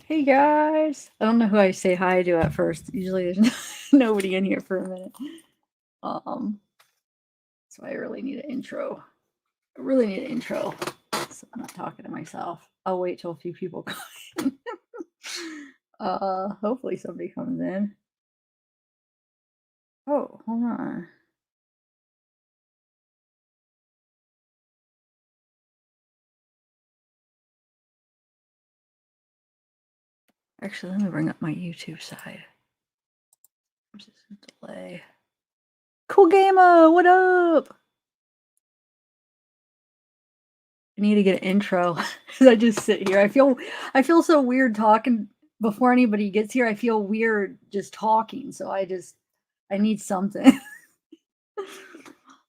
Hey guys. I don't know who I say hi to at first. Usually there's nobody in here for a minute. Um, so I really need an intro. I really need an intro. So I'm not talking to myself. I'll wait till a few people come in. Hopefully somebody comes in. Oh, hold on. Actually, let me bring up my YouTube side. Just a delay. Cool Gamer, what up? I need to get an intro because I just sit here. I feel so weird talking before anybody gets here. I feel weird just talking, so I need something.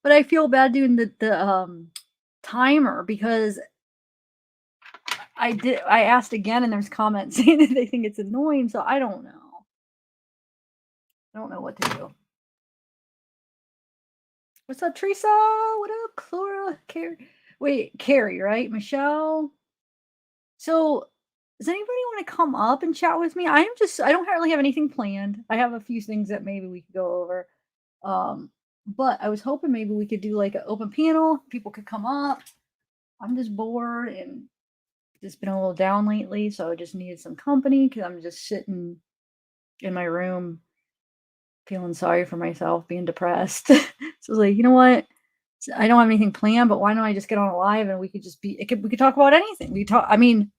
But I feel bad doing the timer because I asked again and there's comments saying that they think it's annoying, so I don't know. I don't know what to do. What's up, Teresa? What up, Clara? Carrie? Wait, Carrie, right? Michelle? So, does anybody want to come up and chat with me? I don't really have anything planned. I have a few things that maybe we could go over. Um, but I was hoping maybe we could do like an open panel. People could come up. I'm just bored and just been a little down lately, so I just needed some company because I'm just sitting in my room feeling sorry for myself, being depressed. So I was like, you know what? I don't have anything planned, but why don't I just get on a live and we could just be we could talk about anything. We talk I mean,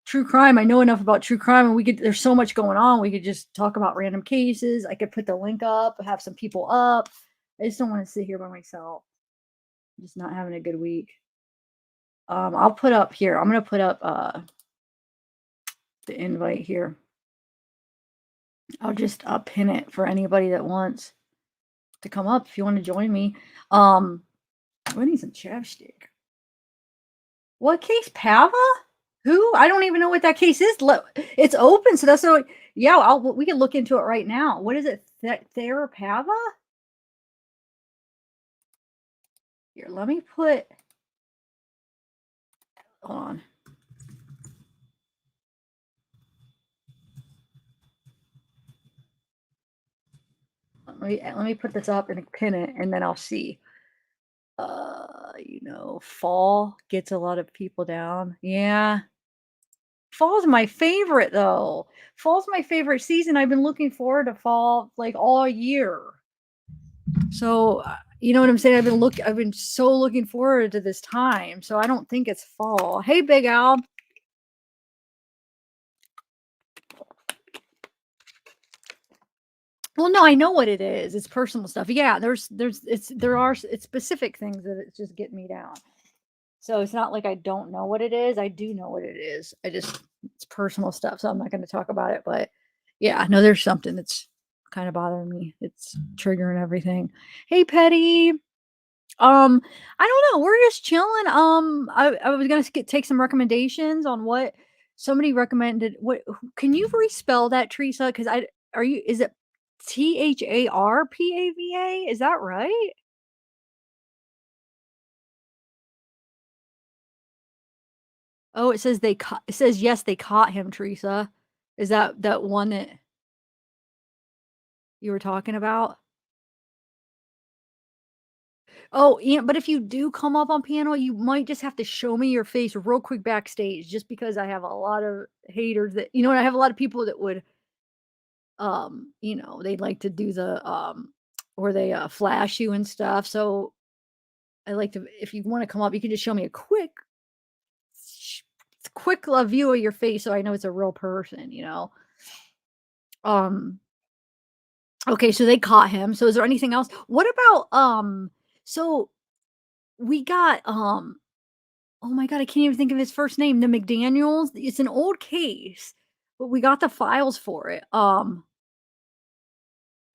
true crime. I know enough about true crime and there's so much going on. We could just talk about random cases. I could put the link up, have some people up. I just don't want to sit here by myself. I'm just not having a good week. I'll put up here. I'm gonna put up the invite here. I'll just pin it for anybody that wants to come up if you want to join me. I need some chapstick. What case? Pava? Who? I don't even know what that case is. It's open, so that's no. Yeah, we can look into it right now. What is it? Therapava? Here, let me put. Hold on. Let me put this up and pin it, and then I'll see. Fall gets a lot of people down. Yeah, fall's my favorite though. Fall's my favorite season. I've been looking forward to fall like all year. So, you know what I'm saying? I've been so looking forward to this time. So I don't think it's fall. Hey, Big Al. Well, no, I know what it is. It's personal stuff. Yeah, it's specific things that it's just getting me down. So it's not like I don't know what it is. I do know what it is. It's personal stuff, so I'm not going to talk about it. But yeah, no, there's something that's kind of bothering me. It's triggering everything. Hey, Petty. I don't know. We're just chilling. I was gonna take some recommendations on what somebody recommended. Can you respell that, Teresa? Because I are you is it Tarpava? Is that right? Oh, it says it says yes, they caught him, Teresa. Is that one that you were talking about? Oh, yeah, but if you do come up on panel, you might just have to show me your face real quick backstage just because I have a lot of haters that I have a lot of people that would they'd like to do the where they flash you and stuff. So I like to if you want to come up, you can just show me a sh- quick view of your face so I know it's a real person. Um okay, so they caught him. So is there anything else? What about so we got oh my god, I can't even think of his first name. The McDaniels. It's an old case, but we got the files for it.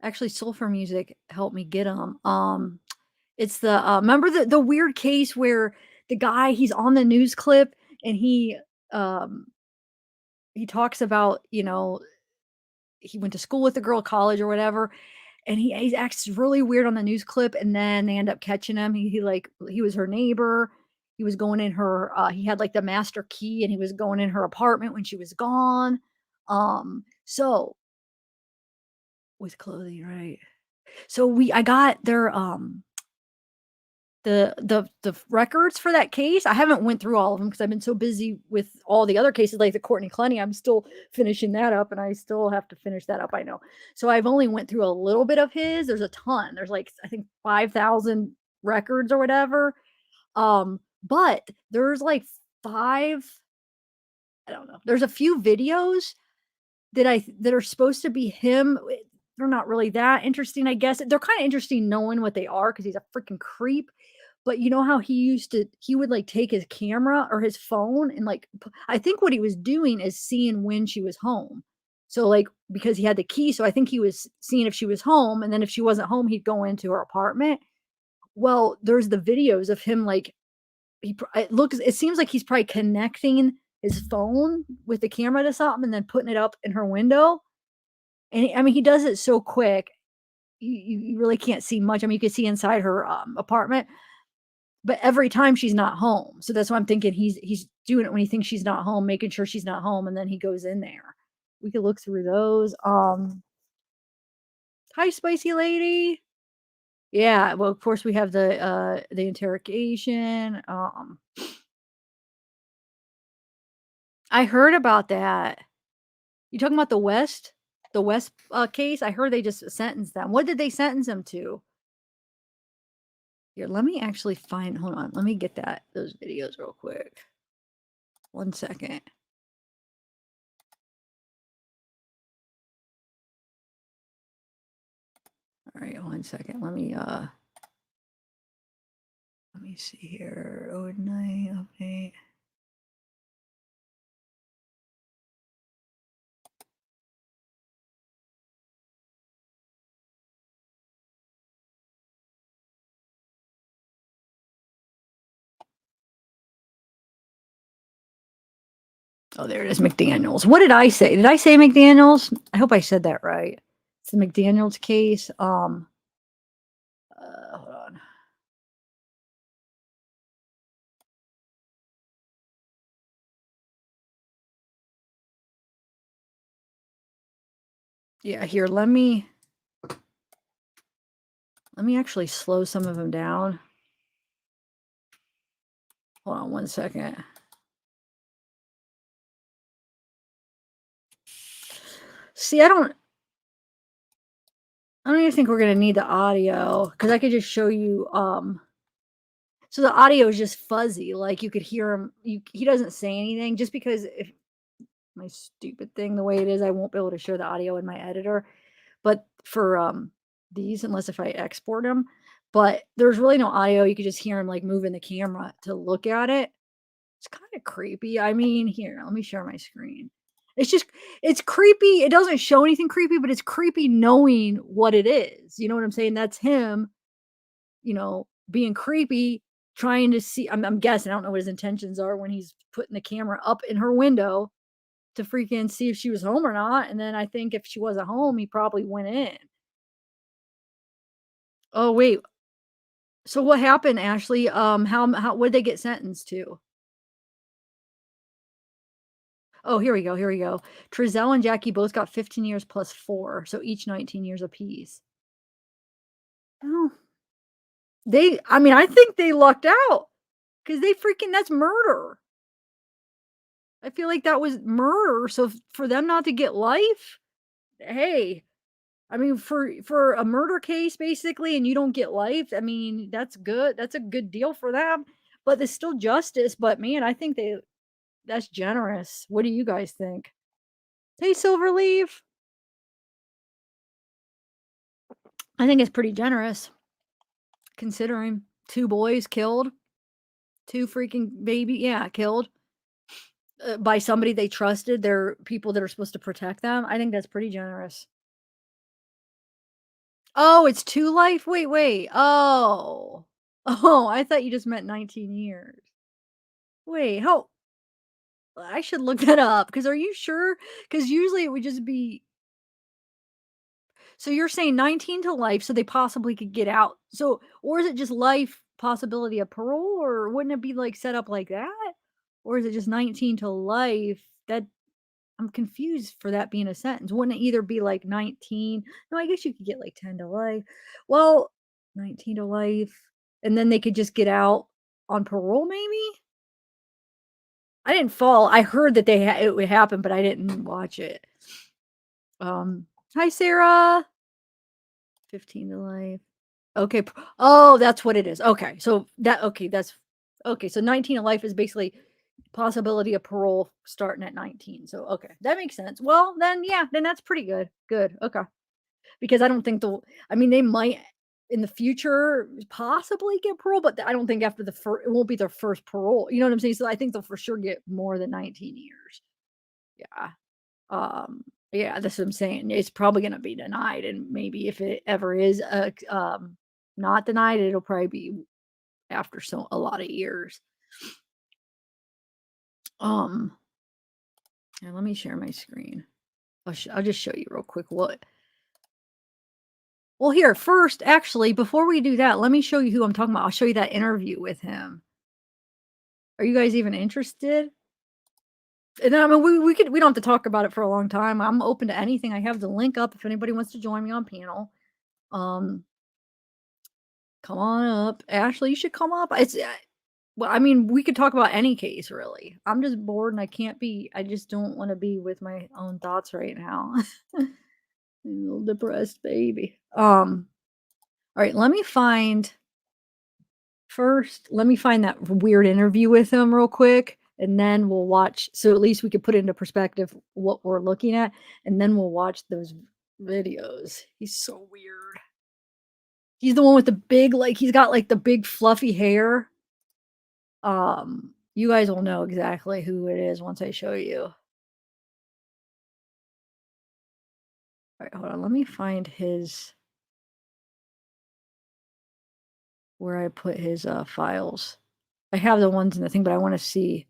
Actually Sulfur Music helped me get them. It's the remember the weird case where the guy he's on the news clip and um he talks about, he went to school with the girl, college or whatever, and he acts really weird on the news clip, and then they end up catching him. He was her neighbor. he was going in her, he had, like, the master key, and he was going in her apartment when she was gone. So with clothing, right. So I got their, the records for that case. I haven't went through all of them because 'cause I've been so busy with all the other cases, like the Courtney Clenny. I'm still finishing that up, and I still have to finish that up, I know. So I've only went through a little bit of his. There's a ton. There's, like, I think 5,000 records or whatever. But there's, like, 5, I don't know. There's a few videos that are supposed to be him. They're not really that interesting, I guess. They're kinda interesting knowing what they are because he's a freaking creep. But you know how he would, like, take his camera or his phone and, like, I think what he was doing is seeing when she was home. So, like, because he had the key, so I think he was seeing if she was home, and then if she wasn't home, he'd go into her apartment. Well, there's the videos of him, like, it seems like he's probably connecting his phone with the camera to something and then putting it up in her window, and I mean, he does it so quick, you really can't see much. I mean, you can see inside her, apartment, but every time she's not home. So that's why I'm thinking he's doing it when he thinks she's not home, making sure she's not home, and then he goes in there. We could look through those. Hi, spicy lady. Yeah, well, of course we have the interrogation. I heard about that. You talking about The West, case? I heard they just sentenced them. What did they sentence him to? Here, let me actually find hold on, let me get those videos real quick. 1 second. Alright, 1 second. Let me see here. Overnight update. Oh, there it is, McDaniels. What did I say? Did I say McDaniels? I hope I said that right. It's the McDaniels case. Hold on. Yeah, here, let me actually slow some of them down. Hold on 1 second. See, I don't even think we're gonna need the audio because I could just show you. So the audio is just fuzzy, like you could hear him. He doesn't say anything just because if my stupid thing the way it is, I won't be able to show the audio in my editor. But for these, unless if I export them, but there's really no audio. You could just hear him like moving the camera to look at it. It's kind of creepy. I mean, here, let me share my screen. It's just, it's creepy. It doesn't show anything creepy, but it's creepy knowing what it is. You know what I'm saying? That's him, being creepy, trying to see. I'm guessing. I don't know what his intentions are when he's putting the camera up in her window to freaking see if she was home or not. And then I think if she wasn't home, he probably went in. Oh wait. So what happened, Ashley? How what did they get sentenced to? Oh, here we go, here we go. Trezell and Jackie both got 15 years plus 4, so each 19 years apiece. Oh, I mean, I think they lucked out because they freaking that's murder. I feel like that was murder, so for them not to get life, hey, I mean, for a murder case basically, and you don't get life, I mean, that's good. That's a good deal for them, but it's still justice. But man, I think that's generous. What do you guys think? Hey, Silverleaf, I think it's pretty generous considering 2 boys killed, 2 freaking yeah, killed by somebody they trusted. They're people that are supposed to protect them. I think that's pretty generous. Oh, it's 2 life? Wait. Oh. Oh, I thought you just meant 19 years. Wait, how I should look that up because are you sure? Because usually it would just be so you're saying 19 to life so they possibly could get out. So or is it just life possibility of parole, or wouldn't it be, like, set up like that? Or is it just 19 to life? That I'm confused for that being a sentence. Wouldn't it either be, like, 19, no, I guess you could get, like, 10 to life. Well, 19 to life, and then they could just get out on parole maybe? I didn't fall. I heard that it would happen, but I didn't watch it. Hi, Sarah. 15 to life. Okay. Oh, that's what it is. Okay. That's okay. So 19 to life is basically possibility of parole starting at 19. So, okay. That makes sense. Well, then, yeah, then that's pretty good. Good. Okay. Because I don't think I mean, they might in the future possibly get parole, but I don't think after it won't be their first parole. You know what I'm saying? So I think they'll for sure get more than 19 years. Yeah. Yeah, that's what I'm saying. It's probably gonna be denied, and maybe if it ever is, not denied, it'll probably be after a lot of years. Um, Here, let me share my screen. I'll just show you real quick what. Well, here first, actually, before we do that, let me show you who I'm talking about. I'll show you that interview with him. Are you guys even interested? And then, I mean, we don't have to talk about it for a long time. I'm open to anything. I have the link up if anybody wants to join me on panel. Um, Come on up. Ashley, you should come up. Well, I mean, we could talk about any case really. I'm just bored and I just don't want to be with my own thoughts right now. Little depressed baby. All right, let me find that weird interview with him real quick, and then we'll watch, so at least we could put into perspective what we're looking at, and then we'll watch those videos. He's so weird. He's the one with the big, like, he's got like the big fluffy hair. You guys will know exactly who it is once I show you. Alright, hold on, let me find where I put his, files. I have the ones in the thing, but I wanna see.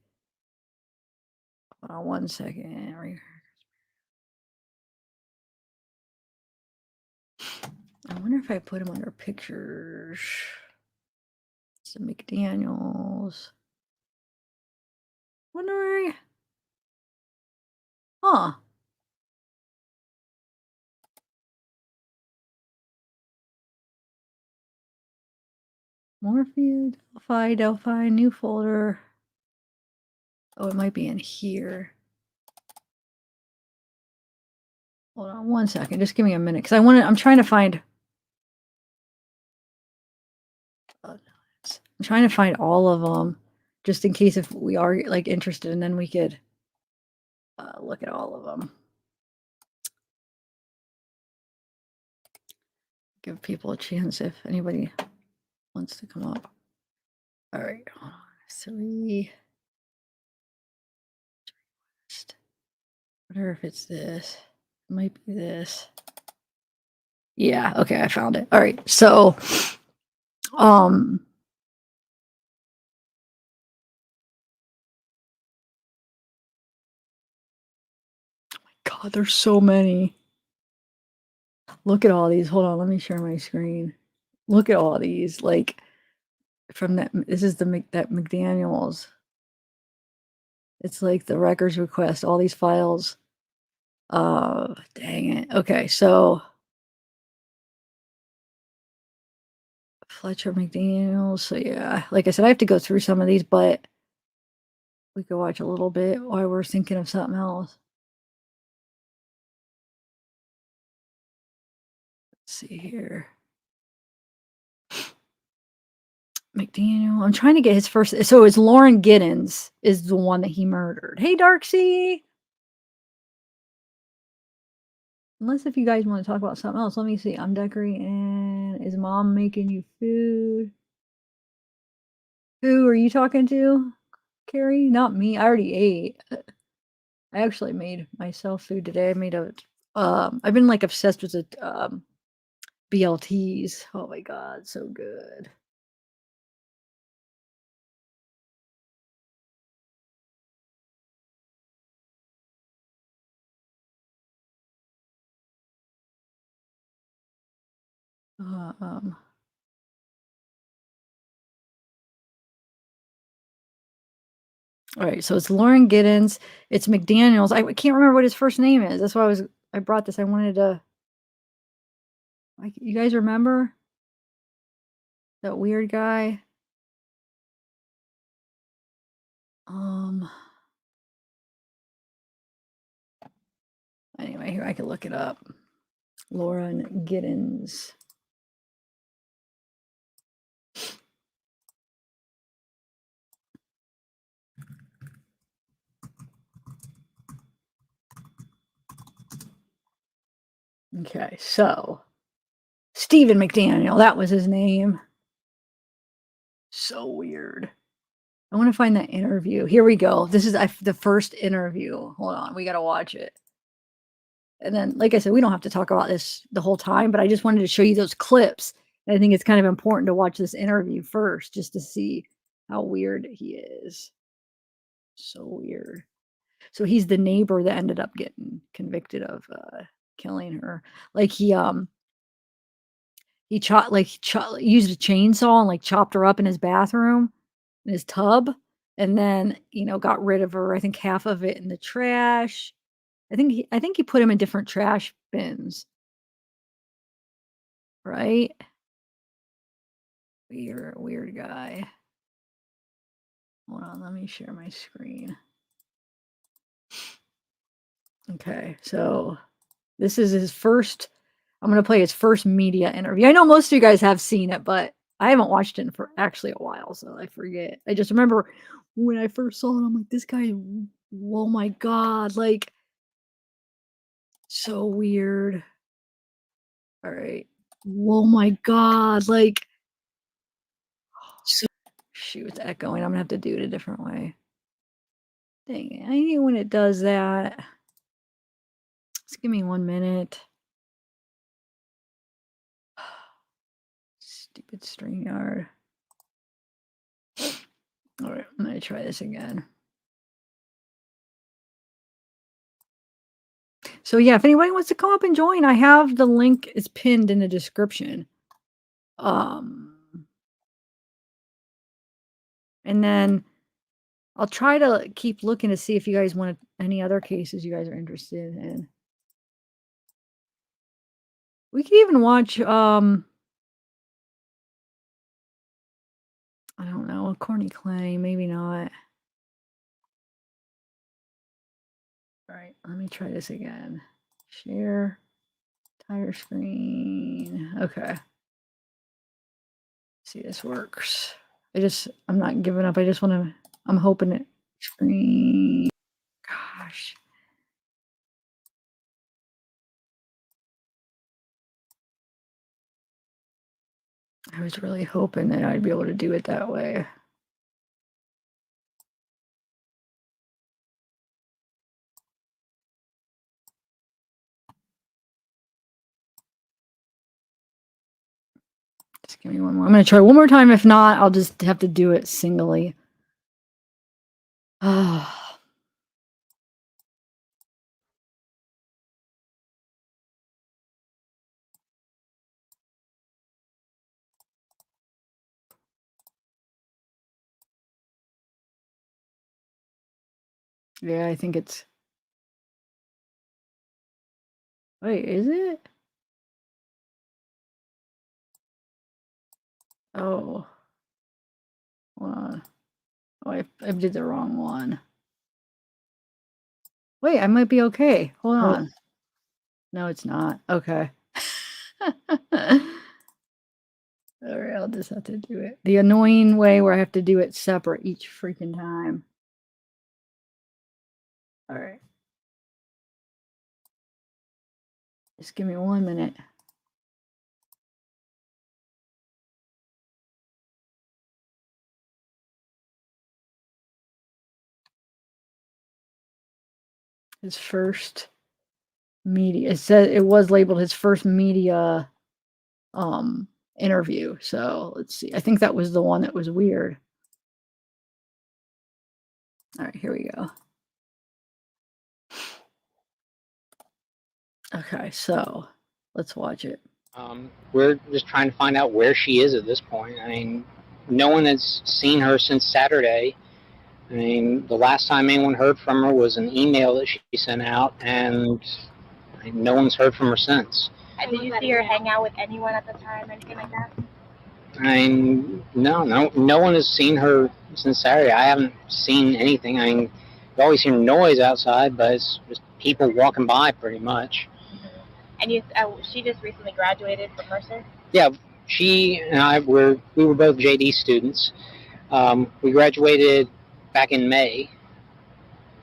Hold on one second. I wonder if I put him under pictures. Some McDaniels. Wonder. Huh. Morphine, Delphi, new folder. Oh, it might be in here. Hold on one second. Just give me a minute, because I'm trying to find. I'm trying to find all of them, just in case if we are, like, interested, and then we could, look at all of them. Give people a chance if anybody wants to come up. Alright, hold on. 3. Wonder if it's this. It might be this. Yeah, okay, I found it. Alright, so, um God, there's so many. Look at all these. Hold on, let me share my screen. Look at all these, like, from this is that McDaniels. It's like the records request, all these files. Dang it. Okay, so Fletcher McDaniels. So yeah, like I said, I have to go through some of these, but we could watch a little bit while we're thinking of something else. Let's see here. McDaniel. I'm trying to get his first. So it's Lauren Giddens is the one that he murdered. Hey, Darksea. Unless if you guys want to talk about something else, let me see. I'm decorating. Is mom making you food? Who are you talking to, Carrie? Not me. I already ate. I actually made myself food today. I made I've been like obsessed with the BLTs. Oh my god, so good. Uh, um, All right, so it's Lauren Giddens. It's McDaniels. I can't remember what his first name is. That's why I brought this. I wanted to. You guys remember that weird guy? Anyway, here I can look it up. Lauren Giddens. Okay, so Stephen McDaniel, that was his name. So weird. I want to find that interview. Here we go. This is the first interview. Hold on, we got to watch it. And then, like I said, we don't have to talk about this the whole time, but I just wanted to show you those clips. And I think it's kind of important to watch this interview first just to see how weird he is. So weird. So he's the neighbor that ended up getting convicted of killing her. Like he used a chainsaw and like chopped her up in his bathroom, in his tub, and then, got rid of her. I think half of it in the trash. I think he put him in different trash bins. Right? Weird guy. Hold on, let me share my screen. Okay, so this is his first. I'm going to play his first media interview. I know most of you guys have seen it, but I haven't watched it for actually a while, so I forget. I just remember when I first saw it, I'm like, this guy, oh my God, like, so weird. All right. Oh my God, like, so, shoot, it's echoing. I'm going to have to do it a different way. Dang it. I hate when it does that. Just give me 1 minute. Stupid StreamYard. All right, I'm going to try this again. So yeah, if anybody wants to come up and join, I have the link. It's pinned in the description. And then I'll try to keep looking to see if you guys want any other cases you guys are interested in. We could even watch, I don't know, Corny Clay, maybe not. All right, let me try this again. Share, entire screen. Okay. See, this works. I'm not giving up. I'm hoping it screen. Gosh. I was really hoping that I'd be able to do it that way. Just give me one more. I'm going to try one more time. If not, I'll just have to do it singly. Yeah, I think it's. Wait, is it? Oh. Hold on. Oh, I did the wrong one. Wait, I might be okay. Hold on. No, it's not. Okay. All right, I'll just have to do it the annoying way where I have to do it separate each freaking time. All right. Just give me 1 minute. His first media. It said it was labeled his first media interview. So let's see. I think that was the one that was weird. All right, here we go. Okay, so let's watch it. We're just trying to find out where she is at this point. I mean, no one has seen her since Saturday. I mean, the last time anyone heard from her was an email that she sent out, and no one's heard from her since. And did you see her hang out with anyone at the time or anything like that? I mean, no one has seen her since Saturday. I haven't seen anything. I mean, you always hear noise outside, but it's just people walking by pretty much. And she just recently graduated from Mercer? Yeah, she and I we were both JD students. We graduated back in May.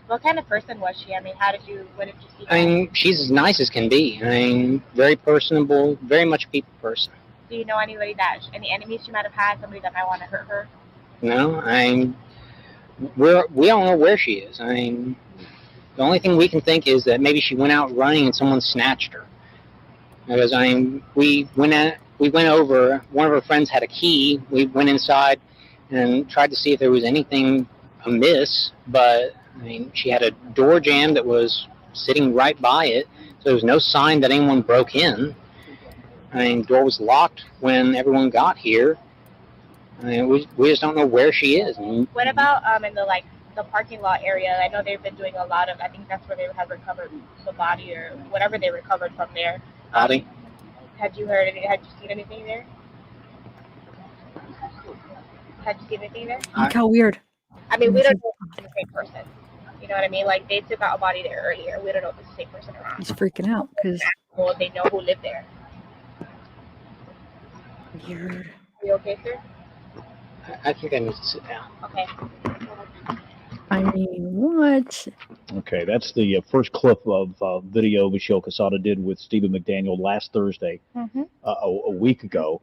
What kind of person was she? I mean, what did you see? I mean, she's as nice as can be. I mean, very personable, very much a people person. Do you know any enemies she might have had, somebody that might want to hurt her? No, I mean, we don't know where she is. I mean, the only thing we can think is that maybe she went out running and someone snatched her. Because I mean, we went over. One of her friends had a key. We went inside and tried to see if there was anything amiss, but I mean, she had a door jamb that was sitting right by it, so there was no sign that anyone broke in. I mean, the door was locked when everyone got here. I mean, we just don't know where she is. What about in the parking lot area? I know they've been doing a lot of. I think that's where they have recovered the body or whatever they recovered from there. Body. Had you heard anything? Had you seen anything there? Had you seen anything there? Look how weird. I mean, we don't know if it's the same person. You know what I mean? Like, they took out a body there earlier. We don't know if it's the same person around. He's freaking out because they know who lived there. Weird. Are you okay, sir? I think I need to sit down. Okay. I mean, what? Okay, that's the first clip of video Michelle Casada did with Stephen McDaniel last Thursday, a week ago.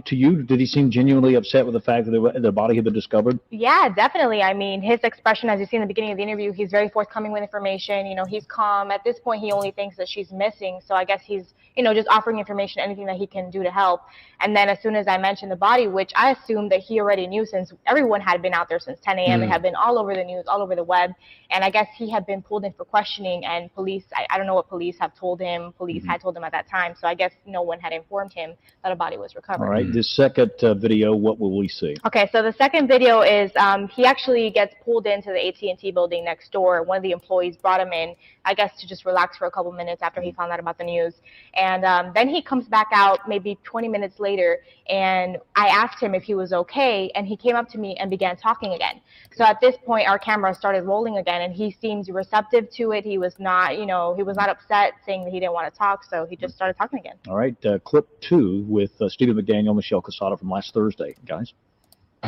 To you, did he seem genuinely upset with the fact that the body had been discovered? Yeah, definitely. I mean, his expression, as you see in the beginning of the interview, he's very forthcoming with information. You know, he's calm. At this point, he only thinks that she's missing. So I guess he's, just offering information, anything that he can do to help. And then as soon as I mentioned the body, which I assumed that he already knew since everyone had been out there since 10 a.m. It had been all over the news, all over the web. And I guess he had been pulled in for questioning, and police, I don't know what police have told him. Police had told him at that time. So I guess no one had informed him that a body was recovered. All right, this second video, what will we see? Okay, so the second video is he actually gets pulled into the AT&T building next door. One of the employees brought him in, I guess, to just relax for a couple minutes after he found out about the news. And then he comes back out maybe 20 minutes later, and I asked him if he was okay, and he came up to me and began talking again. So at this point, our camera started rolling again, and he seems receptive to it. He was not, he was not upset, saying that he didn't want to talk, so he just started talking again. All right, clip 2 with Stephen McDaniel, Michelle Casada from last Thursday, guys.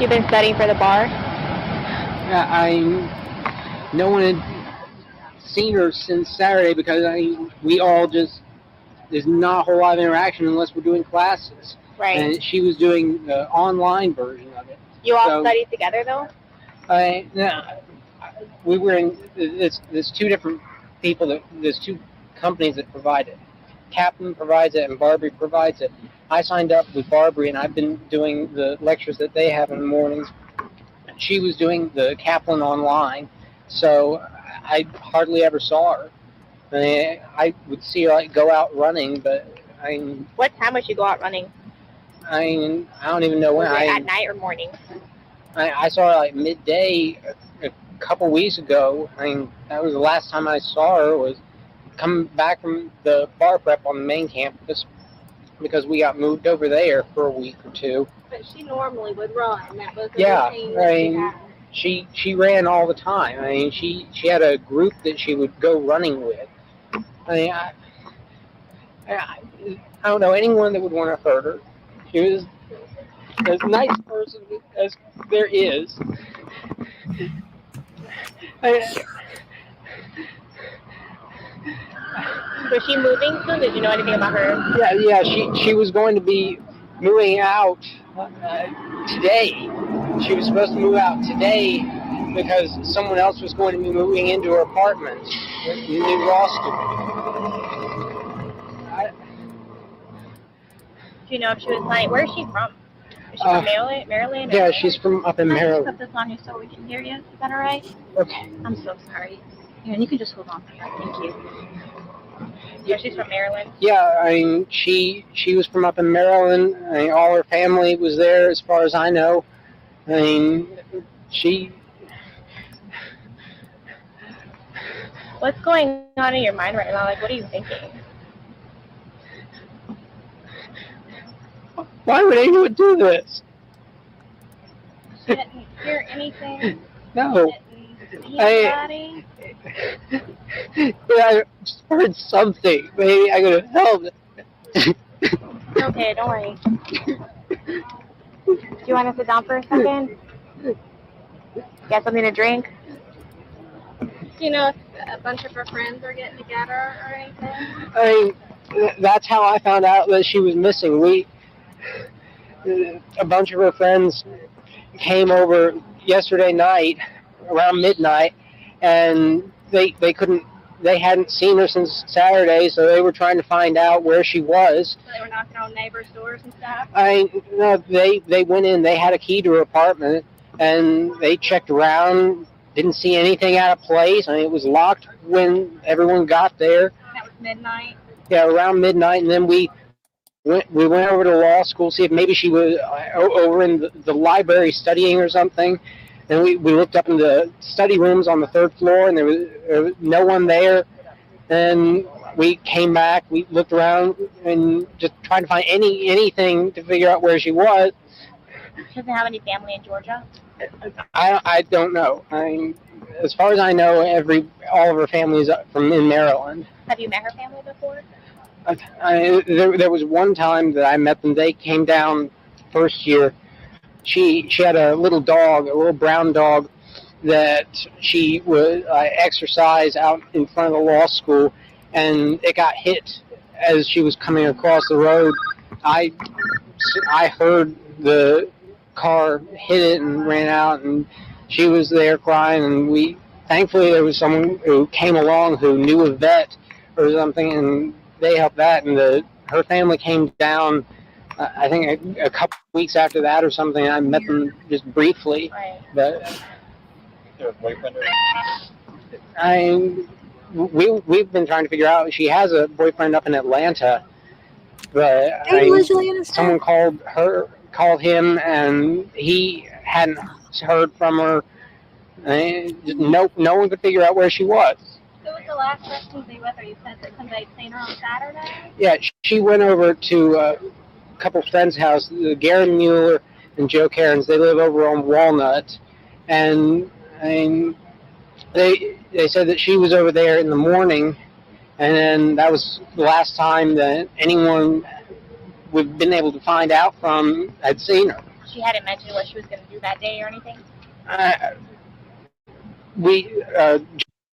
You've been studying for the bar? Yeah, no one had seen her since Saturday because there's not a whole lot of interaction unless we're doing classes. Right. And she was doing the online version of it. You all studied together, though? We were in. There's two different people there's two companies that provide it. Kaplan provides it and Barbary provides it. I signed up with Barbary and I've been doing the lectures that they have in the mornings. She was doing the Kaplan online, so I hardly ever saw her. I would see her go out running, but What time would she go out running? I don't even know when. At night or morning? I saw her midday a couple weeks ago. That was the last time I saw her, was coming back from the bar prep on the main campus because we got moved over there for a week or two. But she normally would run. That was she ran all the time. She had a group that she would go running with. I don't know anyone that would want to hurt her. She was as nice a person as there is. Was she moving soon? Did you know anything about her? Yeah. She was going to be moving out today. She was supposed to move out today because someone else was going to be moving into her apartment, the new law student. Do you know if she was planning? Where is she from? Is she from Maryland? Yeah, she's from up in Maryland. Can I just put this on you so we can hear you? Is that all right? Okay. I'm so sorry. Here, and you can just hold on for her. Thank you. Yeah, she's from Maryland. Yeah, she was from up in Maryland. All her family was there, as far as I know. She What's going on in your mind right now? Like, what are you thinking? Why would anyone do this? She didn't hear anything. No. Didn't see anybody. I just heard something. Maybe I could have helped. Okay, don't worry. Do you want to sit down for a second? Get something to drink? Do you know if a bunch of her friends are getting together or anything? I mean, that's how I found out that she was missing. A bunch of her friends came over yesterday night around midnight, and they hadn't seen her since Saturday, so they were trying to find out where she was. So they were knocking on neighbors' doors and stuff? They went in, they had a key to her apartment, and they checked around, didn't see anything out of place. I mean, it was locked when everyone got there. That was midnight? Yeah, around midnight, and then we went over to law school, see if maybe she was over in the library studying or something. And we looked up in the study rooms on the third floor, and there was no one there. And we came back, we looked around, and just trying to find anything to figure out where she was. She doesn't have any family in Georgia? I don't know. I mean, as far as I know, all of her family is from in Maryland. Have you met her family before? There was one time that I met them. They came down first year. She had a little dog, a little brown dog, that she would exercise out in front of the law school, and it got hit as she was coming across the road. I heard the car hit it and ran out, and she was there crying, and thankfully there was someone who came along who knew a vet or something, and they helped that, and her family came down I think a couple weeks after that or something. I met them just briefly, Right. but Your boyfriend we've been trying to figure out. She has a boyfriend up in Atlanta, but someone called him, and he hadn't heard from her. No one could figure out where she was. Who was the last person to be with her? You said that somebody had seen her on Saturday? Yeah, she went over to a couple friends' house, Garen Mueller and Joe Cairns. They live over on Walnut, and they said that she was over there in the morning, and then that was the last time that anyone we've been able to find out from had seen her. She hadn't mentioned what she was going to do that day or anything?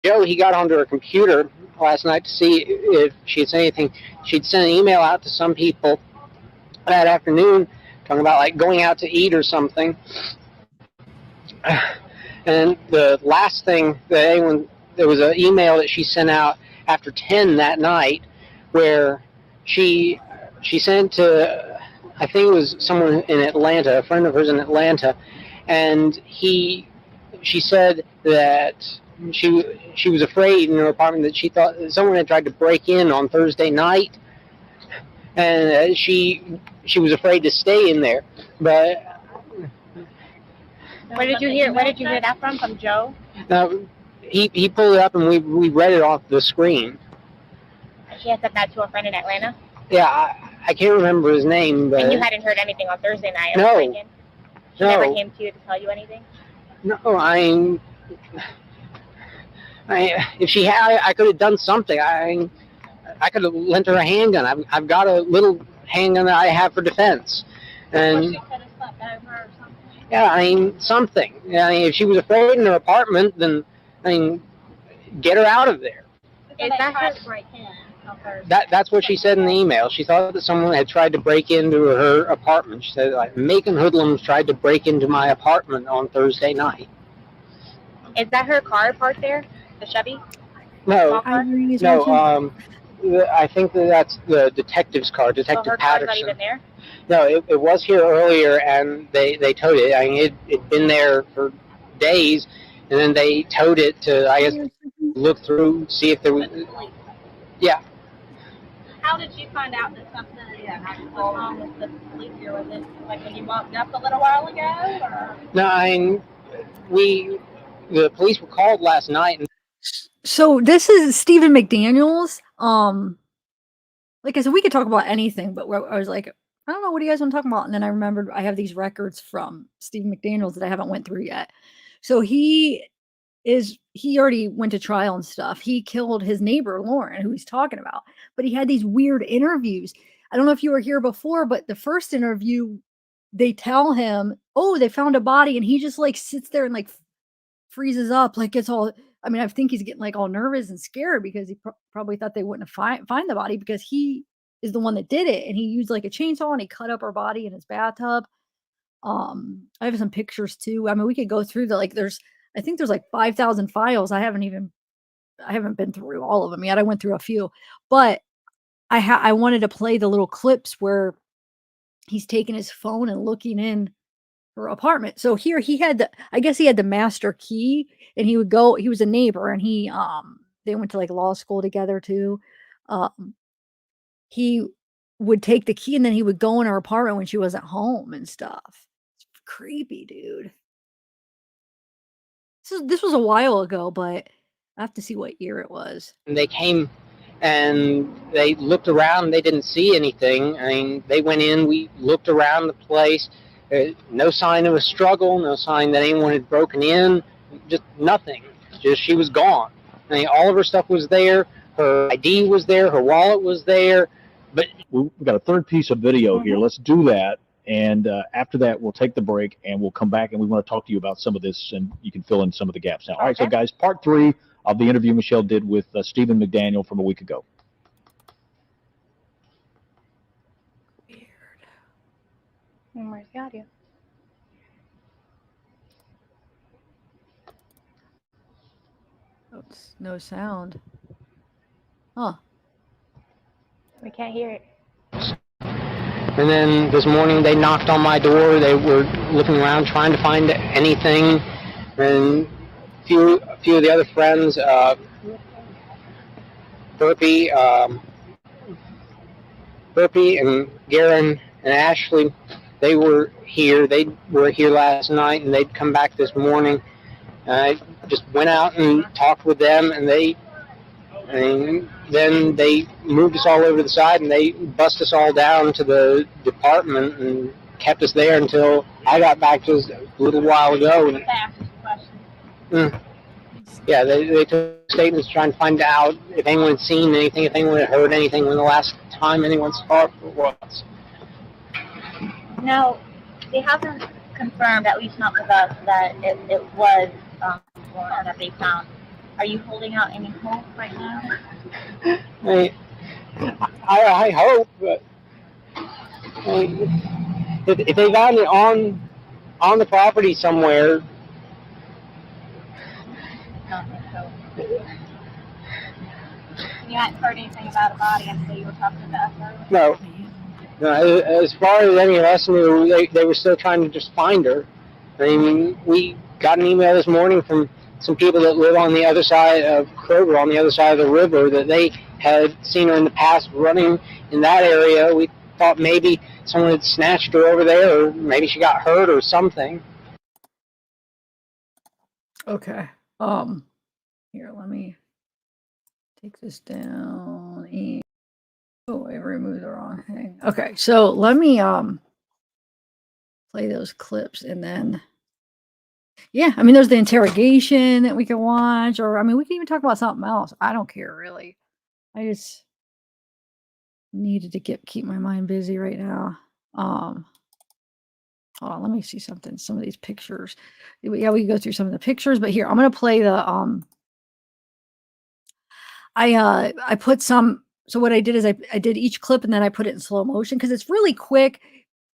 Joe, he got onto her computer last night to see if she had said anything. She'd sent an email out to some people that afternoon talking about like going out to eat or something. And the last thing that there was an email that she sent out after 10 that night where she sent to, I think it was someone in Atlanta, a friend of hers in Atlanta, and she said that she was afraid in her apartment that she thought someone had tried to break in on Thursday night, and she was afraid to stay in there. But Where did you hear that from Joe? He pulled it up, and we read it off the screen. She had said that to a friend in Atlanta? Yeah, I can't remember his name, but And you hadn't heard anything on Thursday night? No. She never came to you to tell you anything? No, if she had, I could have done something. I could have lent her a handgun. I've got a little handgun that I have for defense, and She could have slept over or something. yeah, something. If she was afraid in her apartment, then get her out of there. So they tried to break in on Thursday. That's what she said in the email. She thought that someone had tried to break into her apartment. She said, like, Macon hoodlums tried to break into my apartment on Thursday night. Is that her car parked there? The Chevy? No, Small car? I think that's the detective's car, So Detective her car's not Patterson. even there? No, it was here earlier, and they towed it. It'd been there for days, and then they towed it to, I guess, look through, see if there was. Yeah. How did you find out that something was wrong with the police here? Was it like when you walked up a little while ago? Or? No, the police were called last night, and So this is Stephen McDaniels. Like I said, we could talk about anything, but I was like, I don't know, what do you guys want to talk about? And then I remembered I have these records from Stephen McDaniels that I haven't went through yet. So he already went to trial and stuff. He killed his neighbor Lauren, who he's talking about, but he had these weird interviews. I don't know if you were here before, but the first interview, they tell him, "Oh, they found a body," and he just like sits there and like freezes up, like it's all. I mean, I think he's getting like all nervous and scared because he probably thought they wouldn't find the body because he is the one that did it, and he used like a chainsaw and he cut up her body in his bathtub. I have some pictures too. I mean, we could go through the like. I think there's like 5,000 files. I haven't been through all of them yet. I went through a few, but I wanted to play the little clips where he's taking his phone and looking in her apartment. So here I guess he had the master key, and he was a neighbor, and they went to like law school together too. Um, he would take the key and then he would go in her apartment when she wasn't home and stuff. It's creepy, dude. This was a while ago, but I have to see what year it was. And they came and they looked around. They didn't see anything. I mean, they went in. We looked around the place. No sign of a struggle. No sign that anyone had broken in. Just nothing. Just she was gone. I mean, all of her stuff was there. Her ID was there. Her wallet was there. But We've got a third piece of video here. Let's do that. And after that, we'll take the break and we'll come back and we want to talk to you about some of this and you can fill in some of the gaps now. All right, so guys, part 3 of the interview Michelle did with Stephen McDaniel from a week ago. Weird. And where's the audio? Oh, it's no sound. Huh. We can't hear it. And then this morning they knocked on my door. They were looking around trying to find anything. And a few of the other friends, Burpee and Garen and Ashley, they were here. They were here last night and they'd come back this morning. I just went out and talked with them, and then they moved us all over to the side and they bussed us all down to the department and kept us there until I got back just a little while ago. And, yeah, they took statements trying to find out if anyone had seen anything, if anyone had heard anything when the last time anyone saw it was. No, they haven't confirmed, at least not with us, that it was Lauren that they found. Are you holding out any hope right now? I hope, but if they found it on the property somewhere. I don't think so. You hadn't heard anything about a body until you were talking to us earlier? No. No, as far as any of us knew, they were still trying to just find her. I mean, we got an email this morning from some people that live on the other side of Kroger, on the other side of the river, that they had seen her in the past running in that area. We thought maybe someone had snatched her over there, or maybe she got hurt or something. Okay. Here, let me take this down and oh, I removed the wrong thing. Okay, so let me play those clips and then yeah, I mean there's the interrogation that we can watch, or I mean we can even talk about something else. I don't care really. I just needed to keep my mind busy right now. Hold on, let me see something. Some of these pictures. Yeah, we can go through some of the pictures, but here I'm gonna play the I put some. So what I did is I did each clip and then I put it in slow motion because it's really quick.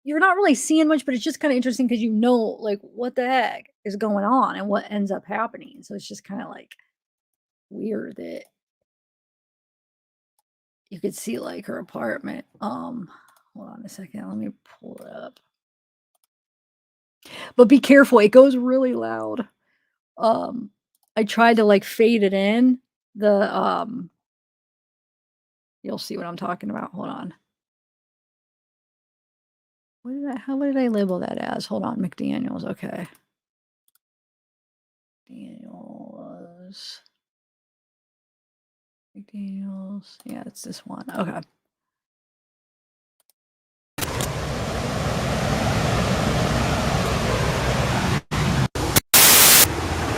You're not really seeing much, but it's just kind of interesting because you know like what the heck is going on and what ends up happening. So it's just kind of like weird that you could see like her apartment. Hold on a second, let me pull it up. But be careful, it goes really loud. I tried to like fade it in. You'll see what I'm talking about. Hold on. How did I label that as? Hold on, McDaniels. Okay. Daniels. McDaniels. Yeah, it's this one. Okay.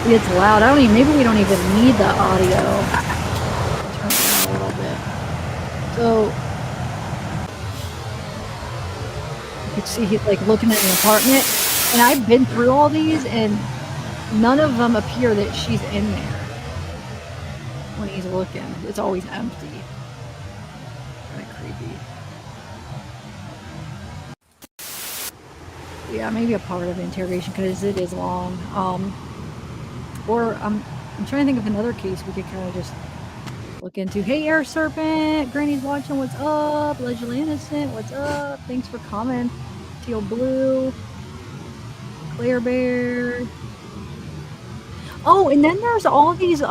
It's loud. Maybe we don't even need the audio. Turn it down a little bit. So you can see he's like looking at an apartment, and I've been through all these, and none of them appear that she's in there when he's looking. It's always empty. Kind of creepy. Yeah, maybe a part of the interrogation because it is long. Or I'm trying to think of another case we could kind of just look into. Hey, Air Serpent, Granny's watching. What's up? Allegedly Innocent. What's up? Thanks for coming. Teal Blue, Claire Bear. Oh, and then there's all these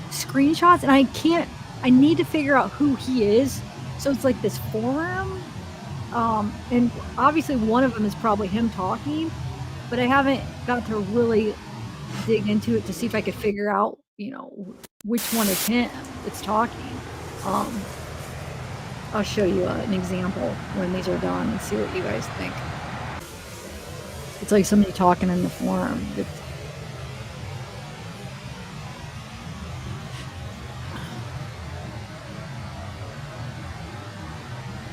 screenshots, and I need to figure out who he is. So it's like this forum, and obviously one of them is probably him talking, but I haven't got to really dig into it to see if I could figure out, which one is him that's talking. I'll show you an example when these are done and see what you guys think. It's like somebody talking in the forum.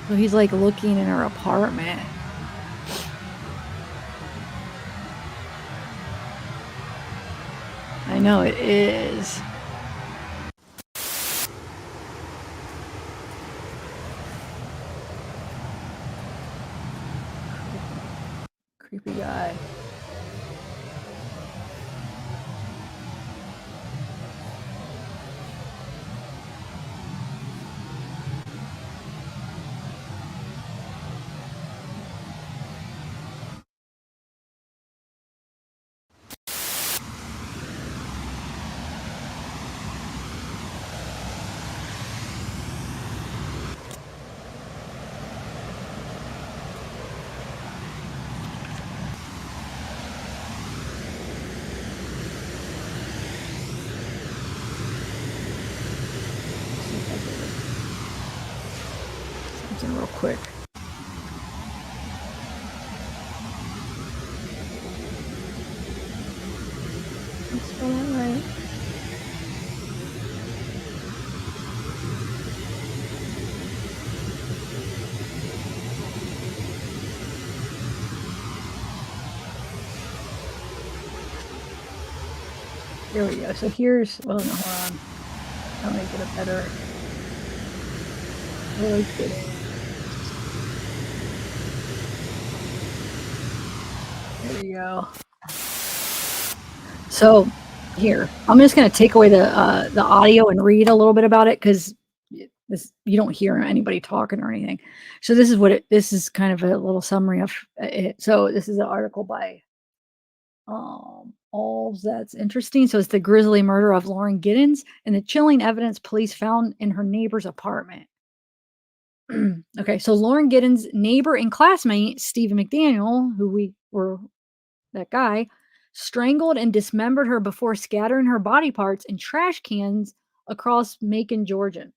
So he's like looking in her apartment. I know it is. Creepy guy. Something real quick. Spell that right. There we go. So here's, well, no, hold on. How do I get a better? Really good. There we go. So here, I'm just going to take away the audio and read a little bit about it because you don't hear anybody talking or anything. So this is this is kind of a little summary of it. So this is an article by all that's interesting. So it's the grisly murder of Lauren Giddens and the chilling evidence police found in her neighbor's apartment. Okay, so Lauren Giddens' neighbor and classmate, Stephen McDaniel, that guy, strangled and dismembered her before scattering her body parts in trash cans across Macon, Georgia.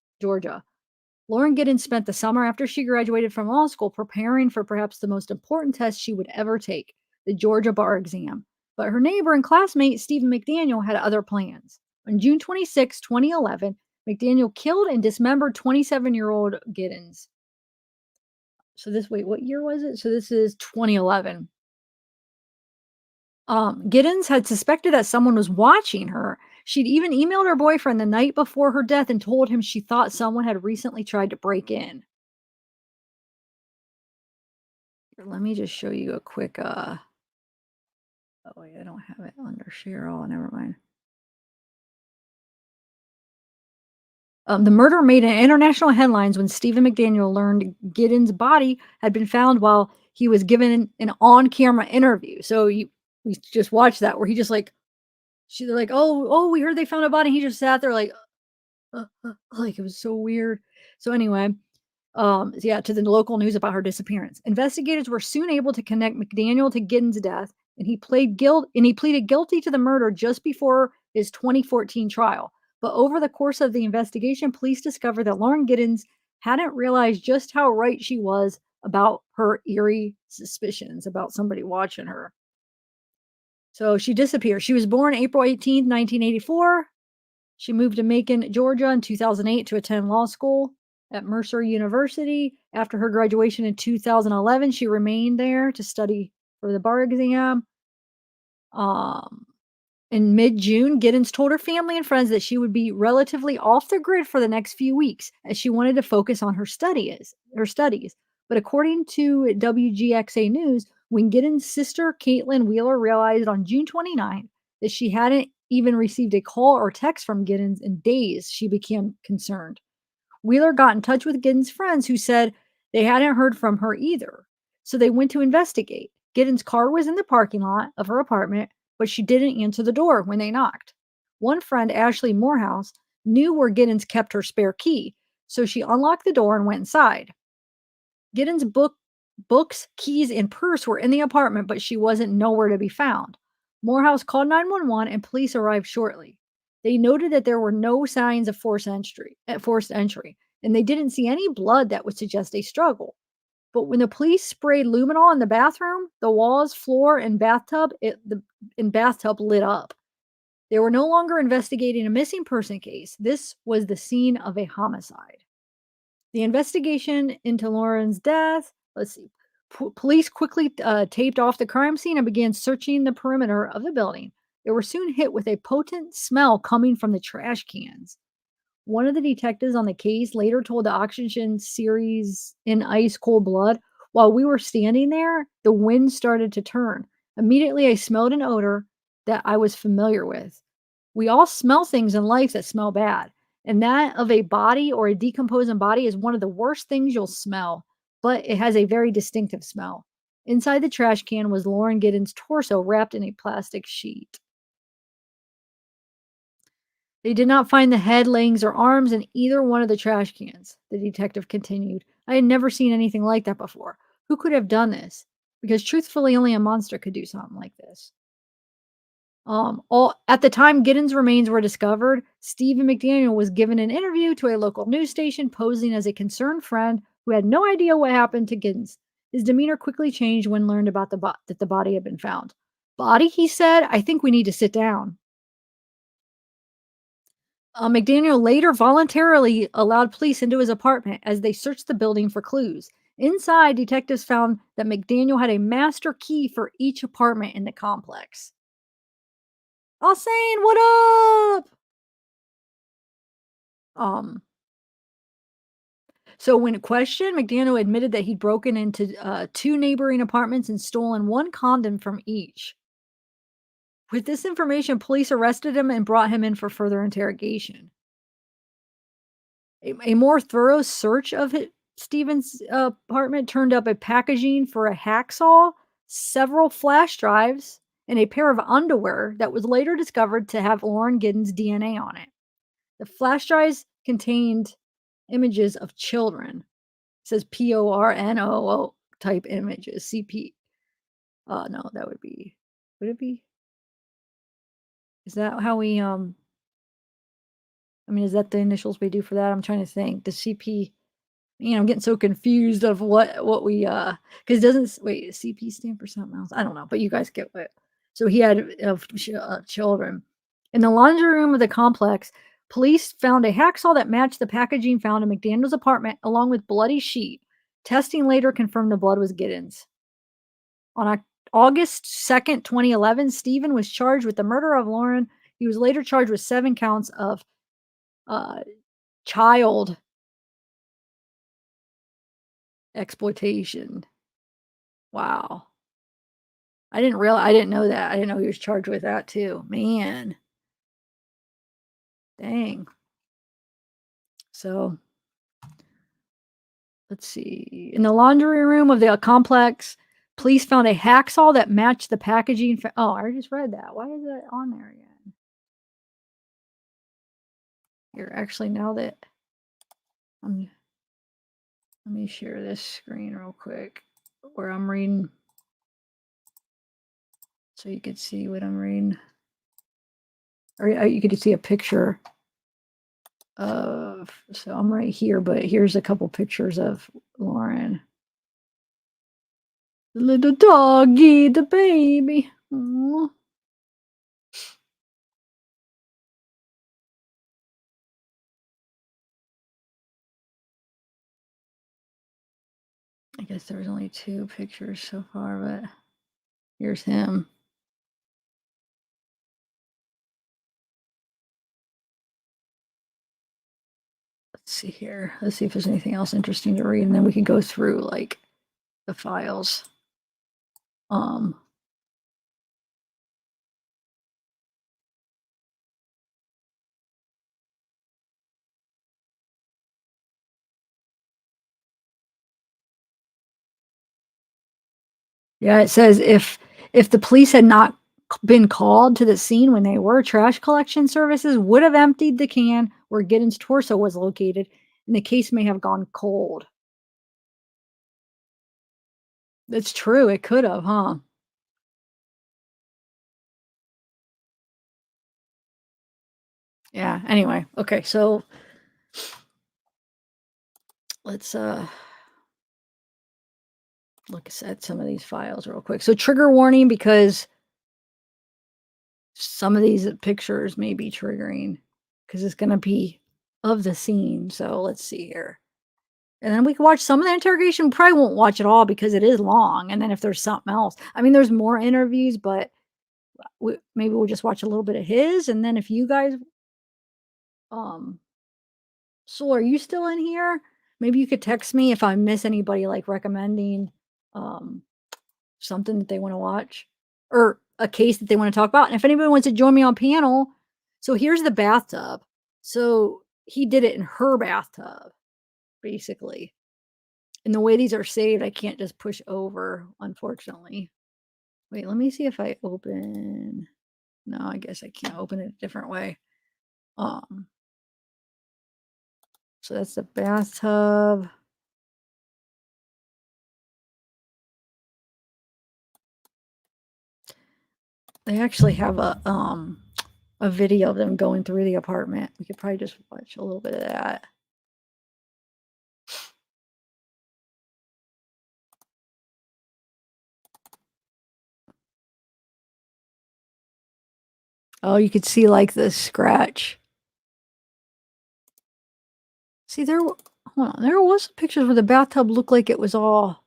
Lauren Giddens spent the summer after she graduated from law school preparing for perhaps the most important test she would ever take, the Georgia bar exam. But her neighbor and classmate, Stephen McDaniel, had other plans. On June 26, 2011, McDaniel killed and dismembered 27-year-old Giddens. So what year was it? So this is 2011. Giddens had suspected that someone was watching her. She'd even emailed her boyfriend the night before her death and told him she thought someone had recently tried to break in. Here, let me just show you a quick, oh wait, I don't have it under share all, never mind. The murder made international headlines when Stephen McDaniel learned Giddens' body had been found while he was given an on-camera interview. So we just watched that where he just like, they're like, oh, we heard they found a body. He just sat there like it was so weird. So anyway, to the local news about her disappearance. Investigators were soon able to connect McDaniel to Giddens' death, and he pleaded guilty to the murder just before his 2014 trial. But over the course of the investigation, police discovered that Lauren Giddens hadn't realized just how right she was about her eerie suspicions about somebody watching her. So she disappeared. She was born April 18th, 1984. She moved to Macon, Georgia in 2008 to attend law school at Mercer University. After her graduation in 2011, she remained there to study for the bar exam. In mid-June, Giddens told her family and friends that she would be relatively off the grid for the next few weeks as she wanted to focus on her studies. But according to WGXA News, when Giddens' sister Caitlin Wheeler realized on June 29th that she hadn't even received a call or text from Giddens in days, she became concerned. Wheeler got in touch with Giddens' friends who said they hadn't heard from her either. So they went to investigate. Giddens' car was in the parking lot of her apartment, but she didn't answer the door when they knocked. One friend, Ashley Morehouse, knew where Giddens kept her spare key, so she unlocked the door and went inside. Giddens' books, keys, and purse were in the apartment, but she wasn't nowhere to be found. Morehouse called 911 and police arrived shortly. They noted that there were no signs of forced entry, and they didn't see any blood that would suggest a struggle. But when the police sprayed luminol in the bathroom, the walls, floor, and bathtub lit up. They were no longer investigating a missing person case. This was the scene of a homicide. The investigation into Lauren's death, police quickly taped off the crime scene and began searching the perimeter of the building. They were soon hit with a potent smell coming from the trash cans. One of the detectives on the case later told the Oxygen series in Ice Cold Blood, while we were standing there, the wind started to turn. Immediately, I smelled an odor that I was familiar with. We all smell things in life that smell bad, and that of a body or a decomposing body is one of the worst things you'll smell, but it has a very distinctive smell. Inside the trash can was Lauren Giddens' torso wrapped in a plastic sheet. They did not find the head, legs, or arms in either one of the trash cans, the detective continued. I had never seen anything like that before. Who could have done this? Because truthfully, only a monster could do something like this. At the time Giddens' remains were discovered, Stephen McDaniel was given an interview to a local news station posing as a concerned friend who had no idea what happened to Giddens. His demeanor quickly changed when learned about that the body had been found. Body, he said, I think we need to sit down. McDaniel later voluntarily allowed police into his apartment as they searched the building for clues. Inside, detectives found that McDaniel had a master key for each apartment in the complex. Alsane, what up? So when questioned, McDaniel admitted that he'd broken into 2 neighboring apartments and stolen 1 condom from each. With this information, police arrested him and brought him in for further interrogation. A more thorough search of Stephen's apartment turned up a packaging for a hacksaw, several flash drives, and a pair of underwear that was later discovered to have Lauren Giddens' DNA on it. The flash drives contained images of children. It says PORNOO type images. CP. No, that would it be? Is that how we, is that the initials we do for that? I'm trying to think. The CP, I'm getting so confused of what we, because doesn't, wait, CP stand for something else? I don't know, but you guys get what. So he had children. In the laundry room of the complex, police found a hacksaw that matched the packaging found in McDaniel's apartment, along with bloody sheet. Testing later confirmed the blood was Giddens. On August 2nd, 2011, Stephen was charged with the murder of Lauren. He was later charged with 7 counts of child exploitation. Wow. I didn't know that. I didn't know he was charged with that too. Man. Dang. So, let's see. In the laundry room of the complex, police found a hacksaw that matched the packaging. Oh, I just read that. Why is that on there again? Here, actually, now that let me share this screen real quick where I'm reading so you can see what I'm reading. Or you could see a picture of, so I'm right here, but here's a couple pictures of Lauren. The little doggy, the baby. Aw. I guess there was only 2 pictures so far, but here's him. Let's see here. Let's see if there's anything else interesting to read, and then we can go through like the files. Yeah, it says if the police had not been called to the scene when they were, trash collection services would have emptied the can where Giddens' torso was located, and the case may have gone cold. That's true. It could have, huh? Yeah. Anyway, okay. So let's look at some of these files real quick. So trigger warning because some of these pictures may be triggering because it's going to be of the scene. So let's see here. And then we can watch some of the interrogation. We probably won't watch it all because it is long. And then if there's something else, I mean, there's more interviews, but maybe we'll just watch a little bit of his. And then if you guys, Soul, are you still in here? Maybe you could text me if I miss anybody like recommending something that they want to watch or a case that they want to talk about. And if anybody wants to join me on panel, so here's the bathtub. So he did it in her bathtub, basically. And the way these are saved, I can't just push over, unfortunately. Wait, let me see if I open. No, I guess I can't open it a different way. So that's the bathtub. They actually have a video of them going through the apartment. We could probably just watch a little bit of that. Oh, you could see like the scratch. See there, hold on, there was pictures where the bathtub looked like it was all,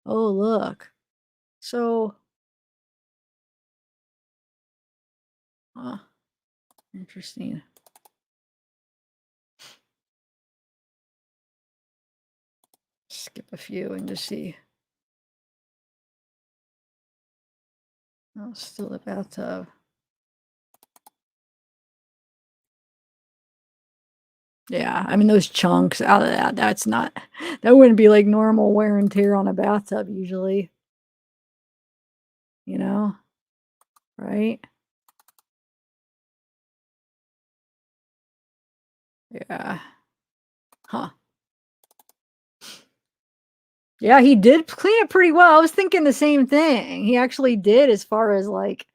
oh look. So, interesting. Skip a few and just see. Oh, still the bathtub. Yeah, I mean those chunks out of that, that's not, that wouldn't be like normal wear and tear on a bathtub usually. You know? Right? Yeah. Huh. Yeah, he did clean it pretty well. I was thinking the same thing. He actually did as far as like,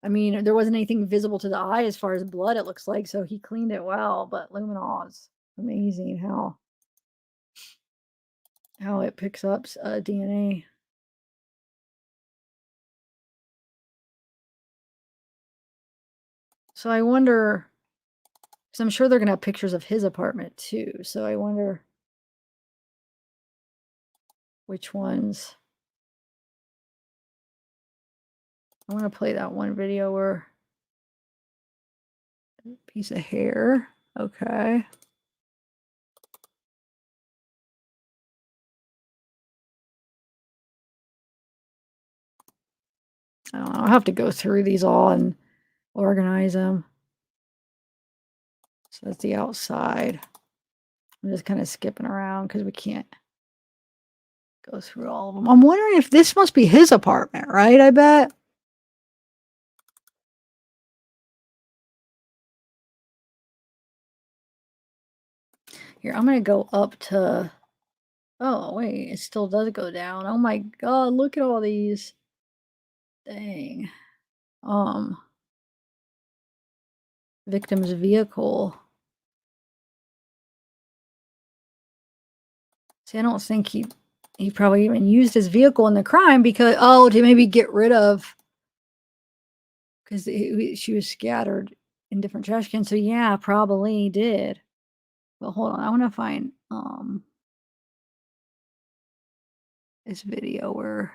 I mean, there wasn't anything visible to the eye as far as blood, it looks like, so he cleaned it well, but luminol is amazing how it picks up DNA. So I wonder, because I'm sure they're gonna have pictures of his apartment too. So I wonder which ones. I want to play that one video where piece of hair. Okay. I don't know. I'll have to go through these all and organize them. So that's the outside. I'm just kind of skipping around because we can't go through all of them. I'm wondering if this must be his apartment, right? I bet. Here, I'm going to go up to, oh, wait, it still does go down. Oh my God, look at all these. Dang. Victim's vehicle. See, I don't think he probably even used his vehicle in the crime because to maybe get rid of because she was scattered in different trash cans. So yeah, probably did. But hold on, I want to find this video where.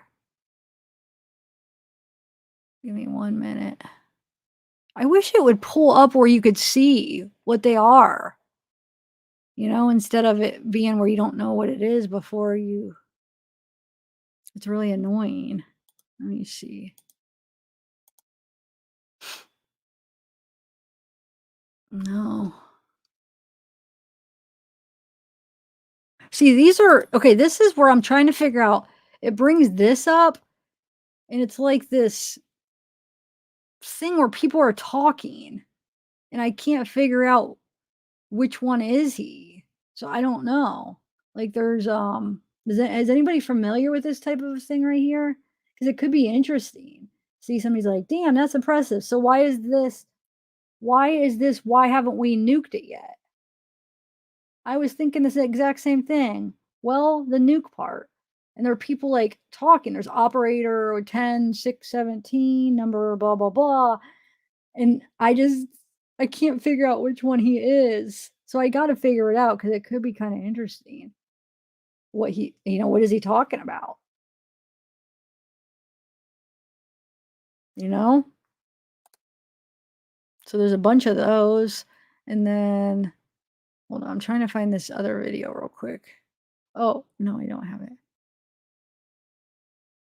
Give me 1 minute. I wish it would pull up where you could see what they are. You know, instead of it being where you don't know what it is before you. It's really annoying. Let me see. No. See, these are okay. This is where I'm trying to figure out. It brings this up, and it's like this thing where people are talking, and I can't figure out which one is he. So I don't know. Like, there's is anybody familiar with this type of thing right here? Because it could be interesting. See, somebody's like, "Damn, that's impressive." So why is this? Why is this? Why haven't we nuked it yet? I was thinking this exact same thing. Well, the nuke part. And there are people like talking. There's operator 10, 6, 17, number blah, blah, blah. And I can't figure out which one he is. So I got to figure it out because it could be kind of interesting. What what is he talking about? You know? So there's a bunch of those. And then, hold on, I'm trying to find this other video real quick. Oh, no, I don't have it.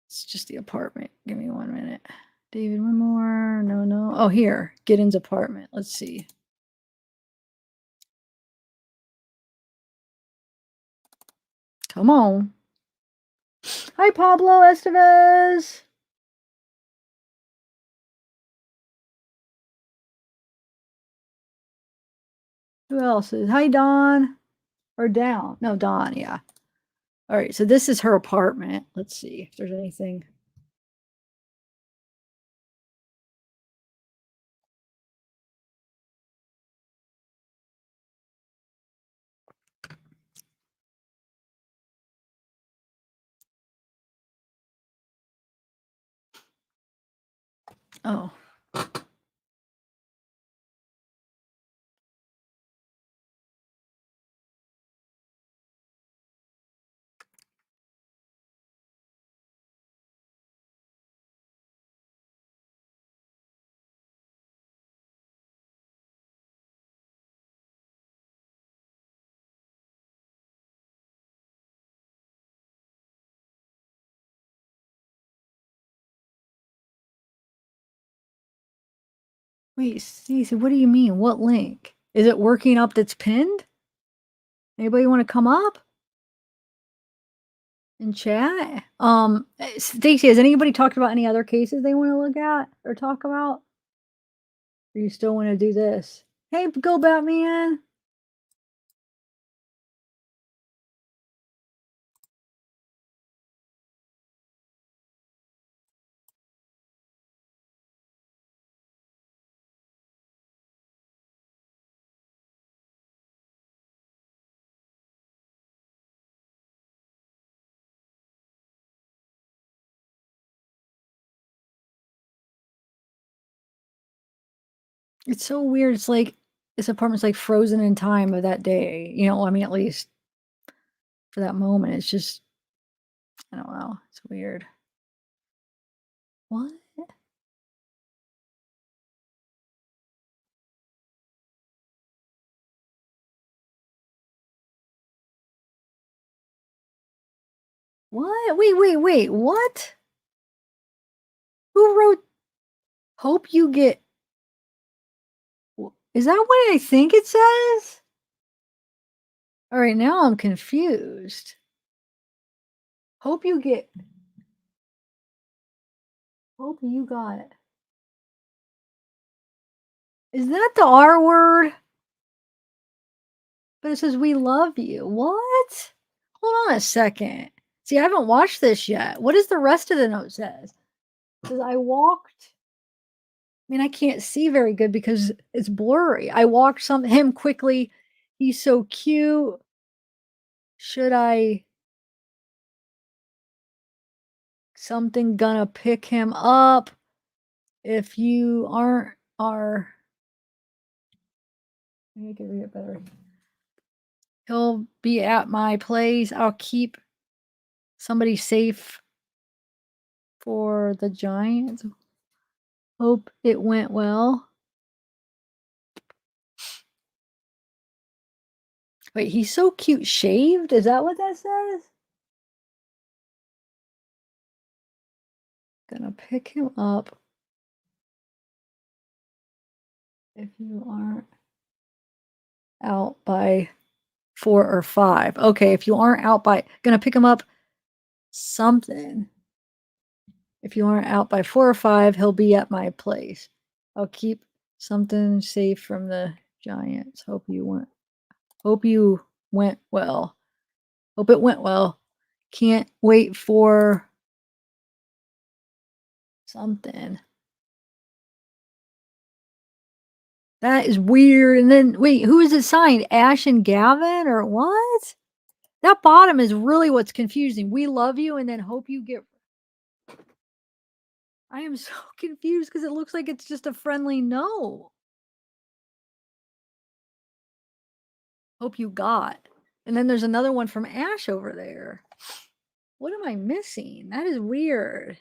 It's just the apartment. Give me 1 minute. David, one more. No. Oh, here. Gideon's apartment. Let's see. Come on. Hi, Pablo Estevez. Who else is? Hi, Dawn. Or Down. No, Dawn, yeah. All right, so this is her apartment. Let's see if there's anything. Oh. Wait, Stacey, what do you mean? What link? Is it working up that's pinned? Anybody want to come up and chat? Stacey, has anybody talked about any other cases they want to look at or talk about? Or you still want to do this? Hey, go Batman. It's so weird. It's like this apartment's like frozen in time of that day. You know, I mean, at least for that moment. It's just, I don't know. It's weird. What? What? Wait. What? Who wrote Hope You Get. Is that what I think it says? All right, now I'm confused. Hope you get. Hope you got it. Is that the R word? But it says we love you. What? Hold on a second. See, I haven't watched this yet. What does the rest of the note says? It says I walked. I mean, I can't see very good because it's blurry. I walked him quickly. He's so cute. Should I Something gonna pick him up if you aren't our. Maybe I can read it better. He'll be at my place. I'll keep somebody safe for the Giants. Hope it went well. Wait, he's so cute shaved? Is that what that says? Gonna pick him up if you aren't out by 4 or 5. Okay, if you aren't out by, gonna pick him up something. If you aren't out by 4 or 5, he'll be at my place. I'll keep something safe from the Giants. Hope you went well. Hope it went well. Can't wait for something. That is weird. And then wait, who is it signed? Ash and Gavin or what? That bottom is really what's confusing. We love you and then hope you get. I am so confused because it looks like it's just a friendly no. Hope you got. And then there's another one from Ash over there. What am I missing? That is weird.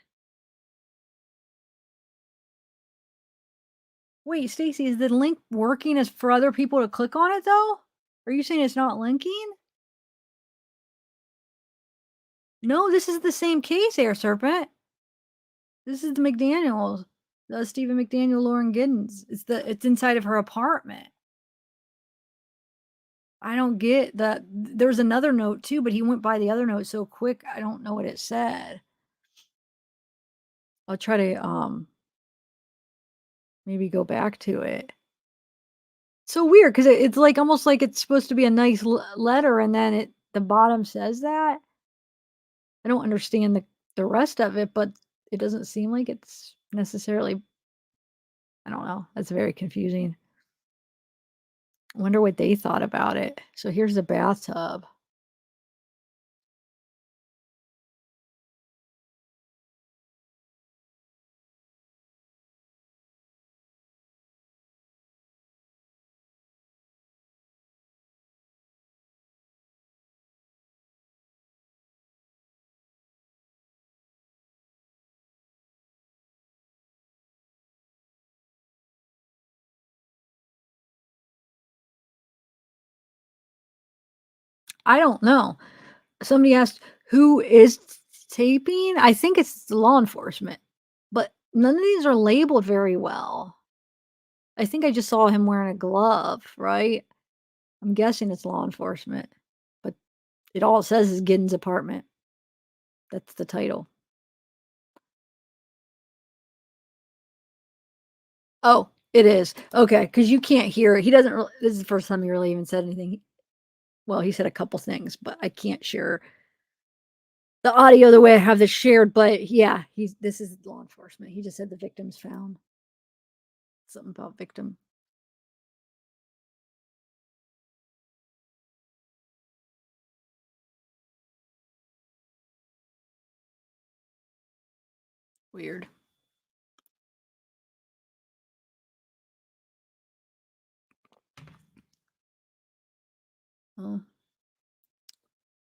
Wait, Stacy, is the link working as for other people to click on it though? Are you saying it's not linking? No, this is the same case, Air Serpent. This is the McDaniels, the Stephen McDaniel, Lauren Giddens. It's inside of her apartment. I don't get that. There's another note too, but he went by the other note so quick. I don't know what it said. I'll try to maybe go back to it. So weird because it's like almost like it's supposed to be a nice letter, and then the bottom says that. I don't understand the rest of it, but it doesn't seem like it's necessarily. I don't know. That's very confusing. I wonder what they thought about it. So here's the bathtub. I don't know. Somebody asked, who is taping? I think it's law enforcement, but none of these are labeled very well. I think I just saw him wearing a glove, right? I'm guessing it's law enforcement, but it all says is Giddens' apartment. That's the title. Oh, it is. Okay, because you can't hear it. He doesn't really, this is the first time he really even said anything. Well, he said a couple things, but I can't share the audio the way I have this shared. But yeah, this is law enforcement. He just said the victim's found. Something about victim. Weird. Oh.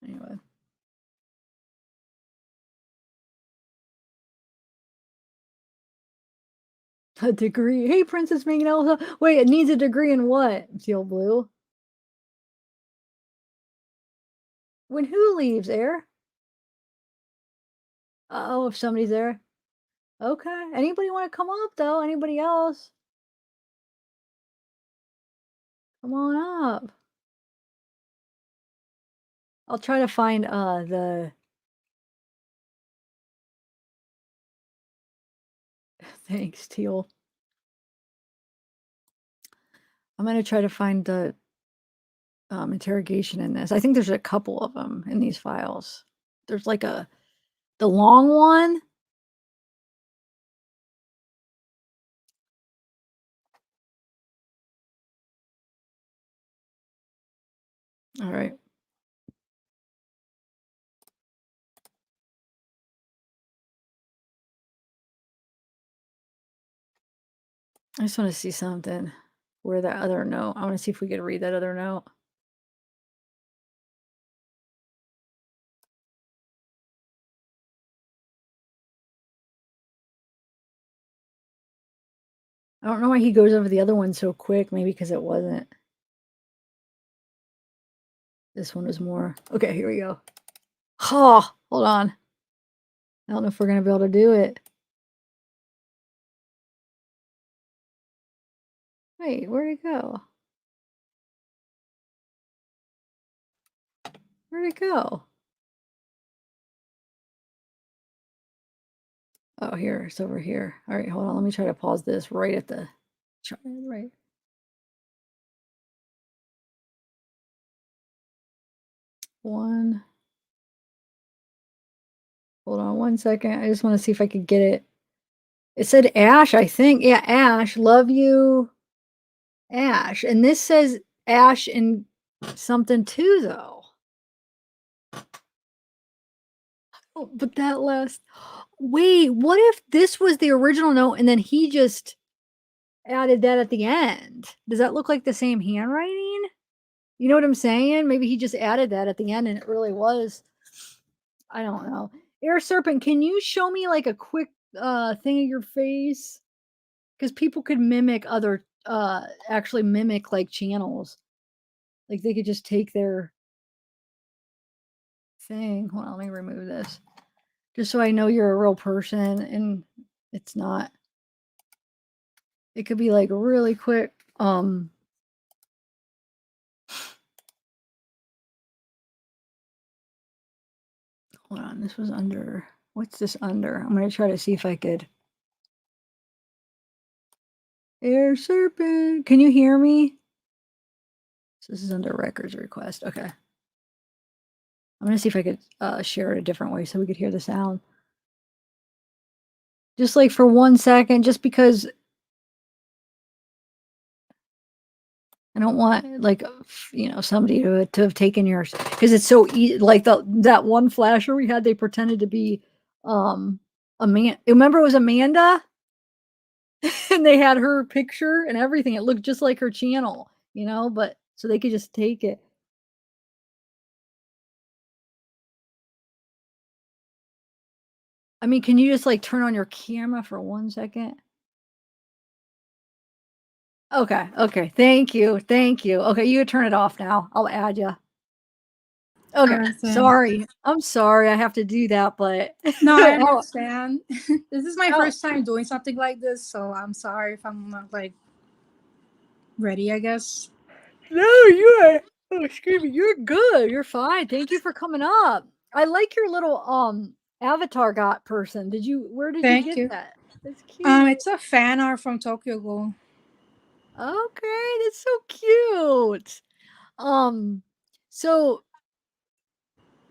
Anyway. A degree. Hey, Princess Manganella. Wait, it needs a degree in what? Teal blue. When who leaves, Air? Oh, if somebody's there. Okay. Anybody want to come up though? Anybody else? Come on up. I'll try to find the thanks, Teal. I'm gonna try to find the interrogation in this. I think there's a couple of them in these files. There's like the long one. All right. I just want to see something. Where that other note. I want to see if we could read that other note. I don't know why he goes over the other one so quick. Maybe because it wasn't. This one was more. Okay, here we go. Oh, hold on. I don't know if we're going to be able to do it. Wait, where'd it go? Where'd it go? Oh, here. It's over here. All right, hold on. Let me try to pause this right at the... Right. One. Hold on one second. I just want to see if I could get it. It said Ash, I think. Yeah, Ash. Love you, Ash. And this says Ash and something too, though. Oh, but that last... Wait, what if this was the original note and then he just added that at the end? Does that look like the same handwriting? You know what I'm saying? Maybe he just added that at the end and it really was. I don't know. Air Serpent, can you show me like a quick thing of your face? Because people could mimic other actually mimic like channels. Like they could just take their thing. Hold on, let me remove this. Just so I know you're a real person and it's not. It could be like really quick. Hold on, this was under. What's this under? I'm gonna try to see if I could. Air Serpent, can you hear me? So this is under records request. Okay. I'm gonna see if I could share it a different way so we could hear the sound. Just like for 1 second, just because I don't want like somebody to have taken yours because it's so easy. Like that one flasher we had, they pretended to be a man. Remember it was Amanda, and they had her picture and everything. It looked just like her channel, but so they could just take it. I mean, can you just like turn on your camera for 1 second? Okay. Okay. Thank you. Thank you. Okay. You can turn it off now. I'll add you. Okay. Sorry. I'm sorry I have to do that, but No, I oh, understand. This is my oh, first time doing something like this, so I'm sorry if I'm not like ready, I guess. no, you're excuse me, you're good. You're fine. Thank you for coming up. I like your little avatar got person. Where did you Thank get you. that? That's cute. It's a fan art from Tokyo Ghoul. Okay, that's so cute. So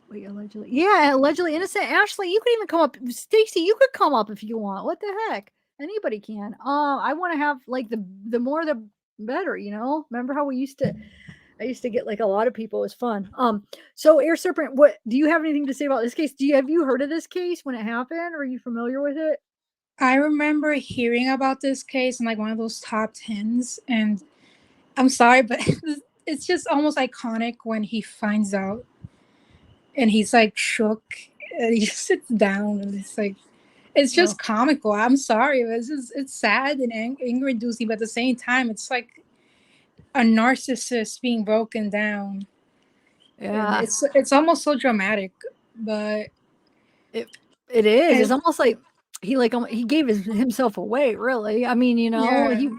wait, allegedly. Yeah, allegedly innocent. Ashley, you could even come up. Stacy, you could come up if you want. What the heck? Anybody can. I want to have like the more the better, Remember how I used to get like a lot of people. It was fun. So Air Serpent, what do you have anything to say about this case? Have you heard of this case when it happened? Are you familiar with it? I remember hearing about this case in like one of those top 10s, and I'm sorry, but it's just almost iconic when he finds out and he's like shook and he just sits down and it's just comical. I'm sorry, it's sad and anger inducing, but at the same time, it's like a narcissist being broken down. And Yeah, it's almost so dramatic, but it is. It's and, almost like he gave himself away. Really, I mean, yeah. he.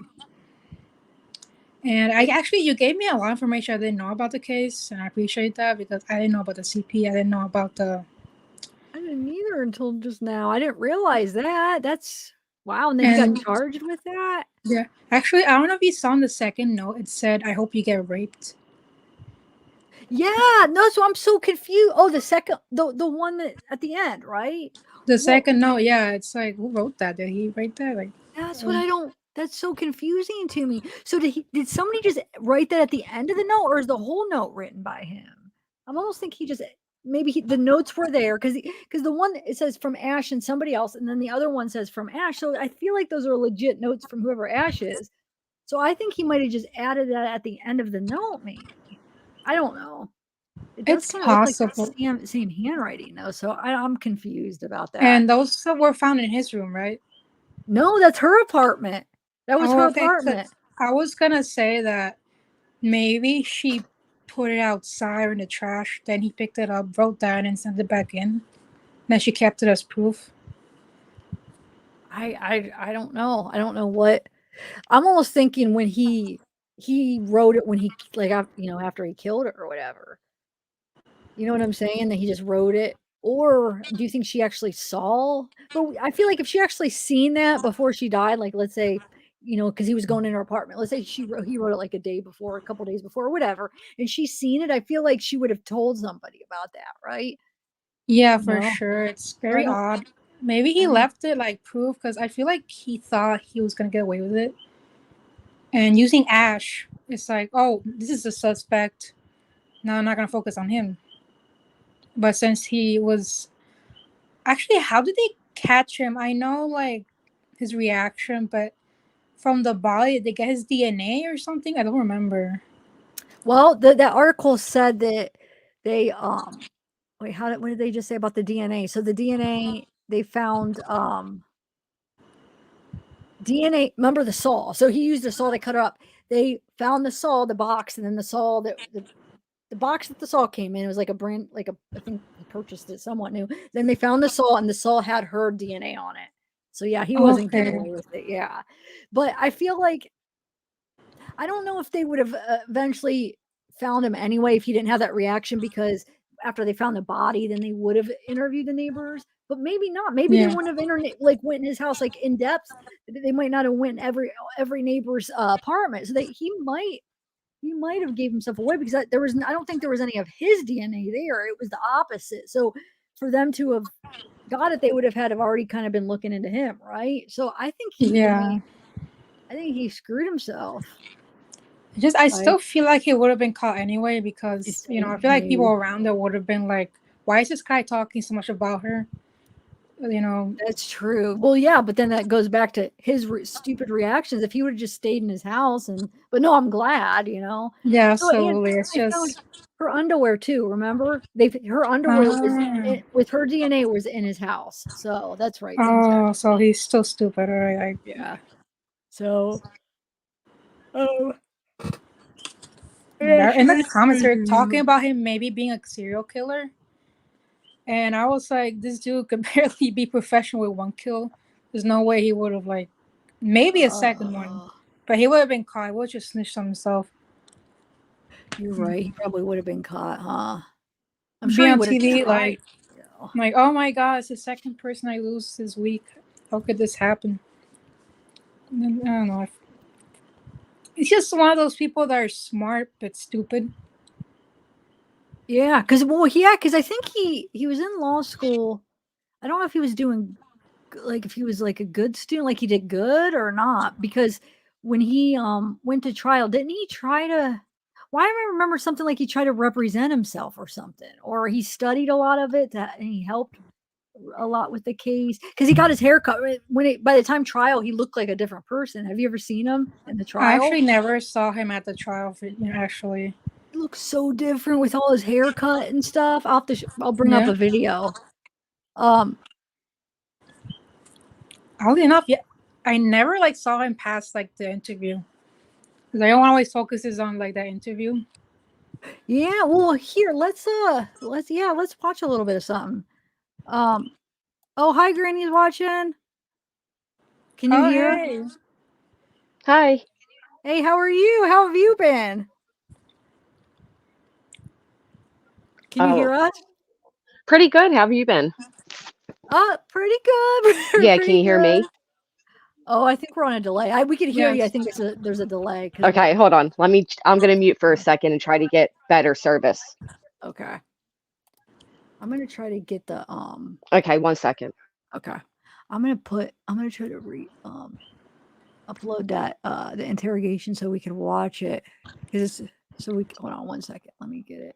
And you gave me a lot of information I didn't know about the case, and I appreciate that because I didn't know about the CP. I didn't know about the. I didn't either until just now. I didn't realize that. That's wow. And then he got charged with that. Yeah, actually, I don't know if you saw in the second note. It said, "I hope you get raped." Yeah, no. So I'm so confused. Oh, the second, the one that at the end, right? The What? second note, yeah, it's like, who wrote that? Did he write that? Like, That's what I don't. That's so confusing to me. So did somebody just write that at the end of the note, or is the whole note written by him? I'm almost think he just maybe the notes were there because the one it says from Ash and somebody else, and then the other one says from Ash. So I feel like those are legit notes from whoever Ash is. So I think he might have just added that at the end of the note, maybe. I don't know. It does It's kind of look like possible. the same handwriting, though. So I'm confused about that. And those were found in his room, right? No, that's her apartment. That was Oh, her okay. 'Cause apartment. I was gonna say that maybe she put it outside in the trash, then he picked it up, wrote down, and sent it back in. Then she kept it as proof. I don't know. I don't know what. I'm almost thinking when he wrote it when he like after he killed her or whatever. You know what I'm saying? That he just wrote it. Or do you think she actually saw? But I feel like if she actually seen that before she died, like let's say, because he was going in her apartment. Let's say he wrote it like a day before, a couple days before, or whatever, and she seen it. I feel like she would have told somebody about that, right? Yeah, for No, sure. It's so I very don't. odd. Maybe I he don't. left it like proof because I feel like he thought he was gonna get away with it. And using Ash, it's like, oh, this is a suspect. No, I'm not gonna focus on him. But since he was actually, how did they catch him? I know like his reaction, but from the body, did they get his DNA or something? I don't remember. Well, that article said that they wait, what did they just say about the DNA? So the DNA they found DNA, remember the saw. So he used a saw to cut her up. They found the saw, the box, and then the saw that the box that the saw came in. It was like a brand, I think he purchased it somewhat new. Then they found the saw, and the saw had her DNA on it. So yeah, he wasn't getting Okay. away with it. Yeah, but I feel like I don't know if they would have eventually found him anyway if he didn't have that reaction because after they found the body, then they would have interviewed the neighbors. But maybe not. Maybe they Yeah. wouldn't have went in his house like in depth. They might not have went every neighbor's apartment. So he might have gave himself away because there was I don't think there was any of his DNA there. It was the opposite. So for them to have got it, they would have had to have already kind of been looking into him, right? So Yeah. I think he screwed himself. I Right? still feel like he would have been caught anyway because, I feel like people Maybe. around there would have been like, why is this guy talking so much about her? You know, That's true. Well, yeah, but then that goes back to his stupid reactions. If he would have just stayed in his house, but no, I'm glad, yeah, So, and absolutely. It's I found just, her underwear too. Remember, her underwear was ah, with her DNA was in his house. So that's right. Things have oh, so he's still stupid. All right. yeah. So, oh, yeah, In the she comments, they're talking about him maybe being a serial killer. And I was like, this dude could barely be professional with one kill. There's no way he would have, like, maybe a second one. But he would have been caught. He would have just snitched on himself. You're right. He probably would have been caught, huh? I'm sure Be he on would have TV, tried. like, oh my god, it's the second person I lose this week. How could this happen? And I don't know. It's just one of those people that are smart but stupid. Yeah, because I think he was in law school. I don't know if he was doing like if he was like a good student, like he did good or not. Because when he went to trial, didn't he try to? Why do I remember something like he tried to represent himself or something, or he studied a lot of it and he helped a lot with the case because he got his hair cut by the time trial he looked like a different person. Have you ever seen him in the I trial? actually never saw him at the trial, actually. He looks so different with all his haircut and stuff. I'll bring up Yeah. a video. Um, Oddly enough, yeah, I never like saw him past like the interview. Because I always focuses on like that interview. yeah, well, here, let's watch a little bit of something. Oh, hi, Granny's watching. Can you Oh, hear? hey. Hi. Hey, how are you? How have you been? Can you Oh, hear us? pretty good. How have you been? Pretty good. Yeah, can Pretty you hear good. me? Oh, I think we're on a delay. We could hear you. I Yes. think there's a delay. Okay, hold on. I'm gonna mute for a second and try to get better service. Okay. I'm gonna try to get the Okay, 1 second. okay. I'm gonna try to upload that the interrogation so we can watch it hold on 1 second. Let me get it.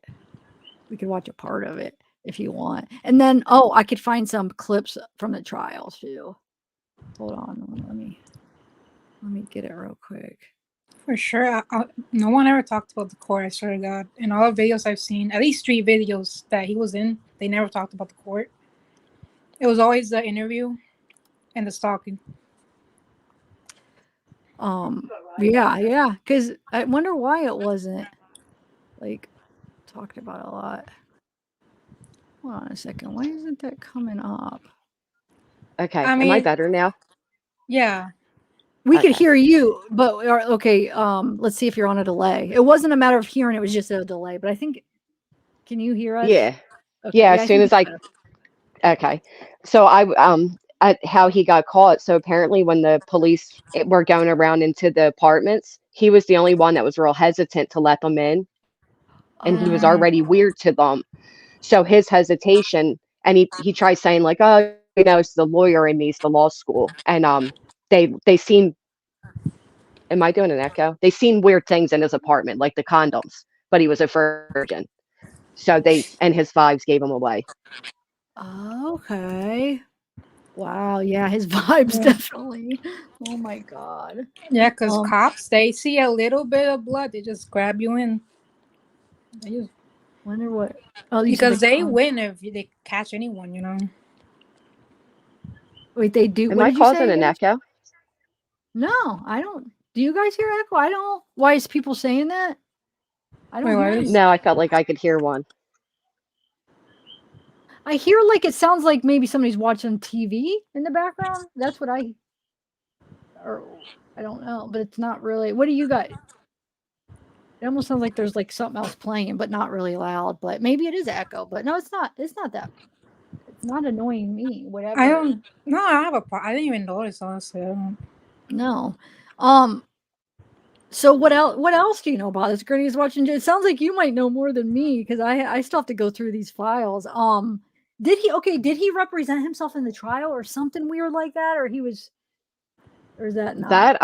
We can watch a part of it. if you want. And then, oh, I could find some clips from the trial too. Hold on, let me get it real quick. For sure. No one ever talked about the court, I swear to God. In all the videos I've seen, at least 3 videos that he was in, they never talked about the court. It was always the interview and the stalking. Yeah, because I wonder why it wasn't like talked about a lot. Hold on a second. Why isn't that coming up? Okay. I Am I mean, better now? yeah. We could Okay. hear you, but okay. Let's see if you're on a delay. It wasn't a matter of hearing; it was just a delay. But I think, can you hear us? Yeah. Okay, Yeah. yeah, As I soon think as it's I better. Okay. So at how he got caught. So apparently when the police were going around into the apartments, he was the only one that was real hesitant to let them in, and he was already Oh, weird to them. So his hesitation, and he tried saying like, "Oh, it's the lawyer in me, it's the law school." And they seen, am I doing an echo? They seen weird things in his apartment, like the condoms, but he was a virgin. So and his vibes gave him away. okay. Wow, yeah, his vibes Yeah, definitely. Oh my god. yeah, because Um, cops, they see a little bit of blood, they just grab you in. They just, wonder what. Oh, you said the because they win if they catch anyone, you know? wait, they do. Am What I did you say causing an again? echo? No, I don't. Do you guys hear echo? I don't. Why is people saying that? I don't Wait, what hear is? anything. No, I felt like I could hear one. I hear like it sounds like maybe somebody's watching TV in the background. That's what or I don't know, but it's not really. What do you got? It almost sounds like there's like something else playing, but not really loud. But maybe it is echo. But no, it's not. It's not that. It's not annoying me. I Whatever. don't, no, I have I didn't even notice, honestly. I don't. No. Um. So what else? What else do you know about this? Granny's watching. It sounds like you might know more than me because I still have to go through these files. Did he? Okay. Did he represent himself in the trial or something weird like that, or he was, or is that not? That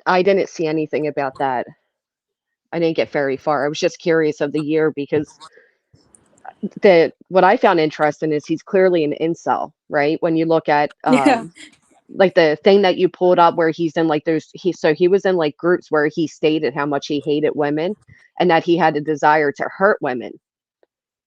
I didn't see anything about that. I didn't get very far. I was just curious of the year because the what I found interesting is he's clearly an incel, right? When you look at Yeah. like the thing that you pulled up where he's in like he was in like groups where he stated how much he hated women and that he had a desire to hurt women.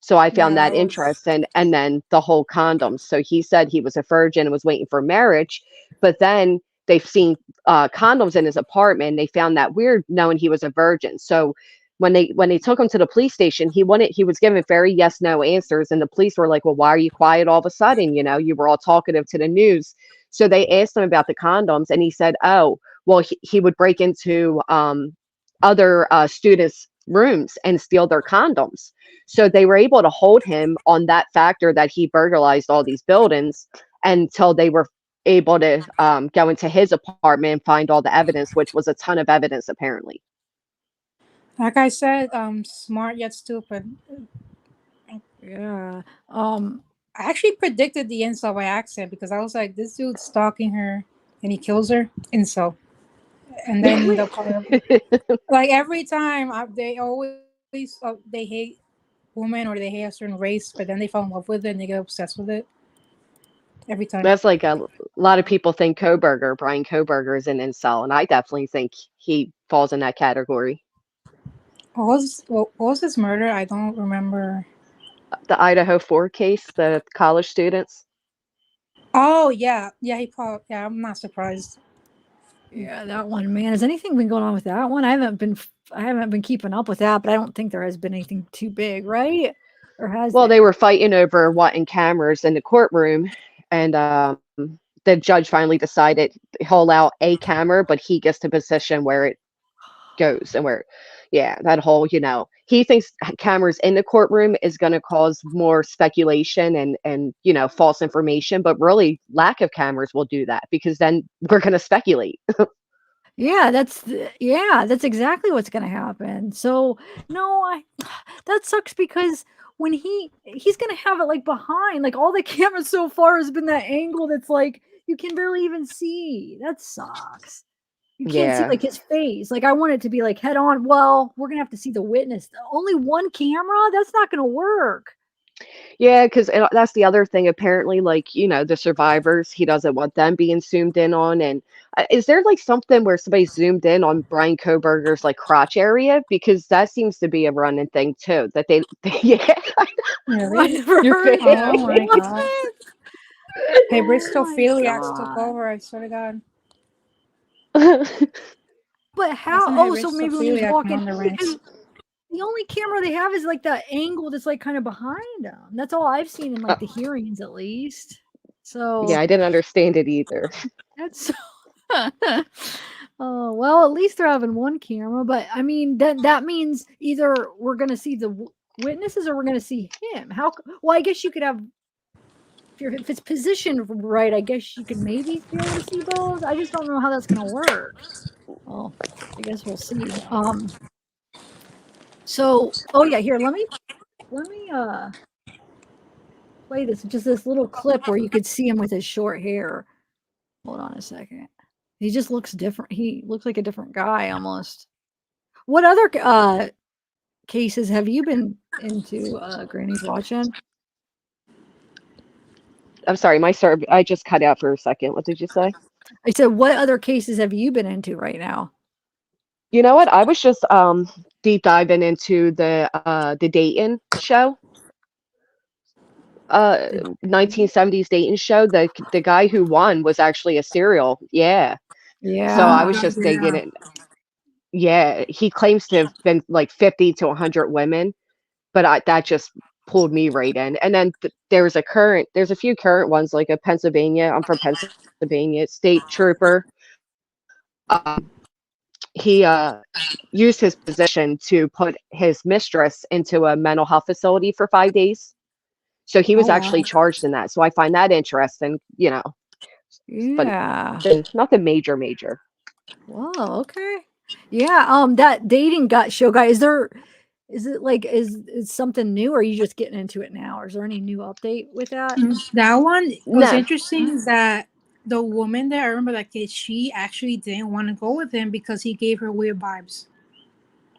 So I found Yeah, that that was. interesting. And then the whole condoms. So he said he was a virgin and was waiting for marriage, but then they've seen condoms in his apartment. They found that weird, knowing he was a virgin. So when they took him to the police station, he was given very yes no answers, and the police were like, "Well, why are you quiet all of a sudden? You know, you were all talkative to the news." So they asked him about the condoms, and he said, "Oh, well, he would break into other students' rooms and steal their condoms." So they were able to hold him on that factor that he burglarized all these buildings until they were able to go into his apartment and find all the evidence, which was a ton of evidence apparently. Like I said, smart yet stupid. Yeah. I actually predicted the incel by accident because I was like, this dude's stalking her and he kills her. Incel. And then Wait. like every time they always they hate women or they hate a certain race, but then they fall in love with it and they get obsessed with it every time. That's like a lot of people think Brian Koberger is an incel, and I definitely think he falls in that category. What was his murder? I don't remember. The Idaho 4 case, the college students. Oh yeah, yeah. He probably. Yeah, I'm not surprised. Yeah, that one, man. Has anything been going on with that one? I haven't been keeping up with that, but I don't think there has been anything too big, right? Or has Well, they there? were fighting over wanting cameras in the courtroom, and the judge finally decided he'll allow a camera, but he gets the position where it goes and where, yeah, that whole, he thinks cameras in the courtroom is going to cause more speculation and false information, but really lack of cameras will do that because then we're going to speculate. Yeah, that's exactly what's gonna happen. So no, that sucks because when he's gonna have it like behind, like all the cameras so far has been that angle that's like you can barely even see. That sucks. You can't see Yeah. like his face. Like I want it to be like head on. Well, we're gonna have to see the witness. Only one camera? That's not gonna work. Yeah, because that's the other thing. Apparently, like, the survivors, he doesn't want them being zoomed in on. And is there like something where somebody zoomed in on Brian Koberger's like crotch area? Because that seems to be a running thing too. That yeah, I Really? never your heard face. that. Oh my What? god. Hey, Oh my Bristophiliacs took god. over, I swear to God. But Wasn't how? it Oh, so maybe when he's Bristophiliac from walking, on the ranch? because the only camera they have is like that angle that's like kind of behind him. That's all I've seen in Uh, like the hearings, at least. yeah, So I didn't understand it either. that's oh well, at least they're having one camera. But I mean, then that means either we're gonna see the witnesses or we're gonna see him. How? Well, I guess you could have if it's positioned right. I guess you could maybe be able to see both. I just don't know how that's gonna work. Well, I guess we'll see. So, oh yeah, here, let me play this little clip where you could see him with his short hair. Hold on a second. He just looks different. He looks like a different guy almost. What other cases have you been into, Granny's watching? I'm sorry, I just cut out for a second. What did you say? I said, what other cases have you been into right now? You know what? I was just deep diving into the Dayton show. The 1970s Dayton show. The guy who won was actually a serial. Yeah. So Oh I Yeah. my was god, just digging yeah. it. Yeah, he claims to have been like 50 to 100 women, but that just pulled me right in. And then there's a few current ones like a Pennsylvania. I'm from Pennsylvania. State trooper. Um, he used his position to put his mistress into a mental health facility for 5 days. So he Oh was wow. actually charged in that. So I find that interesting, but Yeah. nothing major. Whoa, okay. Yeah, that dating show guy, is it like is something new or are you just getting into it now? Or is there any new update with that? That one was No. interesting that the woman there, I remember that kid, she actually didn't want to go with him because he gave her weird vibes.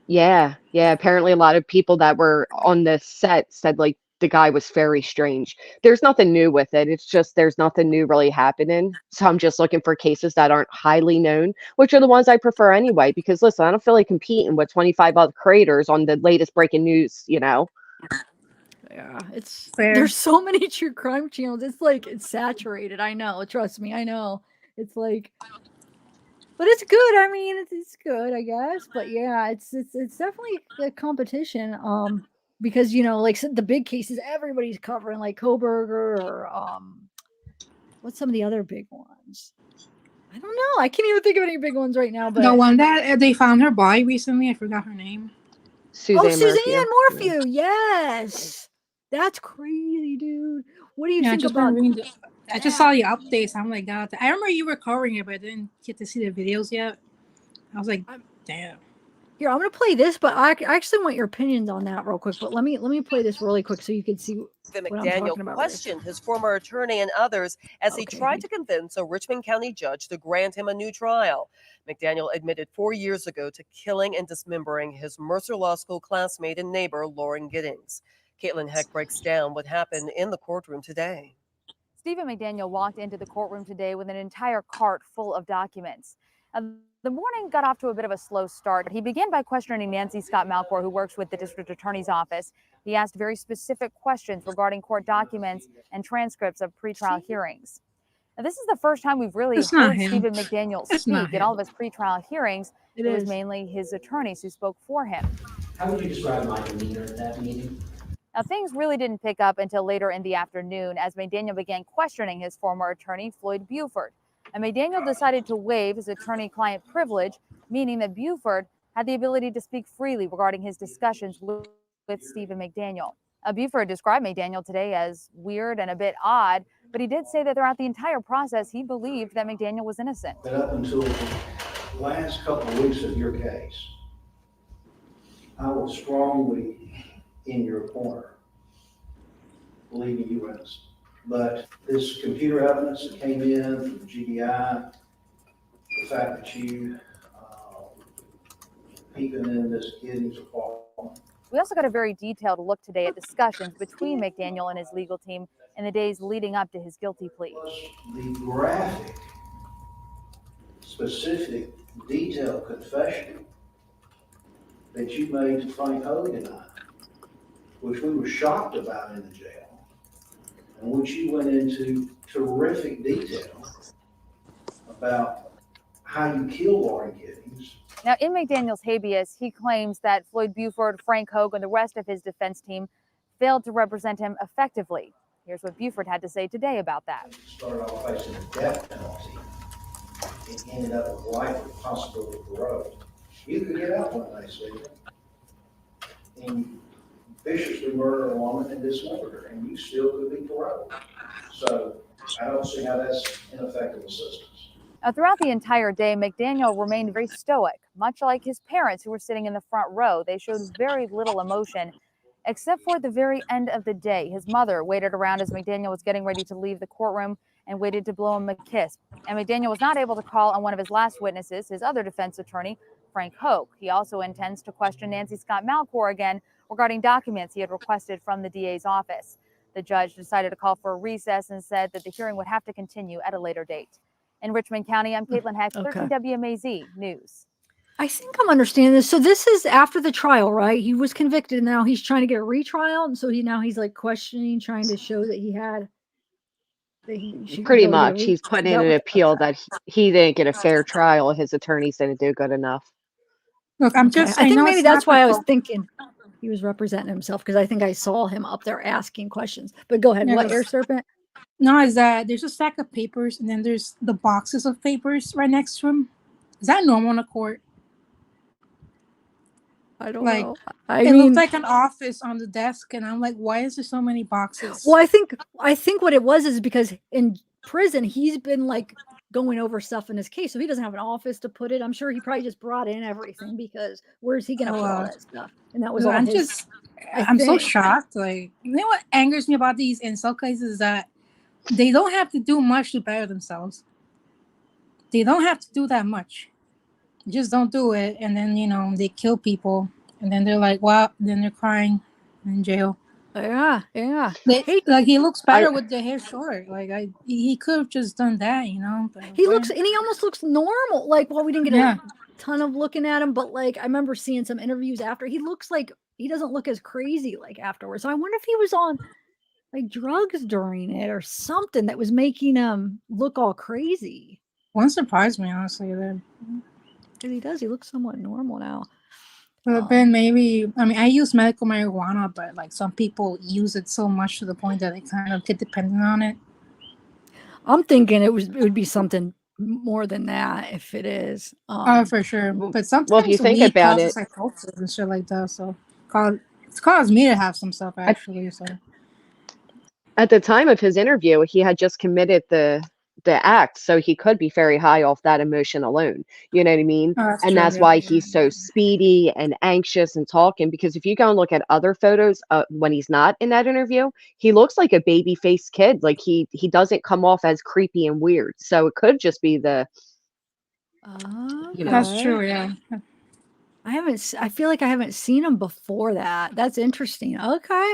Yeah, yeah. Apparently, a lot of people that were on the set said like the guy was very strange. There's nothing new with it. It's just there's nothing new really happening. So I'm just looking for cases that aren't highly known, which are the ones I prefer anyway. Because listen, I don't feel like competing with 25 other creators on the latest breaking news. Yeah, Fair. there's so many true crime channels. It's like it's saturated. I know. Trust me, I know. It's like but it's good. I mean, it's good, I guess. But yeah, it's definitely a competition. Because like the big cases everybody's covering, like Koberger or what's some of the other big ones? I don't know. I can't even think of any big ones right now. The But one that they found her body recently, I forgot her name. oh, Suzanne Suzanne Morphew. Yeah. Morphew, yes, that's crazy, dude. What do you Yeah, I think just been about reading. I just that? saw the updates. I'm like, God, I remember you were covering it, but I didn't get to see the videos yet. I was like, I'm, damn. Here, I'm gonna play this, but I actually want your opinions on that real quick. But let me play this really quick so you can see what I'm McDaniel talking about. questioned his former attorney and others as he Okay, tried to convince a Richmond County judge to grant him a new trial. McDaniel admitted 4 years ago to killing and dismembering his Mercer Law School classmate and neighbor, Lauren Giddings. Caitlin Heck breaks down what happened in the courtroom today. Stephen McDaniel walked into the courtroom today with an entire cart full of documents. The morning got off to a bit of a slow start. He began by questioning Nancy Scott Malcor, who works with the district attorney's office. He asked very specific questions regarding court documents and transcripts of pretrial hearings. Now, this is the first time we've really That's not heard him. Stephen McDaniel That's not speak. In him. all of his pretrial hearings, it it was is. mainly his attorneys who spoke for him. How would you describe my demeanor at that meeting? Now, things really didn't pick up until later in the afternoon as McDaniel began questioning his former attorney, Floyd Buford. And McDaniel decided to waive his attorney-client privilege, meaning that Buford had the ability to speak freely regarding his discussions with Stephen McDaniel. Buford described McDaniel today as weird and a bit odd, but he did say that throughout the entire process, he believed that McDaniel was innocent. But up until the last couple of weeks of your case, I was strongly in your corner, believing you were innocent. But this computer evidence that came in from the GDI, the fact that you peeping in this Giddings apartment We also got a very detailed look today at discussions between McDaniel and his legal team in the days leading up to his guilty plea. The graphic, specific, detailed confession that you made to Frank Hogan and I, which we were shocked about in the jail, and which you went into terrific detail about how you killed Lauren Giddings. Now, in McDaniel's habeas, he claims that Floyd Buford, Frank Hogan, and the rest of his defense team failed to represent him effectively. Here's what Buford had to say today about that. Started off facing a death penalty. It ended up with life with possibility of parole. You could get out one night, Stephen, and viciously murder a woman and dismember her, and you still could be paroled. So I don't see how that's ineffective assistance. Throughout the entire day, McDaniel remained very stoic, much like his parents who were sitting in the front row. They showed very little emotion, except for the very end of the day. His mother waited around as McDaniel was getting ready to leave the courtroom and waited to blow him a kiss. And McDaniel was not able to call on one of his last witnesses, his other defense attorney, Frank Hoke. He also intends to question Nancy Scott Malcor again regarding documents he had requested from the DA's office. The judge decided to call for a recess and said that the hearing would have to continue at a later date. In Richmond County, I'm Caitlin Heck, 13 WMAZ News. I think I'm understanding this. So this is after the trial, right? He was convicted and now he's trying to get a retrial. And so he's like questioning, trying to show that he had that he should Pretty go to get a much. He's putting in that an what- appeal that he didn't get a fair trial. His attorneys didn't do good enough. Look, I think know maybe it's that's not why I the was fault- thinking he was representing himself, because I think I saw him up there asking questions. But go ahead. Yeah, What, it Air was- Serpent? No, is that there's a stack of papers and then there's the boxes of papers right next to him. Is that normal in a court? I don't Like, know. I it mean, looked like an office on the desk, and I'm like, why is there so many boxes? well, I think what it was is because in prison he's been like going over stuff in his case, so he doesn't have an office to put it. I'm sure he probably just brought in everything, because where's he gonna put all that stuff? And that was all I'm his. just, I I'm so think. shocked. Like, you know what angers me about these incel cases is that they don't have to do much to better themselves. They don't have to do that much. Just don't do it, and then they kill people, and then they're like, "Wow!" Then they're crying in jail. Yeah. Like he looks better with the hair short. Like he could have just done that, But He looks, and he almost looks normal. Like, well, we didn't get Yeah. a ton of looking at him, but like I remember seeing some interviews after. He looks like he doesn't look as crazy like afterwards. So I wonder if he was on like drugs during it or something that was making him look all crazy. Won't surprise me, honestly. Then. Because he does. He looks somewhat normal now. But then maybe, I mean, I use medical marijuana, but like some people use it so much to the point that they kind of get dependent on it. I'm thinking it would be something more than that if it is. For sure. But sometimes Well, if you think weed about causes it, psychosis and shit like that. So it's caused me to have some stuff actually. So at the time of his interview, he had just committed the act, so he could be very high off that emotion alone. You know what I mean? Oh, that's And true, that's yeah. why he's so speedy and anxious and talking. Because if you go and look at other photos when he's not in that interview, he looks like a baby faced kid. Like he doesn't come off as creepy and weird. So it could just be the. That's true. Yeah. I feel like I haven't seen him before that. That's interesting. Okay.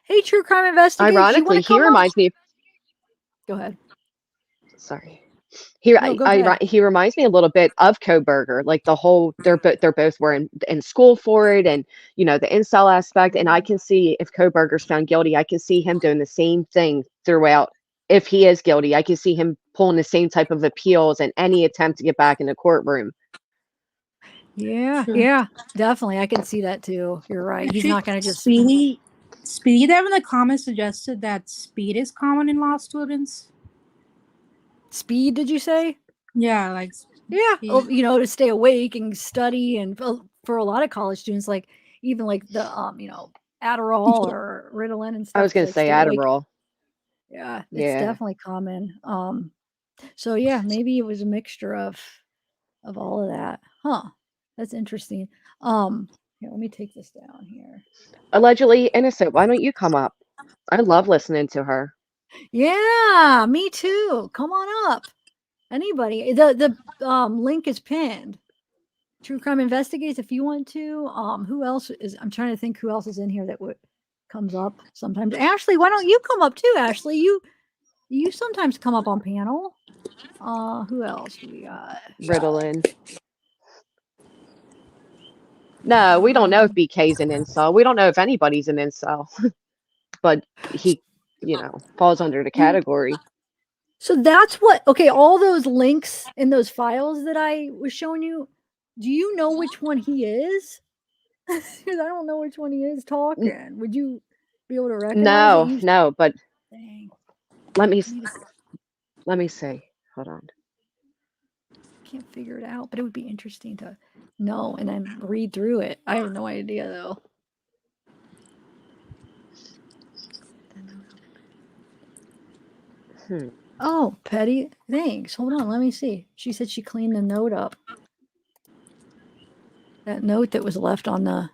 Hey, True Crime Investigators. Ironically, he reminds me. Go ahead. Sorry. No, go ahead. He reminds me a little bit of Koberger, like the whole they're both were in school for it, and the incel aspect. And I can see if Koberger's found guilty, I can see him doing the same thing throughout. If he is guilty, I can see him pulling the same type of appeals and any attempt to get back in the courtroom. Yeah, definitely. I can see that too. You're right. He's Actually, not going to just. Speedy there in the comments suggested that speed is common in law students. Speed, did you say? Yeah, like yeah, to stay awake and study, and for a lot of college students, like even like the Adderall or Ritalin and stuff. I was going to say Adderall. Yeah, it's definitely common. So yeah, maybe it was a mixture of all of that. Huh. That's interesting. Here, let me take this down here. Allegedly innocent. Why don't you come up? I love listening to her. Yeah, me too. Come on up. Anybody. The link is pinned. True Crime Investigates if you want to. Who else is? I'm trying to think who else is in here that would comes up sometimes. Ashley, why don't you come up too? Ashley, you sometimes come up on panel. Who else do we got? Ritalin. No, we don't know if BK's an incel. We don't know if anybody's an incel, but he, falls under the category. So that's what. Okay, all those links in those files that I was showing you. Do you know which one he is? Because I don't know which one he is talking. Would you be able to recognize it? No, but Dang. let me see. Hold on. Can't figure it out, but it would be interesting to know and then read through it. I have no idea though. Oh, Petty, thanks. Hold on, let me see. She said she cleaned the note up. That note that was left on the.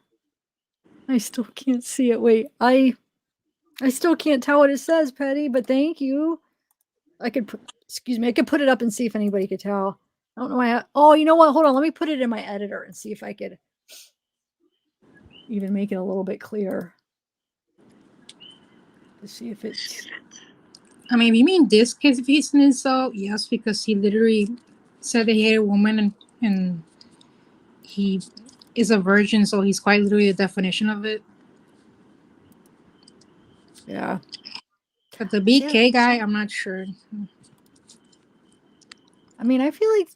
I still can't see it. Wait, I still can't tell what it says, Petty. But thank you. I could put it up and see if anybody could tell. I don't know why. Oh, you know what? Hold on. Let me put it in my editor and see if I could even make it a little bit clearer. To see if it's. I mean, you mean this case if he's an insult? Yes, because he literally said that he hated a woman and he is a virgin, so he's quite literally the definition of it. Yeah. But the BK guy, I'm not sure. I mean, I feel like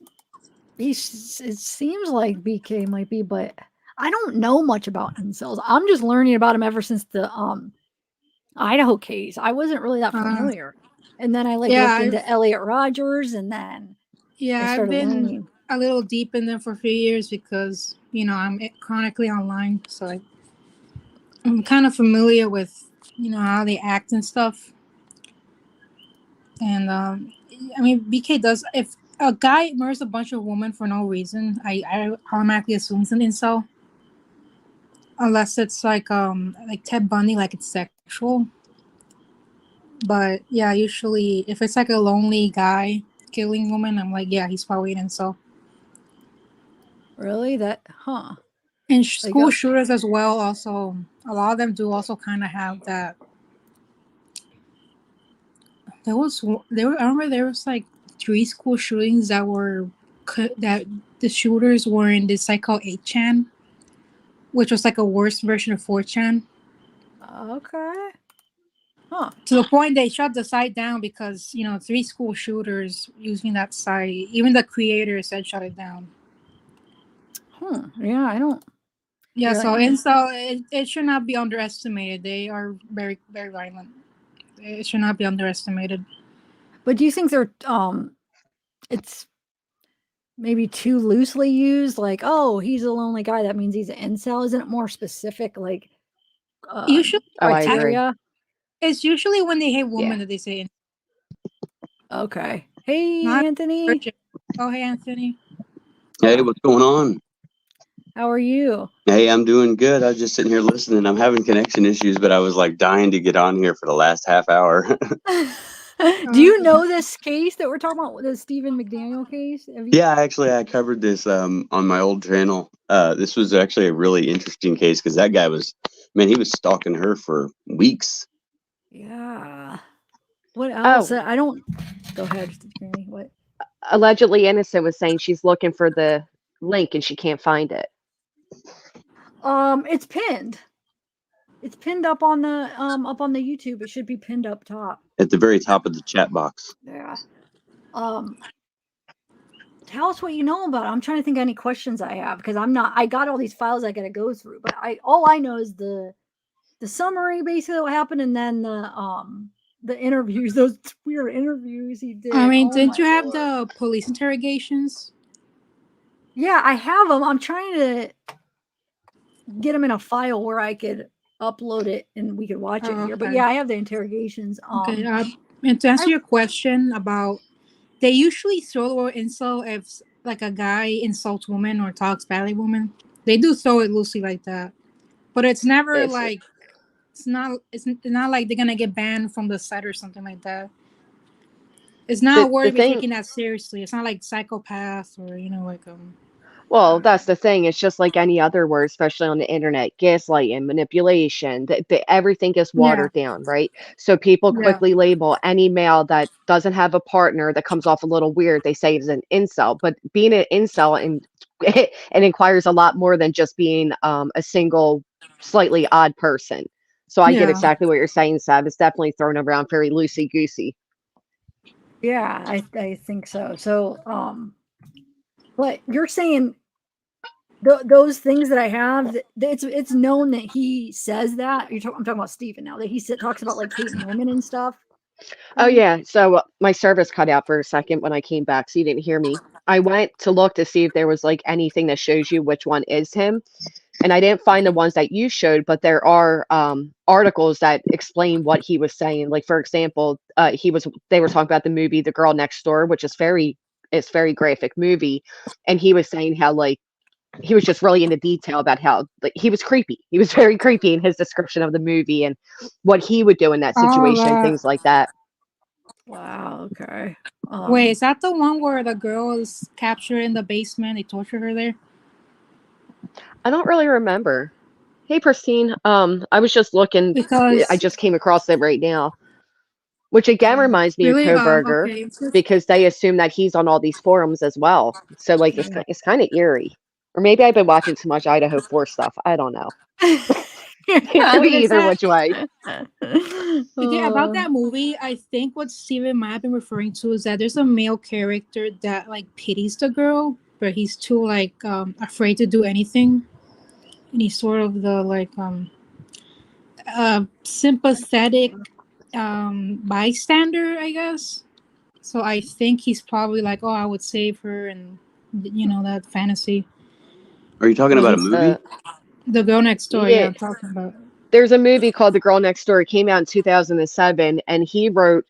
it seems like BK might be, but I don't know much about incels. I'm just learning about him ever since the Idaho case. I wasn't really that familiar. And then I looked into Elliot Rogers, and then I started I've been learning a little deep in them for a few years because I'm chronically online, so I'm kind of familiar with how they act and stuff. And I mean, BK does. If a guy murders a bunch of women for no reason, I automatically assume it's an incel, unless it's like Ted Bundy, like it's sexual. But yeah, usually if it's like a lonely guy killing women, I'm like, yeah, he's probably an incel. Really? And school shooters as well. Also, a lot of them do also kind of have that. I remember there was like 3 school shootings that the shooters were in this site called 8chan, which was like a worse version of 4chan. Okay. Huh. To the point they shut the site down because 3 school shooters using that site. Even the creator said shut it down. Yeah, I don't. Yeah, so incel, it should not be underestimated. They are very, very violent. It should not be underestimated. But do you think they're it's maybe too loosely used? Like, oh, he's a lonely guy, that means he's an incel. Isn't it more specific, like usually criteria? It's usually when they hate women that they say. Okay. Hey, Anthony. Oh, hey, Anthony. Hey, what's going on? How are you? Hey, I'm doing good. I was just sitting here listening. I'm having connection issues, but I was like dying to get on here for the last half hour. Do you know this case that we're talking about, the Stephen McDaniel case? Yeah, actually, I covered this on my old channel. This was actually a really interesting case because that guy he was stalking her for weeks. Yeah. What else? I don't. Go ahead, Granny. What? Allegedly Innocent was saying she's looking for the link and she can't find it. It's pinned. It's pinned up on the YouTube. It should be pinned up top. At the very top of the chat box. Yeah. Tell us what you know about it. I'm trying to think of any questions I have because I got all these files I gotta go through, but all I know is the summary basically what happened, and then the interviews, those weird interviews he did. I mean, didn't you have the police interrogations? Yeah, I have them. I'm trying to get them in a file where I could upload it and we could watch it here. But yeah, I have the interrogations. Okay. And to answer your question about, they usually throw the word incel if like a guy insults women or talks badly women. They do throw it loosely like that, but it's never like it's not like they're gonna get banned from the site or something like that. It's not a word to be taken that seriously. It's not like psychopath or like Well, that's the thing. It's just like any other word, especially on the internet, gaslighting, manipulation, everything gets Yeah, watered down, right? So people yeah, quickly label any male that doesn't have a partner that comes off a little weird, they say is an incel. But being an incel and it inquires a lot more than just being a single, slightly odd person. So I get yeah. exactly what you're saying, Sav. It's definitely thrown around very loosey goosey. Yeah, I think so. So, but you're saying those things that I have, it's known that he says that. I'm talking about Steven now, that talks about like hating women and stuff. Oh Then? yeah, so my service cut out for a second when I came back, so you didn't hear me. I went to look to see if there was like anything that shows you which one is him, and I didn't find the ones that you showed, but there are articles that explain what he was saying. Like for example, they were talking about the movie The Girl Next Door, which is it's very graphic movie, and he was saying how like he was just really into detail about how like he was creepy. He was very creepy in his description of the movie and what he would do in that All situation, that. things like that. Wow. Okay. Wait, is that the one where the girl is captured in the basement? They torture her there? I don't really remember. Hey, Pristine. I was just looking. I Because just came across it right now, which again reminds me of really, Coburger okay, it's just because they assume that he's on all these forums as well. So like Yeah. it's kind of eerie. Or maybe I've been watching too much Idaho 4 stuff. I don't know. It could be wait, is either that which way. okay, about Uh, that movie? I think what Steven might have been referring to is that there's a male character that like pities the girl, but he's too like afraid to do anything, and he's sort of the like sympathetic bystander, I guess. So I think he's probably like, oh, I would save her, and that fantasy. Are you talking Well, about a he's movie? The girl next door, yeah, yeah. I'm talking about. There's a movie called The Girl Next Door. It came out in 2007, and he was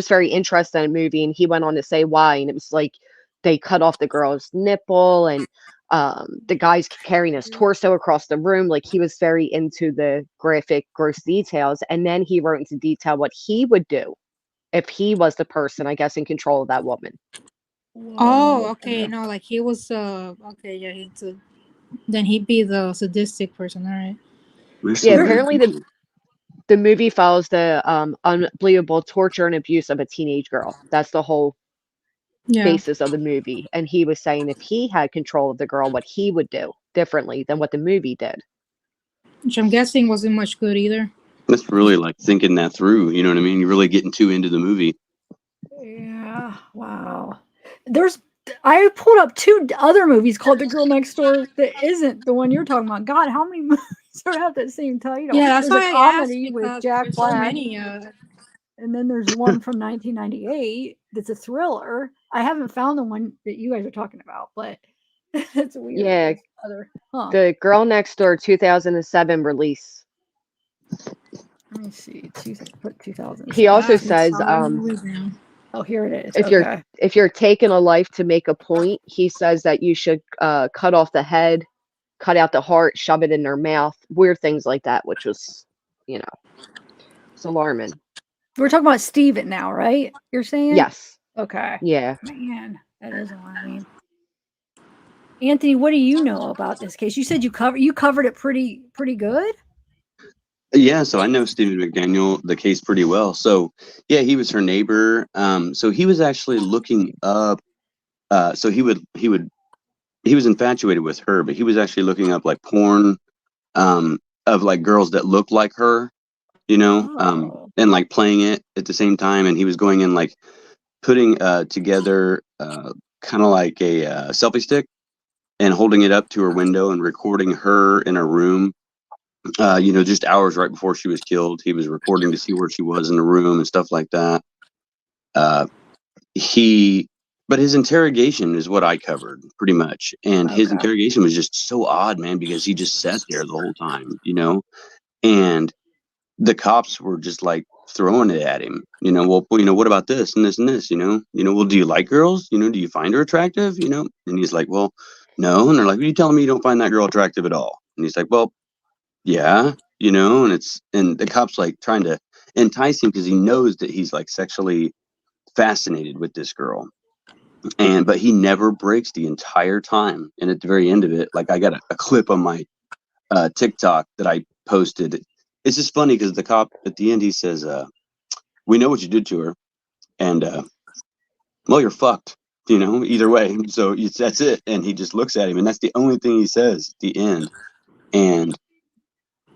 very interested in a movie, and he went on to say why. And it was like they cut off the girl's nipple, and the guy's carrying his torso across the room. Like he was very into the graphic, gross details. And then he wrote into detail what he would do if he was the person, I guess, in control of that woman. Oh, whoa. okay, no, like he was okay, yeah, then he'd be the sadistic person, all right. There's Yeah, some There, weird apparently people. the movie follows the unbelievable torture and abuse of a teenage girl. That's the whole Yeah, basis of the movie. And he was saying if he had control of the girl, what he would do differently than what the movie did. which I'm guessing wasn't much good either. That's really like thinking that through. You know what I mean? You're really getting too into the movie. yeah. Wow. There's. I pulled up two other movies called The Girl Next Door that isn't the one you're talking about. God, how many movies have that same title? Yeah, that's There's a why I asked comedy with because Jack there's so Black, many. and then there's one from 1998 that's a thriller. I haven't found the one that you guys are talking about, but it's weird. Yeah, There's other. Huh. the Girl Next Door 2007 release. Let me see. Put He 2007. also God, it's says all the movies now. Oh, here it is. if you're Okay. if you're taking a life to make a point, he says that you should cut off the head, cut out the heart, shove it in their mouth, weird things like that, which was, you know, it's alarming. We're talking about Steven now, right? You're saying? Yes. Okay. Yeah. Man, that is alarming. Anthony, what do you know about this case? You said you covered it pretty good. Yeah, so I know Stephen McDaniel, the case pretty well. So yeah, he was her neighbor. So he was actually looking up. So he was infatuated with her, but he was actually looking up like porn, of like girls that looked like her, Oh. and like playing it at the same time. And he was going in like putting together kind of like a selfie stick and holding it up to her window and recording her in her room. Just hours right before she was killed, he was recording to see where she was in the room and stuff like that. Uh, he, but his interrogation is what I covered pretty much, and his Okay. interrogation was just so odd, man, because he just sat there the whole time, and the cops were just like throwing it at him. Well, what about this and this and this? Well, do you like girls? Do you find her attractive? And he's like, well, no. And they're like, are you telling me you don't find that girl attractive at all? And he's like, well, yeah, and the cops like trying to entice him because he knows that he's like sexually fascinated with this girl. But he never breaks the entire time. And at the very end of it, like I got a clip on my TikTok that I posted. It's just funny because the cop at the end, he says, we know what you did to her, and well, you're fucked, either way. So that's it. And he just looks at him, and that's the only thing he says at the end. And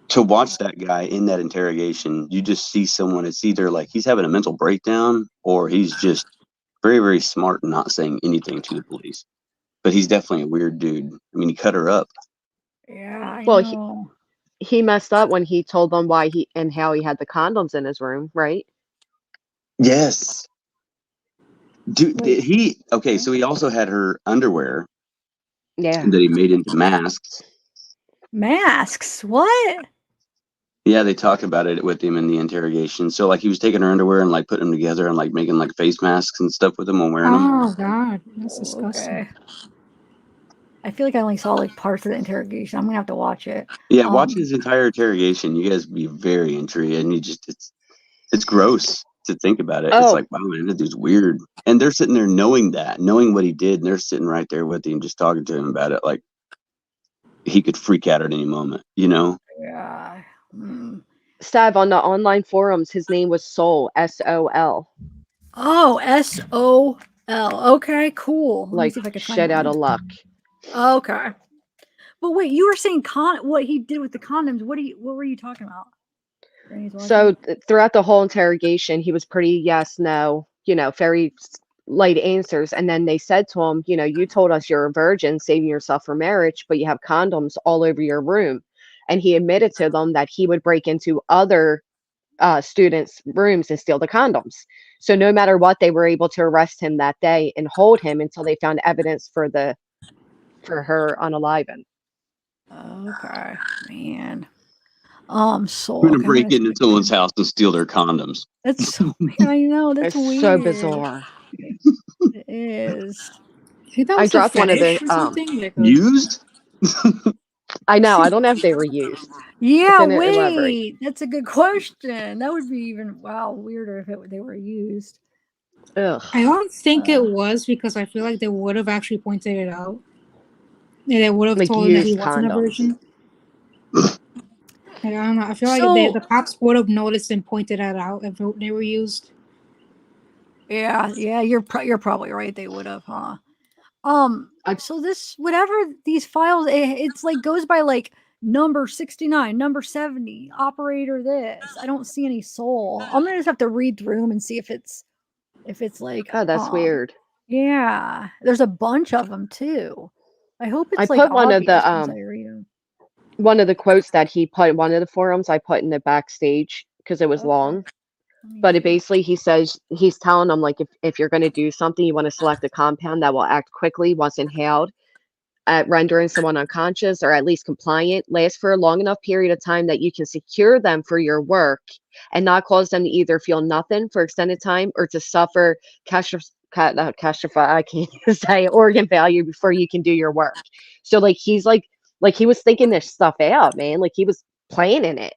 to watch that guy in that interrogation, you just see someone, it's either like he's having a mental breakdown or he's just very, very smart and not saying anything to the police. But he's definitely a weird dude. I mean, he cut her up. Yeah, I Well, know. he messed up when he told them why he and how he had the condoms in his room, right? Yes. Dude, Wait. so he also had her underwear Yeah. that he made into masks. Masks? What? Yeah, they talked about it with him in the interrogation. So like he was taking her underwear and like putting them together and like making like face masks and stuff with them and wearing them. Oh God, that's disgusting. Okay. I feel like I only saw like parts of the interrogation. I'm gonna have to watch it. Yeah, watch his entire interrogation. You guys be very intrigued, and it's gross to think about it. It's Oh, like, wow, man, that dude's weird. And they're sitting there knowing what he did, and they're sitting right there with him, just talking to him about it, like he could freak out at any moment, Yeah. Stav, on the online forums, his name was Sol, S-O-L. Oh, S-O-L. Okay, cool. Let me Like see if I can find shit that out one. of luck. Okay. But wait, you were saying what he did with the condoms. What were you talking about? So throughout the whole interrogation, he was pretty yes, no, very light answers. And then they said to him, you told us you're a virgin, saving yourself for marriage, but you have condoms all over your room. And he admitted to them that he would break into other students' rooms and steal the condoms. So no matter what, they were able to arrest him that day and hold him until they found evidence for her unaliving. Okay, man. So We're gonna okay, I'm break gonna into someone's house and steal their condoms. That's so I know, that's It's weird. so bizarre. It is. I think that I was a dropped one of the fetish or something. Like used. I know. I don't know if they were used. Yeah, Didn't elaborate. wait. That's a good question. That would be even weirder if they were used. Ugh. I don't think it was because I feel like they would have actually pointed it out. And they would have Like told him that he used wasn't a condoms. virgin. Like, I don't know. I feel like So the cops would have noticed and pointed that out if they were used. yeah, you're probably right. They would have, huh? I- So this whatever these files, it's like goes by like number 69, number 70, operator this. I don't see any soul. I'm gonna just have to read through them and see if it's like Oh, that's weird. yeah. There's a bunch of them too. I hope I it's like put one of obvious the once I read them. one of the quotes that he put in one of the forums. I put in the backstage because it was long. But it basically, he says he's telling them like if you're going to do something, you want to select a compound that will act quickly once inhaled, at rendering someone unconscious or at least compliant, last for a long enough period of time that you can secure them for your work and not cause them to either feel nothing for extended time or to suffer I can't say organ failure before you can do your work. So like he's like he was thinking this stuff out, man. Like he was planning it.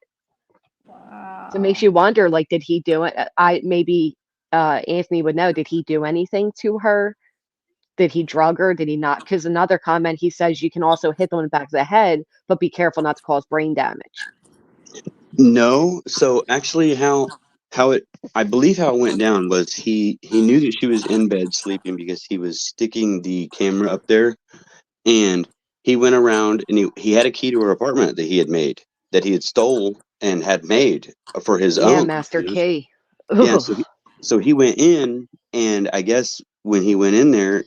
So it makes you wonder, like, did he do it? Maybe Anthony would know. Did he do anything to her? Did he drug her? Did he not? Because another comment, he says you can also hit them in the back of the head, but be careful not to cause brain damage. No. So actually, I believe how it went down was he knew that she was in bed sleeping because he was sticking the camera up there, and he went around and he had a key to her apartment that he had stole and had made for his Yeah, own master use. key. Yeah, Ugh. so he went in, and I guess when he went in there,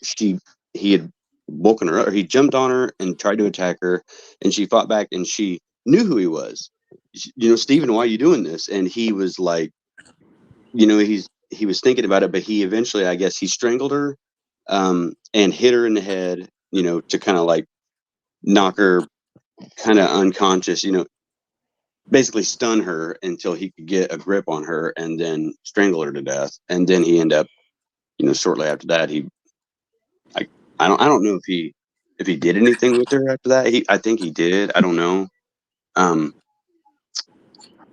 he had woken her up, or he jumped on her and tried to attack her, and she fought back, and she knew who he was. Stephen, why are you doing this? And he was like, he was thinking about it, but he eventually, I guess, he strangled her, and hit her in the head, to kind of like knock her kind of unconscious, basically stun her until he could get a grip on her and then strangle her to death. And then he ended up, shortly after that, I don't know if he did anything with her after that. I think he did. I don't know.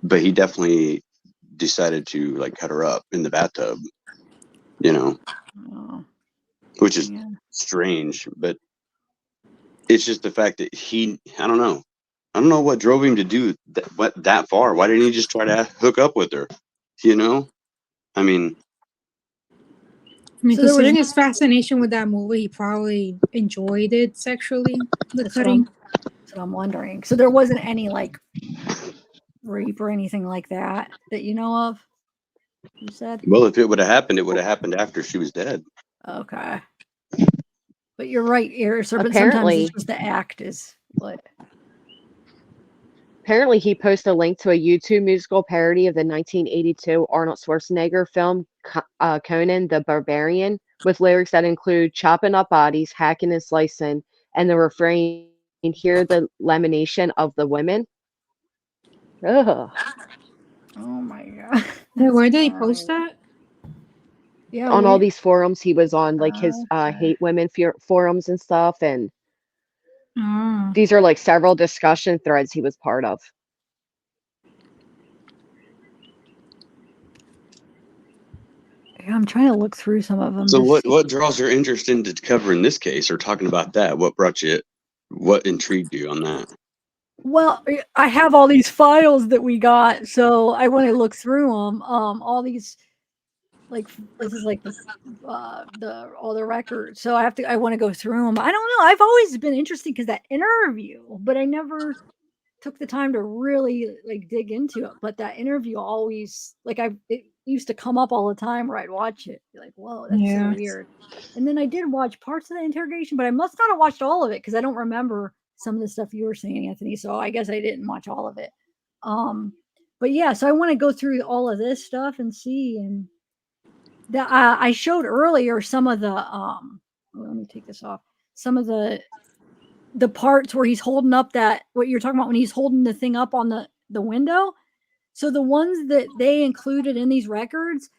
But he definitely decided to like cut her up in the bathtub, Oh. which is Yeah. strange. But it's just the fact that I don't know. I don't know what drove him to do that far. Why didn't he just try to hook up with her? You know? I mean, I mean, So there was considering his fascination with that movie, he probably enjoyed it sexually, the that's what I'm cutting. that's what I'm wondering. So there wasn't any like rape or anything like that you know of? You said? well, if it would have happened, it would have happened after she was dead. Okay. But you're right, sir, but sometimes it's Apparently, just the act is what. apparently he posted a link to a YouTube musical parody of the 1982 Arnold Schwarzenegger film Conan the Barbarian, with lyrics that include chopping up bodies, hacking and slicing, and the refrain, "Hear the lamentation of the women." Ugh. Oh my god. Yeah, where did he That's post funny. that? Yeah, On all we these forums, he was on like his okay. hate women forums and stuff, and Oh. these are like several discussion threads he was part of. Yeah, I'm trying to look through some of them So to see. what draws your interest into covering this case or talking about that? What intrigued you on that? Well, I have all these files that we got, so I want to look through them. All these, like this is like the all the records. So I want to go through them. I don't know. I've always been interested because that interview, but I never took the time to really like dig into it. But that interview always it used to come up all the time where I'd watch it. Be like, whoa, that's so Yeah. weird. And then I did watch parts of the interrogation, but I must not have watched all of it because I don't remember some of the stuff you were saying, Anthony. So I guess I didn't watch all of it. But yeah, so I want to go through all of this stuff and see. And that I showed earlier some of the let me take this off. Some of the parts where he's holding up that what you're talking about when he's holding the thing up on the window. So the ones that they included in these records,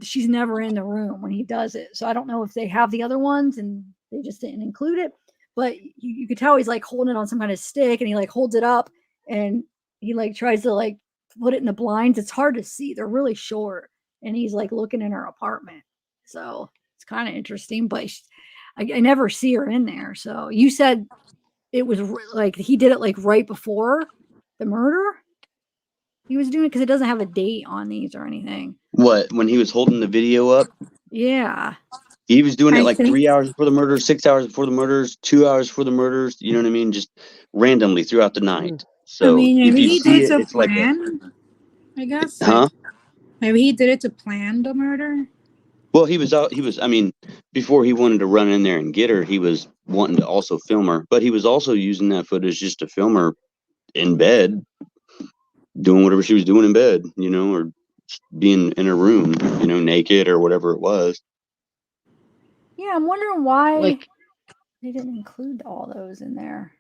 she's never in the room when he does it. So I don't know if they have the other ones and they just didn't include it. But you could tell he's like holding it on some kind of stick and he like holds it up and he like tries to like put it in the blinds. It's hard to see. They're really short. And he's like looking in her apartment. So it's kind of interesting, but I never see her in there. So you said it was like he did it like right before the murder. He was doing it because it doesn't have a date on these or anything. What, when he was holding the video up? Yeah. He was doing it I like think 3 hours before the murders, 6 hours before the murders, 2 hours before the murders. You know what I mean? Just randomly throughout the night. I So mean, if maybe you he did see it it, to it's like a plan, I guess. huh? Like maybe he did it to plan the murder. Well, he was I mean, before he wanted to run in there and get her, he was wanting to also film her, but he was also using that footage just to film her in bed, doing whatever she was doing in bed, you know, or being in her room, you know, naked or whatever it was. Yeah, I'm wondering why Like, they didn't include all those in there.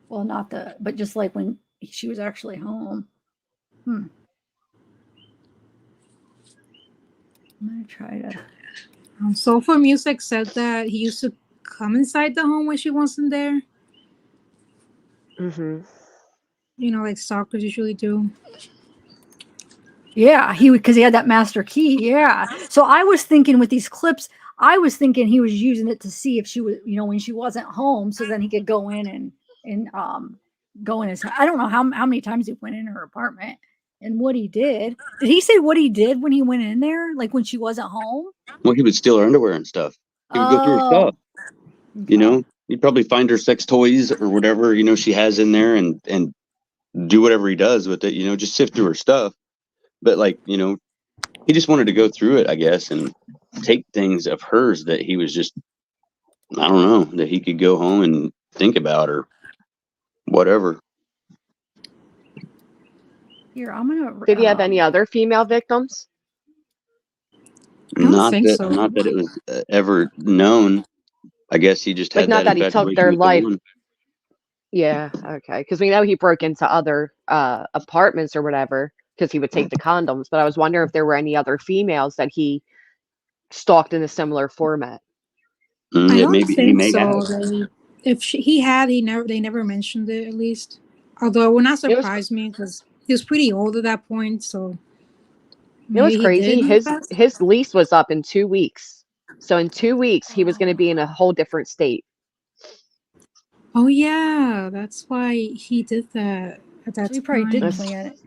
Well, not but just like when she was actually home. I'm gonna try to. Soulful Music said that he used to come inside the home when she wasn't there. mm-hmm. You know, like stalkers usually do. Yeah, because he had that master key. Yeah. So I was thinking with these clips, I was thinking he was using it to see if she was, when she wasn't home, so then he could go in and go in his. I don't know how many times he went in her apartment and what he did. Did he say what he did when he went in there, like when she wasn't home? Well, he would steal her underwear and stuff. He would go through her Oh, stuff, you know. He'd probably find her sex toys or whatever, you know, she has in there and do whatever he does with it, you know, just sift through her stuff. But like, you know, he just wanted to go through it, I guess, and take things of hers that he was just, I don't know, that he could go home and think about or whatever. Here, I'm gonna. Did he have any other female victims? I don't think so. Not that it was ever known. I guess he just Like, had not that that he took infatuation their with the life. one. Yeah, okay. Because we know he broke into other apartments or whatever because he would take the condoms. But I was wondering if there were any other females that he stalked in a similar format. I Yeah, don't maybe he think may so. have. If he had, they never mentioned it, at least. Although it would not It was surprise me because he was pretty old at that point. So it was maybe he crazy. did. His lease was up in 2 weeks. So in 2 weeks, he was going to be in a whole different state. Oh yeah, that's why he did that at that So he probably did time. plan it.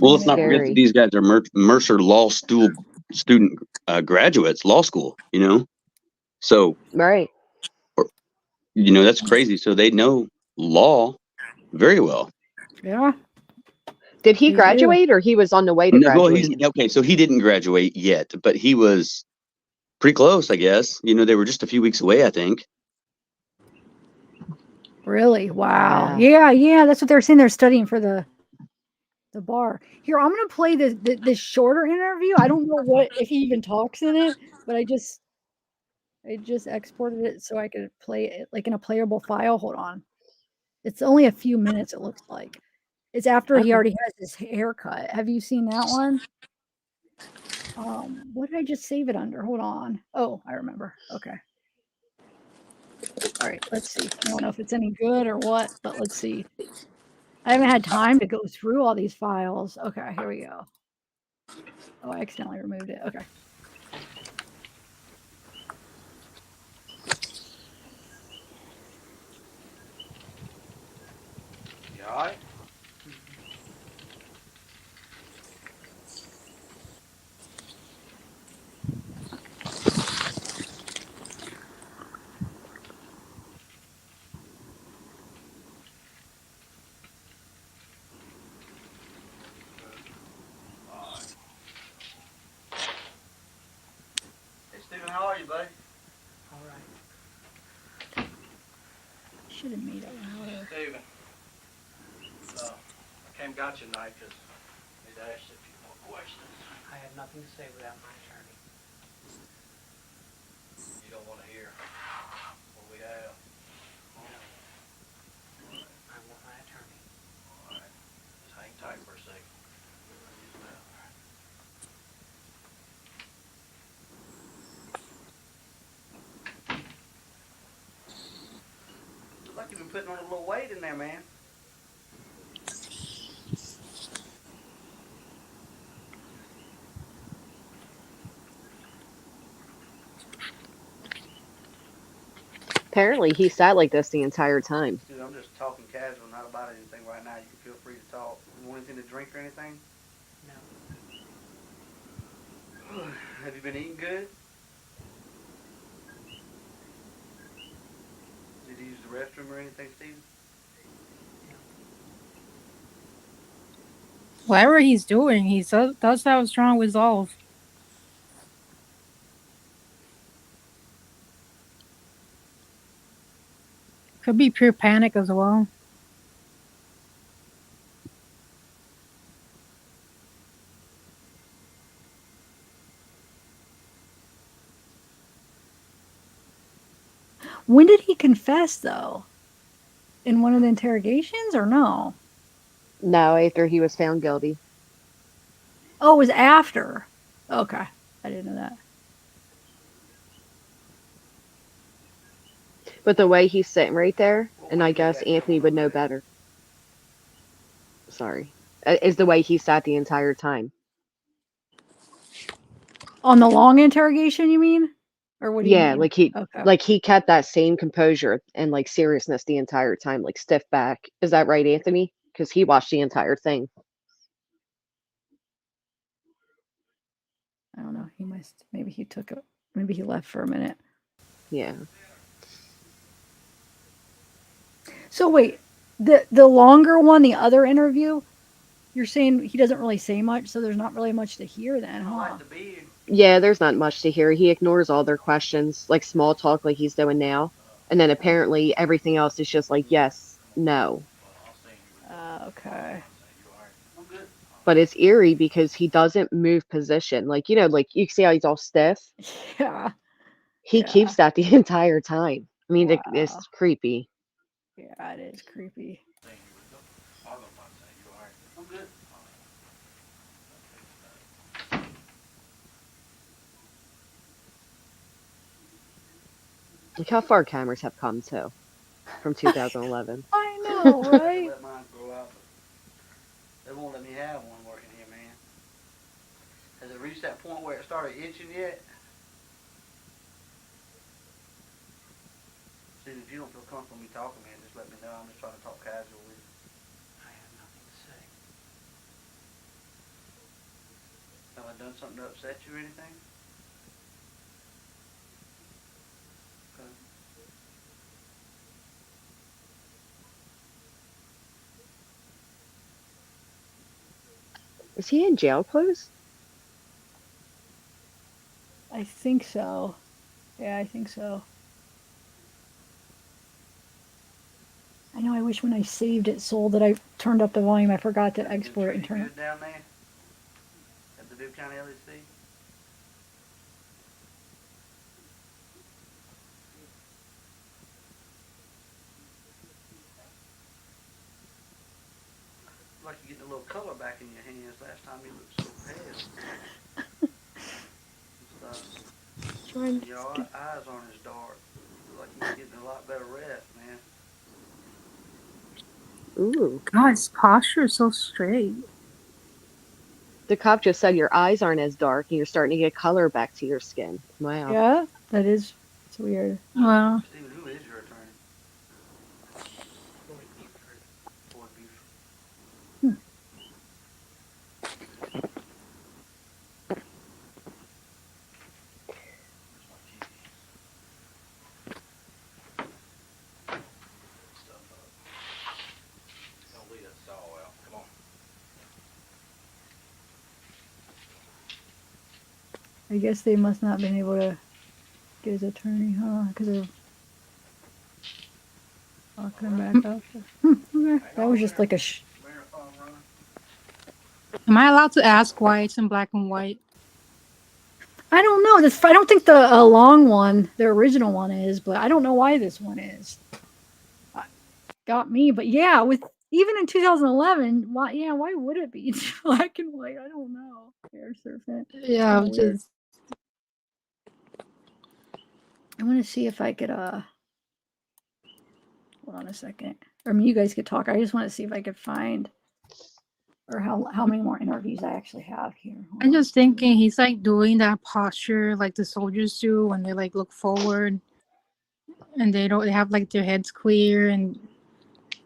Well, let's Plan it not forget out. that Very these guys are Mercer Law student graduates, law school. So right. that's crazy. So they know law very well. Yeah, Did he they do. graduate or he was on the way to No, well, he's graduate? okay. So he didn't graduate yet, but he was pretty close, I guess. They were just a few weeks away, I think. Really? Wow. Yeah. Yeah, yeah. That's what they're saying. They're studying for the bar. Here, I'm gonna play this shorter interview. I don't know what if he even talks in it, but I just exported it so I could play it like in a playable file. Hold on. It's only a few minutes, it looks like. It's after he Okay. already has his haircut. Have you seen that one? What did I just save it under? Hold on. Oh, I remember. Okay. All right, let's see. I don't know if it's any good or what, but let's see. I haven't had time to go through all these files. Okay, here we go. Oh, I accidentally removed it. Okay. You all right? All right. Hey, Stephen, how are you, buddy? All right. Should have made it louder. Stephen, I came got you tonight because I need to ask you a few more questions. I have nothing to say without my attorney. You don't want to hear what we have. No. I want my attorney. All right. Just hang tight for a second. Looks like you've been putting on a little weight in there, man. Apparently, he sat like this the entire time. Dude, I'm just talking casual, not about anything right now. You can feel free to talk. You want anything to drink or anything? No. Have you been eating good? Did you use the restroom or anything, Steven? Whatever he's doing, he does have a strong resolve. Could be pure panic as well. When did he confess, though? In one of the interrogations or no? No, after he was found guilty. Oh, it was after. Okay. I didn't know that. But the way he's sitting right there, and I guess Anthony would know better. Sorry. Is the way he sat the entire time. On the long interrogation, you mean? Or what do you Yeah, mean? Okay. like he kept that same composure and like seriousness the entire time, like stiff back. Is that right, Anthony? Because he watched the entire thing. I don't know. Maybe he took it. Maybe he left for a minute. Yeah. So wait, the longer one, the other interview, you're saying he doesn't really say much, so there's not really much to hear then, huh? Yeah, there's not much to hear. He ignores all their questions, like small talk like he's doing now. And then apparently everything else is just like yes, no. Okay. But it's eerie because he doesn't move position. Like, like you see how he's all stiff? Yeah. He keeps that the entire time. I mean, Wow. it's creepy. Yeah, it is creepy. Look how far cameras have come too from 2011. I know, right? Let mine grow out, but they won't let me have one working here, man. Has it reached that point where it started itching yet? Steve, if you don't feel comfortable me talking, man, just let me know. I'm just trying to talk casual with you. I have nothing to say. Have I done something to upset you or anything? Okay. Is he in jail clothes? I think so. Yeah, I think so. I know I wish when I saved it, Soul, that I turned up the volume. I forgot to Been export it and treated turn it. good down there at the Duke County LEC? Like you're getting a little color back in your hands. Last time you looked so pale and stuff. Trying Your to eyes aren't as dark. Look like you're getting a lot better rest, man. Ooh. God, his posture is so straight. The cop just said your eyes aren't as dark and you're starting to get color back to your skin. Wow. Yeah, that is. It's weird. Wow. Stephen, who is your attorney? Floyd Buford. Floyd Buford. Stuff up. Don't leave that saw out. Come on. I guess they must not have been able to get his attorney, huh? Because of locking him back up. Okay. That was just like a Marathon runner. Am I allowed to ask why it's in black and white? I don't know. I don't think the long one, the original one is, but I don't know why this one is. Got me, but yeah, with even in 2011, why? Yeah, why would it be black and white? I don't know. Air surfing. Yeah, Weird. just I want to see if I could. Hold on a second. Or I mean, you guys could talk. I just want to see if I could find, or how many more interviews I actually have here. Hold I'm on. just thinking he's like doing that posture like the soldiers do when they like look forward and they have like their heads clear and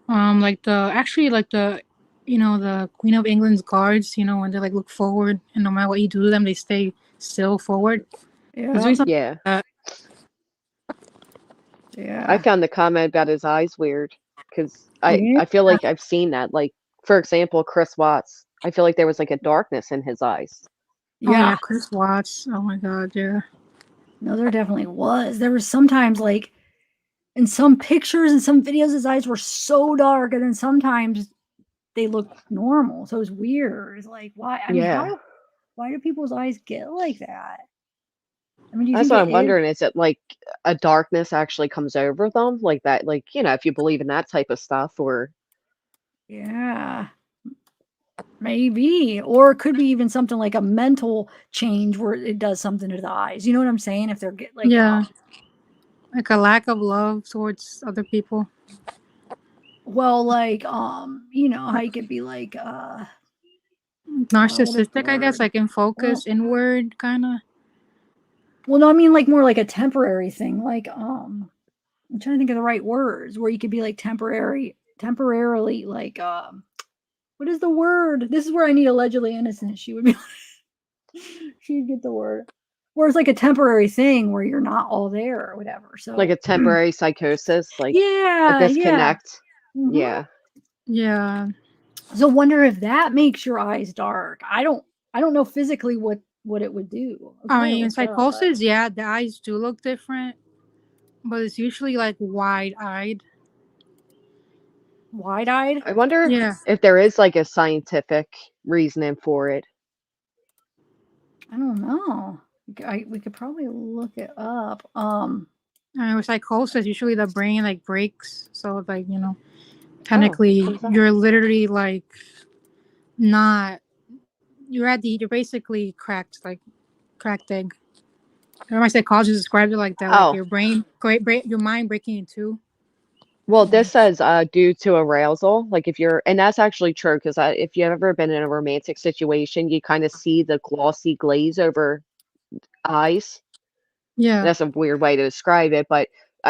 like the the Queen of England's guards, when they like look forward and no matter what you do to them they stay still forward. He's Yeah. doing something Yeah. like that. Yeah. I found the comment about his eyes weird because Yeah. I feel like I've seen that. Like, for example, Chris Watts. I feel like there was like a darkness in his eyes. Oh Yeah. yeah, Chris Watts. Oh my god, yeah. No, there definitely was. There was sometimes like in some pictures and some videos, his eyes were so dark, and then sometimes they looked normal. So it was weird. It's like, why? I mean, Yeah. why do people's eyes get like that? I mean, do you That's think what it I'm is? wondering. Is it like a darkness actually comes over them? Like that, like, if you believe in that type of stuff, or Yeah, maybe. Or it could be even something like a mental change where it does something to the eyes. You know what I'm saying? If they're like, Yeah. Like a lack of love towards other people. well, like, how you could be like, what is the Narcissistic, I guess, word? like in Well, focus, inward kind of. well, no, I mean like more like a temporary thing. Like, I'm trying to think of the right words where you could be like temporarily like, what is the word? This is where I need allegedly innocent. She would be, she'd get the word. Where it's like a temporary thing where you're not all there or whatever. like a So, temporary psychosis, like a yeah, yeah. disconnect. Mhm. Yeah. Yeah. So wonder if that makes your eyes dark. I don't know physically what it would do. I'll I try to mean, look it up, but psychosis, yeah, the eyes do look different, but it's usually like wide-eyed. wide-eyed. I wonder Yeah. if there is like a scientific reasoning for it. I don't know. We could probably look it up. With psychosis, usually the brain like breaks, so like Oh, technically what is that? you're literally like not. You're basically cracked, like cracked egg. My psychologist described it like that, like Oh, your your mind breaking in two. well, this says due to arousal. Like if you're, and that's actually true because if you've ever been in a romantic situation, you kind of see the glossy glaze over eyes. Yeah. That's a weird way to describe it, but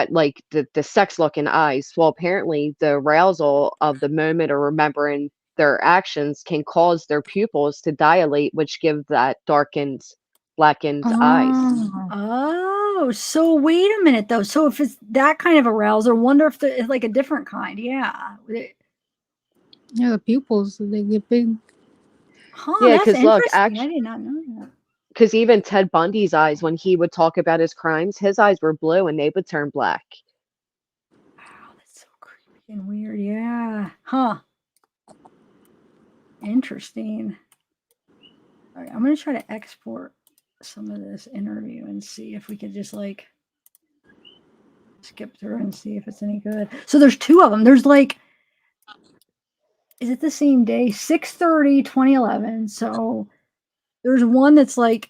like the sex looking eyes. Well, apparently the arousal of the moment or remembering their actions can cause their pupils to dilate, which give that darkened, blackened eyes. Oh, so wait a minute though. So if it's that kind of arousal, I wonder if it's like a different kind. Yeah. Yeah, the pupils, they get big. Huh, Yeah, that's because look, interesting. I did not know that. because even Ted Bundy's eyes, when he would talk about his crimes, his eyes were blue and they would turn black. Wow, that's so creepy and weird. Yeah. Huh. Interesting. All right, I'm going to try to export some of this interview and see if we could just like skip through and see if it's any good. So there's two of them. There's like, is it the same day? 6:30, 2011. So there's one that's like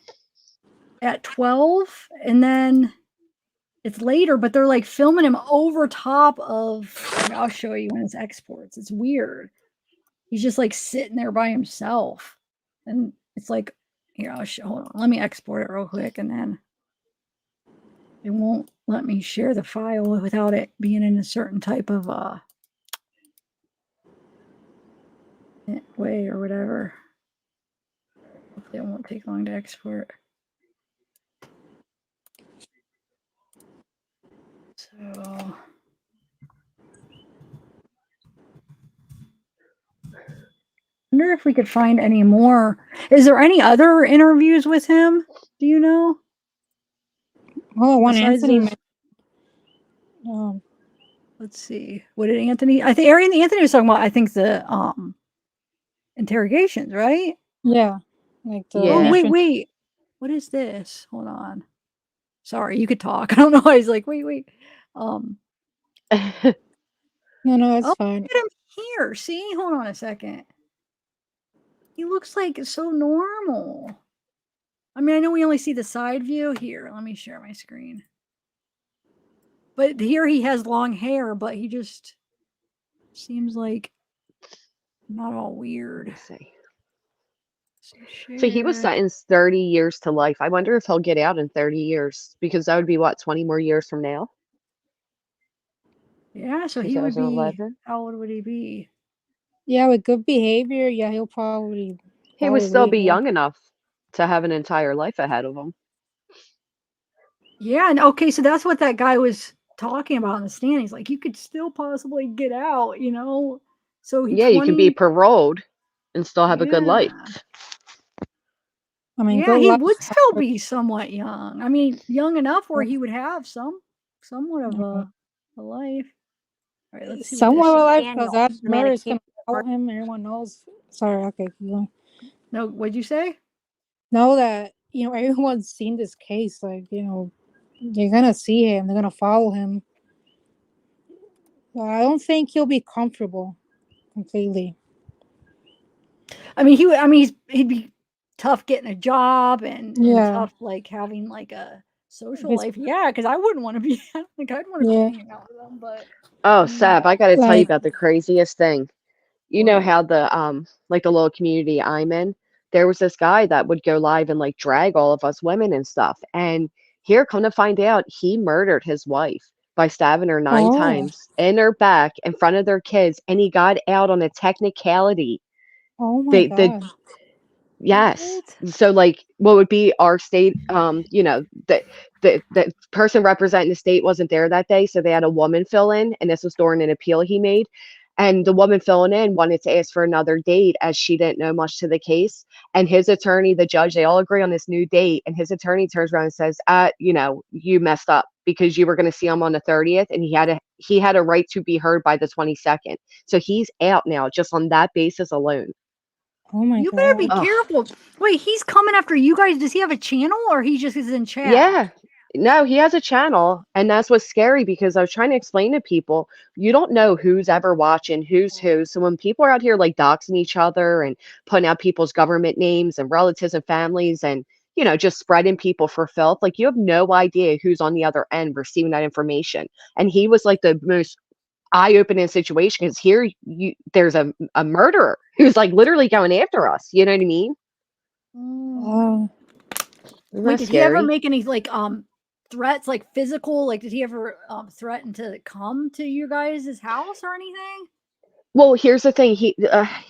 at 12 and then it's later, but they're like filming him over top of, I'll show you when it's exports. It's weird. He's just like sitting there by himself. And it's like, here, I'll show, hold on. Let me export it real quick and then it won't let me share the file without it being in a certain type of way or whatever. Hopefully it won't take long to export. So I wonder if we could find any more. Is there any other interviews with him? Do you know? Oh, one Besides Anthony. Let's see. What did Anthony? I think Anthony was talking about. I think the interrogations, right? Yeah, like the. Oh Yeah. wait. What is this? Hold on. Sorry, you could talk. I don't know. I was like, wait. No, it's fine. Look at him here. See, hold on a second. He looks like so normal. I mean, I know we only see the side view here. Let me share my screen. But here he has long hair, but he just seems like not all weird. Let's see. So So he was sentenced 30 years to life. I wonder if he'll get out in 30 years because that would be what, 20 more years from now? Yeah, so he would be, 2011. how old would he be? Yeah, with good behavior, yeah, he'll probably. He would still be wait, young enough to have an entire life ahead of him. Yeah, and okay, so that's what that guy was talking about in the stand. He's like, you could still possibly get out, you know? So he Yeah, you can be 20, paroled and still have a good life. I mean, yeah, good he luck. would still be somewhat young. I mean, young enough where he would have somewhat of a life. All right, let's see. Somewhat of a life Daniel, because that the man murder is accused gonna follow him. Everyone knows. Sorry, okay, keep going. No, what'd you say? Know that everyone's seen this case. Like they're gonna see him. They're gonna follow him. I don't think he'll be comfortable completely. I mean, he'd be tough getting a job and tough like having like a social life. Yeah, because I wouldn't want to be. I don't think I'd want to be hanging out with them. But Oh, Sab, I got to tell you Like- about the craziest thing. You know how the like the little community I'm in, there was this guy that would go live and like drag all of us women and stuff. And here, come to find out, he murdered his wife by stabbing her 9 times in her back in front of their kids, and he got out on a technicality. Oh my god. Yes. So like what would be our state, the person representing the state wasn't there that day, so they had a woman fill in, and this was during an appeal he made. And the woman filling in wanted to ask for another date as she didn't know much to the case. And his attorney, the judge, they all agree on this new date. And his attorney turns around and says, you messed up because you were going to see him on the 30th, and he had a right to be heard by the 22nd. So he's out now just on that basis alone. Oh my you god. better be careful. Wait, he's coming after you guys. Does he have a channel or he just is in chat? Yeah. No, he has a channel, and that's what's scary because I was trying to explain to people, you don't know who's ever watching, who's who. So when people are out here like doxing each other and putting out people's government names and relatives and families and, just spreading people for filth, like you have no idea who's on the other end receiving that information. And he was like the most eye-opening situation because here there's a murderer who's like literally going after us. You know what I mean? Wow. Isn't Wait, that did he ever scary? make any like threats, like physical? Like, did he ever threaten to come to you guys' house or anything? Well, here's the thing.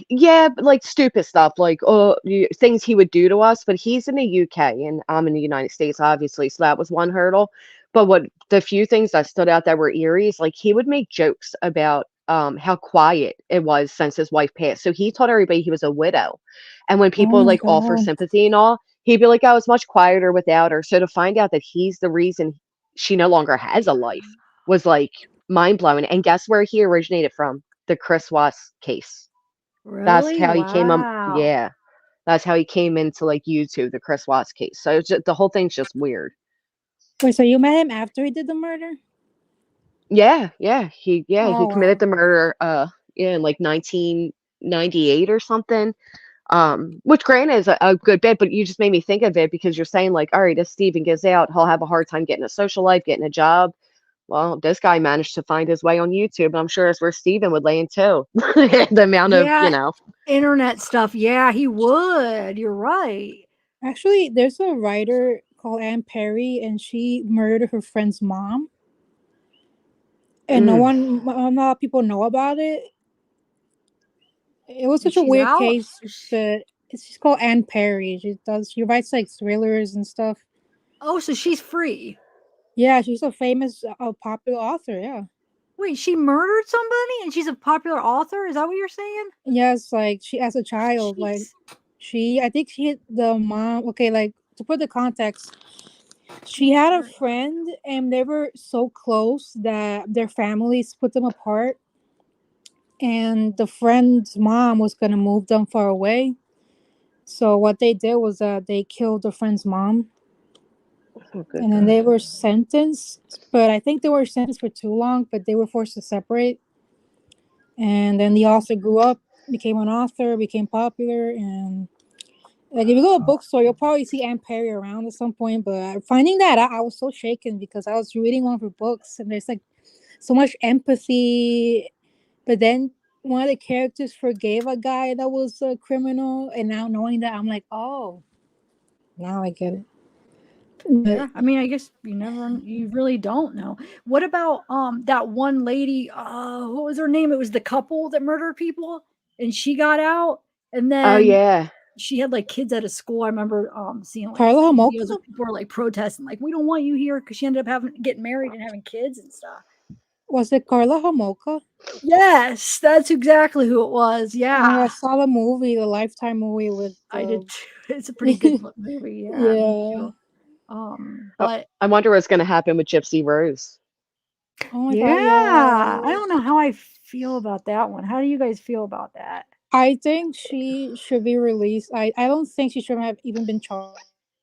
Yeah, but, like stupid stuff, like things he would do to us. But he's in the UK and I'm in the United States, obviously, so that was one hurdle. But what the few things that stood out that were eerie is like he would make jokes about how quiet it was since his wife passed. So he told everybody he was a widow, and when Oh people my like offer god. sympathy and all, he'd be like, "I was much quieter without her." So to find out that he's the reason she no longer has a life was like mind blowing. And guess where he originated from? The Chris Watts case. That's Really? how he came Wow. yeah, that's how he came into like YouTube, the Chris Watts case. So it's just, the whole thing's just weird. Wait, so you met him after he did the murder? He Oh committed wow. the murder in like 1998 or something. Which granted is a good bit, but you just made me think of it because you're saying like, all right, if Steven gets out, he'll have a hard time getting a social life, getting a job. Well, this guy managed to find his way on YouTube, and I'm sure it's where Steven would land too. The amount of, Yeah, internet stuff. Yeah, he would. You're right. Actually, there's a writer called Anne Perry, and she murdered her friend's mom, and mm, not a lot of people know about it. It was And such a she's weird out. case, but it's just called Anne Perry. She writes like thrillers and stuff. Oh, so she's free. Yeah, she's a famous, popular author. Yeah. Wait, she murdered somebody and she's a popular author? Is that what you're saying? Yes, like she as a child, like Jeez. I think she hit the mom. Okay, like to put the context, she had a friend and they were so close that their families put them apart. And the friend's mom was gonna move them far away. So what they did was that they killed the friend's mom, oh, good and then God. they were sentenced. But I think they were sentenced for too long. But they were forced to separate. And then the author grew up, became an author, became popular, and like if you go to a bookstore, you'll probably see Anne Perry around at some point. But finding that out, I was so shaken because I was reading one of her books, and there's like so much empathy. But then one of the characters forgave a guy that was a criminal, and now knowing that, I'm like, oh, now I get it. But Yeah, I mean, I guess you really don't know. What about that one lady, what was her name? It was the couple that murdered people and she got out and Oh then yeah. she had like kids at a school. I remember seeing like Carla videos Homolka? of people were like protesting, like, we don't want you here because she ended up getting married and having kids and stuff. Was it Carla Homolka? Yes, that's exactly who it was. Oh my God, I Yeah, saw the movie, the Lifetime movie with I did too. It's a pretty good movie. Yeah, me yeah. too. But I wonder what's going to happen with Gypsy Rose. Oh my God, yeah, I yeah. don't know how I feel about that one. How do you guys feel about that? I think she should be released. I don't think she should have even been charged.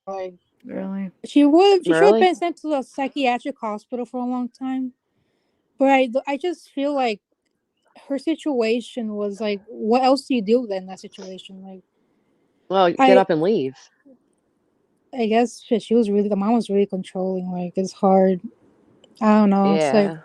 Like, Really? she should have Really? been sent to a psychiatric hospital for a long time. But I just feel like her situation was like, what else do you do then in that situation? Like, Well, get I up and leave. I guess she was really, the mom was really controlling. Like, it's hard. I don't know. It's like, Yeah.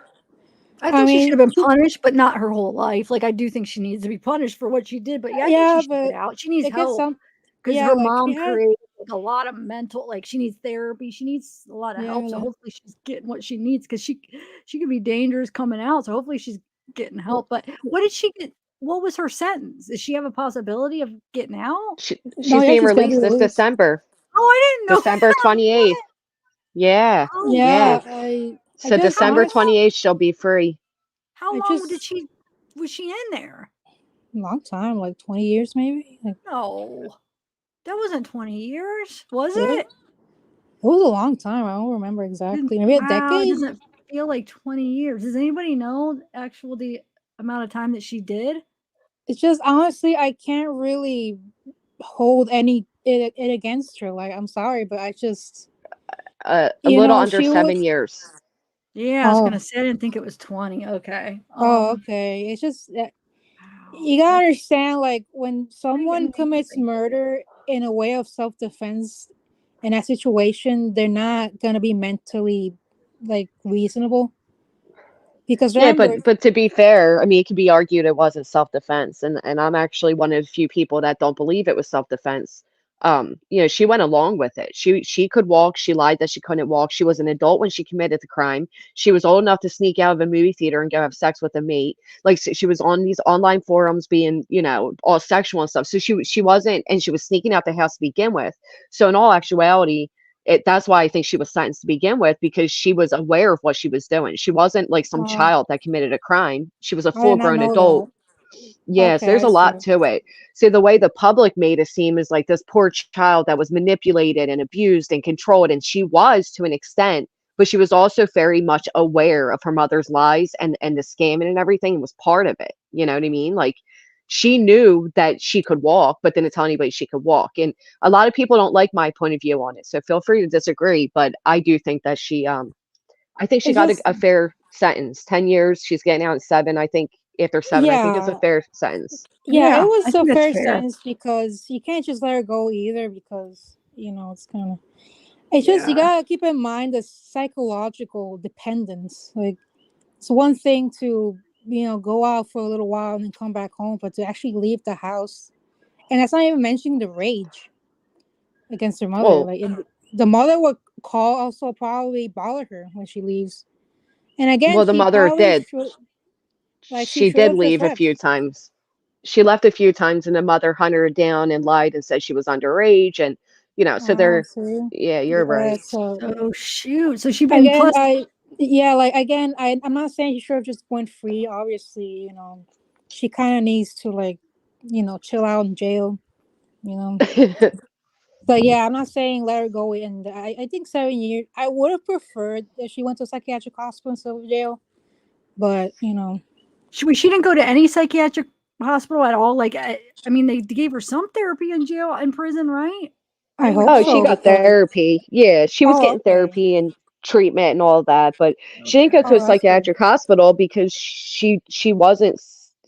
I I think she should mean, have been punished, but not her whole life. Like, I do think she needs to be punished for what she did, but yeah, I think she yeah, should get but out. She needs it gets help some, because yeah, her like she mom had, created like a lot of mental, like she needs therapy. She needs a lot of yeah, help. So like, hopefully she's getting what she needs because she could be dangerous coming out. So hopefully she's getting help. But what did she get? What was her sentence? Does she have a possibility of getting out? no, She's yeah, being she's gonna be released this released. December. Oh, I didn't know December that. 28th. What? Yeah. Oh, Yeah. Yeah, what? I So just How December long? honest, 28th she'll be free. How I long did just she was she in there? long time, like 20 years maybe. Like, No, that wasn't 20 years, was really? it? It was a long time. I don't remember exactly. Maybe a Wow, it decade. doesn't feel like 20 years. Does anybody know the amount of time that she did? It's just honestly, I can't really hold it against her. Like, I'm sorry, but I just, A little under she 7 years. was. Yeah, I was Oh, gonna say I didn't think it was 20. Okay. okay. It's just that Wow, you gotta that's understand, like, when getting someone me commits thinking. murder in a way of self defense in that situation, they're not gonna be mentally like reasonable. Because Yeah, remember, but to be fair, I mean, it could be argued it wasn't self-defense, and I'm actually one of the few people that don't believe it was self-defense. She went along with it. She could walk. She lied that she couldn't walk. She was an adult when she committed the crime. She was old enough to sneak out of a movie theater and go have sex with a mate. Like she was on these online forums being, all sexual and stuff. So she wasn't, and she was sneaking out the house to begin with. So in all actuality, that's why I think she was sentenced to begin with, because she was aware of what she was doing. She wasn't like some Oh, child that committed a crime. She was a I did full not grown know adult. that. Yes, Okay, there's I a see. lot to it. See, the way the public made it seem is like this poor child that was manipulated and abused and controlled, and she was to an extent, but she was also very much aware of her mother's lies and the scamming and everything, and was part of it. You know what I mean? Like she knew that she could walk, but didn't tell anybody she could walk. And a lot of people don't like my point of view on it, so feel free to disagree. But I do think that I think she It's got just, a fair sentence. 10 years. She's getting out in 7. I think after 7, I think it's a yeah, fair sentence. yeah, it Yeah, I was a think that's fair fair. sentence because you can't just let her go either because, it's kind of, it's just, you Yeah. gotta keep in mind the psychological dependence. Like, it's one thing to, go out for a little while and then come back home, but to actually leave the house, and that's not even mentioning the rage against her mother. Well, Like, the mother would call, also probably bother her when she leaves. And again, the she mother probably did. should, like, she She should did have just leave a left. few times. She left a few times, and the mother hunted her down and lied and said she was underage. And so Oh, they're, see, yeah, you're yeah. right. So Oh shoot. So she been again, plus. like again, I'm not saying she should have just went free. Obviously, she kind of needs to like, chill out in jail. You know, but yeah, I'm not saying let her go. And I think 7 years. I would have preferred if she went to a psychiatric hospital instead of jail. But She didn't go to any psychiatric hospital at all. Like I mean, they gave her some therapy in jail, in prison, right? I I don't hope Oh, she recall. so got because therapy. Yeah, she was oh, getting okay, therapy and treatment and all that, but she didn't go Okay. to a oh, that's good. psychiatric hospital because she wasn't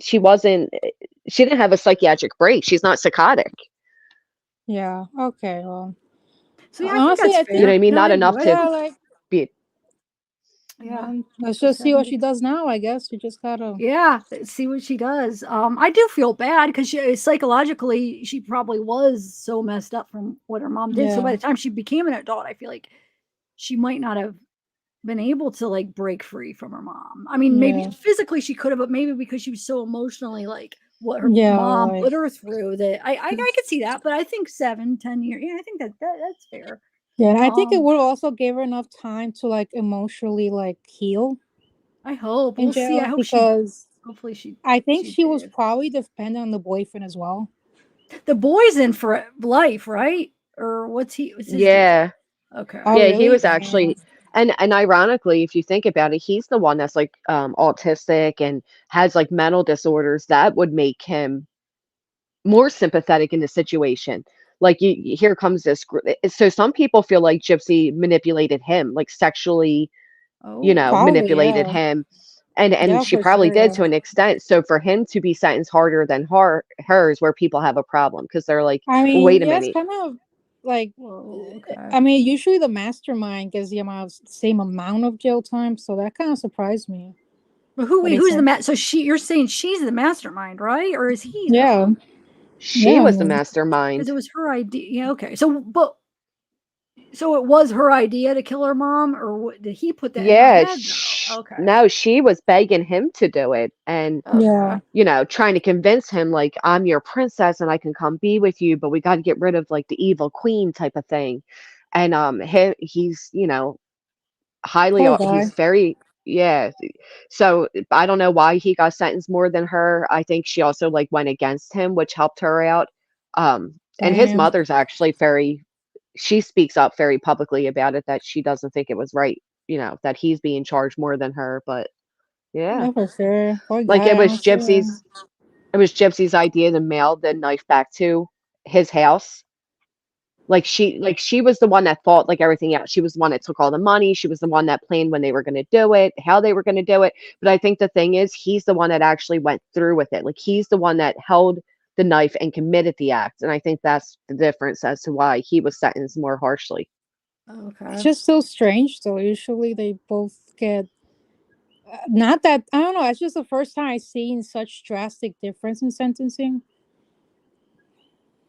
she didn't have a psychiatric break. She's not psychotic. Yeah, okay. Well, So yeah, I think honestly, that's I You know think what fair. I mean? No, Not I do. enough I to yeah, don't. like be. Yeah. let's So just see what 70. she does now. I guess we just gotta. Yeah, see what she does. I do feel bad because psychologically she probably was so messed up from what her mom did. So by Yeah, the time she became an adult, I feel like she might not have been able to like break free from her mom. I mean, maybe yeah, physically she could have, but maybe because she was so emotionally like what her yeah. mom Like put her through that I could see that. But I think 7, 10 years. Yeah, I think that's fair. yeah, and I think it Um, would also give her enough time to like emotionally like heal I hope in we'll see. I jail hope she. because Hopefully she I think she she was did. probably dependent on the boyfriend as well. The boy's in for life, right? Or what's he? What's his deal? Yeah. Okay. Oh, Yeah, he really? was Damn. actually, and ironically, if you think about it, he's the one that's like autistic and has like mental disorders that would make him more sympathetic in the situation. Like here comes this so some people feel like Gypsy manipulated him, like sexually, Oh, Probably, manipulated yeah. him. And Yeah, she for probably sure, did yeah. to an extent. So for him to be sentenced harder than hers, where people have a problem because they're like, I well, mean, wait a yeah, it's minute. kind of like, whoa. Okay. I mean, usually the mastermind gets the same amount of jail time, so that kind of surprised me. But But they who's the said, So you're saying she's the mastermind, right? Or is he yeah, though? She yeah, I was the mean, Because mastermind. it was her idea. Yeah. Okay. So it was her idea to kill her mom, or what, did he put that in her Yeah, head though? Okay. no, she was begging him to do it and, Okay. yeah, trying to convince him, like, I'm your princess and I can come be with you, but we got to get rid of like the evil queen type of thing. And he's, poor guy. he's very, yeah. So I don't know why he got sentenced more than her. I think she also like went against him, which helped her out. And his Damn, mother's actually she speaks up very publicly about it that she doesn't think it was right, that he's being charged more than her. But yeah, yeah, for sure. Poor like guy, honestly. Yeah. it was Gypsy's idea to mail the knife back to his house. Like she was the one that thought like everything out. She was the one that took all the money. She was the one that planned when they were going to do it, how they were going to do it. But I think the thing is, he's the one that actually went through with it. Like he's the one that held the knife and committed the act. And I think that's the difference as to why he was sentenced more harshly. It's Okay. just so strange, though. Usually they both get not that I don't know. It's just the first time I've seen such drastic difference in sentencing.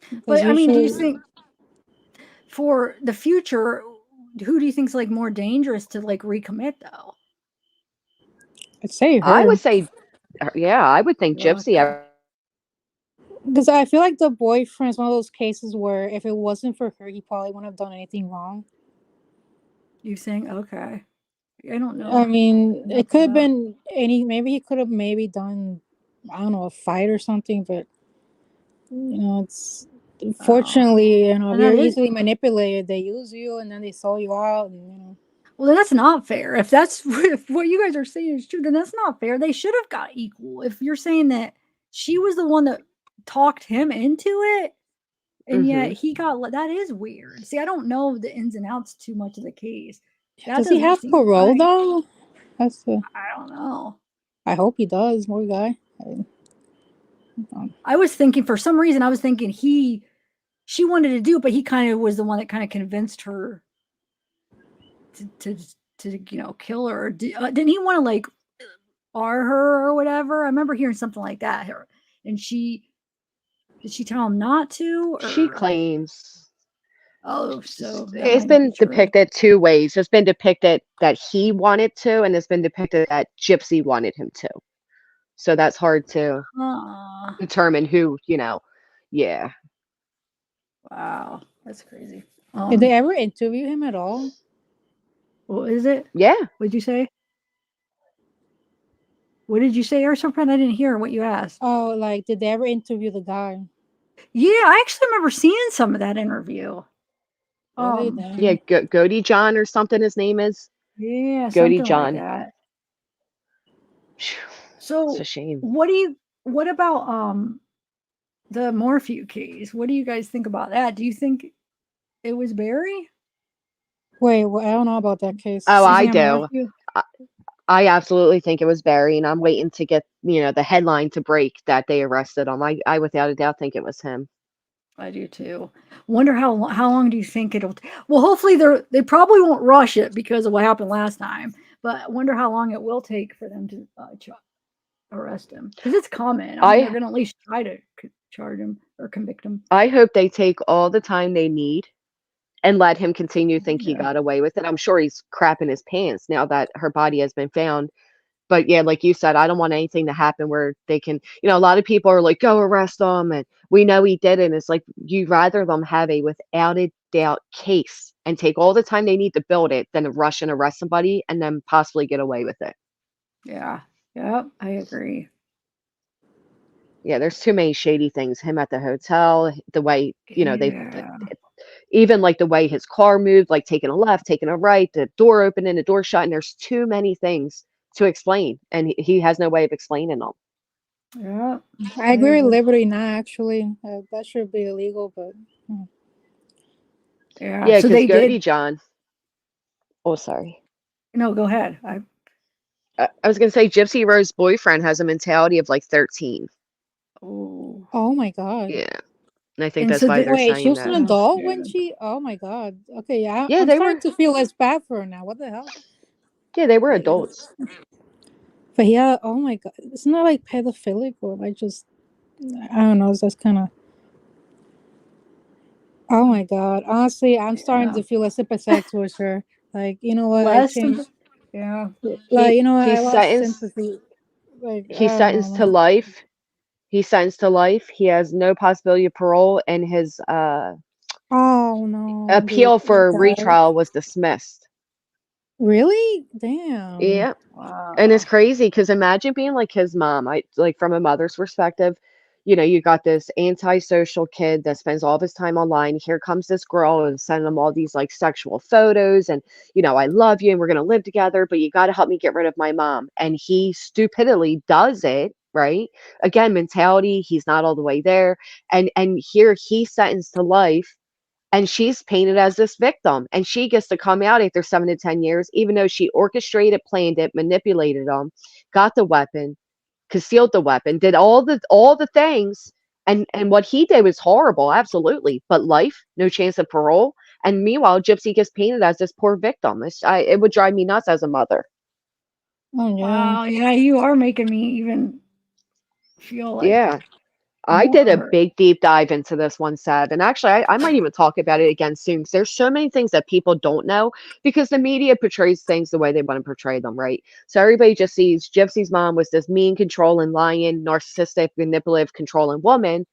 Because But I mean, do you usually, think? for the future, who do you think's like more dangerous to like recommit though? I'd say I her. would say, yeah, I would think Yeah, Gypsy. okay. Because I feel like the boyfriend is one of those cases where if it wasn't for her, he probably wouldn't have done anything wrong. You think okay? I don't know. I mean, enough it could have about- been any. Maybe he could have maybe done, I don't know, a fight or something. But it's fortunately, And you're that is easily manipulated. They use you and then they sell you out. And well, then that's not fair. If that's if what you guys are saying is true, then that's not fair. They should have got equal. If you're saying that she was the one that talked him into it, and yet he got that is weird. See, I don't know the ins and outs too much of the case. That does he doesn't have seem parole right. though? That's I don't know. I hope he does. Poor guy. I was thinking for some reason I was thinking she wanted to do it, but he kind of was the one that kind of convinced her to kill her. Didn't he want to like R her or whatever? I remember hearing something like that. And did she tell him not to? She Or claims. oh, so that It's might not be been true. depicted two ways. It's been depicted that he wanted to, and it's been depicted that Gypsy wanted him to. So that's hard to determine who, yeah. Wow, that's crazy. Did they ever interview him at all? What is it? Yeah. What'd you say? What did you say, Airsoft? I didn't hear what you asked. Oh, like did they ever interview the guy? Yeah, I actually remember seeing some of that interview. Really? Yeah, Goaty John or something his name is. Yeah, Goaty something John. like that. It's So a shame. what about the Morphew case? What do you guys think about that? Do you think it was Barry? Wait, well, I don't know about that case. Oh, I Suzanne do. Morphew? I absolutely think it was Barry, and I'm waiting to get, the headline to break that they arrested him. I without a doubt think it was him. I do too. Wonder how long do you think it'll? Well, hopefully they probably won't rush it because of what happened last time. But I wonder how long it will take for them to arrest him because it's coming. I mean, they're going to at least try to charge him or convict him. I hope they take all the time they need and let him continue to think he got away with it. I'm sure he's crapping his pants now that her body has been found. But yeah, like you said, I don't want anything to happen where they can, a lot of people are like, go arrest him. And we know he did it. And it's like, you'd rather them have a without a doubt case and take all the time they need to build it than to rush and arrest somebody and then possibly get away with it. Yeah. Yep. I agree. Yeah, there's too many shady things. Him at the hotel, the way, even like the way his car moved, like taking a left, taking a right, the door opening, the door shut, and there's too many things to explain, and he has no way of explaining them. Yeah, I agree with Liberty now. Actually, that should be illegal, but yeah, so because they Goaty did. John. Oh, sorry. No, go ahead. I was gonna say Gypsy Rose's boyfriend has a mentality of like 13. Oh my god. Yeah. And I think that's why they're wait, saying she was that. an adult when she. Oh my god. Okay, yeah. Yeah, I'm they starting were. to feel less bad for her now. What the hell? Yeah, they were adults. But yeah, oh my god, it's not like pedophilic or like just. I don't know. That's kind of. Oh my god. Honestly, I'm starting to feel less sympathetic towards her. Like, you know what? I changed. Yeah. Like, you know what? I He's lost sentenced. sympathy. Like, He's I don't sentenced know, to man. life. He's sentenced to life. He has no possibility of parole, and his Oh no. appeal Dude, for that guy. retrial was dismissed. Really? Damn. Yeah. Wow. And it's crazy because imagine being like his mom. I like from a mother's perspective, you got this antisocial kid that spends all of his time online. Here comes this girl and sending him all these like sexual photos and I love you and we're gonna live together, but you gotta help me get rid of my mom. And he stupidly does it, right? Again, mentality, he's not all the way there. And here he's sentenced to life and she's painted as this victim and she gets to come out after 7 to 10 years even though she orchestrated, planned it, manipulated them, got the weapon, concealed the weapon, did all the things, and what he did was horrible, absolutely, but life, no chance of parole. And meanwhile Gypsy gets painted as this poor victim. It would drive me nuts as a mother. Oh yeah. Wow. Yeah, you are making me even feel like. Yeah, I did a more. big deep dive into this one, Seb, and actually, I might even talk about it again soon because there's so many things that people don't know because the media portrays things the way they want to portray them, right? So everybody just sees Gypsy's mom was this mean, controlling, lying, narcissistic, manipulative, controlling woman,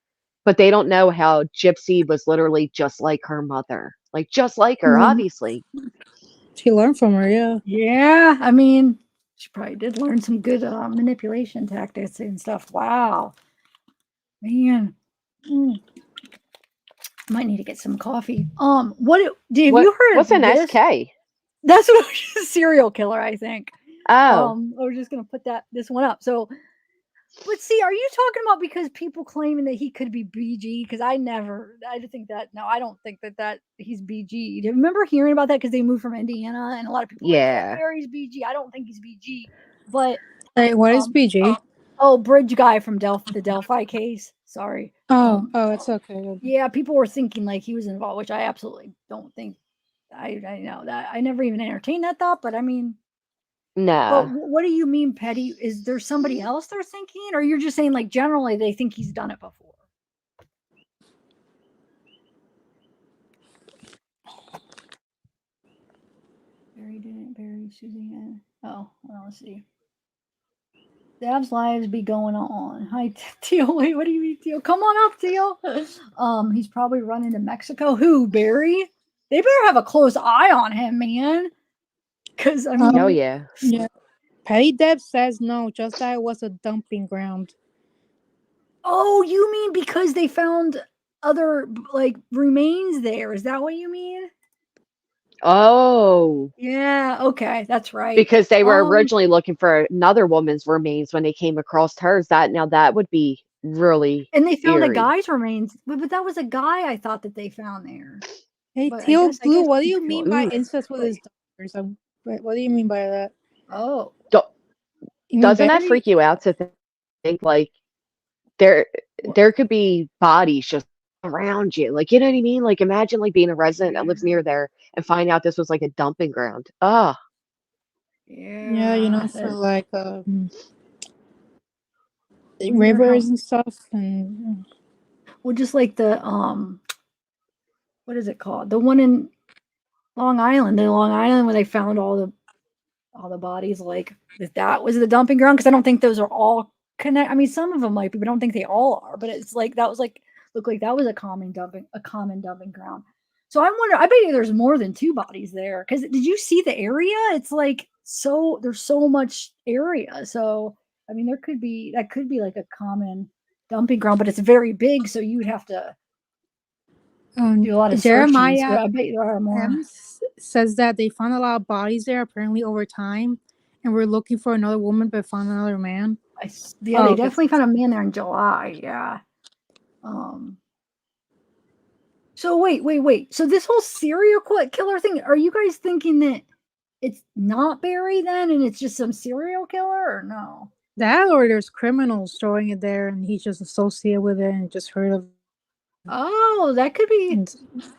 but they don't know how Gypsy was literally just like her mother, like just like her, obviously. She learned from her, yeah. Yeah, I mean, she probably did learn some good manipulation tactics and stuff. Wow, man. Might need to get some coffee. What have you heard What's of an this? SK? That's what I was serial killer, I think. Oh. I was just gonna put this one up. So, but see, are you talking about because people claiming that he could be BG? Because I think that. No, I don't think that he's BG. Do you remember hearing about that? Because they moved from Indiana, and a lot of people were like, Yeah. Gary's BG. I don't think he's BG. But Hey, what is BG? oh, bridge guy from the Delphi case. Sorry. Oh, it's okay. Yeah, people were thinking like he was involved, which I absolutely don't think. I know that. I never even entertained that thought, but I mean, but Nah. what do you mean, petty? Is there somebody else they're thinking, or you're just saying like generally they think he's done it before? Barry didn't. Barry, Suzanne. Oh, well, let's see. Dab's lives be going on. Hi, Teal. Wait, what do you mean, Teal? Come on up, Teal. He's probably running to Mexico. Who, Barry? They better have a close eye on him, man. Because I mean, Oh yeah. Yeah. Patty Deb says no, just that it was a dumping ground. Oh, you mean because they found other like remains there? Is that what you mean? Oh. Yeah, okay, that's right. Because they were originally looking for another woman's remains when they came across hers. That would be really and they found a eerie. guy's remains, but that was a guy I thought that they found there. Hey, But Teal Blue, what do you you mean feel by it. incest with his daughters? What do you mean by that? Oh, You mean Doesn't that Barry? freak you out to think like there could be bodies just around you? Like, you know what I mean? Like, imagine like being a resident that lives near there and find out this was like a dumping ground. Ah. Yeah, you know, for like Wonder rivers how- and stuff, and well, just like the what is it called? The one in Long Island, where they found all the bodies. Like that was the dumping ground because I don't think those are all connect. I mean, some of them might be, but I don't think they all are. But it's like that was like looked like that was a common dumping ground. So I wonder. I bet you there's more than two bodies there. Because did you see the area? It's like there's so much area. So I mean, that could be like a common dumping ground, but it's very big. So you'd have to do a lot of searching. So Jeremiah I bet there are more. M says that they found a lot of bodies there apparently over time, and we're looking for another woman, but found another man. Yeah, they definitely found a man there in July. Yeah. So wait. So this whole serial killer thing, are you guys thinking that it's not Barry then, and it's just some serial killer, or no? That or there's criminals throwing it there, and he's just associated with it and just heard of. Oh, that could be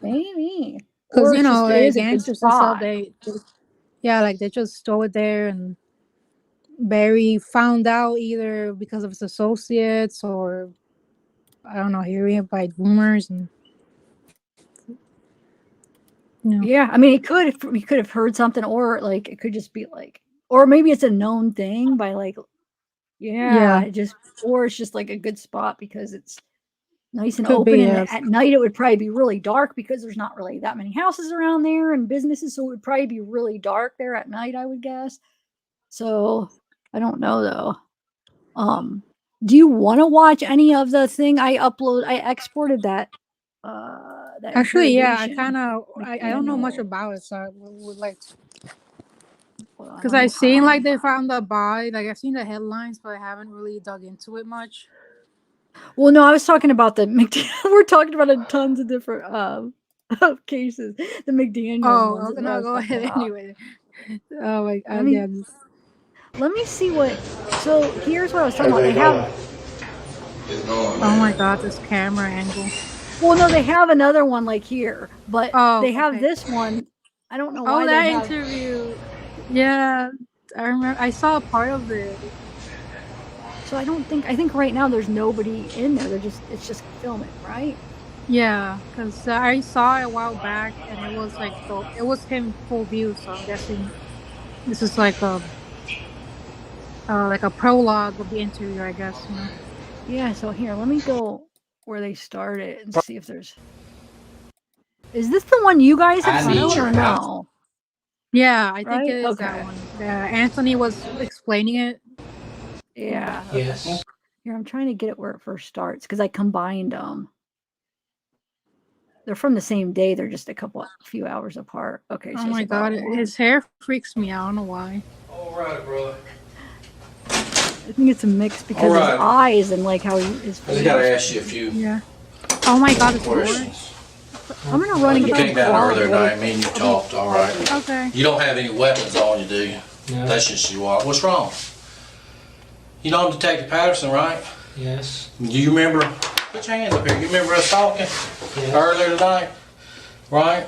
maybe. Because you know, like gangsters and stuff, they just throw it there, and Barry found out either because of his associates or I don't know, hearing it by rumors and. Yeah, I mean, he could have heard something, or like it could just be like, or maybe it's a known thing by like, it just, or it's just like a good spot because it's nice and Could open, be, and yes. at night it would probably be really dark because there's not really that many houses around there and businesses, so it would probably be really dark there at night, I would guess. So I don't know though. Do you want to watch any of the thing I exported that? That Actually, yeah, I interrogation. don't know much about it, so I would like to. Well, Because I've seen like they found the body, like I've seen the headlines, but I haven't really dug into it much. Well, no, I was talking about the we're talking about tons of different cases. The McDaniel ones. Oh, no, go ahead anyway. Oh my God, let me see what. So here's what I was talking about. They have. Oh my God, this camera angle. Well, no, they have another one like here, but they have this one. I don't know why. Oh, that interview. Yeah, I remember. I saw a part of it. So I think right now there's nobody in there. It's just filming, right? Yeah, because I saw it a while back, and it was like it was him full view. So I'm guessing this is like a prologue of the interview, I guess. You know. Yeah, so here, let me go where they started and see if there's. Is this the one you guys have I need seen your or help. no? Yeah, I think Right? it is that Okay. one. Anthony was explaining it. Yeah. Okay. Yes. Here, I'm trying to get it where it first starts because I combined them. They're from the same day. They're just a few hours apart. Okay, Oh so it's my god, about his hair freaks me out. I don't know why. All right, brother. I think it's a mix because his right. eyes and like how his I face. just gotta ask you a few Yeah. Oh my god, it's bored. questions. I'm gonna run and You get came some down quality. earlier tonight, me and you talked, all right? Okay. You don't have any weapons on you, do you? No. That's just you are. What's wrong? You know Detective Patterson, right? Yes. Do you remember? Put your hands up here. You remember us talking Yes. earlier tonight, right?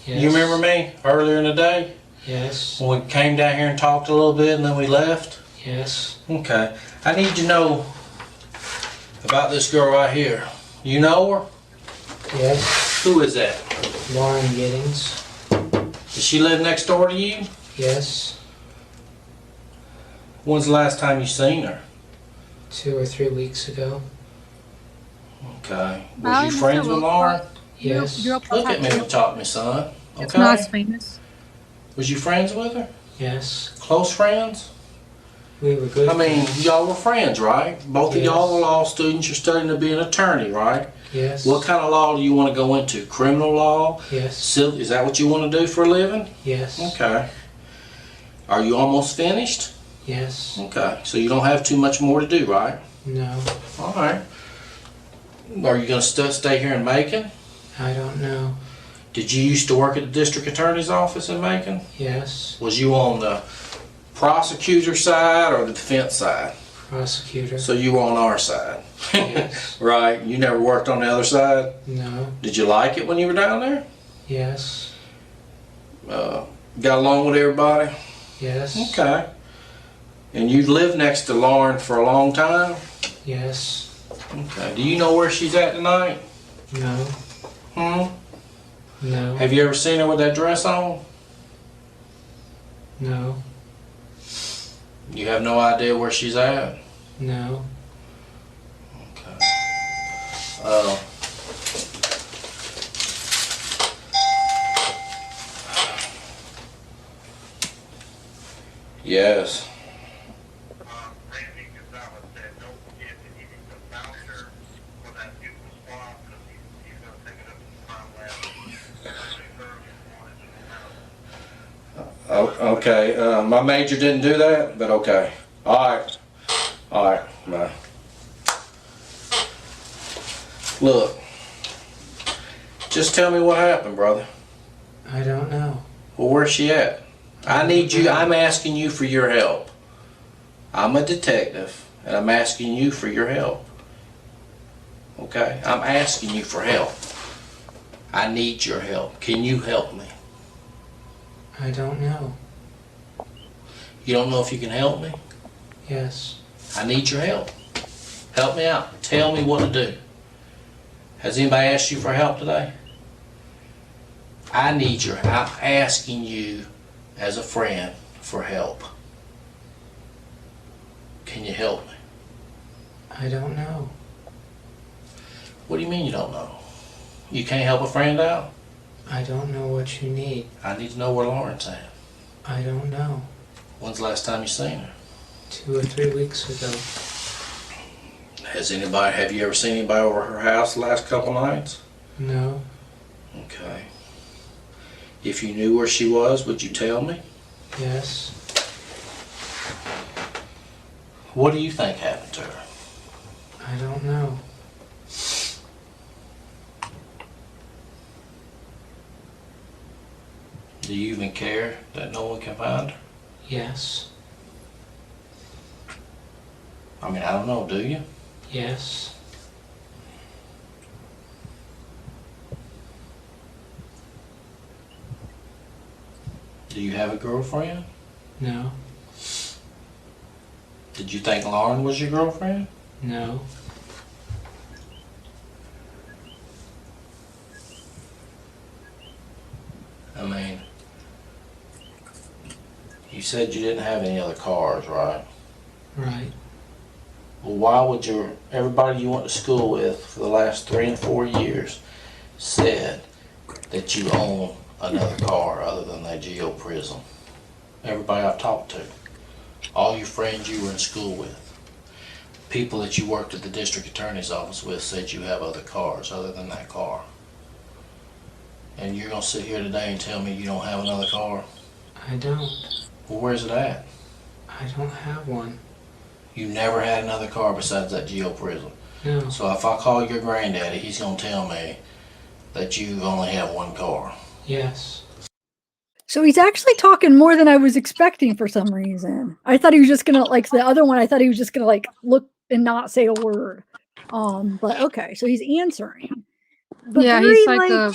Yes. You remember me earlier in the day Yes. when we came down here and talked a little bit and then we left? Yes. Okay. I need to know about this girl right here. You know her? Yes. Who is that? Lauren Giddings. Does she live next door to you? Yes. When's the last time you seen her? 2 or 3 weeks ago. Okay. I Was you missed friends a with little Lauren? part. Yes. Look at me and talk to me, son. It's Okay. not as famous. Was you friends with her? Yes. Close friends? We were good. I mean, friends. y'all were friends, right? Both of y'all are law students. You're studying to be an attorney, right? Yes. What kind of law do you want to go into? Criminal law? Yes. Civil? Is that what you want to do for a living? Yes. Okay. Are you almost finished? Yes. Okay. So you don't have too much more to do, right? No. All right. Are you going to stay here in Macon? I don't know. Did you used to work at the district attorney's office in Macon? Yes. Was you on the prosecutor side or the defense side? Prosecutor. So you were on our side. Yes. Right. You never worked on the other side? No. Did you like it when you were down there? Yes. Got along with everybody? Yes. Okay. And you've lived next to Lauren for a long time? Yes. Okay. Do you know where she's at tonight? No. Hmm? No. Have you ever seen her with that dress on? No. You have no idea where she's at? No. Okay. Yes. Okay, my major didn't do that, but okay. Alright. Alright, bye. Look, just tell me what happened, brother. I don't know. Well, where's she at? I need you, I'm asking you for your help. I'm a detective, and I'm asking you for your help. Okay? I'm asking you for help. I need your help. Can you help me? I don't know. You don't know if you can help me? Yes. I need your help. Help me out. Tell me what to do. Has anybody asked you for help today? I'm asking you as a friend for help. Can you help me? I don't know. What do you mean you don't know? You can't help a friend out? I don't know what you need. I need to know where Lauren's at. I don't know. When's the last time you seen her? 2 or 3 weeks ago. Have you ever seen anybody over her house the last couple nights? No. Okay. If you knew where she was, would you tell me? Yes. What do you think happened to her? I don't know. Do you even care that no one can find her? Yes. I mean, I don't know, do you? Yes. Do you have a girlfriend? No. Did you think Lauren was your girlfriend? No. I mean, you said you didn't have any other cars, right? Right. Well, why would everybody you went to school with for the last 3 and 4 years said that you own another car other than that Geo Prism? Everybody I've talked to, all your friends you were in school with, people that you worked at the district attorney's office with said you have other cars other than that car. And you're gonna sit here today and tell me you don't have another car? I don't. Well, where's it at? I don't have one. You never had another car besides that Geo Prism. No. So if I call your granddaddy, he's gonna tell me that you only have one car. Yes. So he's actually talking more than I was expecting for some reason. I thought he was just gonna like the other one. I thought he was just gonna like look and not say a word. But okay, so he's answering, but Yeah, very he's like like a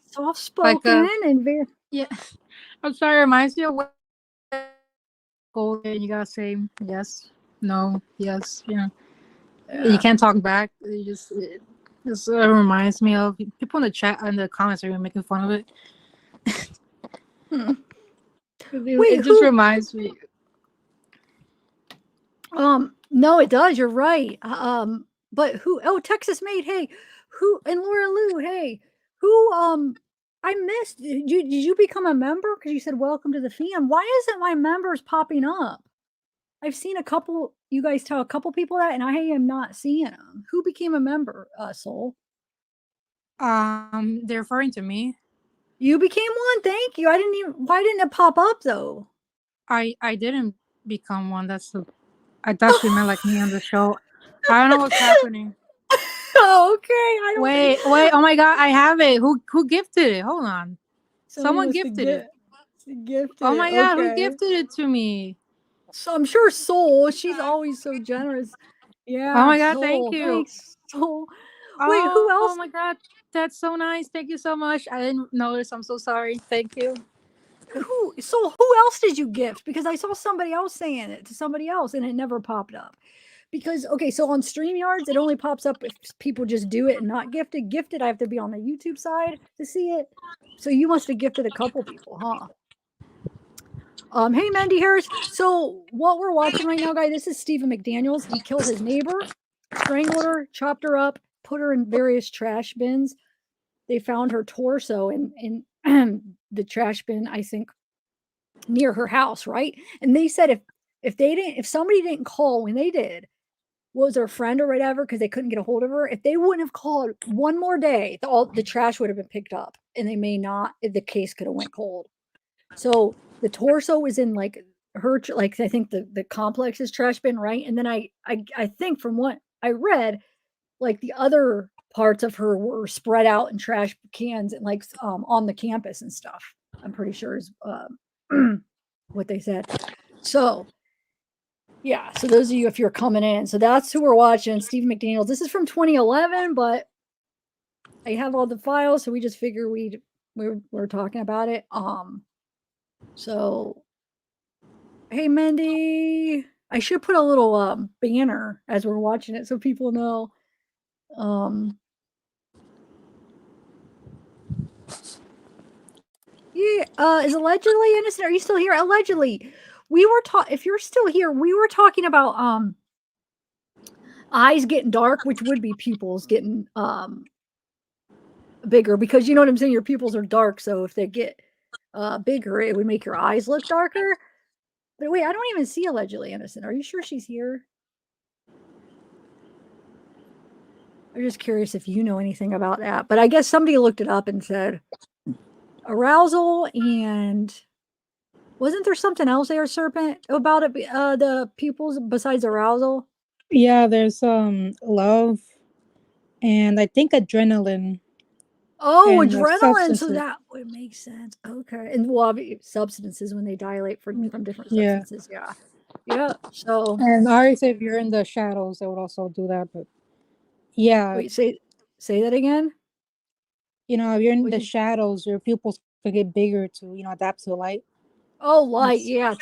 soft spoken and very. yeah. I'm sorry, it reminds me of when go and you gotta say yes, no, yes, you know. You can't talk back. You just it just reminds me of people in the chat and the comments are even making fun of it. Hmm. It just who? reminds me. No, it does. You're right. But who? Oh, Texas Made. Hey, who? And Laura Lou. Hey, who? I missed. Did you become a member? Because you said welcome to the fam. Why isn't my members popping up? I've seen a couple. You guys tell a couple people that, and I am not seeing them. Who became a member? Soul. They're referring to me. You became one. Thank you. I didn't even. Why didn't it pop up though? I didn't become one. I thought she meant like me on the show. I don't know what's happening. Oh, okay. I don't. Wait. Oh my God, I have it. Who gifted it? Hold on. Someone gifted it. Gifted Oh my it. God, who Okay. gifted it to me? So I'm sure Soul. She's always so generous. Oh Yeah, my God, thank Soul. you. Thanks, Soul. Wait, who Oh else? my God, that's so nice. Thank you so much. I didn't notice. I'm so sorry. Thank you. Who else did you gift? Because I saw somebody else saying it to somebody else and it never popped up. Because okay, so on StreamYards, it only pops up if people just do it and not gifted. Gifted, I have to be on the YouTube side to see it. So you must have gifted a couple people, huh? Hey Mandy Harris. So what we're watching right now, guys, this is Stephen McDaniels. He killed his neighbor, strangled her, chopped her up, put her in various trash bins. They found her torso in the trash bin, I think, near her house, right? And they said if somebody didn't call when they did, was her friend or whatever, because they couldn't get a hold of her, if they wouldn't have called one more day, all the trash would have been picked up, and they may not. The case could have went cold. So the torso was in like her, like I think the complex's trash bin, right? And then I think from what I read, like the other parts of her were spread out in trash cans and like on the campus and stuff. I'm pretty sure is what they said. So yeah, so those of you if you're coming in, so that's who we're watching. Steve McDaniels. This is from 2011, but I have all the files, so we just figure we're talking about it. So hey Mindy, I should put a little banner as we're watching it so people know. Yeah, is allegedly innocent? Are you still here? Allegedly. We were if you're still here, we were talking about eyes getting dark, which would be pupils getting bigger, because you know what I'm saying, your pupils are dark, so if they get bigger, it would make your eyes look darker. But wait, I don't even see allegedly innocent. Are you sure she's here? I'm just curious if you know anything about that. But I guess somebody looked it up and said arousal, and wasn't there something else there, Serpent, about it, the pupils besides arousal? Yeah, there's love and I think adrenaline. Oh, and adrenaline. So substances. that would make sense. Okay. And well, substances when they dilate from different Yeah. substances. Yeah. Yeah. So And obviously, if you're in the shadows, it would also do that. But yeah, wait, say that again. you know, if you're in What the you- shadows, your pupils could get bigger to, adapt to light. Oh, light. Yeah.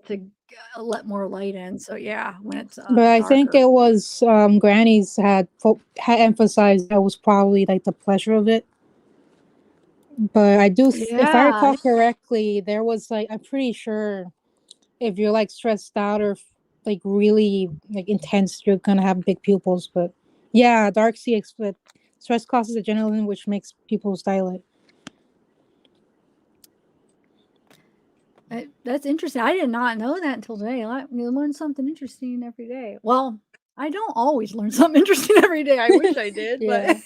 To to let more light in. So yeah, when it's But I think darker. it was Granny's had emphasized that was probably like the pleasure of it. But if I Yeah, recall correctly, there was like, I'm pretty sure if you're like stressed out or like really like intense, you're gonna have big pupils. But yeah, dark sea expert stress causes adrenaline, which makes pupils dilate. that's interesting. I did not know that until today. You learn something interesting every day. Well, I don't always learn something interesting every day. I wish I did, but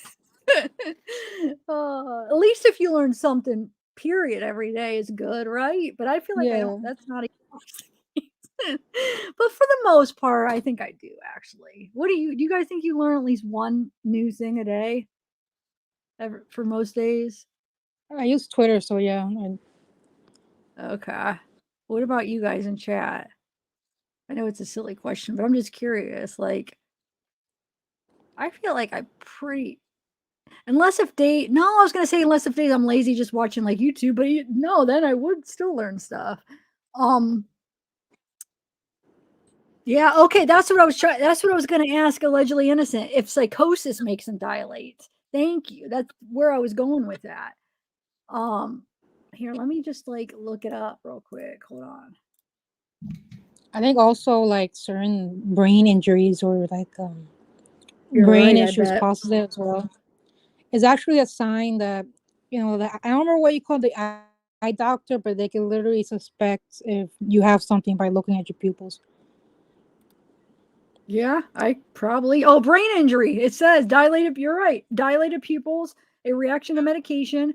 Yeah. at least if you learn something, period, every day is good, right? But I feel like I don't. Yeah. That's not. But for the most part, I think I do actually. What do you guys think you learn at least one new thing a day? For most days? I use Twitter, so yeah. Okay. What about you guys in chat? I know it's a silly question, but I'm just curious. Like, I feel like I pretty unless if day no, I was gonna say unless if days I'm lazy just watching like YouTube, but no, then I would still learn stuff. Um, yeah, okay, that's what I was gonna ask allegedly innocent, if psychosis makes him dilate. Thank you. That's where I was going with that. Um, here, let me just like look it up real quick. Hold on. I think also like certain brain injuries or like You're brain right, I issues bet. causes it as well. It's actually a sign that that I don't remember what you call the eye doctor, but they can literally suspect if you have something by looking at your pupils. Yeah, I probably oh, brain injury. It says dilated, you're right. Dilated pupils, a reaction to medication,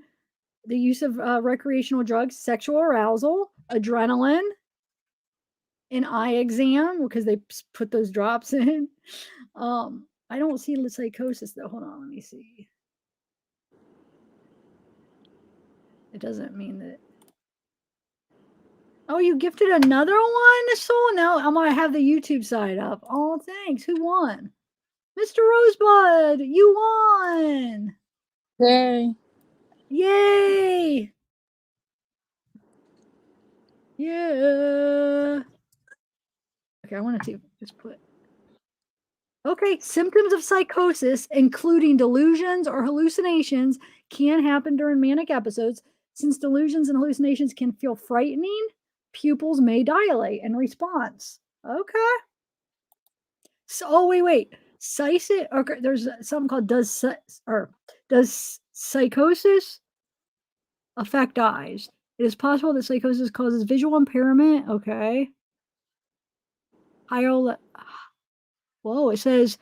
the use of recreational drugs, sexual arousal, adrenaline, an eye exam because they put those drops in. I don't see psychosis though. Hold on, let me see. It doesn't mean that. Oh, you gifted another one, So now I'm gonna have the YouTube side up. Oh, thanks. Who won? Mr. Rosebud, you won. Yay. Yay. Yeah. Okay, I want to just put. Okay, symptoms of psychosis, including delusions or hallucinations, can happen during manic episodes. Since delusions and hallucinations can feel frightening, pupils may dilate in response. Okay. So, oh wait. Psychosis. Okay, there's something called does psychosis affect eyes? It is possible that psychosis causes visual impairment. Okay. Whoa, it says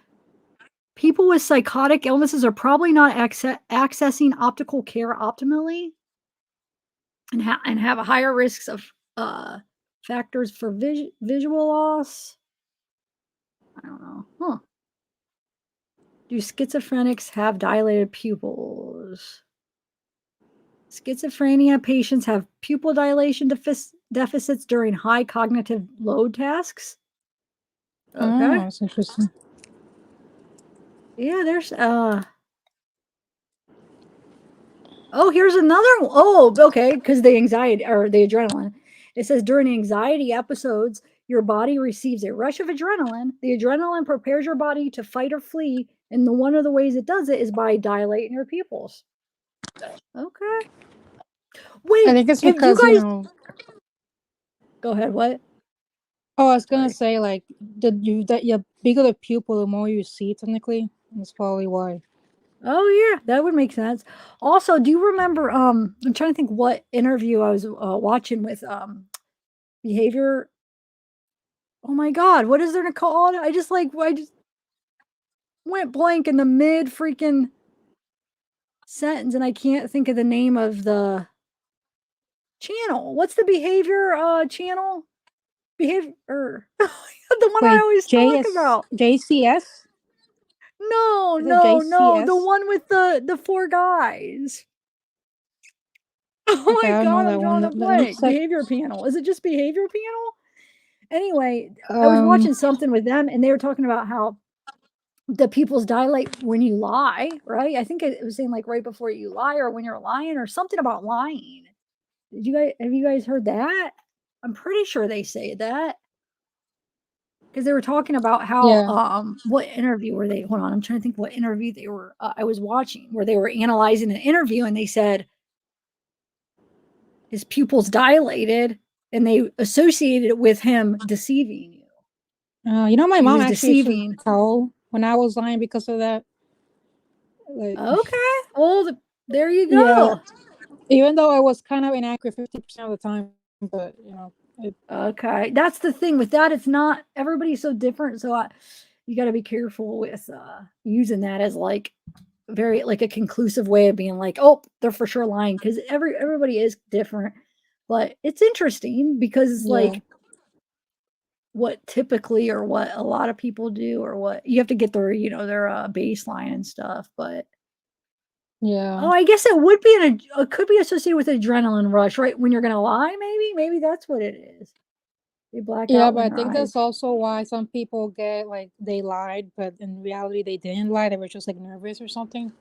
people with psychotic illnesses are probably not accessing optical care optimally and have a higher risks of factors for visual loss. I don't know. Huh. Do schizophrenics have dilated pupils? Schizophrenia patients have pupil dilation deficits during high cognitive load tasks. Oh, Okay. that's interesting. Yeah, there's oh, here's another one. Oh, okay, because the anxiety or the adrenaline. It says during anxiety episodes, your body receives a rush of adrenaline. The adrenaline prepares your body to fight or flee, and one of the ways it does it is by dilating your pupils. Okay. I Wait, think it's have you because, guys go ahead, what? oh, I was gonna Sorry. say like the bigger the pupil, the more you see technically. That's probably why. Oh yeah, that would make sense. Also, do you remember I'm trying to think what interview I was watching with behavior. Oh my god, what is there called? I just went blank in the mid freaking sentence and I can't think of the name of the channel. What's the behavior channel? Behavior the one I Wait, always talk about. JCS? No, Is it no, the JCS? one with the four guys. Oh Okay, my I don't know god, I'm that one. drawing a That looks blank. like Behavior panel. Is it just behavior panel? Anyway, I was um watching something with them and they were talking about how the pupils dilate when you lie, right? I think it was saying like right before you lie or when you're lying or something about lying. Have you guys heard that? I'm pretty sure they say that. Because they were talking about how, Yeah. what interview were they hold on, I'm trying to think what interview they were, I was watching, where they were analyzing an interview, and they said his pupils dilated, and they associated it with him deceiving you. My He mom was actually could deceiving. tell when I was lying because of that. Like, Okay, well, there you yeah, go. even though I was kind of inaccurate 50% of the time, but Okay, that's the thing with that, it's not everybody's so different, so you gotta be careful with, using that as, like, very like, a conclusive way of being like, "Oh, they're for sure lying," because everybody is different, but it's interesting because, yeah, like, what typically or what a lot of people do or what you have to get their, their, baseline and stuff, but yeah, oh, I guess it would be it could be associated with adrenaline rush, right? When you're gonna lie, maybe? Maybe that's what it is. They black yeah. out But when I their think eyes. that's also why some people get like they lied, but in reality they didn't lie. They were just like nervous or something.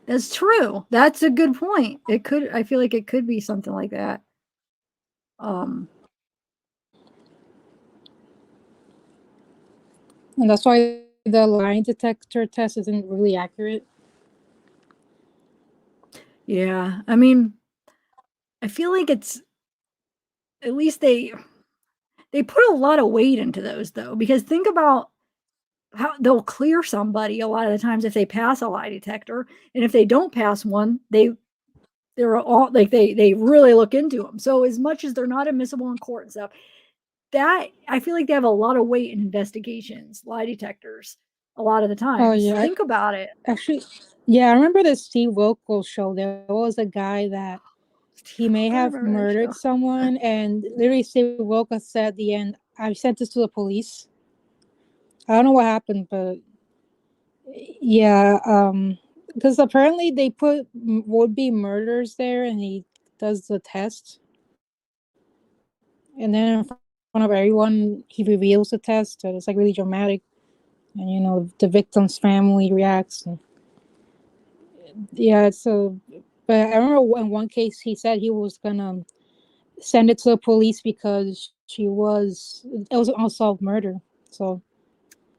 That's true. That's a good point. It could I feel like it could be something like that. Um, And that's why the lie detector test isn't really accurate. yeah. I mean, I feel like it's at least they put a lot of weight into those though, because think about how they'll clear somebody a lot of the times if they pass a lie detector, and if they don't pass one, they're all like they really look into them. So as much as they're not admissible in court and stuff, that I feel like they have a lot of weight in investigations, lie detectors, a lot of the Oh times. yeah, Think about it. actually, yeah. I remember the Steve Wilkos show. There was a guy that he may I have remember that murdered show. someone, and literally Steve Wilkos said at the end, "I sent this to the police." I don't know what happened, but yeah, because apparently they put would-be murders there, and he does the test, and then in front of everyone, he reveals the test, and it's like really dramatic, and the victim's family reacts, and yeah, it's a. But I remember in one case he said he was gonna send it to the police because it was an unsolved murder. So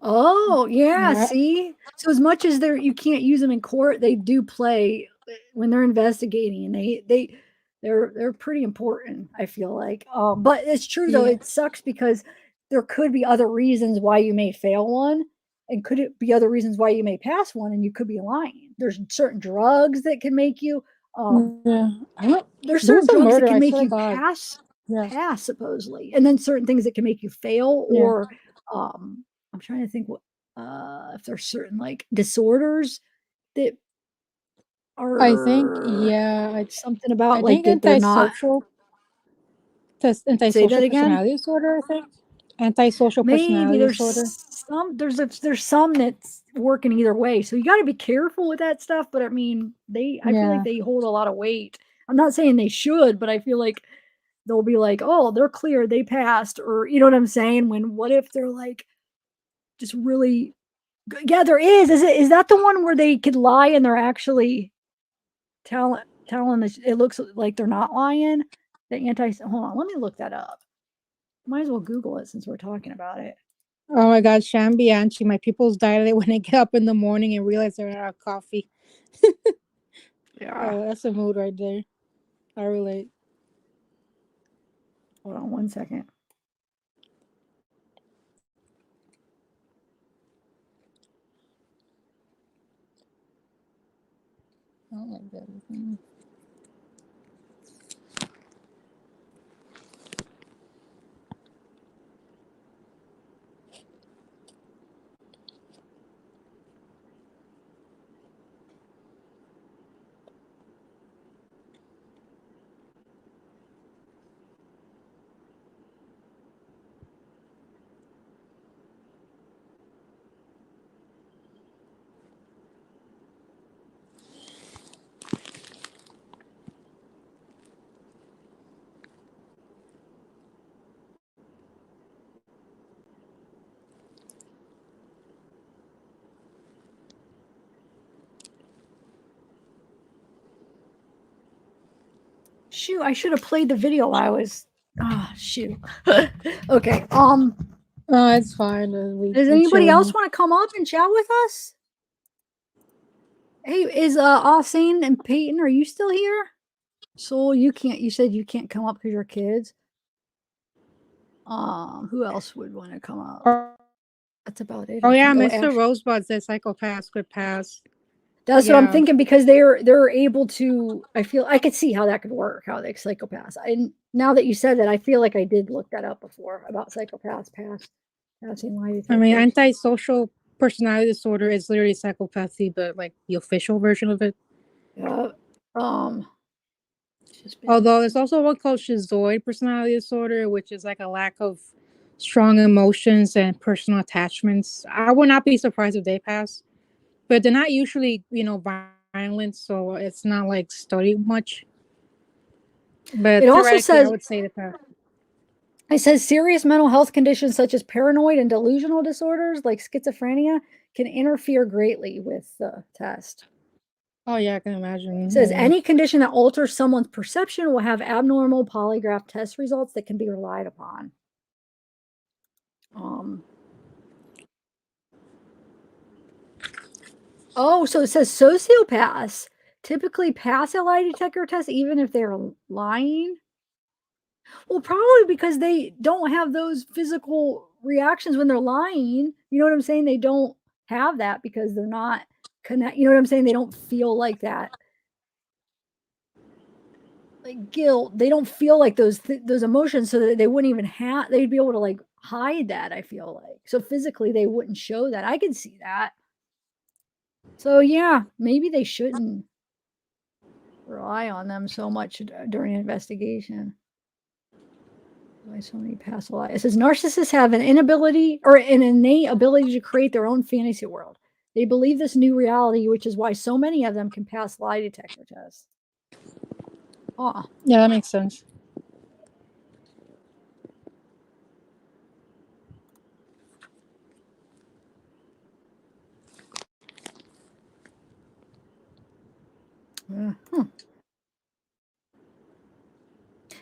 Oh, yeah, yeah, see? So as much as you can't use them in court, they do play when they're investigating, and they're pretty important, I feel like. But it's true though, yeah, it sucks because there could be other reasons why you may fail one, and could it be other reasons why you may pass one and you could be lying. There's certain drugs that can make you yeah. I don't, there's there certain was a drugs that murder. can I make swear to you God. Yeah, pass supposedly, and then certain things that can make you fail yeah. or, I'm trying to think what, if there's certain, like, disorders that I think are yeah. something about, I like, think that they're not. antisocial Say that again? personality disorder. I think antisocial Maybe personality there's disorder. there's some that's working either way, so you gotta be careful with that stuff, but, I mean, I feel like Yeah, they hold a lot of weight. I'm not saying they should, but I feel like they'll be like, "Oh, they're clear, they passed," or you know what I'm saying? When what if they're, like, just really yeah, there is. Is that the one where they could lie and they're actually telling it looks like they're not lying? The anti hold on, let me look that up. Might as well Google it since we're talking about it. oh my God, Shambianchi, my pupils dilate when I get up in the morning and realize they're out of coffee. Yeah. Oh, that's a mood right there. I relate. Hold on one second. I don't like that. Shoot, I should have played the video I was Ah, shoot. Okay. Oh, it's fine. Does We anybody chill. else want to come up and chat with us? Hey, is Austin and Peyton, are you still here? Soul, you can't. You said you can't come up because you're kids. Who else would want to come up? That's about it. Oh I yeah, think. Oh, Mr. Ash. Rosebud said psychopaths could pass. That's what I'm Yeah. thinking because they're able to. I feel I could see how that could work. How they psychopaths. Now that you said that, I feel like I did look that up before about psychopaths passing lie I mean, detectors. antisocial personality disorder is literally psychopathy, but like the official version of it. Yeah. Although there's also one called schizoid personality disorder, which is like a lack of strong emotions and personal attachments. I would not be surprised if they pass, but they're not usually, violent, so it's not like studied much. But It also theoretically, I says would say they pass. it says serious mental health conditions such as paranoid and delusional disorders like schizophrenia can interfere greatly with the test. Oh yeah, I can imagine. It says any condition that alters someone's perception will have abnormal polygraph test results that can be relied upon. Oh, so it says sociopaths typically pass a lie detector test even if they're lying. Well, probably because they don't have those physical reactions when they're lying. You know what I'm saying? They don't have that because they're not connect. You know what I'm saying? They don't feel like that. Like guilt, they don't feel like those emotions, so that they wouldn't even have. They'd be able to like hide that. I feel like so physically they wouldn't show that. I can see that. So yeah, maybe they shouldn't rely on them so much during an investigation. Why so many pass a lie? It says narcissists have an inability or an innate ability to create their own fantasy world. They believe this new reality, which is why so many of them can pass lie detector tests. Oh, Yeah, that makes sense.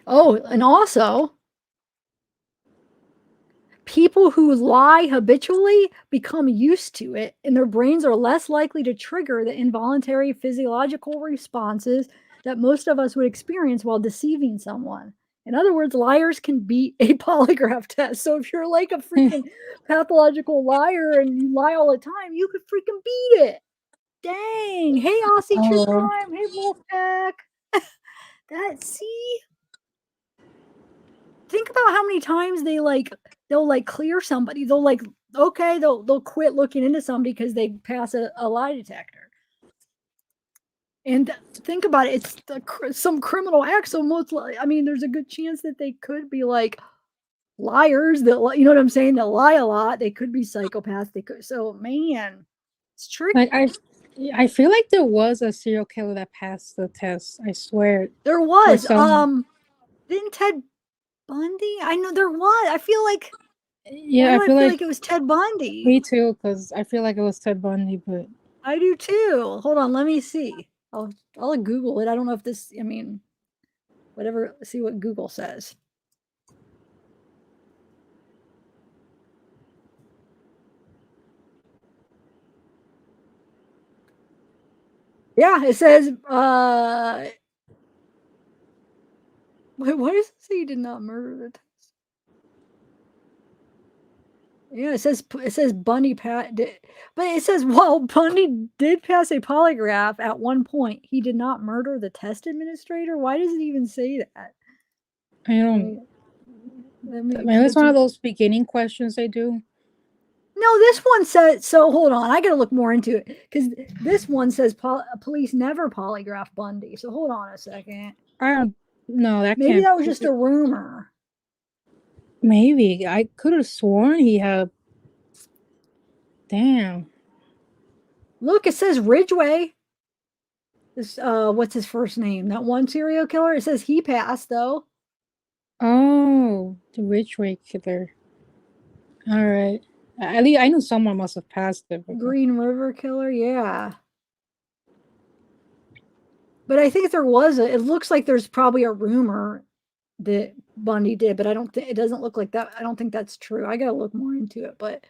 Oh, and also, people who lie habitually become used to it, and their brains are less likely to trigger the involuntary physiological responses that most of us would experience while deceiving someone. In other words, liars can beat a polygraph test. So if you're like a freaking pathological liar and you lie all the time, you could freaking beat it. Dang. Hey, Aussie True Crime. Hey, Wolfpack. See? Think about how many times they'll like clear somebody. They'll like, okay, they'll quit looking into somebody because they pass a lie detector. And think about it, it's some criminal act. So I mean, there's a good chance that they could be like liars that, you know what I'm saying? That lie a lot. They could be psychopaths. They could. So man, it's tricky. Like I feel like there was a serial killer that passed the test. I swear. There was. Didn't Ted Bundy? I know there was. I feel like. Yeah, Why I do I feel feel like like it was Ted Bundy? Me too, because I feel like it was Ted Bundy, but I do too. Hold on, let me see. I'll Google it. I don't know if this. I mean, whatever. See what Google says. Yeah, it says. Wait, what does it say? You did not murder the test. Yeah, it says Bundy did, but it says while Bundy did pass a polygraph at one point, he did not murder the test administrator. Why does it even say that? I don't. Maybe it's one of those beginning questions they do. No, this one says. So hold on, I got to look more into it because this one says police never polygraph Bundy. So hold on a second. I don't. No, that Maybe can't. that was just a rumor. Maybe I could have sworn he had. Damn. Look, it says Ridgway. This what's his first name? That one serial killer. It says he passed though. Oh, the Ridgway killer. All right. At least I knew someone must have passed it. Green River killer, yeah. But I think there was it looks like there's probably a rumor that Bundy did, but I don't think it doesn't look like that. I don't think that's true. I gotta look more into it, but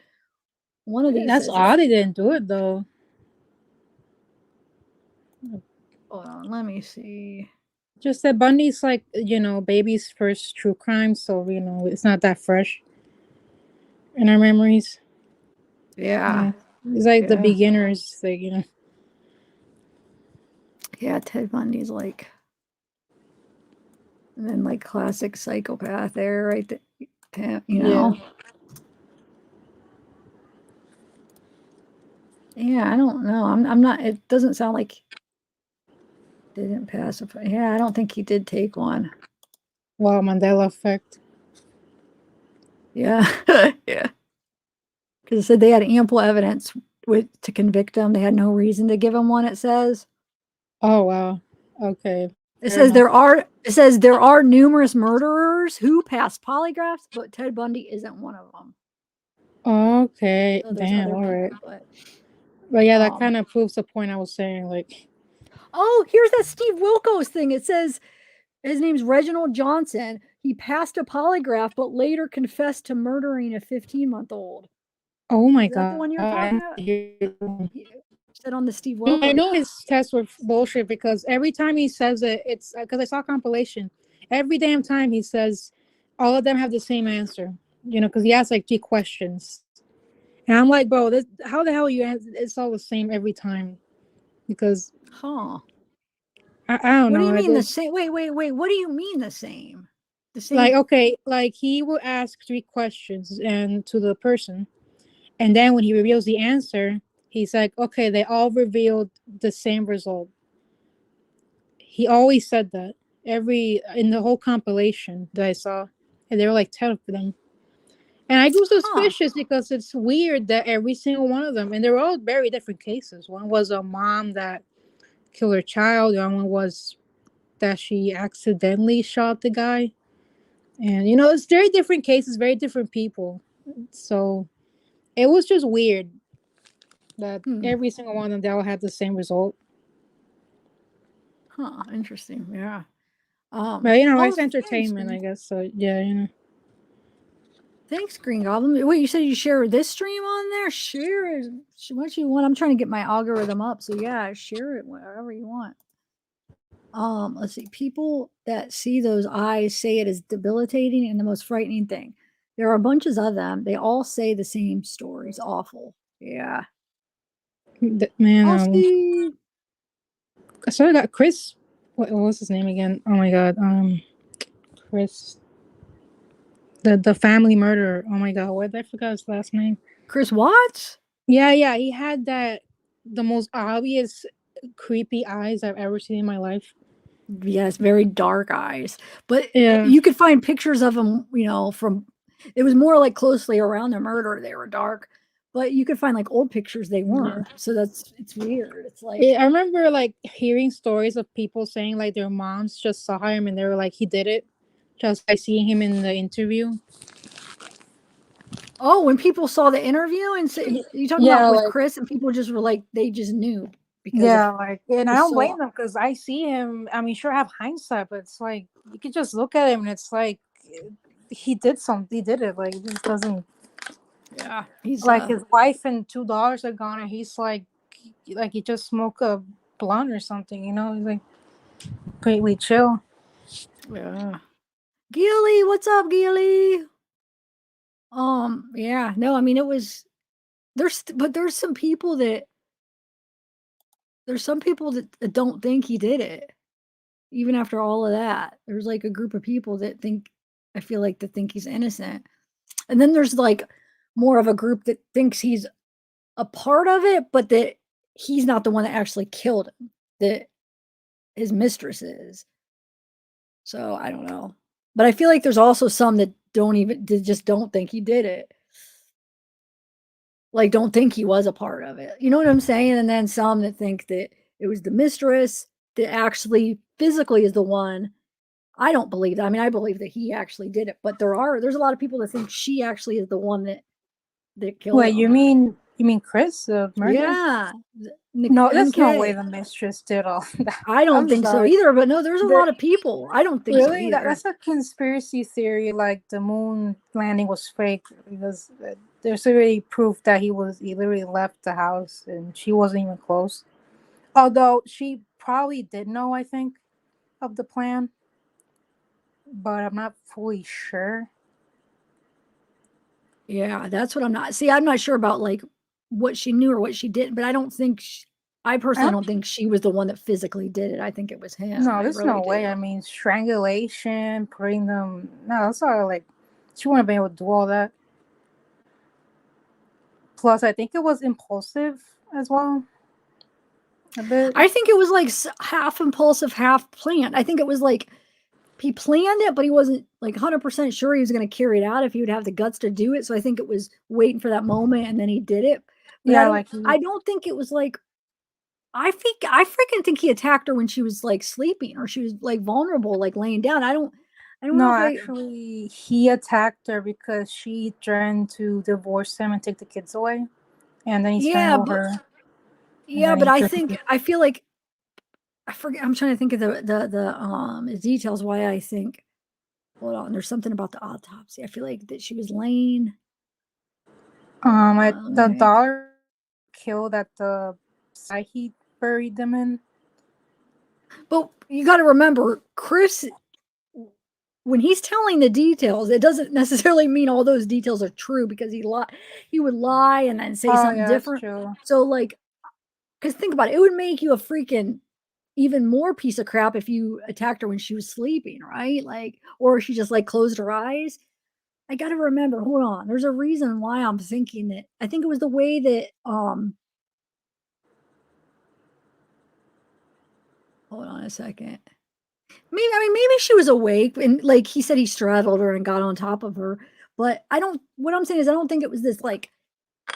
one of these That's says odd. They didn't do it though. hold on, let me see. Just that Bundy's like, baby's first true crime, so it's not that fresh in our memories. Yeah. It's like the Yeah. beginners, Yeah, Ted Bundy's like, and then like classic psychopath there, right there, Yeah. Yeah, I don't know. I'm not. It doesn't sound like didn't pacify. Yeah, I don't think he did take one. Wow, Mandela effect. Yeah, yeah. Because it said they had ample evidence to convict him. They had no reason to give him one. It says. Oh wow. Okay. It Fair says enough. there are numerous murderers who passed polygraphs, but Ted Bundy isn't one of them. Okay. So there's Damn. other All right. people, But yeah, that kind of proves the point I was saying. Like, oh, here's that Steve Wilkos thing. It says his name's Reginald Johnson. He passed a polygraph, but later confessed to murdering a 15-month-old. oh my Is that the god. one you were talking about? He said on the Steve No, I Wilkos. know his tests were bullshit because every time he says it, it's because I saw compilation. Every damn time he says, all of them have the same answer. Because he asks like 3 questions, and I'm like, bro, how the hell you answer? It's all the same every time, because Huh. I don't What do know. you mean the same? Wait. What do you mean the same? The same. Like, okay, like he will ask 3 questions and to the person, and then when he reveals the answer, he's like, okay, they all revealed the same result. He always said that in the whole compilation that I saw, and there were like 10 of them. And I grew suspicious because it's weird that every single one of them, and they were all very different cases. One was a mom that killed her child. The other one was that she accidentally shot the guy. And it's very different cases, very different people. So it was just weird that every single one of them, they all had the same result. Huh, interesting. Yeah. But it's entertainment, I guess. So yeah. Thanks, Green Goblin. Wait, you said you share this stream on there? Share it. What you want? I'm trying to get my algorithm up. So yeah, share it wherever you want. Let's see. People that see those eyes say it is debilitating and the most frightening thing. There are bunches of them. They all say the same stories. Awful. Yeah. Man, Steve. So I got Chris. What was his name again? Oh my god. Chris. The family murderer. Oh my god, what? I forgot his last name. Chris Watts? Yeah. He had the most obvious creepy eyes I've ever seen in my life. Yes, very dark eyes. But yeah, you could find pictures of him, from it was more like closely around the murder. They were dark. But you could find like old pictures they weren't. Yeah. So it's weird. It's like I remember like hearing stories of people saying like their moms just saw him and they were like, he did it just by seeing him in the interview. Oh, when people saw the interview and say you talking about with Chris and people just were like they just knew because and I don't blame them because I see him. I mean, sure, I have hindsight, but it's like you could just look at him and it's like he did something. He did it. Like it just doesn't. Yeah, he's like his wife and 2 daughters are gone, and he's like he just smoked a blunt or something. He's like completely chill. Yeah. Gilly, what's up, Gilly? Yeah, no, I mean it was there's some people that don't think he did it. Even after all of that. There's like a group of people that I feel like that think he's innocent. And then there's like more of a group that thinks he's a part of it, but that he's not the one that actually killed him, that his mistress is. So I don't know. But I feel like there's also some that just don't think he did it. Like don't think he was a part of it. You know what I'm saying? And then some that think that it was the mistress that actually physically is the one. I don't believe that. I mean, I believe that he actually did it, but there's a lot of people that think she actually is the one that killed him. Wait, you mean You mean Chris, the murder? Yeah. No, there's no way MK. the mistress did all that. I don't I'm think so sorry. either, but no, there's a There, lot of people. I don't think so really, either. that's a conspiracy theory. Like the moon landing was fake because there's already proof that he literally left the house and she wasn't even close. Although she probably did know, I think, of the plan, but I'm not fully sure. Yeah, that's what I'm not. See, I'm not sure about like what she knew or what she didn't, but I don't think I personally don't think she was the one that physically did it. I think it was him. No, I there's really no way. do. I mean, strangulation, putting them. No, that's all like she wouldn't have been able to do all that. Plus, I think it was impulsive as well. A bit. I think it was like half impulsive, half planned. I think it was like he planned it, but he wasn't like 100% sure he was going to carry it out if he would have the guts to do it. So I think it was waiting for that moment and then he did it. But Yeah, I don't think it was like I freaking think he attacked her when she was like sleeping or she was like vulnerable, like laying down. I don't No, know if actually, he attacked her because she threatened to divorce him and take the kids away, and then he strangled her. Yeah, but I feel like I forget. I'm trying to think of the details. Why I think. Hold on. There's something about the autopsy. I feel like that she was laying. The daughter killed at the site he buried them in. But you got to remember, Chris, when he's telling the details, it doesn't necessarily mean all those details are true because he would lie and then say something different. That's true. So like, because think about it, it would make you a freaking even more piece of crap if you attacked her when she was sleeping, right? Like, or she just like closed her eyes. I got to remember, hold on. There's a reason why I'm thinking that. I think it was the way that hold on a second. Maybe she was awake and like he said he straddled her and got on top of her, but what I'm saying is I don't think it was this like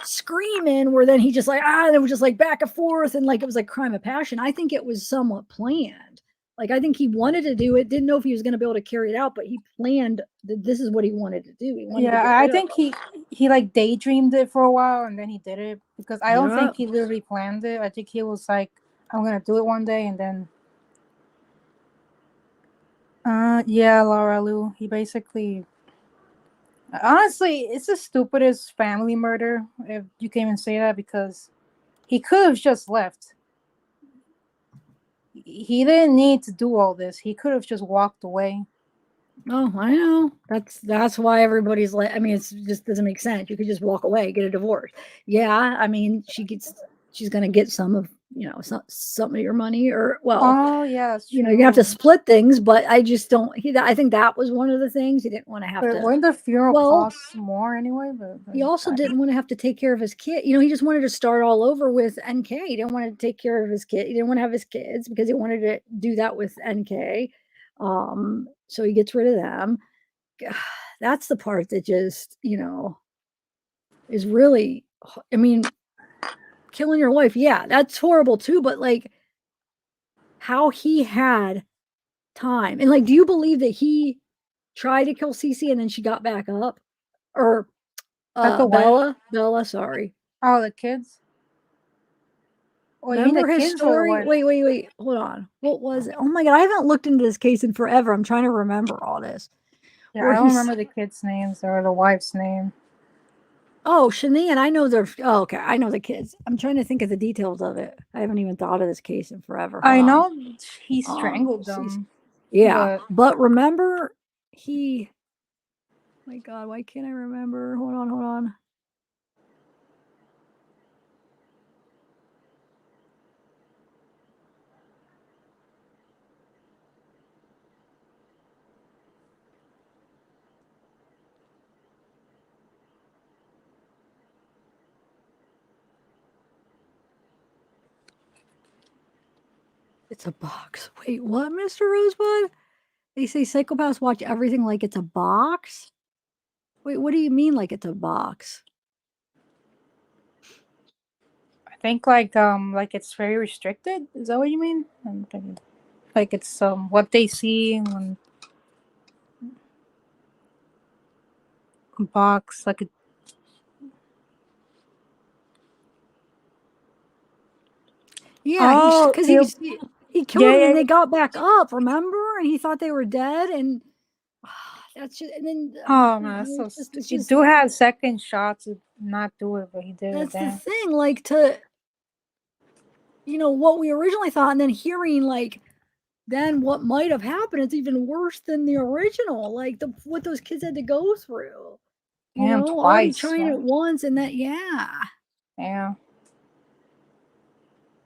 screaming where then he just like and it was just like back and forth and like it was like crime of passion. I think it was somewhat planned. Like I think he wanted to do it, didn't know if he was going to be able to carry it out, but he planned that this is what he wanted to do. He wanted to get I rid think of he like daydreamed it for a while and then he did it because I don't think Yep. he literally planned it. I think he was like, I'm gonna do it one day and then. Yeah, Laura Lou. He basically. Honestly, it's the stupidest family murder if you can even say that because he could have just left. He didn't need to do all this. He could have just walked away. Oh, I know. That's why everybody's like, I mean, it's just doesn't make sense. You could just walk away, get a divorce. Yeah, I mean, she's gonna get some of, some of your money or Oh yeah, that's true. you have to split things, but I just don't I think that was one of the things he didn't want to have But to wouldn't the funeral well, cost more anyway? But he also didn't want to have to take care of his kid. He just wanted to start all over with NK. He didn't want to take care of his kid. He didn't want to have his kids because he wanted to do that with NK. So he gets rid of them. That's the part that just, is really, I mean, killing your wife. Yeah, that's horrible too. But like how he had time and like, do you believe that he tried to kill Cece and then she got back up or the wife? Bella, sorry. Oh, the kids? Oh, you mean the Remember his kids or the story? wife? Wait. Hold on. What was it? Oh my God. I haven't looked into this case in forever. I'm trying to remember all this. Yeah, I don't remember the kids' names or the wife's name. Oh, Shanae, I know okay. I know the kids. I'm trying to think of the details of it. I haven't even thought of this case in forever. Hold I on. know he strangled them. Yeah. But remember my God, why can't I remember? Hold on. It's a box. Wait, what, Mr. Rosebud? They say psychopaths watch everything like it's a box? Wait, what do you mean like it's a box? I think like it's very restricted. Is that what you mean? I'm thinking, like it's what they see when box like Yeah, Oh, because he killed yeah, them, and then yeah, they got back up. Remember? And he thought they were dead, and that's just. And then oh no, that's so it's he just do have second shots to not do it, but he did it. that's the Damn. thing. Like to what we originally thought, and then hearing like then what might have happened. It's even worse than the original. Like what those kids had to go through. Damn, Already twice, trying it man. once, and that yeah. Yeah.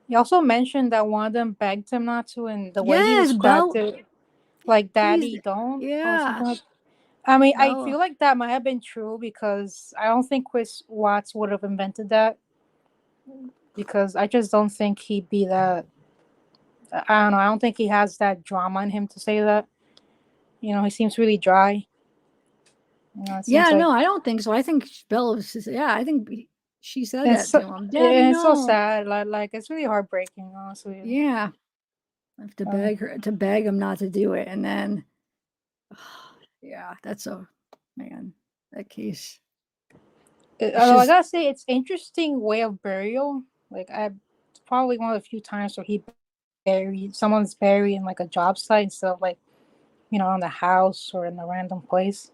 He also mentioned that one of them begged him not to, and the way he Yes, described Bell. it, like Please, "Daddy, don't" or yeah. something like. I mean, I Bell. feel like that might have been true because I don't think Chris Watts would have invented that because I just don't think he'd be that. I don't know. I don't think he has that drama in him to say that. He seems really dry. It seems Yeah, like no, I don't think so. I think Bella was just, yeah, I think she said it's that so, to him. Daddy, it's so no. sad. Like it's really heartbreaking, honestly. Yeah. I have to beg him not to do it. And then, yeah, that's man, that case. Although I gotta say, it's interesting way of burial. Like it's probably one of the few times where someone's buried in like a job site instead of like, in the house or in a random place.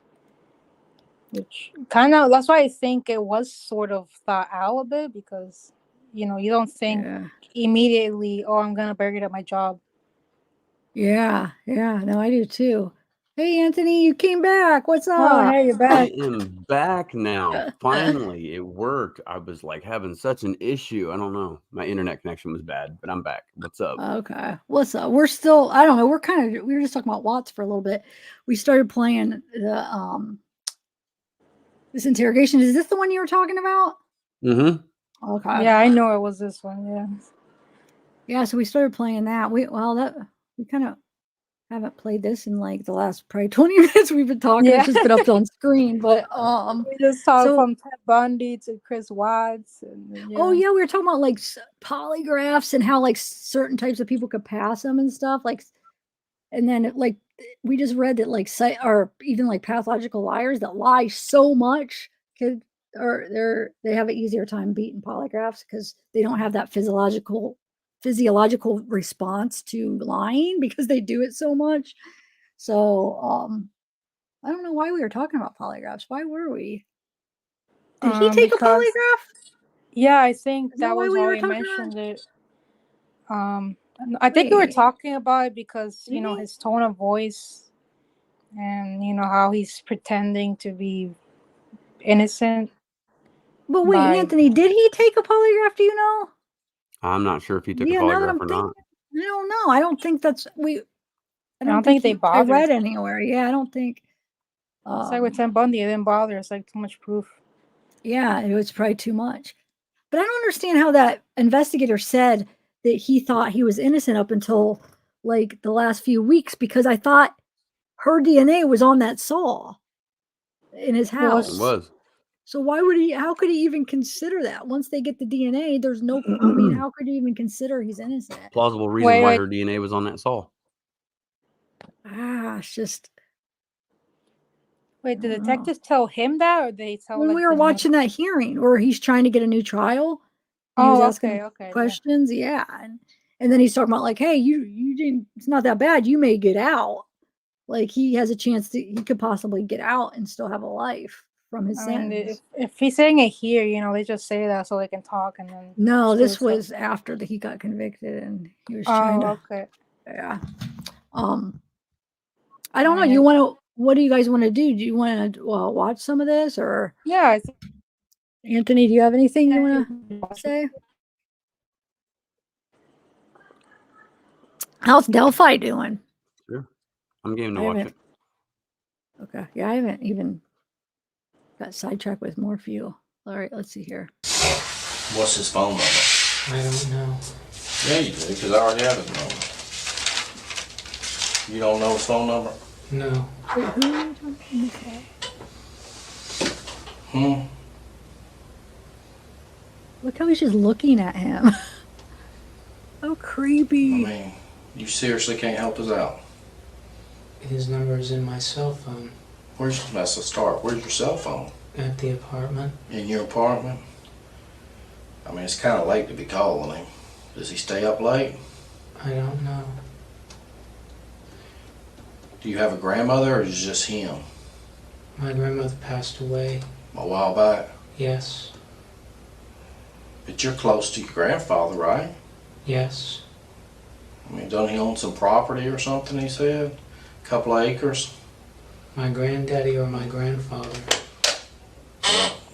Which kind of that's why I think it was sort of thought out a bit because, you don't think immediately, oh, I'm gonna bury it at my job. Yeah, no, I do too. Hey, Anthony, you came back. What's up? Oh, hey, you're I back. am back now. Finally, it worked. I was like having such an issue. I don't know. My internet connection was bad, but I'm back. What's up? Okay. What's up? We're still, I don't know. We were just talking about Watts for a little bit. We started playing this interrogation. Is this the one you were talking about? Mm-hmm. Okay. Yeah, I know it was this one. Yeah. Yeah, so we started playing that. We kind of haven't played this in like the last probably 20 minutes we've been talking. Yeah. It's just been up on screen, but We just talked so from Ted Bundy to Chris Watts. oh yeah, we were talking about like polygraphs and how like certain types of people could pass them and stuff. Like, and then like we just read that like or even like pathological liars that lie so much could they have an easier time beating polygraphs because they don't have that physiological response to lying because they do it so much. So I don't know why we were talking about polygraphs. Why were we? Did he take a polygraph? Yeah, I think Is that why was we why were we talking mentioned about? it. I think we were Wait. talking about it because Really? his tone of voice and how he's pretending to be innocent. But wait, by Anthony, did he take a polygraph? Do you know? I'm not sure if he took a Yeah, now that polygraph I'm or thinking, not. I don't know. I don't think that's I don't don't think think they I bothered. read anywhere. Yeah, I don't think. It's like with Ted Bundy, it didn't bother. It's like too much proof. Yeah, it was probably too much. But I don't understand how that investigator said that he thought he was innocent up until like the last few weeks because I thought her DNA was on that saw in his house. It was. So why would he? How could he even consider that? Once they get the DNA, there's no. I mean, how could he even consider he's innocent? Plausible reason why her DNA was on that saw. It's just. Wait, the detectives tell him that, or they tell When like we were watching that hearing, where he's trying to get a new trial, he was asking questions. Yeah, and then he's talking about like, hey, you didn't. It's not that bad. You may get out. Like he has a chance to. He could possibly get out and still have a life from his sentence. If he's saying it here, they just say that so they can talk and then. No, this was after he got convicted, and he was trying to. Okay. Yeah. I don't know. You want to? What do you guys want to do? Do you want to watch some of this, or? Yeah. Anthony, do you have anything you want to say? How's Delphi doing? Sure. I'm game to watch it. Okay. Yeah, I haven't even got sidetracked with more fuel. All right, let's see here. What's his phone number? I don't know. Yeah, you do, because I already have his number. You don't know his phone number? No. Wait, who are you talking about? Look how he's just looking at him. How creepy. I mean, you seriously can't help us out. His number is in my cell phone. That's a start. Where's your cell phone? At the apartment. In your apartment? I mean, it's kind of late to be calling him. Does he stay up late? I don't know. Do you have a grandmother, or is it just him? My grandmother passed away. A while back? Yes. But you're close to your grandfather, right? Yes. I mean, doesn't he own some property or something, he said? A couple of acres? My granddaddy or my grandfather?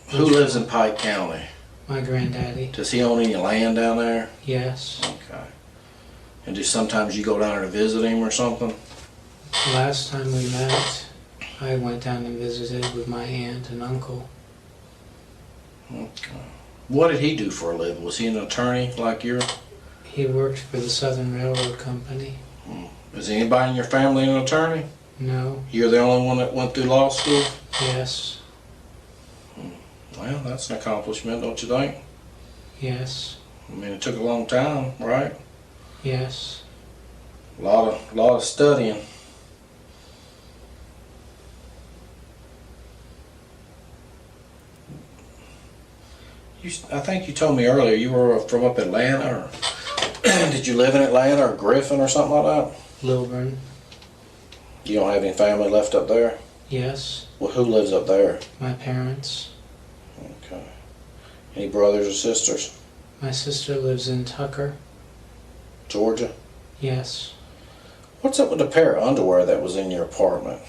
Who lives in Pike County? My granddaddy. Does he own any land down there? Yes. Okay. And do sometimes you go down there to visit him or something? Last time we met, I went down and visited with my aunt and uncle. Okay. What did he do for a living? Was he an attorney like you? He worked for the Southern Railroad Company. Is anybody in your family an attorney? No. You're the only one that went through law school? Yes. Well, that's an accomplishment, don't you think? Yes. I mean, it took a long time, right? Yes. A lot of studying. I think you told me earlier you were from up Atlanta, or did you live in Atlanta or Griffin or something like that? Lilburn. You don't have any family left up there? Yes. Well, who lives up there? My parents. Okay. Any brothers or sisters? My sister lives in Tucker. Georgia? Yes. What's up with the pair of underwear that was in your apartment?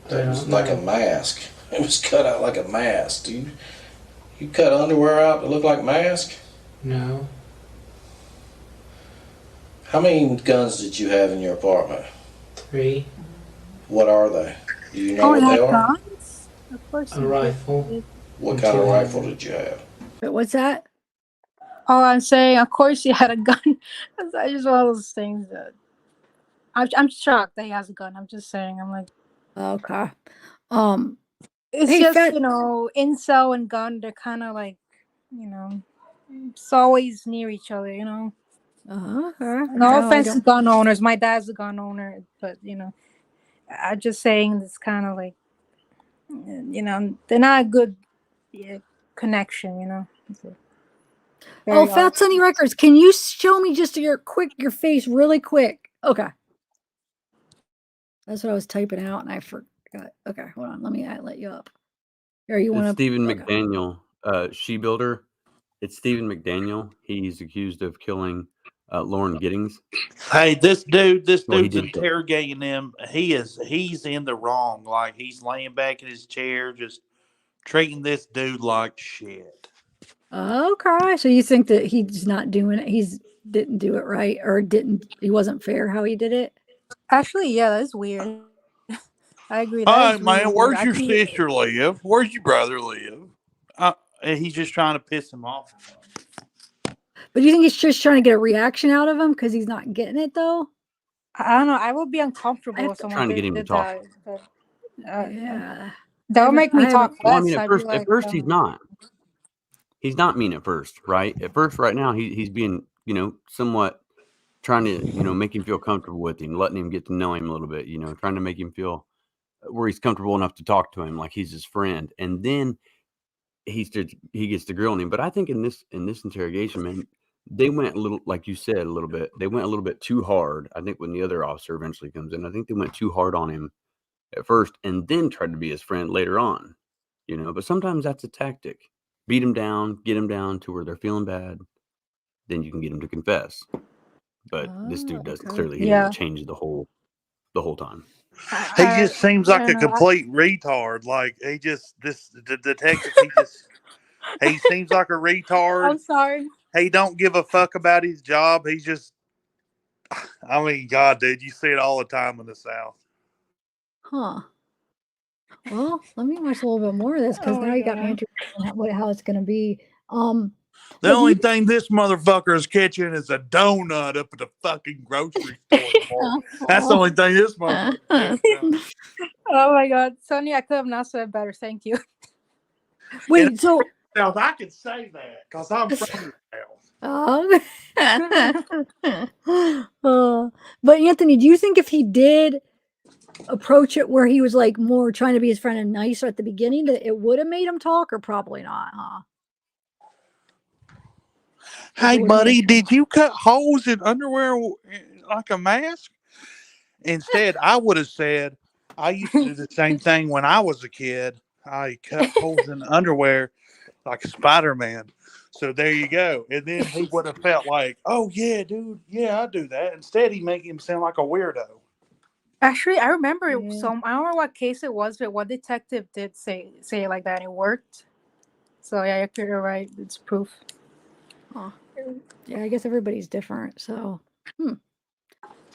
That was like a mask. It was cut out like a mask. You cut underwear out to look like a mask? No. How many guns did you have in your apartment? 3. What are they? Do you know what they are? Guns? Of course. A rifle. What kind of rifle did you have? Wait, what's that? Oh, I'm saying, of course he had a gun. I just one of those things that I'm shocked that he has a gun. I'm just saying. I'm like, Okay. it's Hey, just Fat. incel and gun. They're kind of like, it's always near each other. Okay. No offense to gun owners. My dad's a gun owner, but I'm just saying it's kind of like, they're not a good connection. Oh, Fat Sunny Records, can you show me just your face really quick? Okay. That's what I was typing out and I forgot. Okay, hold on. Let me let you up. Or you want to? Stephen McDaniel, She Builder. It's Stephen McDaniel. He's accused of killing Lauren Giddings. Hey, this dude's did kill. interrogating him. He's in the wrong. Like, he's laying back in his chair, just treating this dude like shit. Okay, so you think that he's not doing it? Didn't do it right, or he wasn't fair how he did it? Actually, yeah, that's weird. I agree. All That right, man, really where's weird. your sister live? Where's your brother live? He's just trying to piss him off. But do you think he's just trying to get a reaction out of him because he's not getting it though? I don't know. I would be uncomfortable if someone trying to get him to did talk. that. Yeah, that would make me talk less. Well, I mean, at I'd first he's not. He's not mean at first, right? At first, right now, he's being, somewhat trying to, make him feel comfortable with him, letting him get to know him a little bit, trying to make him feel where he's comfortable enough to talk to him like he's his friend. And then he gets to grilling him. But I think in this interrogation, man, they went a little, like you said, they went a little bit too hard. I think when the other officer eventually comes in, I think they went too hard on him at first and then tried to be his friend later on, but sometimes that's a tactic. Beat him down, get him down to where they're feeling bad. Then you can get him to confess. But this dude doesn't clearly. He didn't change the whole time. He just seems like a complete retard. Like, the detective, he seems like a retard. I'm sorry. He don't give a fuck about his job. He's just, I mean, God, dude, you see it all the time in the South. Huh. Well, let me watch a little bit more of this because now you got me interested in how it's going to be. The only thing this motherfucker is catching is a donut up at the fucking grocery store tomorrow. That's the only thing this motherfucker is. Oh my God, Sonia, I could have not said better. Thank you. Wait, so I can say that because I'm from the South. But Anthony, do you think if he did approach it where he was like more trying to be his friend and nicer at the beginning, that it would have made him talk, or probably not, huh? Hey, boys buddy, wanna- did you cut holes in underwear like a mask? Instead, I would have said, I used to do the same thing when I was a kid. I cut holes in underwear like Spider-Man. So there you go. And then he would have felt like, oh, yeah, dude, yeah, I do that. Instead, he make him sound like a weirdo. Actually, I remember Yeah. some. I don't know what case it was, but one detective did say it like that, and it worked. So yeah, you're right. It's proof. Huh. Yeah, I guess everybody's different. So, all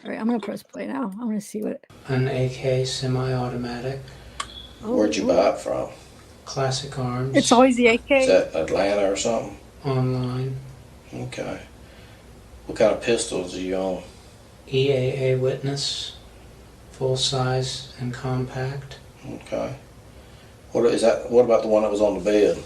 right, I'm gonna press play now. I want to see what. An AK semi-automatic. Where'd you buy it from? Classic Arms. It's always the AK. Is that Atlanta or something? Online. Okay. What kind of pistols do you own? EAA Witness. Full size and compact. Okay. What is that? What about the one that was on the bed?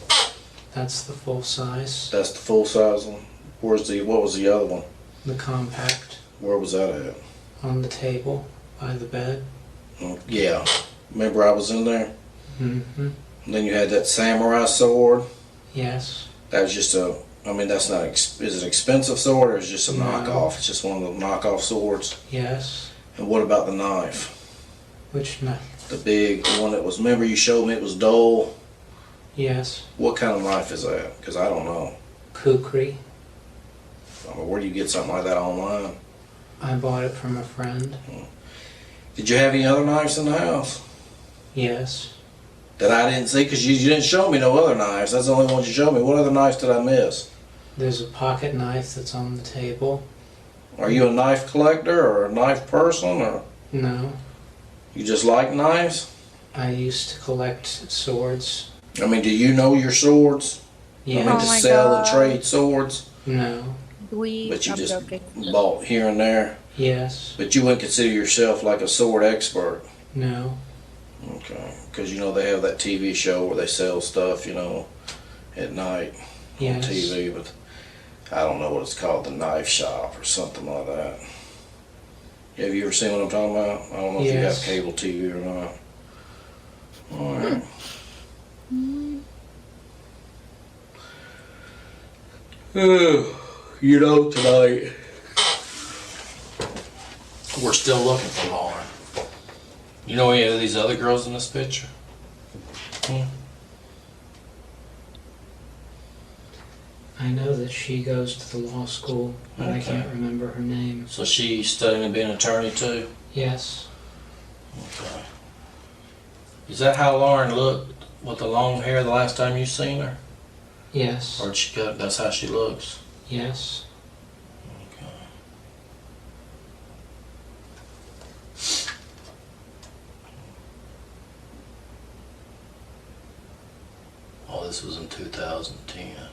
That's the full size. That's the full size one. What was the other one? The compact. Where was that at? On the table by the bed. Yeah. Remember I was in there? Mm-hmm. And then you had that samurai sword. Yes. That was just that's not, is it an expensive sword or is it just a No. knockoff? It's just one of the knockoff swords? Yes. And what about the knife? Which knife? The big one that was, remember you showed me it was dull? Yes. What kind of knife is that? Because I don't know. Kukri. I mean, where do you get something like that online? I bought it from a friend. Did you have any other knives in the house? Yes. That I didn't see? Because you didn't show me no other knives. That's the only ones you showed me. What other knives did I miss? There's a pocket knife that's on the table. Are you a knife collector or a knife person or No. you just like knives? I used to collect swords. I mean, do you know your swords? Yeah. I mean, to sell and trade swords? No. But you I'm just joking. bought here and there? Yes. But you wouldn't consider yourself like a sword expert? No. Okay. Because, they have that TV show where they sell stuff, at night Yes. on TV. But I don't know what it's called, the knife shop or something like that. Have you ever seen what I'm talking about? I don't know if you have Yes. cable TV or not. All right. Tonight we're still looking for Lauren. You know any of these other girls in this picture? I know that she goes to the law school, but I Okay. can't remember her name. So she's studying to be an attorney too? Yes. Okay. Is that how Lauren looked with the long hair the last time you seen her? Yes. Or she got, that's how she looks? Yes. Okay. Oh, this was in 2010.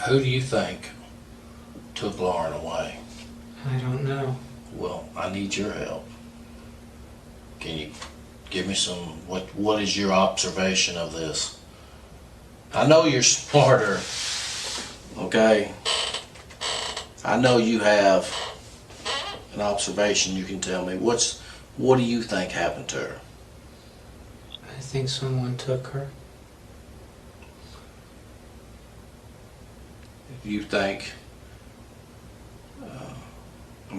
Who do you think took Lauren away? I don't know. Well, I need your help. Can you give me what is your observation of this? I know you're smarter, okay? I know you have an observation you can tell me. What do you think happened to her? I think someone took her. You think,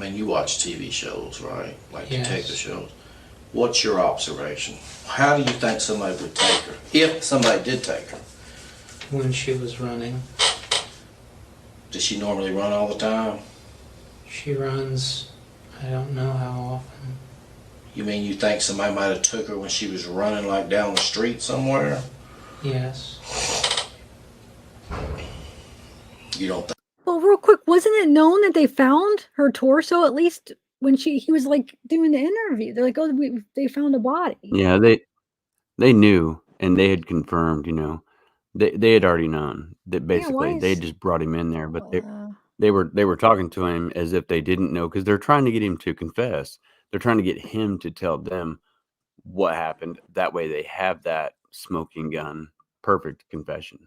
you watch TV shows, right? Like Yes. detective shows. What's your observation? How do you think somebody would take her? If somebody did take her. When she was running. Does she normally run all the time? She runs, I don't know how often. You mean you think somebody might have took her when she was running like down the street somewhere? Yes. You don't think? Well, real quick, wasn't it known that they found her torso at least when he was like doing the interview? They're like, "Oh, they found a body." Yeah, they knew and they had confirmed. They had already known that Yeah, why basically they is just brought him in there, but uh, they were talking to him as if they didn't know because they're trying to get him to confess. They're trying to get him to tell them what happened. That way, they have that smoking gun, perfect confession.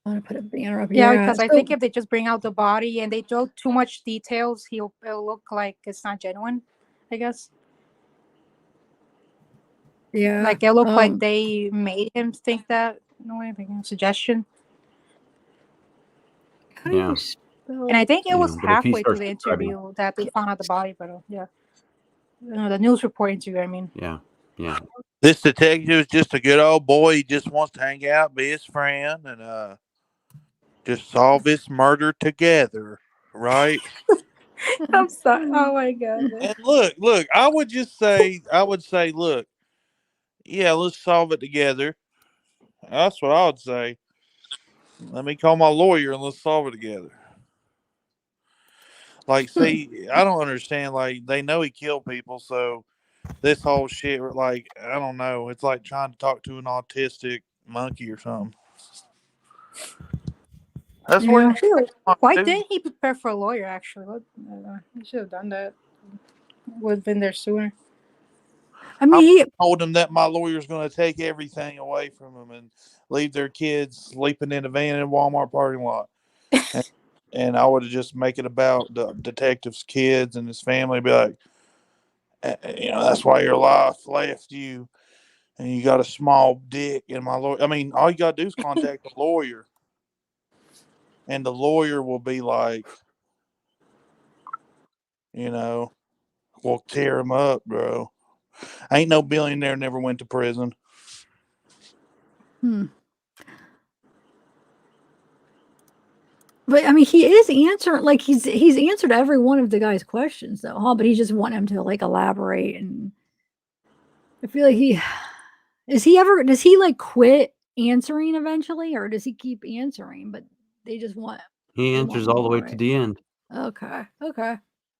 I'm gonna put a banner up. Yeah, Yeah. because I So think if they just bring out the body and they show too much details, it'll look like it's not genuine, I guess. yeah. Like it looked like they made him think that. No way, like a suggestion. How do Yeah. you spell? And I think it You was know, but if he halfway through starts the describing, interview that they found out the body, but yeah, the news report interview. I mean, yeah, yeah, This detective is just a good old boy. He just wants to hang out, be his friend, and just solve this murder together, right? I'm sorry. Oh my god. And look, I would say, look, yeah, let's solve it together. That's what I would say. Let me call my lawyer and let's solve it together. Like, see, I don't understand. Like, they know he killed people, so this whole shit, like, I don't know. It's like trying to talk to an autistic monkey or something. That's what Yeah. you Why do. didn't he prepare for a lawyer? Actually, he should have done that. Would have been there sooner. I I mean, told him that my lawyer's going to take everything away from him and leave their kids sleeping in a van in a Walmart parking lot. And I would have just make it about the detective's kids and his family. Be like, that's why your life left you, and you got a small dick. And my lawyer, I mean, all you got to do is contact a lawyer, and the lawyer will be like, we'll tear him up, bro. Ain't no billionaire never went to prison. but I mean, he is answering like he's answered every one of the guy's questions though, huh? But he just want him to like elaborate, and I feel like does he like quit answering eventually, or does he keep answering? But they just want he they want answers all the more, way to right? the end. Okay, okay. I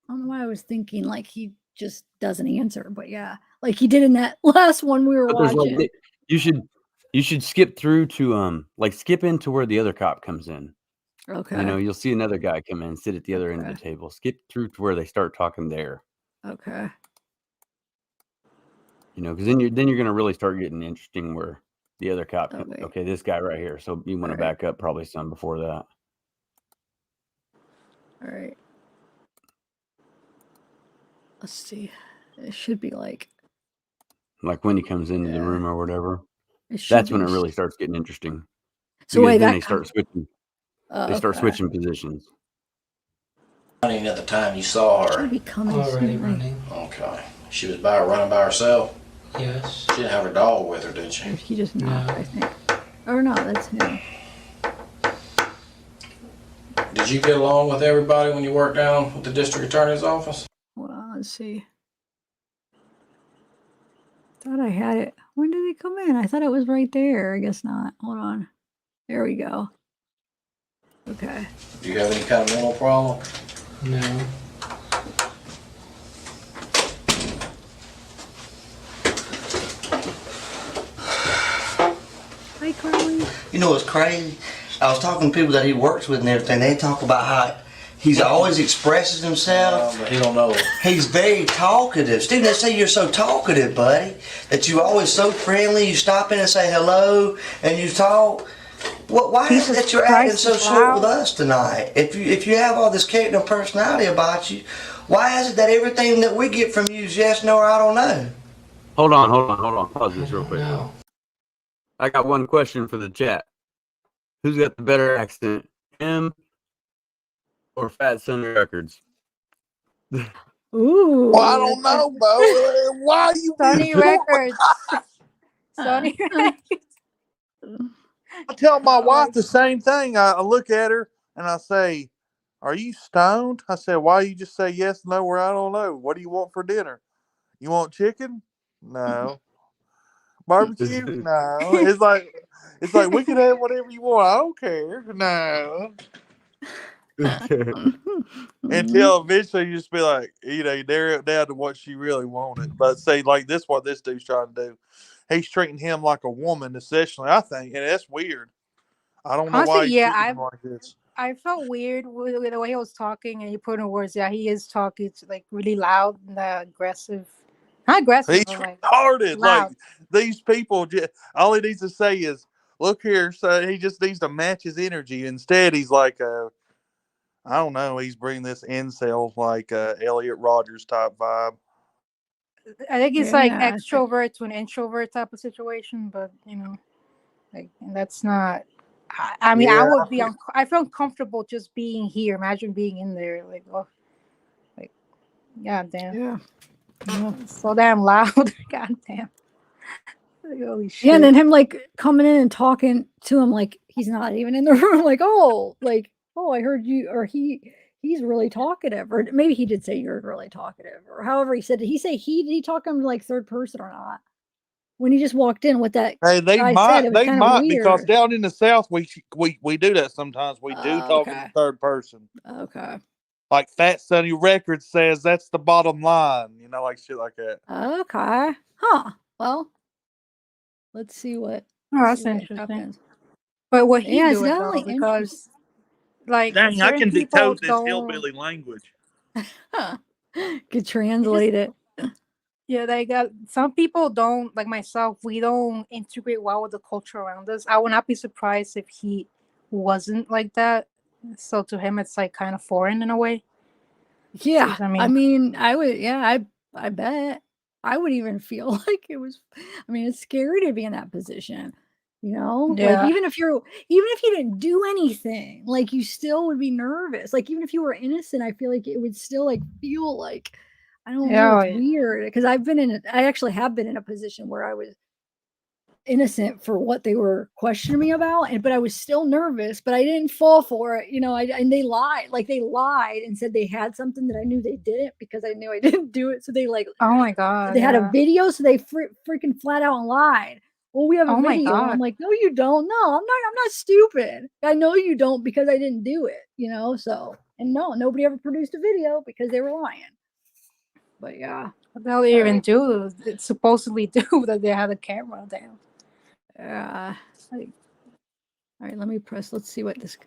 don't know why I was thinking like he just doesn't answer, but yeah, like he did in that last one we were But there's like watching. you should skip through to like skip into where the other cop comes in. Okay. You know, you'll see another guy come in and sit at the other end of the table. Skip through to where they start talking there. Okay. You know, because then you're gonna really start getting interesting where the other cop okay, this guy right here. So you want to back up probably some before that. All right. Let's see. It should be like when he comes into the room or whatever. It should That's when it be. really starts getting interesting. So Because wait, then that they start switching. They start okay. switching positions. Running at the time you saw her. Should be coming Already soon. running. Okay. She was running by herself? Yes. She didn't have her dog with her, did she? He just knocked, I think. Or no, that's him. Did you get along with everybody when you worked down at the district attorney's office? Well, let's see. Thought I had it. When did it come in? I thought it was right there. I guess not. Hold on. There we go. Okay. Do you have any kind of mental problem? No. Hi, Carly. You know what's crazy? I was talking to people that he works with and everything. They talk about how he's always expresses himself. But he don't know. He's very talkative. Steve, they say you're so talkative, buddy, that you're always so friendly. You stop in and say hello, and you talk. Why is it that you're acting so short with us tonight? If you have all this character and personality about you, why is it that everything that we get from you is yes, no, or I don't know? Hold on. Pause this real quick. I got one question for the chat. Who's got the better accent, him or Fat Sonny Records? Ooh. Well, I don't know, Bo. Why are you Sony Records? Sony Records. I tell my wife the same thing. I look at her and I say, "Are you stoned?" I said, "Why you just say yes, no, or I don't know? What do you want for dinner? You want chicken? No. Barbecue? No." It's like we can have whatever you want. I don't care. No. Until eventually you just be like, you narrow it down to what she really wanted. But say like this, what this dude's trying to do. He's treating him like a woman, essentially, I think, and that's weird. I don't know why he's treating him like this. I felt weird with the way he was talking, and he put in words. Yeah, he is talking like really loud and aggressive. Not aggressive, He's but like retarded. loud. Like these people, all he needs to say is, look here, so he just needs to match his energy. Instead, he's like, I don't know, he's bringing this incel, like Elliot Rogers type vibe. I think it's like Yeah, it's like, extrovert to an introvert type of situation, but like and that's not. I mean, I Yeah. would be. I feel uncomfortable just being here. Imagine being in there. Like, oh, like, god damn, yeah. Yeah. it's so damn loud. God damn. Like, holy Yeah, and shit. then him like coming in and talking to him like he's not even in the room. Like, oh, I heard you, or he's really talkative, or maybe he did say you're really talkative, or however he said. Did he say did he talk him like third person or not? When he just walked in, what that Hey, guy said, it was they kind of might, because weird. down in the South, we do that sometimes. We do talk in the Okay, third person. okay, Like Fat Sonny Records says, that's the bottom line. Like shit like that. okay, huh? Well, let's see Oh, let's see that's what interesting. happens. But would he Yeah, it's do it though? definitely interesting. Because like Dang, I certain can people decode this don't. hillbilly language. Could translate it. Yeah, like some people don't, like myself. We don't integrate well with the culture around us. I would not be surprised if he wasn't like that. So to him, it's like kind of foreign in a way. Yeah, 'Cause, I I mean, mean, I would. Yeah, I bet I would even feel like it was. I mean, it's scary to be in that position. Like yeah. even if you didn't do anything, like you still would be nervous. Like even if you were innocent, I feel like it would still like feel like I don't know. Yeah, It's weird because I actually have been in a position where I was innocent for what they were questioning me about, but I was still nervous, but I didn't fall for it. And they lied and said they had something that I knew they didn't because I knew I didn't do it. So Oh my god. they had a Yeah. video, so they freaking flat out lied. Well, we have a Oh my video. I'm god. like, no, you don't. No, I'm not stupid. I know you don't because I didn't do it. So and no, nobody ever produced a video because they were lying. But yeah, What the hell they all even right. do? It supposedly do that they had a camera down. Like, all right, let me press. Let's see what this.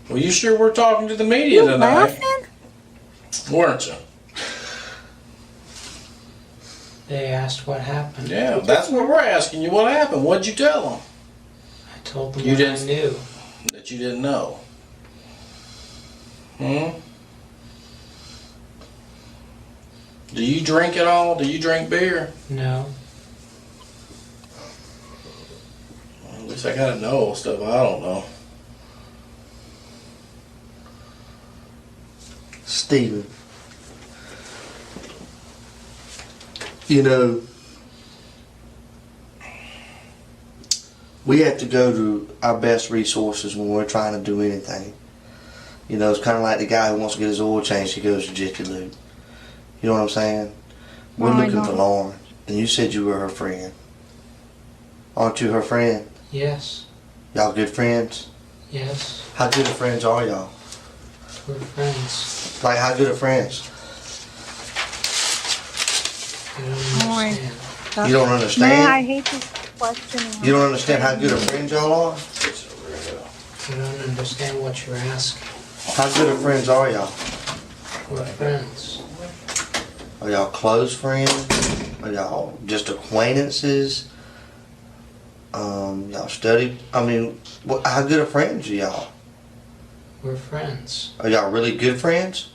Well, you sure were talking to the media You tonight, laughing? weren't you? They asked what happened. Yeah, that's what we're asking you. What happened? What'd you tell them? I told them You what didn't I knew. That you didn't know. Do you drink at all? Do you drink beer? No. Well, at least I gotta know stuff I don't know. Steven, we have to go to our best resources when we're trying to do anything. It's kind of like the guy who wants to get his oil changed, he goes to Jiffy Lube. You know what I'm saying? We're Oh, I looking for know. Lauren, and you said you were her friend. Aren't you her friend? Yes. Y'all good friends? Yes. How good of friends are y'all? We're friends. Like, how good of friends? I don't Oh my understand. god. You don't Man, understand? I hate this questioning. You don't understand how good of friends y'all are? I don't understand what you're asking. How good of friends are y'all? We're friends. Are y'all close friends? Are y'all just acquaintances? Y'all study? How good of friends are y'all? We're friends. Are y'all really good friends?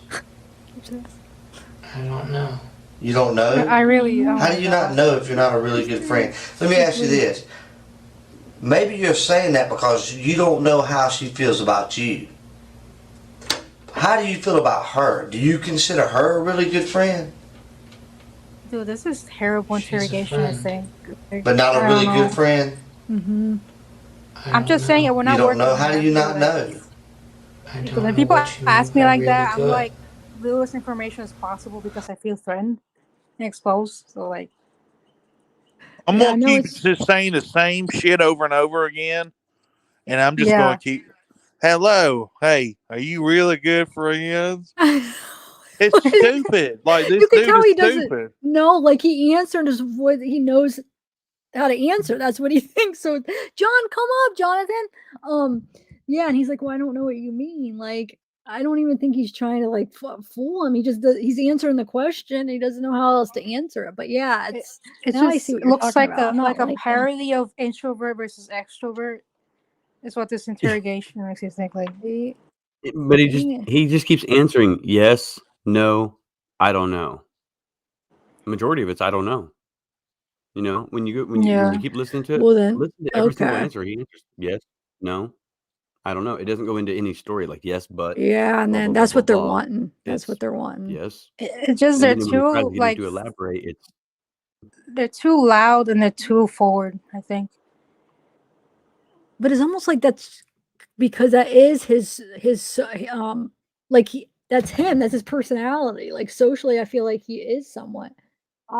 I don't know. You don't know? I really. Oh How my do you god. not know if you're not a really good friend? Let me ask you this. Maybe you're saying that because you don't know how she feels about you. How do you feel about her? Do you consider her a really good friend? Dude, this is terrible interrogation. I think. But not a I really don't good know. friend? Mm-hmm. I'm just saying it. We're You not don't working. know? on How that. do you not Like, know? I because don't when know people what you ask mean me by like that, really I'm good. like, littlest information as possible because I feel threatened and exposed. So like, I'm Yeah, I gonna know keep it's. just saying the same shit over and over again, and I'm just gonna yeah. keep. Hello, hey, are you really good friends? It's stupid. Like You this could dude tell is he doesn't stupid. know. Like he answered his voice. He knows how to answer. That's what he thinks. So, John, come up, Jonathan. Yeah, and he's like, well, I don't know what you mean. Like, I don't even think he's trying to like fool him. He's answering the question. He doesn't know how else to answer it. But yeah, It, it's it now I just see what you're looks talking about. I'm not like a liking. parody of introvert versus extrovert. Is what this interrogation makes you think. Like, But he just keeps answering yes, no, I don't know. Majority of it's I don't know. You know, when you keep listening to it, Well then, listen to every single okay. answer. He answers yes, no, I don't know. It doesn't go into any story like yes, but Yeah, and blah then blah blah that's blah what they're blah. wanting. That's what It's they're wanting. yes. It's just And they're then when he tries too to get him like to elaborate, it's they're too loud and they're too forward, I think. But it's almost like that's because that is his like that's him, that's his personality. Like socially, I feel like he is somewhat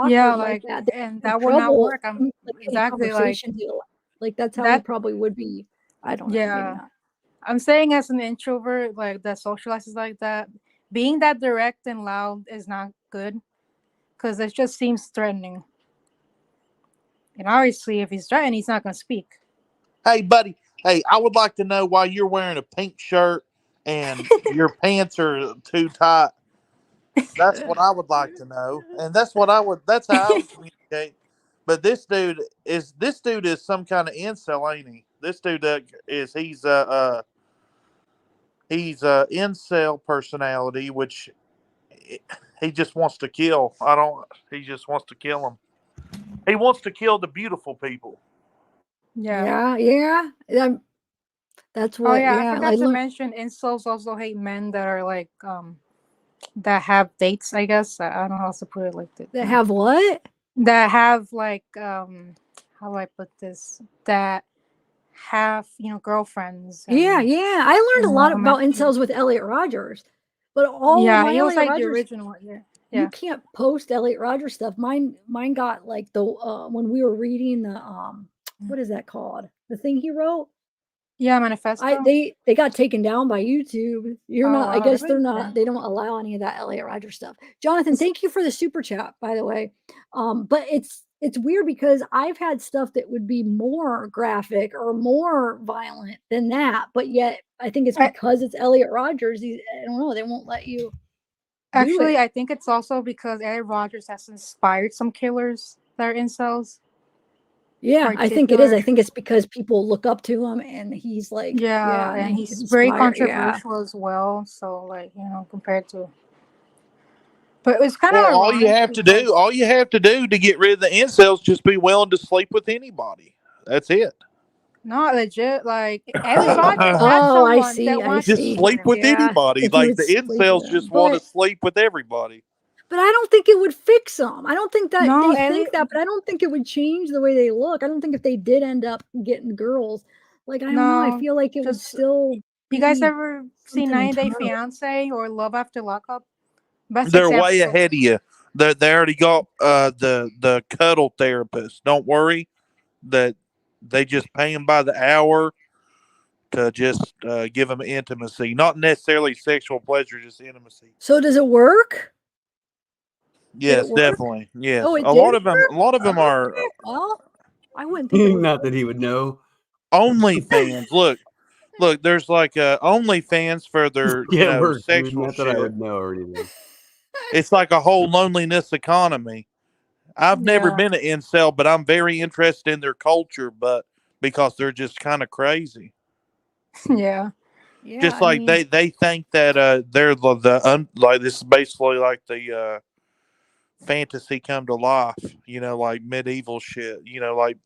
Yeah, awkward like like, that. They and have that would not trouble work. I'm like any exactly conversation like that's how he that. probably would be. I don't know, maybe Yeah, not. I'm saying as an introvert, like that socializes like that, being that direct and loud is not good because it just seems threatening. And obviously, if he's threatened, he's not going to speak. Hey, buddy. Hey, I would like to know why you're wearing a pink shirt and your pants are too tight. That's what I would like to know, and That's how I would communicate. But this dude is some kind of incel, ain't he? This dude is he's a incel personality, which he just wants to kill. I don't. He just wants to kill them. He wants to kill the beautiful people. Yeah. Yeah. That's Oh what yeah, I yeah, I forgot to learned mention incels also hate men that are like that have dates, I guess. I don't know how else to put it like that. that have what? That have like how do I put this? That have, girlfriends Yeah, and yeah. I learned a lot about romantic. incels with Elliot Rogers. But all Yeah, my he was Elliot like the Rogers original one. Yeah. you Yeah. can't post Elliot Rogers stuff. Mine got like the when we were reading the what is that called? The thing he wrote? Yeah, manifesto. They got taken down by YouTube. You're Oh not I wow, guess they're really? not Okay. they don't allow any of that Elliot Rogers stuff. Jonathan, thank you for the super chat, by the way. But it's weird because I've had stuff that would be more graphic or more violent than that, but yet I think it's I, because it's Elliot Rogers. I don't know, they won't let you do Actually, it. I think it's also because Aaron Rodgers has inspired some killers that are incels. Yeah, I think it is. I Particular. think it's because people look up to him and he's like, Yeah, yeah, and and he he's very inspired. Yeah. controversial as well. So, like, compared to. But it's kind of Well, ironic because. all you have to do to get rid of the incels, just be willing to sleep with anybody. That's it. Not legit. Like, Aaron Rodgers had Oh, someone that I wanted to Just sleep see. with sleep him. with Yeah, anybody. if you Like would the sleep with incels him. just want to But sleep with everybody. I don't think it would fix them. I don't think that No, they think Elliot. that, but I don't think it would change the way they look. I don't think if they did end up getting girls, like I don't know, I No, feel like it would just. still You guys be ever seen something 90 Day internal. Fiance or Love After Lockup? Best They're way example. ahead of you. They already got the cuddle therapist. Don't worry, that they just pay them by the hour to just give them intimacy, not necessarily sexual pleasure, just intimacy. So does it work? Did it Yes, work? definitely. Oh, Yes, it did a lot of work? them are Okay. Well, I wouldn't think it would not work. that he would know. OnlyFans. Look. There's like OnlyFans for their Yeah, it works. I mean, sexual not that I shit. would know or anything. It's like a whole loneliness economy. I've never Yeah. been an incel, but I'm very interested in their culture, but because they're just kind of crazy. Yeah. Yeah, Just I like mean, they think that they're like this is basically like the fantasy come to life, like medieval shit, like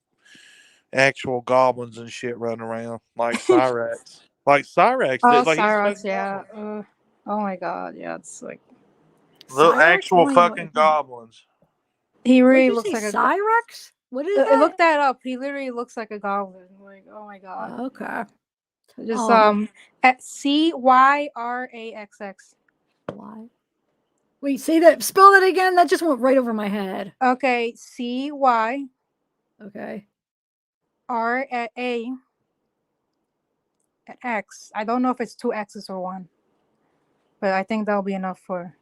actual goblins and shit running around like Cyrax. Like Cyrax, Oh, like he's a Cyrus, fucking yeah. goblin. Oh my God, yeah. It's like Little Cyrex? I actual don't even know what fucking that is. goblins. he What'd really you looks say, like a. Cyrex? What is that? Look that up. He literally looks like a goblin. Like, oh my God. Okay. Just Um, at Cyraxx. why? Wait, say that. Spell that again. That just went right over my head. Okay, CYRA Okay. at A at X. I don't know if it's two X's or one, but I think that'll be enough for.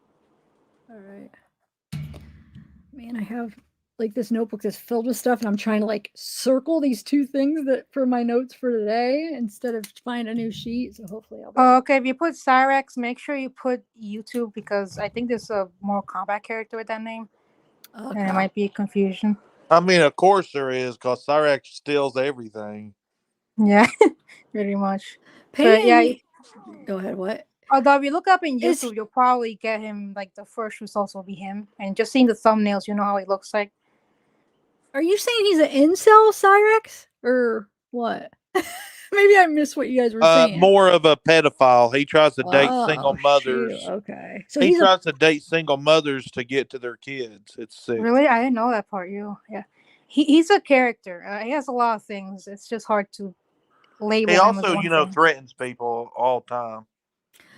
All right. Man, I have like this notebook that's filled with stuff, and I'm trying to like circle these 2 things that for my notes for today instead of find a new sheet. So hopefully I'll be Oh, okay, if you put Cyrex, make sure you put YouTube because I think there's a more combat character with that name. And it Okay. might be confusion. I mean, of course there is, because Cyrax steals everything. Yeah, pretty much. But yeah, Peyton, go ahead. What? although if you look up in Is YouTube, you'll probably get him, like the first results will be him. And just seeing the thumbnails, you know how he looks like. Are you saying he's an incel, Cyrex? Or what? Maybe I missed what you guys were saying. More of a pedophile. He tries to date single Oh, shoot. mothers. Okay. So He he's tries to date single mothers to get to their kids. It's sick. Really? I didn't know that part. Yeah. He's a character. He has a lot of things. It's just hard to label He him as also, one thing. threatens people all the time.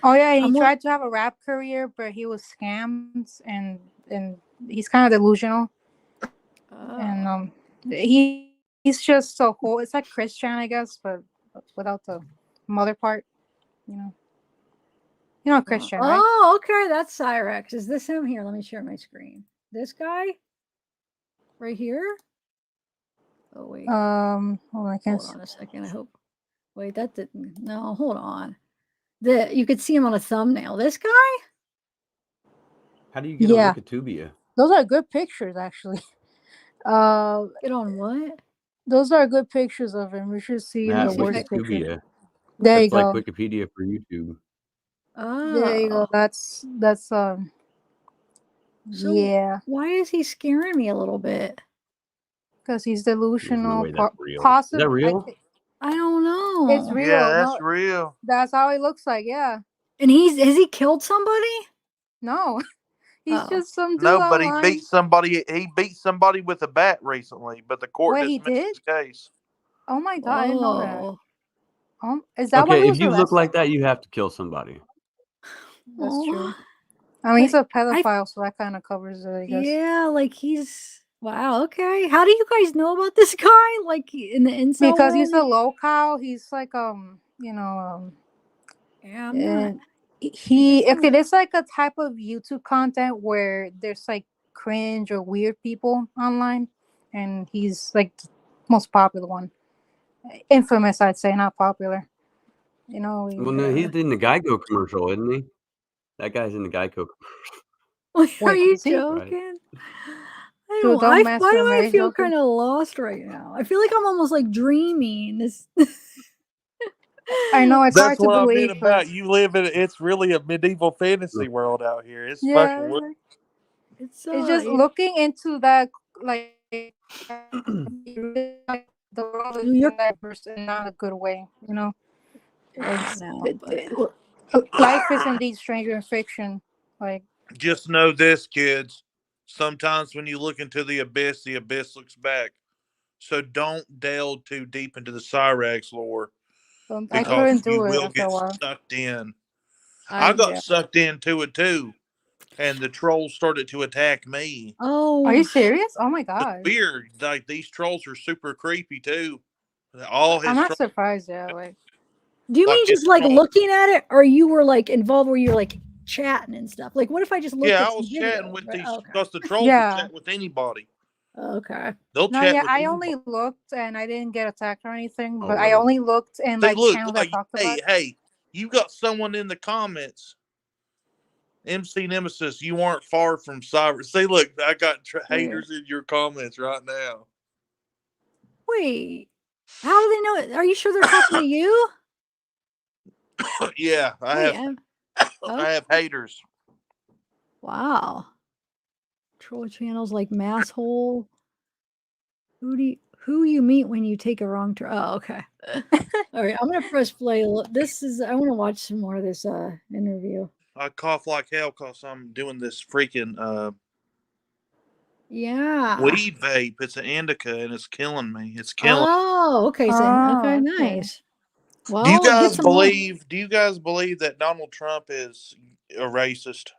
Oh yeah, and he I'm wa- tried to have a rap career, but he was scammed, and he's kind of delusional. And he's just so whole. It's like Christian, I guess, but without the mother part. You know Christian, right? Oh, okay. That's Cyrex. Is this him? Here, let me share my screen. This guy? Right here? Oh, wait. Hold on, I can't. Hold on a second. I hope. Wait, that didn't. No, hold on. You could see him on a thumbnail. This guy? How do you get Yeah. on Wikitubia? Those are good pictures, actually. Get on what? Those are good pictures of him. We should see Not the worst picture. Wikitubia. There you That's like go. Wikipedia for YouTube. There you go. Oh. That's So yeah. why is he scaring me a little bit? Because he's There's no delusional. way that's real. Is Possibly. that real? I don't know. It's real. Yeah, that's No, real. that's how he looks like. Yeah. And has he killed somebody? No. He's Oh. just some dude No, but he online. beat somebody. He beat somebody with a bat recently, but the court Wait, he dismissed did? his case. Oh my god, I didn't know that. Oh. Is that why Okay, he if was you look arrested? like that, you have to kill somebody. That's Oh. true. I mean, he's a I pedophile, so that kind of covers it, I guess. Yeah, like he's wow, okay. How do you guys know about this guy? Like in the incel Because he's a world? local. He's like Yeah, I'm not. and okay, there's like a type of YouTube content where there's like cringe or weird people online, and he's like the most popular one. Infamous, I'd say, not popular. Well, no, he's in the Geico commercial, isn't he? That guy's in the Geico commercial. Are you is he? joking? I Dude, don't. don't mess Why with do him. I Are you feel joking? kind of lost right now? I feel like I'm almost like dreaming. This. I know it's That's hard to what I mean believe, about but you live in. It's really a medieval fantasy world out here. It's yeah, fucking. It's just looking into that, like the world is You're- diverse in not a good way, you know. Yeah, no, Life is indeed stranger in fiction. Like, Just know this, kids. Sometimes when you look into the abyss looks back. So don't delve too deep into the Cyrax lore I because couldn't you do it will after a get while. sucked in. I got sucked into it too, and the trolls started to attack me. Oh, Are you serious? Oh my It's god. weird. Like these trolls are super creepy too. All his I'm not trolls, surprised. Yeah, like do you like mean his just like trolls. looking at it, or you were like involved where you're like chatting and stuff? Like, what if I just looked Yeah, at I some was chatting videos? with Right? these Okay. because the trolls will yeah. chat with anybody. Okay. They'll No, chat yeah. with I anybody. only looked and I didn't get attacked or anything, Oh, but I wait. only looked in See, like look, channels that talked about it. hey, you got someone in the comments. MC Nemesis, you aren't far from cyber. See, look, I got haters in your comments right now. Wait. How do they know it? Are you sure they're talking to you? Yeah, I Wait, have. oh, I have haters. wow. Troll channels like Masshole. Who you meet when you take a wrong turn? Oh, okay. All right, I'm gonna press play. I want to watch some more of this interview. I cough like hell because I'm doing this freaking Yeah. weed vape. It's an indica and it's killing me. It's killing. Oh, okay. So okay, nice. Well, Do you get guys some more. believe? Do you guys believe that Donald Trump is a racist?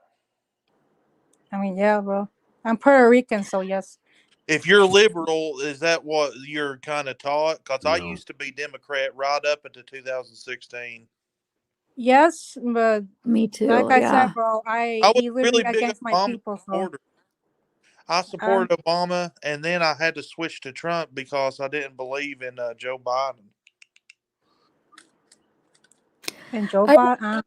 I mean, yeah, bro. I'm Puerto Rican, so yes. If you're liberal, is that what you're kind of taught? Because I No. used to be Democrat right up into 2016. Yes, but Me too. like I Yeah. said, bro, I was he really literally big against on my bombing people, the so border. I supported Obama, and then I had to switch to Trump because I didn't believe in Joe Biden. And Joe Biden.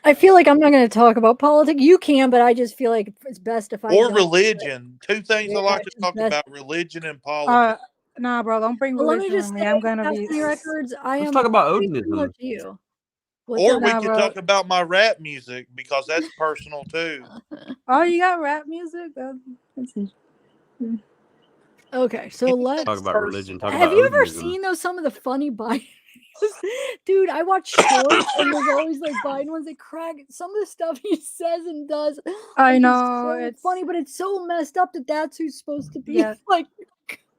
I feel like I'm not going to talk about politics. You can, but I just feel like it's best if I Or don't. religion. Two things I like to it's talk best. about: religion and politics. Nah, bro, don't bring Well, let me religion just with say, me. I'm gonna past be. the records, I Let's am talk about very similar Odinism. to you. What's Or up? we Nah, could bro. talk about my rap music because that's personal too. Oh, you got rap music? That's interesting. Okay, so let's Talk about religion. Talk Have about you ever Odinism. seen those some of the funny Biden videos? Dude, I watch shorts and there's always like Biden ones that crack some of the stuff he says and does. I like, know is so it's funny, but it's so messed up that that's who's supposed to be yeah. like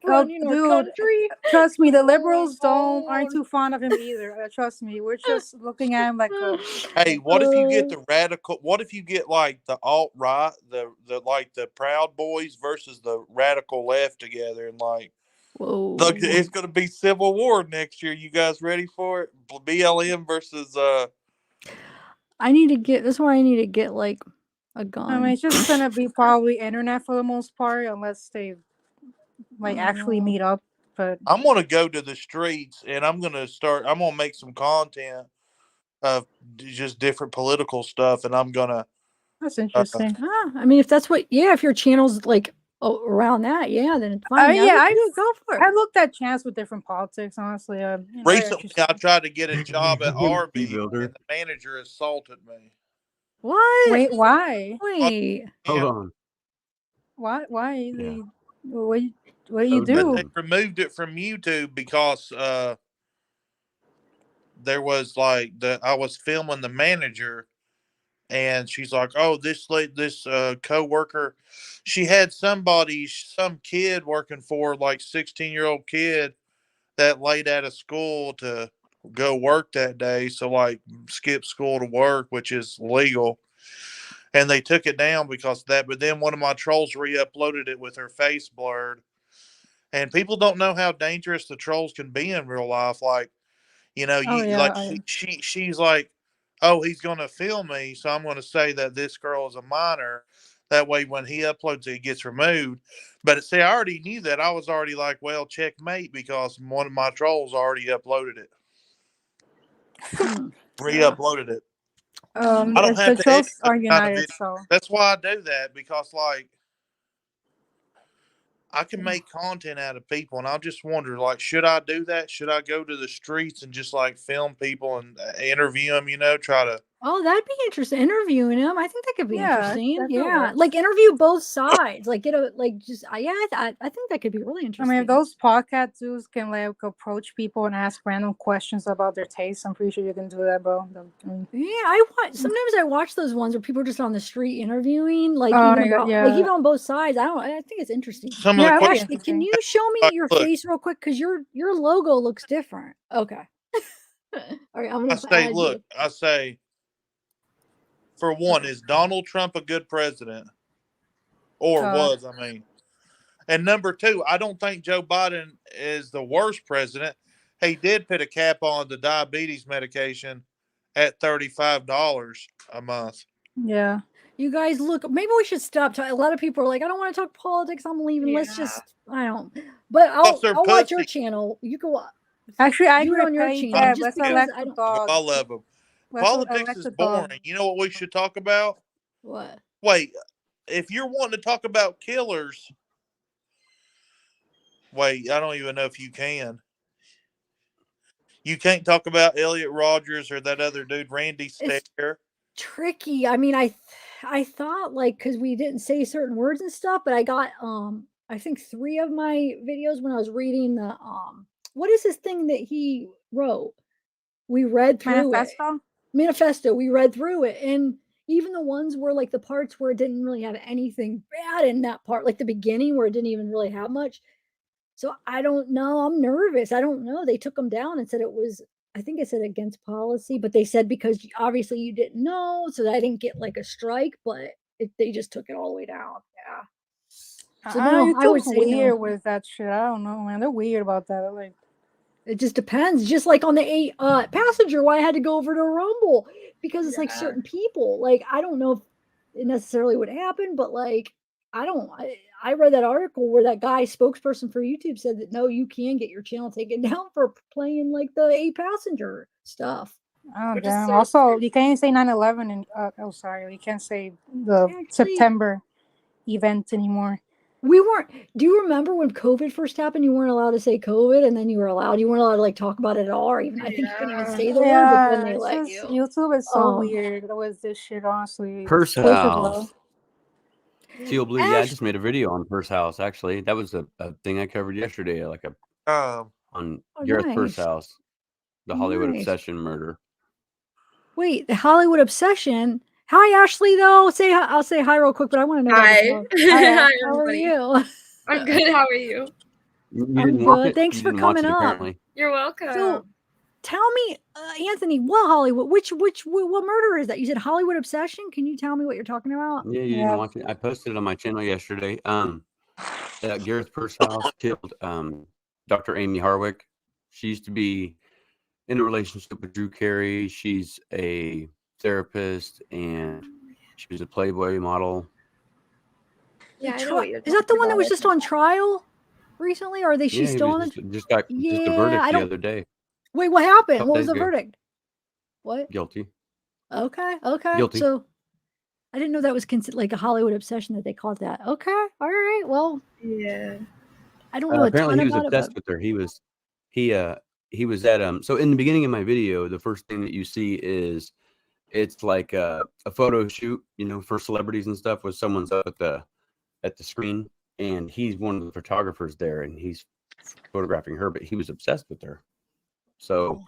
Oh, running our dude, country. trust me, the liberals aren't too fond of him either. Trust me, we're just looking at him like a. Hey, what if you get the radical? What if you get like the alt right, the like the Proud Boys versus the radical left together, and like, look, it's going to be civil war next year. You guys ready for it? BLM versus I need to get this. Is why I need to get like a gun. I mean, it's just gonna be probably internet for the most part, unless they like actually meet up. But I'm going to go to the streets and I'm going to make some content of just different political stuff, and I'm going to. That's interesting. I mean, if that's what, if your channel's like around that, then it's fine. Go for it. I looked at chance with different politics, honestly. Recently, I tried to get a job at Arby's, builder. and the manager assaulted me. What? Wait, why? Wait. Hold on. Why? Yeah. What do you do? They removed it from YouTube because there was like I was filming the manager, and she's like, "Oh, this coworker, she had some kid working for like 16-year-old kid that late out of school to go work that day, so like skip school to work, which is legal." And they took it down because of that. But then one of my trolls re-uploaded it with her face blurred. And people don't know how dangerous the trolls can be in real life. Like, she's like, "Oh, he's gonna film me, so I'm gonna say that this girl is a minor. That way, when he uploads it, it gets removed." But see, I already knew that. I was already like, "Well, checkmate," because one of my trolls already uploaded it, re-uploaded it. I don't have the to edit trolls are those kind of united, videos. so That's why I do that, because like I can make content out of people, and I just wonder, like, should I do that? Should I go to the streets and just like film people and interview them? Try to. Oh, that'd be interesting. Interviewing him, I think that could be interesting. that could Yeah, work. like interview both sides. Like get a just. I think that could be really I interesting. mean, if those podcast dudes can like approach people and ask random questions about their taste, I'm pretty sure you can do that, bro. I watch. Sometimes I watch those ones where people are just on the street interviewing, like Oh, even yeah. like even on both sides. I think it's interesting. Some of the questions. Ashley, can you show me your face real quick? Because your logo looks different. Okay. All right, I'm gonna add you. I say, for one, is Donald Trump a good president? Or was, I mean. And number two, I don't think Joe Biden is the worst president. He did put a cap on the diabetes medication at $35 a month. Yeah. You guys look, maybe we should stop. A lot of people are like, I don't want to talk politics. I'm leaving. Let's just, I don't. But I'll watch your channel. You can watch. Actually, I agree on your with channel. Let's elect the dog. I love them. Politics is boring. You know what we should talk about? What? Wait, if you're wanting to talk about killers, wait, I don't even know if you can. You can't talk about Elliot Rogers or that other dude, Randy Stair. Tricky. I mean, I thought like because we didn't say certain words and stuff, but I got I think 3 of my videos when I was reading the what is this thing that he wrote? We read through Manifesto. We read through it, and even the ones where like the parts where it didn't really have anything bad in that part, like the beginning where it didn't even really have much. So I don't know. I'm nervous. I don't know. They took them down and said it was, I think it said against policy, but they said because obviously you didn't know, so that I didn't get like a strike, but they just took it all the way down. Yeah. So no, I would say weird no. with that shit. I don't know, man. They're weird about that. Like, it just depends. Just like on the 8 passenger, why I had to go over to Rumble because it's like certain people. Like I don't know if it necessarily would happen, but like I don't. I read that article where that guy spokesperson for YouTube said that no, you can get your channel taken down for playing like the 8-passenger stuff. Oh, Which is damn. so Also, you can't even say 9/11 and oh, sorry, you can't say the Actually- September event anymore. We weren't. Do you remember when COVID first happened? You weren't allowed to say COVID, and then you were allowed. You weren't allowed to like talk about it at all. Or even I think you couldn't even say the word, but then they it's let just, you. YouTube is so weird with this shit, honestly. Purse It's way too House. low. Teal Blue. Yeah, I just made a video on Purse House. Actually, that was a thing I covered yesterday, like on Gareth Purse nice. House, the Hollywood Nice. obsession murder. Wait, the Hollywood obsession. Hi, Ashley. Though, say hi, I'll say hi real quick, but I want to know. Hi. About this. Hi, Hi, how are everybody. you? I'm good. How are you? You I'm didn't watch good. it. Thanks You for didn't watch coming it, up. apparently. You're welcome. So, tell me, Anthony, what Hollywood? What murder is that? You said Hollywood obsession. Can you tell me what you're talking about? Yeah, you didn't watch it. I posted it on my channel yesterday. Gareth Purse House killed Dr. Amy Harwick. She used to be in a relationship with Drew Carey. She's a therapist and she was a Playboy model. Yeah, I know what you're Is that the talking one that was about. just on trial recently, or are they? Yeah, She's he still was on just got just a verdict the other day. Wait, what happened? Couple What was days the ago. verdict? What? Guilty. Okay. Guilty. So I didn't know that was considered like a Hollywood obsession that they called that. Okay. All right. Well, yeah. I don't know a Apparently ton he was about obsessed it, with her. He was at so in the beginning of my video, the first thing that you see is it's like a photo shoot, for celebrities and stuff, with someone's up at the screen, and he's one of the photographers there, and he's photographing her, but he was obsessed with her. So,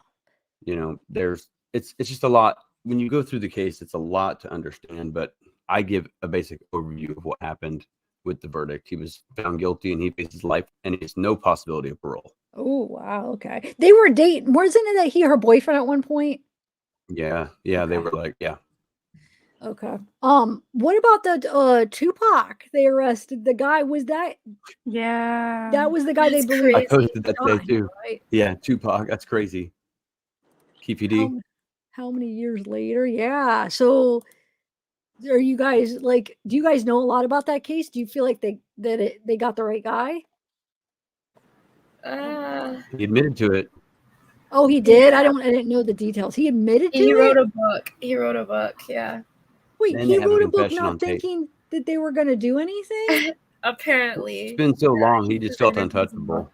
it's just a lot when you go through the case. It's a lot to understand, but I give a basic overview of what happened with the verdict. He was found guilty, and he faces life, and he has no possibility of parole. Oh wow. Okay. They were dating. Wasn't it that he her boyfriend at one point? Yeah, they were like, yeah. Okay. What about the Tupac? They arrested the guy. Was that? Yeah. That was the guy they believe. I posted that today too. Right? Yeah, Tupac. That's crazy. KPD. How many years later? Yeah. So, are you guys like? Do you guys know a lot about that case? Do you feel like they got the right guy? He admitted to it. Oh, he did. I didn't know the details. He admitted to He wrote it. a book. He wrote a book. Yeah. Wait, Then he they have a wrote a book confession on not tape. thinking that they were going to do anything. Apparently. It's been so long, he just felt untouchable.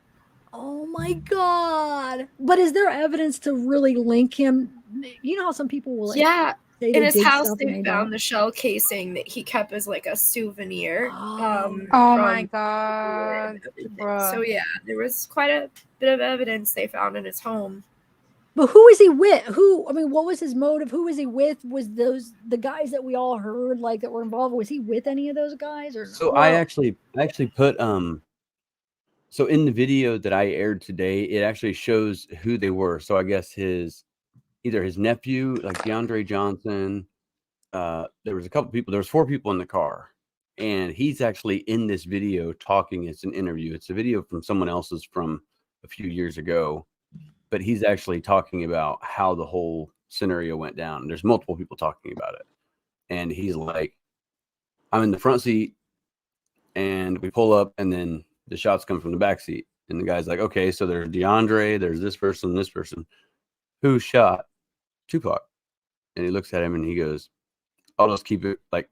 Oh my god! But is there evidence to really link him? You know how some people will. Like, Yeah. say In they his did house, stuff and they they found don't. the shell casing that he kept as like a souvenir. Oh from my god. Bruh. So yeah, there was quite a bit of evidence they found in his home. But who was he with? Who? I mean, what was his motive? Who was he with? Was the guys that we all heard like that were involved? Was he with any of those guys or? So I actually put so in the video that I aired today, it actually shows who they were. So I guess either his nephew, like DeAndre Johnson. There was a couple people. There was 4 people in the car, and he's actually in this video talking. It's an interview. It's a video from someone else's from a few years ago, but he's actually talking about how the whole scenario went down. There's multiple people talking about it, and he's like, "I'm in the front seat, and we pull up, and then the shots come from the back seat." And the guy's like, "Okay, so there's DeAndre, there's this person, who shot Tupac?" And he looks at him and he goes, "I'll just keep it like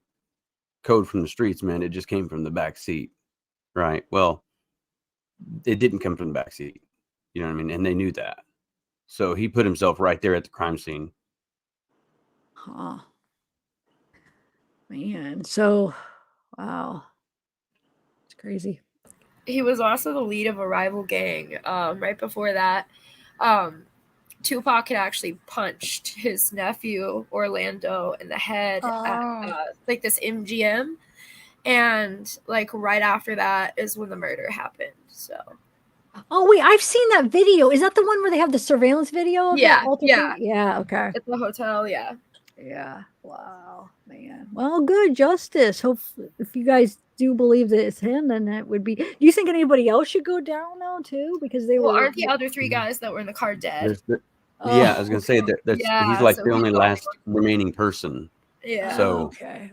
code from the streets, man. It just came from the back seat." Right. Well, it didn't come from the back seat. You know what I mean? And they knew that. So he put himself right there at the crime scene. Huh. Man. So, wow. It's crazy. He was also the lead of a rival gang. Right before that, Tupac had actually punched his nephew Orlando in the head at like this MGM, and like right after that is when the murder happened. So. Oh wait, I've seen that video. Is that the one where they have the surveillance video? Of Yeah, yeah. Okay. At the hotel, yeah. Yeah. Wow, man. Well, good justice. Hope if you guys do believe that it's him, then that would be. Do you think anybody else should go down though too? Because they Well, were. aren't the other 3 guys that were in the car dead? Yeah, I was gonna say that he's like the only last remaining person. Yeah. So Okay.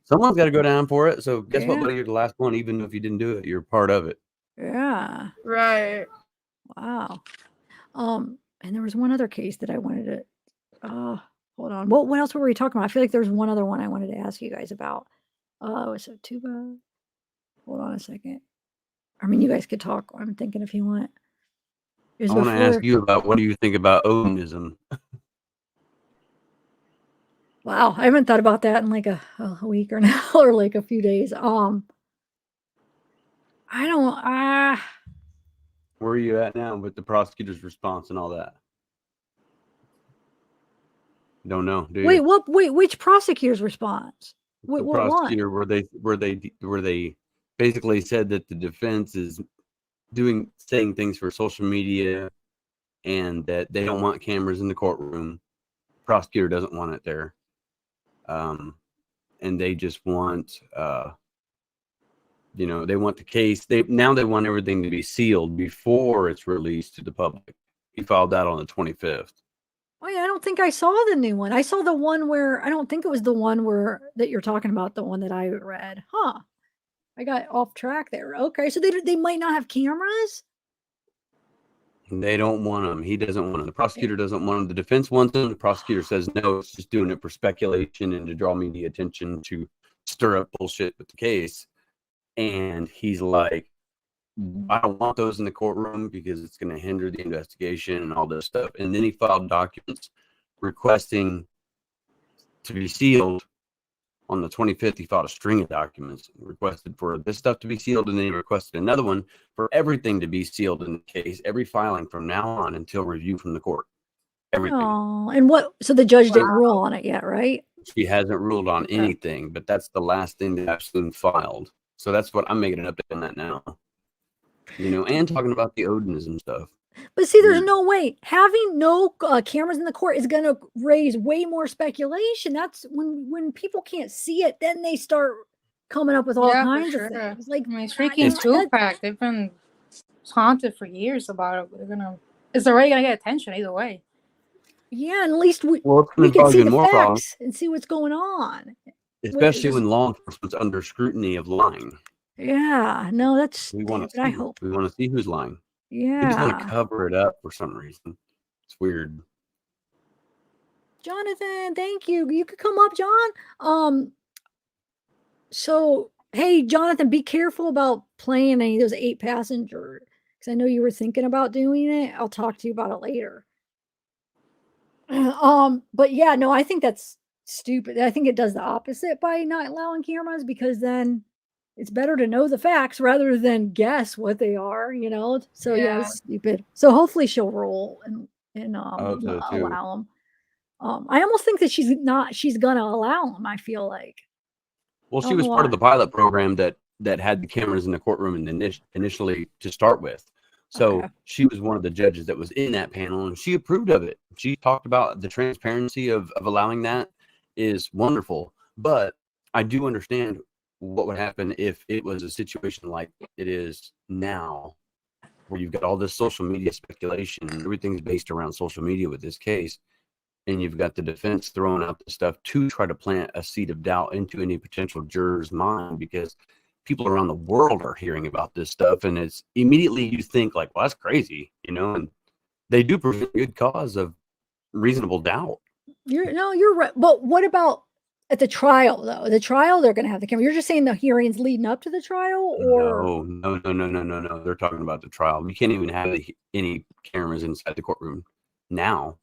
someone's got to go down for it. So guess what, Yeah. buddy? You're the last one. Even if you didn't do it, you're part of it. Yeah. Right. Wow. And there was one other case that I wanted to. Hold on. What else were we talking about? I feel like there's one other one I wanted to ask you guys about. Was it tuba? Hold on a second. I mean, you guys could talk. I'm thinking if you want. I want to ask you about what do you think about Odinism? Wow, I haven't thought about that in like a week or now or like a few days. I don't. Where are you at now with the prosecutor's response and all that? Don't know, do you? Wait, which prosecutor's response? The What one? prosecutor where they basically said that the defense is saying things for social media and that they don't want cameras in the courtroom. Prosecutor doesn't want it there. And they just want they want the case. They want everything to be sealed before it's released to the public. He filed that on the 25th. Oh yeah, I don't think I saw the new one. I saw the one where I don't think it was the one where that you're talking about, the one that I read. Huh. I got off track there. Okay, so they might not have cameras? They don't want them. He doesn't want them. The prosecutor doesn't want them. The defense wants them. The prosecutor says no, it's just doing it for speculation and to draw media attention to stir up bullshit with the case. And he's like, I don't want those in the courtroom because it's going to hinder the investigation and all this stuff. And then he filed documents requesting to be sealed. On the 25th, he filed a string of documents, requested for this stuff to be sealed, and then he requested another one for everything to be sealed in the case, every filing from now on until review from the court. Everything. Oh, and so the judge didn't rule on it yet, right? She hasn't ruled on anything, but that's the last thing that I've seen filed. So that's what I'm making an update on that now. And talking about the Odinism stuff. But see, there's no way having no cameras in the court is going to raise way more speculation. That's when people can't see it, then they start coming up with all kinds of things. Like, I mean, freaking Tupac, they've been haunted for years about it. It's already gonna get attention either way. Yeah, and at least we can can see the facts problems. and see what's going on. Especially when law enforcement's under scrutiny of lying. Yeah, no, that's We want to see. I hope. We want to see who's lying. Yeah. We just want to cover it up for some reason. It's weird. Jonathan, thank you. You could come up, John. So, hey, Jonathan, be careful about playing any of those 8 passengers because I know you were thinking about doing it. I'll talk to you about it later. But yeah, no, I think that's stupid. I think it does the opposite by not allowing cameras because then it's better to know the facts rather than guess what they are, So yeah, it's stupid. So hopefully she'll roll and allow them. I almost think that she's gonna allow them, I feel like. Well, she was part of the pilot program that had the cameras in the courtroom initially to start with. So she was one of the judges that was in that panel and she approved of it. She talked about the transparency of allowing that is wonderful. But I do understand what would happen if it was a situation like it is now, where you've got all this social media speculation and everything's based around social media with this case. And you've got the defense throwing out the stuff to try to plant a seed of doubt into any potential juror's mind because people around the world are hearing about this stuff. And it's immediately you think like, well, that's crazy, and they do present good cause of reasonable doubt. You're right. But what about at the trial though? The trial, they're going to have the camera. You're just saying the hearings leading up to the trial or No. They're talking about the trial. You can't even have any cameras inside the courtroom now.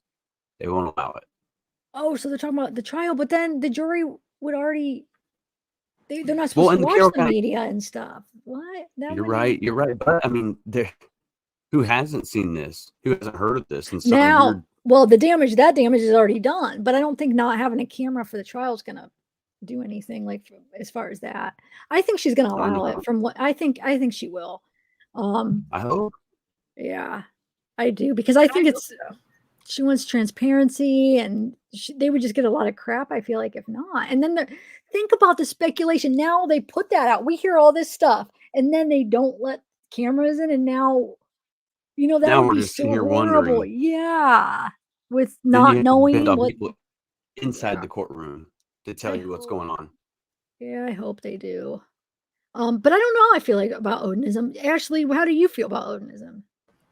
They won't allow it. Oh, so they're talking about the trial, but then the jury would already. They're not supposed to watch the media and stuff. What? You're right. But I mean, who hasn't seen this? Who hasn't heard of this? And now, well, that damage is already done. But I don't think not having a camera for the trial is going to do anything like as far as that. I think she's going to allow it. From what I think she will. I hope. Yeah, I do because I think she wants transparency and they would just get a lot of crap, I feel like, if not. And then think about the speculation. Now they put that out. We hear all this stuff and then they don't let cameras in. And now, that now would we're be just so sitting here horrible. wondering. Yeah. With not knowing what. Inside the courtroom to tell I you what's hope. going on. Yeah, I hope they do. But I don't know how I feel like about Odinism. Ashley, how do you feel about Odinism?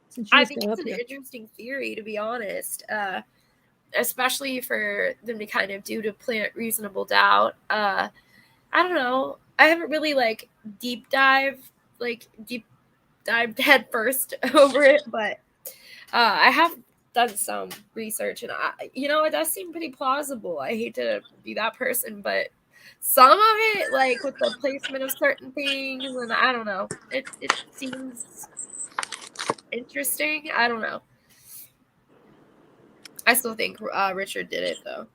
Since you I just think got it's up an here. interesting theory, to be honest. Especially for them to kind of do to plant reasonable doubt. I don't know. I haven't really deep dived head first over it, but I have done some research, and it does seem pretty plausible. I hate to be that person, but some of it, like with the placement of certain things, and I don't know, it seems interesting. I don't know. I still think Richard did it though.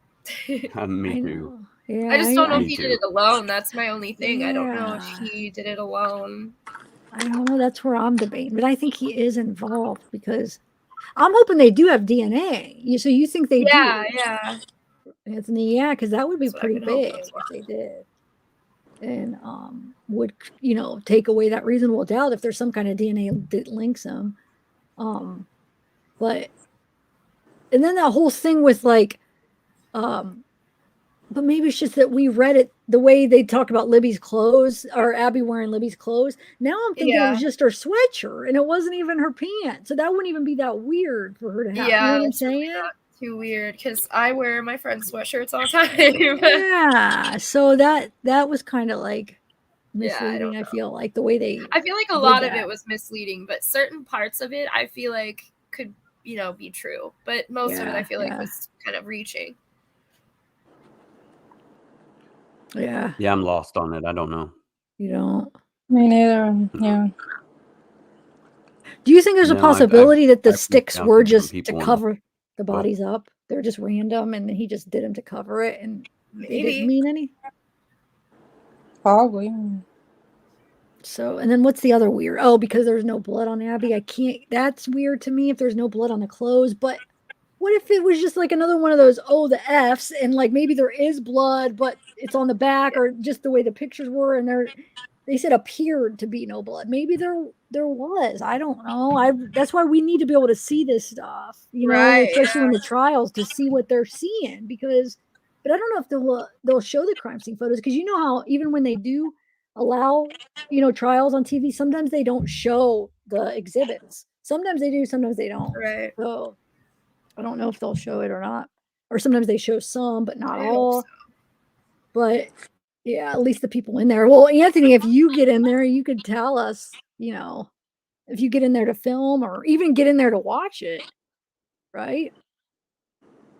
Me I too. know. Yeah, I just don't know if Me he did too. it alone. That's my only thing. I don't know if Yeah. he did it alone. I don't know. That's where I'm debating, but I think he is involved because I'm hoping they do have DNA. So you think they Yeah, do? yeah. Anthony, yeah, because that would be That's what I've pretty been hoping big as if well. they did. And would take away that reasonable doubt if there's some kind of DNA that links them. But and then that whole thing with but maybe it's just that we read it the way they talk about Libby's clothes or Abby wearing Libby's clothes. Now I'm thinking it was Yeah. just her sweatshirt and it wasn't even her pants. So that wouldn't even be that weird for her to have. You know Yeah, what I'm it's really saying? not too weird because I wear my friend's sweatshirts all the time. Yeah. So that was kind of like Yeah, I misleading. don't I know. feel like the way they I feel like a did lot of it that. was misleading, but certain parts of it I feel like could, be true. But most of it I Yeah, feel like yeah, was kind of reaching. yeah. Yeah, I'm lost on it. I don't know. You don't. Me neither. Yeah. Do you think there's a No, possibility that the I've reached sticks out were to different just to people and cover the what? bodies up? They're just random, and he just did them to cover it, and they didn't Maybe. mean any. Probably. So, and then what's the other weird? Oh, because there's no blood on Abby. I can't. That's weird to me if there's no blood on the clothes. But what if it was just like another one of those? Oh, the F's, and like maybe there is blood, but it's on the back, or just the way the pictures were, and they said appeared to be no blood. Maybe there was. I don't know. That's why we need to be able to see this stuff, Right, especially when yeah. the trials to see what they're seeing because. But I don't know if they'll show the crime scene photos because you know how even when they do allow trials on TV, sometimes they don't show the exhibits. Sometimes they do, sometimes they don't. Right. So I don't know if they'll show it or not. Or sometimes they show some, but not I hope all. so. But yeah, at least the people in there. Well, Anthony, if you get in there, you could tell us, if you get in there to film or even get in there to watch it, right?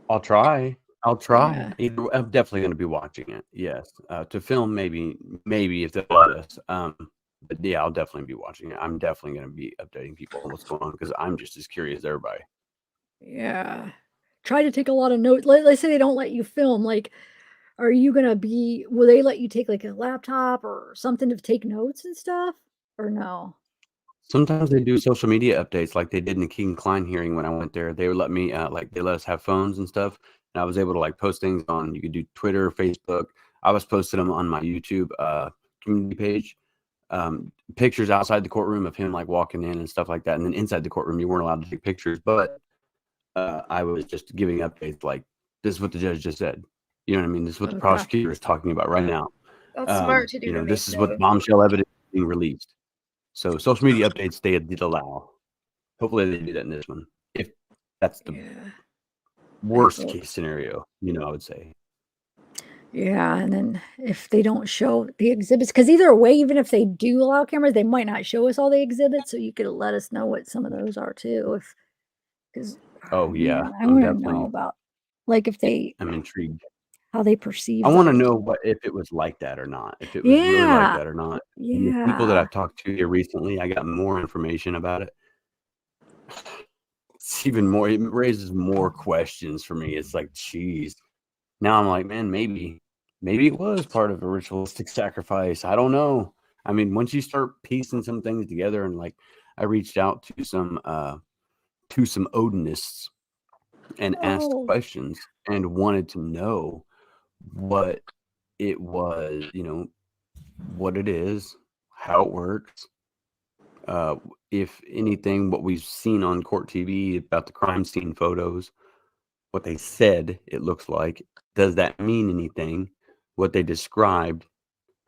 I'll try. I'll try. Yeah. I'm definitely going to be watching it. Yes. To film, maybe if they let us. But yeah, I'll definitely be watching it. I'm definitely going to be updating people on what's going on because I'm just as curious as everybody. Yeah. Try to take a lot of notes. Let's say they don't let you film. Like, will they let you take like a laptop or something to take notes and stuff? Or no? Sometimes they do social media updates like they did in the King Klein hearing when I went there. They would let me, they let us have phones and stuff. And I was able to post things on, you could do Twitter, Facebook. I was posting them on my YouTube community page. Pictures outside the courtroom of him walking in and stuff like that. And then inside the courtroom, you weren't allowed to take pictures, but I was just giving updates like, this is what the judge just said. You know what I mean? This is what the Okay. prosecutor is talking about right now. That's smart to do to This make is what notes. bombshell evidence is being released. So social media updates they did allow. Hopefully they do that in this one. If that's the worst case scenario, I would say. Yeah, and then if they don't show the exhibits, because either way, even if they do allow cameras, they might not show us all the exhibits, so you could let us know what some of those are too. Because Oh yeah, I I'm want to know definitely. about if they I'm intrigued. how they perceive. I want to those. know if it was like that or not. If it was really like that or not. And the people that Yeah. I've talked to here recently, I got more information about it. It's even more. It raises more questions for me. It's like, geez. Now I'm like, man, maybe it was part of a ritualistic sacrifice. I don't know. I mean, once you start piecing some things together, and I reached out to some Odinists and asked Oh. questions and wanted to know what it was, what it is, how it works. If anything, what we've seen on court TV about the crime scene photos, what they said it looks like, does that mean anything? what they described,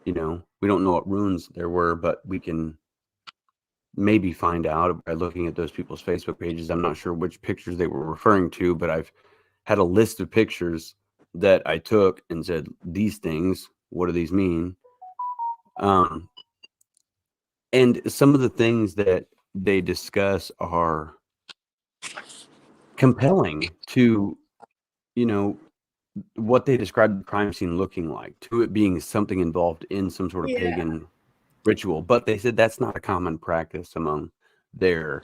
we don't know what runes there were, but we can maybe find out by looking at those people's Facebook pages. I'm not sure which pictures they were referring to, but I've had a list of pictures that I took and said, these things, what do these mean? And some of the things that they discuss are compelling to, what they describe the crime scene looking like, to it being something involved in some sort of pagan ritual. But they said that's not a common practice among their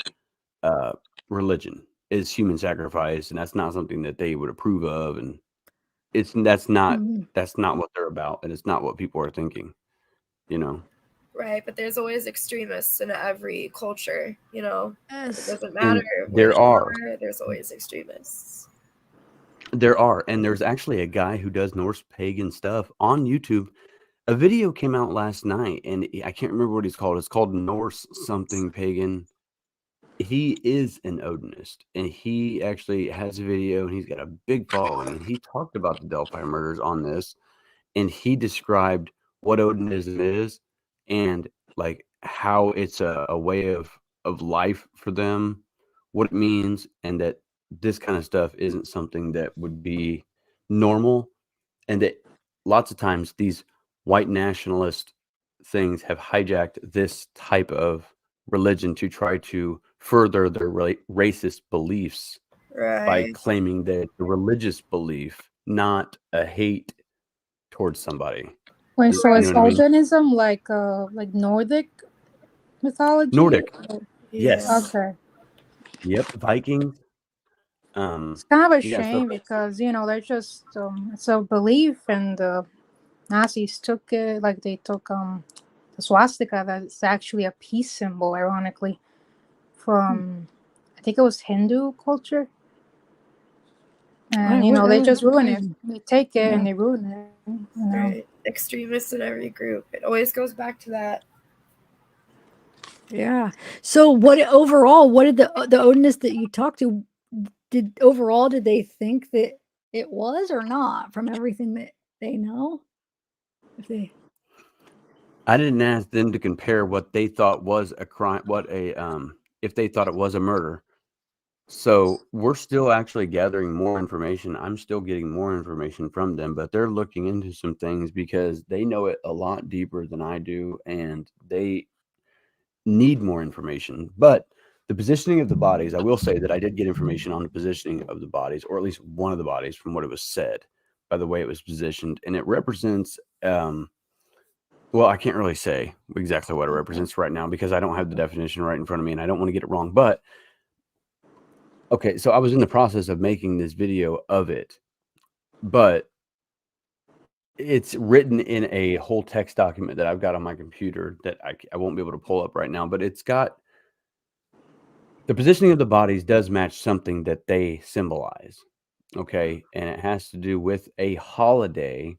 religion, is human sacrifice, and that's not something that they would approve of, and that's not what they're about, and it's not what people are thinking. Right, but there's always extremists in every culture, It doesn't matter And where you are, there's always extremists. There are, and there's actually a guy who does Norse pagan stuff on YouTube. A video came out last night, and I can't remember what he's called. It's called Norse something pagan. He is an Odinist, and he actually has a video, and he's got a big following, and he talked about the Delphi murders on this, and he described what Odinism is, and like how it's a way of life for them, what it means, and that this kind of stuff isn't something that would be normal, and that lots of times these white nationalist things have hijacked this type of religion to try to further their racist beliefs by Right. claiming that the religious belief, not a hate towards somebody. Wait, so You is know what I mean? Oddinism like Nordic mythology? Nordic. Yes. Okay. Yep. Vikings. It's kind of a You got stuff shame because they're just it's a belief, and the Nazis took it like they took the swastika that's actually a peace symbol, ironically, from I think it was Hindu culture. And they just ruin it. They take it and they ruin it. Right. Extremists in every group. It always goes back to that. Yeah. So what did the Odinists that you talked to did they think that it was or not from everything that they know? I didn't ask them to compare what they thought was a crime, if they thought it was a murder. So we're still actually gathering more information. I'm still getting more information from them, but they're looking into some things because they know it a lot deeper than I do, and they need more information. But the positioning of the bodies, I will say that I did get information on the positioning of the bodies, or at least one of the bodies, from what it was said by the way it was positioned, and it represents well, I can't really say exactly what it represents right now because I don't have the definition right in front of me, and I don't want to get it wrong. But okay, so I was in the process of making this video of it, but it's written in a whole text document that I've got on my computer that I won't be able to pull up right now, but it's got the positioning of the bodies does match something that they symbolize. Okay, and it has to do with a holiday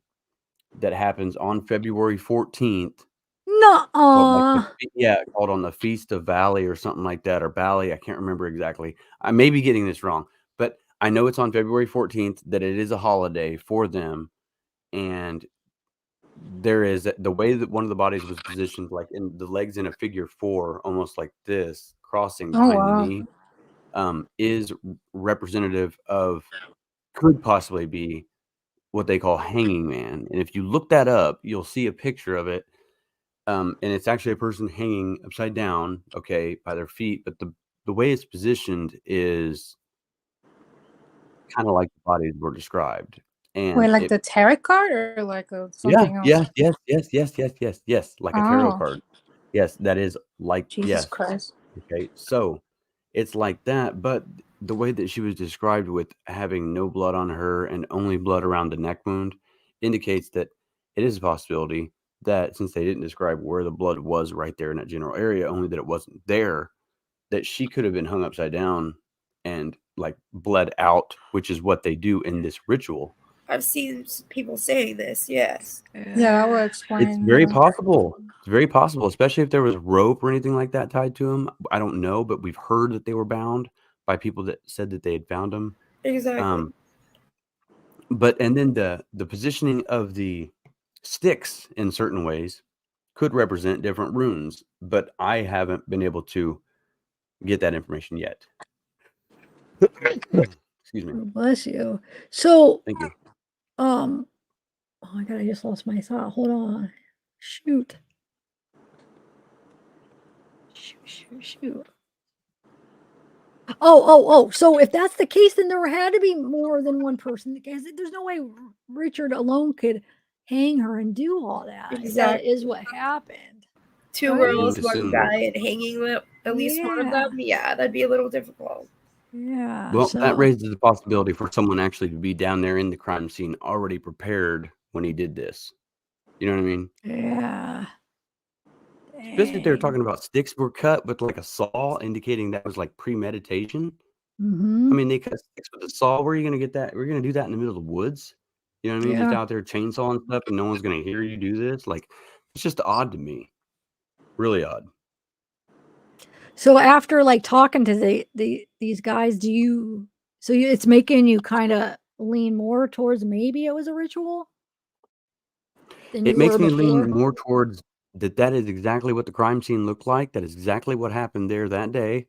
that happens on February 14th. Nuh-uh. Called on the Feast of Valley or something like that, or Bally. I can't remember exactly. I may be getting this wrong, but I know it's on February 14th, that it is a holiday for them. And there is the way that one of the bodies was positioned, like in the legs in a figure 4, almost like this, crossing behind the knee, is representative of, could possibly be what they call hanging man. And if you look that up, you'll see a picture of it. And it's actually a person hanging upside down, okay, by their feet. But the way it's positioned is kind of like the bodies were described. And Wait, like the tarot card or like something else? yes, like a tarot card. Yes, that is like, Jesus Christ. Okay, so it's like that, but the way that she was described with having no blood on her and only blood around the neck wound indicates that it is a possibility that, since they didn't describe where the blood was right there in that general area, only that it wasn't there, that she could have been hung upside down and like bled out, which is what they do in this ritual. I've seen people saying this, yes. Yeah, that would explain. It's very possible. It's very possible, especially if there was rope or anything like that tied to them. I don't know, but we've heard that they were bound by people that said that they had found them. Exactly. But and then the positioning of the sticks in certain ways could represent different runes, but I haven't been able to get that information yet. Excuse me. Oh, bless you. So, Thank you. oh my God, I just lost my thought. Hold on. Shoot. Shoot. Oh. So if that's the case, then there had to be more than one person. Because there's no way Richard alone could hang her and do all that. If that is what happened. Two Right? girls, You one assume guy, and hanging at least one of them. Yeah, that'd be a little difficult. Yeah. Well, that So raises the possibility for someone actually to be down there in the crime scene already prepared when he did this. You know what I mean? yeah. Especially if they were Dang. talking about sticks were cut with like a saw, indicating that was like premeditation. I Mm-hmm. mean, they cut sticks with a saw. Where are you going to get that? We're going to do that in the middle of the woods. You know what I mean? Just Yeah. out there chainsawing stuff, and no one's going to hear you do this. Like, it's just odd to me. Really odd. So after like talking to these guys, it's making you kind of lean more towards maybe it was a ritual than It you makes were me lean before? more towards that is exactly what the crime scene looked like. That is exactly what happened there that day.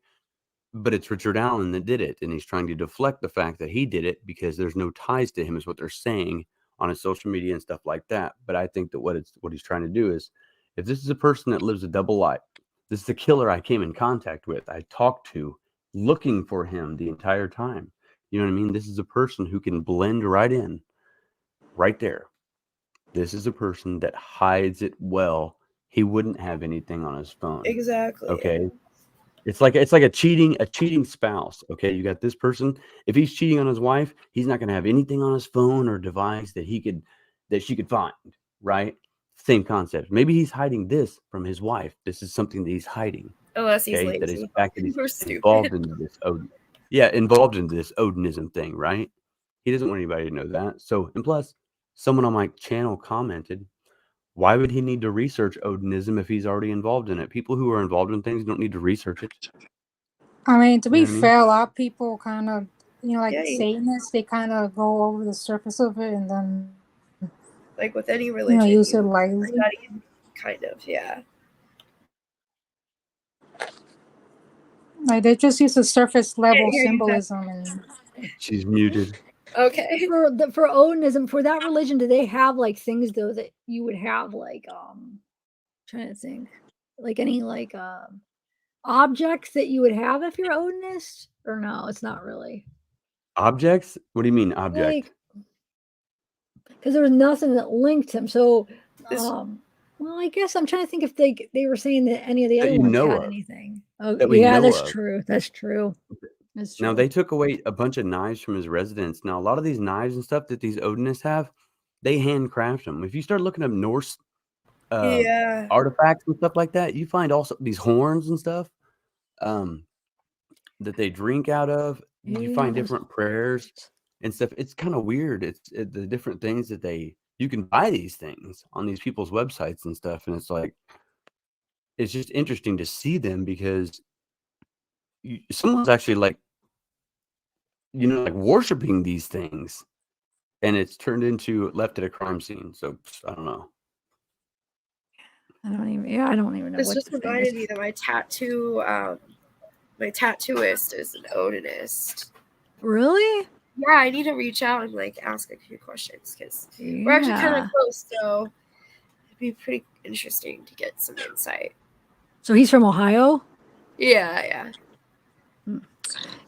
But it's Richard Allen that did it, and he's trying to deflect the fact that he did it because there's no ties to him, is what they're saying on his social media and stuff like that. But I think that what he's trying to do is, if this is a person that lives a double life, this is the killer I came in contact with, I talked to, looking for him the entire time. You know what I mean? This is a person who can blend right in, right there. This is a person that hides it well. He wouldn't have anything on his phone. Exactly. Okay. It's like a cheating spouse. Okay, you got this person. If he's cheating on his wife, he's not going to have anything on his phone or device that she could find. Right? Same concept. Maybe he's hiding this from his wife. This is something that he's hiding. Unless he's Okay, that is the lazy. fact that he's We're stupid. involved in this. Involved in this Odinism thing. Right? He doesn't want anybody to know that. So, and plus, someone on my channel commented, why would he need to research Odinism if he's already involved in it? People who are involved in things don't need to research it. I mean, to You know be what I mean? fair, a lot of people kind of, like Yeah, Satanists, they kind of go over the surface of it and then, like with any religion, use it you lightly. study, kind of, yeah. Like they just use the surface level Can't hear you, Zach. symbolism and. She's muted. Okay. For Odinism, for that religion, do they have like things though that you would have like trying to think like any like objects that you would have if you're Odinist, or no, it's not really. Objects? What do you mean object? Like, because there was nothing that linked him. So well, I guess I'm trying to think if they were saying that any of the That other you ones know had of. anything. Oh That we yeah, know that's of. true. That's true. That's true. Now they took away a bunch of knives from his residence. Now a lot of these knives and stuff that these Odinists have, they handcraft them. If you start looking up Norse Yeah. artifacts and stuff like that, you find also these horns and stuff that they drink out of. You find Yeah, different prayers and stuff. It's kind of weird. The different things that you can buy these things on these people's websites and stuff, and it's like it's just interesting to see them because someone's actually like worshiping these things, and it's turned into left at a crime scene. So I don't know. I don't even know This what just to think. reminded me that my tattooist is an Odinist. Really? Yeah, I need to reach out and like ask a few questions because we're actually kind Yeah. of close, so it'd be pretty interesting to get some insight. So he's from Ohio? Yeah.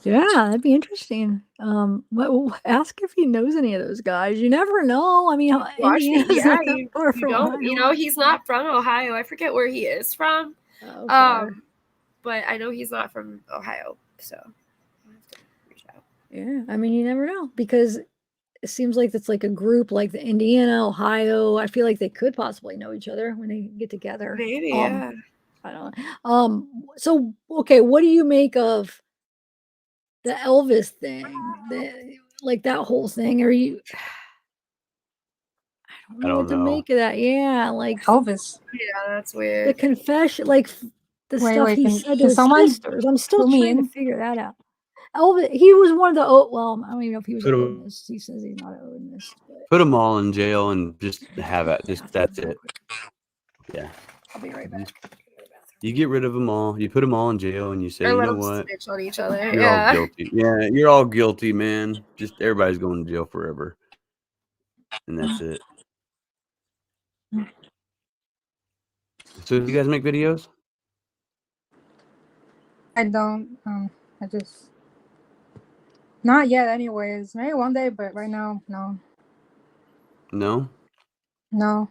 Yeah, that'd be interesting. Ask if he knows any of those guys. You never know. I mean, Washington, Indiana's yeah, not far you from don't, Ohio. he's not from Ohio. I forget where he is from. Okay. But I know he's not from Ohio, so I'll have to reach out. Yeah, I mean, you never know because it seems like it's like a group like the Indiana, Ohio. I feel like they could possibly know each other when they get together. Maybe, yeah. I don't know. So okay, what do you make of the Elvis thing? Like that whole thing? Are you? I don't know what to make of that. Yeah, like Elvis. Yeah, that's the weird. confession, like the Wait, stuff wait, he can- said to can his someone sisters. I'm still fill me trying to in? figure that out. Elvis, he was one of the well, I don't even know if he was Put an 'em Odinist. He says he's not an Odinist, but put 'em all in jail and just have it. yeah, Just that's it. Yeah. I'll be right back. You get rid of them all. You put them all in jail, and you say, Or you let know them what? snitch on each other. You're all Yeah. guilty. Yeah, you're all guilty, man. Just everybody's going to jail forever, and that's it. So, do you guys make videos? I don't. I just not yet. Anyways, maybe one day, but right now, no, No, no.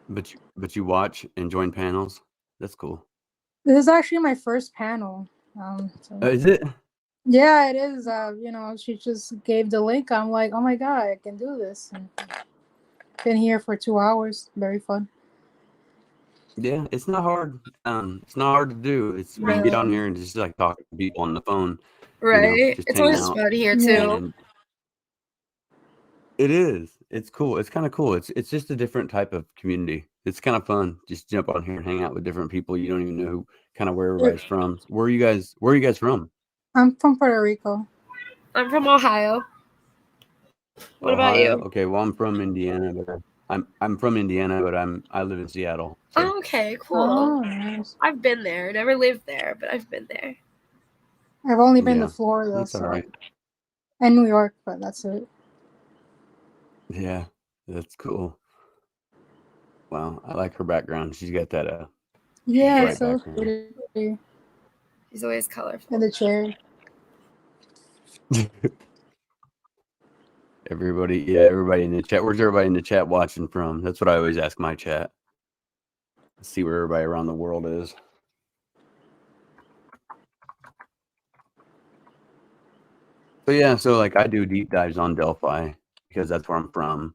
but you watch and join panels. That's cool. This is actually my first panel. So. Is it? Yeah, it is. You know, she just gave the link. I'm like, oh my god, I can do this. And been here for 2 hours. Very fun. Yeah, it's not hard. It's not hard to do. It's we can get on here and just like talk to people on the phone. You know, Right. just It's hang always out. fun here too. And it is. It's cool. It's kind of cool. It's just a different type of community. It's kind of fun. Just jump on here and hang out with different people. You don't even know who, kind of where everybody's from. Where are you guys from? I'm from Puerto Rico. I'm from Ohio. What about Ohio? you? Okay, well I'm from Indiana, but I'm from Indiana, but I live in Seattle. So. Oh, okay, cool. Oh, nice. I've been there. Never lived there, but I've been there. I've only been Yeah, to Florida, that's all right. and New York, but that's it. Yeah, that's cool. Wow, I like her background. She's got that Yeah, bright it's so background. pretty. He's always colorful. And the chair. Everybody in the chat. Where's everybody in the chat watching from? That's what I always ask my chat. See where everybody around the world is. But yeah, so like I do deep dives on Delphi because that's where I'm from.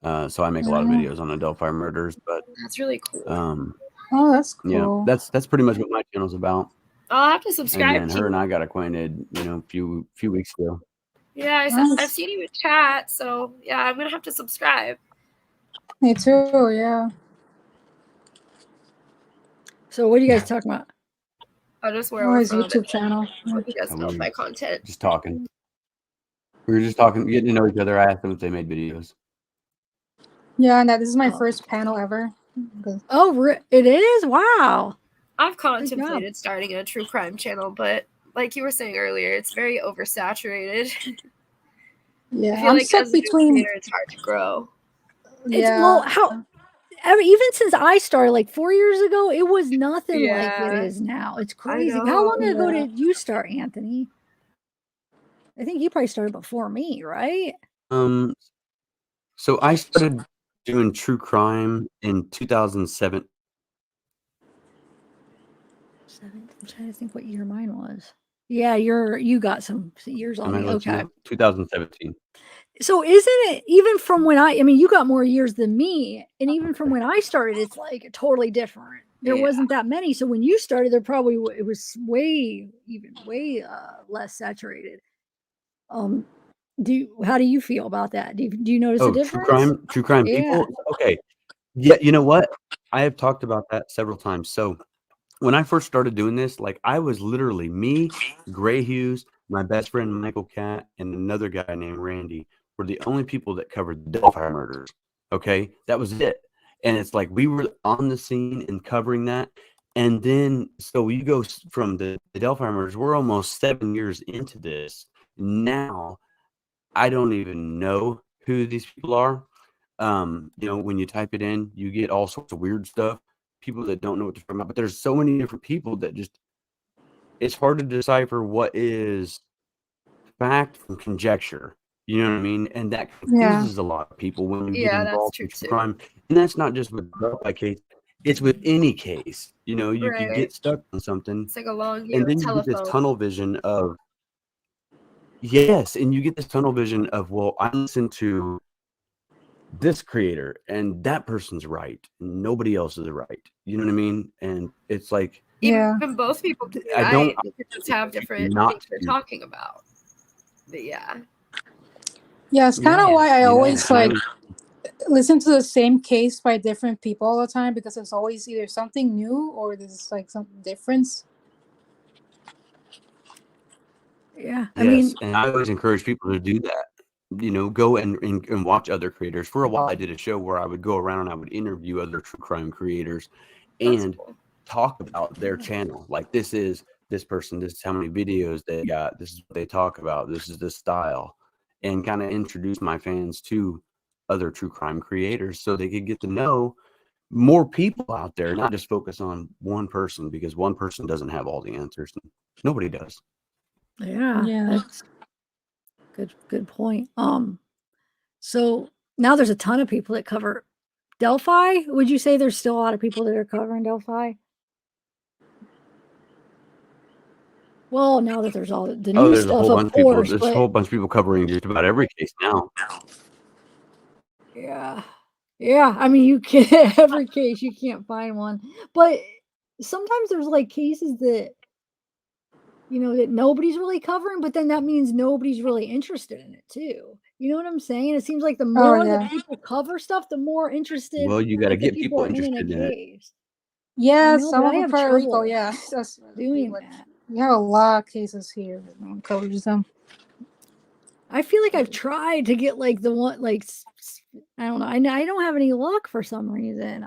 So I make a lot of videos on the Delphi murders, but That's really cool. Oh, that's cool. Yeah, that's pretty much what my channel's about. I'll have to And subscribe then to her you. and I got acquainted, a few weeks ago. Yeah, I've seen you in chat, so yeah, I'm gonna have to subscribe. Me too, yeah. So what are you guys talking about? I'll just where Oh, we're his from. YouTube channel. Hope you guys love my content. Just talking. We were just talking, getting to know each other. I asked them if they made videos. Yeah, and this is my first panel ever. Oh, it is? Wow. I've contemplated starting a true crime channel, but like you were saying earlier, it's very oversaturated. Yeah, I feel I'm like stuck as a new between. creator, it's hard to grow. It's even since I started like 4 years ago, it was nothing like it Yeah. is now. It's I crazy. How know. long ago Yeah. did you start, Anthony? I think you probably started before me, right? So I started doing true crime in 2007. I'm trying to think what year mine was. Yeah, you got some years on me. Okay. 2017. So isn't it even from when I mean, you got more years than me, and even from when I started, it's like totally different. There wasn't that many. So when you started, it was way less saturated. How do you feel about that? Do you notice a difference? True crime Yeah. people? Okay. Yeah, you know what? I have talked about that several times. So when I first started doing this, like I was literally me, Gray Hughes, my best friend Michael Catt, and another guy named Randy were the only people that covered the Delphi murders. Okay, that was it. And it's like we were on the scene and covering that. And then so you go from the Delphi murders. We're almost 7 years into this now. I don't even know who these people are. When you type it in, you get all sorts of weird stuff. People that don't know what they're talking about, but there's so many different people that just it's hard to decipher what is fact from conjecture. You know what I mean? And that confuses a lot of people when you get Yeah, that's involved true in too. crime. And that's not just with the Delphi case; it's with any case. You could Right. get stuck on something, It's like a long game and of then you get this telephone. tunnel vision of and you get this tunnel vision of I listen to this creator and that person's right and nobody else is right. You know what I mean? And it's like Even both people can be I right. don't They could just have different not things they're to- talking about. But yeah. Yeah, it's kind of why I always and I like listen to the same case by different people all the time because there's always either something new or there's like some difference. Yeah, I Yes, mean, and I always encourage people to do that. Go and watch other creators. For a while, I did a show where I would go around and I would interview other true crime creators That's and cool. talk about their channel. Like, this is this person, this is how many videos they got, this is what they talk about, this is the style, and kind of introduce my fans to other true crime creators so they could get to know more people out there, not just focus on one person, because one person doesn't have all the answers. Nobody does. yeah, Yeah. that's good point. So now there's a ton of people that cover Delphi. Would you say there's still a lot of people that are covering Delphi? Well, now that there's all the Oh, new there's a stuff, whole of bunch of people. course, There's a but whole bunch of people covering just about every case now. yeah. Yeah, I mean, you can every case, you can't find one. But sometimes there's, like, cases that, that nobody's really covering, but then that means nobody's really interested in it too. You know what I'm saying? It seems like the Oh more that yeah. people cover stuff, the more interested, Well, you got to like, the get people people are in a interested in it. case. I Yeah, know, but some I of them have Puerto Rico, trouble yeah. That's doing like that. we have a lot of cases here that no one covers them. I feel like I've tried to get, like, the one like, I don't know. I don't have any luck for some reason.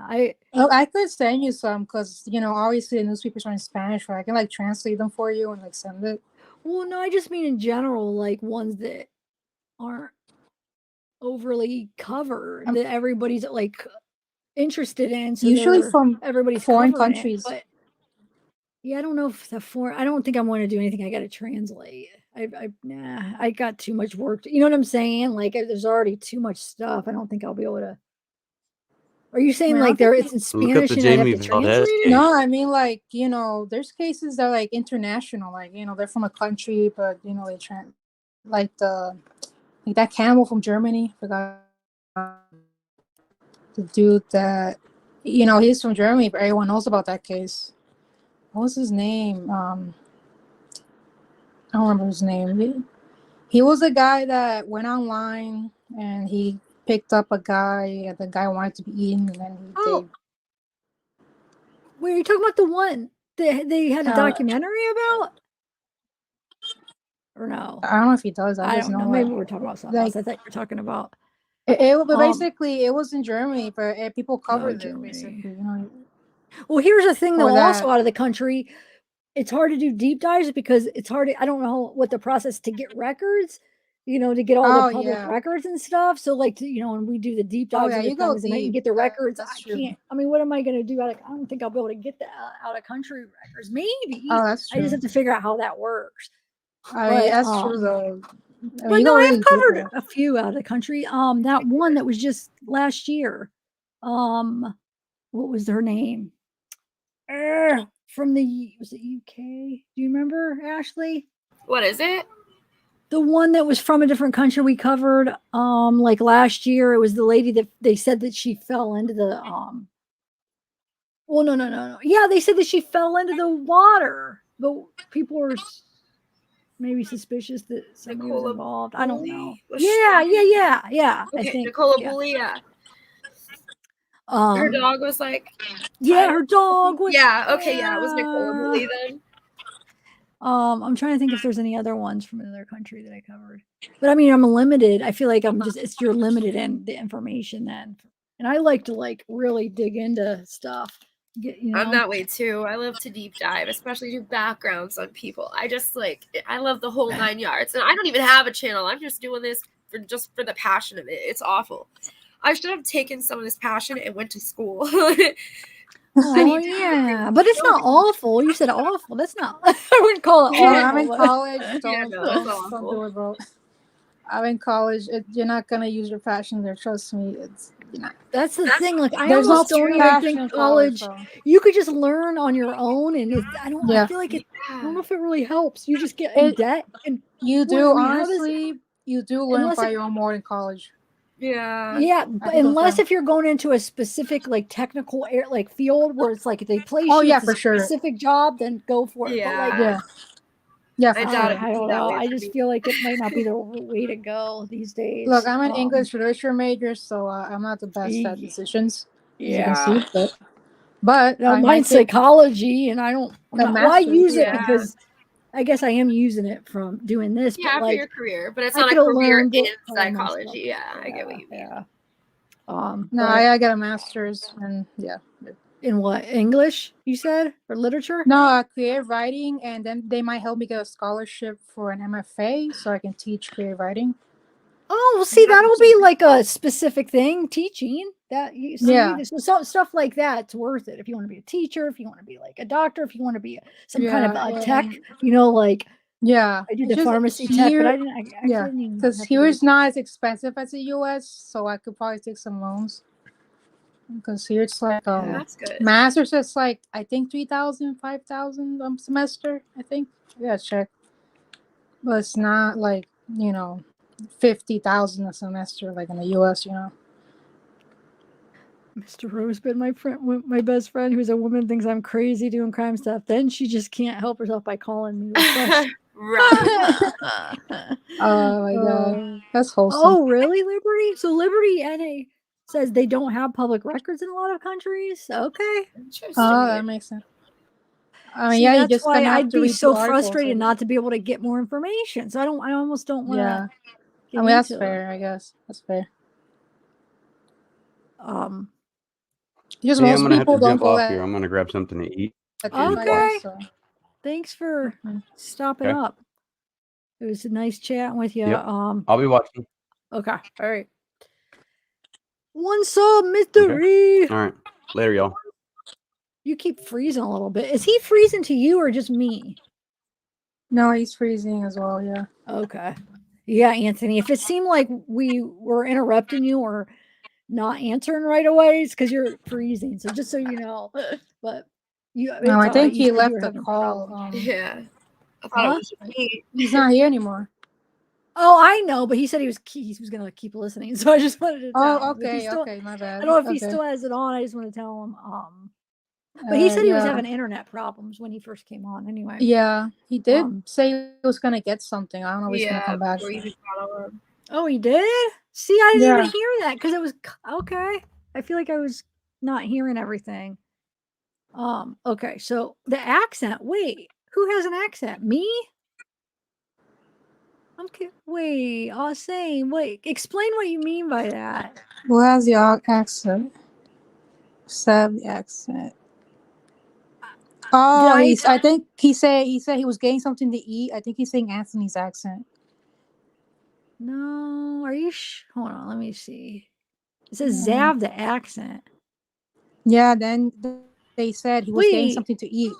Oh, I could send you some because obviously the newspapers are in Spanish, but I can like translate them for you and like send it. Well, no, I just mean in general, like, ones that aren't overly covered, Um, that everybody's, like, interested in, so Usually from everybody's foreign covering it, countries. but yeah, I don't know if I don't think I wanna do anything I gotta translate. Nah, I got too much work to, you know what I'm saying? Like, there's already too much stuff. I don't think I'll be able to. Are you I saying, mean, I don't like, think it's in Look up the Spanish and I'd have Jamie to translate Valdez it? case. no, I mean like there's cases that are like international, like they're from a country, but they like that cannibal from Germany. Forgot the dude that he's from Germany, but everyone knows about that case. What was his name? I don't remember his name. He was a guy that went online and he picked up a guy, and the guy wanted to be eaten, and then Oh, wait, are you talking about the one that they had a documentary about? Or no? I don't know if he does. I I just don't know. know Maybe we're talking about something like else. I thought you were talking about, but um basically it was in Germany, but people oh, covered it Germany. basically, Well, here's the thing though, or also that. out of the country, it's hard to do deep dives because it's hard to, I don't know what the process to get records, to get all the Oh public yeah. records and stuff. So like, when we do the deep Oh dives yeah. of the You go things and I can deep. get the records, That's I true. can't. I mean, what am I going to do? I don't think I'll be able to get the out of country records. Maybe Oh, that's I just true. have to figure out how that works. I mean, But that's true though. I but mean, you no, go I have really deep covered there. a few out of the country. That one that was just last year. What was her name? From was it UK? Do you remember, Ashley? What is it? The one that was from a different country we covered, like last year. It was the lady that they said that she fell into the well, no. Yeah, they said that she fell into the water, but people were maybe suspicious that somebody was Nicola involved. I don't know. Bully? Was Yeah. I Okay, think, Nicola yeah. Bully, yeah. Her Um, dog was like yeah, tied her up. dog was, Yeah, okay, yeah, it was Nicola Bully then. I'm trying to think if there's any other ones from another country that I covered. But I mean, I'm limited. I feel like you're limited in the information then. And I like to like really dig into stuff. I'm that way too. I love to deep dive, especially do backgrounds on people. I love the whole 9 yards. And I don't even have a channel. I'm just doing this for the passion of it. It's awful. I should have taken some of this passion and went to school. Oh yeah, but it's not awful. You said awful. That's not. I wouldn't call it When I'm awful. in But college, Yeah, don't no, it's don't awful. do it, bro. I'm in college. You're not gonna use your passion there. Trust me. that's the thing. Like I There's no almost don't even passion think in college, college. bro. You could just learn on your own, and I Yeah. feel like it. I don't know if it really helps. You just get in It debt, and you well, do I mean, how does honestly. You do learn unless by it your own more in college. Yeah. Yeah, I but think unless so. if you're going into a specific like technical like field where it's like they place Oh you, yeah, it's a for sure. specific job, then go for it. But like Yeah. Yeah, I for doubt sure. it I would be don't that know. way I for just me. feel like it might not be the way to go these days. Look, I'm an English literature major, so I'm not the best at decisions, as you can see. But No, I mine's might take psychology, and I'm a not. Well, I master's. use it Yeah. because I guess I am using it from doing this, Yeah, but for like your career, but it's I not a could have career learned in it. Oh, I messed psychology. up. Yeah, I get what you mean. Yeah. No, But I got a master's and yeah. in what, English? You said, or literature? No, creative writing, and then they might help me get a scholarship for an MFA so I can teach creative writing. Oh, well, see, that'll be like a specific thing, teaching. That you see, Yeah. so stuff like that's worth it. If you want to be a teacher, if you want to be like a doctor, if you want to be some kind of a tech, like Yeah, I did it's the just pharmacy tech, but here. I didn't. I Yeah, couldn't even because have to here go to is not as expensive as the US, so I could probably take some loans. Because here it's like That's good. master's is like I think 3,000, 5,000 semester. I think check, but it's not like 50,000 a semester like in the US. Mr. Rosebud, my best friend, who's a woman, thinks I'm crazy doing crime stuff. Then she just can't help herself by calling me with questions. Right. Oh my god, that's wholesome. Oh, really, Liberty? So Liberty NA says they don't have public records in a lot of countries. Okay. Oh, that makes sense. See, yeah, you that's just why kind of have I'd to be read so the articles. frustrated not to be able to get more information. So I almost don't want to. Yeah, get that's into fair. I guess that's fair. Just Hey, I'm most gonna have to people don't jump go off at here. I'm gonna grab something to eat. Okay. So. Thanks for stopping Okay. up. It was a nice chatting with you. Yep. I'll be watching. Okay. All right. One sub mystery. Okay. All right. Later, y'all. You keep freezing a little bit. Is he freezing to you or just me? No, he's freezing as well. Yeah. Okay. Yeah, Anthony. If it seemed like we were interrupting you or not answering right away, it's because you're freezing. So just so you know, but No, I think you he said you left were the having call. problems. Yeah. I thought it was me. He's not here anymore. Oh, I know, but he said he was gonna keep listening, so I just wanted to tell him. If he Okay, my bad. I don't know if he Okay. still has it on. I just want to tell him. But he said he was yeah. having internet problems when he first came on. Anyway. Yeah, he did say he was gonna get something. I don't know if he's gonna come back. Oh, he did? See, I didn't Yeah. even hear that because it was okay. I feel like I was not hearing everything. Okay, so the accent. Wait, who has an accent? Me? Wait, same. Wait, explain what you mean by that. Who has the accent? Sav accent. Oh, I think he said he was getting something to eat. I think he's saying Anthony's accent. No, are you hold on, let me see. It says Zav the accent. Yeah, then they said he was getting something to eat.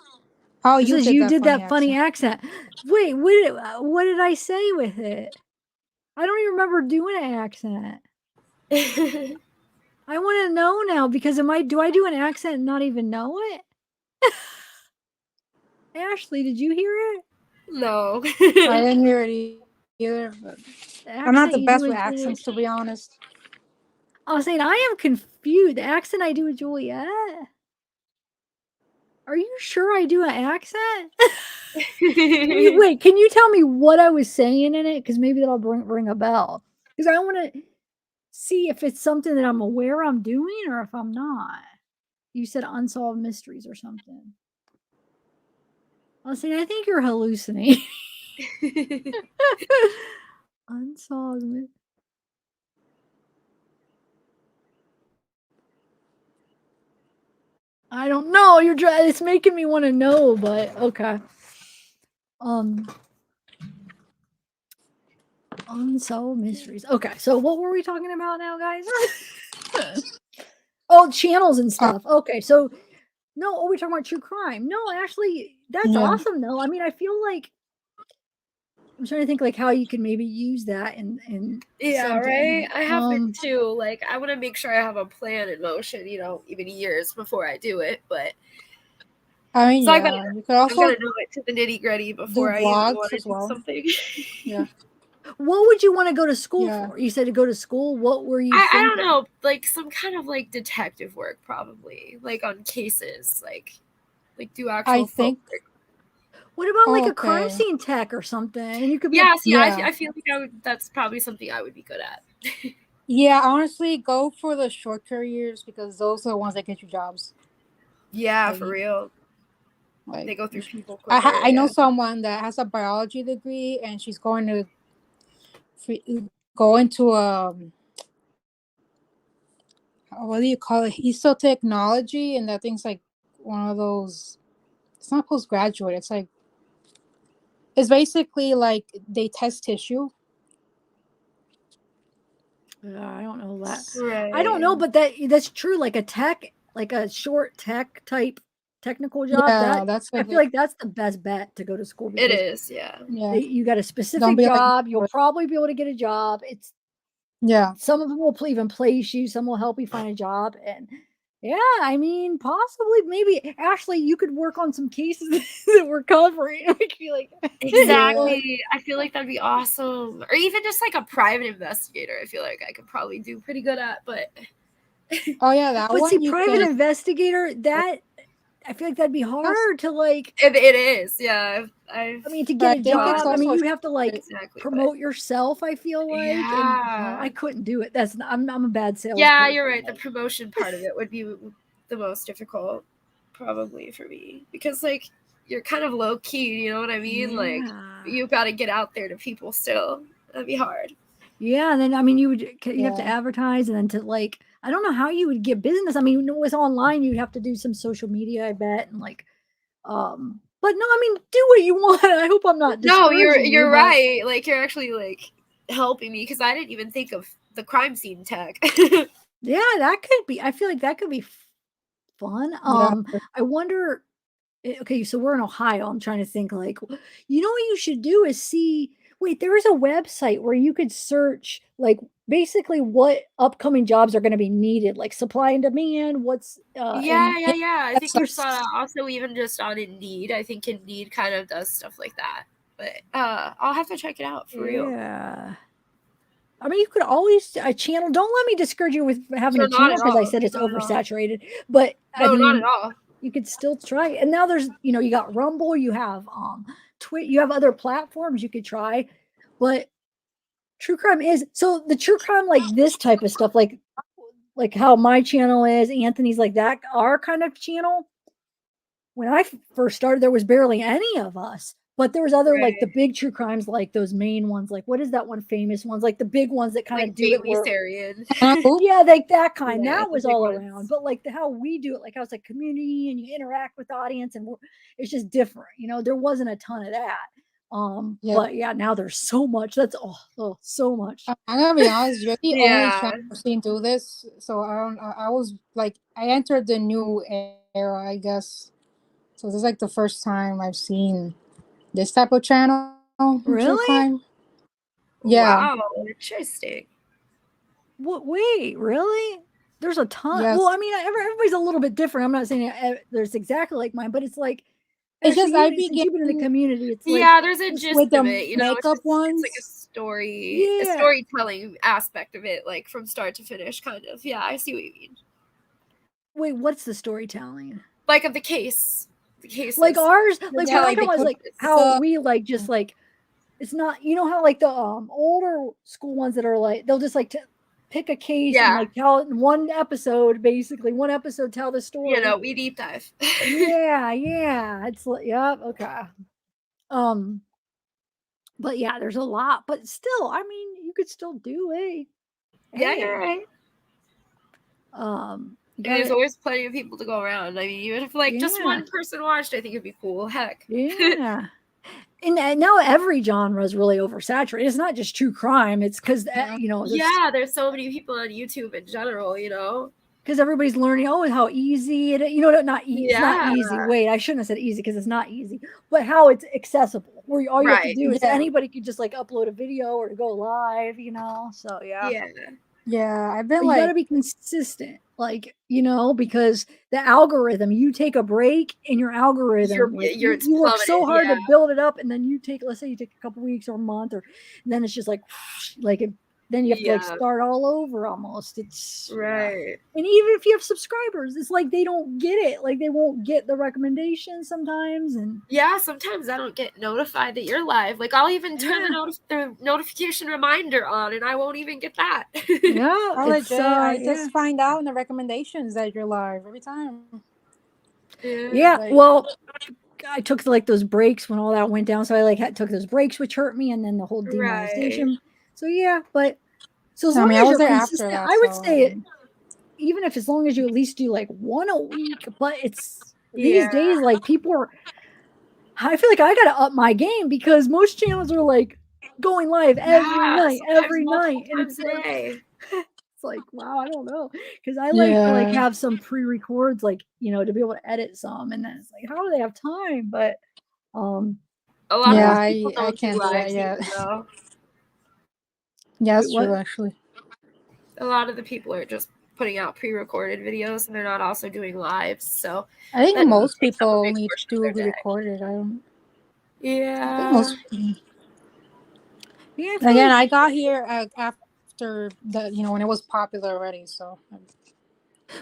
Oh, it you says did you that did funny that funny accent. Wait, what did I say with it? I don't even remember doing an accent. I want to know now because do I do an accent and not even know it? Ashley, did you hear it? No. I didn't hear it either. But I'm not the best with accents, to be honest. I was saying I am confused. The accent I do with Juliet. Are you sure I do an accent? Can you tell me what I was saying in it? Because maybe that'll ring a bell. Because I want to see if it's something that I'm aware I'm doing or if I'm not. You said unsolved mysteries or something. I was saying I think you're hallucinating. Unsolved mysteries. I don't know. It's making me want to know, but okay. Unsolved mysteries. Okay, so what were we talking about now, guys? Oh, channels and stuff. Okay, so no, we're talking about true crime. No, actually, that's awesome though. I mean, I feel like I'm trying to think like how you can maybe use that in Yeah, something. right. I have it too. Like, I want to make sure I have a plan in motion. Even years before I do it. But I mean, so you could also I gotta know it to the nitty gritty before I even want to do something. Yeah. What would you want to go to school for? You said to go to school. What were you? I don't know, like some kind of like detective work, probably, like on cases, like do actual. What about like a crime scene tech or something? And you could be I feel like that's probably something I would be good at. Yeah, honestly, go for the short careers because those are the ones that get you jobs. Yeah, for real. Like They go through people quicker. I know Yeah. someone that has a biology degree, and she's going to go into what do you call it? Histotechnology, and that thing's like one of those. It's not postgraduate. It's like it's basically like they test tissue. I don't know that. Right. I don't know, but that's true. Like a short tech type technical job. Yeah, That that's I what feel like that's the best bet to go to school It because is. Yeah. Yeah. you got a Don't specific be like job. You'll probably be able to get a job. It's yeah. some of them will even place you. Some will help you find a job, and yeah, I mean, possibly, maybe Ashley, you could work on some cases that we're covering. I feel like Exactly. I feel like that'd be awesome. Or even just like a private investigator. I feel like I could probably do pretty good at, but Oh yeah, that But one see, you private can. investigator, that I feel like that'd be hard to like. it is. Yeah. I mean, to But I get a think it's job, I mean, also you'd have to like exactly promote yourself. I feel like, and I Yeah. couldn't do it. That's not, I'm a bad salesperson. Yeah, you're right. The promotion part of it would be the most difficult, probably for me, because like you're kind of low key. You know what I mean? Like you got to get out there to people still. That'd be hard. Yeah, and then I mean, you have to Yeah. advertise, and then to like, I don't know how you would get business. I mean, with online, you'd have to do some social media, I bet, and like, but no, I mean, do what you want. I hope I'm not No, discouraging you, you're but right. Like you're actually like helping me because I didn't even think of the crime scene tech. yeah, that could be. I feel like that could be fun. Yeah. I wonder. Okay, so we're in Ohio. I'm trying to think like, you know what you should do is see. Wait, there is a website where you could search like basically what upcoming jobs are going to be needed, like supply and demand. What's and Yeah. I think I there's saw also even just on Indeed. I think Indeed kind of does stuff like that. But I'll have to check it out for real. yeah. I mean, you could always a channel. Don't let me discourage you with having No, a not channel at because I all. said it's Not at all. oversaturated. But I No, not at mean, all. you could still try. And now there's, you got Rumble, you have you have other platforms you could try. But true crime is so the true crime like this type of stuff, like how my channel is, Anthony's like that, our kind of channel. When I first started, there was barely any of us. But there was other like the Right. big true crimes, like those main ones, like what is that one famous ones, like the big ones that kind of Like do it Bailey where Sarian. yeah, like that kind. Yeah, That the was big all ones. around. But like how we do it, like how it's like community and you interact with the audience and it's just different. There wasn't a ton of that. Yeah. But yeah, now there's so much. That's so much. I'm gonna be honest. You're the only Yeah. channel I've seen do this. So I don't. I was like, I entered the new era, I guess. So this is like the first time I've seen this type of channel. True Really? crime. Yeah. Wow, interesting. What? Wait, really? There's a ton. Yes. Well, I mean, everybody's a little bit different. I'm not saying there's exactly like mine, but it's like, It's just Ashley, since you've been in the community, it's like Yeah, there's a gist with the of it, it's makeup just ones. it's like a Yeah. storytelling aspect of it, like from start to finish, kind of. Yeah, I see what you mean. Wait, what's the storytelling? Like of the case. The case. Like ours, like what Yeah, I'm like talking about is like how we like just like it's not how like the older school ones that are like they'll just like pick a case and Yeah. like tell it in one episode, basically one episode tell the story. We deep dive. yeah. It's like okay. But yeah, there's a lot, but still, I mean, you could still do it. Yeah, Hey. you're right. You And there's gotta- always plenty of people to go around. I mean, even if like just Yeah. one person watched, I think it'd be cool. Heck. Yeah. And now every genre is really oversaturated. It's not just true crime. It's because Yeah, there's so many people on YouTube in general, because everybody's learning. Oh, how easy it is. It's not easy. Yeah. Wait, I shouldn't have said easy because it's not easy. But how it's accessible, where all you have to Right. do is Yeah. anybody could just like upload a video or go live. So yeah. Yeah, I've been You like, got to be consistent, because the algorithm, you take a break in your algorithm, it's you work so plummeted, hard to build it up, and then let's say you take a couple weeks or a month, and then it's just like then you have to like Yeah. start all over almost. It's Right. And even if you have subscribers, it's like they don't get it, like they won't get the recommendations sometimes, and Yeah, sometimes I don't get notified that you're live. Like I'll even turn the notification reminder on, and I won't even get that. yeah, oh, it's legit, I yeah. just find out in the recommendations that you're live every time. Yeah, Like- well, I took like those breaks when all that went down. So I like took those breaks, which hurt me, and then the whole demonetization. Right. So yeah, but so as I long mean, I as was you're there after consistent, that, I would so say even if as long as you at least do like one a week, but it's these Yeah. days like people are. I feel like I gotta up my game because most channels are like going live every Yeah, night, sometimes multiple and times it's a like day. it's like wow, I don't know because I like to like yeah, have some pre-records like to be able to edit some, and then it's like how do they have time? But A lot of yeah, those people I don't do can't do that lives yet. either, though. Yeah, wait, that's true what? actually. A lot of the people are just putting out pre-recorded videos, and they're not also doing lives. So I think that most takes up a people big only portion of do their day. recorded. I think Yeah. most. Yeah, I feel Again, like I got here after the when it was popular already. So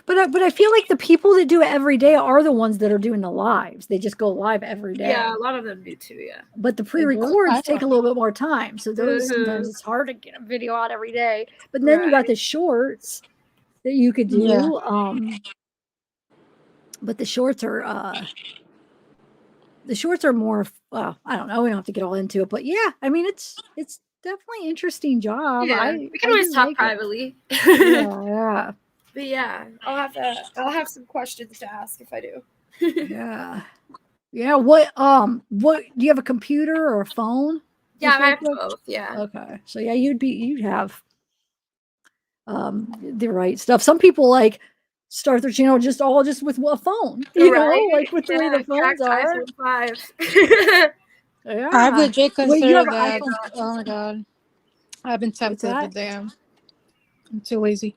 but I feel like the people that do it every day are the ones that are doing the lives. They just go live every day. Yeah, a lot of them do too, yeah. But the they do it. pre-records take a little bit more time. So those sometimes Mm-hmm. it's hard to get a video out every day. But then you got Right. the shorts that you could Yeah. do. But the shorts are more well, I don't know. We don't have to get all into it, but yeah, I mean it's definitely interesting job. Yeah, we can I always do talk like it. privately. Yeah. But yeah, I'll have some questions to ask if I do. Yeah. Yeah. What do you have a computer or a phone? Yeah, Just I real have quick. both, yeah. Okay. So yeah, you'd have the right stuff. Some people like start their channel just with a phone, Right? like with the way Yeah, the phones cracked are. iPhone 5. I've Yeah. legit Wait, you have considered an that. iPhone? Oh my god, I've been What's tempted, but that? damn, I'm too lazy.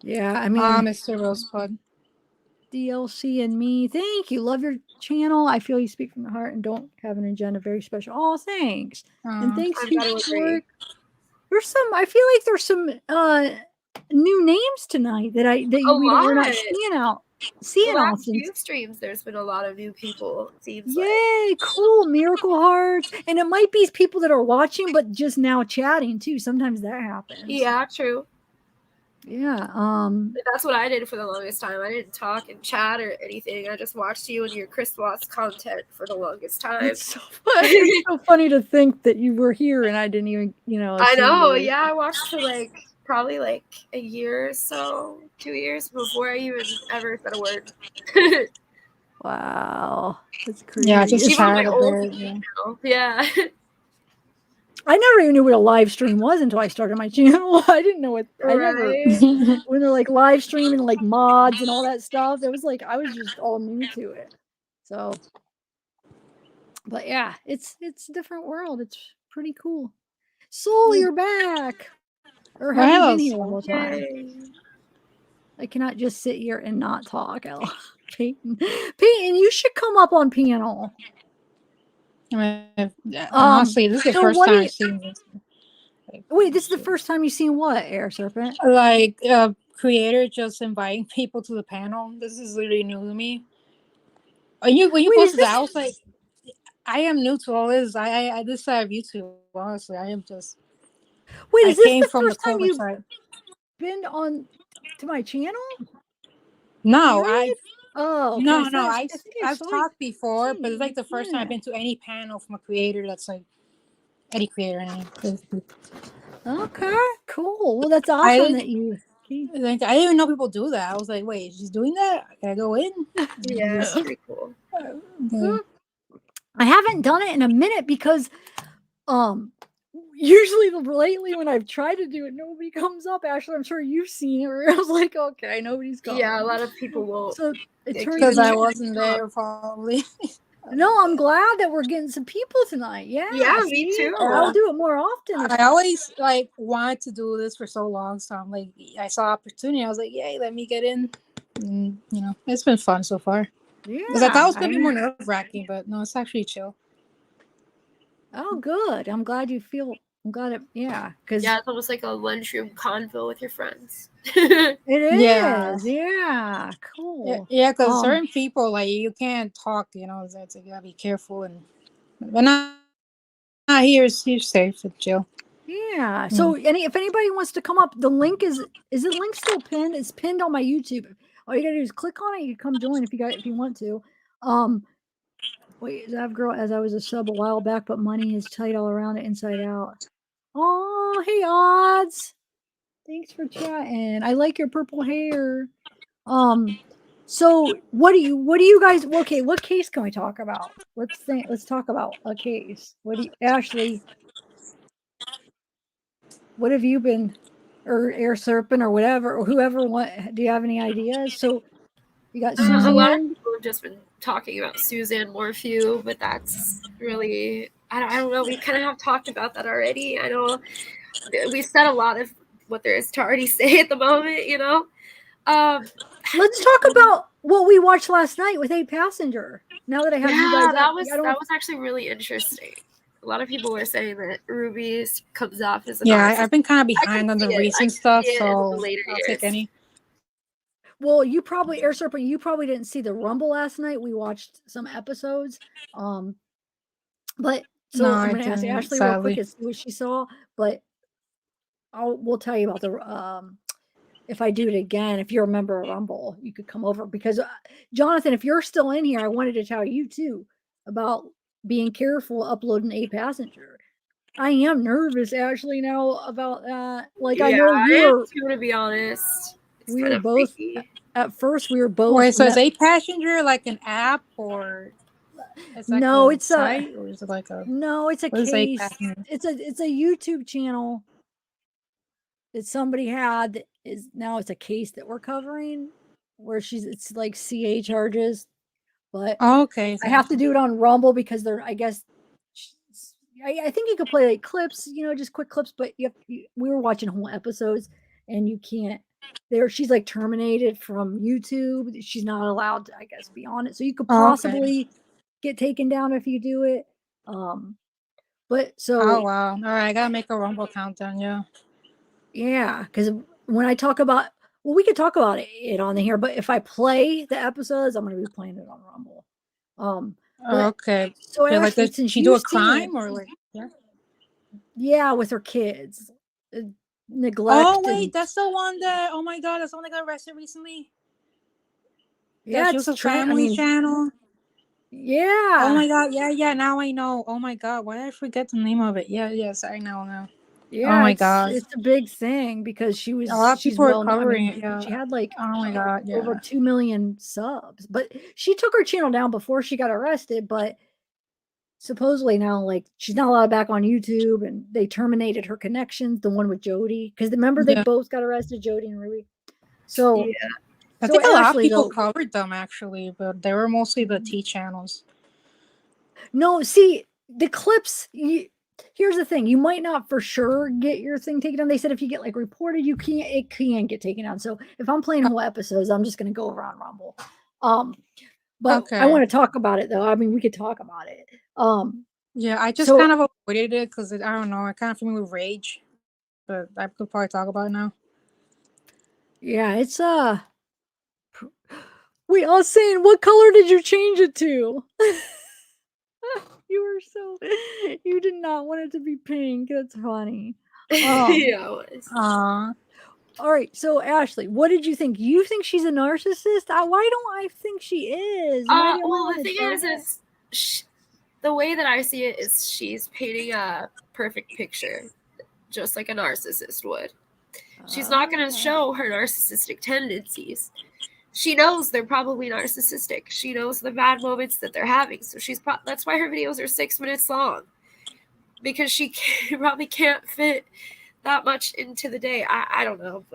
Yeah, I mean Mr. Rosebud. DLC and me. Thank you. Love your channel. I feel you speak from the heart and don't have an agenda. Very special. Oh, thanks. And thanks, I've got to agree. There's some. I feel like there's some new names tonight that A we're not lot. seeing The last often. few streams, there's been a lot of new people, it seems like. Yay! Cool. Miracle hearts, and it might be people that are watching but just now chatting too. Sometimes that happens. Yeah, true. Yeah. That's what I did for the longest time. I didn't talk and chat or anything. I just watched you and your Chris Watts content for the longest time. It's so funny to think that you were here and I didn't even, I see know. you. Yeah, I watched for probably a year or so, 2 years before I even ever said a word. Wow, that's crazy. Yeah, just Even chat my a old bit. Yeah. channel. Yeah. I never even knew what a live stream was until I started my channel. I didn't know what I never Right. when they're like live streaming like mods and all that stuff. It was like I was just all new to it. So, but yeah, it's a different world. It's pretty cool. Soul, you're back. Or have you been here the whole time? Yay. I cannot just sit here and not talk. Peyton, you should come up on panel. I mean, honestly, this is the first time I've seen this. Wait, this is the first time you've seen what, Air Serpent? Like creator just inviting people to the panel. This is literally new to me. When you posted that, I was like, I am new to all this. I this side of YouTube. Honestly, I am just. Wait, is this came the from first the time you've side. been on to my channel? No, Period? Oh, okay. I've talked before, but it's like the first time I've been to any panel from a creator that's like any creator. Okay, cool. Well, that's awesome that you. I didn't even know people do that. I was like, wait, she's doing that? Can I go in? Yeah, it's pretty cool. I haven't done it in a minute because, usually lately when I've tried to do it, nobody comes up. Ashley, I'm sure you've seen it. Where I was like, okay, nobody's coming. Yeah, a lot of people won't. So it turns because I wasn't there probably. No, I'm glad that we're getting some people tonight. Yeah, me too. I'll do it more often. I always wanted to do this for so long, so I'm like, I saw opportunity. I was like, yay, let me get in. And it's been fun so far. Yeah, because I thought it was gonna be more nerve wracking, but no, it's actually chill. Oh, good. I'm glad you feel. I'm glad it. Yeah, because it's almost like a lunchroom convo with your friends. It is. Yeah. Yeah. Cool. Yeah, because certain people you can't talk. It's you gotta be careful and. But not here. You're safe and chill. Yeah. So if anybody wants to come up, the link is the link still pinned? It's pinned on my YouTube. All you gotta do is click on it. You come join if you want to. Wait, zavgirl, as I was a sub a while back, but money is tight all around it, inside out. Oh, hey, Odds. Thanks for chatting. I like your purple hair. So what do you guys? Okay, what case can we talk about? Let's talk about a case. Ashley? What have you been, or Air Serpent, or whatever, or whoever? Do you have any ideas? So you got A lot of Suzanne. people have just been talking about Suzanne Morphew, but that's really I don't know. We kind of have talked about that already. I know we've said a lot of what there is to already say at the moment. Let's talk about what we watched last night with 8 Passenger. Now that I have you guys that up, was actually really interesting. A lot of people were saying that Ruby comes off as a Yeah, narcissist. I've been kind of I can behind on the see it. I recent can stuff, see it in the so later I'll take years. any. Well, you probably, Air Serpent, you probably didn't see the Rumble last night. We watched some episodes. But No, so I'm I going to ask didn't, Ashley real quick sadly. and see what she saw. But we'll tell you about the if I do it again. If you're a member of Rumble, you could come over because Jonathan, if you're still in here, I wanted to tell you too about being careful uploading 8 Passenger. I am nervous actually now about that. Like I Yeah, know I am too, to be honest. It's we kind were of both freaky. at first we were both Wait, so is 8 Passenger like an app or it's like no, a it's site or is it like a no, it's a what is 8 case. Passenger? It's a YouTube channel that somebody had that is now it's a case that we're covering where it's like CA charges, but Oh, okay. I have to do it on Rumble because they're I guess I think you could play like clips, just quick clips, but we were watching whole episodes and you can't she's like terminated from YouTube. She's not allowed to, I guess, be on it. So you could Oh, okay. possibly get taken down if you do it. But Oh wow. All right, I gotta make a Rumble countdown, yeah. Yeah, because when I talk about we could talk about it on here, but if I play the episodes, I'm gonna be playing it on Rumble. But Okay. so Yeah, like Ashley, did since she do you've a seen it, crime or like yeah? yeah, with her kids, Oh neglect wait, and that's the one that oh my god, that's the one that got arrested recently. yeah, That she was it's a trend. I family mean, channel. Oh yeah, my god, yeah, now I know. Oh my god, why did I forget the name of it? Yes, I know now. Oh yeah, my it's god. it's a big thing because A lot of she's people are well known. I covering mean, it, yeah. she had like Oh my god, over yeah. 2 million subs, but she took her channel down before she got arrested. But supposedly now, like she's not allowed back on YouTube, and they terminated her connections. The one with Jody, because remember they Yeah. both got arrested, Jody and Ruby. So, Yeah. I so think a lot of Ashley people though, covered them actually, but they were mostly the T channels. no, see the clips. Here's the thing: you might not for sure get your thing taken down. They said if you get like reported, it can get taken down. So if I'm playing whole episodes, I'm just gonna go around Rumble. But I Okay. want to talk about it though. I mean, we could talk about it. Yeah, I just So kind of avoided it because I don't know, I kind of feel me with rage, but I could probably talk about it now. yeah, it's we all saying what color did you change it to? You were so you did not want it to be pink. That's funny. Yeah, it was. All right, so Ashley, what did you think? You think she's a narcissist? Why don't I think she is? Am I the only Well, one the that thing doesn't? the way that I see it is she's painting a perfect picture, just like a narcissist would. She's not going to show her narcissistic tendencies. She knows they're probably narcissistic. She knows the bad moments that they're having. So that's why her videos are 6 minutes long, because she probably can't fit that much into the day. I don't know.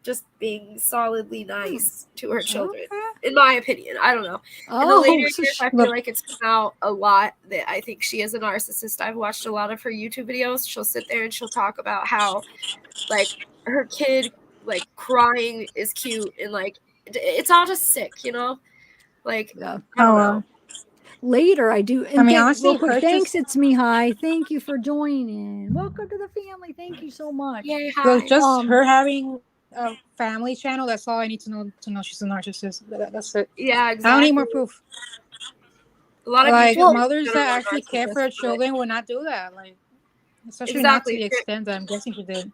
Just being solidly nice to her children, in my opinion. I don't know. In the later years, I feel like it's come out a lot that I think she is a narcissist. I've watched a lot of her YouTube videos. She'll sit there and she'll talk about how, like, her kid, like, crying is cute, and, like, it's all just sick, Like, Yeah. I don't know. Later, I do. And I mean, honestly, real quick, her thanks. just It's Mihai. Thank you for joining. Welcome to the family. Thank you so much. Yay, so hi. just her having a family channel. That's all I need to know she's a narcissist. That's it. Yeah, exactly. I don't need more proof. A lot of like YouTubers mothers that are actually care for their narcissists, but- children would not do that. Like, especially not to Exactly. the extent that I'm guessing she did.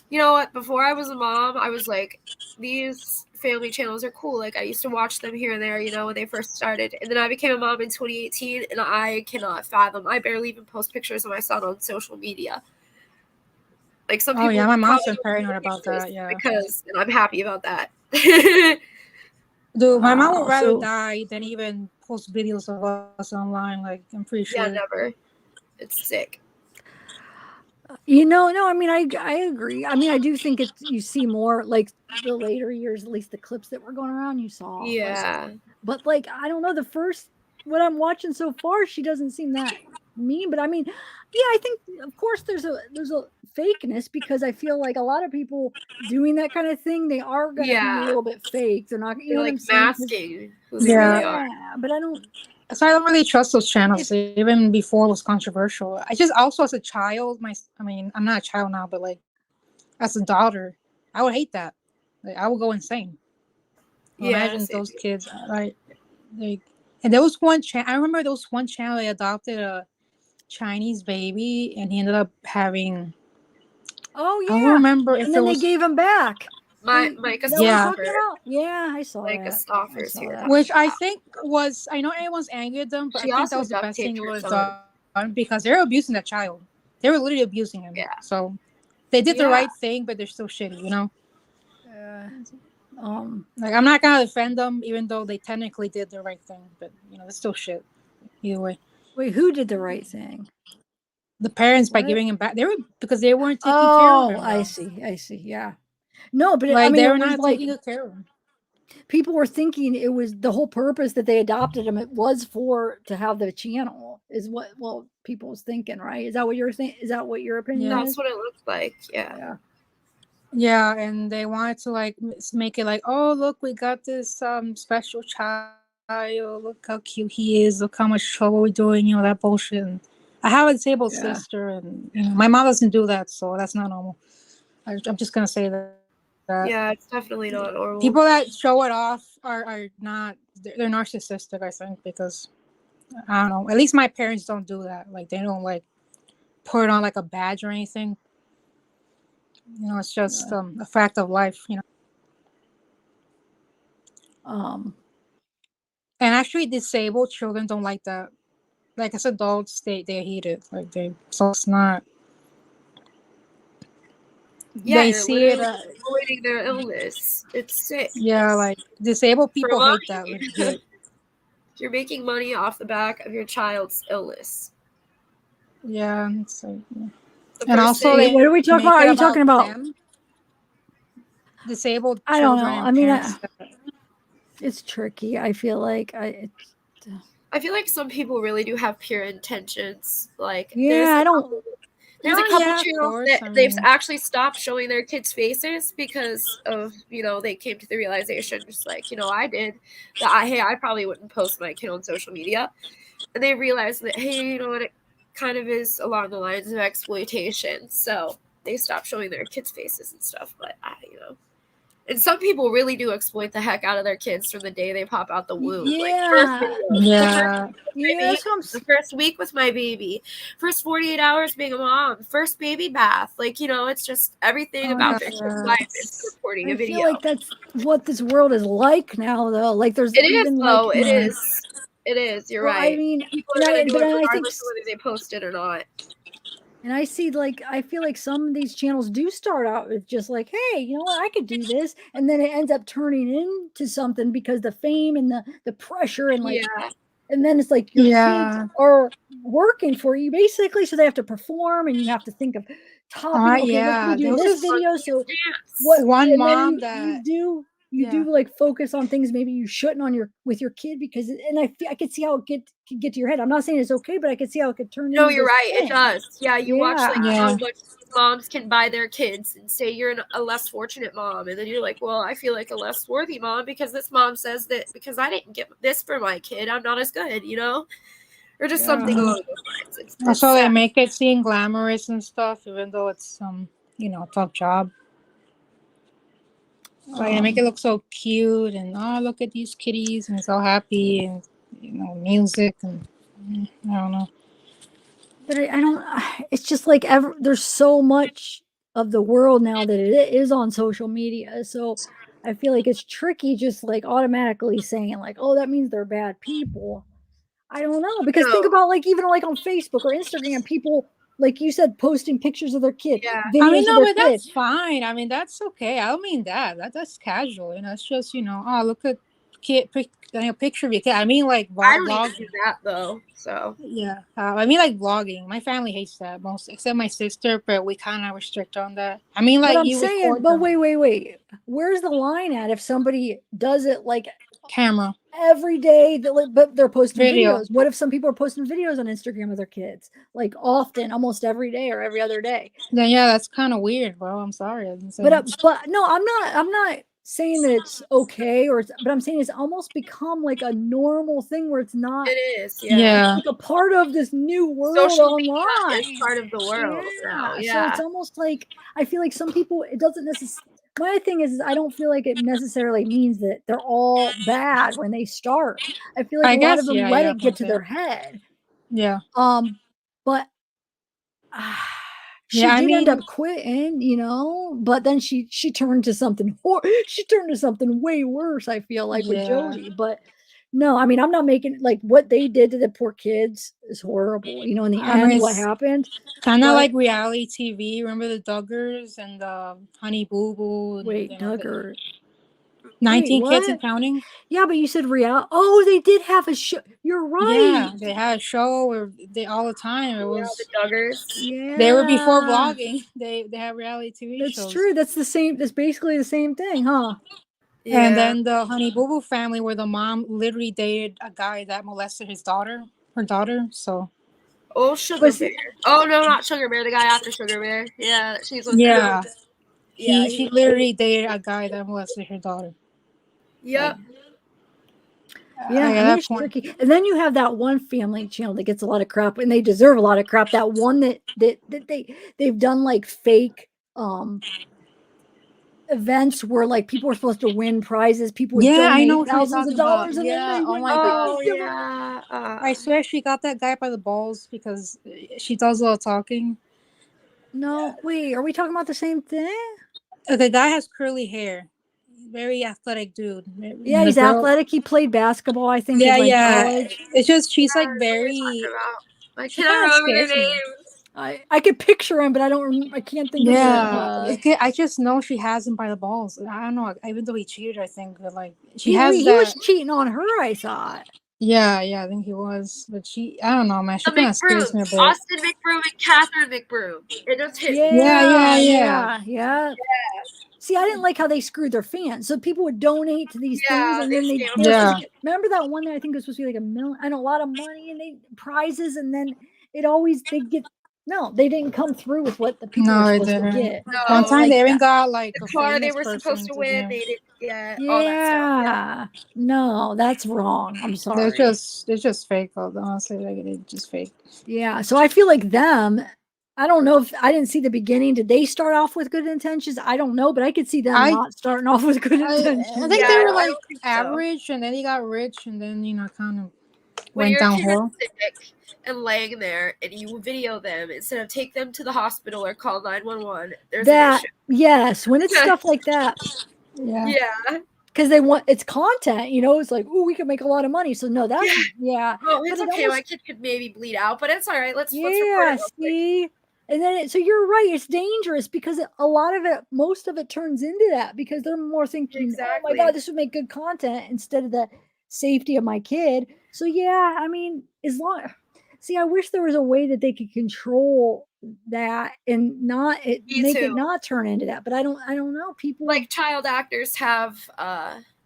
You know what? Before I was a mom, I was like, these family channels are cool. Like I used to watch them here and there, you know, when they first started. And then I became a mom in 2018, and I cannot fathom. I barely even post pictures of my son on social media. Like some Oh people yeah, my mom's probably been don't paranoid post about pictures that. Yeah. because, and I'm happy about that. Dude, my mom would Wow. rather So die than even post videos of us online. Like, I'm pretty Yeah, sure. never. It's sick. no, I mean, I agree. I mean, I do think it's you see more like the later years, at least the clips that were going around, you saw less. Yeah. But like, I don't know, the first what I'm watching so far, she doesn't seem that mean. But I mean, yeah, I think of course there's a fakeness because I feel like a lot of people doing that kind of thing, they are gonna be a Yeah. little bit fake. They're not, you They're know what like I'm saying? 'Cause masking who they really Yeah. are. yeah, but I don't. So I don't really trust those If channels, even before it was controversial. I just also, as a child, I mean, I'm not a child now, but like, as a daughter, I would hate that. Like, I would go insane. Well, Yeah, imagine same those here. kids, like, and there was one channel. I remember there was one channel they adopted a Chinese baby, and he ended up having. Oh I don't yeah, remember and if it then they was. gave him back. Micah That what I'm Yeah, talking Stoffer. about? Yeah, I saw Micah that. I Stoffer's saw here. that. which I think was. I know everyone's angry at them, but I She think that also was the duct best thing taped that her was son. done because they're abusing that child. They were literally abusing him. Yeah. So they did the Yeah. right thing, but they're still shitty, you know. Yeah. Like, I'm not gonna defend them, even though they technically did the right thing, but you know, it's still shit. Either way, Wait, who did the right thing? the parents by What? giving him back, because they weren't taking care of Oh, him I well. see. I see. Yeah. No, but I Like, mean, they it were was not like taking good care of him. people were thinking it was the whole purpose that they adopted him. It was for to have the channel, is what people was thinking, right? Is that what you're saying? Is that what your opinion Yeah. That's is? what it looks like. Yeah. Yeah. Yeah, and they wanted to like make it like, oh look, we got this special child. Look how cute he is. Look how much trouble we're doing. You know, that bullshit. And I have a disabled Yeah. sister, and you know, my mom doesn't do that, so that's not normal. I'm just gonna say that. Yeah, it's definitely not normal. People that show it off are not. They're narcissistic, I think, because I don't know. At least my parents don't do that. Like, they don't like put it on like a badge or anything. You know, it's just a fact of life. You know. And actually, disabled children don't like that. Like, as adults, they hate it. Like, so it's not. Yeah, They you're see it. literally avoiding their illness. It's sick. Yeah, like disabled For people hate that. money. Legit. You're making money off the back of your child's illness. Yeah, it's like, yeah. The And first also, thing- Wait, what are we talking make about? it Are you talking about? them. Disabled I don't know. children and I mean, parents. it's tricky. I feel like I feel like some people really do have pure intentions. Like yeah, I don't. there's a Oh, couple yeah, of channels course, that I they've mean- actually stopped showing their kids' faces because of, you know, they came to the realization, just like, you know, I did, that I probably wouldn't post my kid on social media. And they realized that, hey, you know what, it kind of is along the lines of exploitation. So they stopped showing their kids' faces and stuff. But you know. And some people really do exploit the heck out of their kids from the day they pop out the womb. Like first Yeah. videos, Yeah. the first week with my baby, first 48 hours being a mom, first baby bath. Like, you know, it's just everything about their kid's life is recording a I video. feel like that's what this world is like now, though. Like, there's It is, even though. like It is. It is. You're Well, right. I mean, People and are going to do it I think regardless of whether they post it or not. And I see, like, I feel like some of these channels do start out with just like, hey, you know what, I could do this. And then it ends up turning into something because the fame and the pressure and like, Yeah. and then it's like your kids Yeah. are working for you basically. So they have to perform and you have to think of topping. Okay, what can yeah. we do There in was this this video? So what, one and then mom you do like focus on things maybe you shouldn't on with your kid because and I could see how it could get to your head. I'm not saying it's okay, but I could see how it could turn No, into you're this right. It thing. does. Yeah, you watch like Yeah. how much moms can buy their kids and say you're a less fortunate mom, and then you're like, well, I feel like a less worthy mom because this mom says that because I didn't get this for my kid, I'm not as good, you know, or just something along those lines. It's Also, they sad. make it seem glamorous and stuff, even though it's you know, a tough job. Like, they make it look so cute, and oh, look at these kitties, and it's all happy, and you know, music, and I don't know. But I don't. It's just like there's so much of the world now that it is on social media. So I feel like it's tricky just like automatically saying like, oh, that means they're bad people. I don't know, because think No. about like even like on Facebook or Instagram, people like you said posting pictures of their kid, Yeah. I mean, videos of no, their but kid. that's fine. I mean, that's okay. I don't mean that. That's casual. It's just oh, look at picture of your kid. I mean, like I don't even vlogging. do that though. So Yeah, I mean, like vlogging. My family hates that most, except my sister. But we kind of restrict on that. I mean, But like I'm you saying, record but them. wait. Where's the line at if somebody does it like Camera every day, but they're posting video. videos? What if some people are posting videos on Instagram of their kids like often, almost every day or every other day? Then yeah, that's kind of weird, bro. I'm sorry. But no, I'm not saying that it's okay but I'm saying it's almost become like a normal thing where it's not. it is, yeah. It's Yeah. like a part of this new world Social media is online. part of the world now. Yeah. So it's Yeah. almost like I feel like some people it doesn't necessarily. My thing is I don't feel like it necessarily means that they're all bad when they start. I feel like I a lot of guess them yeah, let yeah, it get to okay. their head. Yeah. But Yeah, she I did end mean, up quitting, but then she turned to something she turned to something way worse, I feel like with yeah. Jody. But no, I mean, I'm not making like what they did to the poor kids is horrible. In the I mean, end, what it's happened. kind of But like reality TV. Remember the Duggars and the Honey Boo Boo and wait, Duggar. Wait, 19 Kids and what? Counting? Yeah, but you said real. Oh, they did have a show. You're right. Yeah, they had a show where they all the time. It Yeah, the was Duggars. they were before Yeah, vlogging. They had reality TV that's shows. true. That's the same. That's basically the same thing, huh? And Yeah. then the Honey Boo Boo family, where the mom literally dated a guy that molested her daughter. So Oh, Sugar Was Bear. Oh no, not Sugar Bear. The guy after Sugar Bear. Yeah, she's with. yeah, Yeah. she literally dated a guy that molested her daughter. Yep. Yeah, At I mean that it's point, tricky. And then you have that one family channel that gets a lot of crap, and they deserve a lot of crap. That one that they've done like fake events where like people were supposed to win prizes. People would yeah, I know donate what you're thousands of talking about. dollars, and then Yeah, they oh wouldn't my like god. Oh give them. yeah. I swear she got that guy by the balls because she does a lot of talking. No, wait, are we talking about the same thing? The guy has curly hair, very athletic dude. Yeah, And the he's girl, athletic. He played basketball, I think, in yeah, like yeah. college. It's just she's Yeah, I like know what you're talking very. about. I She cannot kind of remember their scares me. names. I could picture him, but I can't think of the. Yeah, I just know she has him by the balls. I don't know. Even though he cheated, I think, but like she has He was that. cheating on her. I thought. Yeah, yeah, I think he was. But I don't know, man. She The kind of scares me a McBrooms, bit. Austin McBroom and Catherine McBroom. It just hit me. Yeah, yeah, yeah. Yeah. See, I didn't like how they screwed their fans. So people would donate to these things, Yeah, and they then scammed they were supposed Yeah. to get. Remember that one that I think was supposed to be like a lot of money, and they prizes, and then they get. No, they didn't come through with what the people were No, it supposed to didn't. get. One No. time Like they even that. got like The a car they famous were supposed person to to win, do. they didn't get all that stuff. Yeah. Yeah. No, that's wrong. I'm They're sorry. just fake. Honestly, like they're just fake. Yeah. So I feel like them. I don't know if I didn't see the beginning. Did they start off with good intentions? I don't know, but I could see them I not starting off with good I intentions. think Yeah, they were I like don't think so. average, and then he got rich, and then kind of When went your kid is downhill. sick and laying there and you video them instead of take them to the hospital or call 911, there's an That issue. yes, when it's stuff like that, Yeah. Yeah. because they want it's content, it's like, oh, we can make a lot of money. So no, that's yeah. Oh, But it's it okay. My almost kid could maybe bleed out, but it's all right. Let's report yeah, it real quick. see. And then so you're right, it's dangerous because a lot of it, most of it turns into that because they're more thinking, oh my Exactly. God, this would make good content instead of the safety of my kid. So yeah, I mean, as long see, I wish there was a way that they could control that and not Me make it too. not turn into that. But I don't know. People Like child actors have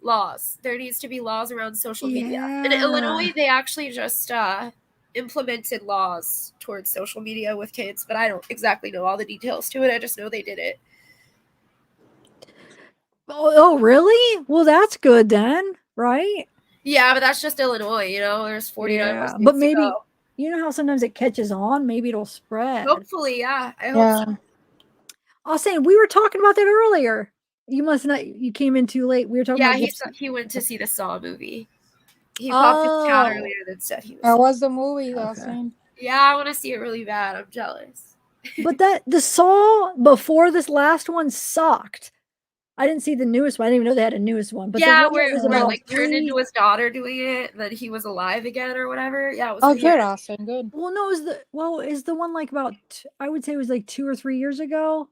laws. There needs to be laws around social media. In yeah. Illinois, they actually just implemented laws towards social media with kids, but I don't exactly know all the details to it. I just know they did it. Oh, really? Well, that's good then, right? Yeah, but that's just Illinois, There's 49 more Yeah. states But to maybe go. you know how sometimes it catches on, maybe it'll spread. Hopefully, yeah. I hope Yeah. so. I was saying we were talking about that earlier. You must not you came in too late. We were talking Yeah, about he went to see the Saw movie. He popped his town earlier and said he was. That was the movie that I was Okay. saying. Yeah, I want to see it really bad. I'm jealous. But the Saw before this last one sucked. I didn't see the newest one. I didn't even know they had a newest one. But the Yeah, one that was where about like turned into his daughter doing it, that he was alive again or whatever. Yeah, it was Oh, weird. good, Austin. Good. well, no, is the one like about I would say it was like 2 or 3 years ago.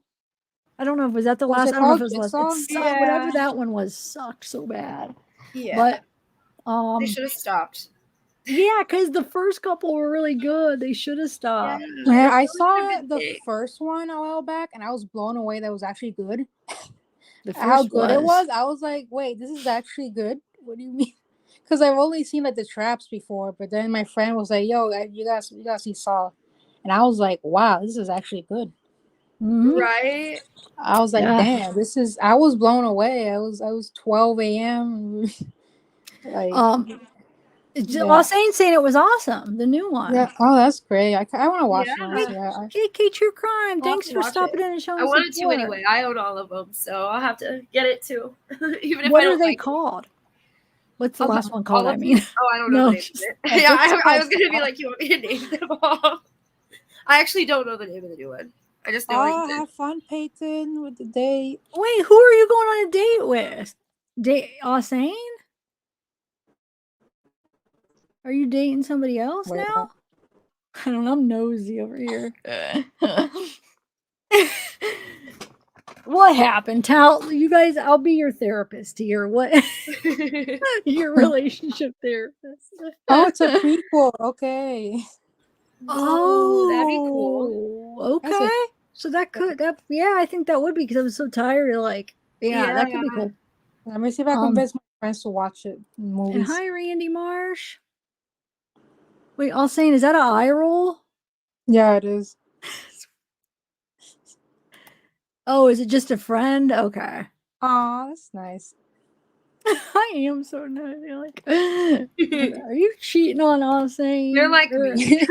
I don't know if was that the Was last. it I don't know if called it was last. Jigsaw? It sucked. Yeah. Whatever that one was sucked so bad. Yeah. But They should have stopped. yeah, because the first couple were really good. They should have stopped. Yeah, it I really saw should've been the big. first one a while back, and I was blown away. That was actually good. The How first good it was. was! I was like, "Wait, this is actually good." What do you mean? Because I've only seen like the traps before, but then my friend was like, "Yo, you gotta see Saw," and I was like, "Wow, this is actually good." Mhm. Right? I was like, Yeah. "Damn, this is." I was blown away. I was 12 a.m. like, yeah. Los Angeles saying it was awesome. The new one. Yeah. Oh, that's great. I want to watch it. Yeah. Honestly. I, KK True Crime. I'll have Thanks to for watch stopping it. in and showing I wanted to support. anyway. I own all of them, so I'll have to get it too. Even if What I don't are they like called? What's the All last one called? all I of mean, them? Oh, I don't know no, the name just- of I it. Yeah, think I it's was gonna be called like, you want me to name them all? I actually don't know the name of the new one. I just know like Oh, have fun, Peyton, with the date. wait, who are you going on a date with? Osane? Are you dating somebody else Wait, now? I don't know. I'm nosy over here. What happened? Tell you guys. I'll be your therapist here. What? Your relationship therapist. oh, it's a prequel. Okay. Oh, that'd be cool. That's Okay. a- So that could yeah, I think that would be because I was so tired of like yeah, that could be cool. Let me see if I can convince my friends to watch it. And Movies. hi Randy Marsh. Wait, all saying is that an eye roll? Yeah, it is. Oh, is it just a friend? Okay. Oh, that's nice. I am so nice. You're like, are you cheating on us? You're like me.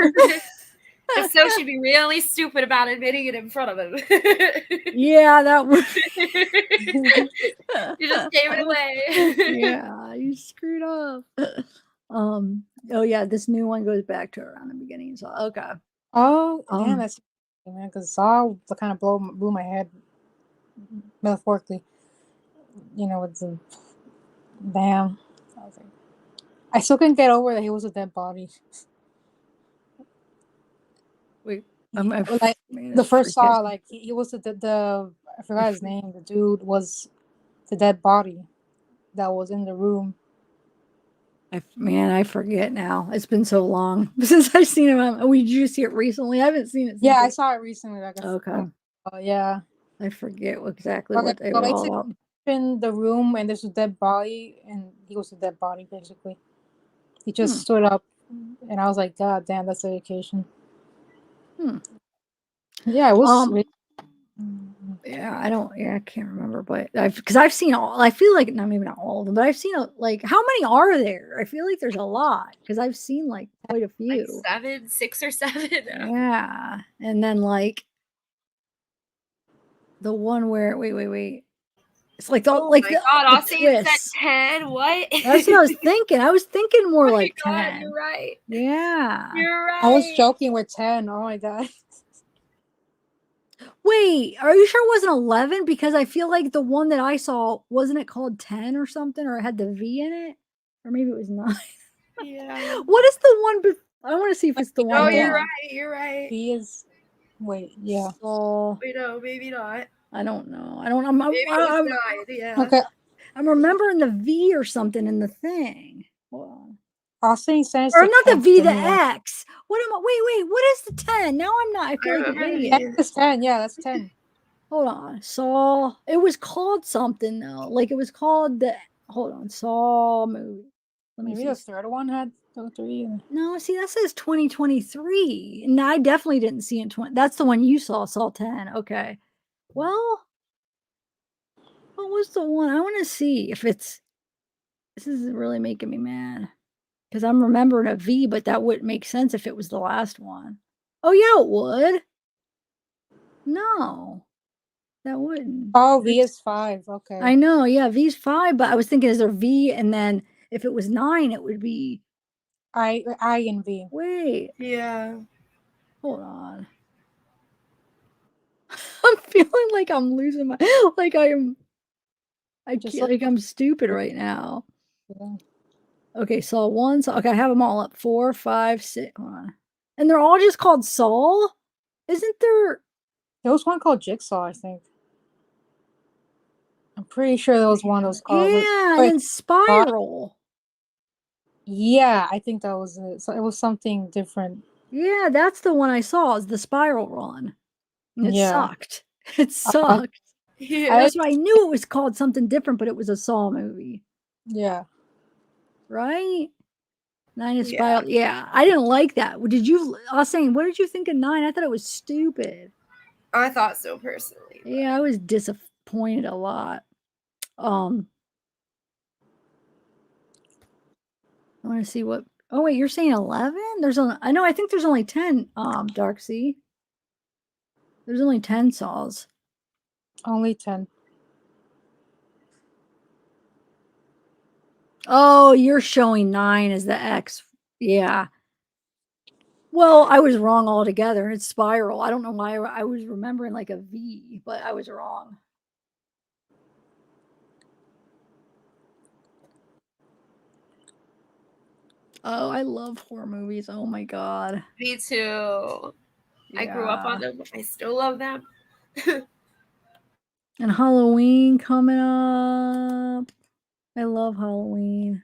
If so, she'd be really stupid about admitting it in front of him. Yeah, that would. You just gave it away. Yeah, you screwed up. Oh yeah, this new one goes back to around the beginning. So okay. Oh, damn, that's man. Because Saw kind of blew my head metaphorically. You know, with the damn. I was like, I still couldn't get over that he was a dead body. Wait, like man, the it's first freaking- Saw, like he was the I forgot his name. The dude was the dead body that was in the room. I forget now. It's been so long since I've seen him. Did you see it recently? I haven't seen it. Since Yeah, I saw it recently. Like okay. Yeah. I forget exactly what they so were all about. In the room, and there's a dead body, and he was a dead body basically. He just stood up, and I was like, God damn, that's dedication. Yeah, it was. Yeah, I can't remember, but because I've seen all. I feel like maybe not all of them, but I've seen like how many are there? I feel like there's a lot because I've seen like quite a few. Like 6 or 7. Yeah, and then like the one where wait. It's like the Oh like my the, God, the I'll say it's twist. at 10. What? That's what I was thinking. I was thinking more Oh my like God, 10. you're right. Yeah. You're right. I was joking with 10. Oh my God. Wait, are you sure it wasn't 11? Because I feel like the one that I saw, wasn't it called 10 or something? Or it had the V in it? Or maybe it was 9. Yeah. What is the one? I want to see if it's the one. Oh, Hold you're on. right. You're right. He is. Wait, yeah. So, Wait, no, maybe not. I don't know. Maybe it was 9. Yeah. Okay. I'm remembering the V or something in the thing. Hold on. Austin says. Or not the V, the X. What am I? Wait. What is the 10? Now I'm not. I feel like an idiot. That's 10. Yeah, that's 10. Hold on. Saw. It was called something though. Like it was called the. Hold on. Saw movie. Let me Maybe see. the third one had 3. No, see that says 2023, and I definitely didn't see it. That's the one you saw 10. Okay. Well, what was the one? I want to see if it's. This is really making me mad because I'm remembering a V, but that wouldn't make sense if it was the last one. Oh yeah, it would. No, that wouldn't. Oh, V is 5. Okay. I know, yeah, V's 5, but I was thinking is there V, and then if it was 9, it would be I and V. wait. Yeah. Hold on. feeling like I'm losing my like I am. I Just can't, like I'm stupid right now. Okay, Saw 1. So okay, I have them all up. 4, 5, 6. Hold on. And they're all just called Saw? Isn't there? There was one called Jigsaw, I think. I'm pretty sure there was one that was called. Yeah, and then Spiral. Yeah, I think that was it. So it was something different. Yeah, that's the one I saw. Is the Spiral Run. And it Yeah. sucked. It sucked. That's why I knew it was called something different, but it was a Saw movie. Yeah. Right? 9 is Yeah. Spiral. Yeah, I didn't like that. Did you? I was saying, what did you think of 9? I thought it was stupid. I thought so personally. Yeah, I was disappointed a lot. I want to see what. Oh wait, you're saying 11? There's only. I know. I think there's only 10. Darksea. There's only 10 Saws. Only 10. Oh, you're showing 9 as the X. Yeah. Well, I was wrong altogether. It's Spiral. I don't know why I was remembering like a V, but I was wrong. Oh, I love horror movies. Oh my god. Me too. I grew up on them. I still love them. And Halloween coming up. I love Halloween.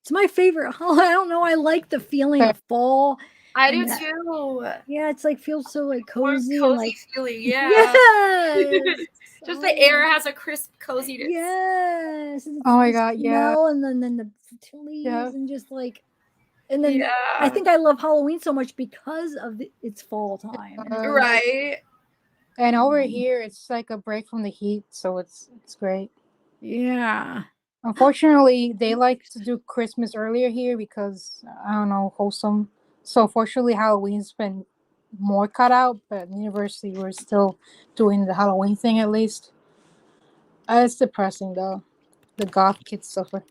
It's my favorite. I don't know. I like the feeling of fall. I and do that- too. Yeah, it's like feels so like Warm, cozy and cozy like feeling. Yeah. yes. Just the air has a crisp coziness. Yes. and Oh my the god, yeah. smell and then the leaves and just like and then I Yeah. think I love Halloween so much because of it's fall time. And Right. And over here, it's like a break from the heat, so it's great. Yeah. Unfortunately, they like to do Christmas earlier here because I don't know, wholesome. So fortunately, Halloween's been more cut out, but at university we're still doing the Halloween thing at least. It's depressing though. The goth kids suffer.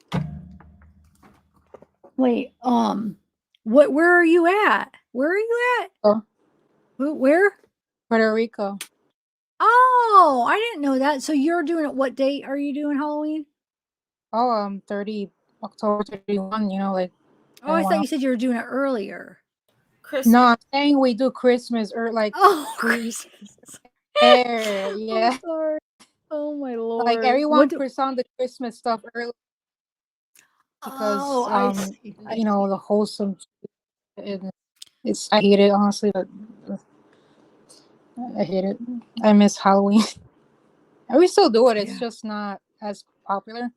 Wait, where are you at? Where are you at? Oh, Where? Puerto Rico. Oh, I didn't know that. So you're doing it. What date are you doing Halloween? Oh, 30 October 31. You know, like. Oh, I thought you said you were doing it earlier. Christmas. No, I'm saying we do Christmas or like. Oh, Christmas. Yeah. I'm sorry. Oh my lord. Like everyone puts on the Christmas stuff early Oh, because I see. you know, the wholesome. It's I hate it honestly, but I hate it. I miss Halloween. And we still do it. It's just not as popular.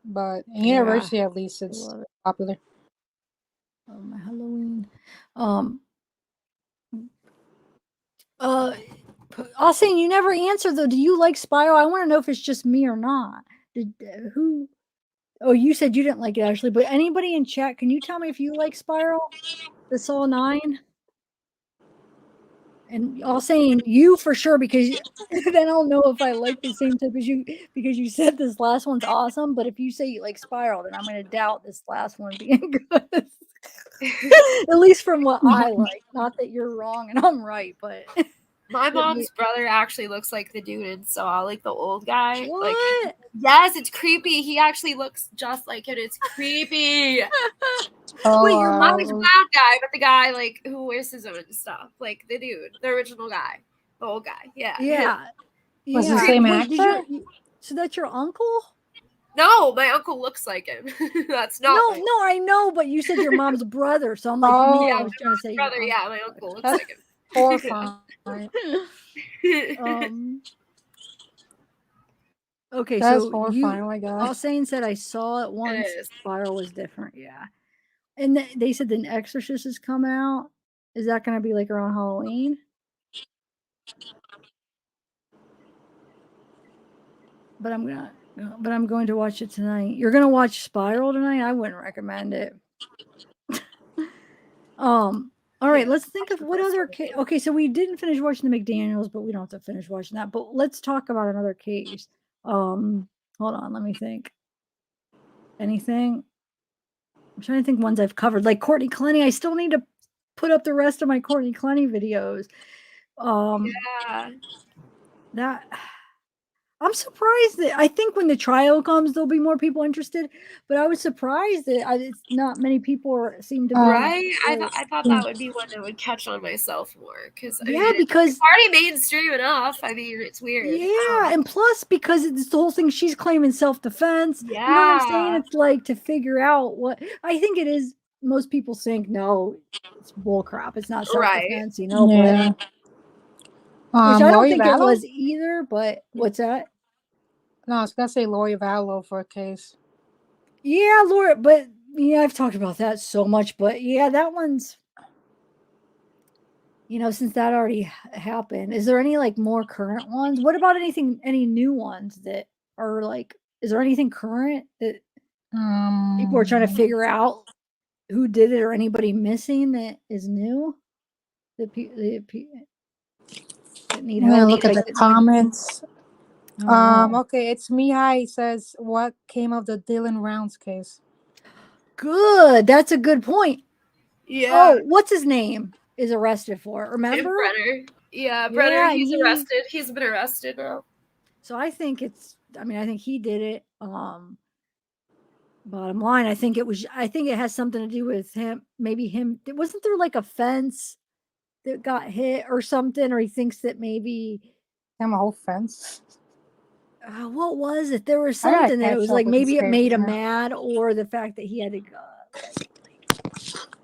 But in university, at least, it's popular. Oh, my Halloween. I'll say you never answered though. Do you like Spiral? I want to know if it's just me or not. Did who? Oh, you said you didn't like it, Ashley. But anybody in chat, can you tell me if you like Spiral? The Saw 9. And I'll saying you for sure because then I'll know if I like the same type as you because you said this last one's awesome. But if you say you like Spiral, then I'm going to doubt this last one being good. At least from what I like. Not that you're wrong and I'm right, but My mom's brother actually looks like the dude in Saw, like the old guy. What? Like, yes, it's creepy. He actually looks just like it. It's creepy. Wait, your mom's bad guy, but the guy like who wears his own stuff, like the dude, the original guy, the old guy. Yeah. Yeah. Was the same Wait, actor? So that's your uncle? No, my uncle looks like him. That's not. No, I know, but you said your mom's brother, so I'm like, maybe I was trying to say your brother. Yeah, my uncle looks That's like him. horrifying. Okay, That's so horrifying. Oh my god. Alsane said I saw it once. Spiral was different, yeah. And they said The Exorcist is coming out. Is that going to be like around Halloween? But I'm going to watch it tonight. You're going to watch Spiral tonight? I wouldn't recommend it. All right, let's think of what other case. Okay, so we didn't finish watching the McDaniels, but we don't have to finish watching that. But let's talk about another case. Hold on, let me think. Anything? I'm trying to think ones I've covered. Like Courtney Clenny. I still need to put up the rest of my Courtney Clenny videos. Yeah. That I'm surprised that I think when the trial comes, there'll be more people interested. But I was surprised that it's not many people seem to be. Right? Like, I thought that would be one that would catch on myself more because I yeah, mean because it's already mainstream enough. I mean it's weird. yeah, and plus because it's the whole thing, she's claiming self-defense. You know what I'm saying? Yeah. It's like to figure out what I think it is. Most people think no, it's bull crap. It's not Right. self-defense, you know. Yeah. But which I don't Lori think it Vallow? was either. But what's that? No, I was gonna say Lori Vallow for a case. Yeah, Laura. But yeah, I've talked about that so much. But yeah, that one's. You know, since that already happened, is there any like more current ones? What about any new ones that are like? Is there anything current that people are trying to figure out who did it or anybody missing that is new? That that need I'm gonna help. look at Like the comments. I don't know. Okay, it's Mihai. He says, "What came of the Dylan Rounds case?" Good. That's a good point. Yeah. Oh, what's his name? Is arrested for it. Tim Remember? Brenner. Yeah, Yeah, Brenner, and he's arrested. He's been arrested now. So I think it's. I mean, I think he did it. Bottom line, I think it has something to do with him. Maybe him. Wasn't there like a fence that got hit or something? Or he thinks that maybe. I'm a whole fence. What was it? There was I gotta something that it catch was up like with this maybe it case made him now. mad, or the fact that he had to go.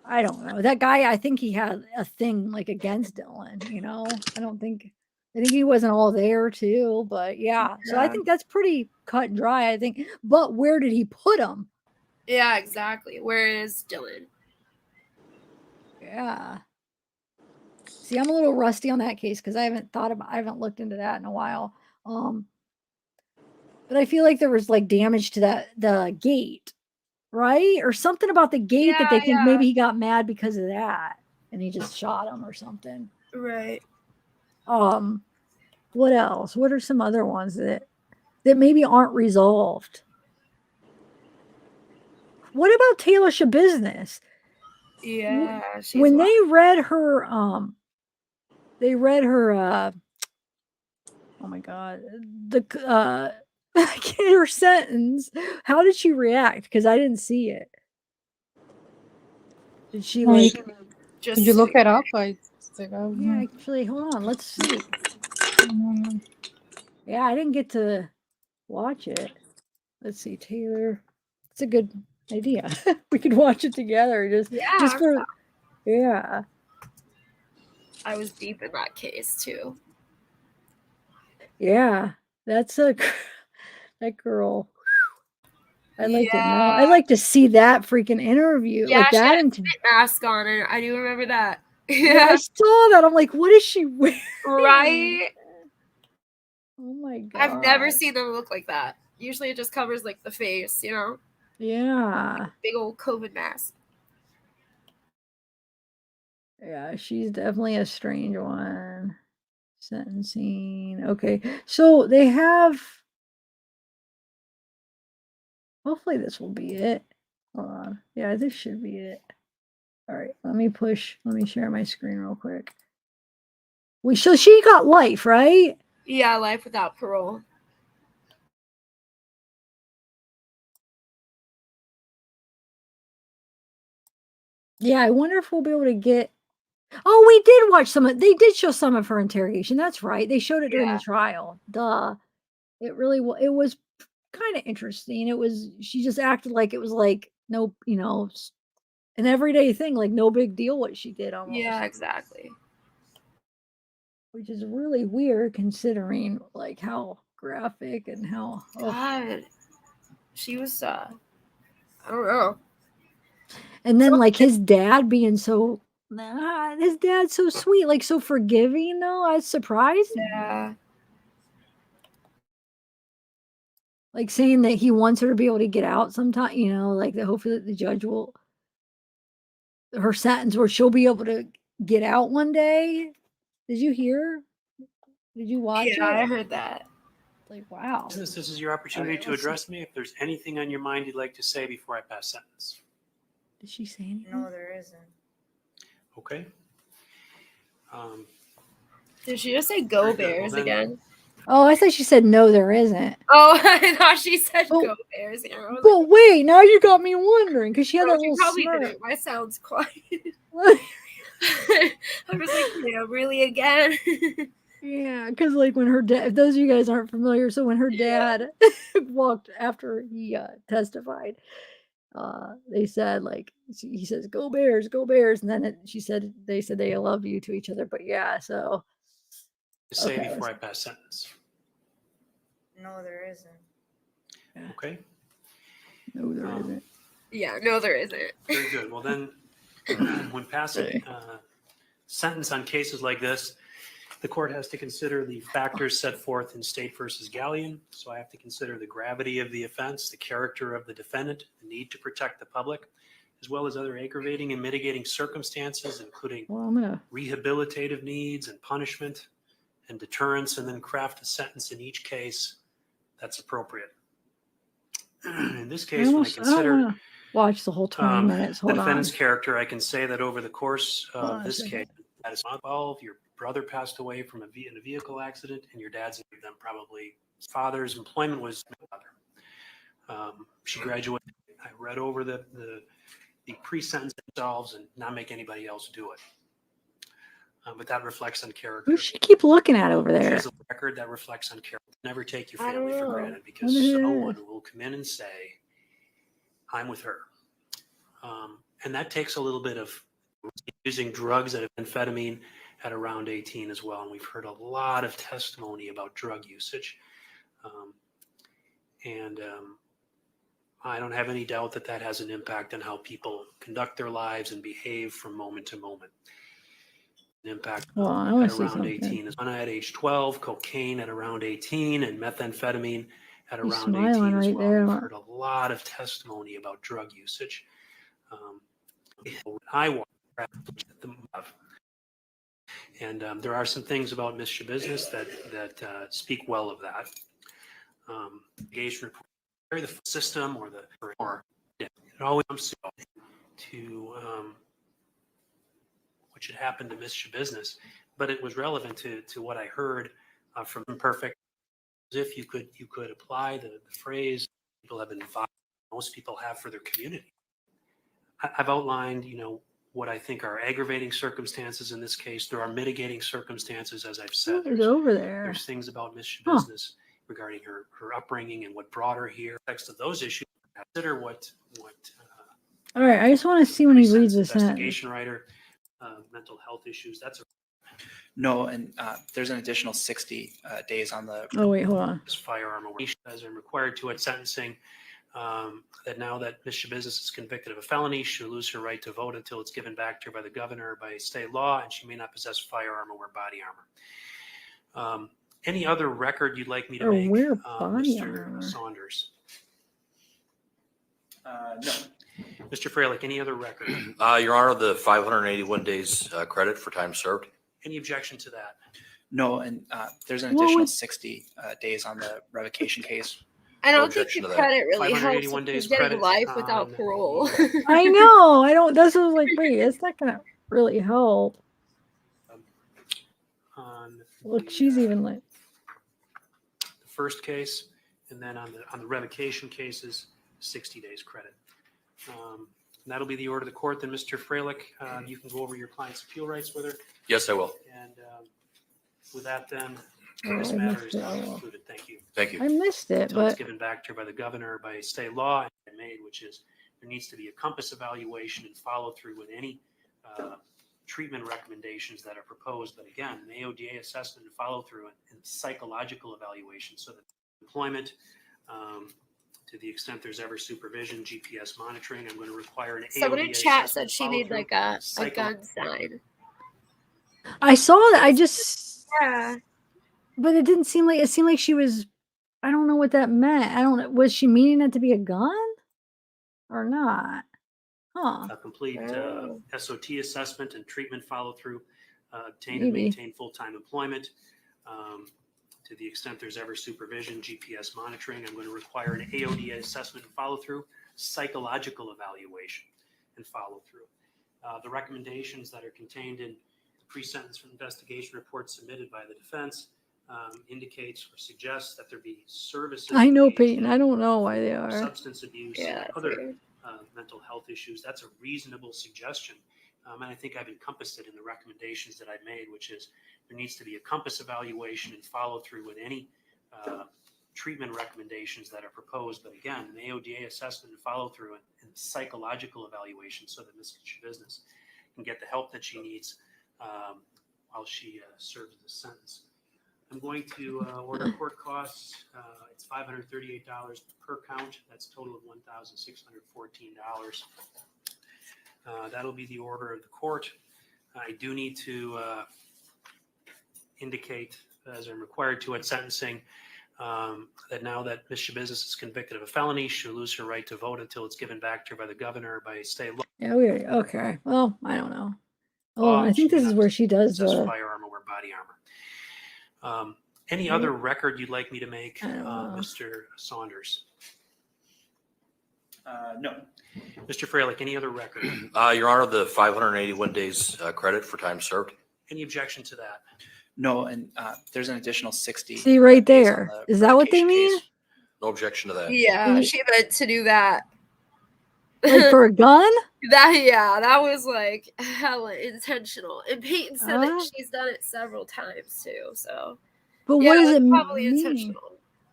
I don't know. That guy, I think he had a thing like against Dylan. You know, I think he wasn't all there too. But yeah, so I Yeah. think that's pretty cut and dry. I think. But where did he put him? Yeah, exactly. Where is Dylan? Yeah. See, I'm a little rusty on that case because I haven't looked into that in a while. But I feel like there was like damage to the gate, right? Or something about the gate that they think maybe he got mad because of that and he just shot him or something. Right. What else? What are some other ones that maybe aren't resolved? What about Taylor Shabusiness? Yeah. When they read her oh my god, her sentence. How did she react? Because I didn't see it. Did she like? Did you look it up? Yeah, actually, hold on. Let's see. Yeah, I didn't get to watch it. Let's see, Taylor. It's a good idea. We could watch it together. Just for yeah. I was deep in that case too. Yeah, that's that girl. I'd like to know. I'd like to see that freaking interview. Yeah, like she that had a spit mask on her. I do remember that. Yeah, I saw that. I'm like, what is she wearing? Right? Oh my god. I've never seen them look like that. Usually it just covers like the face, you know? Yeah. Big old COVID mask. Yeah, she's definitely a strange one. Sentencing. Okay. So they have. Hopefully this will be it. Hold on. Yeah, this should be it. All right. Let me share my screen real quick. So she got life, right? Yeah, life without parole. Yeah, I wonder if we'll be able to get. Oh, we did watch they did show some of her interrogation. That's right. They showed it during the trial. Duh. It really it was kind of interesting. She just acted like it was like no, an everyday thing, like no big deal what she did almost. Yeah, exactly. Which is really weird considering like how graphic and how God. She was I don't know. And then like his dad being so his dad's so sweet, like so forgiving though. I was surprised. Yeah. Like saying that he wants her to be able to get out sometime, like that hopefully the judge will her sentence where she'll be able to get out one day. Did you hear? Did you watch it? Yeah, I heard that. Like, wow. This is your opportunity to address me. If there's anything on your mind you'd like to say before I pass sentence. Did she say anything? No, there isn't. Okay. Did she just say go Very good. Well, Bears then- again? Oh, I thought she said no, there isn't. Oh, I thought she said Oh, go Bears. Yeah, I was But wait, now you got me wondering because she had no, that she little probably smirk. didn't. My sound's quiet. I was like, yeah, really again? Yeah, because like when her dad, if those of you guys aren't familiar, so when her dad walked after he testified, they said like he says go Bears, and then they said they love you to each other. But yeah, so To say Okay, before I pass sentence. No, there isn't. Okay. no, there Um, not Yeah, no, there isn't. Very good. Well, then, when passing sentence on cases like this, the court has to consider the factors set forth in State versus Galleon. So I have to consider the gravity of the offense, the character of the defendant, the need to protect the public, as well as other aggravating and mitigating circumstances, including Well, I'm gonna. rehabilitative needs and punishment and deterrence, and then craft a sentence in each case that's appropriate. In this case, when I I don't consider want to watch the whole 20 minutes. the Hold on. defendant's character, I can say that over the course Hold on of a this second. case, that is 12, your brother passed away from in a vehicle accident, and your dad's them probably his father's employment was she graduated. I read over the pre-sentence themselves and not make anybody else do it. But that reflects on character. Who she keep looking at over She there? has a record that reflects on character. Never take your I don't family for know. granted, because Wonder who that someone is. will come in and say, I'm with her. And that takes a little bit of using drugs that have amphetamine at around 18 as well. And we've heard a lot of testimony about drug usage. I don't have any doubt that that has an impact on how people conduct their lives and behave from moment to moment. An impact Well, I want at to see around something. 18 is at age 12, cocaine at around 18, and methamphetamine at He's around smiling 18 as right well. there. We've heard a lot of testimony about drug usage. I want and there are some things about Miss Shabusiness that speak well of that. Engagement report, the system or it always comes to what should happen to Miss Shabusiness, but it was relevant to what I heard from Imperfect. If you could apply the phrase people have been violent, most people have for their community. I've outlined, what I think are aggravating circumstances in this case. There are mitigating circumstances, as I've said. Who's over there? There's things about Miss Shabusiness regarding her upbringing and what brought her here. Next to those issues, consider what All right, I just want to see when he reads this sentence. investigation writer, mental health issues. That's No, and there's an additional 60 days on the. Oh wait, hold on. Firearm award as I'm required to at sentencing. That now that Ms. Shabusiness is convicted of a felony, she'll lose her right to vote until it's given back to her by the governor or by state law, and she may not possess a firearm or wear body armor. Any other record you'd like me to Or make, wear body Mr. armor. Saunders? No. Mr. Freilich, any other record? Your Honor, the 581 days credit for time served. Any objection to that? No, and there's an What additional would- 60 days on the revocation case. I No don't think objection the to that. credit really helps. 581 If days he's getting credit life without on- parole. I know. I don't. That's what I was like. Wait, it's not gonna really help. On Look, she's even like. the first case, and then on the revocation cases, 60 days credit. And that'll be the order of the court. Then, Mr. Freilich, you can go over your client's appeal rights with her. Yes, I will. And with that, then, Oh, this I matter missed is it. now Oh, well. concluded. Thank you. Thank you. I missed it, Until it's but given back to her by the governor or by state law and made, which is there needs to be a compass evaluation and follow through with any treatment recommendations that are proposed. But again, an AODA assessment and follow through and psychological evaluation so that employment, to the extent there's ever supervision, GPS monitoring, I'm going to require an Someone in AODA chat assessment said she follow made through, like a psycho- gun sign. I saw that. I just. Yeah. But it didn't seem like it seemed like she was. I don't know what that meant. I don't know. Was she meaning it to be a gun or not? Huh? A complete Oh. SOT assessment and treatment follow through, obtain and Maybe. maintain full-time employment. To the extent there's ever supervision, GPS monitoring, I'm going to require an AODA assessment and follow through, psychological evaluation and follow through. The recommendations that are contained in the pre-sentence investigation report submitted by the defense indicates or suggests that there be services I know, engaged Peyton. I don't know why they for are. substance abuse Yeah, and that's other weird. mental health issues. That's a reasonable suggestion. And I think I've encompassed it in the recommendations that I made, which is there needs to be a compass evaluation and follow through with any treatment recommendations that are proposed. But again, an AODA assessment and follow through and psychological evaluation so that Ms. Business can get the help that she needs while she serves the sentence. I'm going to order court costs. It's $538 per count. That's a total of $1,614. That'll be the order of the court. I do need to indicate, as I'm required to at sentencing, that now that Ms. Business is convicted of a felony, she'll lose her right to vote until it's given back to her by the governor or by state law. Yeah, we already, okay. Well, I don't know. Oh, I She think may this is not where she does possess the. firearm or wear body armor. Any Right. other record you'd like me to make, I don't know. Mr. Saunders? No. Mr. Freilich, any other record? Your Honor, the 581 days credit for time served. Any objection to that? No, and there's an additional 60. See right days on there. the Is that what they revocation mean? case. No objection to that. Yeah, See? she meant to do that. Like for a gun? That was like hella intentional. And Peyton said that Uh, she's done it several times too. So but yeah, what does it's it probably mean? intentional.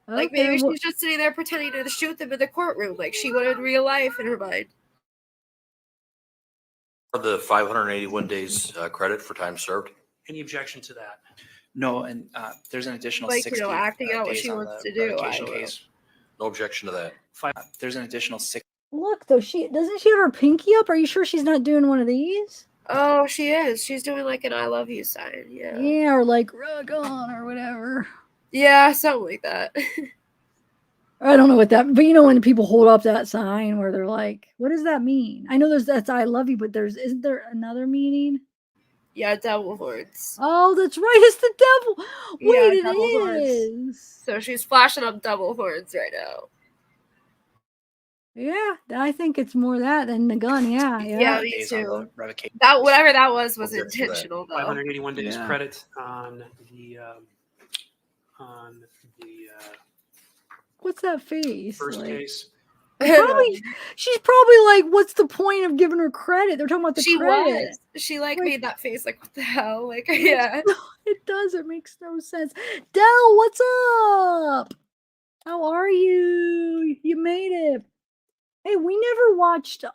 Like Okay, maybe what, she's just sitting there pretending to shoot them in the courtroom, like she would in real life in her mind. The 581 days credit for time served. Any objection to that? No, and there's an additional Like, 60 acting out what days she on wants the to do. I revocation don't know. case. No objection to that. There's an additional 60. look though, she doesn't she have her pinky up? Are you sure she's not doing one of these? Oh, she is. She's doing like an I love you sign. Yeah. Yeah, or like rug on or whatever. Yeah, something like that. I don't know what that, but you know when people hold up that sign where they're like, "What does that mean?" I know that's "I love you," but isn't there another meaning? Yeah, devil horns. Oh, that's right, it's the devil. Yeah, Wait, it devil horns. is. So she's flashing up devil horns right now. Yeah, I think it's more that than the gun. Yeah, Yeah, yeah. me Days on too. the revocation. That whatever that was Objection to that. intentional though. 581 days Yeah. credit on the What's that face? first like? case. Probably, she's probably like, "What's the point of giving her credit?" They're talking about the She credit. was. She like Like- made that face like what the hell? Like yeah. It does. It makes no sense. Del, what's up? How are you? You made it. Hey, we never watched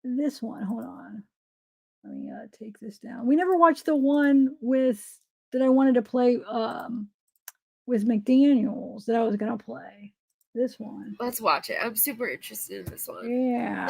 this one. Hold on. Let me take this down. We never watched the one with that I wanted to play with McDaniels that I was gonna play. This one. Let's watch it. I'm super interested in this one. Yeah.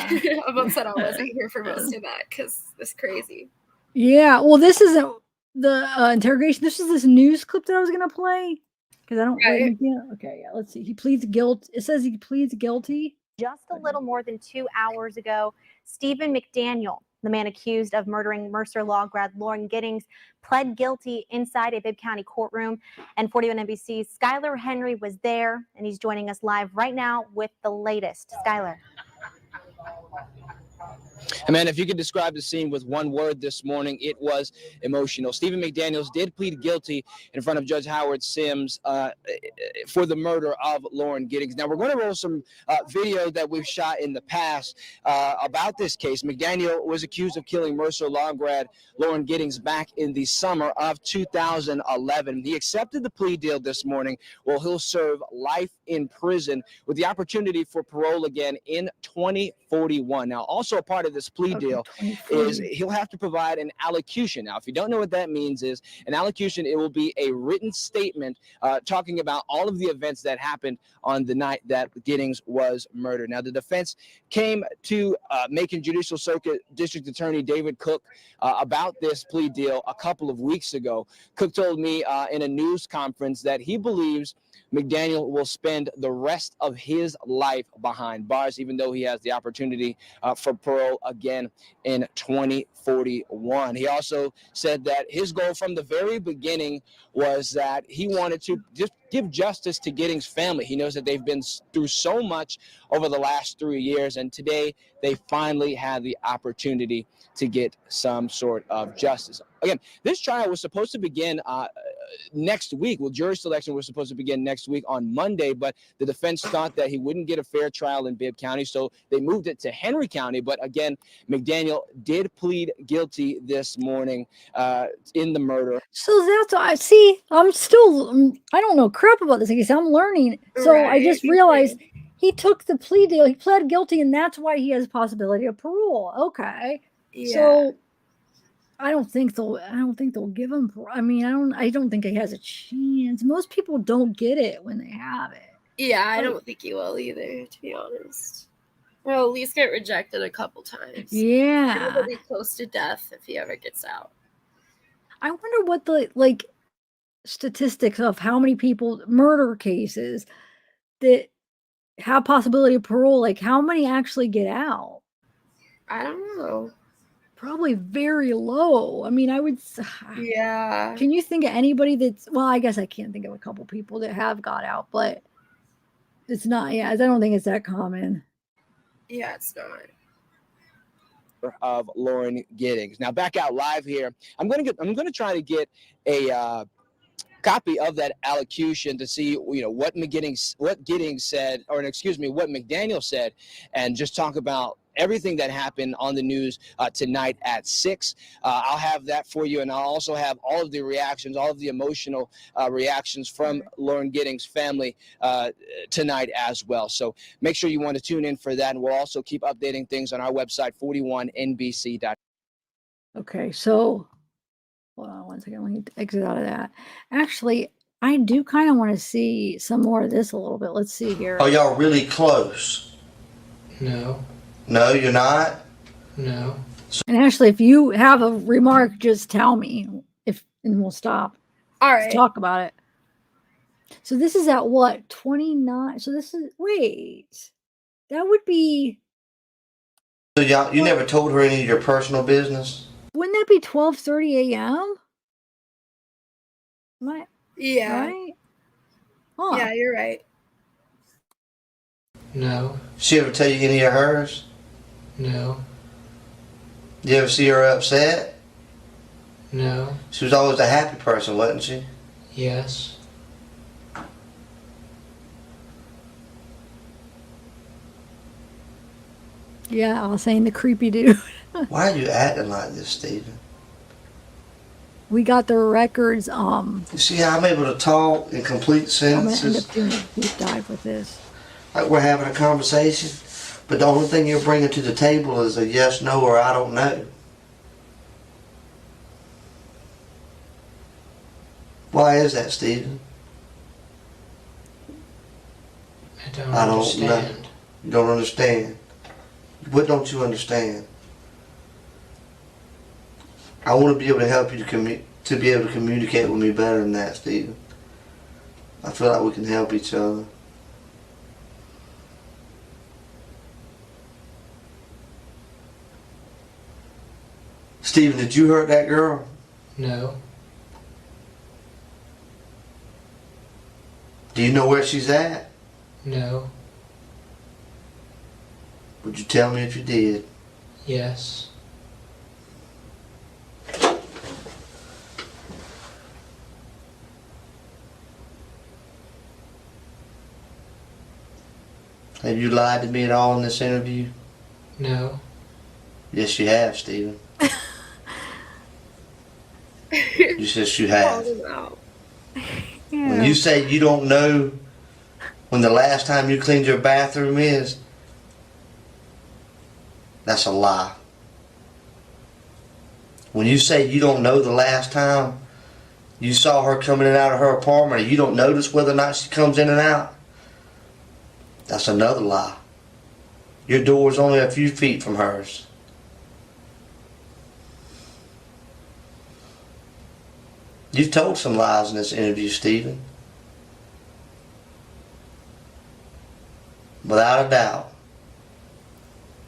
I'm upset I wasn't here for most of that because it's crazy. Yeah. Well, this isn't the interrogation. This is this news clip that I was gonna play because I don't. wait, Right. McDaniel- okay. Yeah. Let's see. He pleads guilt. It says he pleads guilty. Just a little more than 2 hours ago, Stephen McDaniel, the man accused of murdering Mercer Law grad Lauren Giddings, pled guilty inside a Bibb County courtroom. And 41 NBC's Skylar Henry was there, and he's joining us live right now with the latest. Skylar. Amanda, if you could describe the scene with one word this morning, it was emotional. Stephen McDaniels did plead guilty in front of Judge Howard Sims for the murder of Lauren Giddings. Now, we're going to roll some video that we've shot in the past about this case. McDaniel was accused of killing Mercer Law grad Lauren Giddings back in the summer of 2011. He accepted the plea deal this morning. Well, he'll serve life in prison with the opportunity for parole again in 2041. Now, also a part of this plea deal is he'll have to provide an allocution. Now, if you don't know what that means, is an allocution, it will be a written statement talking about all of the events that happened on the night that Giddings was murdered. Now, the defense came to Macon Judicial Circuit District Attorney David Cook about this plea deal a couple of weeks ago. Cook told me in a news conference that he believes McDaniel will spend the rest of his life behind bars, even though he has the opportunity for parole again in 2041. He also said that his goal from the very beginning was that he wanted to just give justice to Giddings' family. He knows that they've been through so much over the last 3 years, and today they finally had the opportunity to get some sort of justice. again, this trial was supposed to begin next week. Well, jury selection was supposed to begin next week on Monday, but the defense thought that he wouldn't get a fair trial in Bibb County, so they moved it to Henry County. But again, McDaniel did plead guilty this morning in the murder. So that's I see. I don't know crap about this case. I'm learning. So I just realized he took the plea deal. He pled guilty, and that's why he has possibility of parole. Okay. Yeah. So I don't think they'll give him. I mean, I don't think he has a chance. Most people don't get it when they have it. Yeah, I don't think he will either, to be honest. Well, at least get rejected a couple times. Yeah. He'll be close to death if he ever gets out. I wonder what the statistics of how many people murder cases that have possibility of parole, like how many actually get out? I don't know. Probably very low. I mean, I would. Yeah. Can you think of anybody that's? Well, I guess I can't think of a couple people that have got out, but it's not. Yeah, I don't think it's that common. Yeah, it's not. Of Lauren Giddings. Now back out live here. I'm gonna try to get a copy of that allocution to see what Giddings said, or excuse me, what McDaniel said, and just talk about everything that happened on the news tonight at 6. I'll have that for you, and I'll also have all of the reactions, all of the emotional reactions from Lauren Giddings' family tonight as well. So make sure you want to tune in for that, and we'll also keep updating things on our website, 41nbc.com. Okay, so hold on one second. Let me exit out of that. Actually, I do kind of want to see some more of this a little bit. Let's see here. Are y'all really close? No. No, you're not? No. And Ashley, if you have a remark, just tell me and we'll stop. All Let's right. talk about it. So this is at what? 29. So this is wait. That would be So you never told her any of your personal business? wouldn't that be 12:30 a.m.? Yeah. Right? Huh. Yeah, you're right. No. She ever tell you any of hers? No. You ever see her upset? No. She was always a happy person, wasn't she? Yes. Yeah, I was saying the creepy dude. Why are you acting like this, Stephen? We got the records. You see how I'm able to talk in complete I'm gonna end sentences? up doing a deep dive with this. Like we're having a conversation, but the only thing you're bringing to the table is a yes, no, or I don't know. Why is that, Stephen? I don't I don't understand. know. You don't understand. What don't you understand? I want to be able to help you to be able to communicate with me better than that, Stephen. I feel like we can help each other. Stephen, did you hurt that girl? No. Do you know where she's at? No. Would you tell me if you did? Yes. Have you lied to me at all in this interview? No. Yes, you have, Stephen. Yes, you have. Called him out. When you say you don't know when the last time you cleaned your bathroom is, that's a lie. When you say you don't know the last time you saw her coming in and out of her apartment, or you don't notice whether or not she comes in and out, that's another lie. Your door's only a few feet from hers. You've told some lies in this interview, Stephen. Without a doubt.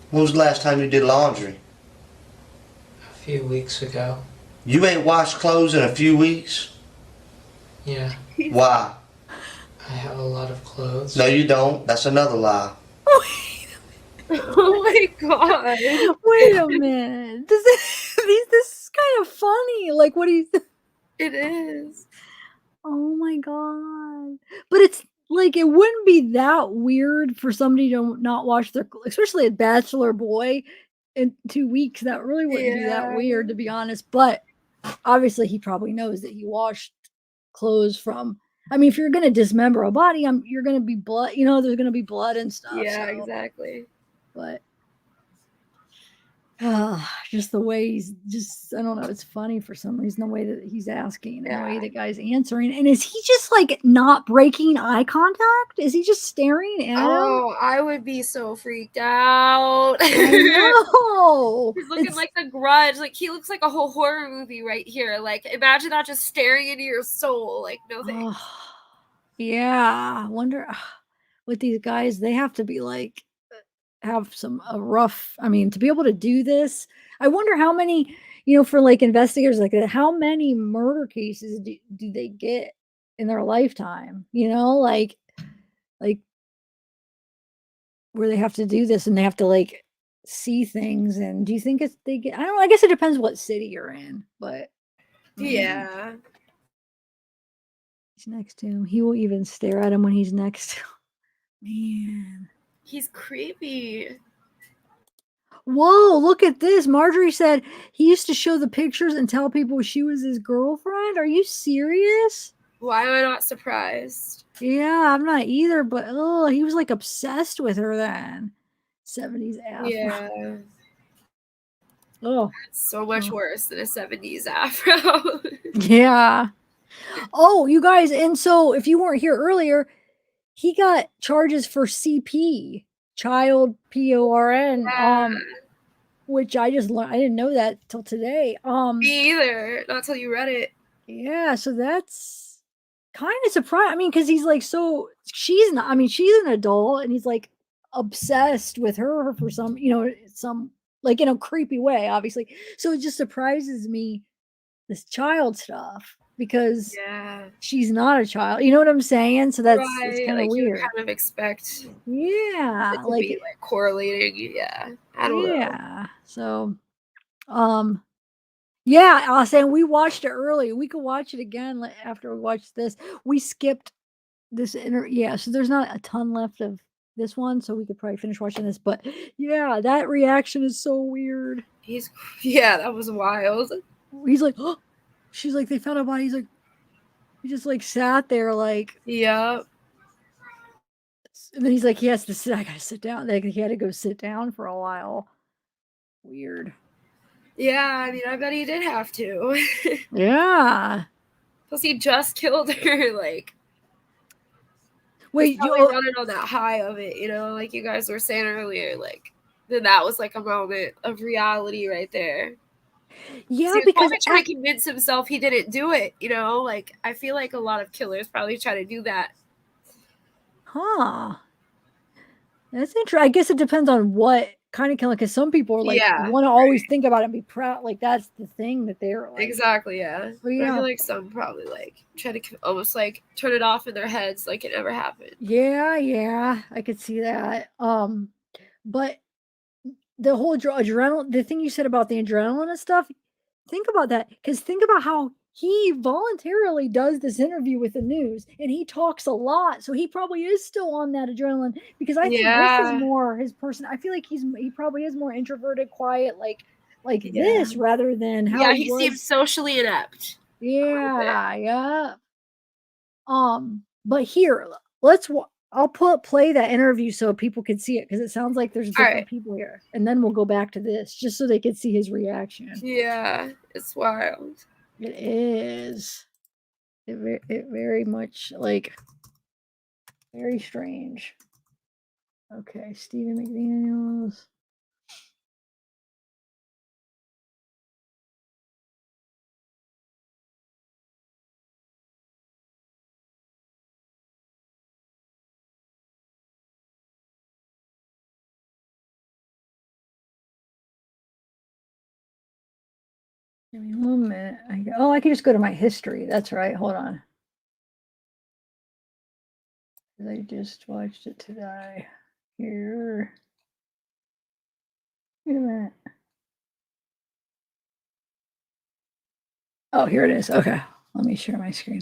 When was the last time you did laundry? A few weeks ago. You ain't washed clothes in a few weeks? Yeah. Why? I have a lot of clothes. No, you don't. That's another lie. Oh my god. Wait a minute. This kind of funny. Like, what do you? It is. Oh my god! But it's like it wouldn't be that weird for somebody to not watch their, especially a bachelor boy, in 2 weeks. That really wouldn't be that Yeah. weird, to be honest. But obviously, he probably knows that he washed clothes from. I mean, if you're gonna dismember a body, you're gonna be blood. You know, there's gonna be blood and stuff. Yeah, So, exactly. but just the way he's just, I don't know, it's funny for some reason the way that he's asking and the way Yeah. the guy's answering. And is he just like not breaking eye contact? Is he just staring at him? Oh, I would be so freaked out. I know. He's looking It's like The Grudge. Like, he looks like a whole horror movie right here. Like, imagine that just staring into your soul. Like, no thanks. yeah. I wonder with these guys, they have to be like have some a rough, I mean, to be able to do this. I wonder how many, for like investigators like that, how many murder cases do they get in their lifetime? Like where they have to do this and they have to like see things. And do you think it's they get, I don't know, I guess it depends what city you're in, but Yeah. he's next to him. He will even stare at him when he's next to him. Man. He's creepy. Whoa, look at this. Marjorie said he used to show the pictures and tell people she was his girlfriend. Are you serious? Why am I not surprised? Yeah, I'm not either, but oh, he was like obsessed with her then. 70s afro. Yeah. Oh. So much worse than a 70s afro. Yeah. Oh, you guys, and so if you weren't here earlier, he got charges for CP, child porn, Yeah. which I just learned. I didn't know that till today. Me either. Not till you read it. Yeah, so that's kind of surprising. I mean, because he's like, so she's not, I mean, she's an adult and he's like obsessed with her for some, some like in a creepy way, obviously. So it just surprises me, this child stuff, because Yeah. she's not a child. You know what I'm saying? So it's Right. kind of Like, you would weird. kind of expect Yeah. it to be like correlating. Yeah. I don't know. Yeah. So, yeah, I was saying we watched it early. We could watch it again after we watched this. We skipped this yeah, so there's not a ton left of this one, so we could probably finish watching this. But yeah, that reaction is so weird. Yeah, that was wild. He's like, oh, she's like, they found a body. He's like, he just like sat there like, yeah. And then he's like, he has to sit. I gotta sit down. Like he had to go sit down for a while. Weird. Yeah, I mean, I bet he did have to. Yeah. Plus, he just killed her. Like, wait, probably running on that high of it, like you guys were saying earlier. Like, then that was like a moment of reality right there. Yeah, he was because probably trying to convince himself he didn't do it. Like I feel like a lot of killers probably try to do that. Huh. That's interesting. I guess it depends on what kind of killing, because some people are like want to always think about it and be proud. Like that's the thing that they're like. Exactly, yeah. But I yeah. feel like some probably like try to almost like turn it off in their heads like it never happened. Yeah, I could see that. But the whole adrenaline, the thing you said about the adrenaline and stuff, think about that, because think about how he voluntarily does this interview with the news and he talks a lot. So he probably is still on that adrenaline, because I think this is more his person. I feel like he probably is more introverted, quiet, like this, rather than how he seems socially inept. Yeah. But here, I'll play that interview so people can see it, because it sounds like there's different people here, and then we'll go back to this just so they can see his reaction. Yeah, it's wild. It is. It very much like very strange. Okay, Stephen McDaniels. Give me 1 minute. I can just go to my history. That's right. Hold on. I just watched it today. Here. Wait a minute. Oh, here it is. Okay. Let me share my screen.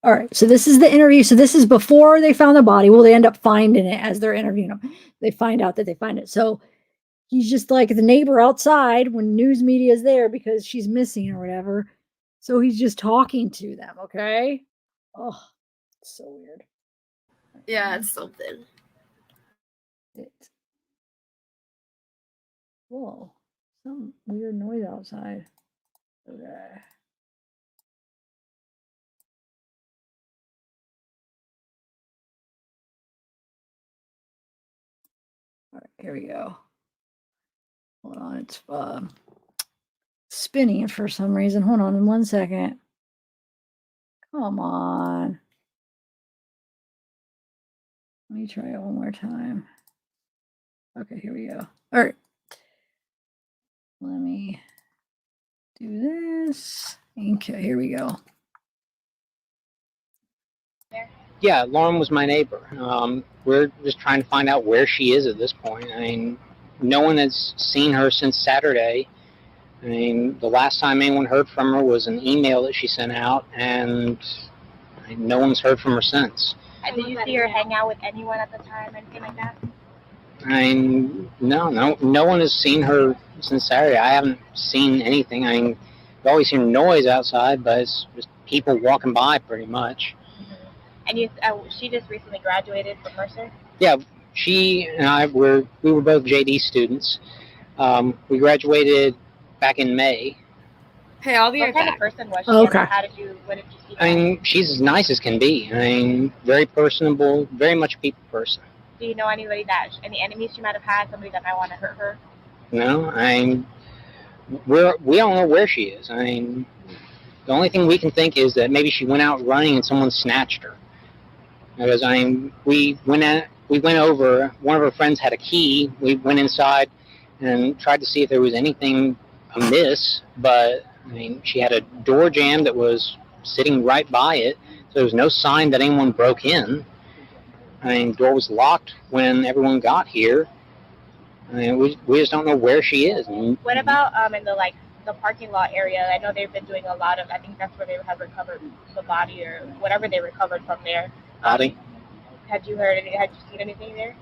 All right. So this is the interview. So this is before they found the body. Well, they end up finding it as they're interviewing him. They find out that they find it. So he's just like the neighbor outside when news media is there because she's missing or whatever. So he's just talking to them. Okay. Oh, it's so weird. Yeah, it's something. Whoa. Some weird noise outside. Okay. All right, here we go. Hold on, it's spinning for some reason. Hold on in 1 second. Come on. Let me try it one more time. Okay, here we go. All right. Let me do this. Okay, here we go. Yeah, Lauren was my neighbor. We're just trying to find out where she is at this point. I mean, no one has seen her since Saturday. I mean, the last time anyone heard from her was an email that she sent out, and no one's heard from her since. And did you see her hang out with anyone at the time, anything like that? I mean, no one has seen her since Saturday. I haven't seen anything. I mean, you always hear noise outside, but it's just people walking by pretty much. And she just recently graduated from Mercer? Yeah, she and I we were both JD students. We graduated back in May. Hey, I'll be What right kind back. of person was she? Okay. And what did you see? I mean, she's as nice as can be. I mean, very personable, very much a people person. Do you know any enemies she might have had, somebody that might want to hurt her? No, I mean, we don't know where she is. I mean, the only thing we can think is that maybe she went out running and someone snatched her. Because I mean, we went over. One of her friends had a key. We went inside and tried to see if there was anything amiss, but I mean, she had a door jamb that was sitting right by it, so there was no sign that anyone broke in. I mean, the door was locked when everyone got here. I mean, we just don't know where she is. What about in the parking lot area? I know they've been doing a lot of. I think that's where they have recovered the body or whatever they recovered from there. Body? Had you seen anything there?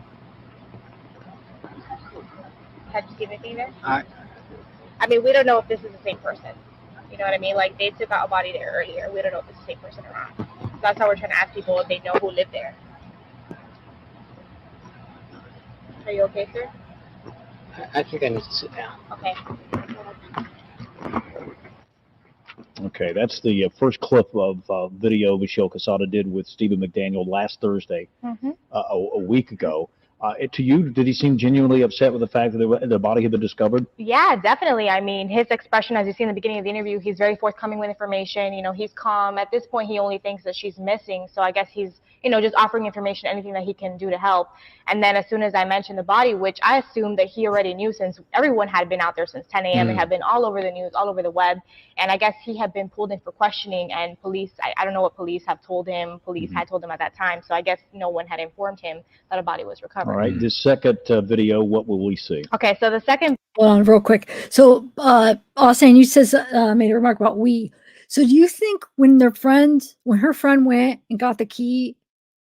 Had you seen anything there? I mean, we don't know if this is the same person. You know what I mean? Like, they took out a body there earlier. We don't know if it's the same person or not. So that's how we're trying to ask people if they know who lived there. Are you okay, sir? I think I need to sit down. Okay. Okay, that's the first clip of video Michelle Casada did with Stephen McDaniel last Thursday, a week ago. To you, did he seem genuinely upset with the fact that the body had been discovered? Yeah, definitely. I mean, his expression, as you see in the beginning of the interview, he's very forthcoming with information. You know, he's calm. At this point, he only thinks that she's missing. So I guess he's, just offering information, anything that he can do to help. And then as soon as I mentioned the body, which I assumed that he already knew since everyone had been out there since 10 a.m. It had been all over the news, all over the web. And I guess he had been pulled in for questioning, and police, I don't know what police have told him. Police had told him at that time. So I guess no one had informed him that a body was recovered. All right, this second video, what will we see? Okay, so the second. Hold on real quick. So, Austin, you says made a remark about we. So do you think when her friend went and got the key,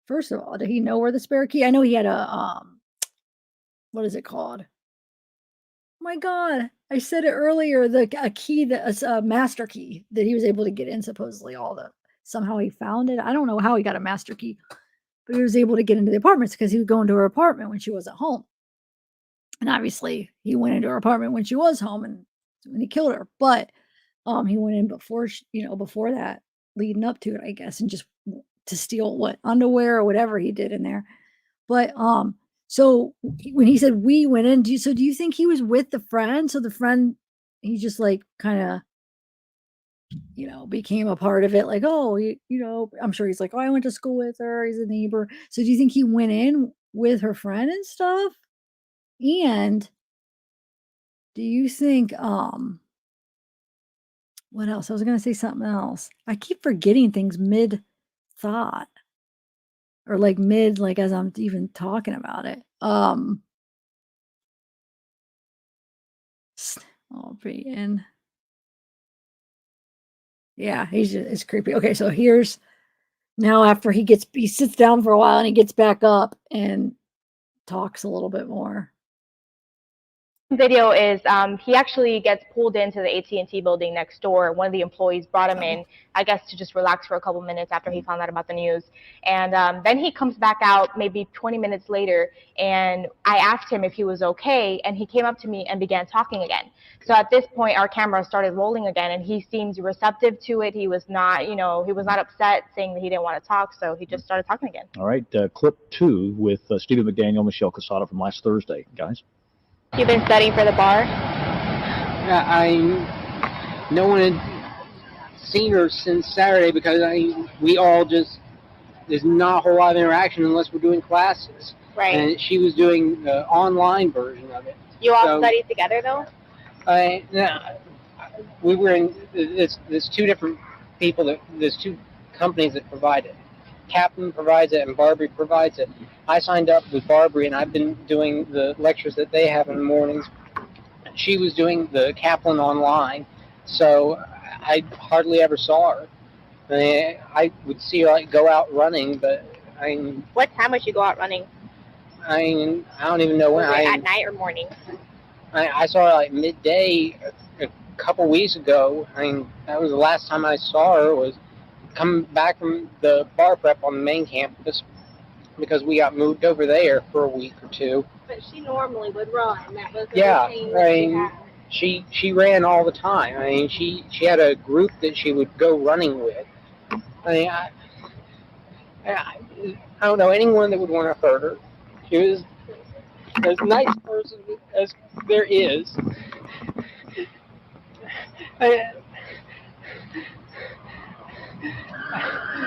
first of all, did he know where the spare key? I know he had a, what is it called? Oh my God, I said it earlier, a key that a master key that he was able to get in supposedly somehow he found it. I don't know how he got a master key, but he was able to get into the apartments because he would go into her apartment when she wasn't home. And obviously he went into her apartment when she was home and when he killed her, but he went in before before that, leading up to it, I guess, and just to steal underwear or whatever he did in there. But so when he said we went in, do you think he was with the friend? So the friend, he just like kind of became a part of it, like, oh, I'm sure he's like, oh, I went to school with her, he's a neighbor. So do you think he went in with her friend and stuff? And do you think what else? I was gonna say something else. I keep forgetting things mid thought or like as I'm even talking about it. Oh, Peyton. Yeah, it's creepy. Okay, so here's now after he sits down for a while and he gets back up and talks a little bit more. Video is he actually gets pulled into the AT&T building next door. One of the employees brought him in, I guess, to just relax for a couple minutes after he found out about the news. And then he comes back out maybe 20 minutes later, and I asked him if he was okay, and he came up to me and began talking again. So at this point, our camera started rolling again, and he seems receptive to it. He was not, he was not upset, saying that he didn't want to talk, so he just started talking again. All right, clip 2 with Stephen McDaniel, Michelle Casada from last Thursday, guys. You've been studying for the bar? No one had seen her since Saturday because we all just, there's not a whole lot of interaction unless we're doing classes. Right. And she was doing the online version of it. You all studied together, though? We were in, there's two different people, there's two companies that provide it. Kaplan provides it and Barbary provides it. I signed up with Barbary and I've been doing the lectures that they have in the mornings. She was doing the Kaplan online, so I hardly ever saw her. I would see her go out running, but What time would you go out running? I don't even know when. Was it at night or morning? I saw her midday a couple weeks ago. That was the last time I saw her, was coming back from the bar prep on the main campus because we got moved over there for a week or two. But she normally would run. That was the routine that she ran all the time. She had a group that she would go running with. I don't know anyone that would want to hurt her. She was as nice a person as there is.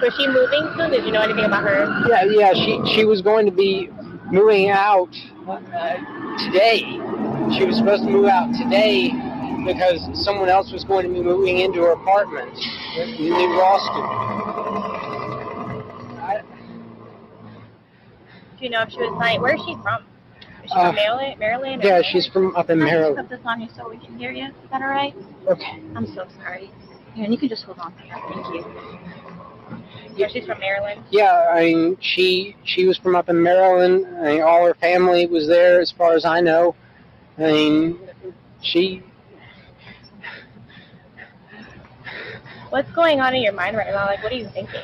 Was she moving soon? Did you know anything about her? Yeah. She was going to be moving out today. She was supposed to move out today because someone else was going to be moving into her apartment in the new law school. Do you know if she was like, where is she from? Is she from Maryland? Yeah, she's from up in Maryland. Can I just put this on you so we can hear you? Is that all right? Okay. I'm so sorry. Yeah, and you can just hold on there. Thank you. Yeah, she's from Maryland. Yeah, she was from up in Maryland. All her family was there, as far as I know. She. What's going on in your mind right now? Like, what are you thinking?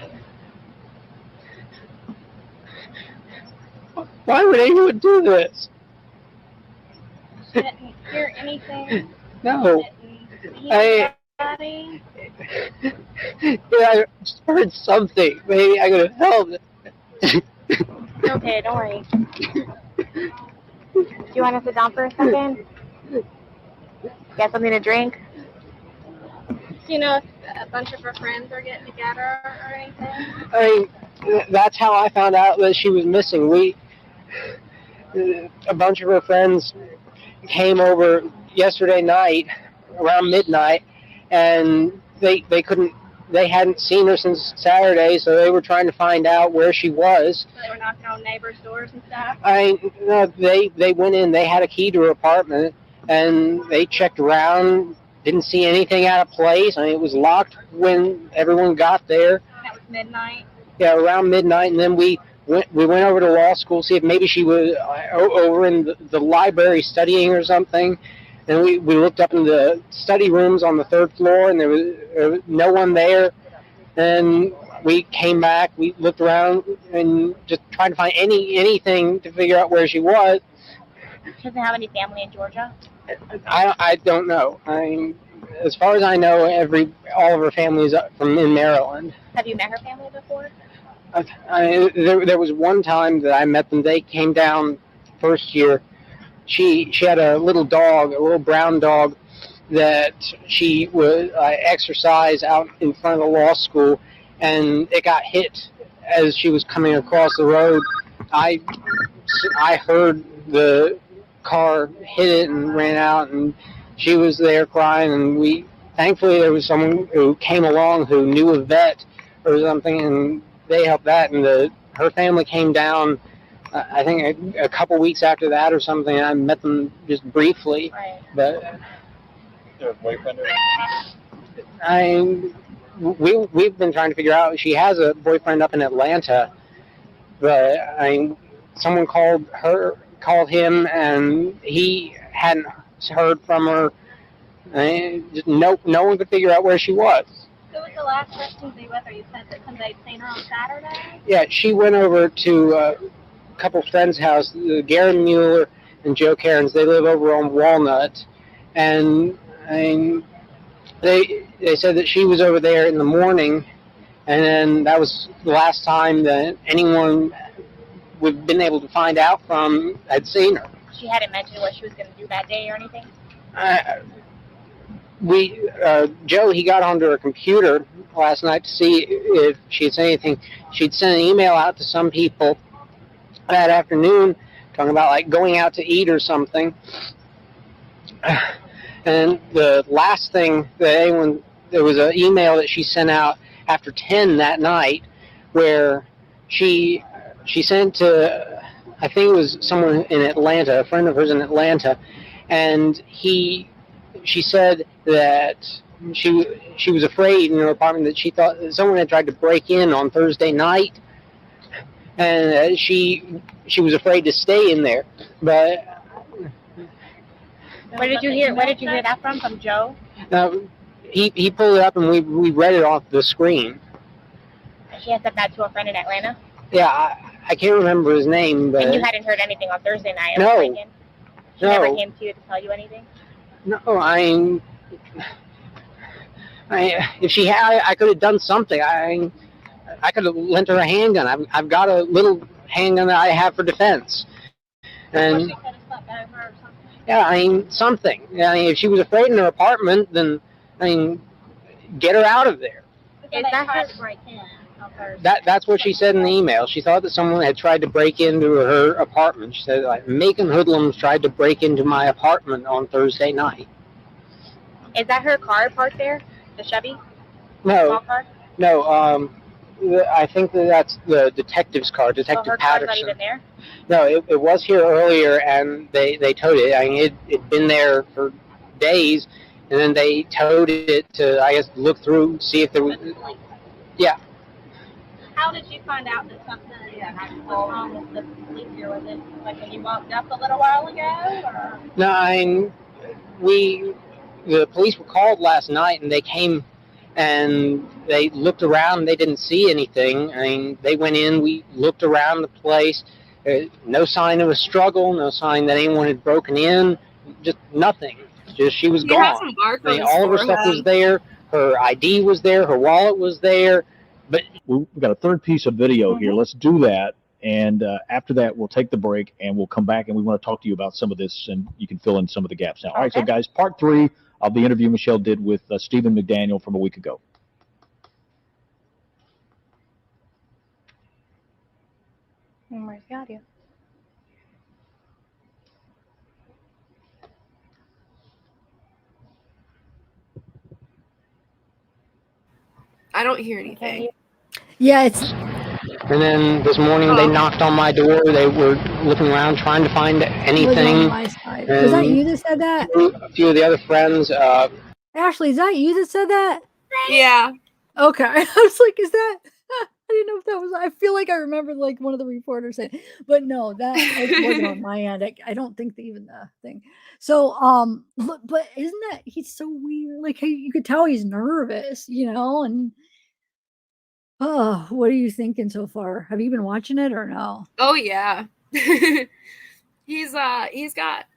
Why would anyone do this? You didn't hear anything? No. I just heard something. Maybe I could have helped. Okay, don't worry. Do you want to sit down for a second? Get something to drink? Do you know if a bunch of her friends are getting together or anything? That's how I found out that she was missing. A bunch of her friends came over yesterday night around midnight, and they hadn't seen her since Saturday, so they were trying to find out where she was. So they were knocking on neighbors' doors and stuff? They went in, they had a key to her apartment, and they checked around, didn't see anything out of place. It was locked when everyone got there. That was midnight? Yeah, around midnight, and then we went over to law school, see if maybe she was over in the library studying or something. And we looked up in the study rooms on the third floor, and there was no one there. And we came back, we looked around, and just tried to find anything to figure out where she was. She doesn't have any family in Georgia? I don't know. As far as I know, all of her family is in Maryland. Have you met her family before? There was one time that I met them. They came down first year. She had a little dog, a little brown dog, that she would exercise out in front of the law school, and it got hit as she was coming across the road. I heard the car hit it and ran out, and she was there crying, and thankfully there was someone who came along who knew a vet or something, and they helped that, and her family came down I think a couple weeks after that or something. I met them just briefly, right. But her boyfriend? We've been trying to figure out. She has a boyfriend up in Atlanta, but someone called him, and he hadn't heard from her. No one could figure out where she was. Who was the last person to be with her? You said that somebody'd seen her on Saturday? Yeah, she went over to a couple friends' house, Gary Mueller and Joe Cairns. They live over on Walnut, and they said that she was over there in the morning, and then that was the last time that anyone we've been able to find out from had seen her. She hadn't mentioned what she was going to do that day or anything? Joe, he got onto her computer last night to see if she had said anything. She'd sent an email out to some people that afternoon talking about like going out to eat or something. And the last thing that there was an email that she sent out after 10 that night where she sent to, I think it was someone in Atlanta, a friend of hers in Atlanta, and she said that she was afraid in her apartment that she thought that someone had tried to break in on Thursday night, and she was afraid to stay in there. But Where did you hear that from? From Joe? He pulled it up and we read it off the screen. She had said that to a friend in Atlanta? Yeah, I can't remember his name, but And you hadn't heard anything on Thursday night? No. She never came to you to tell you anything? No, if she had, I could have done something. I could have lent her a handgun. I've got a little handgun that I have for defense. And yeah, something. If she was afraid in her apartment, then get her out of there. Is that tried to break in on Thursday? That's what she said in the email. She thought that someone had tried to break into her apartment. She said, like, Macon hoodlums tried to break into my apartment on Thursday night. Is that her car parked there? The Chevy? No. Small car? No, I think that's the detective's car, Detective So her car's Patterson. not even there? No, it was here earlier, and they towed it. It'd been there for days, and then they towed it to, I guess, look through, see if there was... Yeah. How did you find out that something was wrong with the police here? Was it like when you walked up a little while ago? Or? No, the police were called last night, and they came and they looked around. They didn't see anything. They went in. We looked around the place. No sign of a struggle. No sign that anyone had broken in. Just nothing. Just she was gone. Has a mark on his All of her stuff was there. Her ID was there. Her wallet was there. But we've got a third piece of video here. Let's do that. And after that, we'll take the break and we'll come back and we want to talk to you about some of this and you can fill in some of the gaps now. All right, so guys, part 3 of the interview Michelle did with Stephen McDaniel from a week ago. Where's the audio? I don't hear anything. Yeah, it's... And then this morning they knocked on my door. They were looking around trying to find anything. On my side. Was that you that said that? A few of the other friends. Ashley, is that you that said that? Yeah. Okay. I was like, is that... I didn't know if that was... I feel like I remember like one of the reporters saying, but no, that wasn't on my end. I don't think even the thing. So, but isn't that... He's so weird. Like, you could tell he's nervous, and... Oh, what are you thinking so far? Have you been watching it or no? Oh yeah. He's got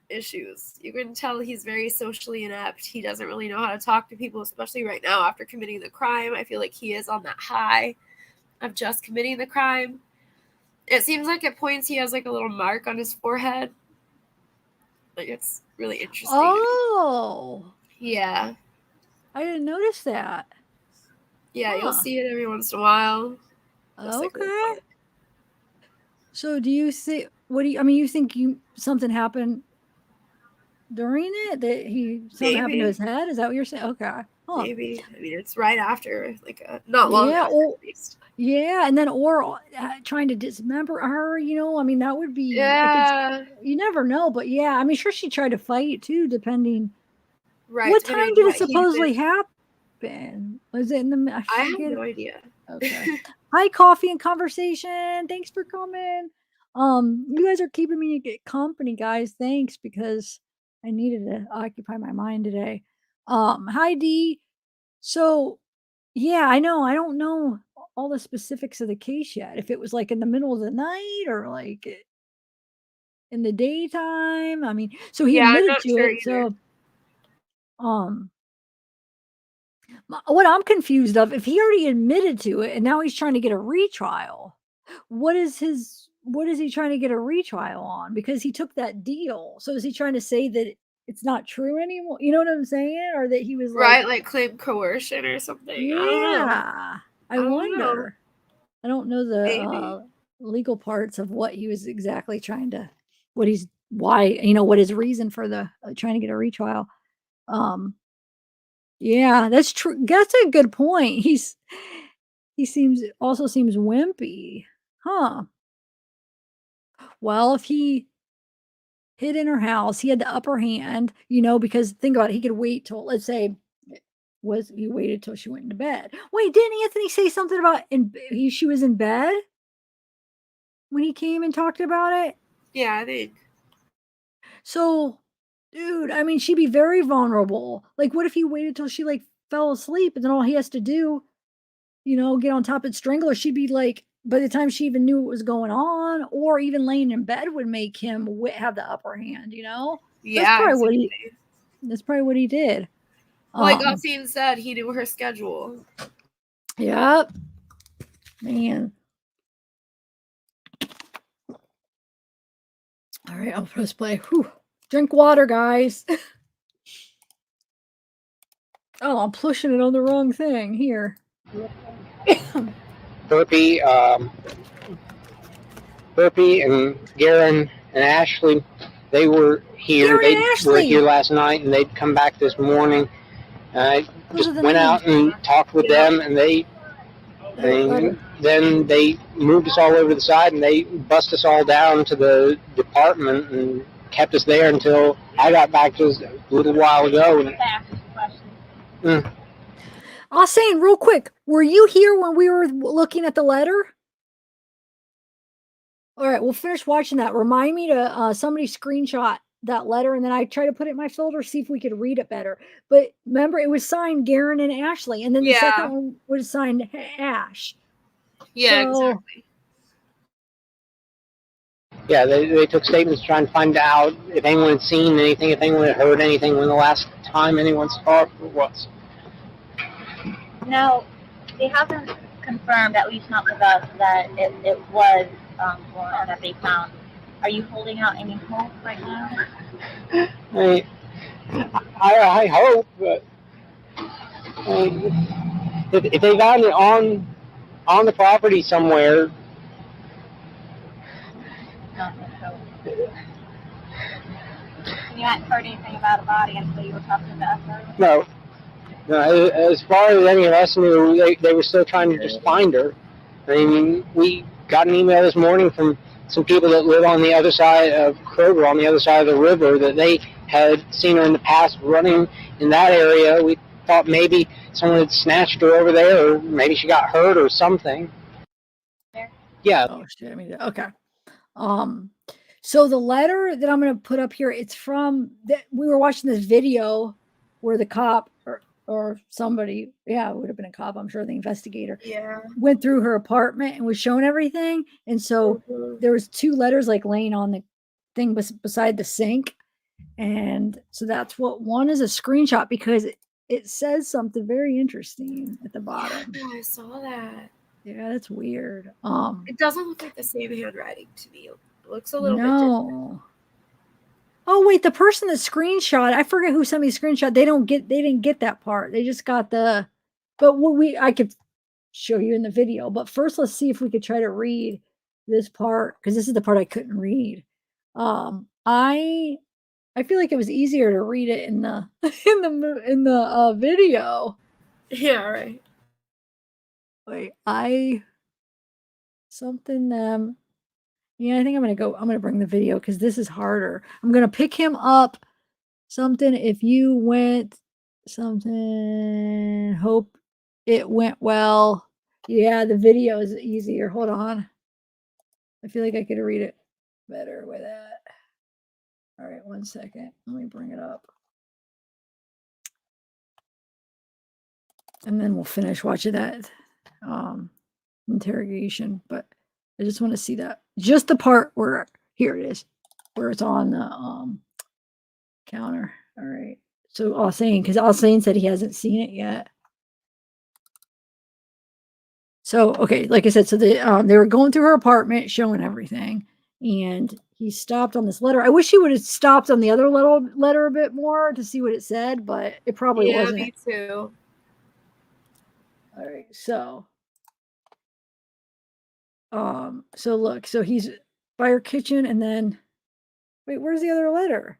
issues. You can tell he's very socially inept. He doesn't really know how to talk to people, especially right now after committing the crime. I feel like he is on that high of just committing the crime. It seems like at points he has like a little mark on his forehead. Like it's really interesting. Oh. Yeah. I didn't notice that. Yeah, you'll see it every once in a while. Okay. So do you see, you think something happened during it? That something happened to his head? Is that what you're saying? Okay. Huh. Maybe. It's right after, not long after at least. Yeah, and then trying to dismember her, that would be... Yeah. You never know, but yeah, sure she tried to fight too, depending... Right, What depending time on did it what he's supposedly in. happen? Was it in the I I have forget. no idea. Okay. Hi, Coffee and Conversation. Thanks for coming. You guys are keeping me company, guys. Thanks, because I needed to occupy my mind today. Hi D. So yeah, I know. I don't know all the specifics of the case yet. If it was like in the middle of the night or like in the daytime. I mean, so he Yeah, I'm admitted not to sure it. either. So what I'm confused of, if he already admitted to it and now he's trying to get a retrial, what is he trying to get a retrial on? Because he took that deal. So is he trying to say that it's not true anymore? You know what I'm saying? Or that he was Right, like claim coercion or something. I don't know. yeah, I I don't know. wonder. I don't know the Maybe. legal parts of what he was exactly trying to, what he's, why, you know, what his reason for the trying to get a retrial. Um, Yeah, that's true. That's a good point. He seems wimpy. Huh. Well, if he hid in her house, he had the upper hand, you know, because think about it, he could wait till, let's say, was he waited till she went into bed. Wait, didn't Anthony say something about she was in bed when he came and talked about it? Yeah, I think. So, dude, I mean, she'd be very vulnerable. Like, what if he waited till she like fell asleep and then all he has to do, you know, get on top and strangle her? She'd be like, by the time she even knew what was going on, or even laying in bed would make him have the upper hand, you know? Yeah, exactly. That's probably what he did. Like Gossine said, he knew her schedule. Yep. Man. All right, I'll press play. Whew. Drink water, guys. Oh, I'm pushing it on the wrong thing here. Burpee, and Garen and Ashley, they were here. Garen and They were Ashley! here last night, and they'd come back this morning. I Those just are the went names. out and talked with them, and then they moved us all over to the side, and they bussed us all down to the department and kept us there until I got back just a little while ago. And, I was saying real quick, were you here when we were looking at the letter? All right, we'll finish watching that. Remind me to somebody screenshot that letter, and then I try to put it in my folder, see if we could read it better. But remember, it was signed Garen and Ashley, and then the second one was signed Ash. Yeah, So, exactly. yeah, they took statements trying to find out if anyone had seen anything, if anyone had heard anything, when the last time anyone saw it was. No, they haven't confirmed, at least not with us, that it was Lauren that they found. Are you holding out any hope right now? I hope, but if they found it on the property somewhere. You hadn't heard anything about a body until you were talking to us earlier? No. No, as far as any of us knew, they were still trying to just find her. I mean, we got an email this morning from some people that live on the other side of Kroger, on the other side of the river, that they had seen her in the past running in that area. We thought maybe someone had snatched her over there, or maybe she got hurt or something. Yeah. oh shit, I mean, okay. So the letter that I'm going to put up here, it's from we were watching this video where the cop or somebody, yeah, it would have been a cop, I'm sure, the investigator, went through her apartment and was shown everything. And so there was two letters like laying on the thing beside the sink. And so that's what one is, a screenshot, because it says something very interesting at the bottom. Yeah, I saw that. Yeah, that's weird. It doesn't look like the same handwriting to me. It looks a little bit No. Oh wait, the person that screenshot, I forget who sent me the screenshot. They didn't get that part. They just got the, but I could show you in the video. But first, let's see if we could try to read this part, because this is the part I couldn't read. I feel like it was easier to read it in the in the video. Yeah, right. Wait, something yeah, I think I'm gonna bring the video because this is harder. I'm gonna pick him up Something if you went something hope it went well. Yeah, the video is easier. Hold on. I feel like I could read it better with that. All right, 1 second. Let me bring it up. And then we'll finish watching that interrogation. But I just want to see that. Just the part where here it is, where it's on the counter. All right. So because Alsane said he hasn't seen it yet. So okay, like I said, so they were going through her apartment, showing everything, and he stopped on this letter. I wish he would have stopped on the other little letter a bit more to see what it said, but it probably Yeah, wasn't. me too. All right, so look, so he's by her kitchen, and then wait, where's the other letter?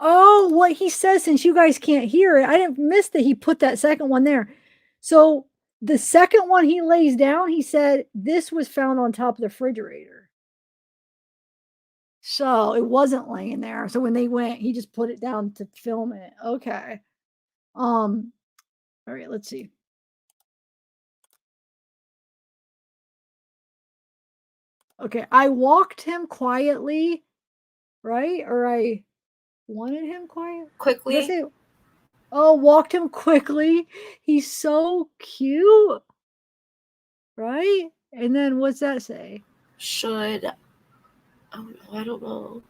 Oh, what he says, since you guys can't hear it, I didn't miss that he put that second one there. So the second one he lays down, he said this was found on top of the refrigerator. So it wasn't laying there. So when they went, he just put it down to film it. Okay. All right, let's see. Okay, I walked him quietly, right? Or I wanted him quiet. Quickly. Oh, walked him quickly. He's so cute. Right? And then what's that say? Should oh no, I don't know.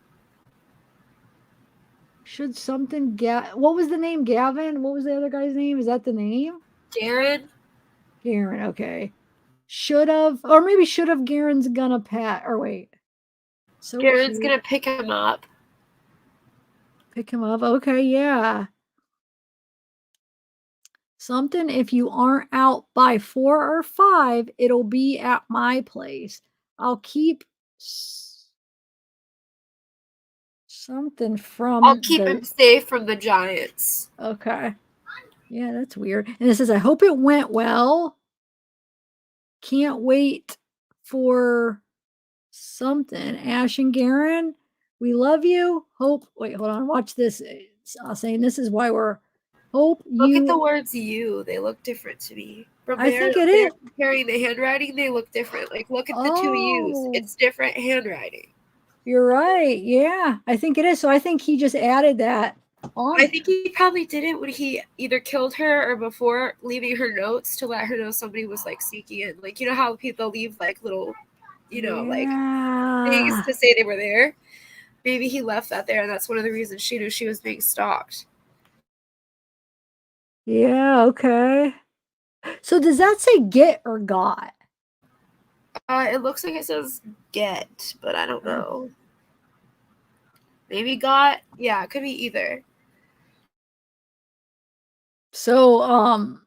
Should something what was the name? Gavin? What was the other guy's name? Is that the name? Garen? Garen, okay. Should have, or maybe should have Garen's gonna pat, or wait. So Garen's cute. gonna pick him up. Pick him up. Okay, yeah. Something if you aren't out by 4 or 5, it'll be at my place. I'll keep something from I'll keep him safe from the giants. Okay. Yeah, that's weird. And it says, I hope it went well. Can't wait for something. Ash and Garen, we love you. Hope, wait, hold on. Watch this. It's saying this is why we're hope you. Look at the words you. They look different to me. From I think it is. Comparing the handwriting, they look different. Like, look at the two U's. It's different handwriting. You're right. Yeah, I think it is. So I think he just added that on. I think he probably did it when he either killed her or before leaving her notes to let her know somebody was like sneaking in. Like, you know how people leave like little, like things to say they were there? Maybe he left that there, and that's one of the reasons she knew she was being stalked. Yeah, okay. So does that say get or got? It looks like it says get, but I don't know. Maybe got? Yeah, it could be either. So,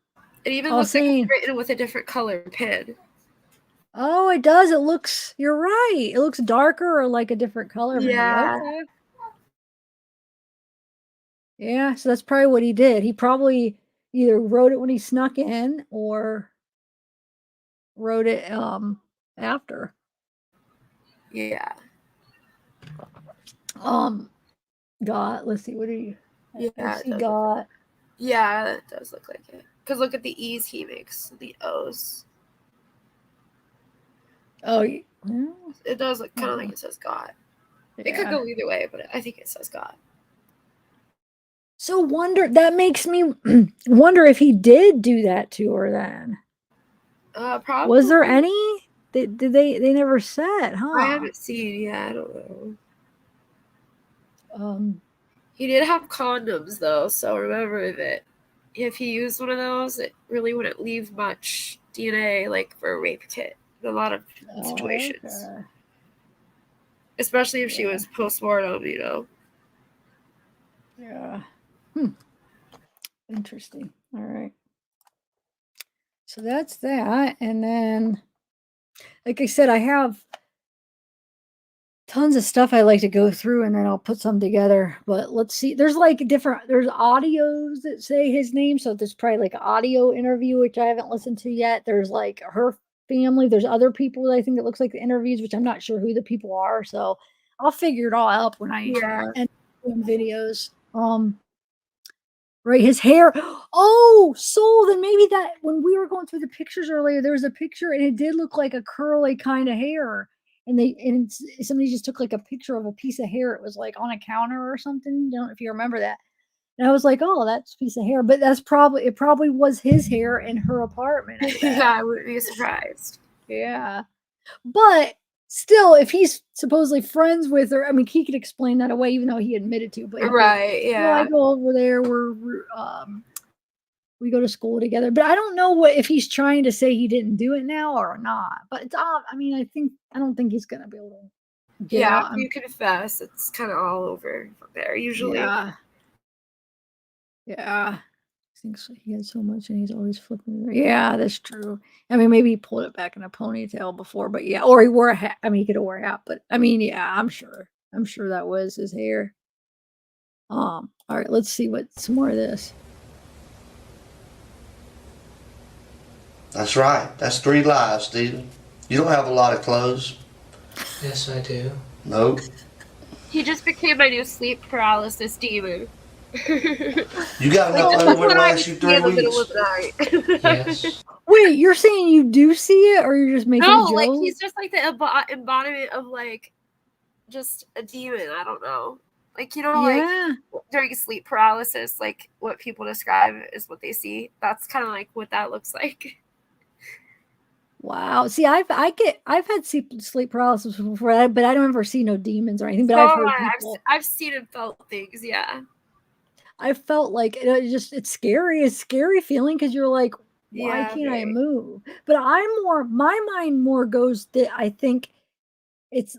it even looks like it's written with a different color pen. Oh, it does. It looks, you're right. It looks darker or like a different color. Yeah. Maybe. Okay. Yeah, so that's probably what he did. He probably either wrote it when he snuck in or wrote it after. Yeah. Got, let's see, what do you Yeah, he got? Yeah, that does look like it. Because look at the E's he makes, the O's. Oh, yeah. It does look kind of like it says got. Yeah. It could go either way, but I think it says got. So that makes me wonder if he did do that to her then. Probably. Was there any? They never said, huh? I haven't seen, yeah, I don't know. He did have condoms though, so remember that if he used one of those, it really wouldn't leave much DNA like for a rape kit in a lot of situations. Okay. Especially if she was postmortem, Yeah. Interesting. All right. So that's that. And then, like I said, I have tons of stuff I like to go through and then I'll put some together. But let's see. There's like there's audios that say his name. So there's probably like an audio interview, which I haven't listened to yet. There's like her family. There's other people that I think it looks like the interviews, which I'm not sure who the people are. So I'll figure it all out when I Yeah. end doing videos. Right, his hair. Oh, so then maybe that when we were going through the pictures earlier, there was a picture and it did look like a curly kind of hair. And somebody just took like a picture of a piece of hair. It was like on a counter or something. Don't know if you remember that. And I was like, oh, that's a piece of hair. But it probably was his hair in her apartment. I bet. Yeah, I wouldn't be surprised. Yeah. But still, if he's supposedly friends with her, I mean, he could explain that away, even though he admitted to. But Right, I yeah. go over there. We go to school together. But I don't know what if he's trying to say he didn't do it now or not. But it's I mean, I don't think he's gonna be able to get Yeah, out. if you confess, it's kind of all over from there usually. Yeah. Yeah. Thinks he has so much and he's always flipping. Yeah, that's true. I mean, maybe he pulled it back in a ponytail before, but yeah, or he wore a hat. I mean, he could have wore a hat, but I mean, yeah, I'm sure. I'm sure that was his hair. All right, let's see what some more of this. That's right. That's 3 lives, Stephen. You don't have a lot of clothes. Yes, I do. Nope. He just became my new sleep paralysis demon. You got enough Like, this is underwear what to I last you would see in the 3 middle weeks. of the night. Yes. Wait, you're saying you do see it, or you're just making No, a like joke? he's just like the embodiment of like just a demon. I don't know. Like, you know, Yeah. like during sleep paralysis, like what people describe is what they see. That's kind of like what that looks like. Wow. See, I've had sleep paralysis before, but I don't ever see no demons or anything. But So I've heard I've people. I've seen and felt things. Yeah. I felt like it's scary. It's a scary feeling because you're like, why Yeah. can't I Very. move? But my mind more goes that I think it's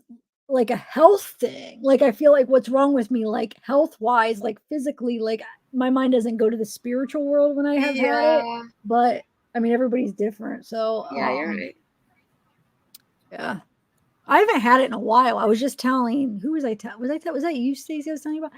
like a health thing. Like I feel like what's wrong with me, like health wise, like physically, like my mind doesn't go to the spiritual world when I have had it. Yeah. But I mean, everybody's different. So Yeah, you're right. yeah. I haven't had it in a while. I was just telling who was was that you, Stacey? I was telling you about.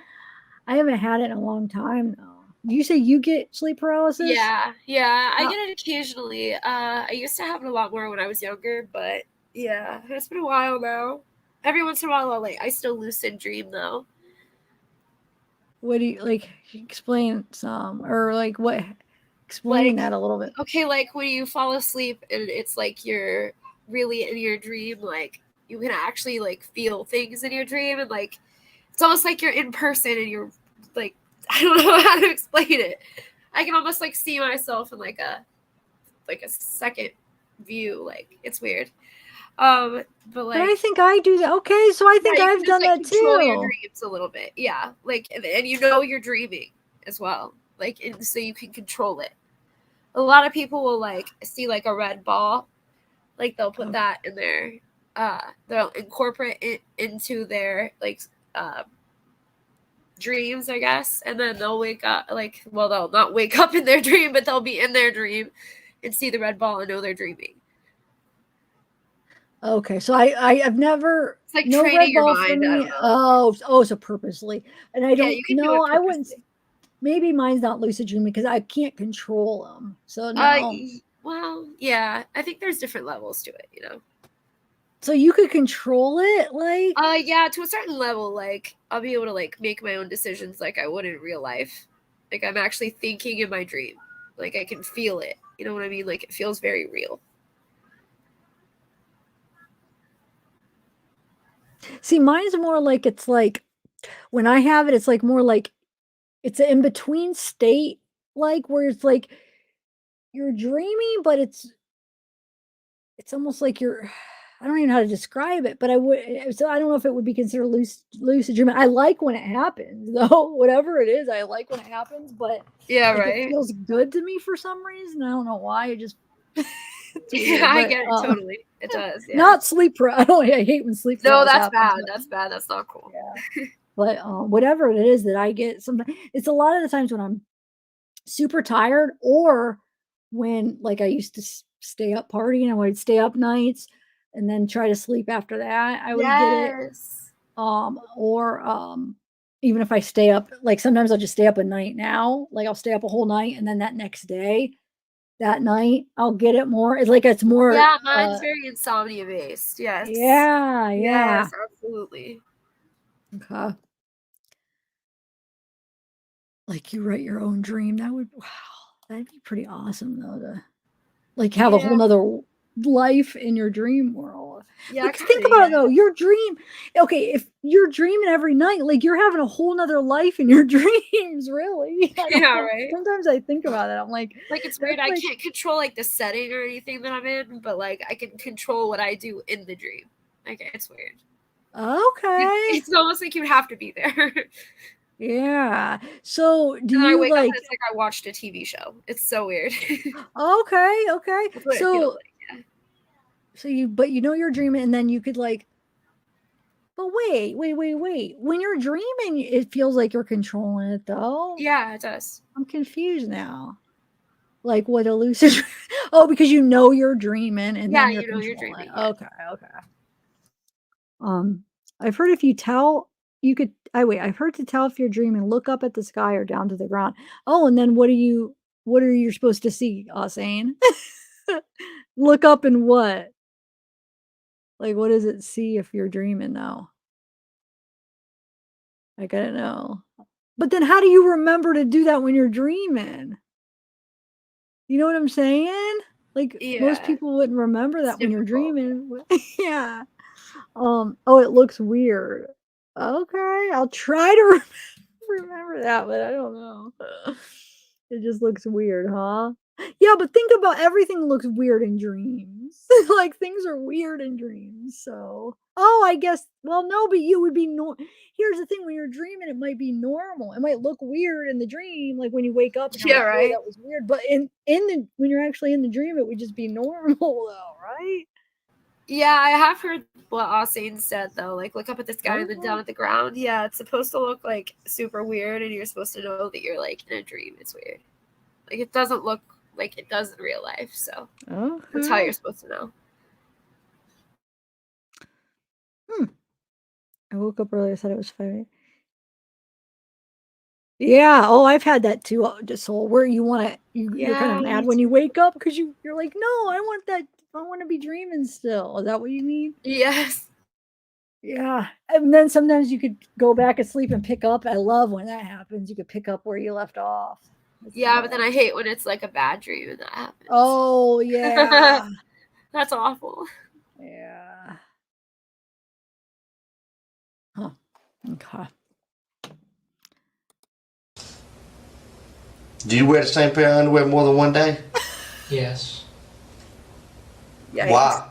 I haven't had it in a long time though. You say you get sleep paralysis? Yeah, I get it occasionally. I used to have it a lot more when I was younger, but yeah, it's been a while now. Every once in a while, I still lucid dream though. What do you like? Explain some, or like what? Explain that a little bit. Okay, like when you fall asleep and it's like you're really in your dream, like you can actually like feel things in your dream, and like it's almost like you're in person and you're like, I don't know how to explain it. I can almost like see myself in like a second view. Like it's weird. But like, I think I do that. Okay, so I think yeah, you I've can done just, like, that control your too. dreams a little bit. Yeah, like and you know you're dreaming as well. Like and so you can control it. A lot of people will like see like a red ball, like they'll put that in their they'll incorporate it into their like dreams, I guess, and then they'll wake up like, well, they'll not wake up in their dream, but they'll be in their dream and see the red ball and know they're dreaming. Okay, so I've never It's like no training red your ball for mind. I me. don't know. Oh, so purposely, and I Yeah, don't you can do know. it I wouldn't. purposely. Maybe mine's not lucid dreaming because I can't control them. So no. Well, yeah, I think there's different levels to it, you know. So you could control it, like? Yeah, to a certain level, like I'll be able to like make my own decisions like I would in real life. Like I'm actually thinking in my dream. Like I can feel it. You know what I mean? Like it feels very real. See, mine's more like it's like when I have it, it's like more like it's an in between state, like where it's like you're dreaming, but it's almost like you're. I don't even know how to describe it, but I would. So I don't know if it would be considered lucid dreaming. I like when it happens, though. Whatever it is, I like when it happens. But yeah, like, right. It feels good to me for some reason. I don't know why. It just. Yeah, I get it totally. It does. Yeah. Not sleep. I hate when sleep. No, that's happens, bad. but- That's bad. That's not cool. Yeah. But whatever it is that I get, sometimes it's a lot of the times when I'm super tired, or when like I used to stay up partying, I would stay up nights and then try to sleep after that. I would get it. Or even if I stay up, like sometimes I'll just stay up a night now. Like I'll stay up a whole night and then that next day that night, I'll get it more. It's like it's more. Yeah, mine's very insomnia based. Yes. Yeah, yeah. Yes, absolutely. Okay. Like you write your own dream. That would that'd be pretty awesome though to like have a whole Yeah. nother life in your dream world. Yeah, Like think kinda, about it yeah. though, your dream. Okay, if you're dreaming every night, like you're having a whole nother life in your dreams, really. I don't Yeah, know. right? Sometimes I think about it. I'm like, Like, it's that's weird, I like can't control, like, the setting or anything that I'm in, but, like, I can control what I do in the dream. Like, it's weird. okay. It's almost like you have to be there. Yeah. So do And then I you wake up and like it's like I watched a TV show. It's so weird. okay, okay. That's what it feels So like, yeah. so you know you're dreaming and then you could like but wait. When you're dreaming, it feels like you're controlling it though. Yeah, it does. I'm confused now. Like what a lucid oh, because you know you're dreaming and Yeah, then you're you know you're controlling dreaming, it. yeah. Okay, okay. I've heard if you tell you could I've heard to tell if you're dreaming, look up at the sky or down to the ground. Oh, and then what are you supposed to see, Ausane? Look up and what? Like what does it see if you're dreaming now? I gotta know. But then how do you remember to do that when you're dreaming? You know what I'm saying? Like most Yeah. people wouldn't remember It's that when you're difficult, yeah. dreaming. Yeah. Oh, it looks weird. Okay, I'll try to remember that, but I don't know. It just looks weird, huh? Yeah, but think about everything looks weird in dreams. Like things are weird in dreams. So, oh, I guess. Well, no, but you would be Here's the thing: when you're dreaming, it might be normal. It might look weird in the dream, like when you wake up and you're Yeah, like, "Oh, right? that was weird." But in the when you're actually in the dream, it would just be normal, though, right? Yeah, I have heard what Ausane said, though. Like, look up at the sky and then Okay. down at the ground. Yeah, it's supposed to look, like, super weird, and you're supposed to know that you're, like, in a dream. It's weird. Like, it doesn't look like it does in real life, so that's how Okay. you're supposed to know. I woke up early. I said it was 5 a.m. Yeah. Oh, I've had that too. Just where you want to, you're kind of Yeah, mad me when you too. wake up because you're like, no, I want that. I want to be dreaming still. Is that what you mean? Yes. Yeah. And then sometimes you could go back and sleep and pick up. I love when that happens. You could pick up where you left off. That's the Yeah, but then I best. hate when it's, like, a bad dream and that happens. Oh, yeah. That's awful. Yeah. Huh. Okay. Do you wear the same pair of underwear more than one day? Yes, Yikes. Why?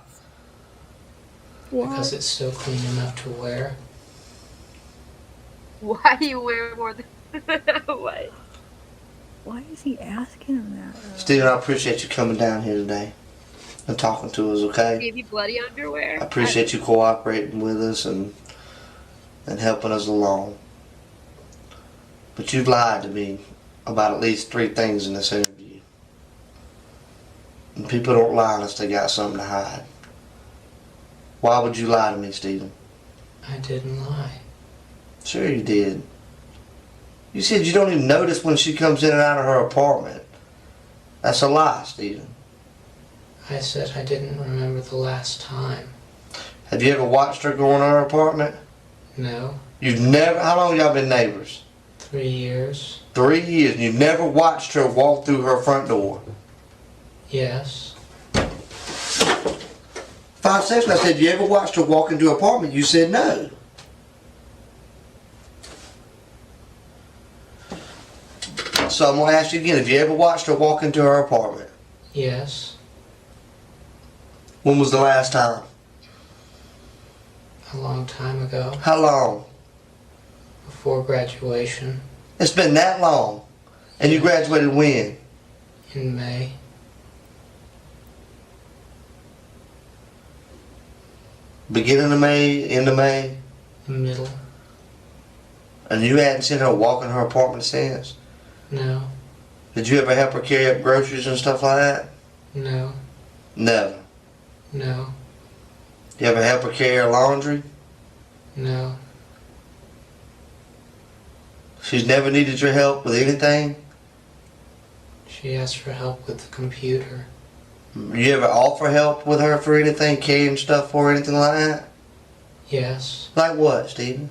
because it's still clean enough to wear. Why do you wear more than what? Why is he asking him that? Steven, I appreciate you coming down here today and talking to us, okay? Gave you bloody underwear? I appreciate you cooperating with us and helping us along. But you've lied to me about at least 3 things in this interview. And people don't lie unless they got something to hide. Why would you lie to me, Steven? I didn't lie. Sure you did. You said you don't even notice when she comes in and out of her apartment. That's a lie, Steven. I said I didn't remember the last time. Have you ever watched her go in her apartment? No, You've never, how long y'all been neighbors? 3 years. 3 years, and you've never watched her walk through her front door. Yes, 5 seconds, I said, you ever watched her walk into her apartment? You said no. So I'm going to ask you again, have you ever watched her walk into her apartment? yes, When was the last time? a long time ago, How long? before graduation, It's been that long. And you graduated when? in May. Beginning of May, end of May? Middle. And you hadn't seen her walk in her apartment since? No, Did you ever help her carry up groceries and stuff like that? no, Never. no, You ever help her carry her laundry? no, She's never needed your help with anything? She asked for help with the computer. You ever offer help with her for anything, carrying stuff for her, anything like that? Yes. Like what, Stephen?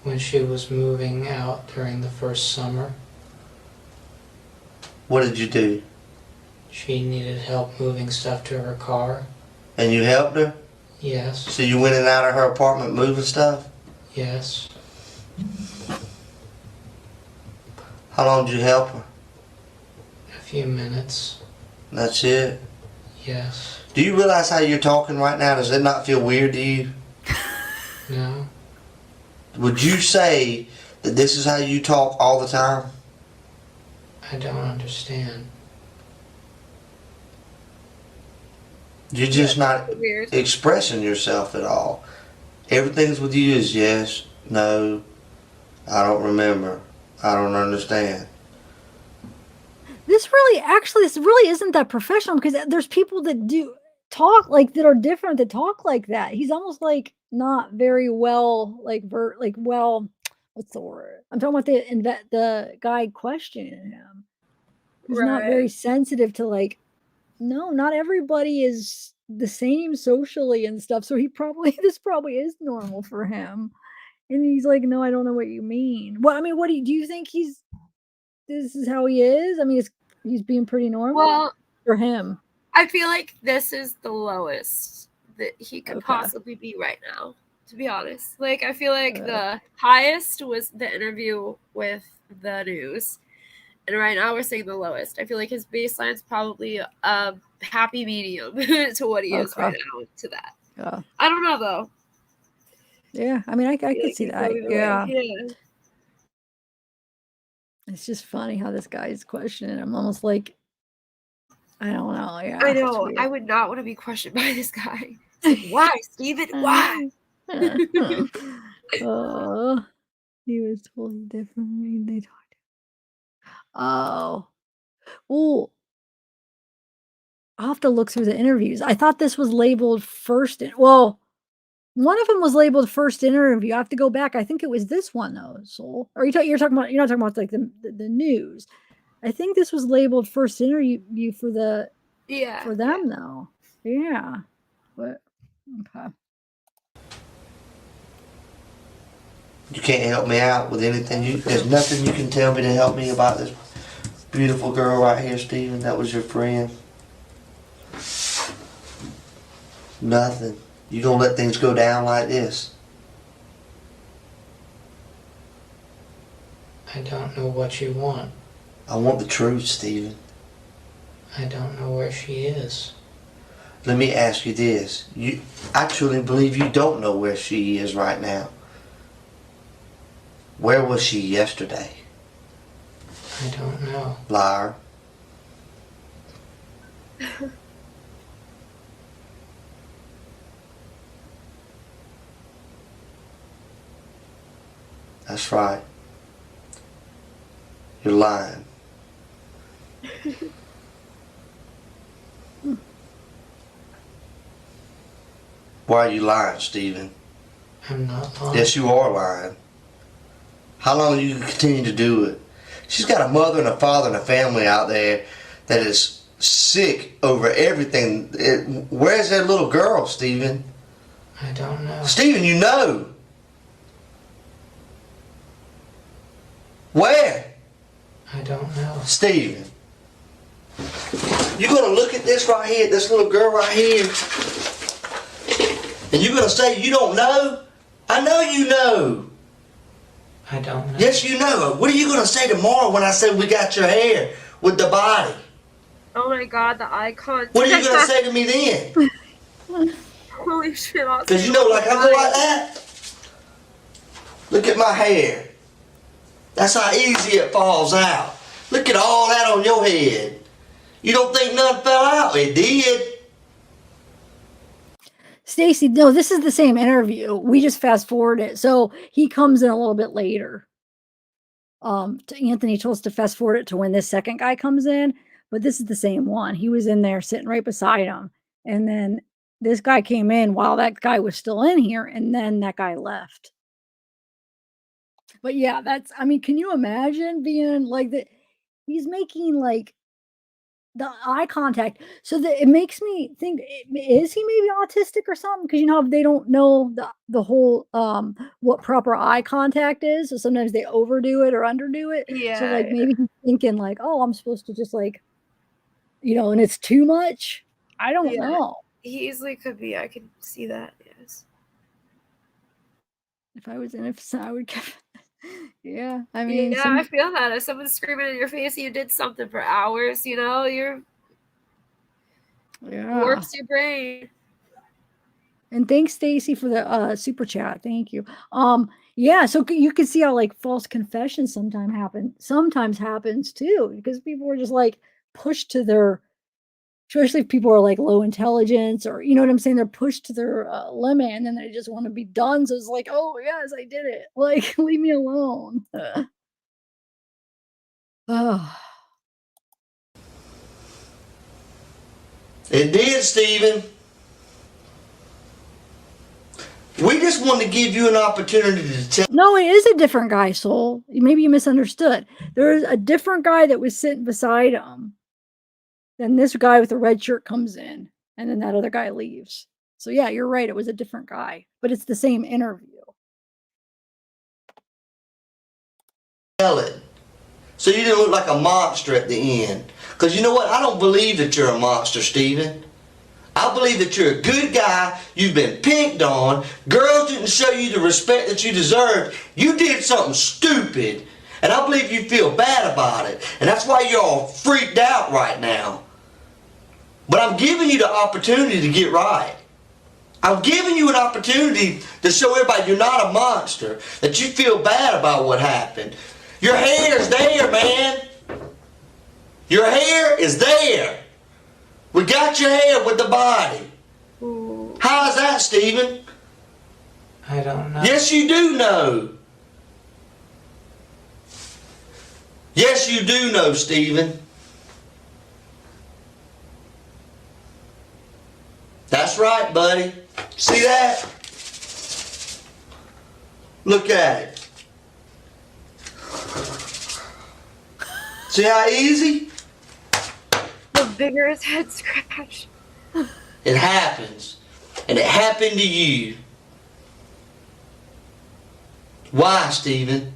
When she was moving out during the first summer, What did you do? she needed help moving stuff to her car. And you helped her? Yes. So you went in and out of her apartment moving stuff? Yes. How long did you help her? A few minutes. That's it? Yes. Do you realize how you're talking right now? Does it not feel weird to you? No. Would you say that this is how you talk all the time? I don't understand. You're just not Weird. expressing yourself at all. Everything's with you is yes, no, I don't remember, I don't understand. This really isn't that professional because there's people that do talk like that are different that talk like that. He's almost like not very well, well, what's the word? I'm talking about the guy questioning him. He's not very Right. sensitive to like, no, not everybody is the same socially and stuff. So this probably is normal for him. And he's like, no, I don't know what you mean. Well, I mean, do you think this is how he is? I mean, he's being pretty normal Well, for him. I feel like this is the lowest that he could Okay. possibly be right now, to be honest. Like, I feel like the highest was the interview with the news. And right now we're saying the lowest. I feel like his baseline's probably a happy medium to what he is right Okay. now to that. Yeah. I don't know, though. Yeah. I mean, I feel could like see he's that. going away. Yeah. Yeah. It's just funny how this guy is questioning him. Almost like, I don't know. Yeah. I it's know. weird. I would not want to be questioned by this guy. It's like, why, Steven? Why? He was totally different. They talked. Oh. Well, I'll have to look through the interviews. I thought this was labeled first. Well, one of them was labeled first interview. I have to go back. I think it was this one though. So, or you're talking about? You're not talking about like the news. I think this was labeled first interview for them though. Yeah. But okay. You can't help me out with anything. There's nothing you can tell me to help me about this beautiful girl right here, Stephen. That was your friend. Nothing. You gonna let things go down like this? I don't know what you want. I want the truth, Stephen. I don't know where she is. Let me ask you this. I truly believe you don't know where she is right now. Where was she yesterday? I don't know. Liar. That's right. You're lying. Why are you lying, Stephen? I'm not lying. Yes, you are lying. How long are you going to continue to do it? She's got a mother and a father and a family out there that is sick over everything. Where's their little girl, Stephen? I don't know. Stephen, you know. Where? I don't know. Stephen. You're going to look at this right here, this little girl right here, and you're going to say you don't know? I know you know. I don't know. Yes, you know. What are you going to say tomorrow when I say we got your hair with the body? Oh my god, the eye contact. What are you going to say to me then? Holy shit. Because you know, like I go like that. Look at my hair. That's how easy it falls out. Look at all that on your head. You don't think nothing fell out? It did. Stacy, no, this is the same interview. We just fast forward it. So he comes in a little bit later. Anthony told us to fast forward it to when this second guy comes in, but this is the same one. He was in there sitting right beside him. And then this guy came in while that guy was still in here, and then that guy left. But yeah, I mean, can you imagine being like that? He's making like the eye contact, so that it makes me think, is he maybe autistic or something? Because you know how they don't know the whole what proper eye contact is, so sometimes they overdo it or underdo it. So like Yeah. maybe he's thinking like, oh, I'm supposed to just like, and it's too much. I don't Yeah. know. He easily could be. I could see that. Yes. If I was in a I would yeah, I mean, Yeah, I some feel that. If someone's screaming in your face, you did something for hours. You're yeah. warps your brain. And thanks, Stacy, for the super chat. Thank you. Yeah, so you can see how like false confessions sometimes happens too, because people are just like pushed to their, especially if people are like low intelligence, or you know what I'm saying, they're pushed to their limit, and then they just want to be done. So it's like, oh yes, I did it. Like, leave me alone. Oh. It did, Stephen. We just wanted to give you an opportunity to tell. No, it is a different guy, Soul. Maybe you misunderstood. There's a different guy that was sitting beside him. Then this guy with the red shirt comes in, and then that other guy leaves. So yeah, you're right. It was a different guy, but it's the same interview. Tell it. So you didn't look like a monster at the end. Because you know what? I don't believe that you're a monster, Stephen. I believe that you're a good guy. You've been picked on. Girls didn't show you the respect that you deserved. You did something stupid. And I believe you feel bad about it. And that's why you're all freaked out right now. But I'm giving you the opportunity to get right. I'm giving you an opportunity to show everybody you're not a monster, that you feel bad about what happened. Your hair's there, man. Your hair is there. We got your hair with the body. Ooh. How's that, Stephen? I don't know. Yes, you do know. Yes, you do know, Stephen. That's right, buddy. See that? Look at it. See how easy? The vigorous head scratch. It happens. And it happened to you. Why, Stephen?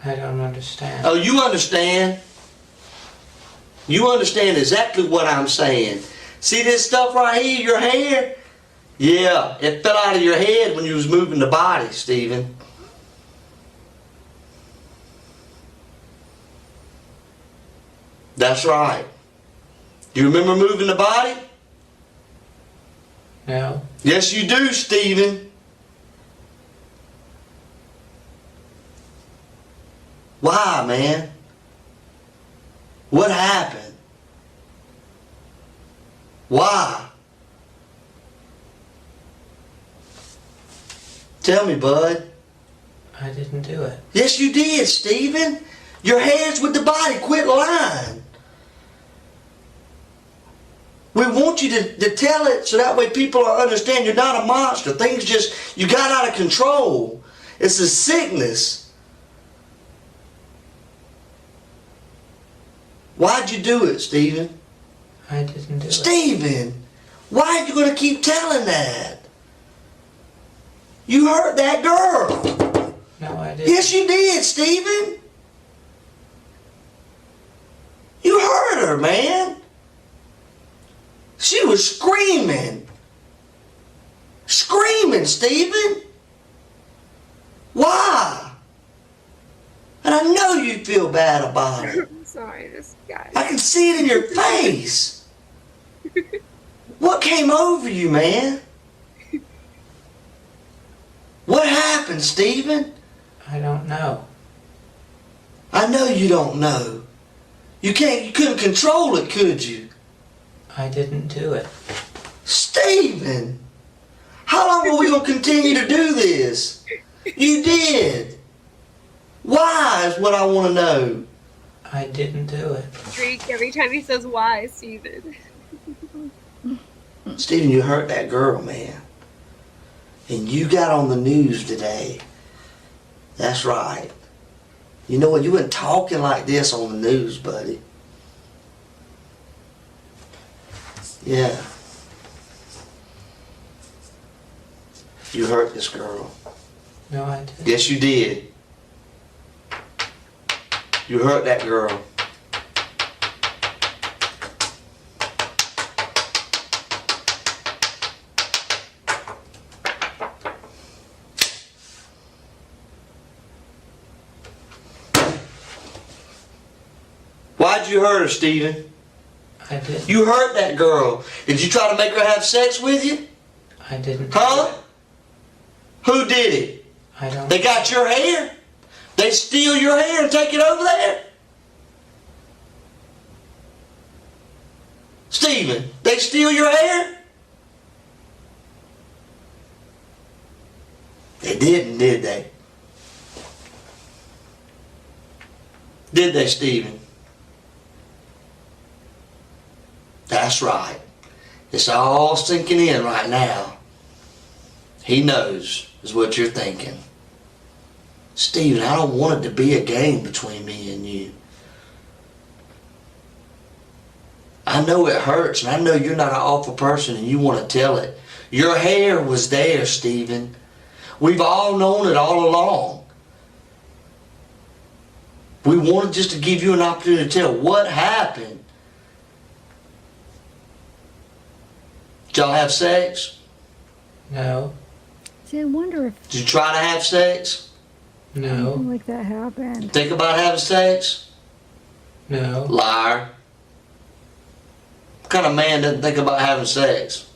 I don't understand. Oh, you understand? You understand exactly what I'm saying. See this stuff right here, your hair? Yeah, it fell out of your head when you was moving the body, Stephen. That's right. Do you remember moving the body? No. Yes, you do, Stephen. Why, man? What happened? Why? Tell me, bud. I didn't do it. Yes, you did, Stephen. Your head's with the body. Quit lying. We want you to tell it so that way people understand you're not a monster. Things just, you got out of control. It's a sickness. Why'd you do it, Stephen? I didn't do it. Stephen, why are you going to keep telling that? You hurt that girl. No, I didn't. Yes, you did, Stephen. You hurt her, man. She was screaming. Screaming, Stephen. Why? And I know you feel bad about it. I'm sorry, this guy. I can see it in your face. What came over you, man? What happened, Stephen? I don't know. I know you don't know. You couldn't control it, could you? I didn't do it. Stephen! How long are we going to continue to do this? You did. Why is what I want to know. I didn't do it. Drink every time he says why, Steven. Stephen, you hurt that girl, man. And you got on the news today. That's right. You know what? You weren't talking like this on the news, buddy. Yeah. You hurt this girl. No, I didn't. Yes, you did. You hurt that girl. Why'd you hurt her, Stephen? I did. You hurt that girl. Did you try to make her have sex with you? I didn't. Huh? Who did it? I don't. They got your hair? They steal your hair and take it over there? Stephen, they steal your hair? They didn't, did they? Did they, Stephen? That's right. It's all sinking in right now. He knows, is what you're thinking. Stephen, I don't want it to be a game between me and you. I know it hurts, and I know you're not an awful person and you want to tell it. Your hair was there, Stephen. We've all known it all along. We wanted just to give you an opportunity to tell what happened. Did y'all have sex? No. See, I wonder if Did you try to have sex? No. something like that happened. Think about having sex? No. Liar. What kind of man doesn't think about having sex?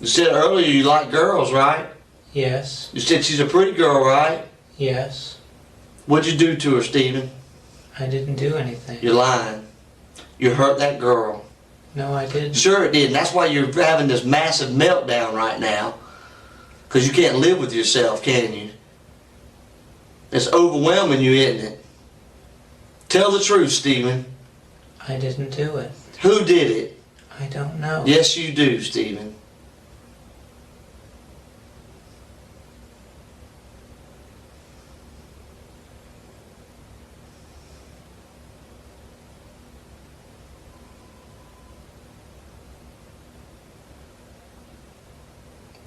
You said earlier you like girls, right? Yes. You said she's a pretty girl, right? Yes. What'd you do to her, Stephen? I didn't do anything. You're lying. You hurt that girl. No, I didn't. Sure it did, and that's why you're having this massive meltdown right now. Because you can't live with yourself, can you? It's overwhelming you, isn't it? Tell the truth, Stephen. I didn't do it. Who did it? I don't know. Yes, you do, Stephen.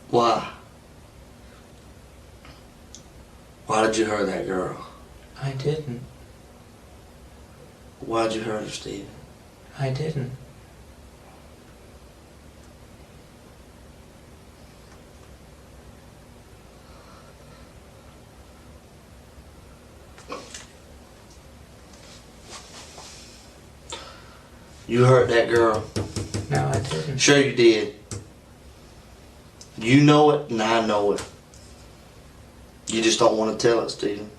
Why? Why did you hurt that girl? I didn't. Why'd you hurt her, Stephen? I didn't. You hurt that girl. No, I didn't. Sure you did. You know it, and I know it. You just don't want to tell it, Stephen.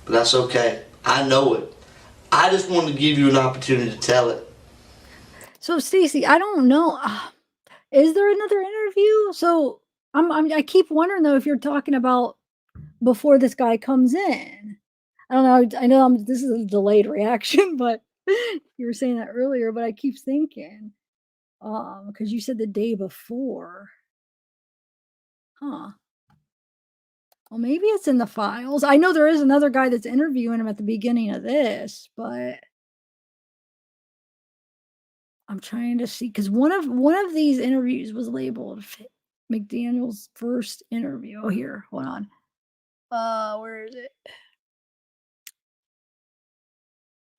But that's okay. I know it. I just wanted to give you an opportunity to tell it. So, Stacy, I don't know. Is there another interview? So, I keep wondering though if you're talking about before this guy comes in. I don't know. I know this is a delayed reaction, but you were saying that earlier. But I keep thinking, because you said the day before. Huh. Well, maybe it's in the files. I know there is another guy that's interviewing him at the beginning of this, but I'm trying to see because one of these interviews was labeled McDaniel's first interview. Oh, here, hold on. Where is it?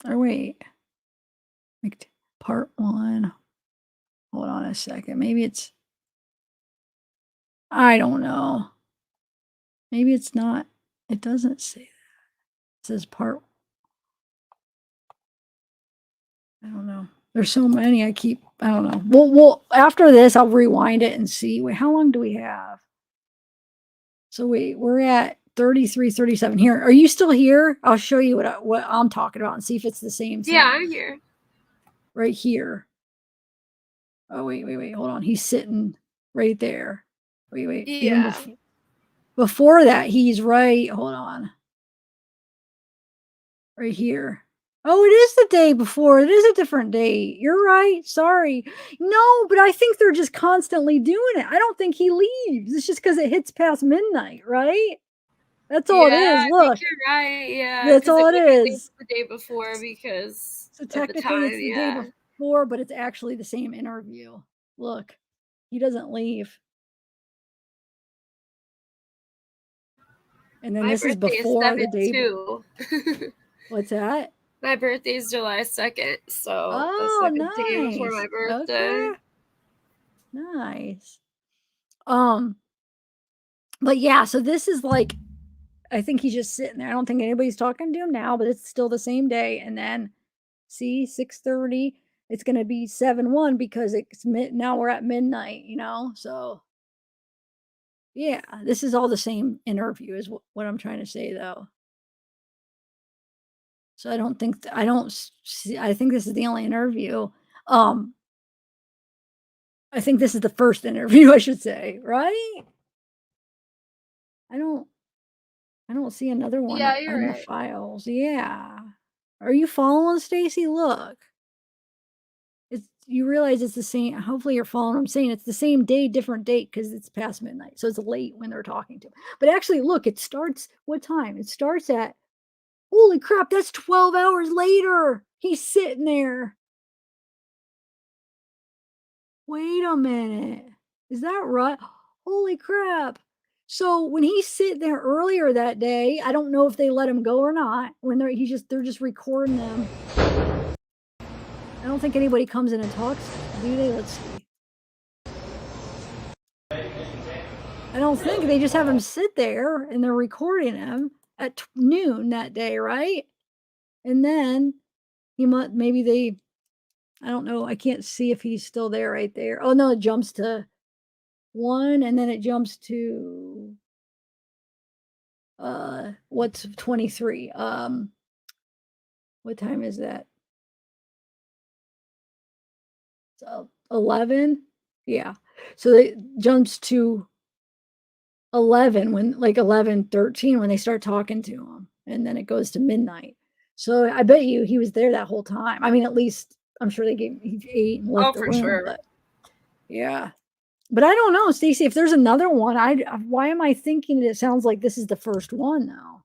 Or wait, part 1. Hold on a second. Maybe it's. I don't know. Maybe it's not. It doesn't say that. It says part. I don't know. There's so many. I don't know. Well, after this, I'll rewind it and see. Wait, how long do we have? So wait, we're at 33, 37 here. Are you still here? I'll show you what I'm talking about and see if it's the same thing. Yeah, I'm here. Right here. Oh, wait. Hold on. He's sitting right there. Wait. Even Yeah. before that, he's right. Hold on. Right here. Oh, it is the day before. It is a different date. You're right. Sorry. No, but I think they're just constantly doing it. I don't think he leaves. It's just because it hits past midnight, right? That's all it Yeah, is. I think Look, you're right. Yeah, that's because all it it would be at least is. the day before because So of the technically, time. it's the day Yeah. before, but it's actually the same interview. Look, he doesn't leave. And then My this is birthday is before the day. 7/2. What's that? My birthday is July 2nd, so the Oh, second day before my nice. birthday. Okay. Nice. Um, but yeah, so this is like, I think he's just sitting there. I don't think anybody's talking to him now, but it's still the same day. And then see, 6:30, it's gonna be 7/1 because it's now we're at midnight, So yeah, this is all the same interview is what I'm trying to say though. So I don't think I don't see, I think this is the only interview. Um, I think this is the first interview, I should say, right? I don't I don't see another one Yeah, you're in the right. files. Yeah. Are you following, Stacy? Look. You realize it's the same. Hopefully you're following what I'm saying. It's the same day, different date because it's past midnight. So it's late when they're talking to him. But actually, look, it starts what time? It starts at, holy crap, that's 12 hours later. He's sitting there. Wait a minute. Is that right? Holy crap. So when he's sitting there earlier that day, I don't know if they let him go or not. When they're just recording them. I don't think anybody comes in and talks, do they? Let's see. I don't think they just have him sit there and they're recording him at noon that day, right? And then maybe they, I don't know. I can't see if he's still there right there. Oh no, it jumps to 1 and then it jumps to what's 23? What time is that? So 11? Yeah. So it jumps to 11 when like 11:13 when they start talking to him, and then it goes to midnight. So I bet you he was there that whole time. I mean, at least I'm sure he ate and Oh, left the for room, sure. but yeah. But I don't know, Stacey, if there's another one, why am I thinking it sounds like this is the first one now?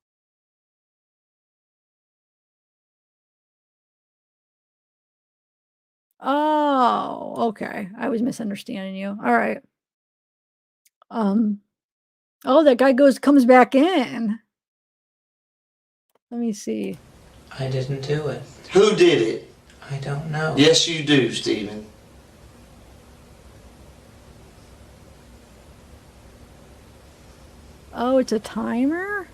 Oh, okay. I was misunderstanding you. All right. Um, oh, that guy comes back in. Let me see. I didn't do it. Who did it? I don't know. Yes, you do, Stephen. Oh, it's a timer?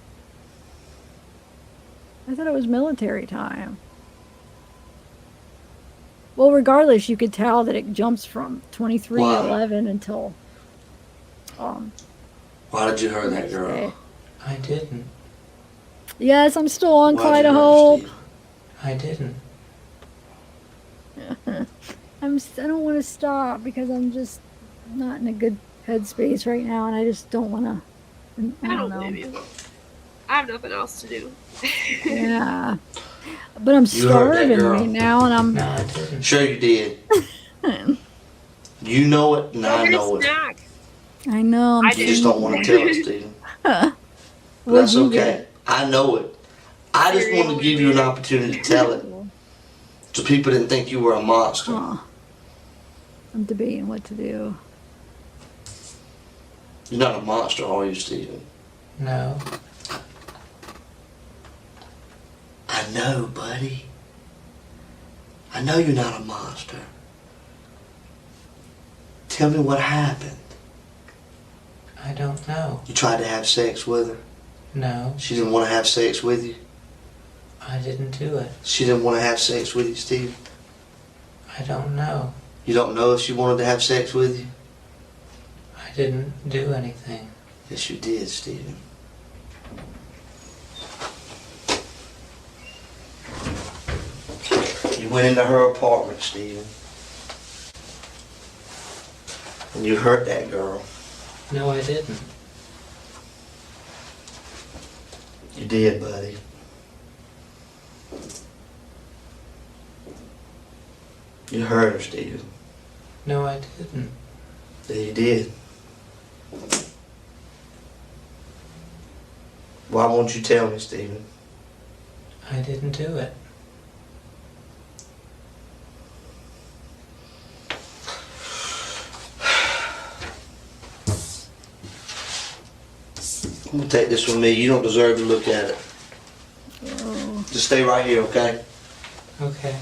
I thought it was military time. Well, regardless, you could tell that it jumps from 23:11 until Why did you hurt that girl? day. I didn't. Yes, I'm still on Why'd Clyde you of hurt her, Hope. Stephen? I didn't. I don't want to stop because I'm just not in a good headspace right now, and I just don't want to. I don't blame know. you. I have nothing else to do. Yeah, but I'm You hurt that starving girl. right now, and I'm. No, I didn't. Sure you did. You know it, and Go I get a know it. snack. I know. You just don't want to tell it, Stephen. Huh. But that's What'd you okay. get? I know it. I just wanted to give you an opportunity to tell it, so people didn't think you were a monster. Huh. I'm debating what to do. You're not a monster, are you, Stephen? No. I know, buddy. I know you're not a monster. Tell me what happened. I don't know. You tried to have sex with her. No. She didn't want to have sex with you. I didn't do it. She didn't want to have sex with you, Steve. I don't know. You don't know if she wanted to have sex with you? I didn't do anything. Yes, you did, Stephen. You went into her apartment, Stephen. And you hurt that girl. No, I didn't. You did, buddy. You heard her, Stephen. No, I didn't. Yeah, you did. Why won't you tell me, Stephen? I didn't do it. I'm gonna take this with me. You don't deserve to look at it. Oh. Just stay right here, okay? Okay.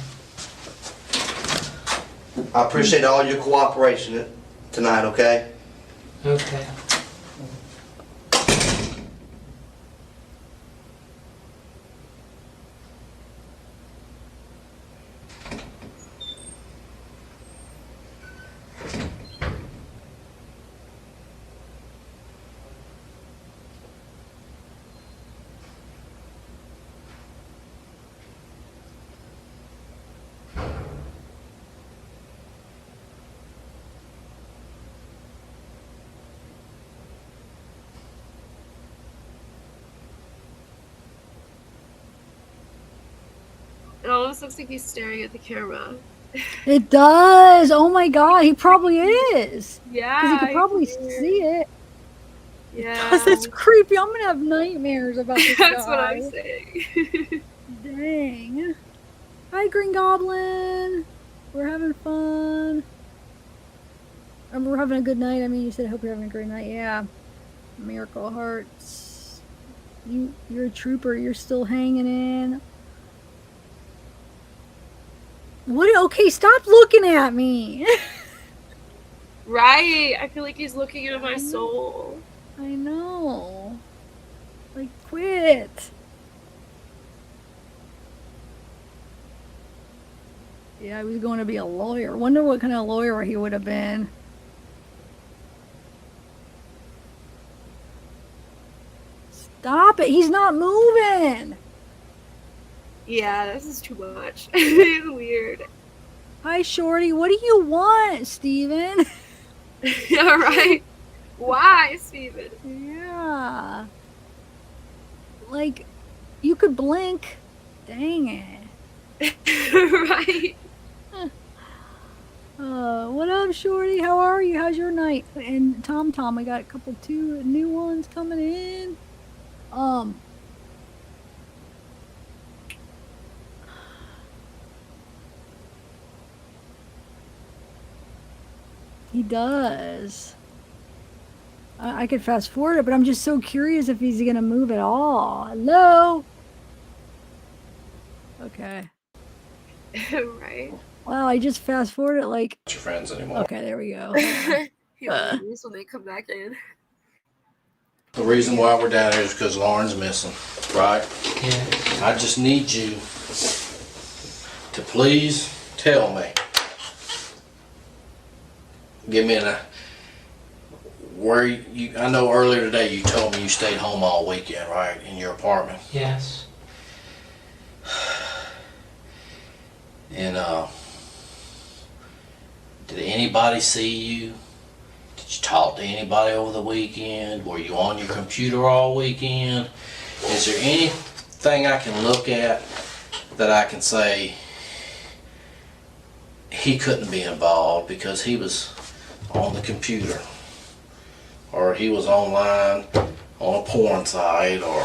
I appreciate all your cooperation tonight, okay? Okay. It almost looks like he's staring at the camera. It does. Oh my god, he probably is. Yeah. Because he could probably he's weird. see it. Yeah. Because it's creepy. I'm gonna have nightmares about this That's guy. what I'm saying. Dang. Hi, Green Goblin. We're having fun. We're having a good night. I mean, you said I hope you're having a great night. Yeah. Miracle Hearts. You're a trooper. You're still hanging in. What? Okay, stop looking at me. Right. I feel like he's looking into my soul. I know. Like, quit. Yeah, he was going to be a lawyer. Wonder what kind of lawyer he would have been. Stop it. He's not moving. Yeah, this is too much. It's weird. Hi, Shorty. What do you want, Steven? Yeah, right. Why, Steven? Yeah. Like, you could blink. Dang it. Right. What up, Shorty? How are you? How's your night? And Tom, we got two new ones coming in. He does. I could fast forward it, but I'm just so curious if he's gonna move at all. Hello? Okay. Right. Well, I just fast forwarded like. Not your friends anymore. Okay, there we go. He'll lose when they come back in. The reason why we're down here is because Lauren's missing, right? Yeah. I just need you to please tell me. Give me where you. I know earlier today you told me you stayed home all weekend, right, in your apartment. Yes. And did anybody see you? Did you talk to anybody over the weekend? Were you on your computer all weekend? Is there anything I can look at that I can say he couldn't be involved because he was on the computer, or he was online on a porn site, or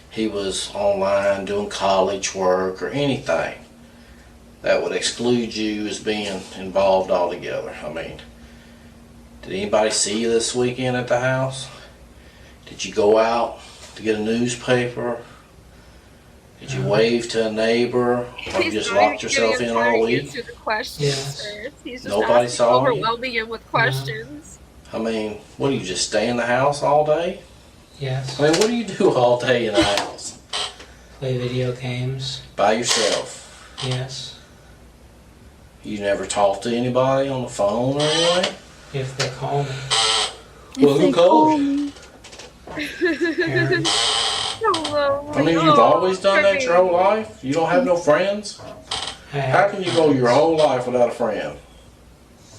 he was online doing college work, or anything that would exclude you as being involved altogether? I mean, did anybody see you this weekend at the house? Did you go out to get a newspaper? Did you wave to a neighbor, or you just locked yourself in all week? Answer the questions Yes. first. He's just Nobody saw you? overwhelming him with questions. I mean, what do you just stay in the house all day? Yes. I mean, what do you do all day in the house? Play video games. By yourself? Yes. You never talk to anybody on the phone or anything? If they call me. Well, who called you? Parents. Hello. I mean, you've always done that your whole life? You don't have no friends? How can you go your whole life without a friend?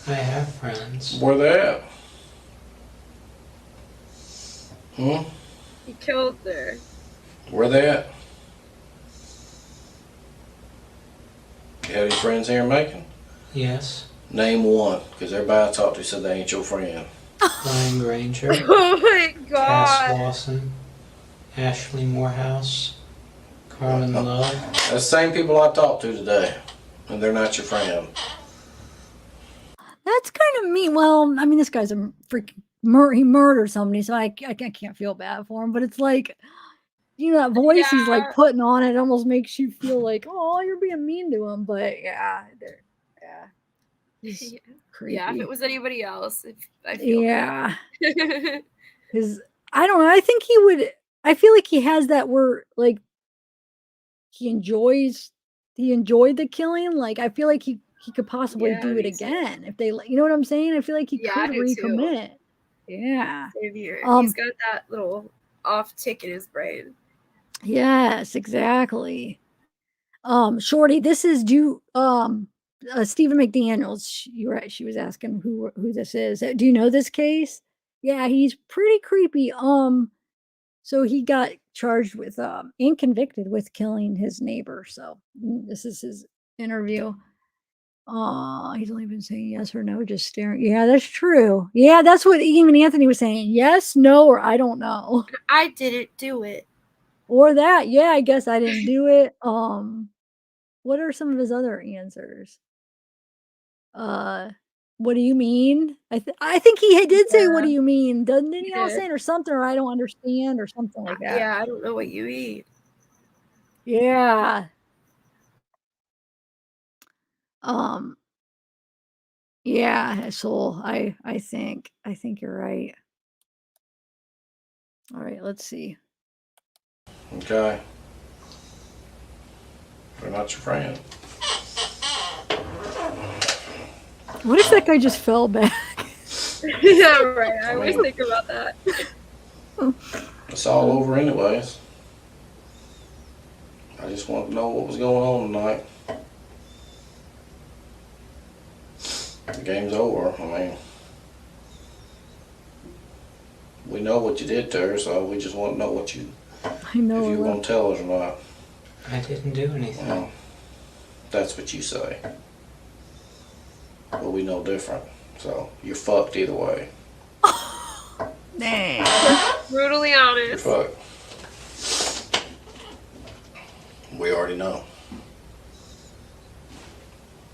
I have friends. Where they at? He killed her. Where they at? You have any friends here in Macon? Yes. Name one, because everybody I talked to said they ain't your friend. Brian Granger. Oh my Cass god. Lawson. Ashley Morehouse. Carmen Love. That's the same people I talked to today, and they're not your friend. That's kind of mean. Well, I mean, this guy's a freaking he murdered somebody, so I can't feel bad for him. But it's like, you know, that voice he's like Yeah. putting on it almost makes you feel like, oh, you're being mean to him. But yeah, he's creepy. Yeah, if it was anybody else, I feel Yeah. bad. Because I don't know. I think he would. I feel like he has that where like he enjoyed the killing. Like I feel like he could possibly Yeah, do it me too. again if they, you know what I'm saying? I feel like he Yeah, I could do too. recommit. Yeah. Same here. He's got that little off tick in his brain. Yes, exactly. Shorty, this is Stephen McDaniels. You're right. She was asking who this is. Do you know this case? Yeah, he's pretty creepy. So he got charged with and convicted with killing his neighbor. So this is his interview. He's only been saying yes or no, just staring. Yeah, that's true. Yeah, that's what even Anthony was saying. Yes, no, or I don't know. I didn't do it. Or that. Yeah, I guess I didn't do it. What are some of his other answers? What do you mean? I think he did say, "What do you mean?" Didn't he all say or something, or I don't understand, or something like that. Yeah, I don't know what you mean. Yeah. Yeah, so I think you're right. All right, let's see. Okay. They're not your friend. What if that guy just fell back? Yeah, right. I always think about that. It's all over anyways. I just wanted to know what was going on tonight. The game's over. I mean, we know what you did to her, so we just want to know what you, I know. if you want to tell us or not. I didn't do anything. Well, that's what you say. But we know different. So you're fucked either way. Dang. Brutally You're honest. fucked. We already know.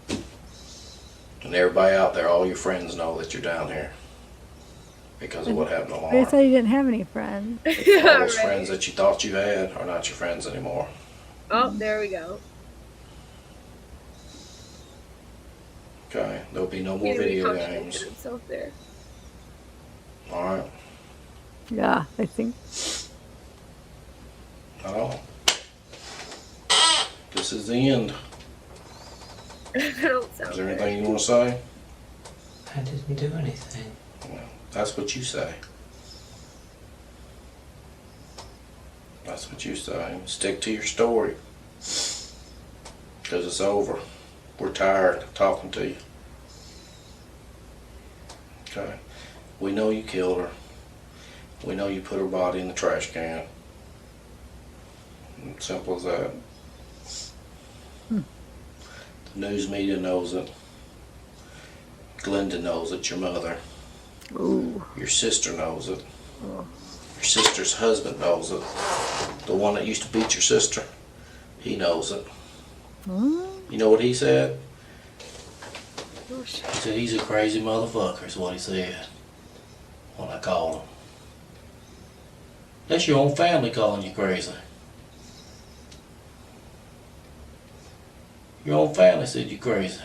And everybody out there, all your friends know that you're down here because of what happened to I Lauren. thought you didn't have any friends. All those friends that you thought you had are not your friends anymore. Oh, there we go. Okay, there'll be no more He's really video contradicting games. himself there. All right. Yeah, I think. Not all. This is the end. That don't sound Is there fair. anything you want to say? I didn't do anything. Well, that's what you say. That's what you say. Stick to your story. Because it's over. We're tired of talking to you. Okay? We know you killed her. We know you put her body in the trash can. Simple as that. The news media knows it. Glenda knows it, your mother. Ooh. Your sister knows it. Oh. Your sister's husband knows it. The one that used to beat your sister, he knows it. You know what he said? He said he's a crazy motherfucker is what he said when I called him. That's your own family calling you crazy. Your own family said you're crazy.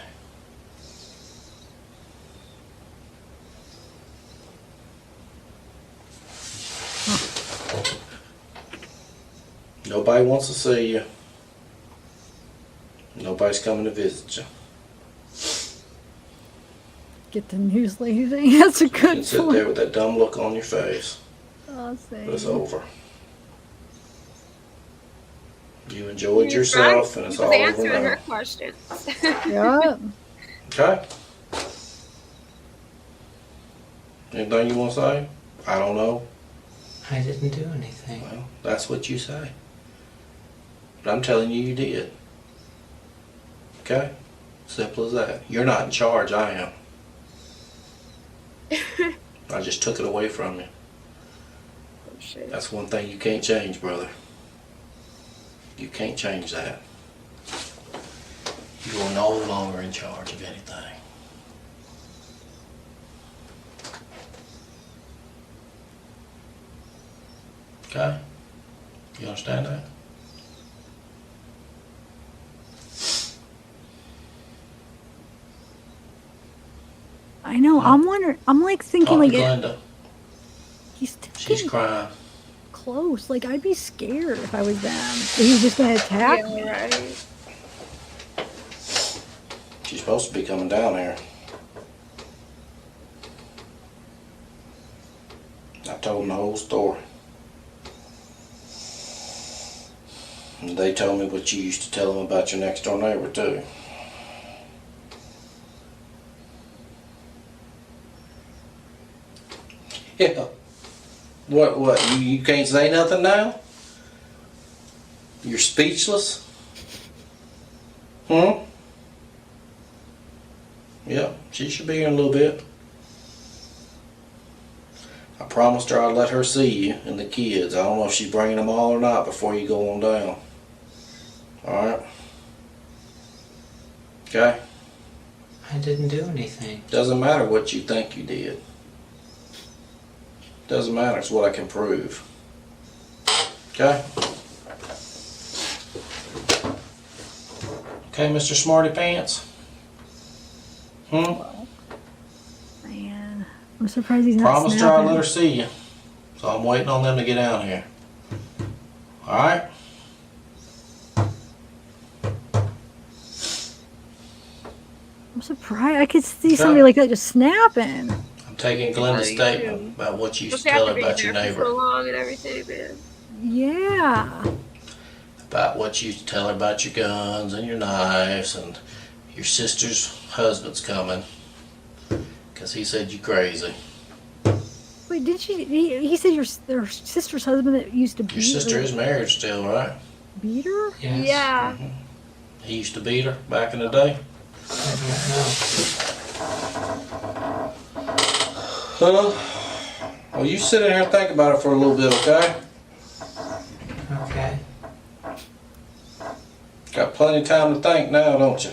Nobody wants to see you. Nobody's coming to visit you. Get the news lady thing. That's a You good can sit point. there with that dumb look on your face. Oh, But it's same. over. You enjoyed He's yourself, right. and it's He was all over answering now. her questions. Yeah. Okay? Anything you want to say? I don't know. I didn't do anything. Well, that's what you say. But I'm telling you, you did. Okay? Simple as that. You're not in charge, I am. I just took it away from you. Oh, shit. That's one thing you can't change, brother. You can't change that. You are no longer in charge of anything. Okay? You understand that? I know. I'm wondering. I'm like thinking Talk like to Glenda. He's She's crying. close. Like I'd be scared if I was them. He was just gonna attack me. Yeah, right. She's supposed to be coming down here. I told them the whole story. And they told me what you used to tell them about your next door neighbor too. Yeah. What, you can't say nothing now? You're speechless? Hmm? Yeah, she should be here in a little bit. I promised her I'd let her see you and the kids. I don't know if she's bringing them all or not before you go on down. Alright? Okay? I didn't do anything. Doesn't matter what you think you did. Doesn't matter, it's what I can prove. Okay? Okay, Mr. Smarty Pants? Man, I'm surprised he's not Promised her I'd snapping. let her see you. So I'm waiting on them to get down here. Alright? I'm surprised. I could see somebody like that just snapping. I'm taking Glenda's statement about what you used to Especially tell after her being about your there for neighbor. so long and everything, man. Yeah. About what you used to tell her about your guns and your knives and your sister's husband's coming. Because he said you crazy. Wait, did she? He said your sister's husband that used to beat Your sister her. is married still, right? Beat her? Yes. Yeah. He used to beat her back in the day. Well, you sit in here and think about it for a little bit, okay? Okay. Got plenty of time to think now, don't you?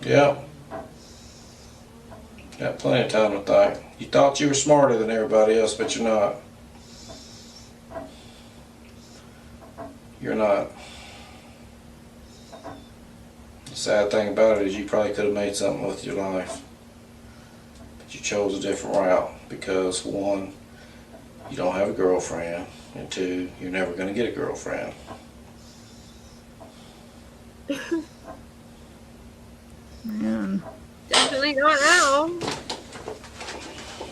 Yep. Got plenty of time to think. You thought you were smarter than everybody else, but you're not. You're not. The sad thing about it is you probably could have made something with your life. But you chose a different route because, one, you don't have a girlfriend, and two, you're never going to get a girlfriend. Man. Definitely not now.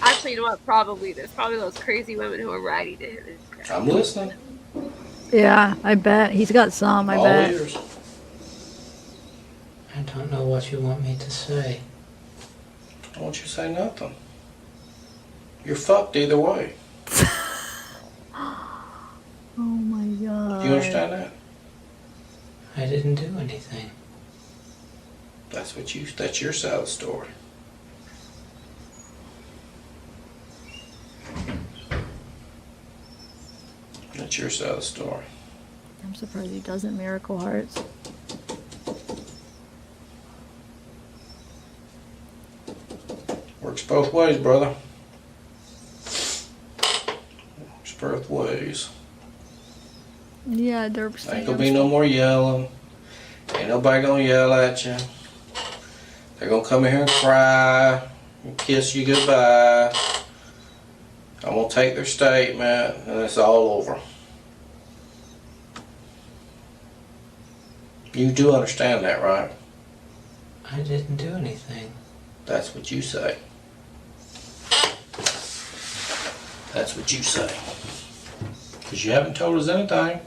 Actually, you know what? Probably. There's probably those crazy women who are writing to him. I'm listening. Yeah, I bet. He's got some, I All bet. ears. I don't know what you want me to say. I don't want you to say nothing. You're fucked either way. Oh my god. Do you understand that? I didn't do anything. That's your side of the story. That's your side of the story. I'm surprised he doesn't Miracle Hearts. Works both ways, brother. Works both ways. Yeah, Derp's Ain't gonna be no more yelling. Ain't nobody gonna yell at you. They're gonna come in here and cry and kiss you goodbye. I'm gonna take their statement and it's all over. You do understand that, right? I didn't do anything. That's what you say. That's what you say. Because you haven't told us anything.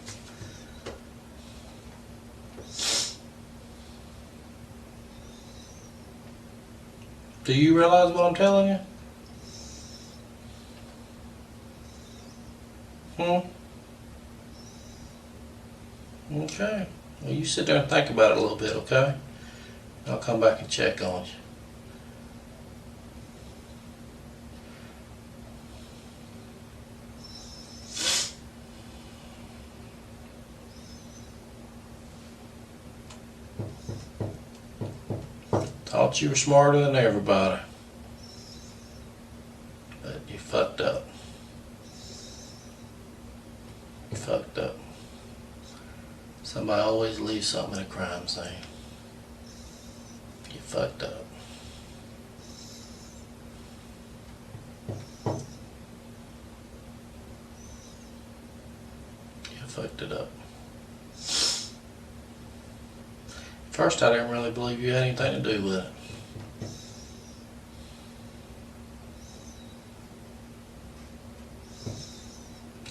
Do you realize what I'm telling you? Okay. Well, you sit there and think about it a little bit, okay? I'll come back and check on you. Thought you were smarter than everybody. But you fucked up. You fucked up. Somebody always leaves something in a crime scene. You fucked up. You fucked it up. First, I didn't really believe you had anything to do with it.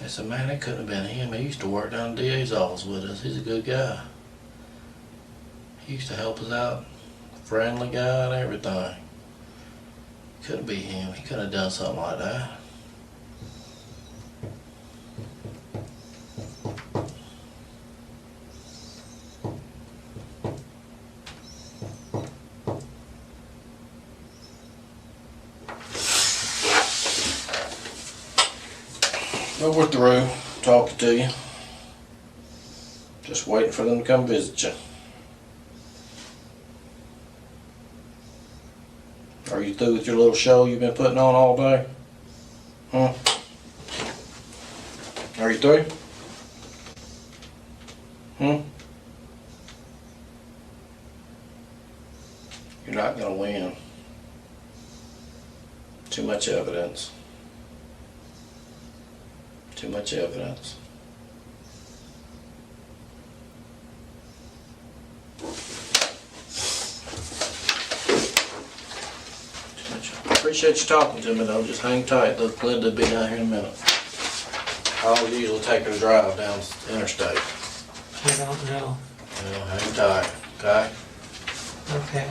I said, man, it couldn't have been him. He used to work down the DA's office with us. He's a good guy. He used to help us out. Friendly guy and everything. Couldn't be him. He couldn't have done something like that. But we're through talking to you. Just waiting for them to come visit you. Are you through with your little show you've been putting on all day? Huh? Are you through? You're not gonna win. Too much evidence. Too much evidence. Appreciate you talking to me though. Just hang tight. Look, Linda will be down here in a minute. I'll usually take her to drive down the interstate. I don't know. Well, hang tight, okay? Okay.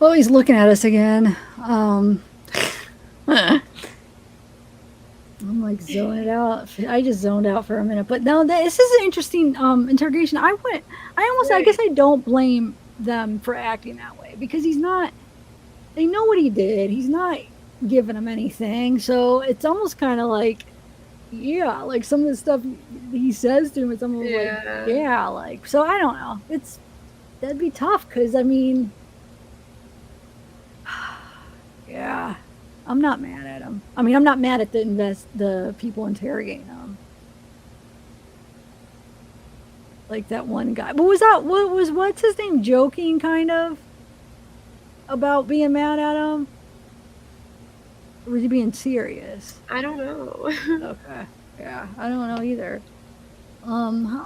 Oh, he's looking at us again. I'm like zoning out. I just zoned out for a minute. But no, this is an interesting interrogation. I guess I don't blame them for acting that way because he's not. They know what he did. He's not giving them anything. So it's almost kind of like, yeah, like some of the stuff he says to him, it's almost like, yeah, like, so I don't know. That'd be tough because, I mean, yeah, I'm not mad at him. I mean, I'm not mad at the people interrogating him. Like that one guy. But what's his name, joking kind of about being mad at him? Or was he being serious? I don't know. Okay. Yeah, I don't know either.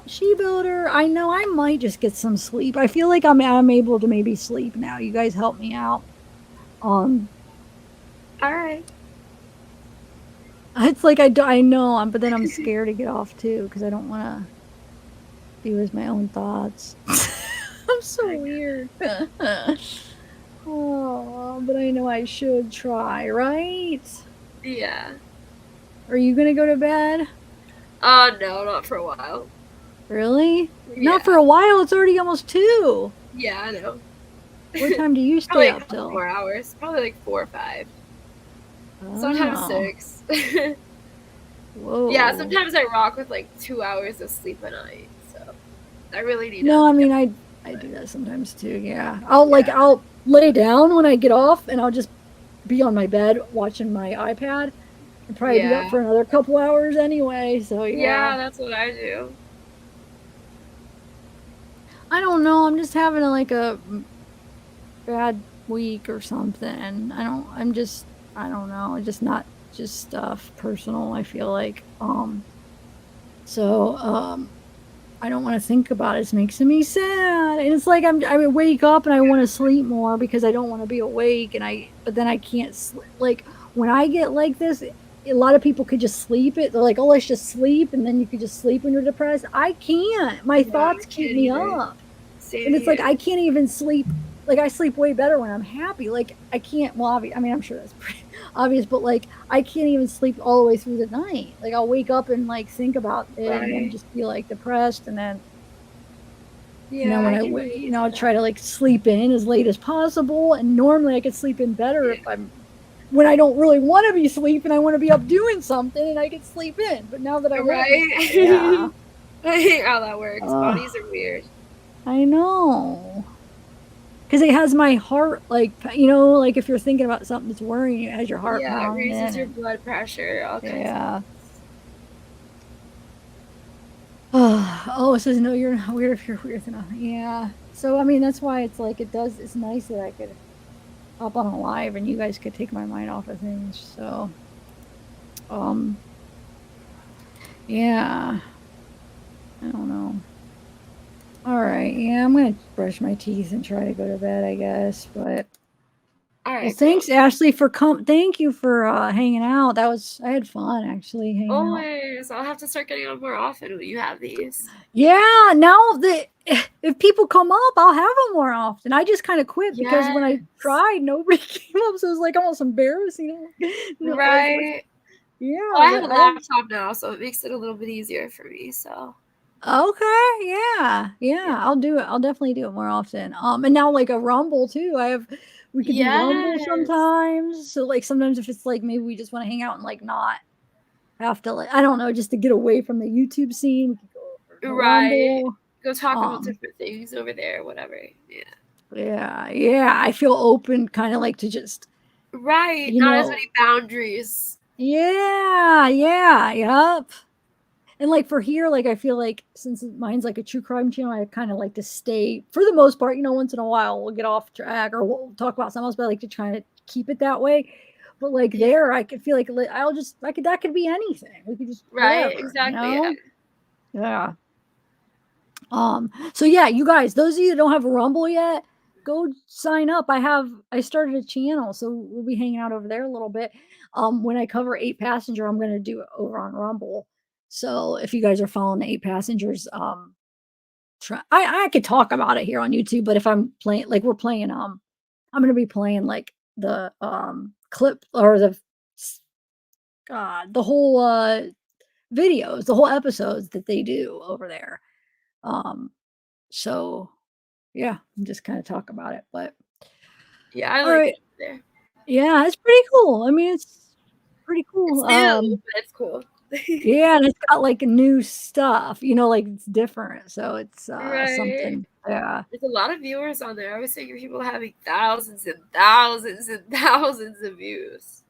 She builder. I know I might just get some sleep. I feel like I'm able to maybe sleep now. You guys help me out. All right. It's like I know, but then I'm scared to get off too because I don't want to be with my own thoughts. I'm so weird. Oh, but I know I should try, right? Yeah. Are you gonna go to bed? No, not for a while. Really? Yeah. Not for a while. It's already almost 2. Yeah, I know. What time do you stay up till? 4 hours. Probably like 4 or 5. Sometimes 6. Whoa. Yeah, sometimes I rock with like 2 hours of sleep a night. So I really need No, to. I mean I do that sometimes too. Yeah, I'll lay down when I get off, and I'll just be on my bed watching my iPad, and probably be up Yeah. for another couple hours anyway. So Yeah, yeah. that's what I do. I don't know. I'm just having a bad week or something. I don't know. It's just not just stuff personal. I feel like so I don't want to think about it. It's making me sad. And it's like I would wake up and I want to sleep more because I don't want to be awake, but then I can't like when I get like this, a lot of people could just sleep it. They're like, "Oh, let's just sleep," and then you could just sleep when you're depressed. I can't. My Yeah, I thoughts keep can't me either. up. Same And it's like here. I can't even sleep. Like I sleep way better when I'm happy. Like I can't. Well, I mean, I'm sure that's pretty obvious, but like I can't even sleep all the way through the night. Like I'll wake up and like think about it, and then Right. just be like depressed, and then Yeah, when I can relate to I'll that. try to like sleep in as late as possible. And normally I could sleep in better if Yeah. I'm when I don't really want to be sleeping. I want to be up doing something, and I could sleep in. But now that I won't be, yeah. Right? I hate how that works. Ugh. Bodies are weird. I know. Because it has my heart, like, like if you're thinking about something that's worrying you, it has your heart Yeah, it pounding. raises your And blood pressure, all kinds of yeah. Oh, it says no, you're not weird if you're weird enough. Yeah. So I mean, that's why it's like it's nice that I could hop on a live and you guys could take my mind off of things. So yeah. I don't know. All right. Yeah, I'm gonna brush my teeth and try to go to bed, I guess. But All well, right, thanks, girl. Ashley, thank you for hanging out. I had fun actually hanging out. Always. I'll have to start getting on more often when you have these. Yeah, now that if people come up, I'll have them more often. I just kind of quit because when I Yes. tried, nobody came up, so it was like almost embarrassing. Right. Yeah, Well, I have but a I don't. laptop now, so it makes it a little bit easier for me. So Okay, yeah, yeah. I'll do it. I'll definitely do it more often. And now like a Rumble too. We could do Rumble Yes. sometimes. So like sometimes if it's like maybe we just want to hang out and like not have to like I don't know, just to get away from the YouTube scene, we could go over to Right. Rumble. Go talk about Um, different things over there, whatever. Yeah. yeah, I feel open, kind of like to just, Right. you Not as know, many boundaries. yep. And like for here, like I feel like since mine's like a true crime channel, I kind of like to stay for the most part. Once in a while we'll get off track or we'll talk about something else, but I like to try to keep it that way. But like Yeah. there, I could feel like that could be anything. We could just Right. whatever, Exactly. Yeah. Yeah. So yeah, you guys, those of you that don't have a Rumble yet, go sign up. I started a channel, so we'll be hanging out over there a little bit. When I cover 8 Passenger, I'm gonna do it over on Rumble. So if you guys are following the 8 Passengers, I could talk about it here on YouTube, but if I'm playing like we're playing, I'm gonna be playing like the clip or the whole videos, the whole episodes that they do over there. So yeah, I'm just kind of talk about it, but Yeah. I all like right. it over there. Yeah, it's pretty cool. I mean, it's pretty cool. It's new, but it's cool. Yeah, and it's got like new stuff, like it's different. So it's Right. something. Yeah. There's a lot of viewers on there. I was seeing people having thousands and thousands and thousands of views.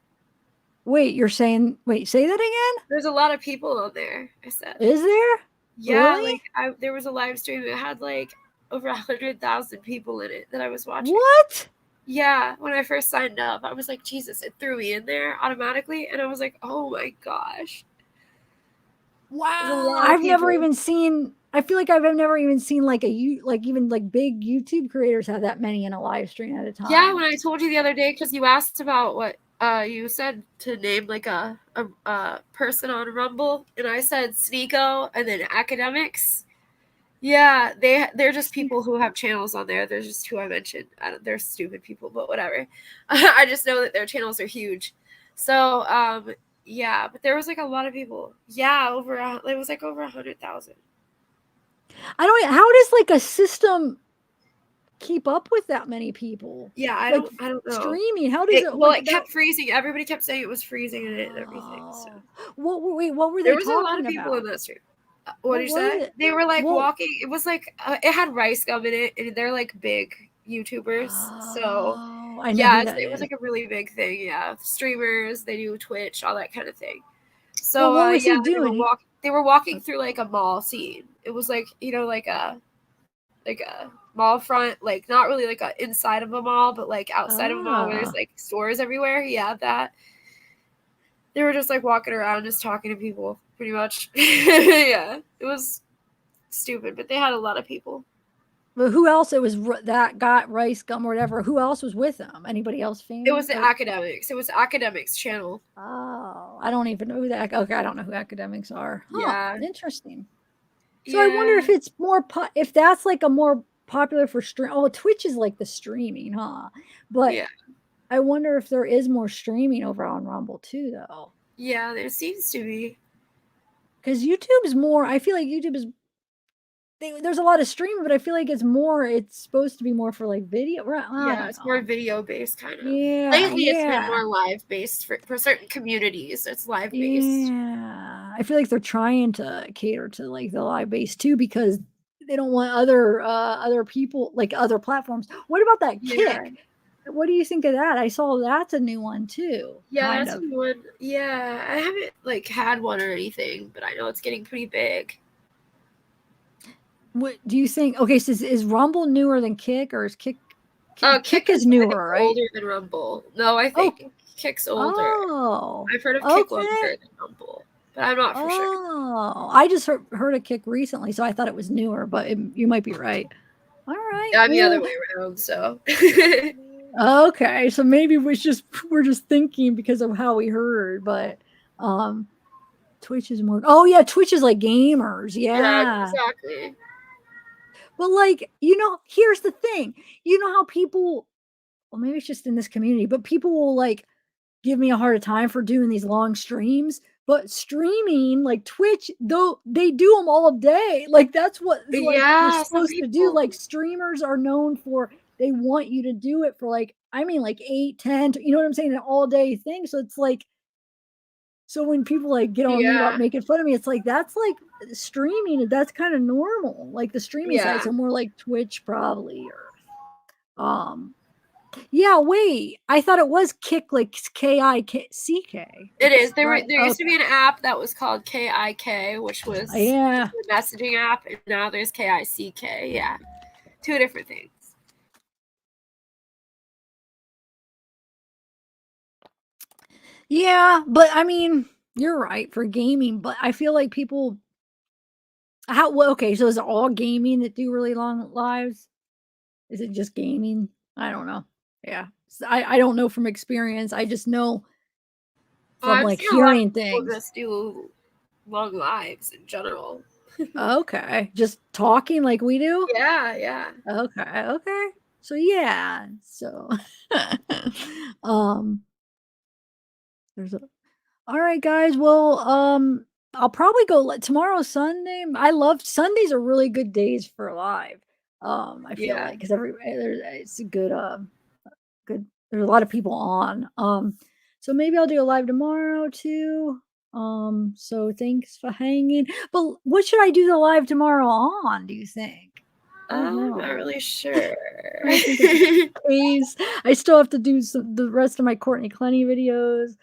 Wait, say that again? There's a lot of people on there, I said. Is there? Yeah, Really? like there was a live stream that had like over 100,000 people in it that I was watching. What? Yeah, when I first signed up, I was like, Jesus, it threw me in there automatically, and I was like, oh my gosh. There's a Wow. lot of I've never people. even seen I feel like I've never even seen like even like big YouTube creators have that many in a live stream at a time. Yeah, when I told you the other day, because you asked about what you said to name like a person on Rumble, and I said Sneeko and then academics. Yeah, they're just people who have channels on there. There's just who I mentioned. They're stupid people, but whatever. I just know that their channels are huge. So yeah, but there was like a lot of people. Yeah, it was like over 100,000. How does like a system keep up with that many people. Yeah, I Like, don't know. streaming, how does it Well, like it that? kept freezing. Everybody kept saying it was freezing and everything. So What were there they was a lot talking of people in about? that stream. What What did you was say? it? They were like Well, walking. It was like it had rice gum in it, and they're like big YouTubers. So I know yeah, who that it was is. like a really big thing. Yeah, streamers, they do Twitch, all that kind of thing. Well, So what was yeah, he doing? they were walking through like a mall scene. It was like, you know, like a mall front, like not really like a inside of a mall, but like outside of a mall where there's like stores everywhere. Yeah, that. They were just like walking around, just talking to people, pretty much. Yeah, it was stupid, but they had a lot of people. Well, who else? It was that got rice gum or whatever. Who else was with them? Anybody else famous? It was the academics. It was academics channel. Oh, I don't even know who that. Okay, I don't know who academics are. Huh, Yeah, interesting. So I wonder if it's more if that's like a more popular for stream. Oh, Twitch is like the streaming, huh? But yeah, I wonder if there is more streaming over on Rumble too, though. yeah, there seems to be. Because YouTube's more. I feel like YouTube is. There's a lot of streaming, but I feel like it's more. It's supposed to be more for like video. Right? Yeah, it's more video based kind of. Yeah, Lately, it's been yeah. more live based for certain communities. It's live based. Yeah, I feel like they're trying to cater to like the live base too because they don't want other people like other platforms. What about that Yeah. Kick? What do you think of that? I saw that's a new one too. Yeah, kind that's of. a new one. Yeah, I haven't like had one or anything, but I know it's getting pretty big. What do you think? Okay, so is Rumble newer than Kick or is Kick? Kick is I think, newer, right? older than Rumble. No, I think Kick's older. Oh, I've heard of Kick okay. longer than Rumble, but I'm not for sure. Oh, I just heard of Kick recently, so I thought it was newer, but you might be right. All right. Yeah, I'm the other way around, so. Okay, so maybe we're just thinking because of how we heard, but Twitch is more. Oh yeah, Twitch is like gamers. Yeah, exactly. But like, here's the thing. You know how people, well, maybe it's just in this community, but people will like give me a hard time for doing these long streams. But streaming like Twitch, though, they do them all day. Like that's what like you're supposed to do. Like streamers are known for, they want you to do it for like 8, 10, you know what I'm saying? An all day thing. So it's like, so when people like get on me about making fun of me, it's like, that's like streaming. That's kind of normal. Like the streaming sites are more like Twitch probably, or, yeah, wait. I thought it was Kick, like K-I-C-K. It is. There used to be an app that was called KIK, which was a messaging app, and now there's KICK. Yeah, two different things. Yeah, but I mean, you're right for gaming, but I feel like people. Okay, so is it all gaming that do really long lives? Is it just gaming? I don't know. Yeah, I don't know from experience. I just know from like hearing things. Just do long lives in general. Okay, just talking like we do. Yeah. Okay. So yeah, there's a. All right, guys. Well, I'll probably go tomorrow's Sunday. I love Sundays are really good days for live. I feel like because it's a good good. There's a lot of people on. So maybe I'll do a live tomorrow too. So thanks for hanging. But what should I do the live tomorrow on? Do you think? I'm not really sure. Please, I still have to do the rest of my Courtney Clenny videos.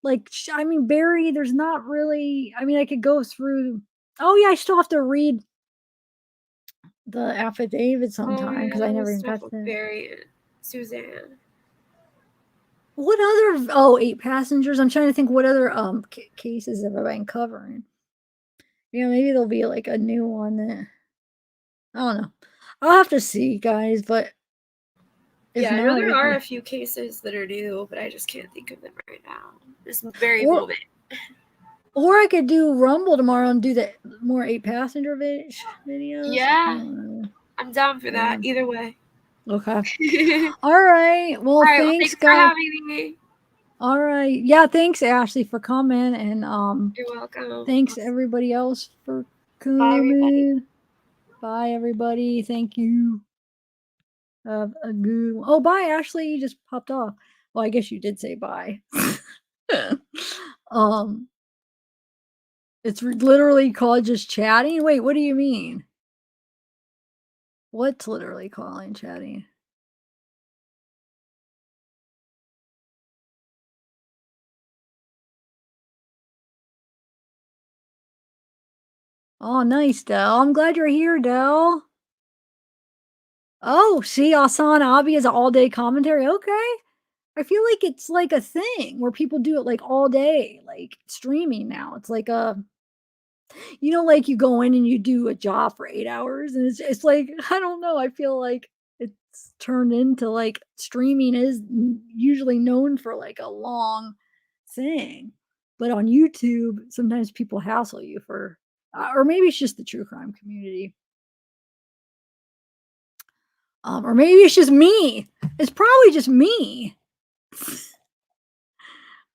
Like, I mean, Barry, there's not really. I mean, I could go through. Oh yeah, I still have to read the affidavit sometime because I never even got to Barry and Suzanne. What other 8 passengers? I'm trying to think what other cases have I been covering. Maybe there'll be like a new one that I don't know. I'll have to see, guys, but I know there are a few cases that are new, but I just can't think of them right now. This very moment. Or I could do Rumble tomorrow and do the more 8 passenger videos. Yeah. I'm down for that either way. Okay. All right. Well, thanks, for having me. All right. Yeah, thanks, Ashley, for coming. And you're welcome. Thanks everybody else for coming. Bye, everybody. Bye, everybody. Thank you. Have a good one. Oh, bye, Ashley. You just popped off. Well, I guess you did say bye. um, it's literally called just chatting. Wait, what do you mean? What's literally calling chatting? Oh, nice, Dell. I'm glad you're here, Dell. Oh, see, Asana Abi is an all-day commentary. Okay. I feel like it's like a thing where people do it like all day, like streaming now. It's like like you go in and you do a job for 8 hours, and it's like I don't know. I feel like it's turned into like streaming is usually known for like a long thing, but on YouTube sometimes people hassle you for, or maybe it's just the true crime community. Or maybe it's just me. It's probably just me.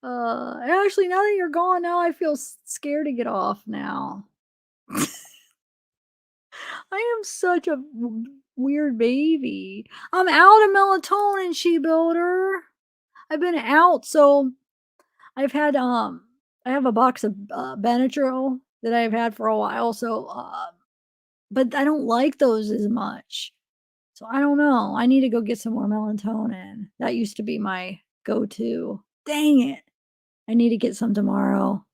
Actually, now that you're gone, now I feel scared to get off now. I am such a weird baby. I'm out of melatonin, she builder. I've been out, so I've had I have a box of Benadryl that I've had for a while, so but I don't like those as much. So I don't know. I need to go get some more melatonin. That used to be my go-to. Dang it. I need to get some tomorrow.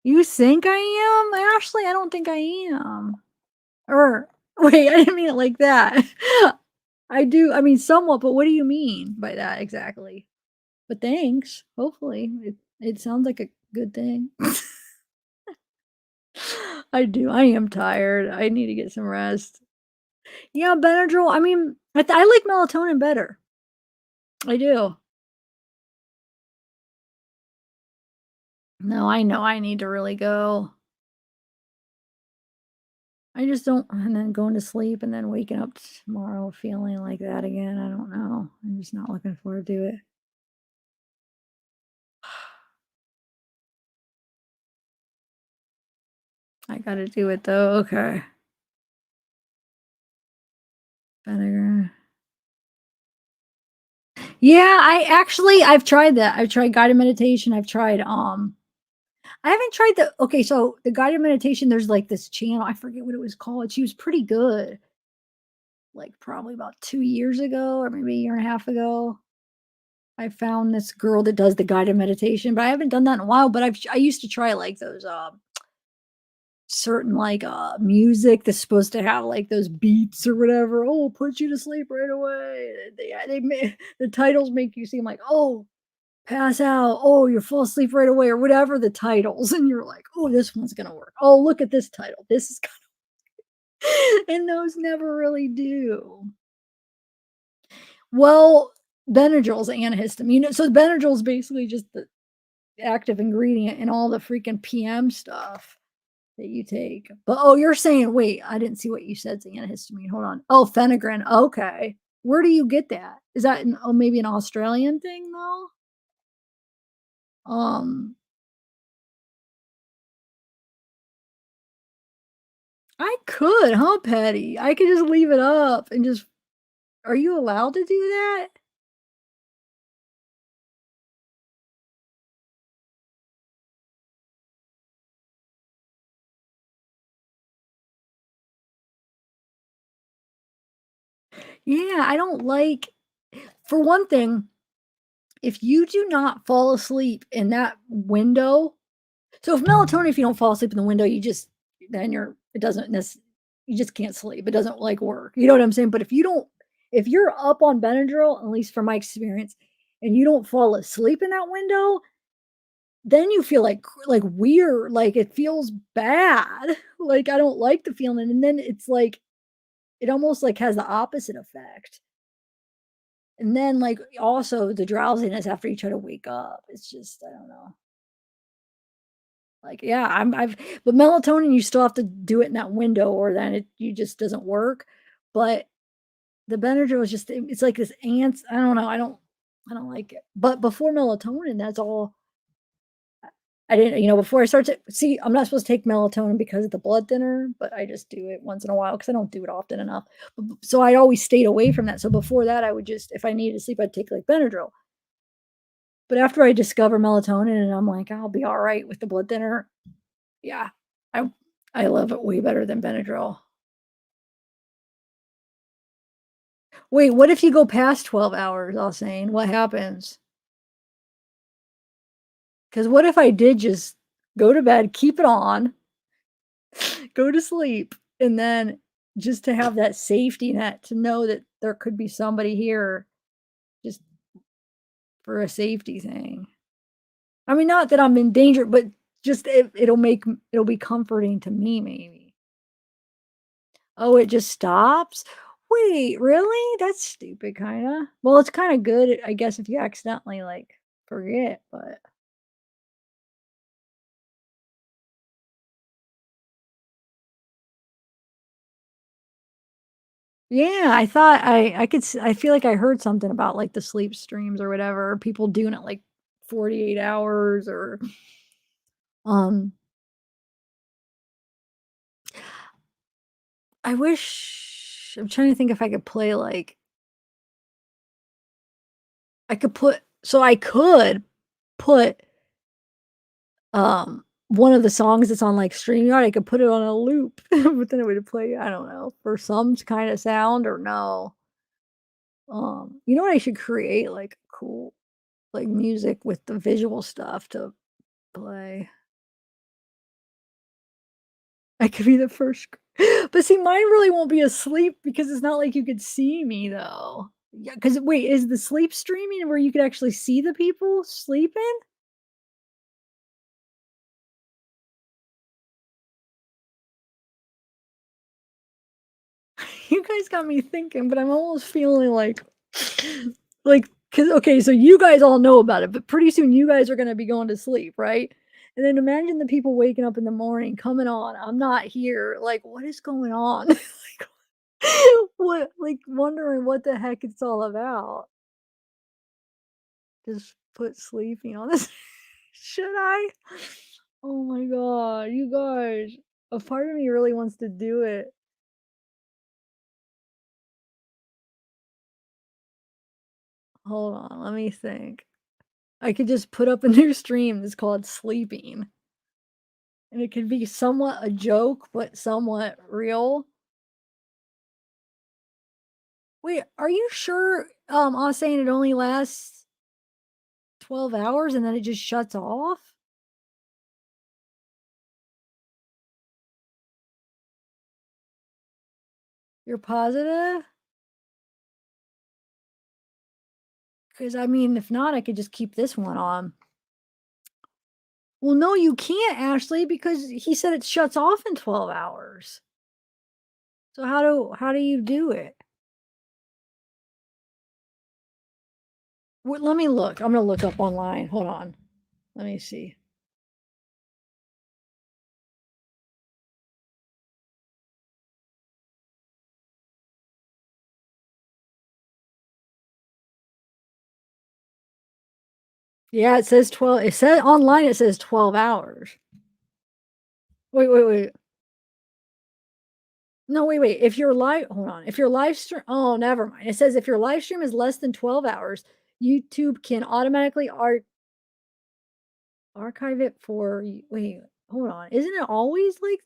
You think I am? Ashley, I don't think I am. Or wait, I didn't mean it like that. I do. I mean somewhat, but what do you mean by that exactly? But thanks. Hopefully. It sounds like a good thing. I do. I am tired. I need to get some rest. Yeah, Benadryl. I mean, I like melatonin better. I do. No, I know I need to really go. I just don't, and then going to sleep and then waking up tomorrow feeling like that again. I don't know. I'm just not looking forward to it. I gotta do it though. Okay. Vinegar. Yeah, I've tried that. I've tried guided meditation. I've tried I haven't tried the okay, so the guided meditation, there's like this channel, I forget what it was called. She was pretty good. Like probably about 2 years ago or maybe a year and a half ago. I found this girl that does the guided meditation, but I haven't done that in a while, but I used to try like those certain like music that's supposed to have like those beats or whatever. Oh, put you to sleep right away. The titles make you seem like, oh, pass out. Oh, you'll fall asleep right away, or whatever the titles. And you're like, oh, this one's gonna work. Oh, look at this title. This is gonna and those never really do. Well, Benadryl's antihistamine. So Benadryl is basically just the active ingredient in all the freaking PM stuff that you take. But oh, you're saying, wait, I didn't see what you said. It's antihistamine. Hold on. Oh, phenagrin. Okay. Where do you get that? Is that maybe an Australian thing though? I could, huh, Patty? I could just leave it up and just. Are you allowed to do that? Yeah, I don't like. For one thing, if you do not fall asleep in that window, so if melatonin, if you don't fall asleep in the window, you just then it doesn't you just can't sleep. It doesn't like work. You know what I'm saying? But if you're up on Benadryl, at least from my experience, and you don't fall asleep in that window, then you feel like weird, like it feels bad. Like I don't like the feeling, and then it's like it almost like has the opposite effect. And then like also the drowsiness after you try to wake up. It's just I don't know. Like, yeah, I've but melatonin, you still have to do it in that window or then you just doesn't work. But the Benadryl is just it's like this ants. I don't know. I don't like it. But before melatonin, that's all I didn't, before I start to see, I'm not supposed to take melatonin because of the blood thinner, but I just do it once in a while because I don't do it often enough. So I always stayed away from that. So before that, I would just, if I needed to sleep, I'd take like Benadryl. But after I discover melatonin and I'm like, I'll be all right with the blood thinner. Yeah, I love it way better than Benadryl. Wait, what if you go past 12 hours, Alsane? What happens? Because what if I did just go to bed, keep it on, go to sleep, and then just to have that safety net to know that there could be somebody here just for a safety thing. I mean, not that I'm in danger, but just it'll be comforting to me, maybe. Oh, it just stops? Wait, really? That's stupid, kinda. Well, it's kinda good, I guess, if you accidentally, like, forget, but yeah, I thought I could I feel like I heard something about, like, the sleep streams or whatever, people doing it, like, 48 hours or, um I wish I'm trying to think if I could play, like I could put, one of the songs that's on, like, StreamYard, I could put it on a loop, but then it would play, I don't know, for some kinda sound or no. You know what I should create? Like, cool, like, music with the visual stuff to play. I could be the first but see, mine really won't be asleep because it's not like you could see me, though. Yeah, because wait, is the sleep streaming where you could actually see the people sleeping? You guys got me thinking, but I'm almost feeling like, cause okay, so you guys all know about it, but pretty soon you guys are gonna be going to sleep, right? And then imagine the people waking up in the morning, coming on, I'm not here, like, what is going on? What like, wondering what the heck it's all about. Just put sleeping on this. Should I? Oh my god, you guys. A part of me really wants to do it. Hold on, let me think. I could just put up a new stream that's called Sleeping. And it could be somewhat a joke, but somewhat real. Wait, are you sure, I was saying it only lasts 12 hours and then it just shuts off? You're positive? Because I mean, if not, I could just keep this one on. Well, no, you can't, Ashley, because he said it shuts off in 12 hours. So how do you do it? Let me look. I'm gonna look up online. Hold on. Let me see. Yeah, it says 12. It says online it says 12 hours. Wait. No, wait. If your live hold on. If your live stream oh, never mind. It says if your live stream is less than 12 hours, YouTube can automatically archive it for wait, hold on. Isn't it always like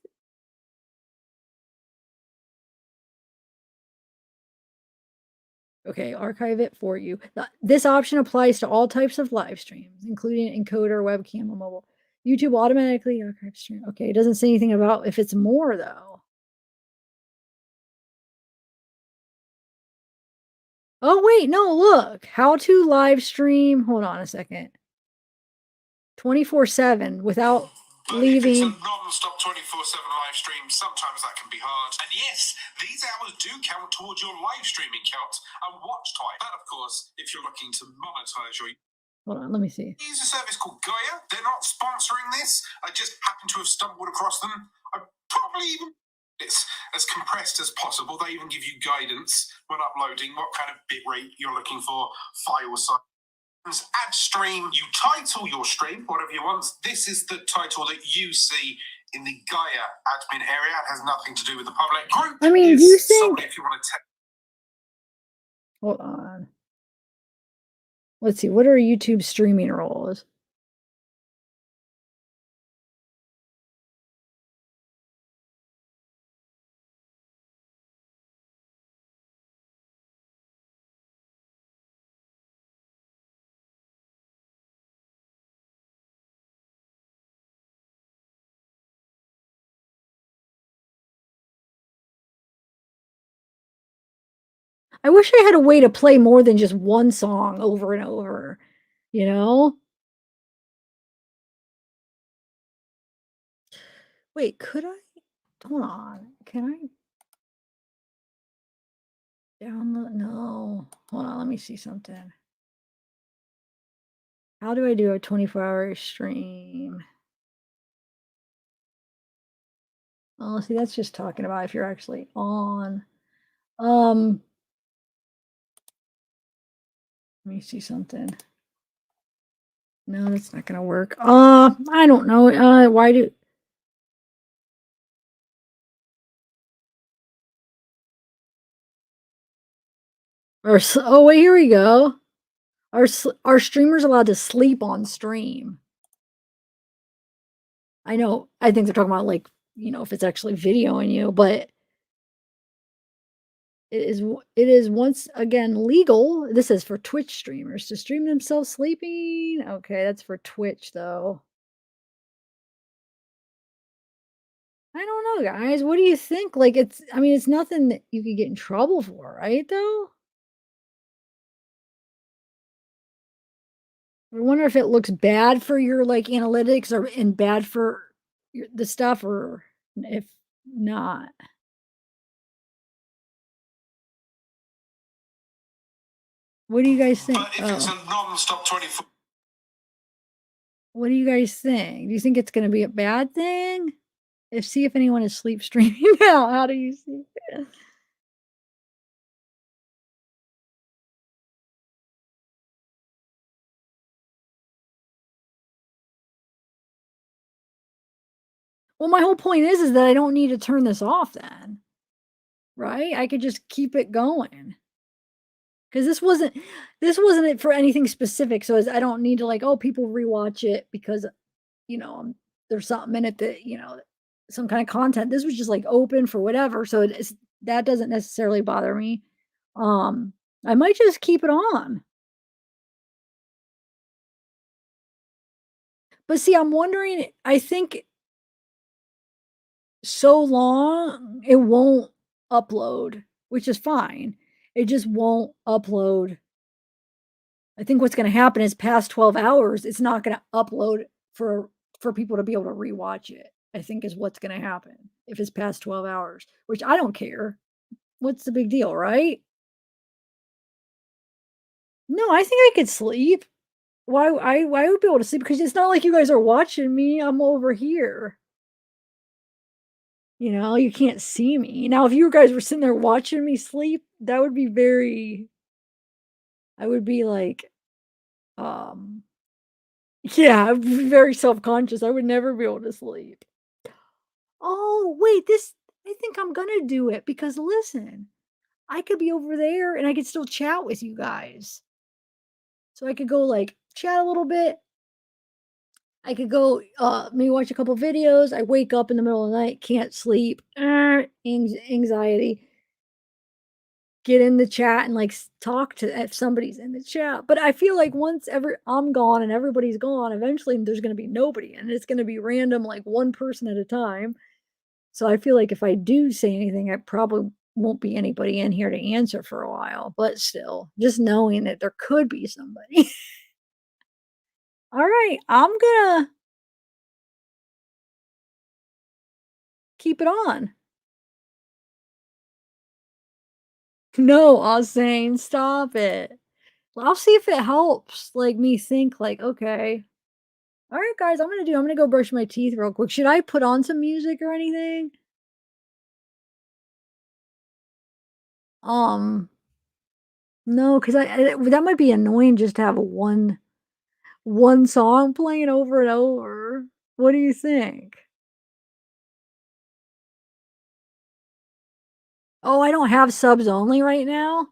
okay, archive it for you. This option applies to all types of live streams, including encoder, webcam, and mobile. YouTube automatically archives stream. Okay, it doesn't say anything about if it's more though. Oh wait, no, look. How to live stream. Hold on a second. 24/7 without leaving. If it's a non-stop 24/7 live stream, sometimes that can be hard. And yes, these hours do count towards your live streaming count and watch time. And of course, if you're looking to monetize your Hold on, let me see. use a service called Gaia. They're not sponsoring this. I just happen to have stumbled across them. I probably even it's as compressed as possible. They even give you guidance when uploading what kind of bit rate you're looking for, file size. Add stream, you title your stream whatever you want. This is the title that you see in the Gaia admin area. It has nothing to do with the public group. I mean, do you think? Somebody, if you want to Hold on. Let's see. What are YouTube streaming roles? I wish I had a way to play more than just one song over and over, you know? Wait, could I? Hold on. Can I download? No. Hold on, let me see something. How do I do a 24-hour stream? Oh, see, that's just talking about if you're actually on. Let me see something. No, that's not gonna work. I don't know. Why do? Oh wait, here we go. Are streamers allowed to sleep on stream? I know. I think they're talking about like, if it's actually videoing you, but it is once again legal. This is for Twitch streamers to stream themselves sleeping. Okay, that's for Twitch though. I don't know, guys. What do you think? Like I mean, it's nothing that you could get in trouble for, right though? I wonder if it looks bad for your like analytics or and bad for the stuff or if not. What do you guys think? But if it's a non-stop 24. What do you guys think? Do you think it's going to be a bad thing? See if anyone is sleep streaming now. How do you see it? Well, my whole point is that I don't need to turn this off then. Right? I could just keep it going. Because this wasn't it for anything specific. So I don't need to like, oh, people rewatch it because there's something in it that, some kind of content. This was just like open for whatever. So that doesn't necessarily bother me. I might just keep it on. But see, I'm wondering, I think so long it won't upload, which is fine. It just won't upload. I think what's going to happen is past 12 hours, it's not going to upload for people to be able to rewatch it. I think is what's going to happen if it's past 12 hours, which I don't care. What's the big deal, right? No, I think I could sleep. Why would I be able to sleep? Because it's not like you guys are watching me. I'm over here. You can't see me. Now, if you guys were sitting there watching me sleep, that would be I would be like, yeah, I'd be very self-conscious. I would never be able to sleep. Oh, wait, I think I'm gonna do it because listen, I could be over there and I could still chat with you guys. So I could go like chat a little bit. I could go maybe watch a couple videos. I wake up in the middle of the night, can't sleep, anxiety. Get in the chat and like talk to if somebody's in the chat. But I feel like once I'm gone and everybody's gone, eventually there's going to be nobody and it's going to be random, like one person at a time. So I feel like if I do say anything, I probably won't be anybody in here to answer for a while, but still just knowing that there could be somebody. All right, I'm gonna keep it on. No, I was saying stop it. Well, I'll see if it helps like me think like, okay. All right, guys, I'm gonna go brush my teeth real quick. Should I put on some music or anything? Um, No, because that might be annoying just to have one song playing over and over. What do you think? Oh, I don't have subs only right now?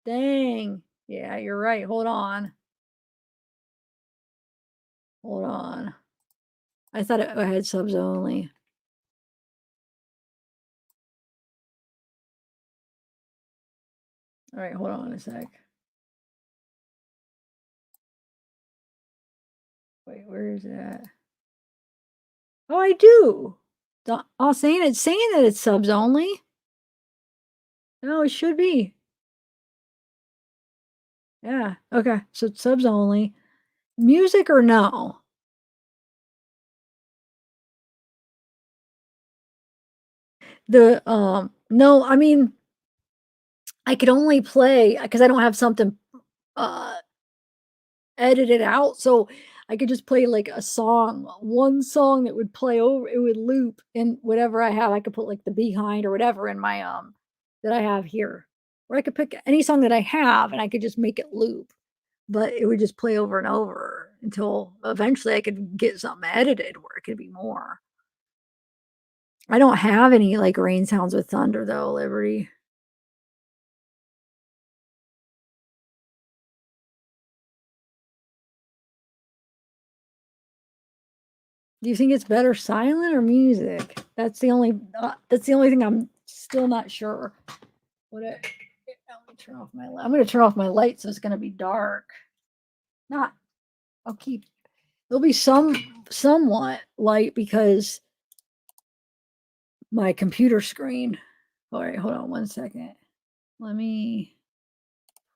Dang. Yeah, you're right. Hold on. Hold on. I thought I had subs only. All right, hold on a sec. Wait, where is that? Oh, I do. Oh, saying that it's subs only. No, it should be. Yeah. Okay. So it's subs only. Music or no? No, I mean, I could only play because I don't have something uh edited out, so I could just play like a song, one song that would play over, it would loop and whatever I have, I could put like the behind or whatever in my that I have here. Or I could pick any song that I have and I could just make it loop, but it would just play over and over until eventually I could get something edited where it could be more. I don't have any like rain sounds with thunder though, Liberty. Do you think it's better silent or music? That's the only thing I'm still not sure. What it, let me turn off my light. I'm going to turn off my light so it's going to be dark. Not I'll keep there'll be somewhat light because my computer screen. All right, hold on one second. Let me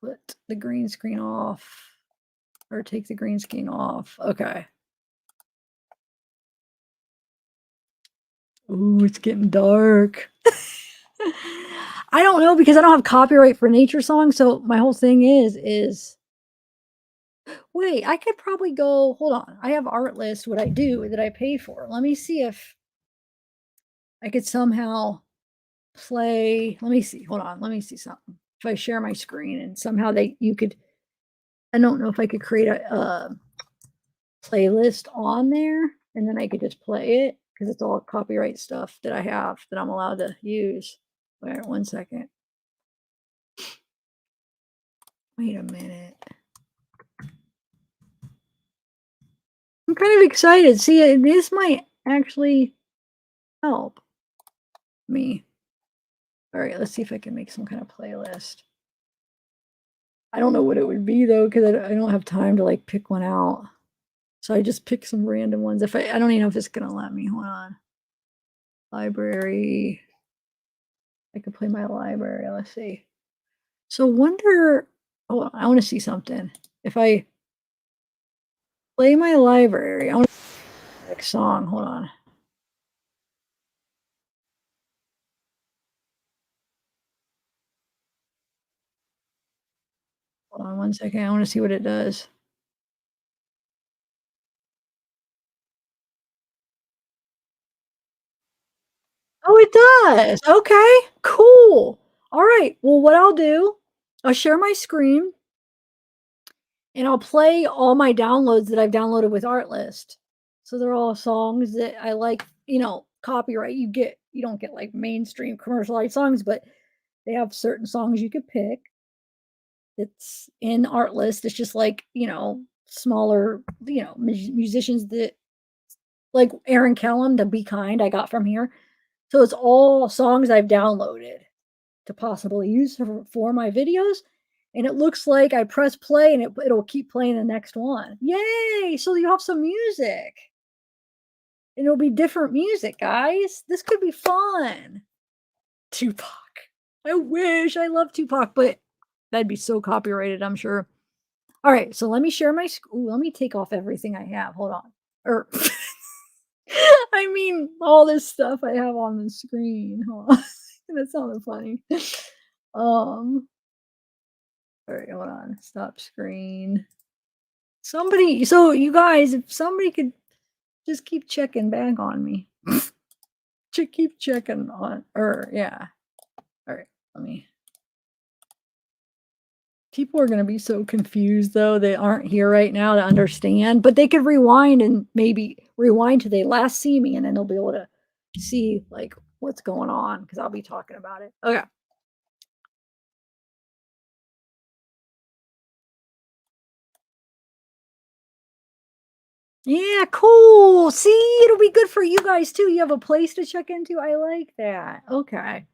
put the green screen off or take the green screen off. Okay. Ooh, it's getting dark. I don't know because I don't have copyright for nature songs. So my whole thing is wait, I could probably go. Hold on, I have Artlist. What I do that I pay for. Let me see if I could somehow play. Let me see. Hold on. Let me see something. If I share my screen and somehow you could. I don't know if I could create a playlist on there and then I could just play it because it's all copyright stuff that I have that I'm allowed to use. Wait, 1 second. Wait a minute. I'm kind of excited. See, this might actually help me. All right, let's see if I can make some kind of playlist. I don't know what it would be though, because I don't have time to like pick one out. So I just pick some random ones. If I don't even know if it's gonna let me. Hold on. Library. I could play my library. Let's see. So wonder. Oh, I want to see something. If I play my library, I want to next song. Hold on. Hold on 1 second. I want to see what it does. Oh, it does. Okay, cool. All right. Well, what I'll do, I'll share my screen and I'll play all my downloads that I've downloaded with Artlist. So they're all songs that I like, copyright. You don't get like mainstream commercialized songs, but they have certain songs you could pick. It's in Artlist. It's just like, smaller, musicians that like Aaron Kellum, the Be Kind I got from here. So it's all songs I've downloaded to possibly use for my videos. And it looks like I press play and it'll keep playing the next one. Yay! So you have some music. And it'll be different music, guys. This could be fun. Tupac. I wish. I love Tupac, but that'd be so copyrighted, I'm sure. All right, so let me share my let me take off everything I have. Hold on. Or I mean all this stuff I have on the screen. Hold on. That sounded funny. All right, hold on. Stop screen. So you guys, if somebody could just keep checking back on me. Keep checking on, or yeah. All right, let me. People are gonna be so confused, though, they aren't here right now to understand, but they could rewind and maybe rewind to they last see me, and then they'll be able to see, like, what's going on because 'cause I'll be talking about it. Okay. Yeah, cool. See, it'll be good for you guys too. You have a place to check into. I like that. Okay.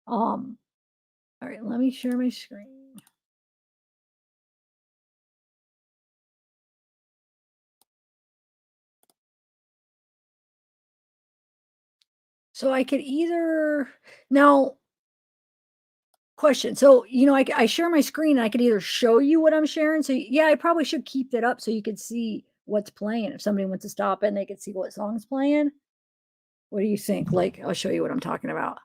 Um, all right, let me share my screen. So I could either now question. So, I share my screen and I could either show you what I'm sharing. So yeah, I probably should keep that up so you could see what's playing. If somebody wants to stop it, they could see what song's playing. What do you think? Like, I'll show you what I'm talking about.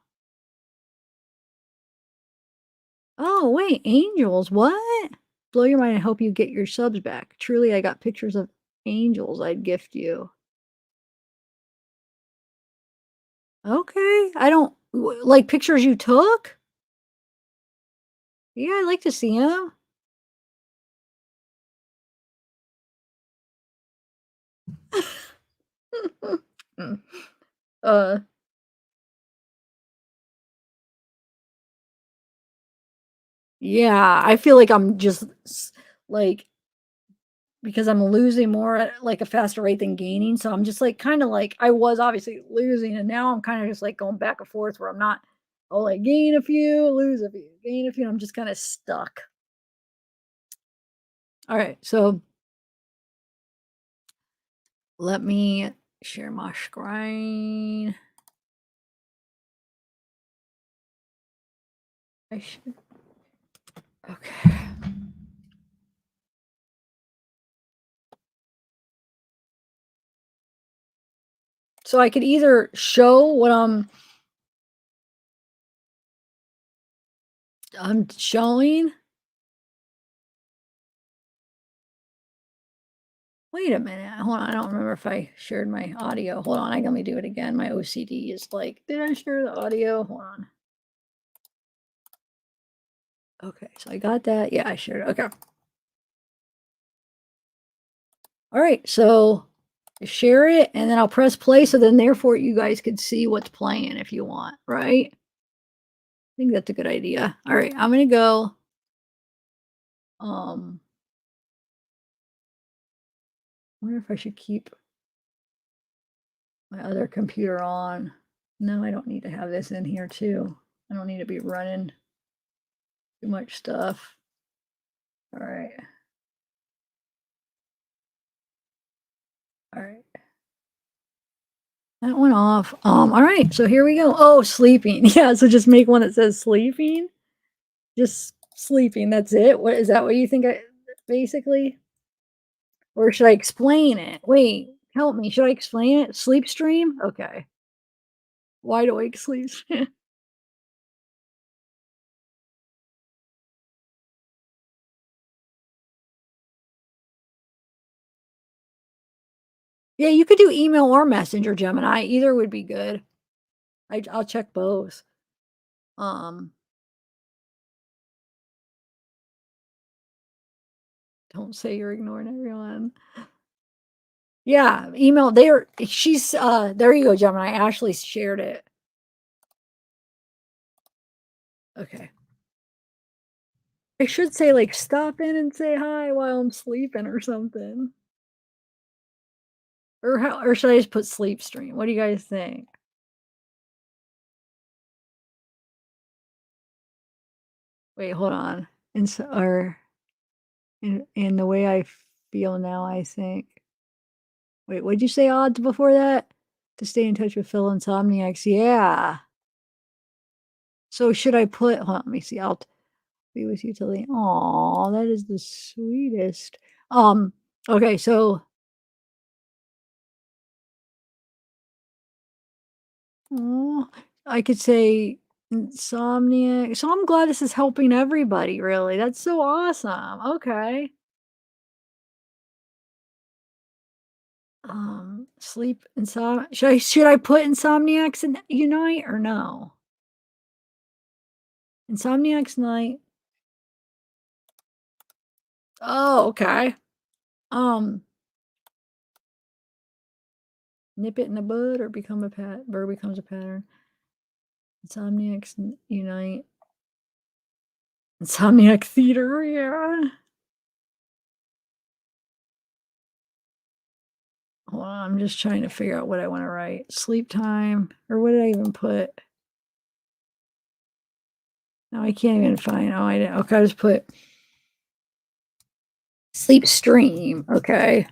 Oh, wait, angels, what? Blow your mind and hope you get your subs back. Truly, I got pictures of angels I'd gift you. Okay, I don't like pictures you took? Yeah, I'd like to see them. uh, yeah, I feel like I'm just like because I'm losing more at like a faster rate than gaining. So I'm just like kind of like I was obviously losing, and now I'm kind of just like going back and forth where I'm not, oh, like gain a few, lose a few, gain a few. I'm just kind of stuck. All right, so let me share my screen. I should. Okay. So I could either show what I'm showing. Wait a minute. Hold on. I don't remember if I shared my audio. Hold on. Let me do it again. My OCD is like, did I share the audio? Hold on. Okay. So I got that. Yeah, I shared it. Okay. All right. So share it and then I'll press play. So then therefore you guys could see what's playing if you want. Right. I think that's a good idea. All right. I'm going to go. I wonder if I should keep my other computer on. No, I don't need to have this in here too. I don't need to be running too much stuff. All right. All right. That went off. All right. So here we go. Oh, sleeping. Yeah. So just make one that says sleeping. Just sleeping. That's it. What is that? What you think? Basically, or should I explain it? Wait, help me. Should I explain it? Sleep stream. Okay. Wide awake sleep stream. Yeah, you could do email or messenger, Gemini. Either would be good. I'll check both. Don't say you're ignoring everyone. Yeah, email. She's there you go, Gemini. Ashley shared it. Okay. I should say like stop in and say hi while I'm sleeping or something. Or should I just put sleep stream? What do you guys think? Wait, hold on. In the way I feel now, I think. Wait, what'd you say odds before that? To stay in touch with fellow insomniacs. Yeah. So should I put, hold on, let me see. I'll be with you till the, aw, that is the sweetest. Okay, so, aw, I could say insomnia. So I'm glad this is helping everybody, really. That's so awesome. Okay. Sleep insomnia. Should I put insomniacs in unite or no? Insomniacs night. Oh, okay. Nip it in the bud or become a becomes a pattern. Insomniacs unite. Insomniac theater, yeah. Hold on, I'm just trying to figure out what I want to write. Sleep time, or what did I even put? No, I can't even find. Oh, I didn't. Okay, I just put sleep stream. Okay.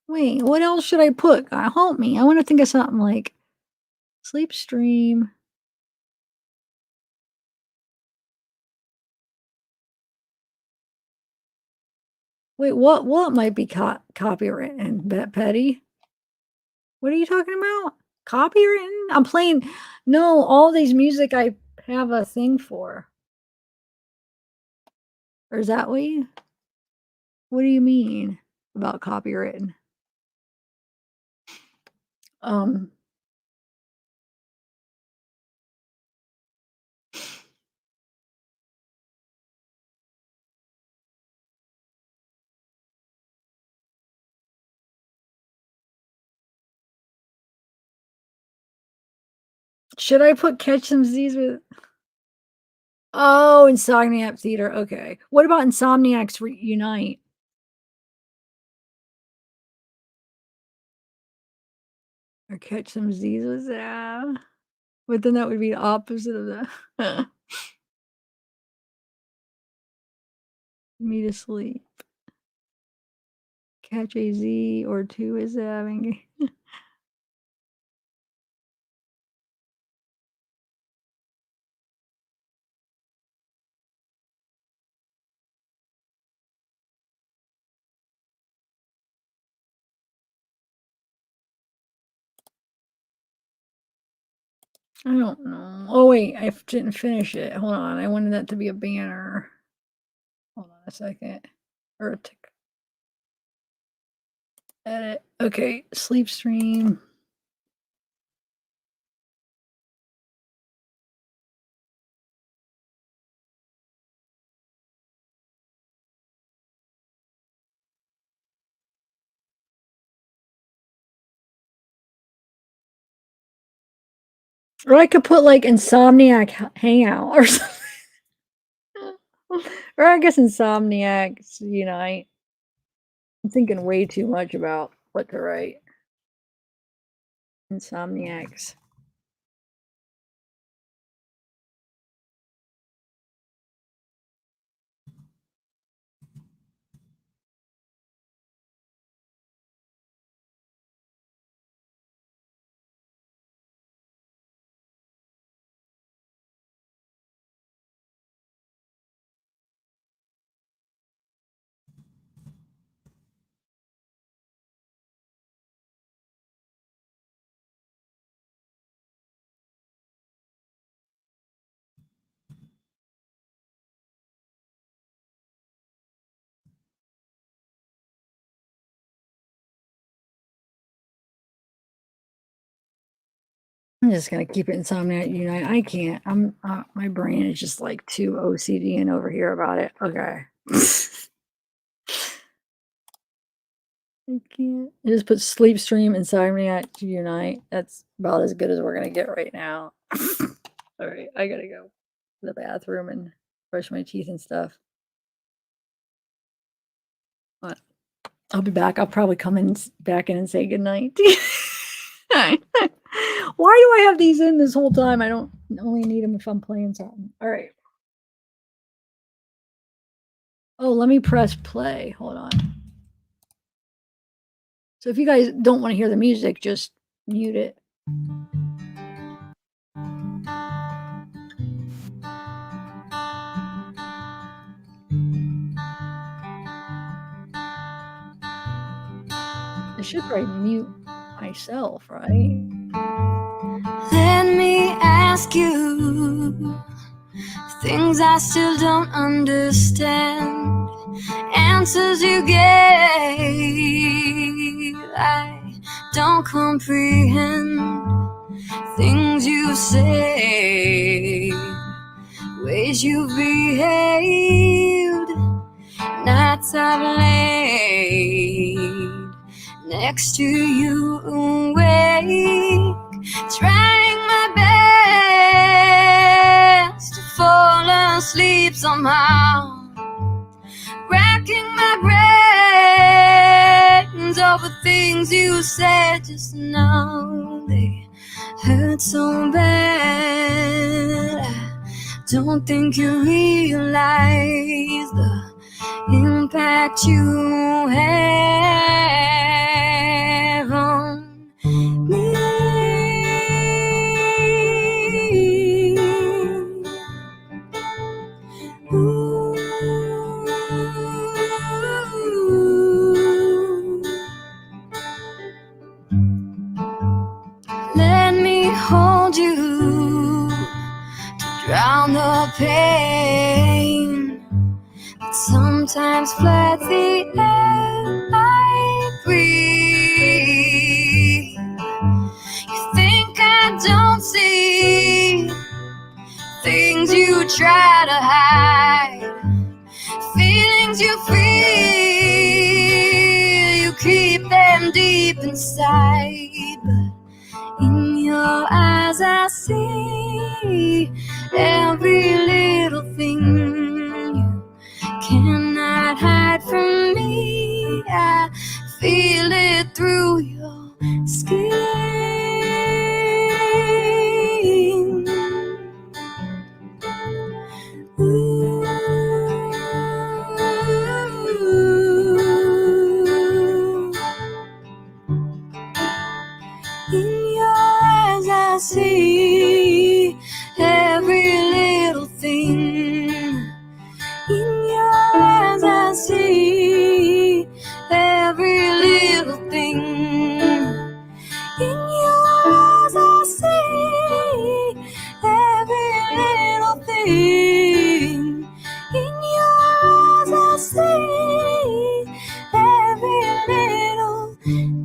Wait, what else should I put? Help me. I want to think of something like sleep stream. Wait, what might be copywritten, Petty? What are you talking about? Copywritten? I'm playing. No, all these music I have a thing for. Or is that what you? What do you mean about copywritten? Um. Should I put Catch Some Z's with? Oh, Insomniac Theater. Okay. What about Insomniacs Unite? Or Catch Some Z's with that? But then that would be the opposite of that. Me to sleep. Catch a Z or two is having. I don't know. Oh, wait, I didn't finish it. Hold on. I wanted that to be a banner. Hold on a second. Or a tick. Edit. Okay, sleep stream. Or I could put like Insomniac Hangout or something. Or I guess Insomniacs Unite. I'm thinking way too much about what to write. Insomniacs. I'm just gonna keep it Insomniac Unite. I can't. My brain is just like too OCD and over here about it. Okay. I can't. I just put sleep stream Insomniac Unite. That's about as good as we're gonna get right now. All right, I gotta go to the bathroom and brush my teeth and stuff. But I'll be back. I'll probably come in back in and say goodnight. Why do I have these in this whole time? I don't only need them if I'm playing something. All right. Oh, let me press play. Hold on. So if you guys don't want to hear the music, just mute it. I should probably mute myself, right? Let me ask you things I still don't understand. Answers you gave, I don't comprehend things you say, ways you've behaved, nights I've laid next to you awake, trying my best to fall asleep somehow, racking my brains over things you said just now. They hurt so bad, I don't think you realize the impact you have on me. Ooh. Let me hold you to drown the pain that sometimes floods the air I breathe. You think I don't see things you try to hide, feelings you feel, you keep them deep inside. But in your eyes I see every little thing you cannot hide from me. I feel it through your skin. Ooh. In your eyes I see every little thing. In your eyes I see every little thing. In your eyes I see every little thing. In your eyes I see every little thing.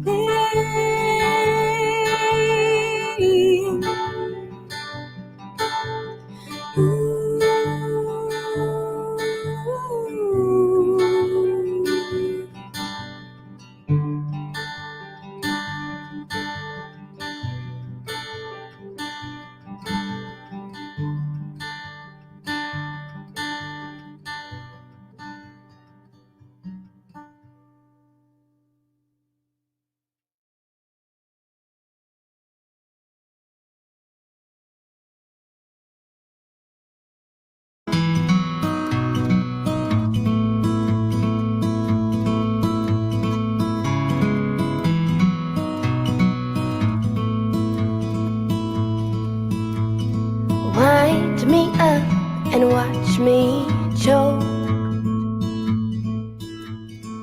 Wind me up and watch me choke.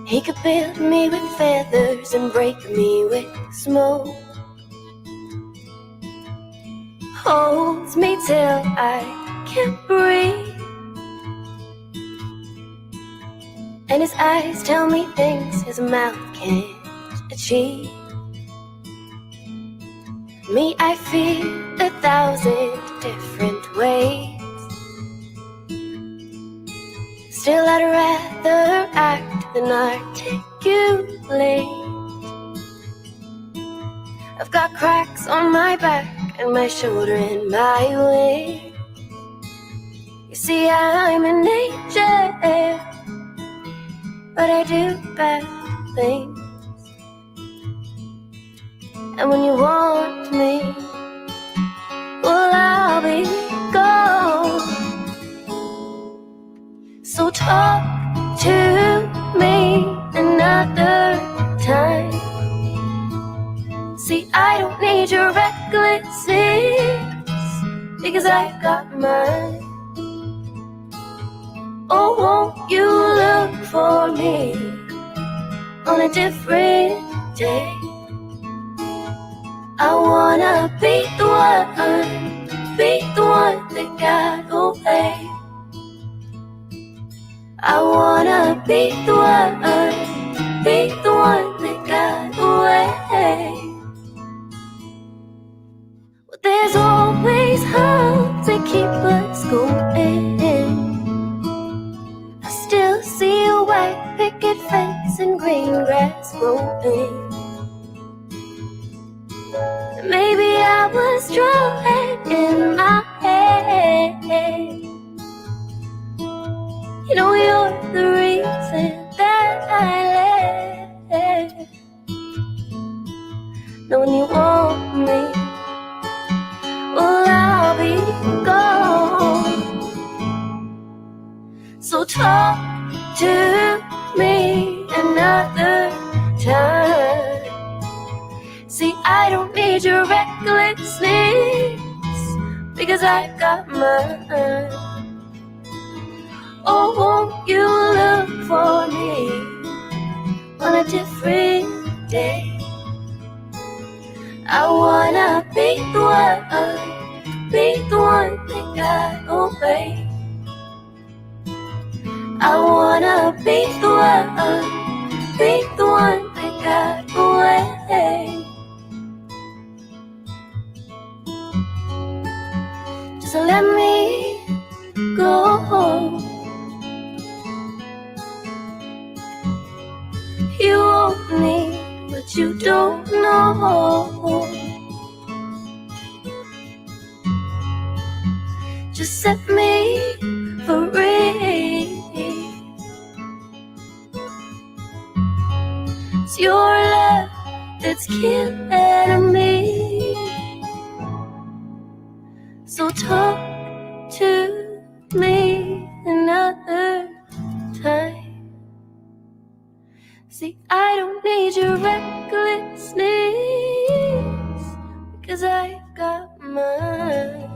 He could build me with feathers and break me with smoke. Holds me till I can't breathe, and his eyes tell me things his mouth can't achieve. Me, I feel 1,000 different ways. Still, I'd rather act than articulate. I've got cracks on my back and my shoulder and my leg. You see, I'm an angel, but I do bad things. And when you want me, well, I'll be gone. So talk to me another time. See, I don't need your recklessness, because I got mine. Oh, won't you look for me on a different day? I wanna be the one that got away. I wanna be the one that got away. picket fence and green grass growing. Maybe I was drunk in my head. You know you're the reason that I left. Knowing you want me, well I'll be gone. So talk to me another time. See, I don't need your recklessness, because I got mine. Oh, won't you look for me on a different day? I wanna be the one that got away. I wanna be the one that got away. Just let me go. You want me, but you don't know. Just set me free. It's your love that's killing me. So talk to me another time. See, I don't need your recklessness, because I got mine.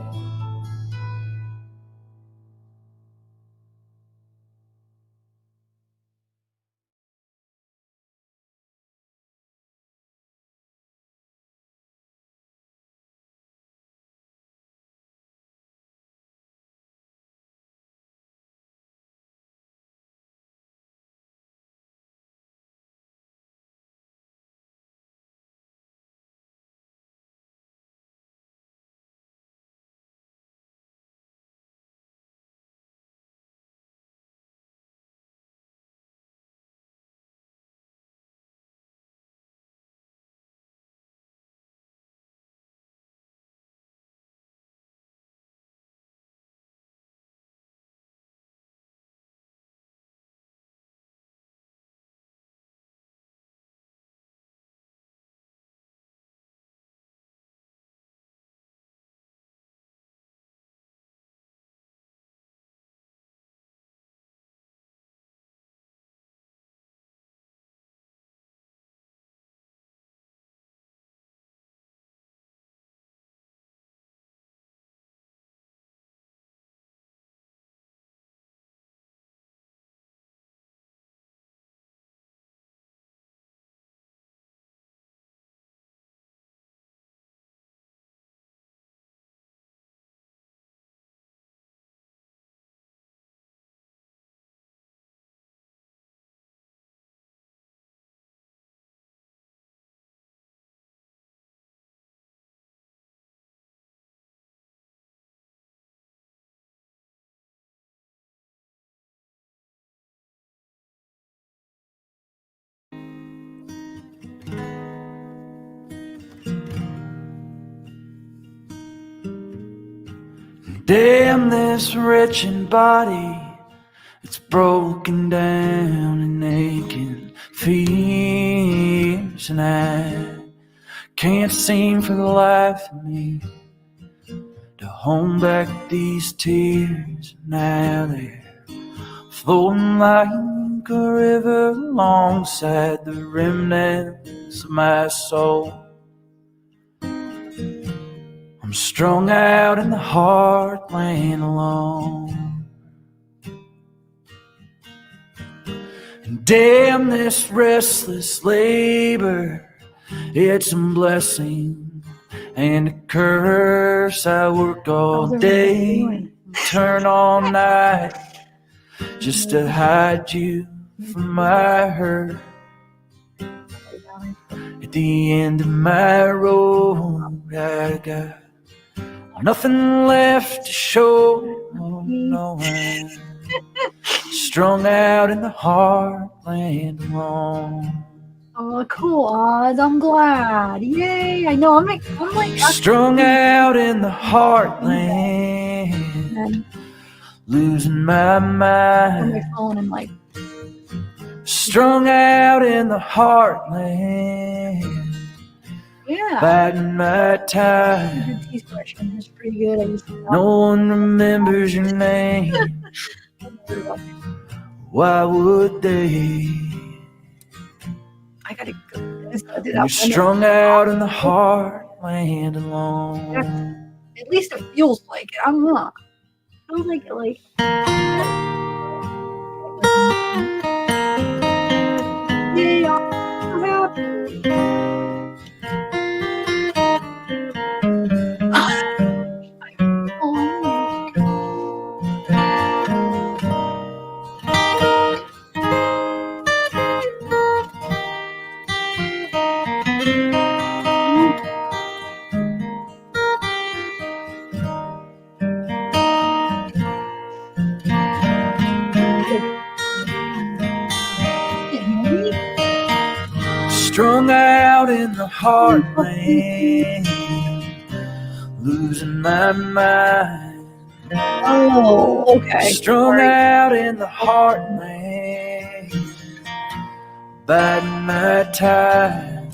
Damn this wretched body, it's broken down and aching, fears, and I can't seem for the life of me to hold back these tears. Now they're flowing like a river alongside the remnants of my soul. I'm strung out in the heartland alone. And damn this restless labor, it's a blessing and a curse. I work all day, turn all night, just to hide you from my hurt. At the end of my road, I got nothing left to show. Oh, no, I'm strung out in the heartland alone. Oh, cool, Oz. I'm glad. Yay! I know. I'm like Strung actually out in the and heartland, then losing my on my mind. phone and like Strung out in the heartland, yeah. biding my Good time. tease question. That's pretty good. I used to No one remembers your name. Why would they? I gotta go. I just gotta do When you're that one. strung out in the heartland alone. At least it feels like it. I don't know. Feels like it. Like. Yay! I'm so happy. Strung out in the heartland, losing my mind. Oh, okay. Strung Sorry. out in the heartland, biding my time.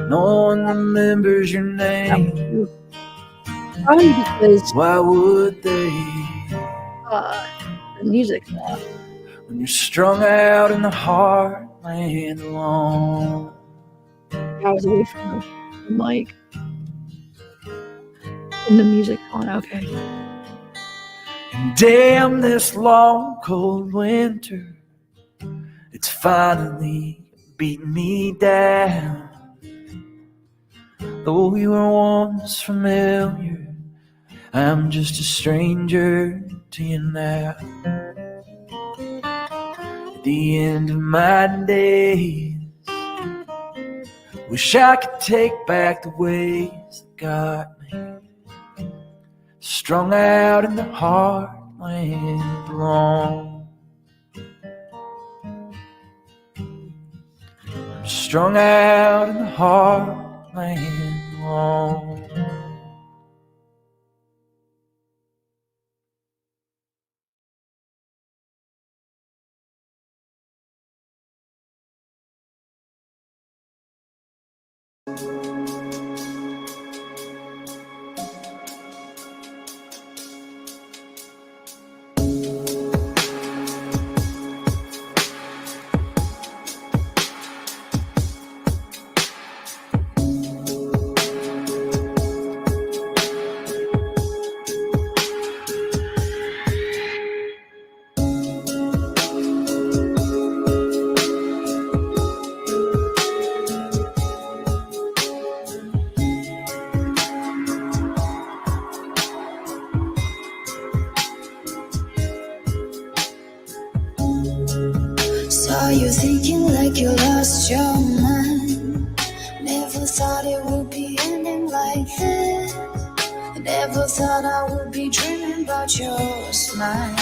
No one remembers your name. Probably because why would they? The music's off. When you're strung out in the heartland alone. I was away from the mic. And the music's on. Okay. And damn this long cold winter, it's finally beating me down. Though we were once familiar, I'm just a stranger to you now. At the end of my days, wish I could take back the ways that got me strung out in the heartland alone. I'm strung out in the heartland alone. Saw you thinking like you lost your mind. Never thought it would be ending like this. Never thought I would be dreaming about your smile.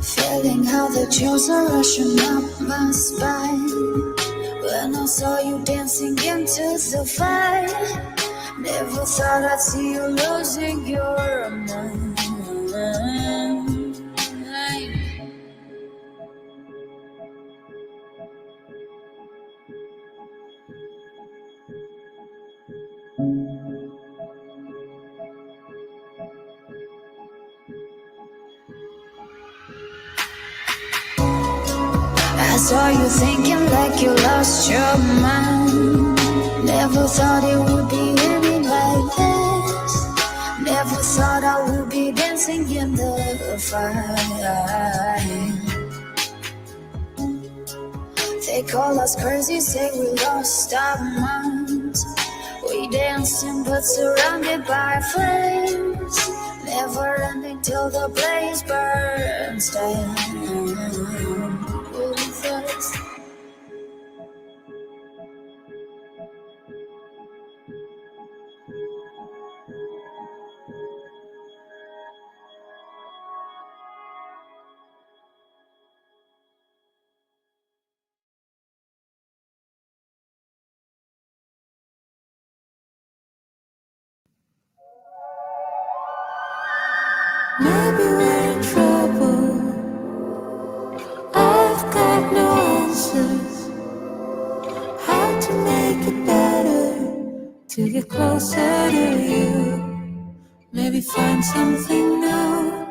Feeling how the chills are rushing up my spine. When I saw you dancing into the fire, never thought I'd see you losing your mind. I saw you thinking like you lost your mind. Never thought it would be ending like this. Never thought I would be dancing in the fire. They call us crazy, say we lost our minds. We dancing but surrounded by flames. Never ending till the blaze burns down with us. Maybe we're in trouble. I've got no answers. How to make it better, to get closer to you. Maybe find something new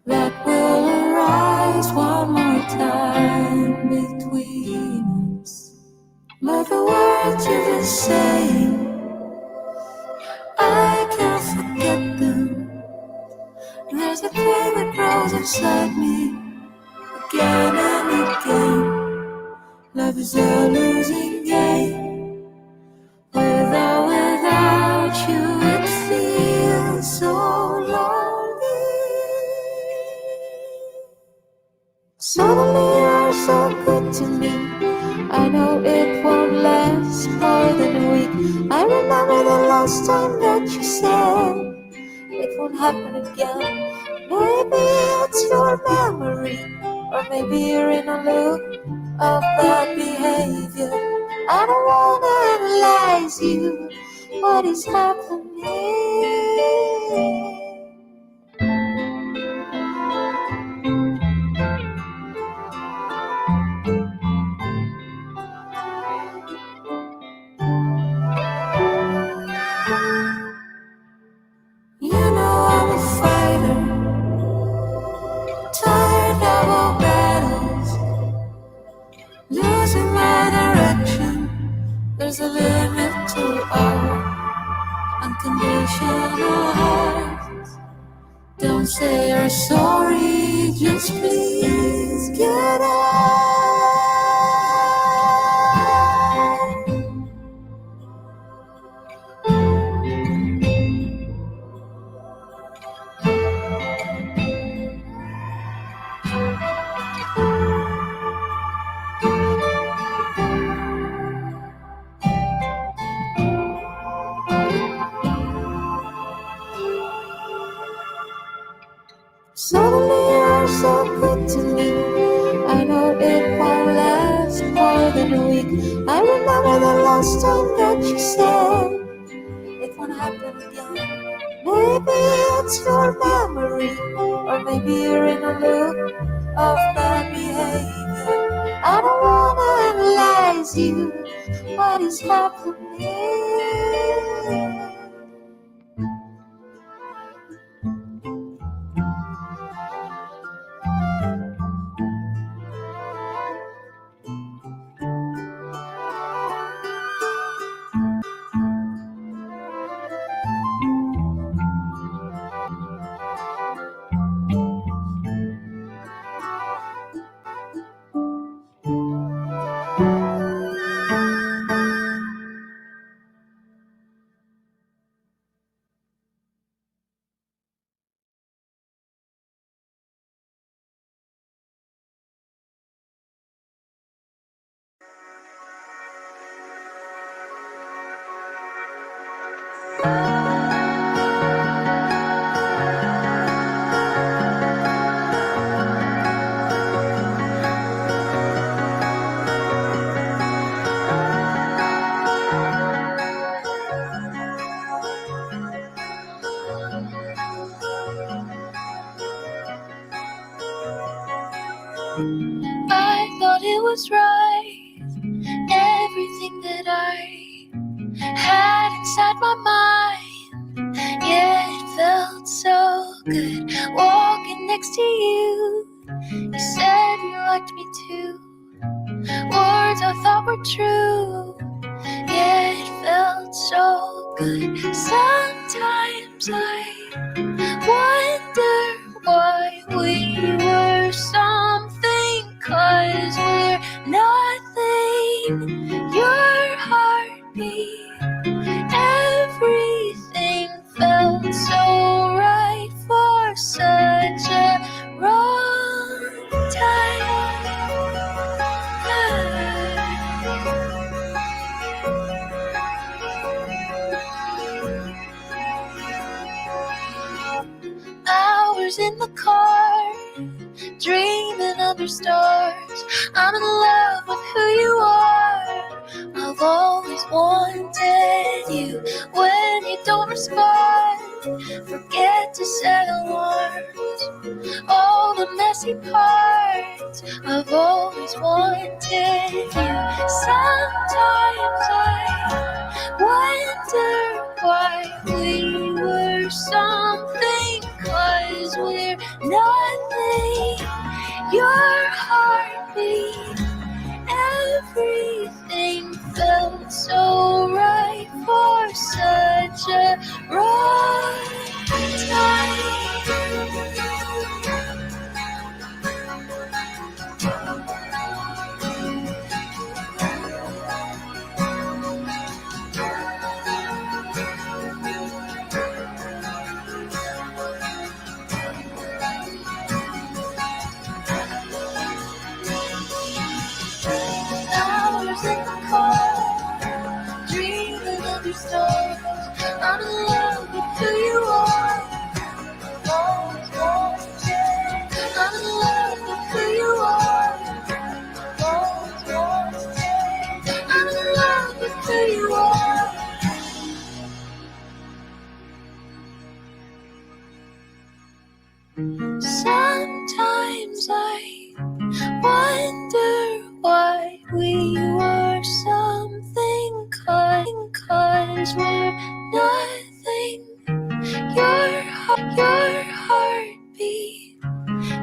that will arise one more time between us. But the words you've been saying, I can't forget them. There's a pain that grows inside me again and again. Love is a losing game. Without you, it feels so lonely. Suddenly you're so good to me. I know it won't last more than a week. I remember the last time that you said it won't happen again. Maybe it's your memory, or maybe you're in a loop of bad behavior. I don't wanna analyze you, what is happening. You know I'm a fighter, tired of all battles, losing my direction. There's a limit to our unconditional hearts. Don't say you're sorry, just please get out. Suddenly you're so good to me. I know it won't last more than a week. I remember the last time that you said it won't happen again. Maybe it's your memory, or maybe you're in a loop of bad behavior. I don't wanna analyze you, what is happening. I thought it was right, everything that I had inside my mind. Yeah, it felt so good walking next to you. You said you liked me too, words I thought were true. Yeah, it felt so good. Sometimes I wonder why we were something, 'cause we're nothing. Your heartbeat, everything felt so right for such a wrong time. Hours in the car, dreaming under stars. I'm in love with who you are. I've always wanted you. When you don't respond, Forget to set alarms. All the messy parts I've always wanted you. Sometimes I wonder why we were something, 'cause we're nothing. Your heartbeat, everything felt so right for such a right time. Hours in the car, dreaming of your stars. I'm in love with who you are. Always wanted. I'm in love with who you are. Always wanted. I'm in love with who you are. Sometimes I wonder why we were something, 'cause we're nothing. Your heartbeat,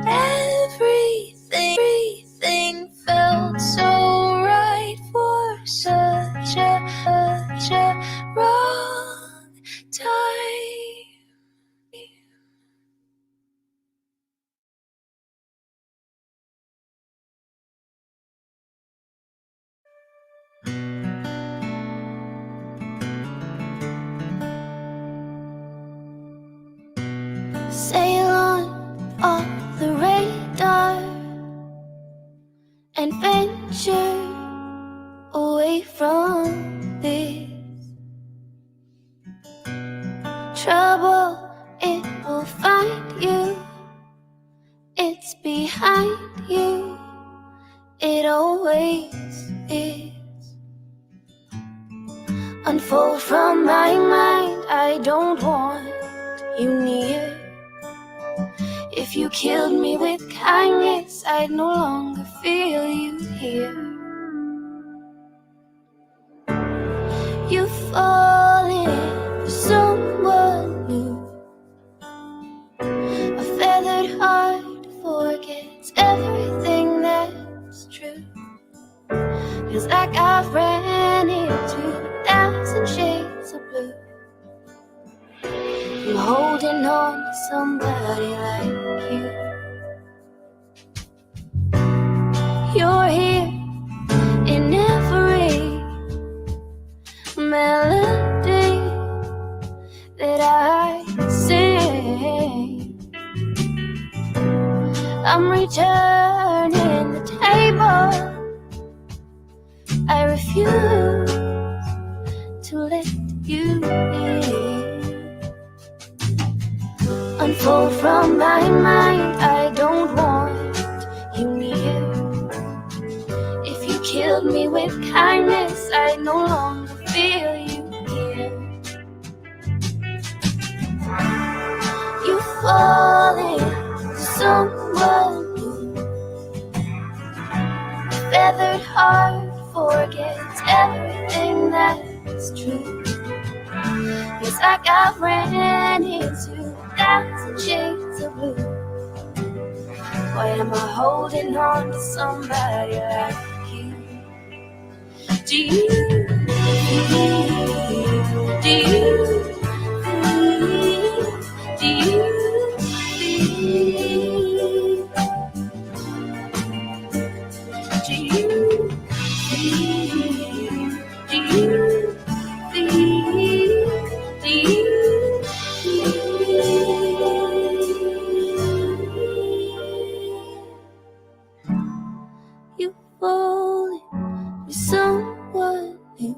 everything felt so right for such a wrong time. Sail on off the radar and venture away from this trouble. It will find you. It's behind you. It always is. Unfold from my mind. I don't want you near. If you killed me with kindness, I'd no longer feel you here. You've fallen for someone new. A feathered heart forgets everything that's true. Feels like I've ran into 1,000 shades of blue. I'm holding on to somebody like you. You're here in every melody that I sing. I'm returning the table. I refuse to let you in. Unfold from my mind. I don't want you near. If you killed me with kindness, I no longer feel you here. You've fallen for someone new. A feathered heart forgets everything that's true. It's like I've ran into 1,000 shades of blue. Why am I holding on to somebody like you? Do you You falling for someone new.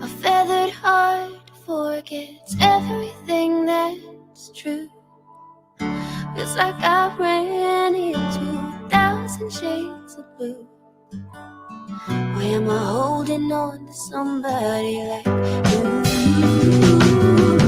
A feathered heart forgets everything that's true. It's like I ran into 1,000 shades of blue. Why am I holding on to somebody like you?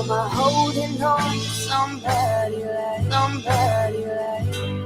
am I holding on to somebody like you?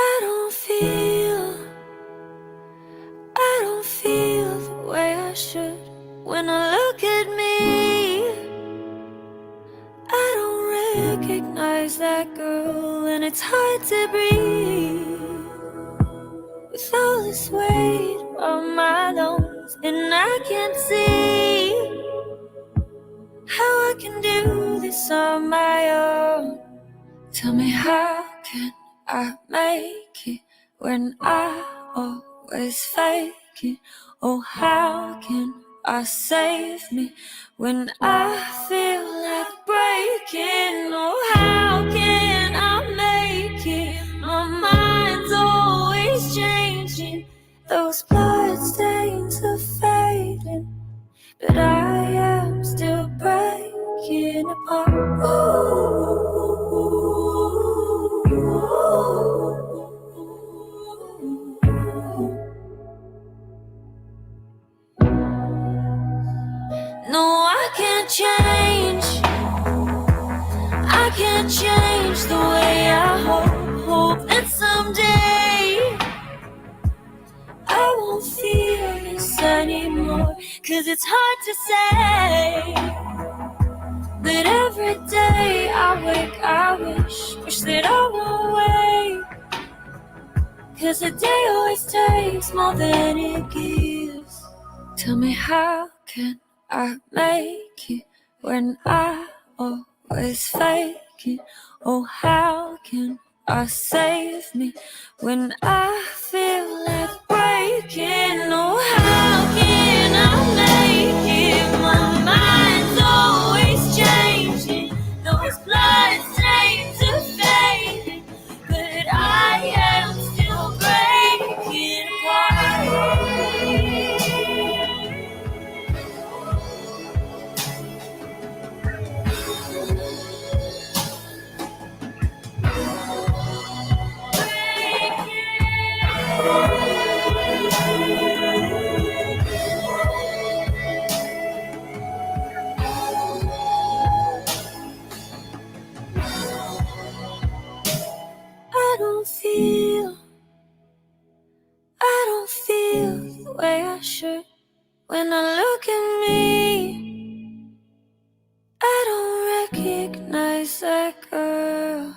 I don't feel the way I should. When I look at me, I don't recognize that girl, and it's hard to breathe with all this weight on my lungs, and I can't see how I can do this on my own. Tell me, how can I make it when I always fake it? Oh, how can I save me when I feel like breaking? Oh, how can I make it? My mind's always changing. Those blood stains are fading, but I am still breaking apart. No, I can't change. I can't change the way I hope that someday I won't feel this anymore. 'Cause it's hard to say, but every day I wake, I wish that I won't wait. 'Cause a day always takes more than it gives. Tell me, how can I make it when I always fake it? Oh, how can I save me when I feel like breaking? Oh, how can I make it? My mind's always changing. Those blood stains are fading, but I am still breaking apart. When I look at me, I don't recognize that girl.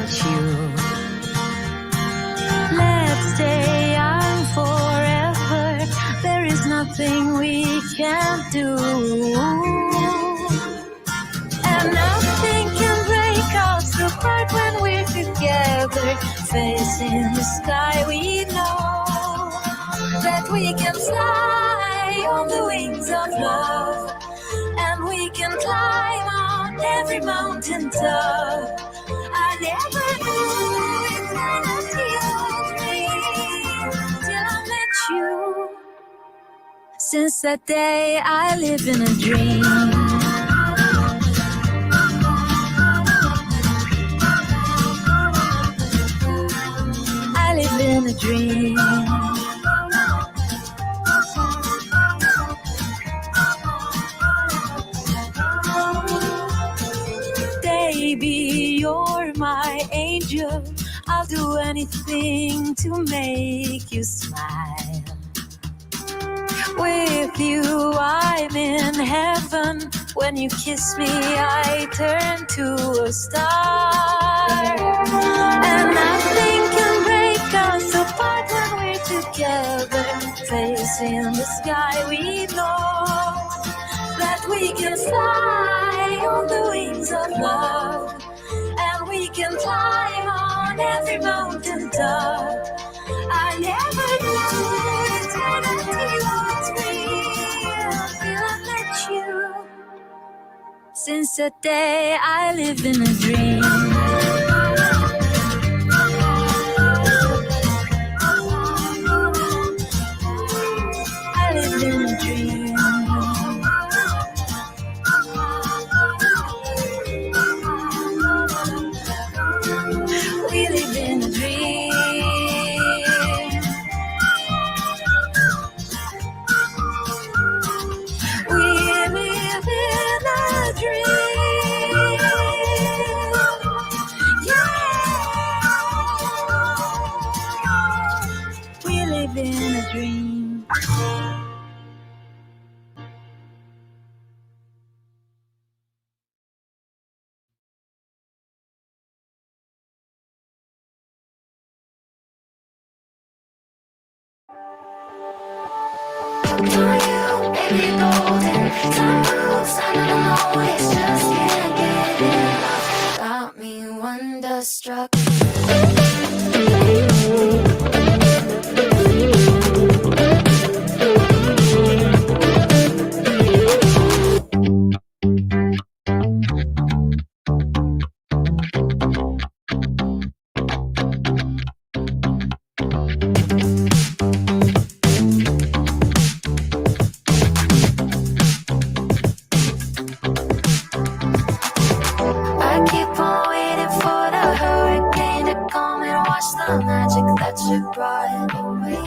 without you. Let's stay young forever. There is nothing we can't do. And nothing can break us apart when we're together. Facing the sky, we know that we can fly on the wings of love. And we can climb on every mountain top. I never knew eternity would be till I met you. Since that day I live in a dream. I live in a dream. Baby, you're my angel. I'll do anything to make you smile. With you, I'm in heaven. When you kiss me, I turn to a star. And nothing can break us apart when we're together. Facing the sky, we know that we can fly on the wings of love. And we can climb on every mountain top. I never knew eternity was real till I met you. Since that day I live in a dream. I live in a dream. We live in a dream. We live in a dream. Yeah. We live in a dream. Baby golden, time moves, I don't know, it's just can't get enough. Got me wonderstruck. I keep on waiting for the hurricane to come and wash the magic that you brought away.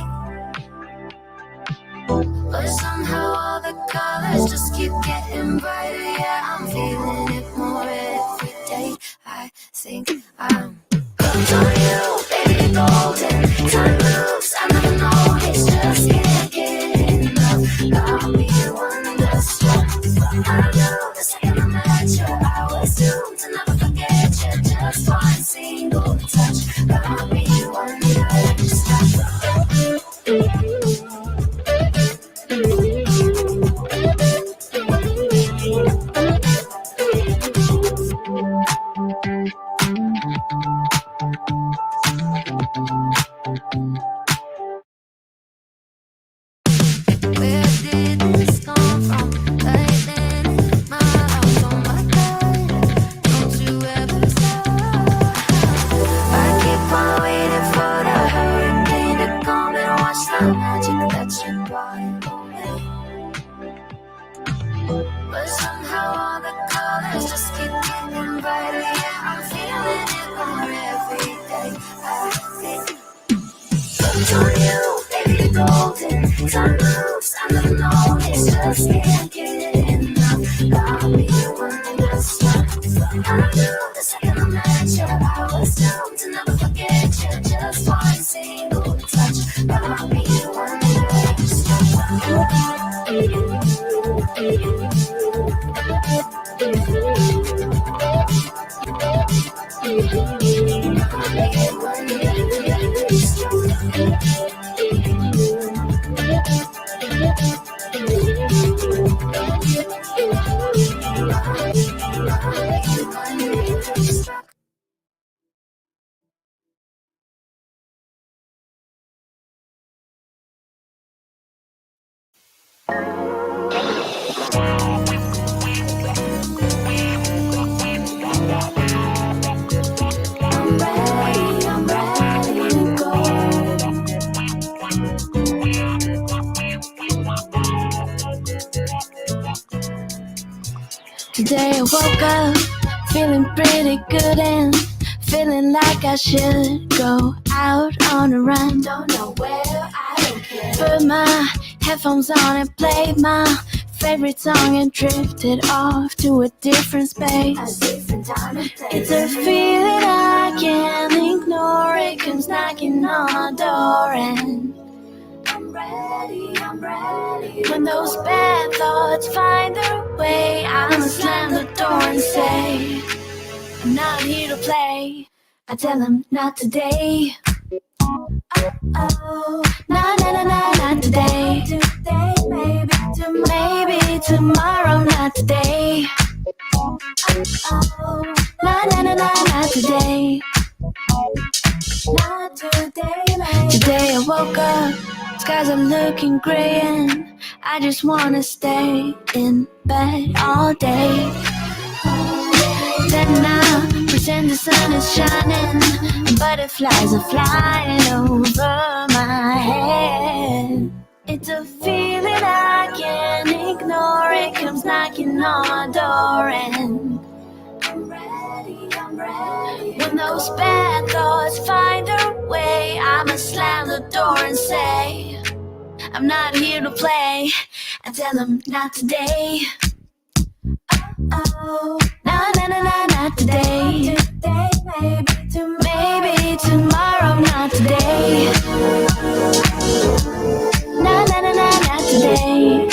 But somehow all the colors just keep getting brighter. Yeah, I'm feeling it more every day. I think I'm hooked on you, baby golden. Time moves, I never know, it's just can't get enough. Got me wonderstruck. I knew the second I met you, I was doomed to never forget you. Just one single touch got me wonderstruck. Where did this come from? Lightning in my house, oh my God, don't you ever stop. I keep on waiting for the hurricane to come and wash the magic that you brought away. But somehow all the colors just keep getting brighter. Yeah, I'm feeling it more every day. I think hooked on you, baby golden. Time moves, I never know, it's just can't get enough. Got me wonderstruck. I knew the second I met you, I was doomed to never forget you. Just one single touch got me wonderstruck. Today I woke up feeling pretty good and feeling like I should go out on a run. Don't know where, I don't care. Put my headphones on and played my favorite song and drifted off to a different space. A different time and place. It's a feeling I can't ignore. It comes knocking on my door and I'm ready, I'm ready. When those bad thoughts find their way, I'ma slam the door and say, I'm not here to play. I tell them not today. Oh, nah, nah, nah, nah, not today. Today, maybe tomorrow, not today. Oh, nah, nah, nah, nah, not today. Not today, maybe. Today I woke up, skies are looking gray and I just wanna stay in bed all day. Then I pretend the sun is shining and butterflies are flying over my head. It's a feeling I can't ignore. It comes knocking on my door and I'm ready, I'm ready. When those bad thoughts find their way, I'ma slam the door and say, I'm not here to play. I tell them not today. Oh, nah, nah, nah, nah, not today. Today, maybe tomorrow, not today. Nah, nah, nah, nah, not today.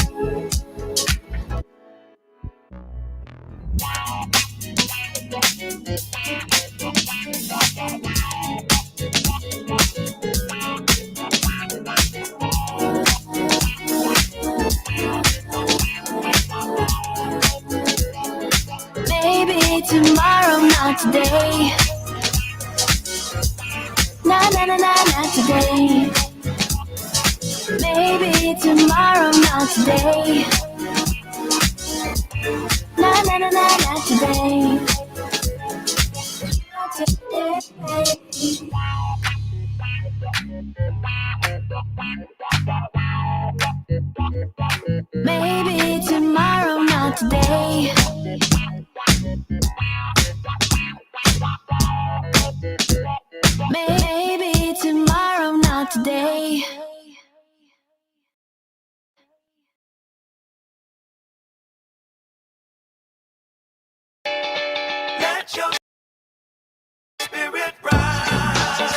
Maybe tomorrow, not today. Nah, nah, nah, nah, not today. Maybe tomorrow, not today. Nah, nah, nah, nah, not today. Not today. Maybe tomorrow, not today. Maybe tomorrow, not today. Let your spirit rise.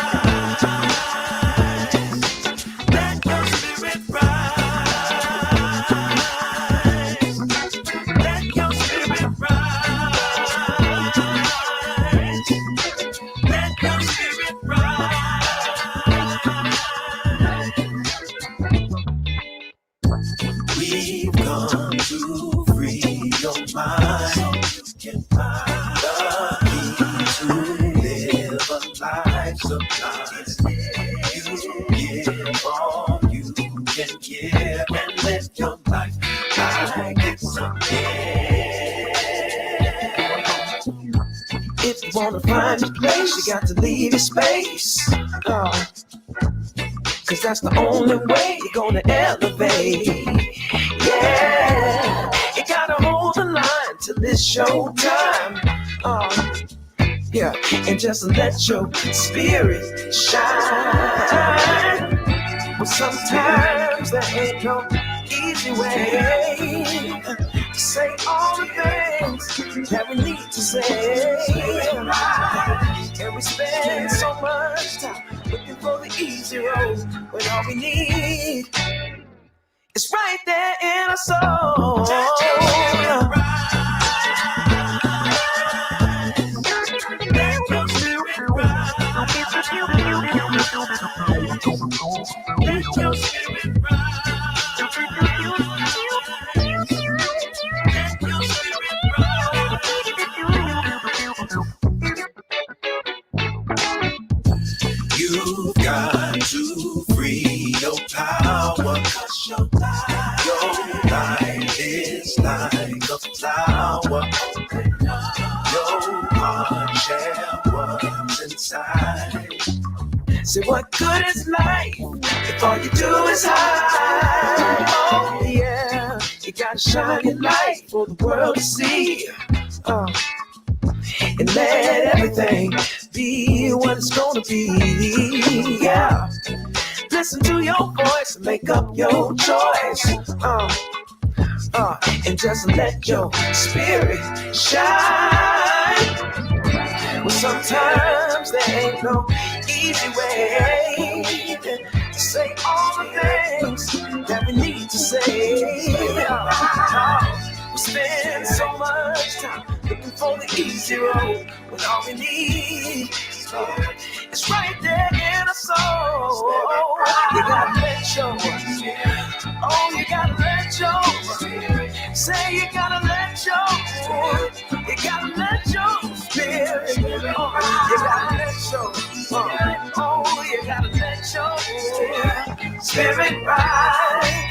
Let your spirit rise. Let your spirit rise. Let your spirit rise. We've come to free your mind. You can find the key to live a life sublime. You give all you can give and live your life like it's a gift. If you wanna find your place, you got to leave your space. Cause that's the only way you're gonna elevate. Yeah, you gotta hold the line till it's showtime. Yeah, and just let your spirit shine. But sometimes there ain't no easy way to say all the things that we need to say. And we spend so much time looking for the easy road when all we need is right there in our soul. Let your spirit rise. You've got to free your power. Your life is like a flower. Your heart share what's inside. Say, what good is life if all you do is hide? Oh yeah, you gotta shine your light for the world to see. And let everything be what it's gonna be. Yeah. Listen to your voice and make up your choice. And just let your spirit shine. Well, sometimes there ain't no easy way to say all the things that we need to say. We spend so much time looking for the easy road when all we need is right there in our soul. You gotta let your, oh, you gotta let your, say you gotta let your, you gotta let your spirit, oh, you gotta let your, oh, you gotta let your spirit rise.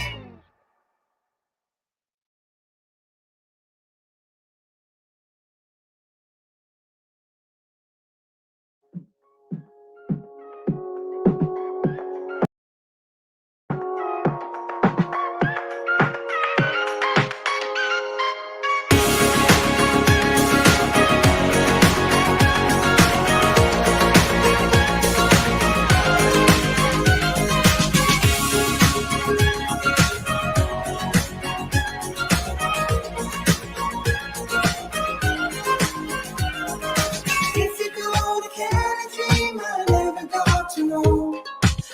If you go to Canada dream, I never got to know.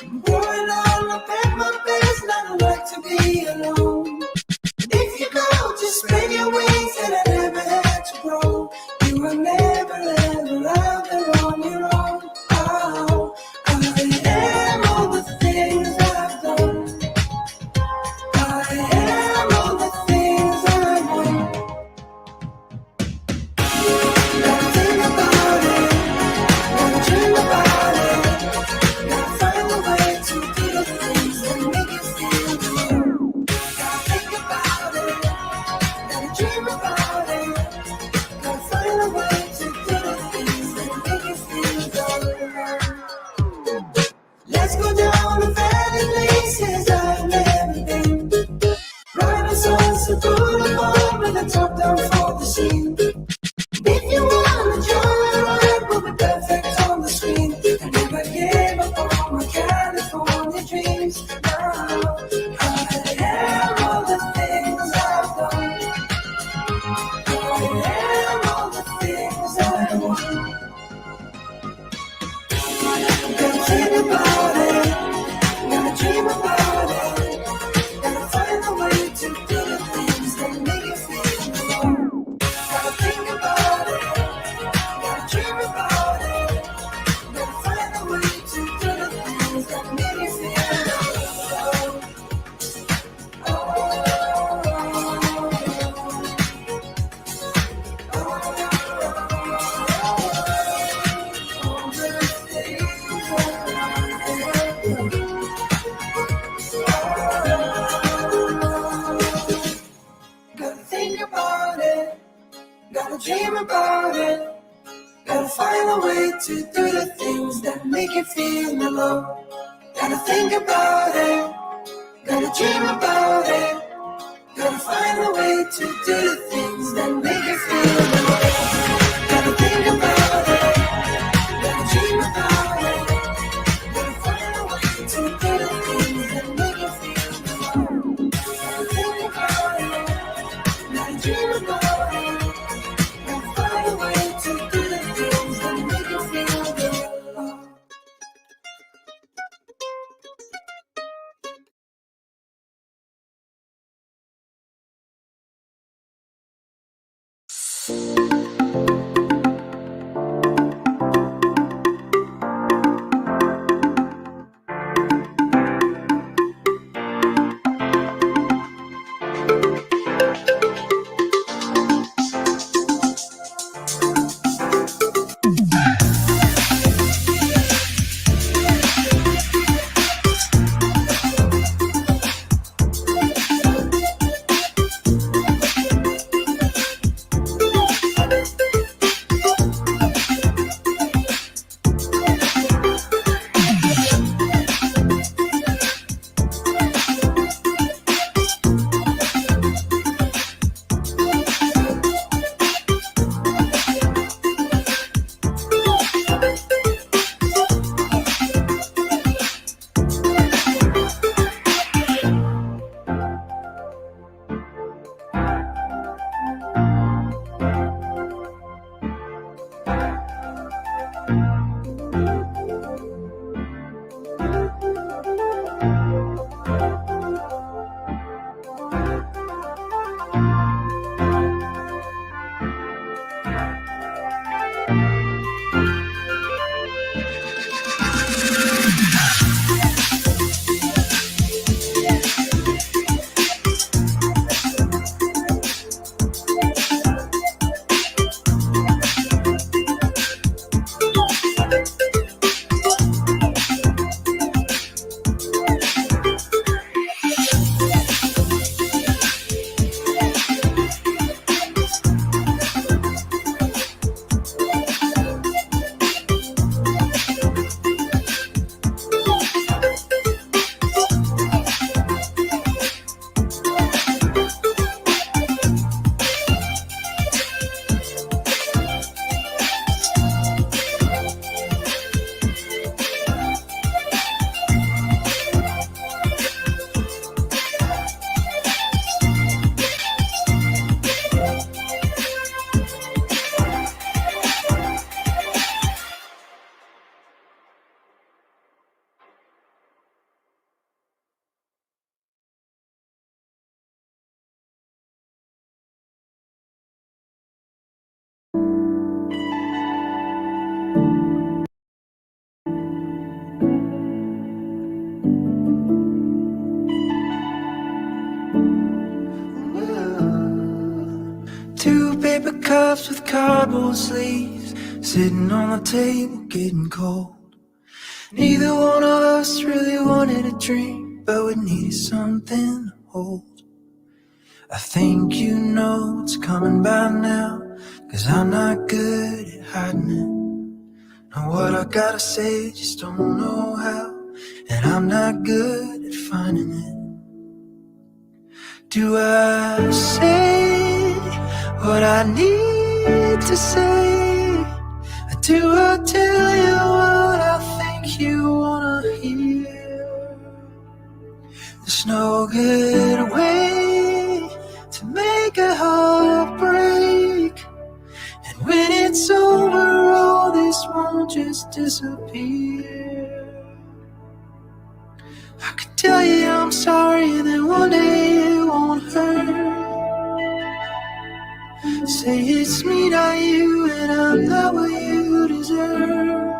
I'm growing all up at my best, and I don't like to be alone. If you go, just spread your wings, and I never had to grow. You were never ever out there on your own. Oh, I am all the things I've done. I am all the things I want. Gotta think about it, gotta dream about it, gotta find a way to do the things that make you feel good. Gotta think about it, gotta dream about it, gotta find a way to do the things that make you feel good. Let's go down to valley places I've never been. Ride a sunset boulevard with a top down for the scene. If you wanna join a ride, we'll be perfect on the screen. I never gave up on my California dreams. Now I am all the things I've done. I am all the things I want. Gotta think about it, gotta dream about it, gotta find a way to do the things that make you feel alone. Gotta think about it, gotta dream about it, gotta find a way to do the things that make you feel alone. Gotta think about it, gotta dream about it, gotta find a way to do the things that make you feel alone. Gotta think about it, gotta dream about it, gotta find a way to do the things that make you feel alone. Gotta think about it, gotta dream about it, gotta find a way to do the things that make you feel alone. Gotta think about it, gotta dream about it, gotta find a way to do the things that make you feel alone. cups with cardboard sleeves, sitting on the table getting cold. Neither one of us really wanted a drink, but we needed something to hold. I think you know what's coming by now, 'cause I'm not good at hiding it. Know what I gotta say, just don't know how, and I'm not good at finding it. Do I say what I need to say? Or do I tell you what I think you wanna hear? There's no good way to make a heart break, and when it's over, all this won't just disappear. I could tell you I'm sorry, then one day it won't hurt. Say it's me, not you, and I'm not what you deserve.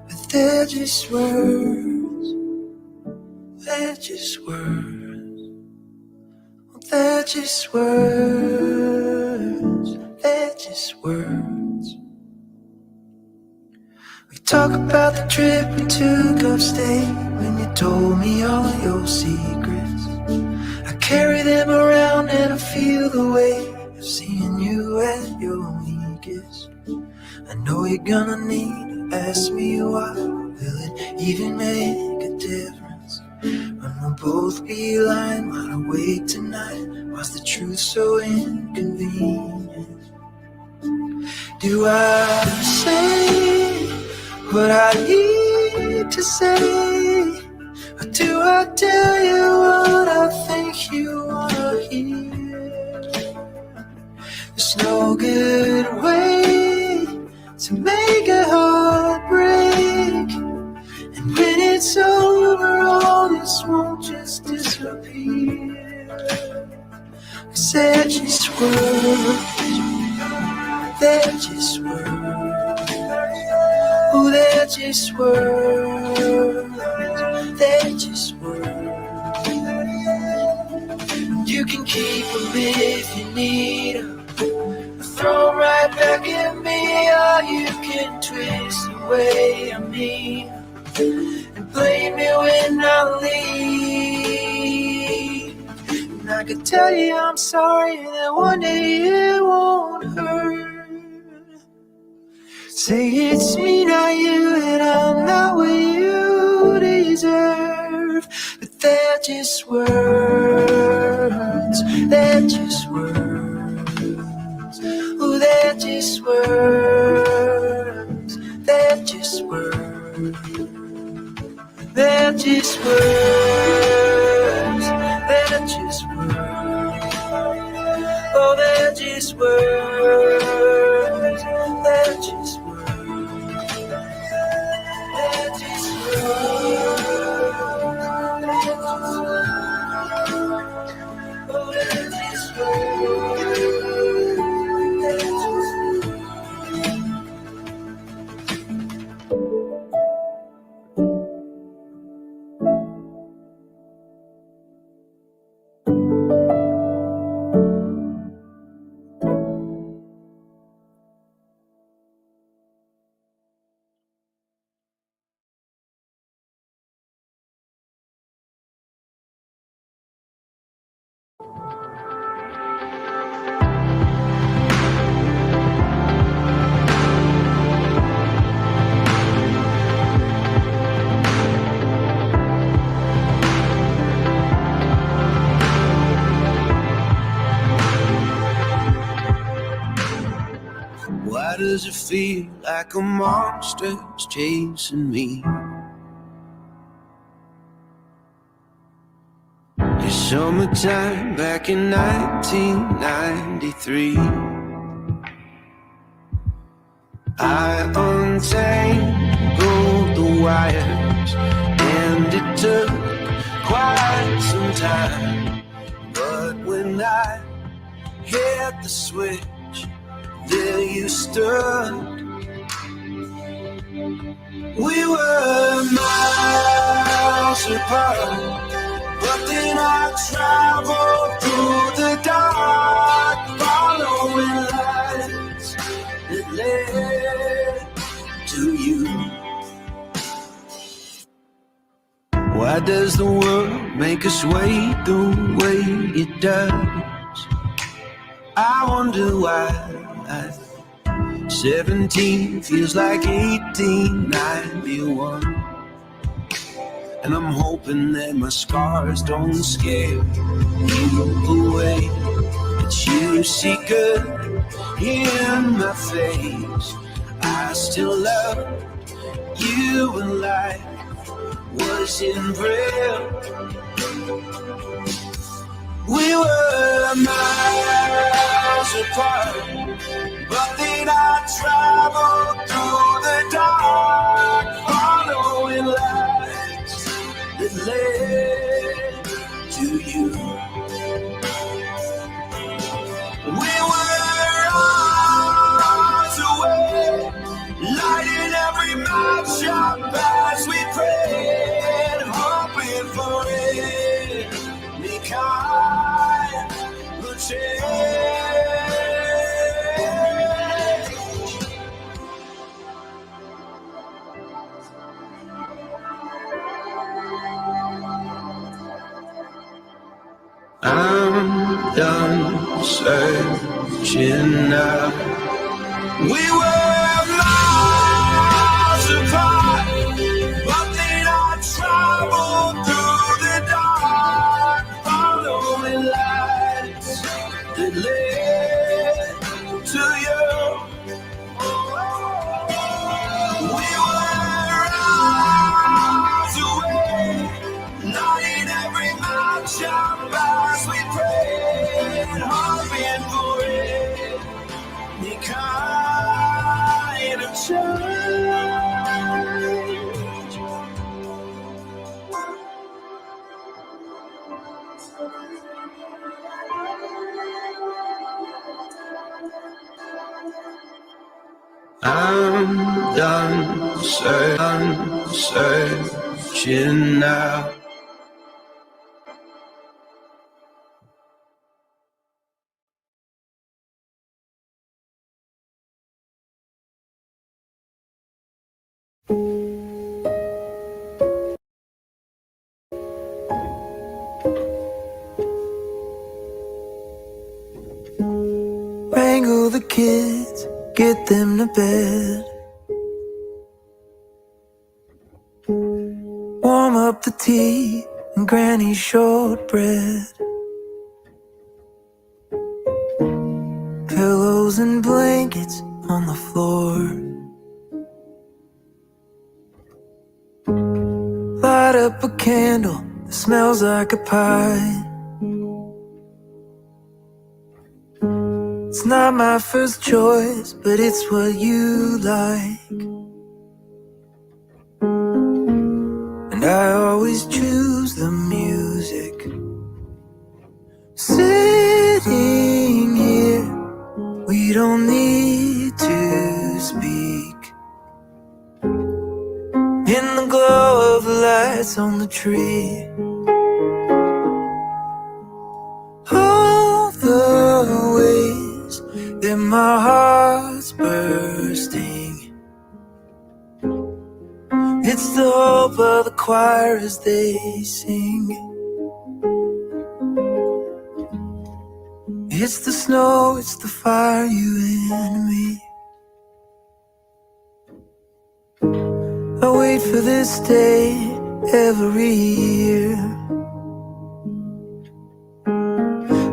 But they're just words. They're just words. They're just words. They're just words. We talk about the trip we took upstate, when you told me all your secrets. I carry them around and I feel the weight of seeing you at your weakest. I know you're gonna need to ask me why. Will it even make a difference when we'll both be lying wide awake tonight? Why's the truth so inconvenient? Do I say what I need to say? Or do I tell you what I think you wanna hear? There's no good way to make a heart break, and when it's over, all this won't just disappear. 'Cause they're just words. They're just words. Oh, they're just words. They're just words. You can keep them if you need them. Throw them right back at me, or you can twist the way I mean and blame me when I leave. And I could tell you I'm sorry, that one day it won't hurt. Say it's me, not you, and I'm not what you deserve. But they're just words. They're just words. Oh, they're just words. They're just words. They're just words. They're just words. Oh, they're just words. They're just words. They're just words. Oh, they're just Why does it feel like a monster's chasing me? It's summertime back in 1993. I untangled the wires, and it took quite some time. But when I hit the switch, there you stood. We were miles apart, but then I traveled through the dark, following light. Why does the world make us wait the way it does? I wonder why 17 feels like 1891. And I'm hoping that my scars don't scare you away, that you see good in my face. I still love you and life was in prayer. We were miles apart, but then I traveled through the dark, following lights that led to you. We were hours away, lighting every matchup as we prayed, hoping for any kind of change. I'm done searching now. We were miles apart, but then I traveled through the dark, following lights that led to you. We were hours away, lighting every matchup as we prayed, hoping for any kind of change. I'm done searching now. Wrangle the kids, get them to bed. Warm up the tea and Granny's shortbread. Pillows and blankets on the floor. Light up a candle that smells like a pie. It's not my first choice, but it's what you like. And I always choose the music. Sitting here, we don't need to speak. In the glow of the lights on the tree. All the ways that my heart's bursting. It's the hope of the choir as they sing. It's the snow, it's the fire, you and me. I wait for this day every year.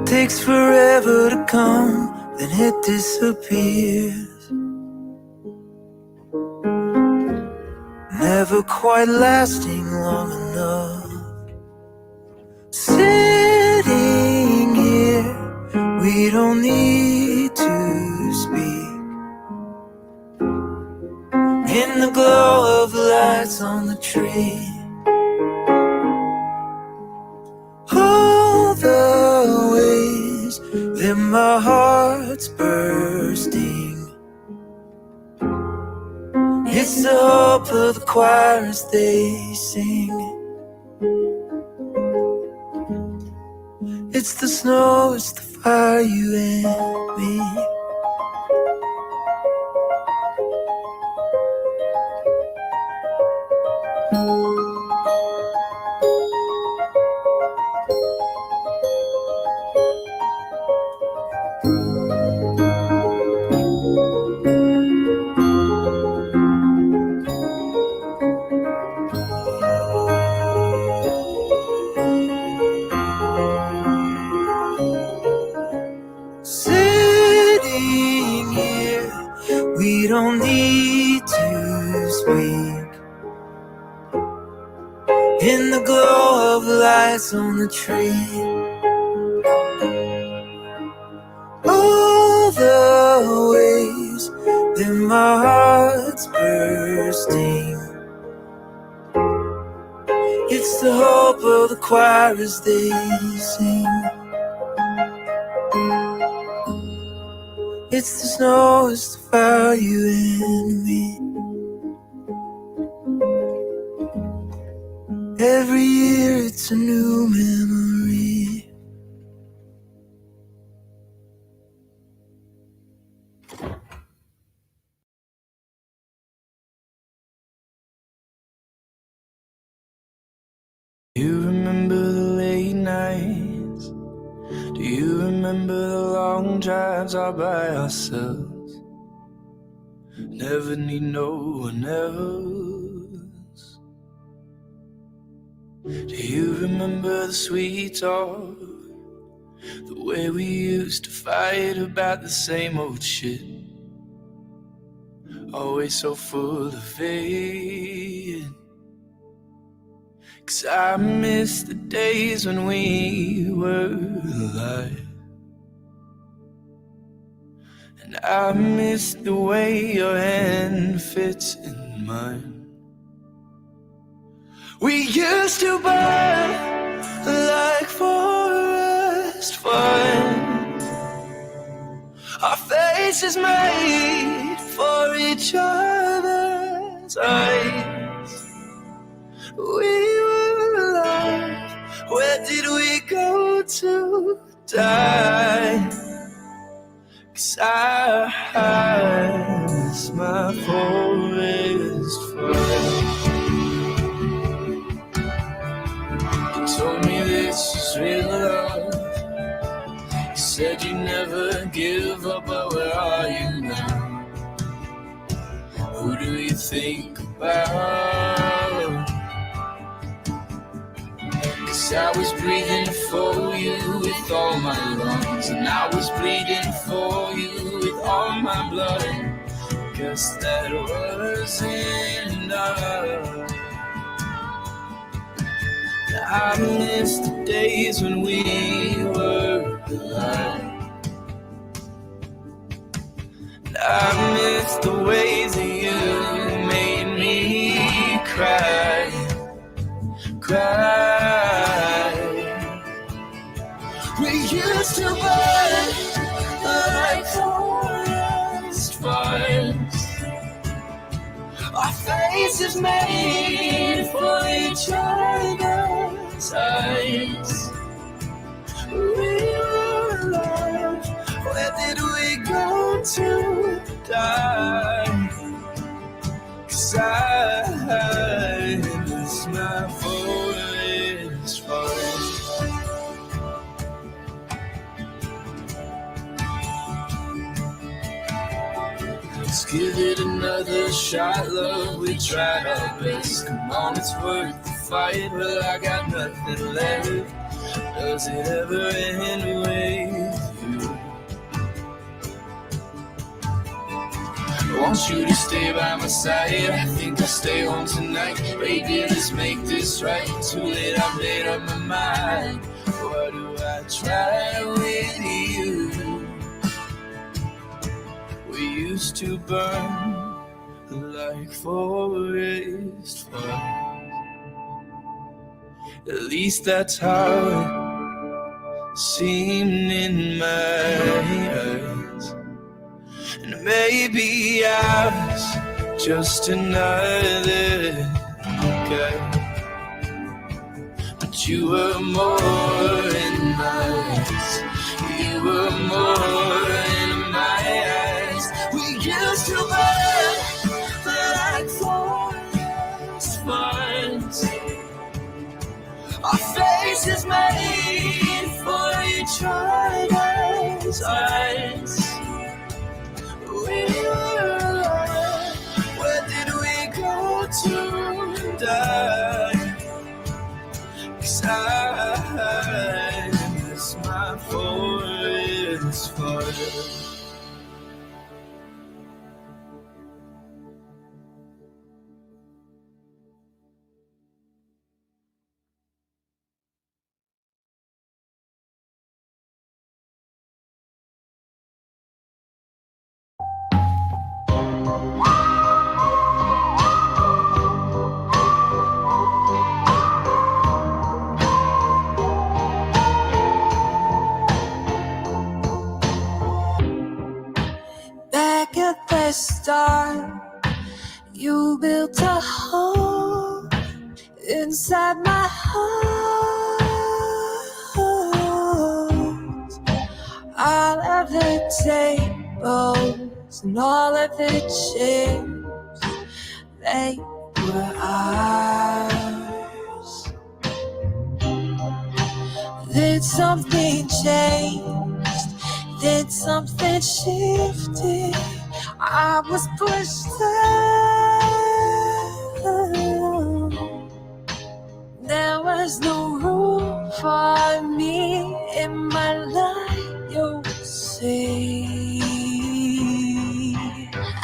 Takes forever to come, then it disappears. Never quite lasting long enough. Sitting here, we don't need to speak. In the glow of the lights on the tree. All the ways that my heart's bursting. It's the hope of the choir as they sing. It's the snow, it's the fire, you and me. in the glow of lights on the tree. All the ways that my heart's bursting. It's the hope of the choir as they sing. It's the snow, it's the fire, you and me. Every year it's a new memory. Do you remember the late nights? Do you remember the long drives all by ourselves? Never need no one else. Do you remember the sweet talk? The way we used to fight about the same old shit. Always so full of it. 'Cause I miss the days when we were alive. And I miss the way your hand fits in mine. We used to burn like forest fires. Our faces made for each other's eyes. We were alive. Where did we go to die? 'Cause I miss my forest fire. You told me this is real love. You said you never give up, but where are you now? Who do you think about? 'Cause I was breathing for you with all my lungs, and I was bleeding for you with all my blood. Guess that wasn't enough. I miss the days when we were alive. I miss the ways that you made me cry. We used to burn like forest fires. Our faces made for each other's eyes. We were alive. Where did we go to die? 'Cause I miss my forest fire. Let's give it another shot, love. We tried our best. Come on, it's worth the fight. Well, I got nothing left. Does it ever end with you? I want you to stay by my side. I think I'll stay home tonight. Baby, let's make this right. Too late, I've made up my mind. What do I try with you? We used to burn like forest fires. At least that's how it seemed in my eyes. And maybe I was just another guy, but you were more in my eyes. You were more in my eyes. We used to burn like forest fires. Our faces made for each other's eyes. We were alive. Where did we go to die? 'Cause I miss my forest fire. inside my heart. All of the tables and all of the chairs, they were ours. Then something changed, then something shifted. I was pushed down. There was no room for me in my life, you'll see.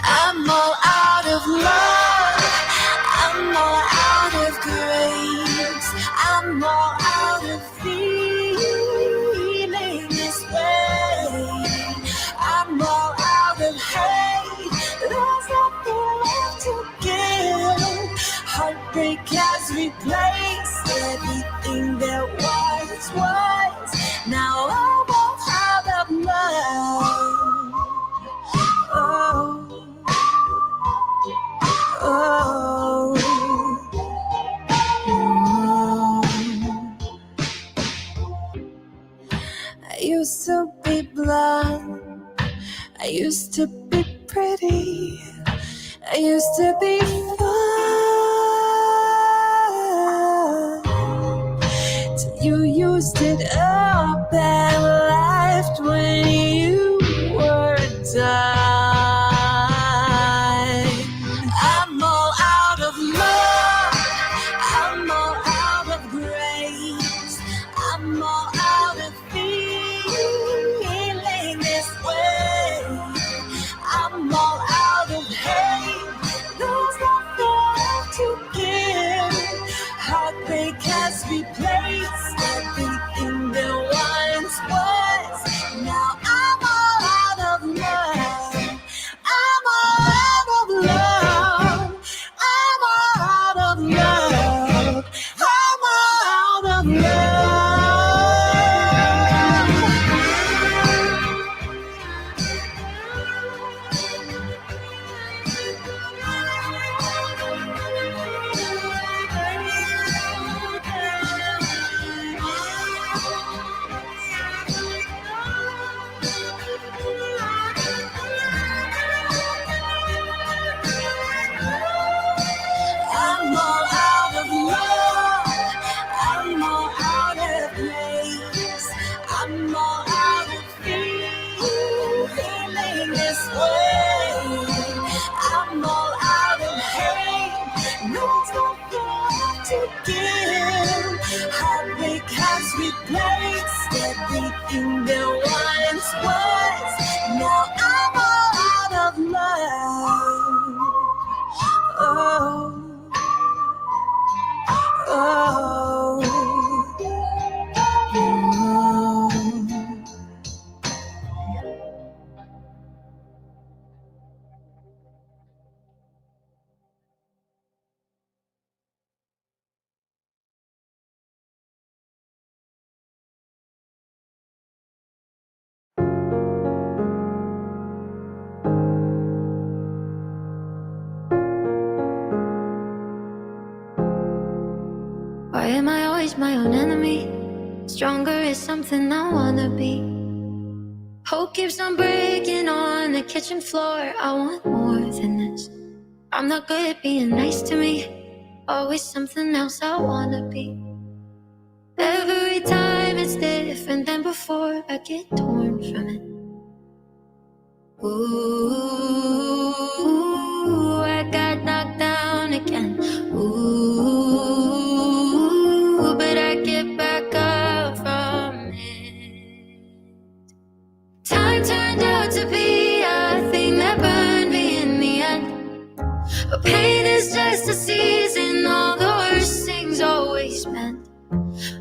I'm all out of love, I'm all out of grace, I'm all out of feeling this way. I'm all out of hate, there's nothing left to give. Heartbreak has replaced everything that once was. Now I'm all out of love. Oh, oh, I used to be blonde, I used to be pretty, I used to be fun. Till you used it up and left when you were done. I'm all out of love, I'm all out of grace, I'm all out of feeling this way. I'm all out of hate, there's nothing left to give. Heartbreak has replaced everything that once was. Now I'm all out of love, I'm all out of love, I'm all out of love, I'm all out of I'm all out of love, I'm all out of place, I'm all out of feeling this way. I'm all out of hate, there's nothing left to give. Heartbreak has replaced everything that once was. Now I'm all out of love. Oh, oh, why am I always my own enemy? Stronger is something I wanna be. Hope keeps on breaking on the kitchen floor. I want more than this. I'm not good at being nice to me. Always something else I wanna be. Every time it's different than before. I get torn from it. Ooh, I got knocked down again. Ooh, but I get back up from it. Time turned out to be a thing that burned me in the end. But pain is just a season, all the worst things always meant.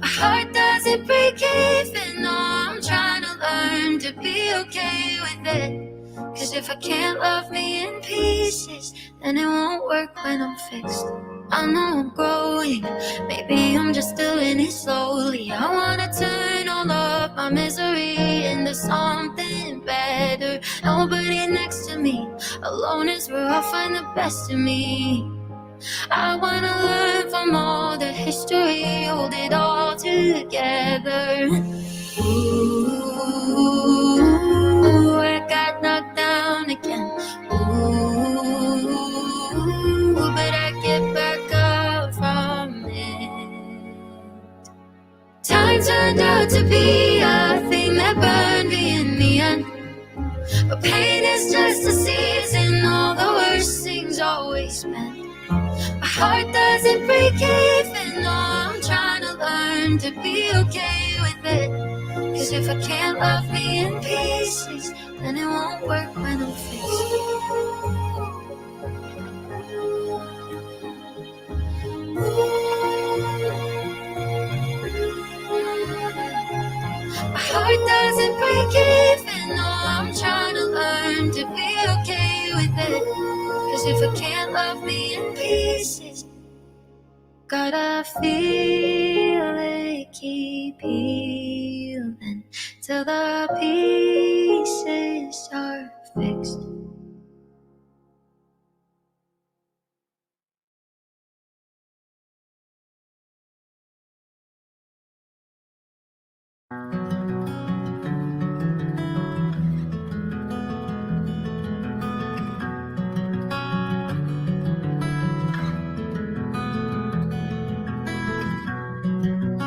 My heart doesn't break even, no, I'm trying to learn to be okay with it. Cause if I can't love me in pieces, then it won't work when I'm fixed. I know I'm growing, maybe I'm just doing it slowly. I wanna turn all of my misery into something better. Nobody next to me, alone is where I'll find the best in me. I wanna learn from all the together. Ooh, I got knocked down again. Ooh, but I get back up from it. Time turned out to be a thing that burned me in the end. But pain is just a season, all the worst things always meant. My heart doesn't break even, no, I'm trying to learn to be okay with it. Cause if I can't love me in pieces, then it won't work when I'm fixed. My heart doesn't break even, no, I'm trying to learn to be okay with it. Cause if I can't love me in pieces, gotta feel it, keep healing till the pieces are fixed.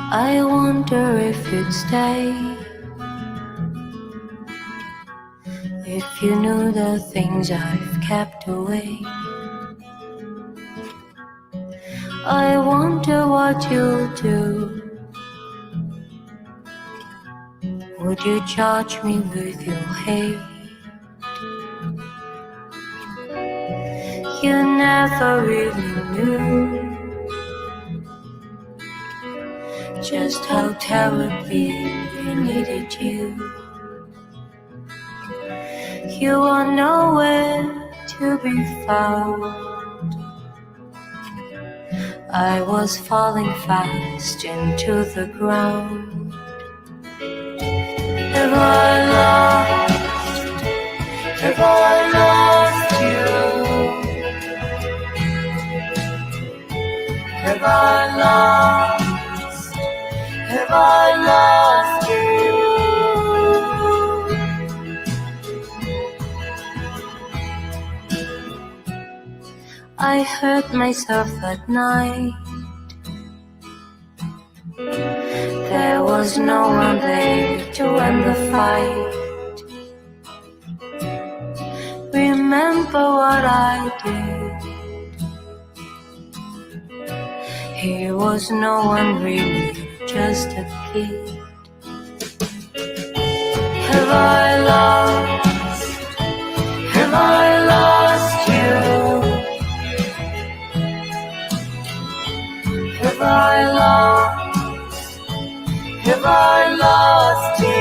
I wonder if you'd stay if you knew the things I've kept away. I wonder what you'll do. Would you charge me with your hate? You never really knew just how terribly I needed you. You are nowhere to be found. I was falling fast into the ground. Have I lost you? Have I lost you? I hurt myself at night. There was no one there to end the fight. Remember what I did. Here was no one really, just a kid. Have I lost you? Have I lost you? Have I lost you?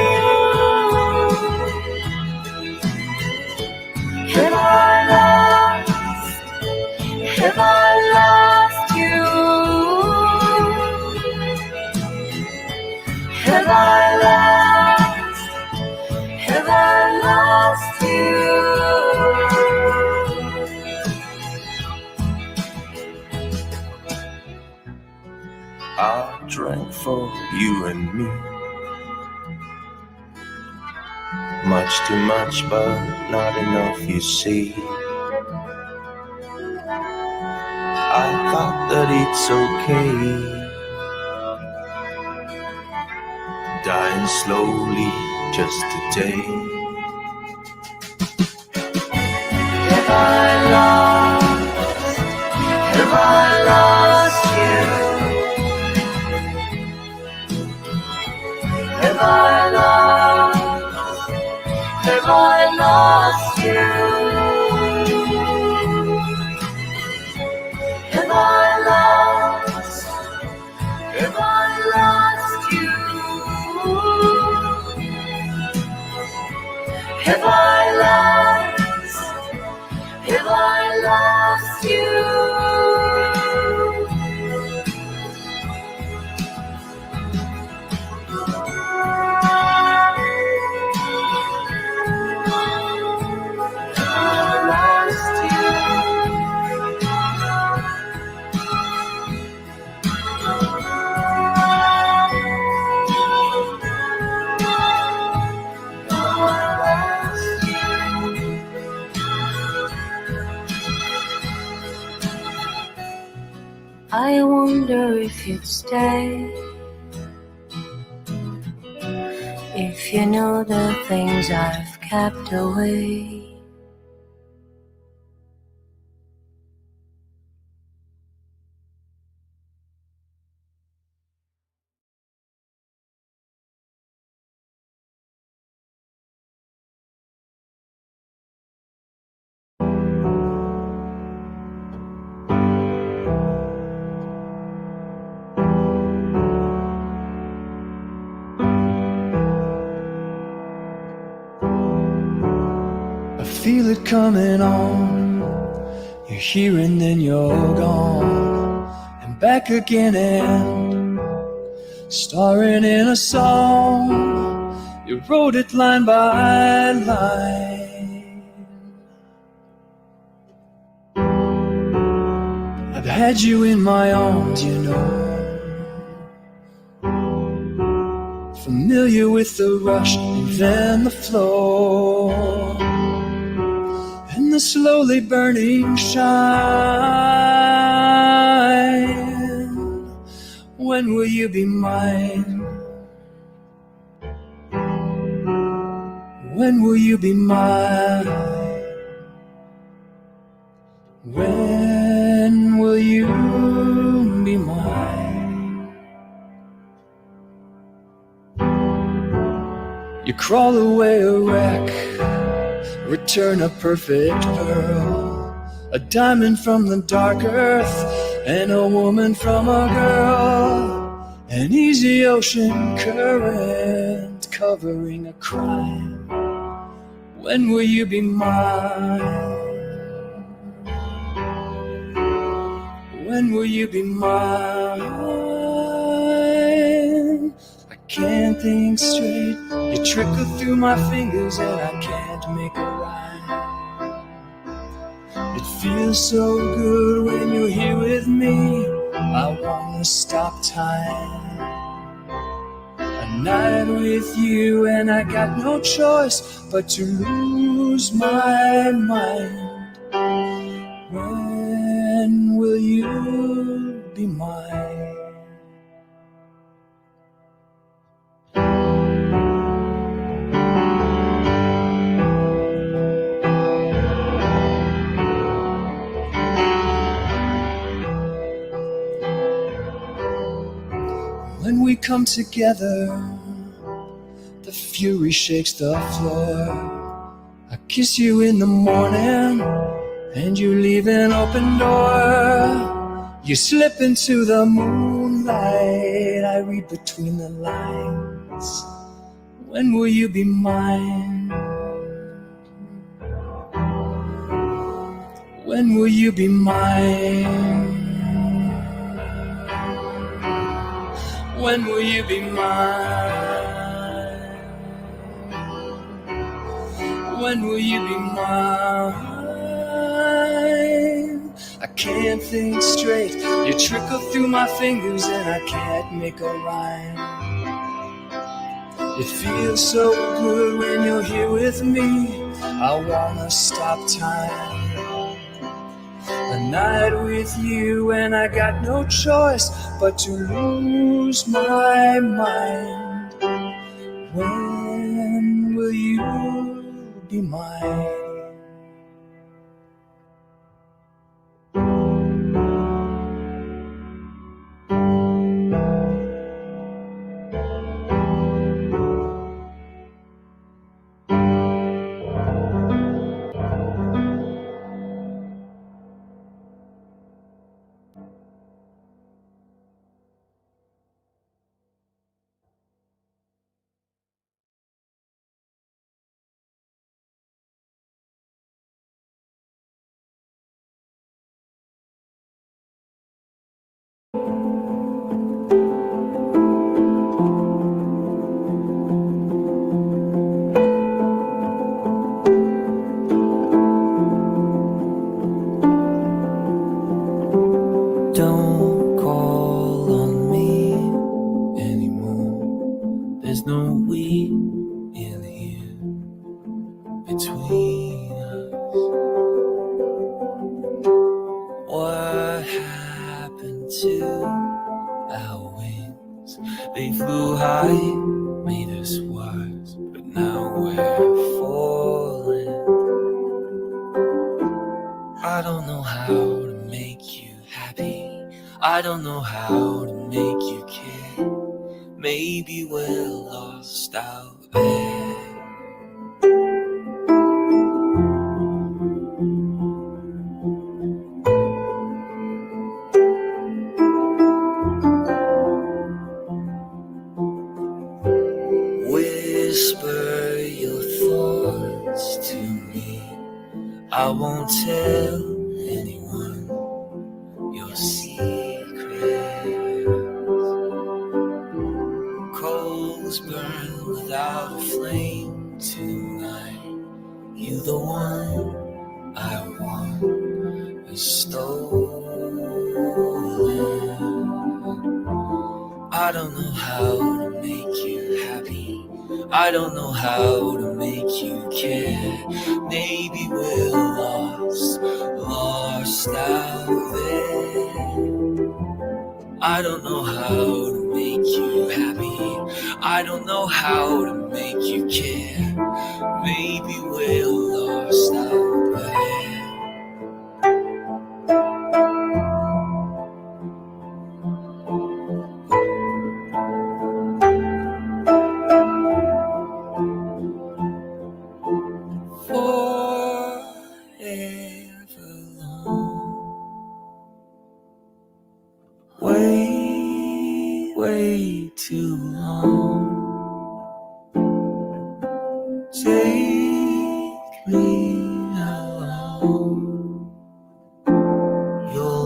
Have I lost you? I drank for you and me, much too much, but not enough, you see. I thought that it's okay, dying slowly just today. Have I lost you? Have I lost you? Have I lost you? Have I lost you? I wonder if you'd stay, if you know the things I've kept away. I feel it coming on. You're here and then you're gone, and back again and starring in a song. You wrote it line by line. I've had you in my arms, you know, familiar with the rush and then the flow and the slowly burning shine. When will you be mine? When will you be mine? When will you be mine? You crawl away a wreck, return a perfect pearl, a diamond from the dark earth, and a woman from a girl, an easy ocean current covering a crime. When will you be mine? When will you be mine? I can't think straight. You trickle through my fingers and I can't make a rhyme. It feels so good when you're here with me. I wanna stop time. A night with you and I got no choice but to lose my mind. When will you be mine? When we come together, the fury shakes the floor. I kiss you in the morning, and you leave an open door. You slip into the moonlight, I read between the lines. When will you be mine? When will you be mine? When will you be mine? When will you be mine? I can't think straight. You trickle through my fingers and I can't make a rhyme. It feels so good when you're here with me. I wanna stop time. A night with you and I got no choice but to lose my mind. When will you be mine? Don't call on me anymore. There's no we in here between us. What happened to until our wings, they flew high, made us wise, but now we're falling. I don't know how to make you happy, I don't know how to make you care. Maybe we're lost out there. Whisper your thoughts to me, I won't tell anyone your secret. Coals burn without a flame tonight. You the one I want is stolen. I don't know how to make you happy, I don't know how to make you care. Maybe we're lost out there. I don't know how to make you happy, I don't know how to make you care. Maybe we're lost out there. Forever long, way too long. Take me along your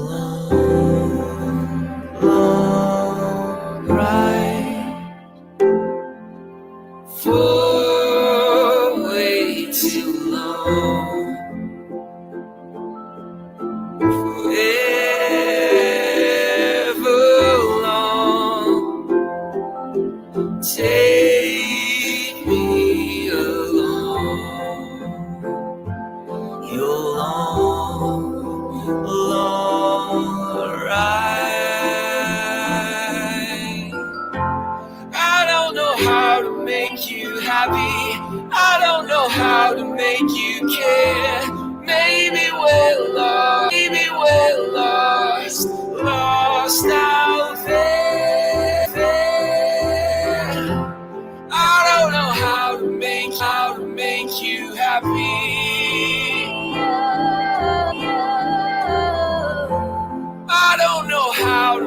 long ride. For way too long, forever long. Take me along your long ride. I don't know how to make you happy, I don't know how to make you care. Maybe we're lost out there. I don't know how to make you happy. I don't know how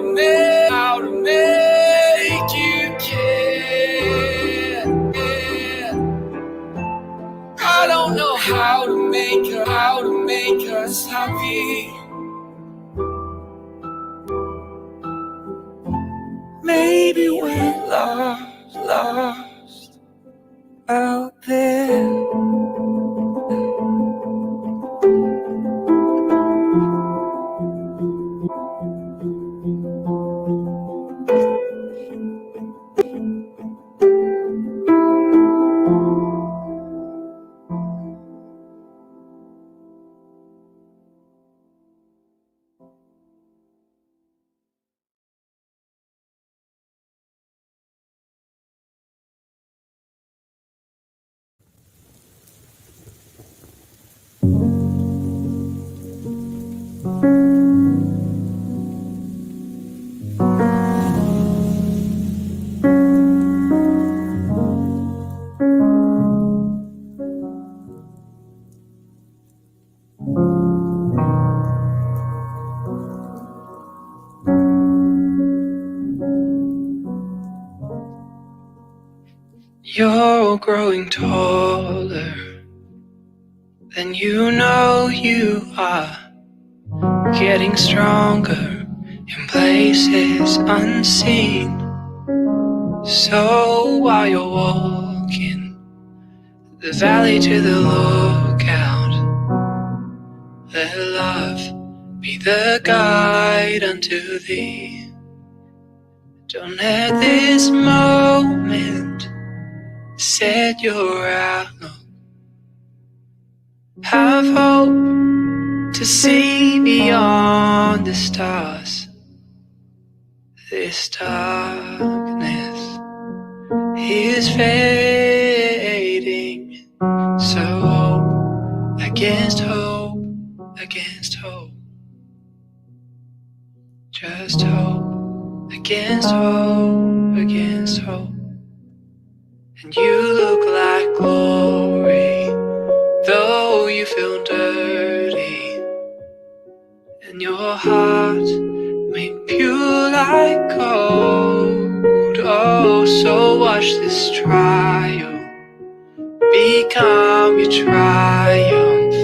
to make you care. I don't know how to make us happy. Maybe we're lost out there. You're growing taller than you know you are, getting stronger in places unseen. So while you're walking the valley to the lookout, let love be the guide unto thee. Don't let this moment set your outlook. Have hope to see beyond the stars. This darkness is fading. So hope against hope, against hope. Just hope against hope, against hope. And you look like glory, though you feel dirty. And your heart made pure like gold. Oh, so watch this trial become your triumph.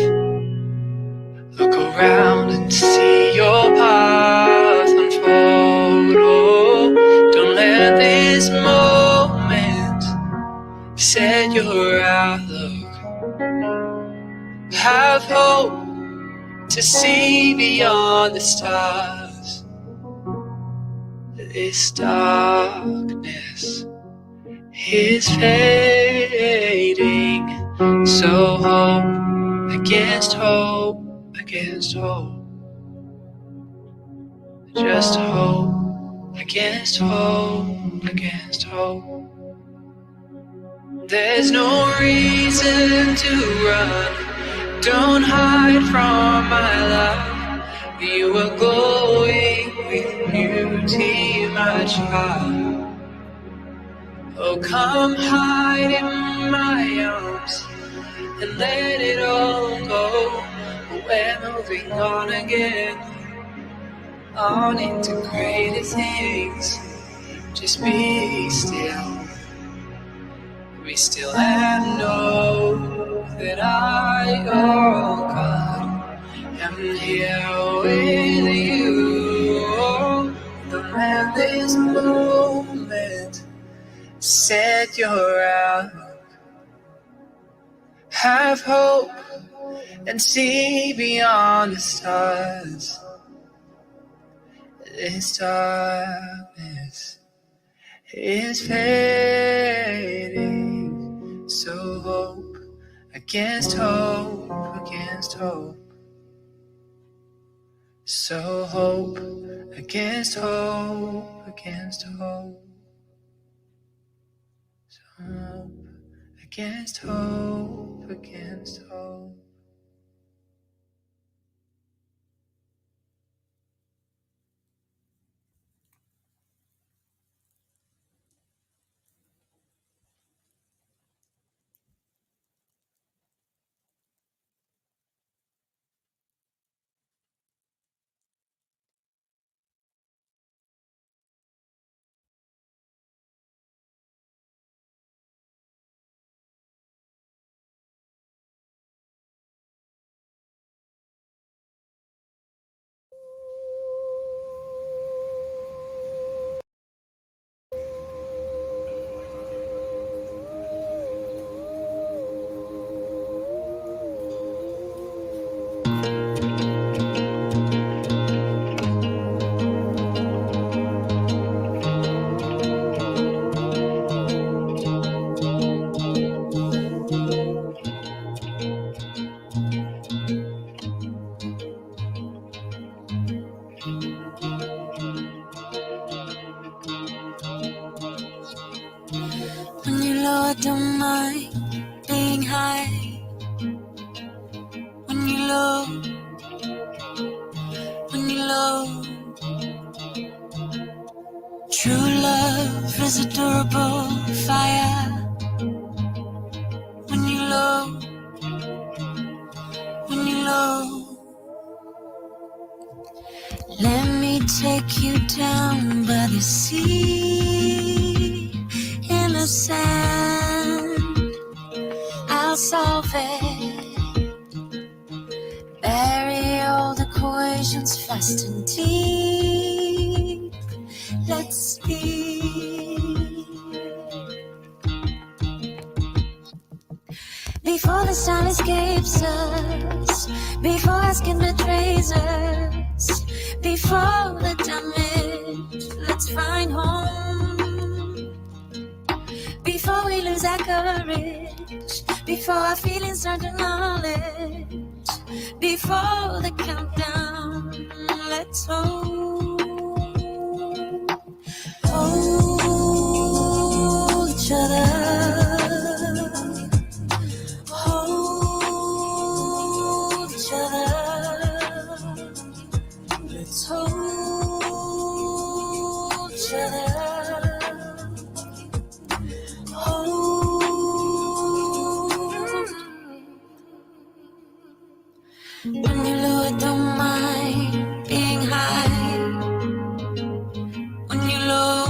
Look around and see your path unfold. Oh, don't let this moment set your outlook. Have hope to see beyond the stars. This darkness is fading. So hope against hope, against hope. Just hope against hope, against hope. There's no reason to run. Don't hide from my love. You are glowing with beauty, my child. Oh, come hide in my arms and let it all go. We're moving on again, on into greater things. Just be still. Be still and know that I, oh God, am here with you. Don't let this moment set your outlook. Have hope and see beyond the stars. This darkness is fading. So hope against hope, against hope. So hope against hope, against hope. So hope against hope, against hope. When you low, I don't mind being high. When you low, when you low. True love is a durable fire. When you low, when you low. Let me take you down by the sea. In the sand, I'll solve it. Bury old equations fast and deep. Let's speak. Before the sun escapes us, before our skin betrays us, before the damage, let's find home. Before we lose our courage, before our feelings turn to knowledge, before the countdown, let's hope. each other. When you low, don't mind being high. When you low,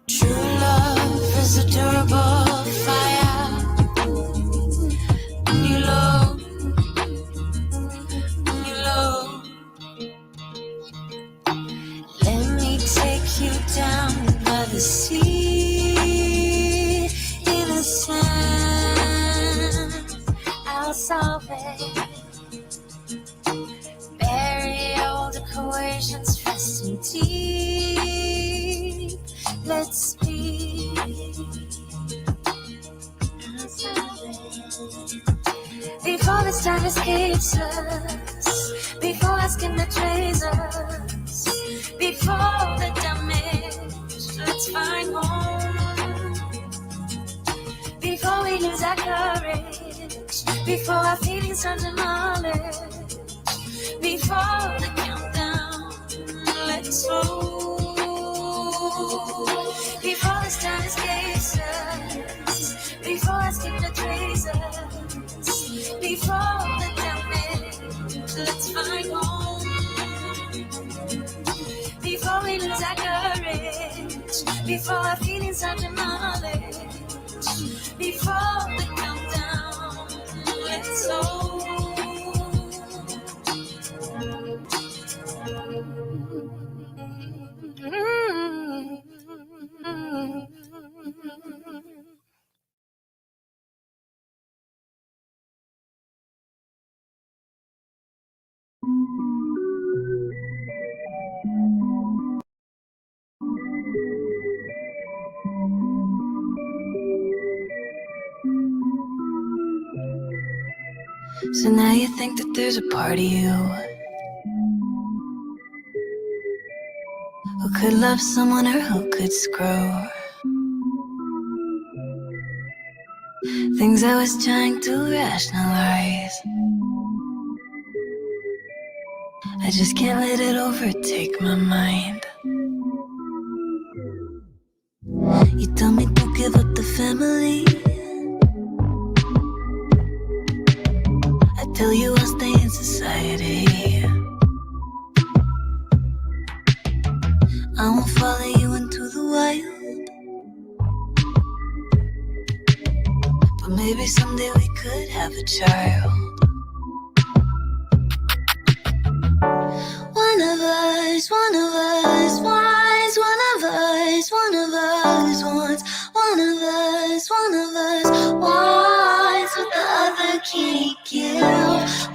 true love is a durable fire. When you low, let me take you down by the sea. In the sand, I'll solve it. Bury old equations fast and deep. Let's be. Before this time escapes us, before asking to trace us, before the damage, let's find home. Before we lose our courage, before our feelings turn to knowledge, before the countdown, let's go. Before this time escapes us, before asking to trace us, before the damage, let's find home. Before we lose our courage, before our feelings turn to knowledge, before the countdown, let's go. So now you think that there's a part of you who could love someone or who could screw. Things I was trying to rationalize, I just can't let it overtake my mind. You told me don't give up the family, I tell you I'll stay in society. I won't follow you into the wild, but maybe someday we could have a child. One of us, wise, one of us, wants. One of us, wise, what the other can't give.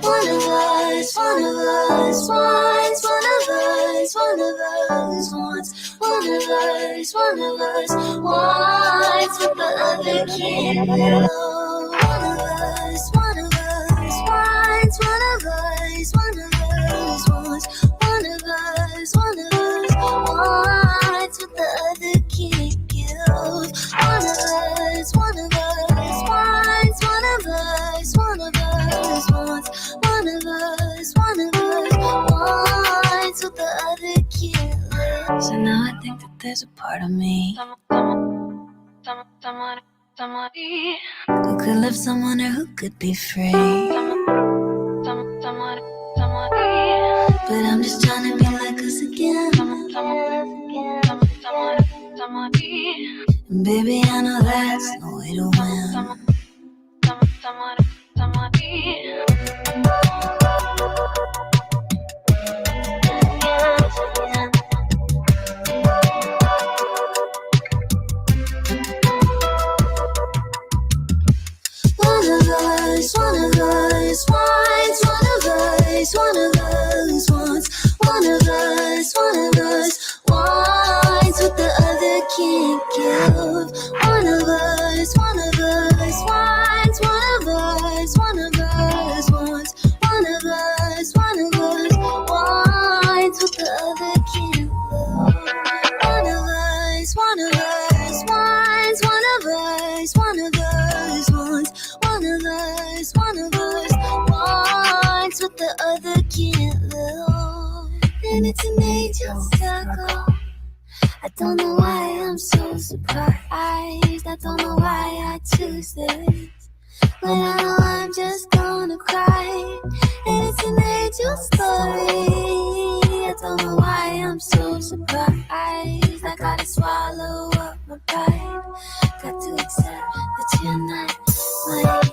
One of us, wise, one of us wants. One of us, wise, what the other can't give. One of us, wise, one of us wants. One of us, wants, what the other can't give. One of us, wise, one of us wants. One of us, wants, what the other can't live. So now I think that there's a part of me who could love someone or who could be free. But I'm just trying to be like us again. And baby, I know that's no way to win. One of us, wise, one of us wants. One of us, wise, what the other can't give. One of us, wise, one of us wants. One of us, wise, what the other can't love. One of us, wise, one of us wants. One of us, wants, what the other can't lose. And it's an angel circle. I don't know why I'm so surprised. I don't know why I choose this. But I know I'm just gonna cry. And it's an angel story. I don't know why I'm so surprised. I gotta swallow up my pride. Got to accept that you're not mine.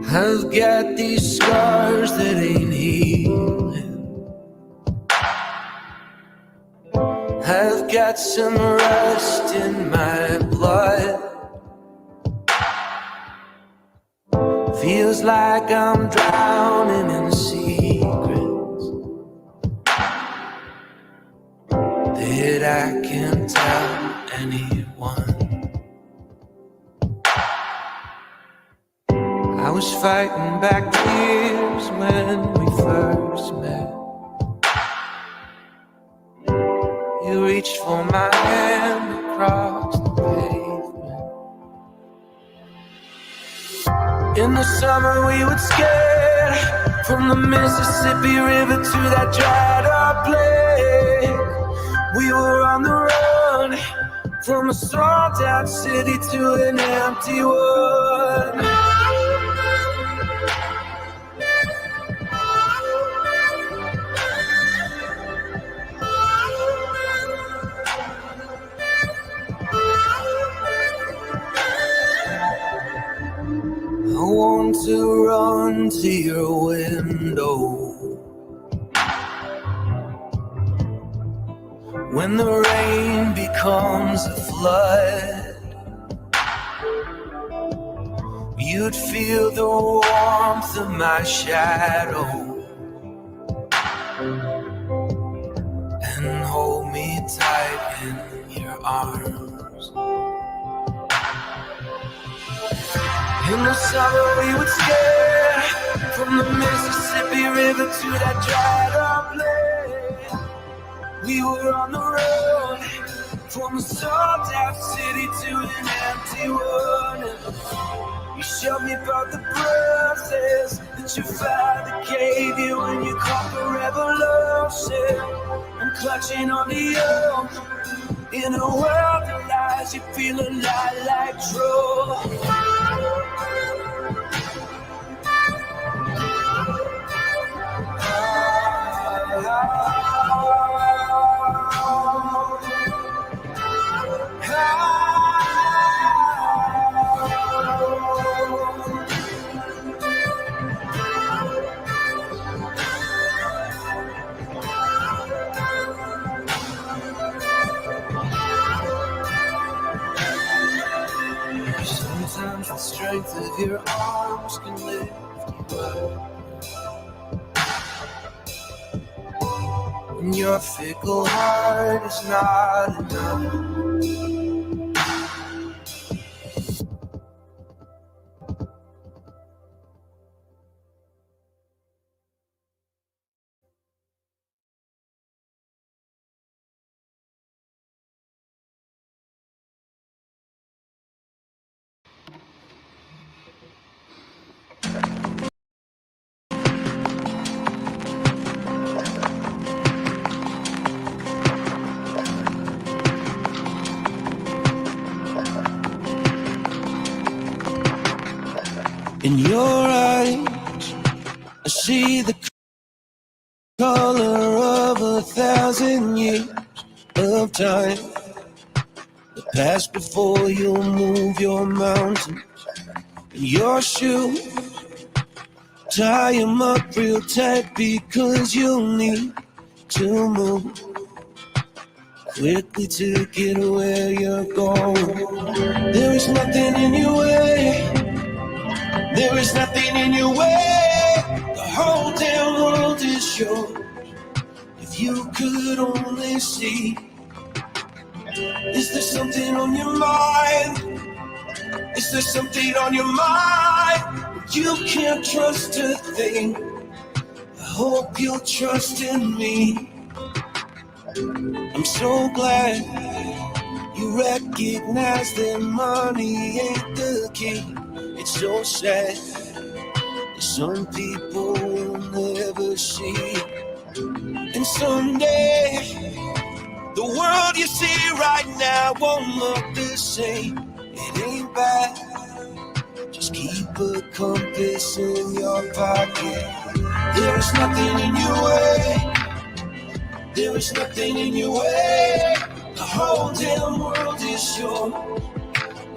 I've got these scars that ain't healing. I've got some rust in my blood. Feels like I'm drowning in secrets that I can't tell anyone. I was fighting back tears when we first met. You reached for my hand across the pavement. In the summer we would skate from the Mississippi River to that dried up lake. We were on the run from a sold out city to an empty one. I want to run to your window when the rain becomes a flood. You'd feel the warmth of my shadow and hold me tight in your arms. In the summer we would skate from the Mississippi River to that dried up lake. We were on the road from a sold out city to an empty one. You showed me about the process that your father gave you when you conquer revolution. I'm clutching on to you in a world of lies. You feel a lot like true. Sometimes the strength of your arms can lift you up. When your fickle heart is not enough. In your eyes, I see the color of 1,000 years of time. The past before you move your mountains and your shoes. Tie 'em up real tight because you'll need to move quickly to get where you're going. There is nothing in your way. There is nothing in your way. The whole damn world is yours. If you could only see. Is there something on your mind? Is there something on your mind? You can't trust a thing. I hope you'll trust in me. I'm so glad you recognize that money ain't the key. It's so sad that some people will never see. And someday, the world you see right now won't look the same. It ain't bad. Just keep a compass in your pocket. There is nothing in your way. There is nothing in your way. The whole damn world is yours.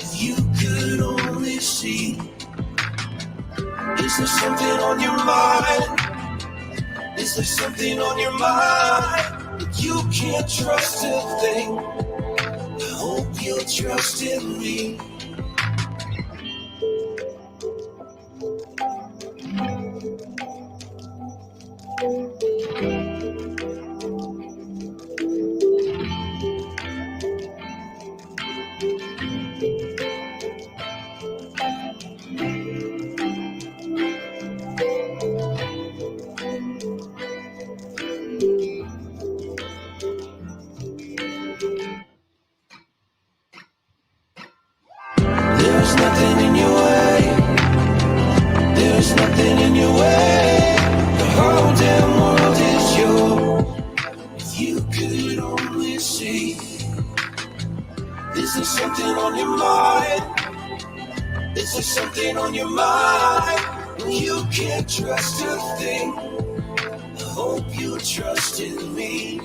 If you could only see. Is there something on your mind? Is there something on your mind? That you can't trust a thing. I hope you'll trust in me. There's nothing in your way. There's nothing in your way. The whole damn world is yours. If you could only see. Is there something on your mind? Is there something on your mind? You can't trust a thing. I hope you'll trust in me.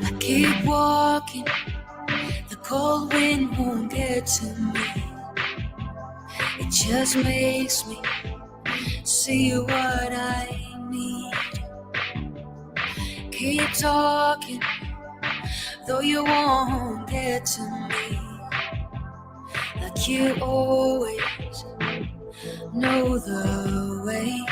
I keep walking, the cold wind won't get to me. It just makes me see what I need. Keep talking, though you won't get to me. Like you always know the way.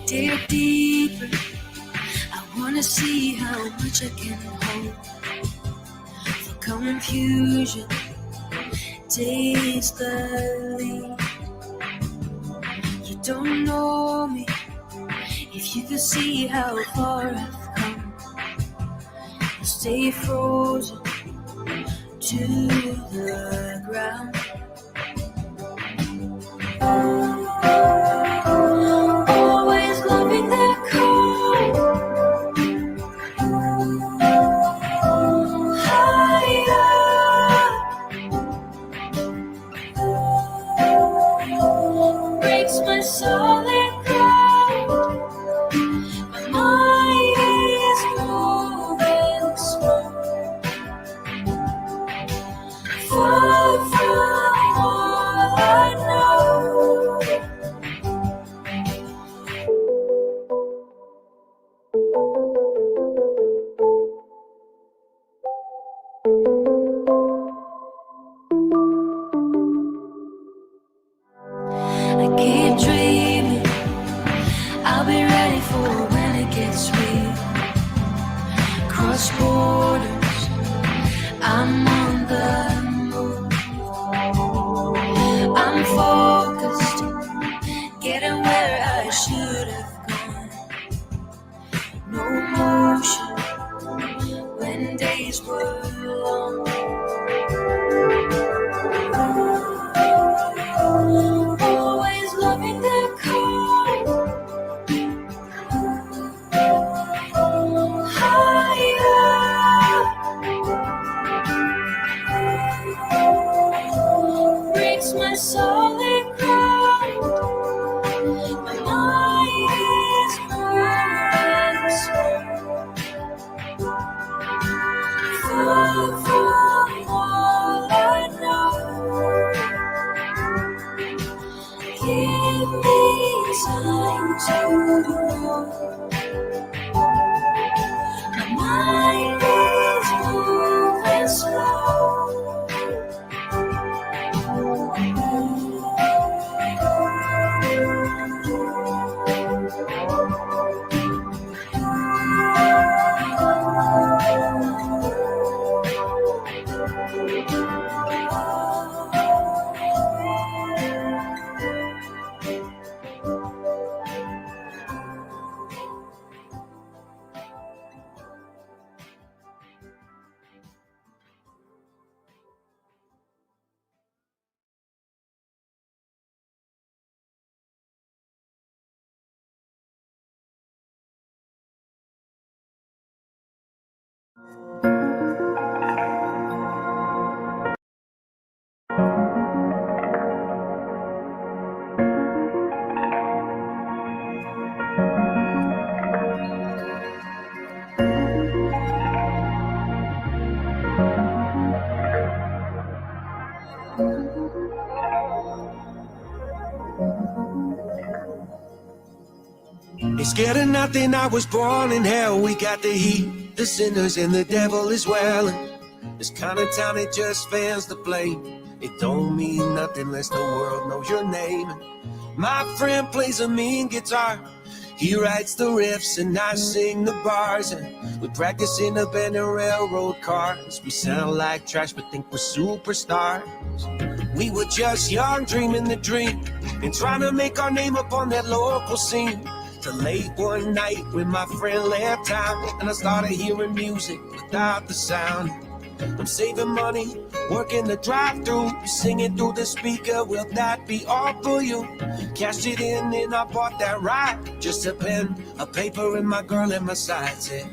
Dig deeper, I wanna see how much I can hold. For confusion takes the lead. You don't know me. If you could see how far I've come, I'll stay frozen to the ground. Always loving that cold. my solid ground. My mind is growing slow, far from all I know. Give me time to grow. My mind is moving slow. Ain't scared of nothing, I was born in hell. We got the heat, the sinners, and the devil as well. And this kind of town, it just fans the flame. It don't mean nothing unless the world knows your name. My friend plays a mean guitar. He writes the riffs and I sing the bars. And we practice in abandoned railroad cars. We sound like trash but think we're superstars. We were just young, dreaming the dream, and trying to make our name up on that local scene. Till late one night when my friend left town, and I started hearing music without the sound. I'm saving money, working the drive-thru, singing through the speaker. Will that be all for you? Cashed it in and I bought that ride. Just a pen, a paper, and my girl at my side said,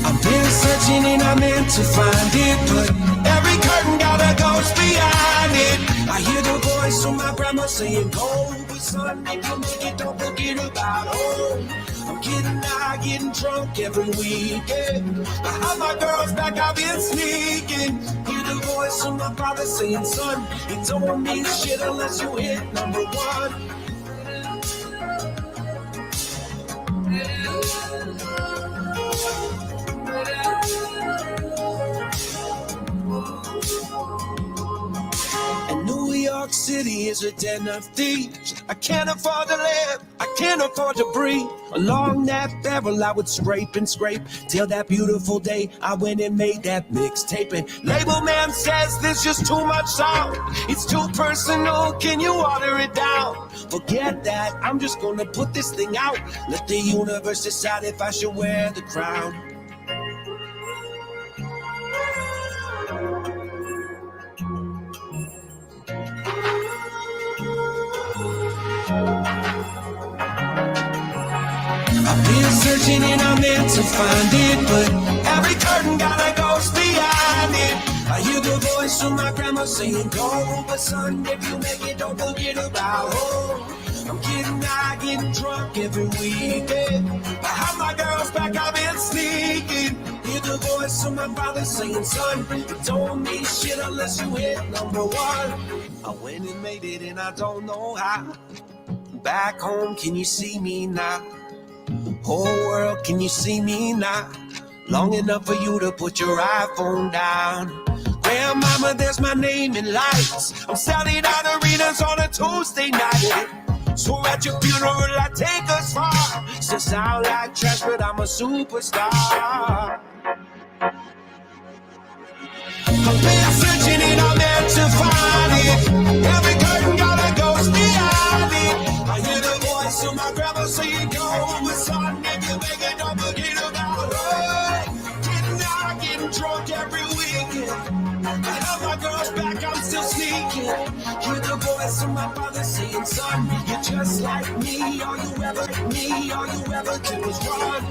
I've been searching and I meant to find it, but every curtain got a ghost behind it. I hear the voice of my grandma saying, go, but son, if you make it, don't forget about home. I'm getting high, getting drunk every weekend. I have my girls back, I've been sneaking. Hear the voice of my father saying, son, it don't mean shit unless you hit number one. And New York City is a den of thieves. I can't afford to live, I can't afford to breathe. Along that barrel I would scrape and scrape, till that beautiful day I went and made that mixtape. And label man says there's just too much sound, it's too personal, can you water it down? Forget that, I'm just gonna put this thing out. Let the universe decide if I should wear the crown. I've been searching and I meant to find it, but every curtain got a ghost behind it. I hear the voice of my grandma saying, go, but son, if you make it, don't forget about home. I'm getting high, getting drunk every weekend. I have my girls back, I've been sneaking. Hear the voice of my father saying, son, it don't mean shit unless you hit number one. I went and made it and I don't know how. Back home, can you see me now? Whole world, can you see me now? Long enough for you to put your iPhone down. Grandmama, there's my name in lights. I'm selling out arenas on a Tuesday night. So at your funeral, I take us far. Still sound like trash, but I'm a superstar. I've been searching and I'm meant to find it. Every curtain got a ghost behind it. I hear the voice of my grandma saying, go, but son, if you make it, don't forget about her. Getting high, getting drunk every weekend. I have my girls back, I'm still sneaking. Hear the voice of my father saying, son, you're just like me. All you ever do is run.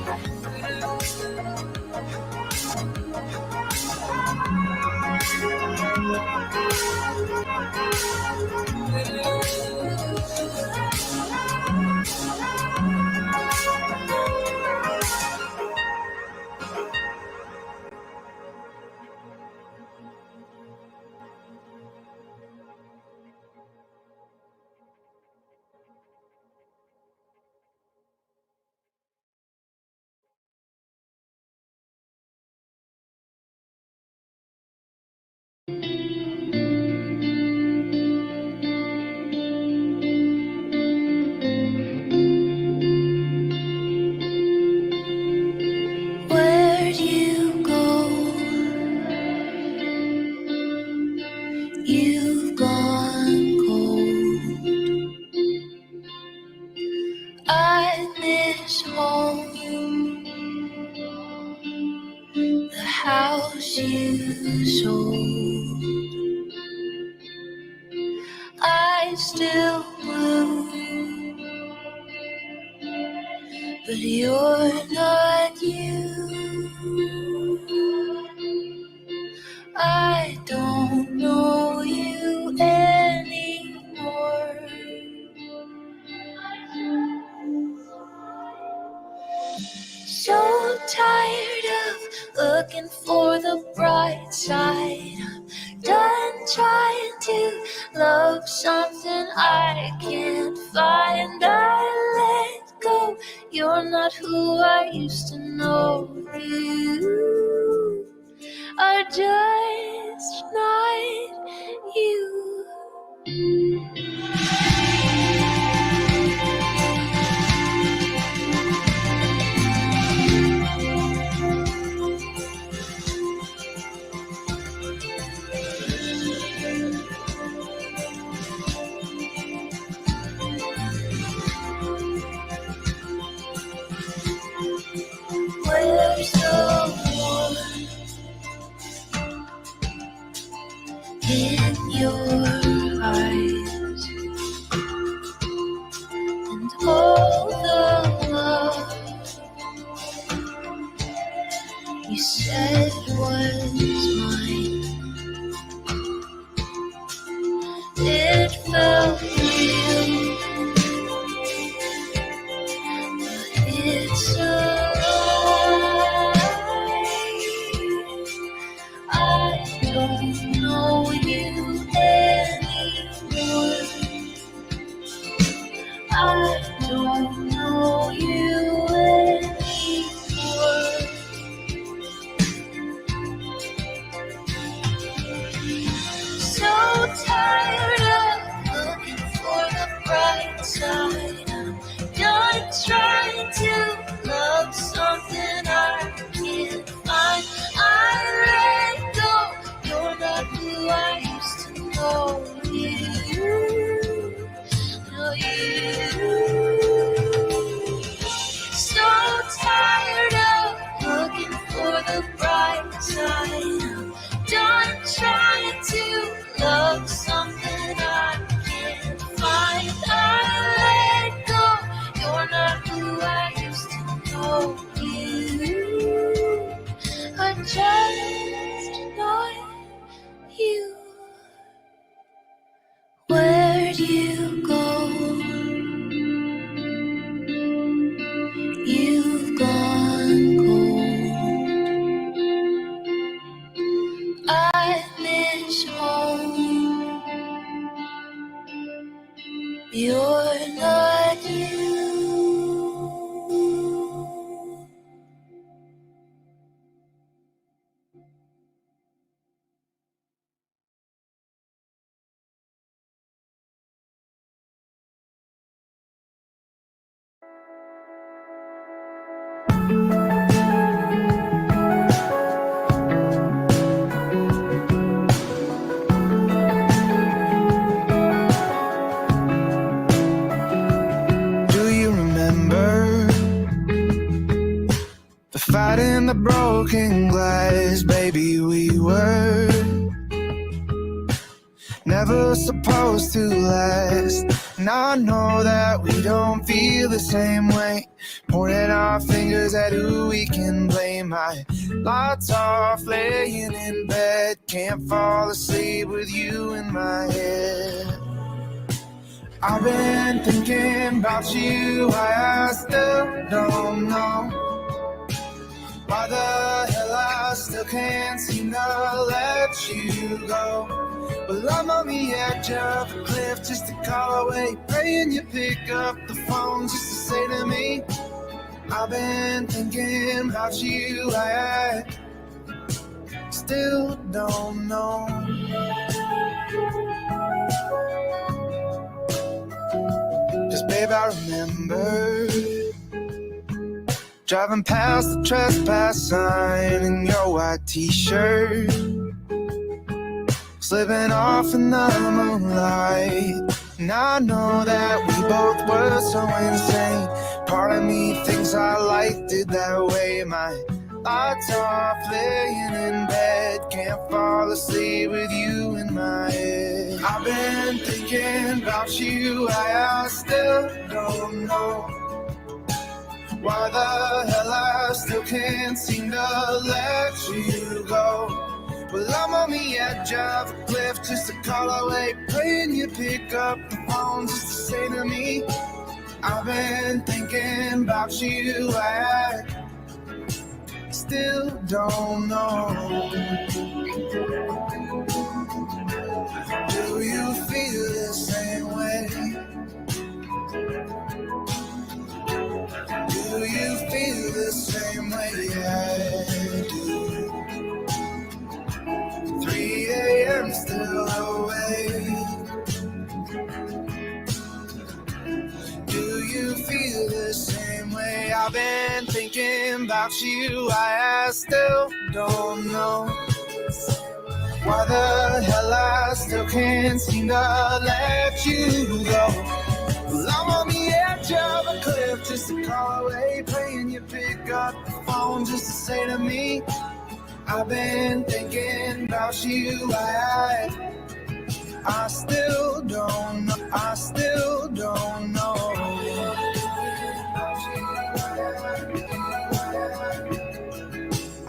Where'd you go? You've gone cold. I miss home, the house you sold. I still blue, but you're not you. I don't know you anymore. So tired of looking for the bright side. I'm done trying to love something I can't find. I let go. You're not who I used to know. You are just not you. Where's the warmth in your eyes and all the love you said was mine? It felt real, but it's a I don't know you anymore. I don't know you anymore. So tired of looking for the bright side. I'm done trying to love something I can't find. I let go. You're not who I used to know. You, know you. So tired of looking for the bright side. I'm done trying to love something I can't find. I let go. You're not who I used to know. You are just not you. Where'd you go? You've gone cold. I miss home. You're not you. Do you remember the fight in the broken glass? Baby, we were never supposed to last. And I know that we don't feel the same way, pointing our fingers at who we can blame. My lights off, laying in bed, can't fall asleep with you in my head. I've been thinking about you, I still don't know why the hell I still can't seem to let you go. Well, I'm on the edge of a cliff, just a call away, praying you pick up the phone just to say to me, I've been thinking about you, I still don't know. Cause babe, I remember driving past the trespass sign in your white t-shirt, slipping off in the moonlight. And I know that we both were so insane. Part of me thinks I liked it that way. My lights off, laying in bed, can't fall asleep with you in my head. I've been thinking about you, I still don't know why the hell I still can't seem to let you go. Well, I'm on the edge of a cliff, just a call away, praying you pick up the phone just to say to me, I've been thinking about you, I still don't know. Do you feel the same way? Do you feel the same way I do? 3 a.m. still awake. Do you feel the same way? I've been thinking about you, I still don't know why the hell I still can't seem to let you go. Well, I'm on the edge of a cliff, just a call away, praying you pick up the phone just to say to me, I've been thinking about you, I still don't know, I still don't know.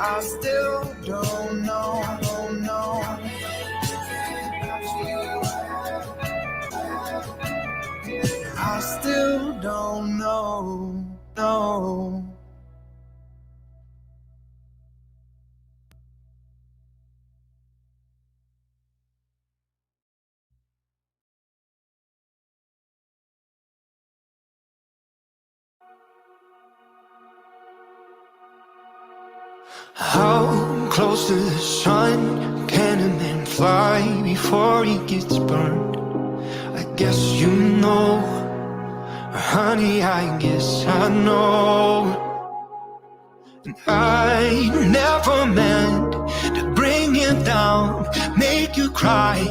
I still don't know, don't know. I still don't know, no. How close to the sun can a man fly before he gets burned? I guess you know, honey, I guess I know. And I never meant to bring you down, make you cry,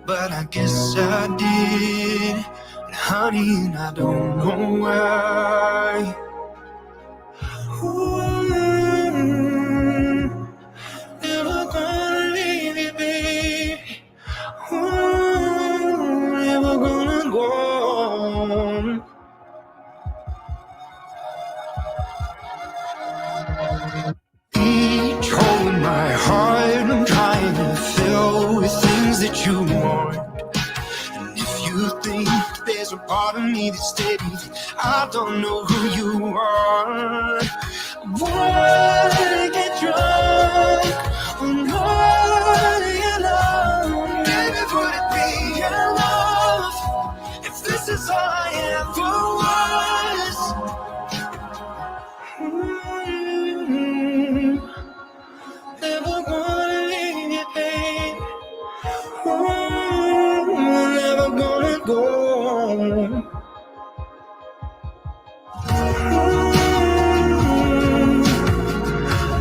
but I guess I did. And honey, I don't know why. Never gonna leave you, babe. Never gonna go on. Each hole in my heart I'm trying to fill with things that you want. And if you think there's a part of me that's steady, I don't know who you are. Wanna get drunk on all your love. Baby, would it be your love if this is all I ever was? Never gonna leave you, babe. Never gonna go.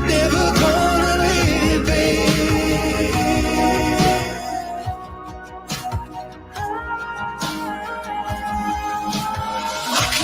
Never gonna leave, babe. I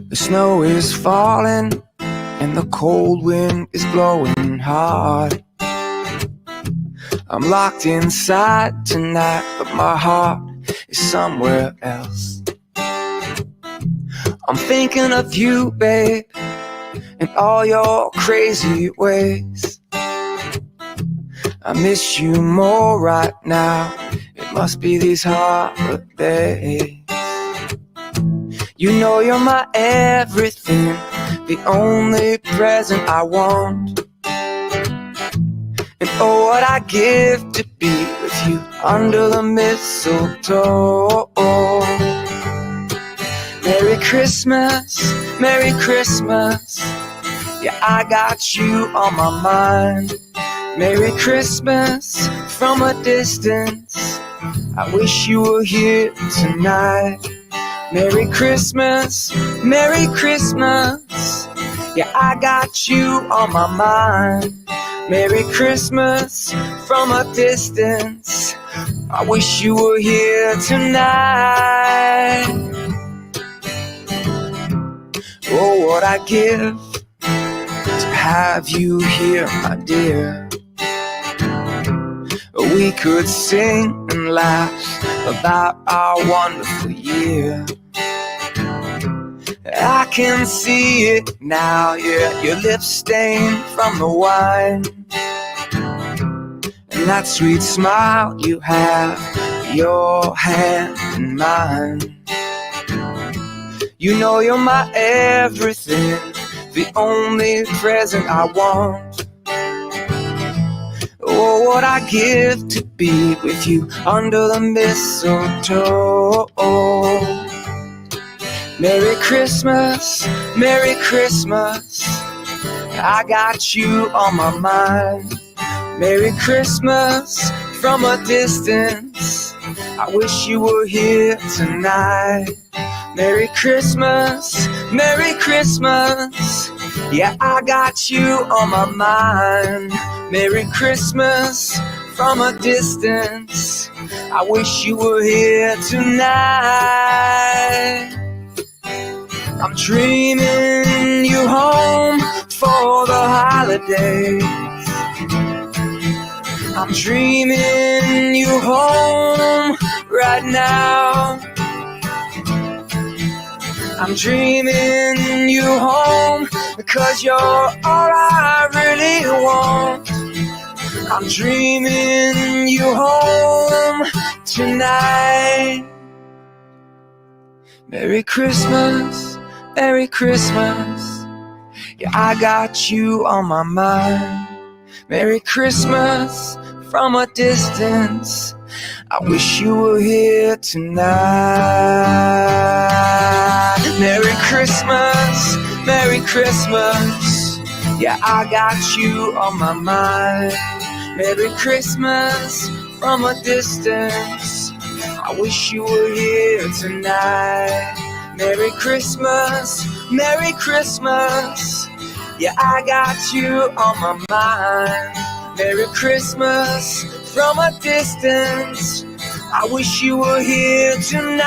The snow is falling and the cold wind is blowing hard. I'm locked inside tonight, but my heart is somewhere else. I'm thinking of you, babe, and all your crazy ways. I miss you more right now. It must be these holidays. You know you're my everything, the only present I want. And oh, what I give to be with you under the mistletoe. Merry Christmas, Merry Christmas. Yeah, I got you on my mind. Merry Christmas from a distance. I wish you were here tonight. Merry Christmas, Merry Christmas. Yeah, I got you on my mind. Merry Christmas from a distance. I wish you were here tonight. Oh, what I give to have you here, my dear. We could sing and laugh about our wonderful year. I can see it now, yeah, your lips stained from the wine. And that sweet smile you have, your hand in mine. You know you're my everything, the only present I want. Oh, what I give to be with you under the mistletoe. Merry Christmas, Merry Christmas. I got you on my mind. Merry Christmas from a distance. I wish you were here tonight. Merry Christmas, Merry Christmas. Yeah, I got you on my mind. Merry Christmas from a distance. I wish you were here tonight. I'm dreaming you home for the holidays. I'm dreaming you home right now. I'm dreaming you home because you're all I really want. I'm dreaming you home tonight. Merry Christmas, Merry Christmas. Yeah, I got you on my mind. Merry Christmas from a distance. I wish you were here tonight. Merry Christmas, Merry Christmas. Yeah, I got you on my mind. Merry Christmas from a distance. I wish you were here tonight. Merry Christmas, Merry Christmas. Yeah, I got you on my mind. Merry Christmas from a distance. I wish you were here tonight.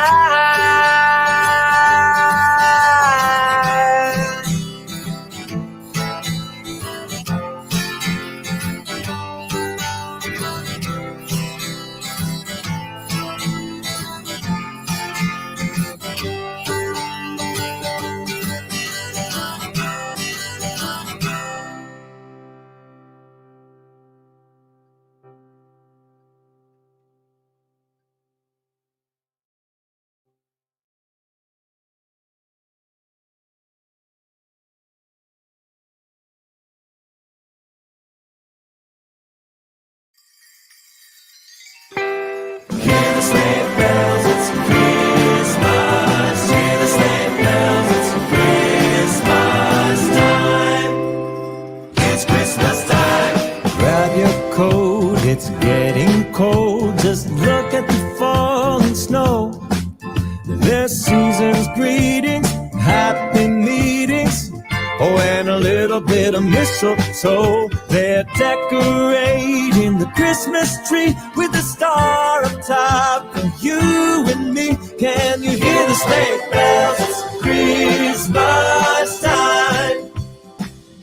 Hear the sleigh bells, it's Christmas. Hear the sleigh bells, it's Christmas time. It's Christmas time. Grab your coat, it's getting cold. Just look at the falling snow. The season's greetings, happy meetings. Oh, and a little bit of mistletoe. They're decorating the Christmas tree with a star up top for you and me. Can you hear the sleigh bells? It's Christmas time.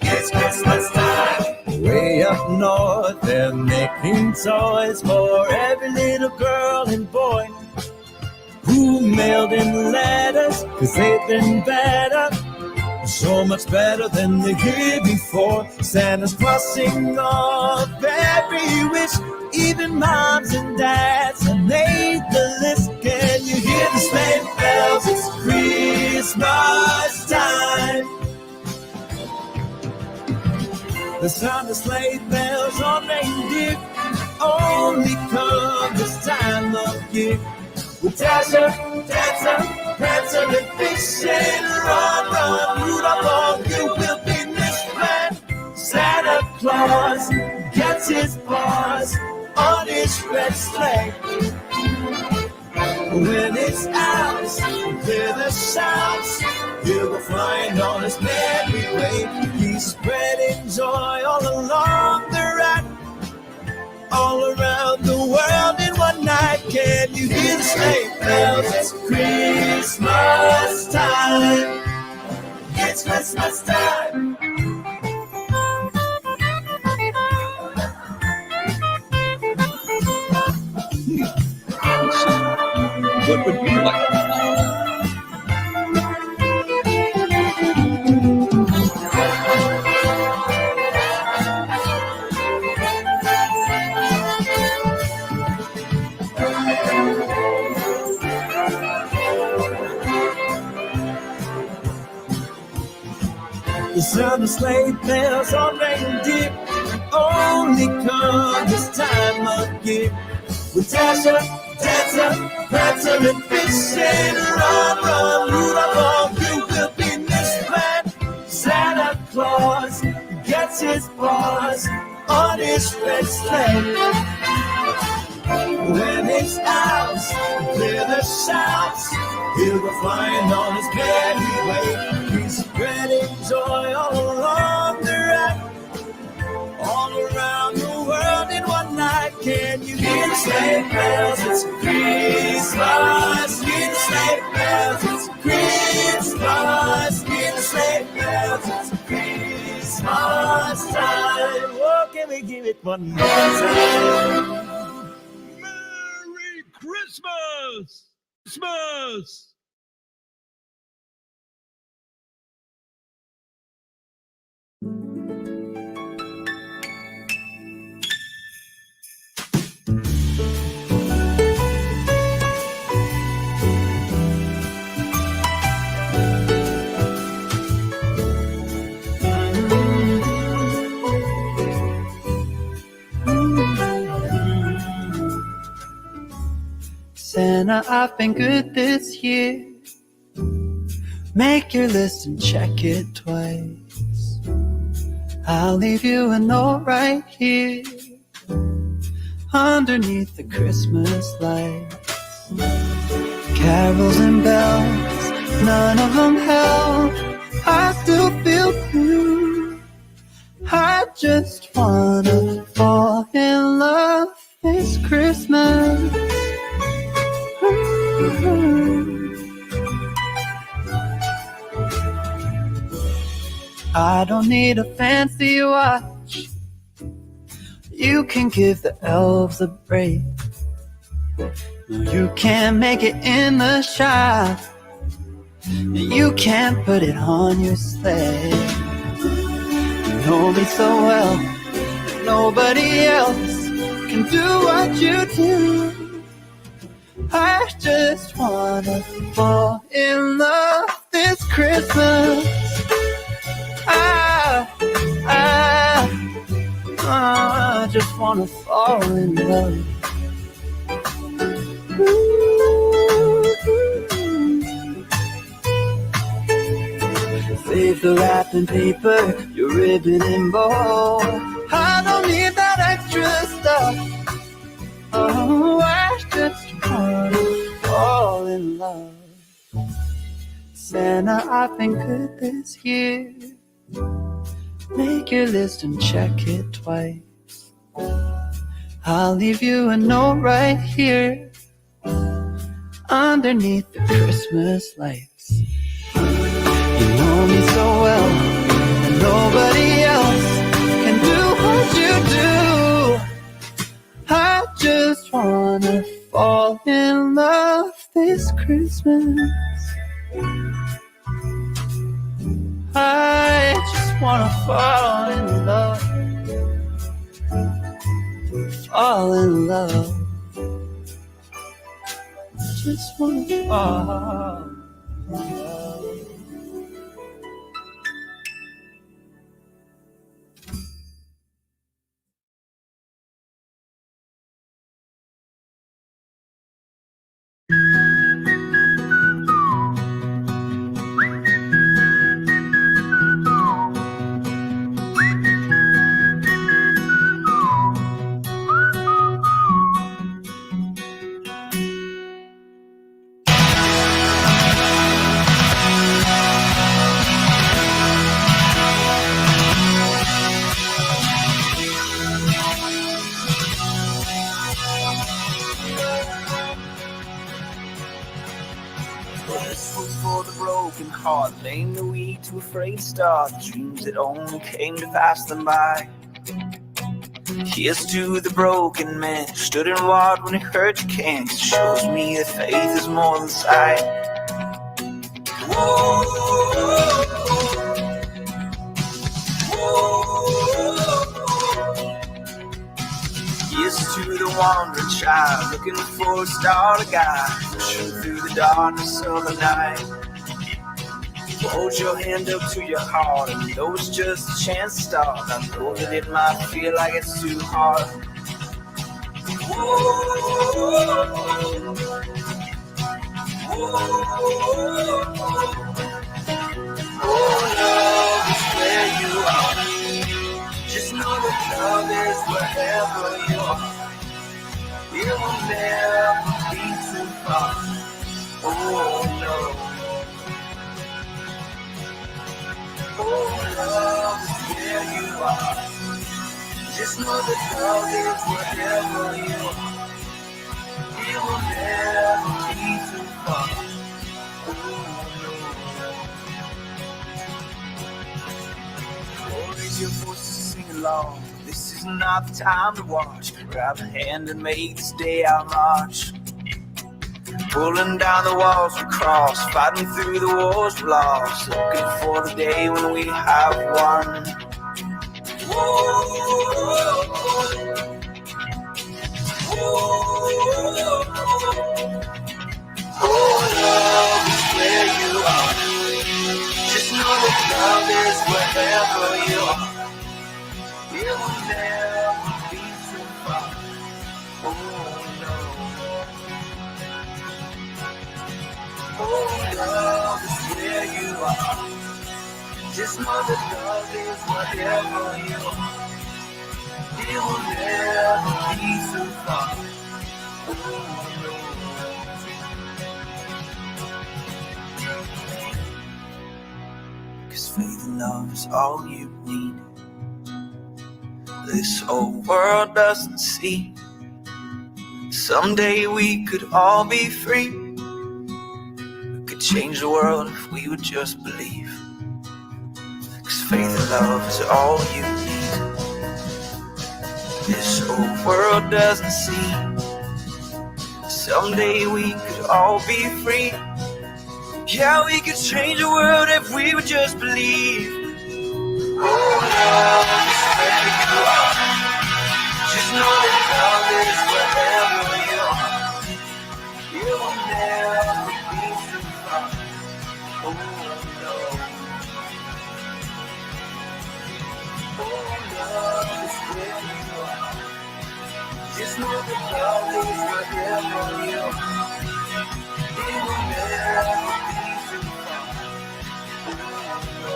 It's Christmas time. Way up north, they're making toys for every little girl and boy who mailed in letters, 'cause they've been better. So much better than the year before. Santa's crossing off every wish. Even moms and dads have made the list. Can you hear the sleigh bells? It's Christmas time. The sound of sleigh bells on reindeer only come this time of year. With Dasher, Dancer, Prancer, and Vixen, run, run, Rudolph, all you will be misplanned. Santa Claus gets his paws on his red sleigh. When it's ours, hear the shouts. He'll go flying on his merry way. He's spreading joy all along the ride, all around the world in one night. Can you hear the sleigh bells? It's Christmas time. It's Christmas time. What would you like? The sound of sleigh bells on reindeer only come on this time of year. With Dasher, Dancer, Prancer, and Vixen, run, run, Rudolph, you will be misled. Santa Claus gets his paws on his red sled. When his owls clear the shouts, he'll go flying on his merry way. He's spreading joy all along the route, all around the world in one night. Can you hear the sleigh bells? It's Christmas. Hear the sleigh bells? It's Christmas. Hear the sleigh bells? It's Christmas time. Oh, can we give it one more time? Merry Christmas! Christmas! Santa, I've been good this year. Make your list and check it twice. I'll leave you a note right here underneath the Christmas lights. Carols and bells, none of them help. I still feel blue. I just wanna fall in love this Christmas. I don't need a fancy watch. You can give the elves a break. No, you can't make it in the shop. You can't put it on your sleigh. You know me so well, nobody else can do what you do. I just wanna fall in love this Christmas. I just wanna fall in love. Save the wrapping paper, your ribbon and bow. I don't need that extra stuff. Oh, I just wanna fall in love. Santa, I've been good this year. Make your list and check it twice. I'll leave you a note right here underneath the Christmas lights. You know me so well, and nobody else can do what you do. I just wanna fall in love this Christmas. I just wanna fall in love. Fall in love. Just wanna fall in love. Heart, lame the weed, too afraid to start dreams that only came to pass them by. Here's to the broken man who stood and walked when he heard you can't. It shows me that faith is more than sight. Whoa, whoa, whoa. Here's to the wandering child looking for a star to guide, pushing through the darkness of the night. Hold your hand up to your heart and know it's just a chance to start. I know that it might feel like it's too hard. love is where you are. Just know that love is wherever you are. You will never be too far. Oh no. Oh, love is where you are. Just know that love is wherever you are. You will never be too far. Oh no. Oh, raise your voice to sing along. This is not the time to watch. Grab a hand and make this day our march. Pulling down the walls we cross, fighting through the wars we lost, looking for the day when we have won. Oh, love is where you are. Just know that love is wherever you are. You will never be too far. Oh no. Oh, love is where you are. Just know that love is wherever you are. You will never be too far. Oh no. Cause faith and love is all you need. This whole world doesn't see. Someday we could all be free. We could change the world if we would just believe. Cause faith and love is all you need. This whole world doesn't see. Someday we could all be free. Yeah, we could change the world if we would just believe. Oh, love is where you are. Just know that love is wherever you are. You will never be too far. Oh no. Oh, love is where you are. Just know that love is wherever you are. You will never be too far. Oh no.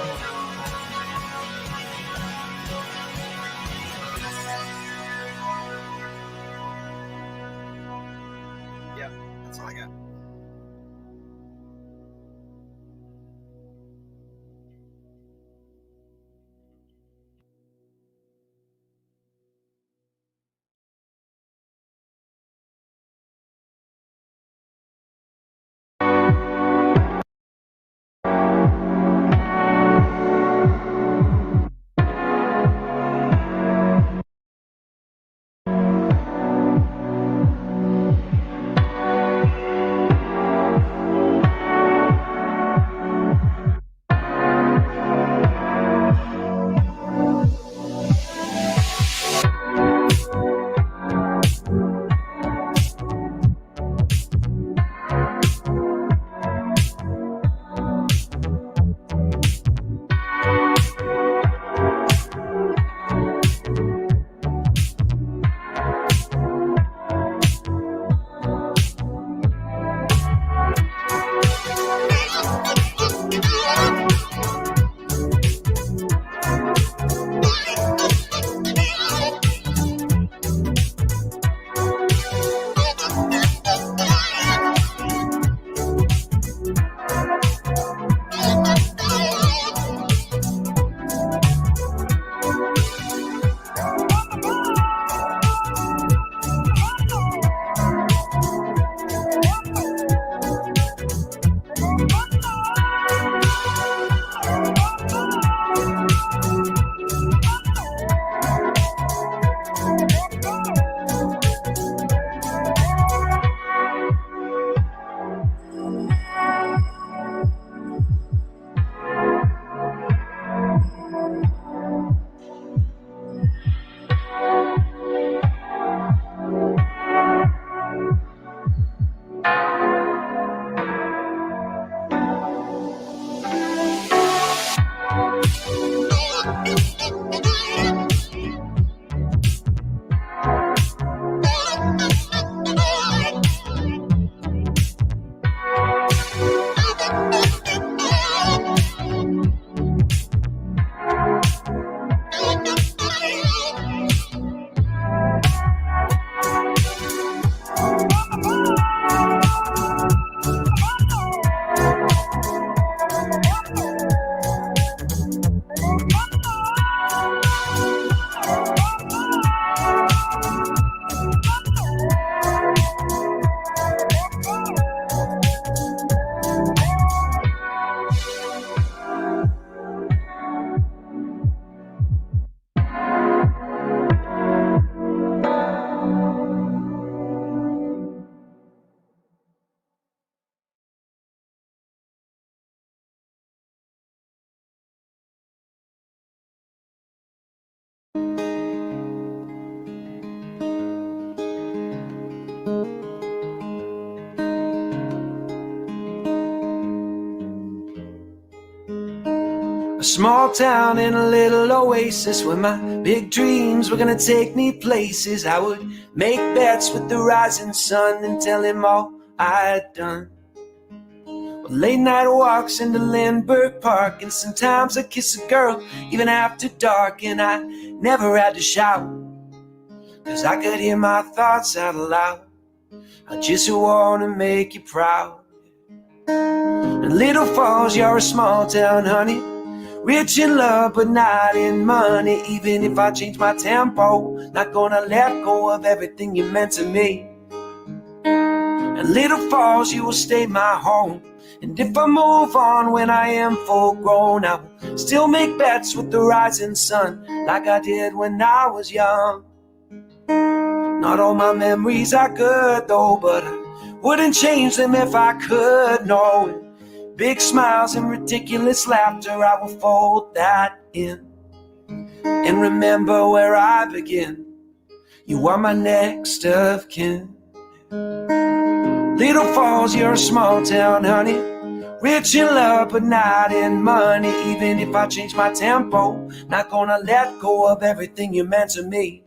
Yep, that's all I got. small town in a little oasis where my big dreams were gonna take me places. I would make bets with the rising sun and tell him all I'd done. Late night walks into Lindbergh Park, and sometimes I kiss a girl even after dark. And I never had to shout, 'cause I could hear my thoughts out loud. I just wanna make you proud. And Little Falls, you're a small town, honey, rich in love but not in money. Even if I change my tempo, not gonna let go of everything you meant to me. And Little Falls, you will stay my home. And if I move on when I am full grown, I will still make bets with the rising sun, like I did when I was young. Not all my memories are good though, but I wouldn't change them if I could, no. Big smiles and ridiculous laughter, I will fold that in and remember where I begin. You are my next of kin. Little Falls, you're a small town, honey, rich in love but not in money. Even if I change my tempo, not gonna let go of everything you meant to me.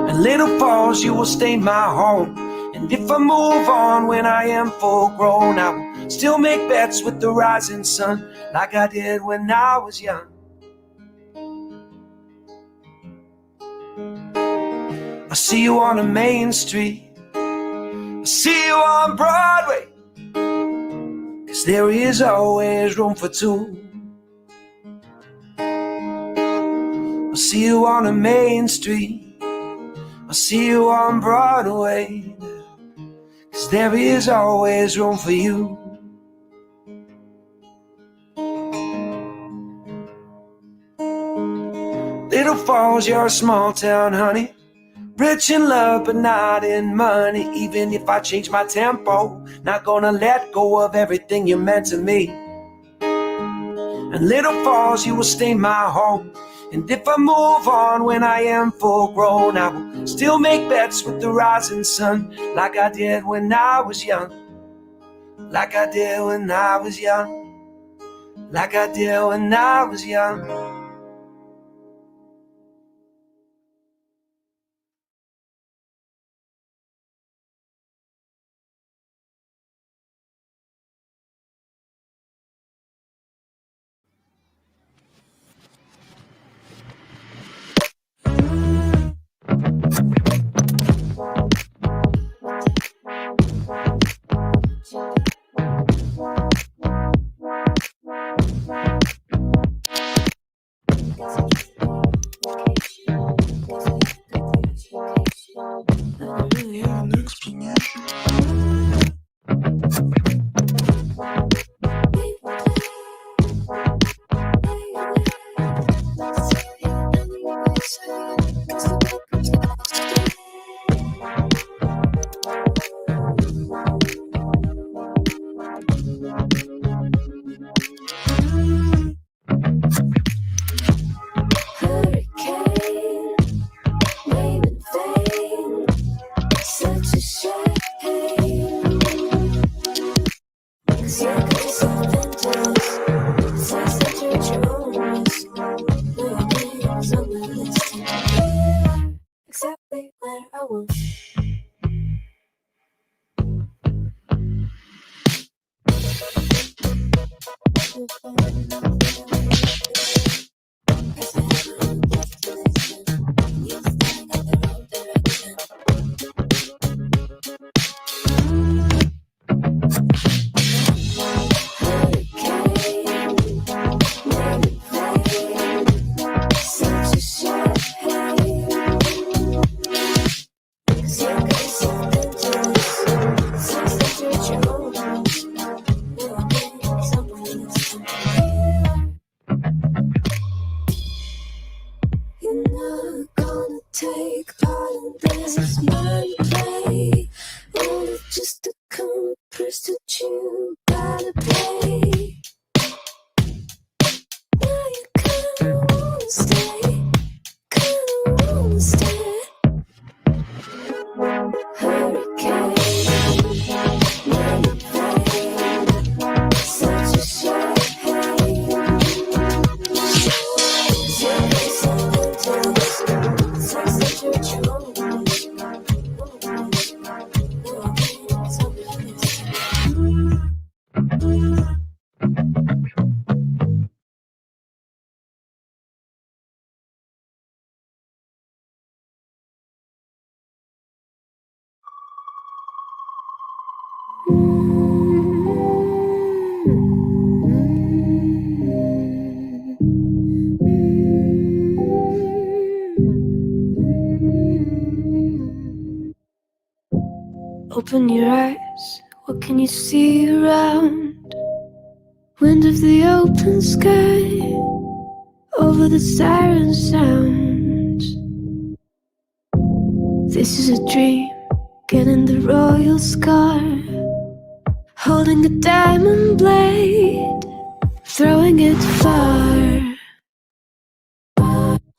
And Little Falls, you will stay my home. And if I move on when I am full grown, I will still make bets with the rising sun, like I did when I was young. I see you on the main street, I see you on Broadway, 'cause there is always room for two. I see you on the main street, I see you on Broadway, 'cause there is always room for you. Little Falls, you're a small town, honey, rich in love but not in money. Even if I change my tempo, not gonna let go of everything you meant to me. And Little Falls, you will stay my home. And if I move on when I am full grown, I will still make bets with the rising sun, like I did when I was young. Like I did when I was young. Like I did when I was young. Exactly where I want. Take part in this mind play. Well, it's just a compress that you gotta pay. Now you kinda wanna stay, kinda wanna stay. Hurricane, such a shame. Open your eyes, what can you see around? Wind of the open sky, over the siren sounds. This is a dream, getting the royal scar, holding a diamond blade, throwing it far.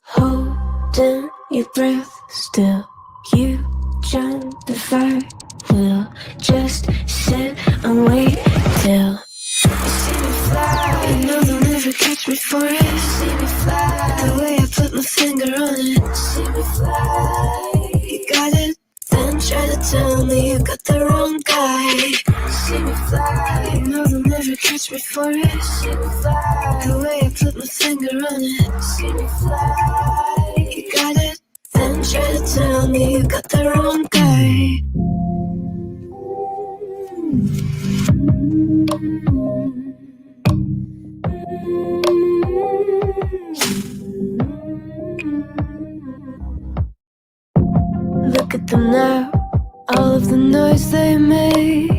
Holding your breath still, you join the fire. We'll just sit and wait till you see me fly. You know they'll never catch me for it. See me fly, the way I put my finger on it. See me fly, you got it, then try to tell me you got the wrong guy. See me fly, you know they'll never catch me for it. See me fly, the way I put my finger on it. See me fly, you got it, then try to tell me you got the wrong guy. Look at them now, all of the noise they make,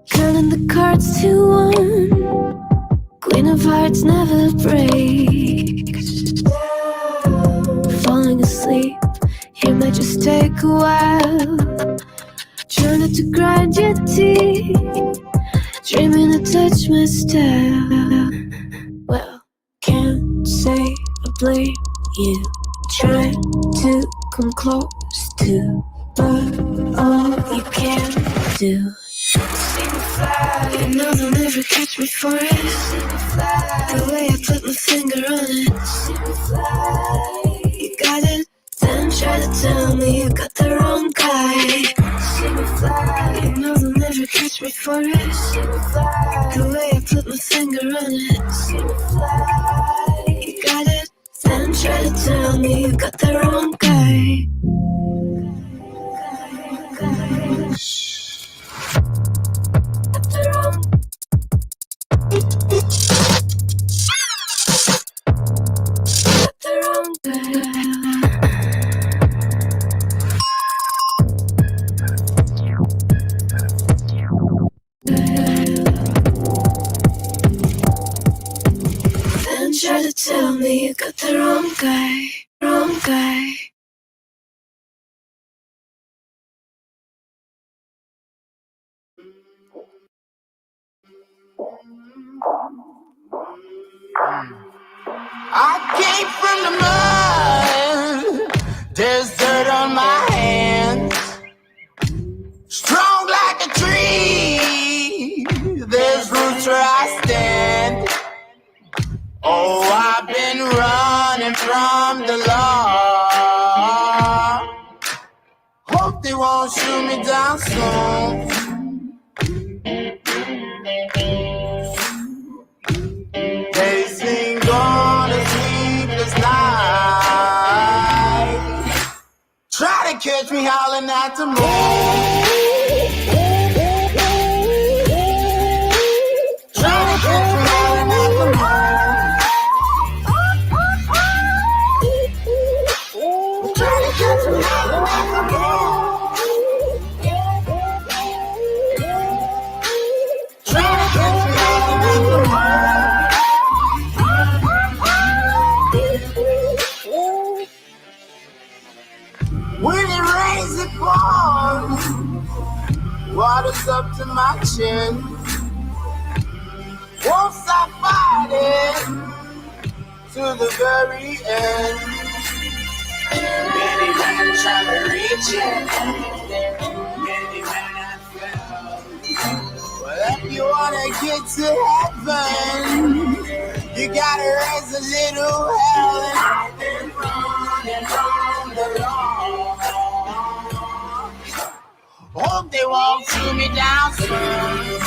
counting the cards to one. Queen of hearts never breaks. Falling asleep, here might just take a while. Trying not to grind your teeth, dreaming to touch my style. Well, can't say I blame you, trying to come close to, but all you can do. See me fly, you know they'll never catch me for it. See me fly, the way I put my finger on it. See me fly, you got it, then try to tell me you got the wrong guy. See me fly, you know they'll never catch me for it. See me fly, the way I put my finger on it. See me fly, you got it, then try to tell me you got the wrong guy. Then try to tell me you got the wrong guy, wrong guy. I came from the mud, there's dirt on my hands. Strong like a tree, there's roots where I stand. Oh, I've been running from the law. Hope they won't shoot me down soon. They sing on a sleepless night, try to catch me howling at the moon. Try to catch me howling at the moon. Try to catch me howling at the moon. Try to catch me howling at the moon. When it rains, it pours. Water's up to my chin. Won't stop fighting to the very end. Many men try to reach it. Many men have failed. Well, if you wanna get to heaven, you gotta raise a little hell. And I've been running from the law. Hope they won't shoot me down soon.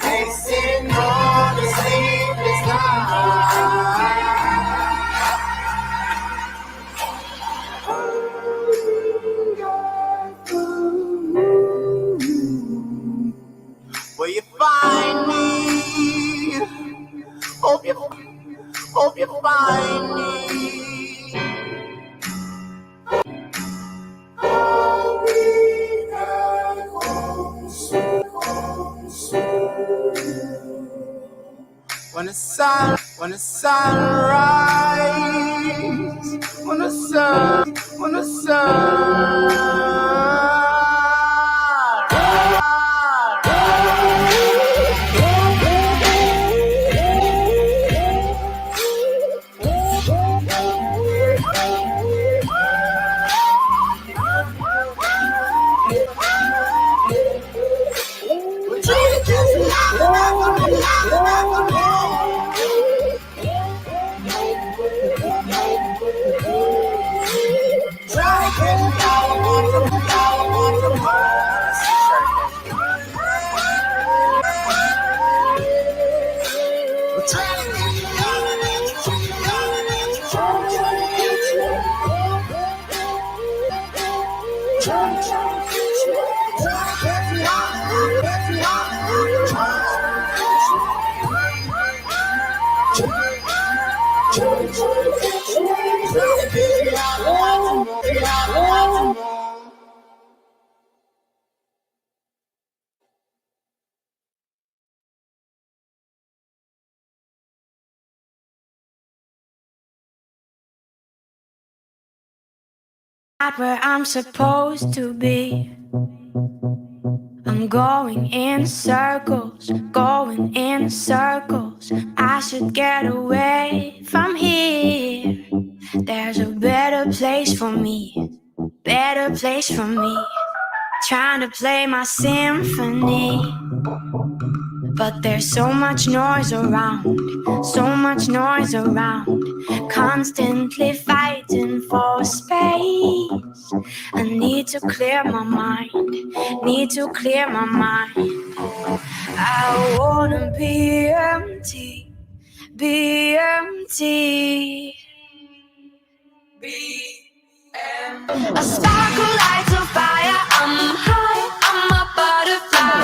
They say no to sleepless night. Where you find me? Hope you find me. when the sunrise, when the Not where I'm supposed to be. I'm going in circles, going in circles. I should get away from here. There's a better place for me, better place for me. Trying to play my symphony, but there's so much noise around, so much noise around. Constantly fighting for space. I need to clear my mind, need to clear my mind. I wanna be empty, be empty. A sparkle lights a fire. I'm high, I'm a butterfly,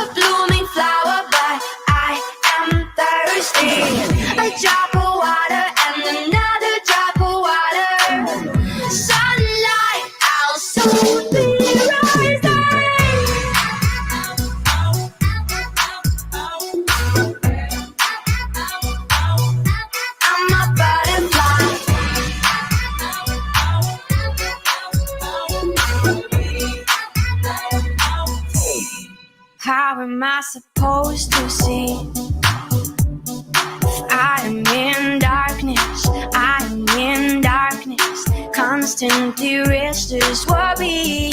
a blooming flower, but I am thirsty. A drop of water and another drop of water. Sunlight, I'll soon be rising. I'm a butterfly. How am I supposed to see? I am in darkness, I am in darkness. Constantly restless worry.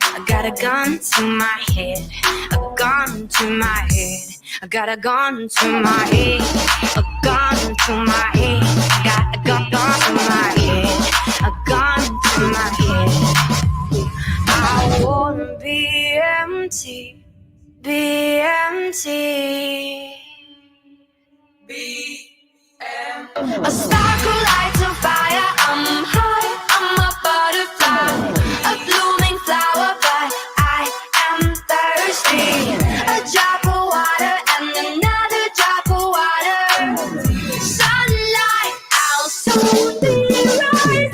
I got a gun to my head, a gun to my head. I got a gun to my head, a gun to my head. Got a gun to my head, a gun to my head. I wanna be empty, be empty. A sparkle lights a fire. I'm high, I'm a butterfly, a blooming flower, but I am thirsty. A drop of water and another drop of water. Sunlight, I'll soon be rising.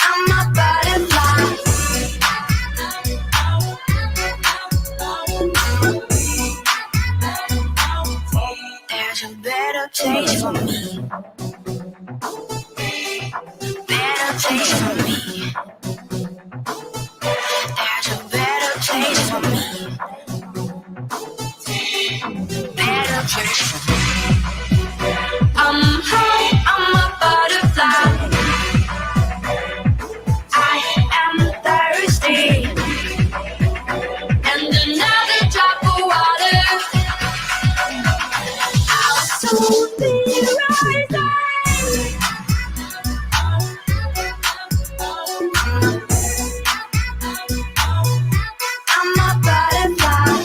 I'm a butterfly. There's a better place for me, better place for me. There's a better place for me, better place for me. I'm high, I'm a butterfly. I am thirsty. And another drop of water. I'll soon be rising. I'm a butterfly.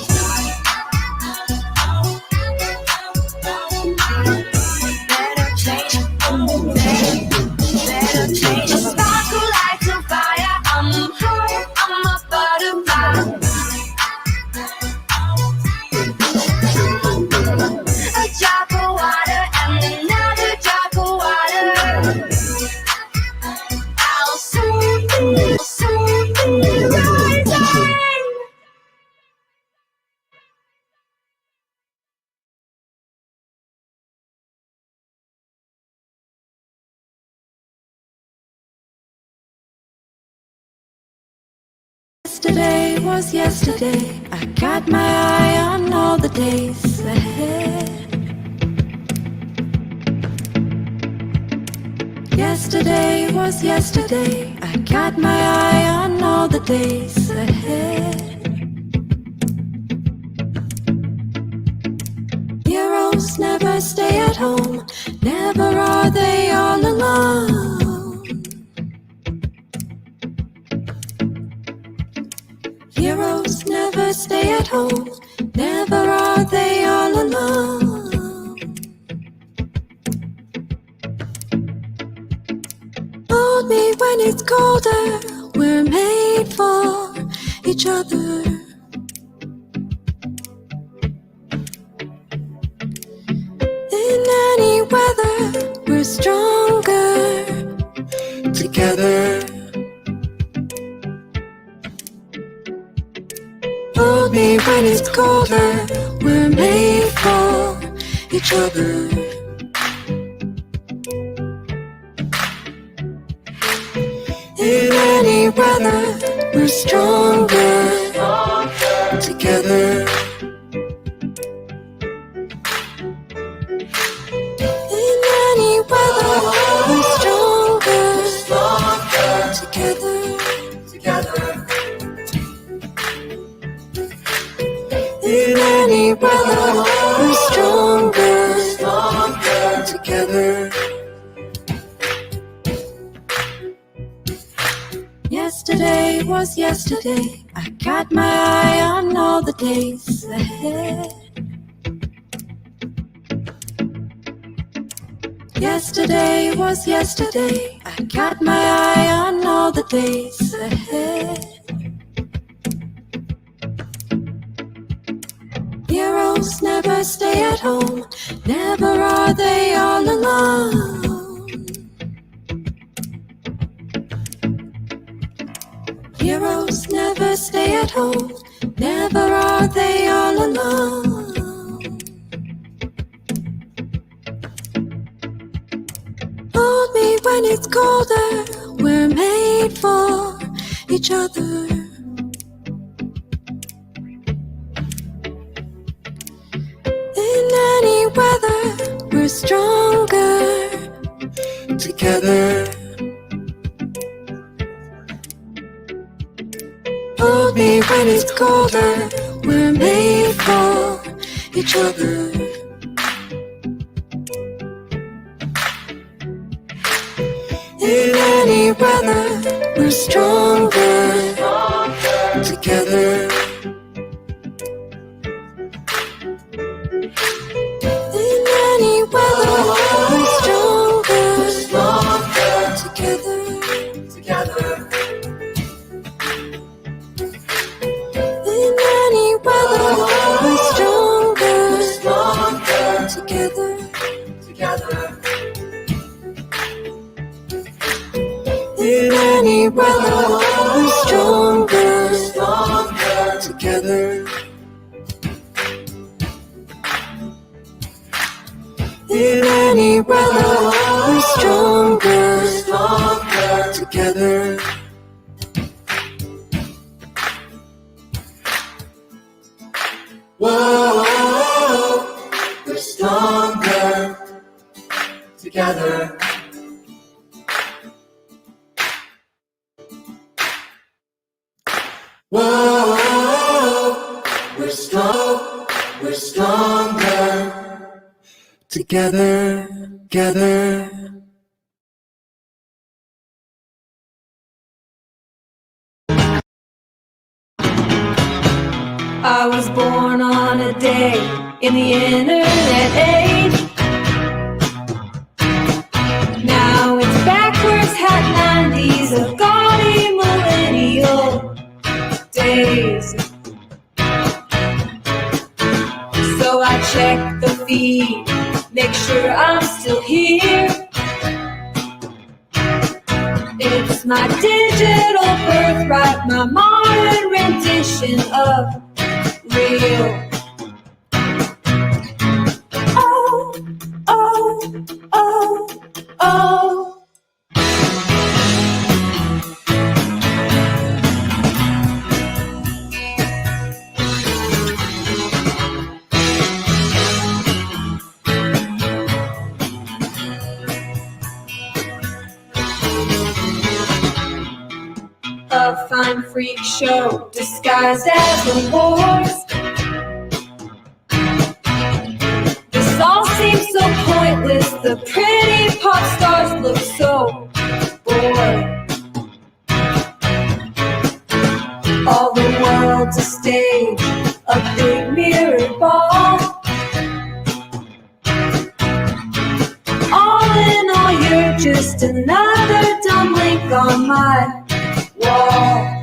Yesterday was yesterday. I got my eye on all the days ahead. Yesterday was yesterday. I got my eye on all the days ahead. Heroes never stay at home. Never are they all alone. Heroes never stay at home. Never are they all alone. Hold me when it's colder. We're made for each other. In any weather, we're stronger together. Hold me when it's colder. We're made for each other. In any weather, we're stronger together. In any weather, we're stronger together. In any weather, we're stronger together. Yesterday was yesterday. I got my eye on all the days ahead. Yesterday was yesterday. I got my eye on all the days ahead. Heroes never stay at home. Never are they all alone. Heroes never stay at home. Never are they all alone. Hold me when it's colder. We're made for each other. In any weather, we're stronger together. Hold me when it's colder. We're made for each other. In any weather, we're stronger together. In any weather, we're stronger together. In any weather, we're stronger together. In any weather, we're stronger together. In any weather, we're stronger together. Whoa, we're stronger together. Whoa, we're stronger together, together. I was born on a day in the internet age. Now it's backwards hat 90s of gaudy millennial days. So I check the feed, make sure I'm still here. It's my digital birthright, my modern rendition of real. Oh, oh, oh, oh. freak show disguised as awards. This all seems so pointless. The pretty pop stars look so bored. All the world's a stage, a big mirror ball. All in all, you're just another dumb link on my wall.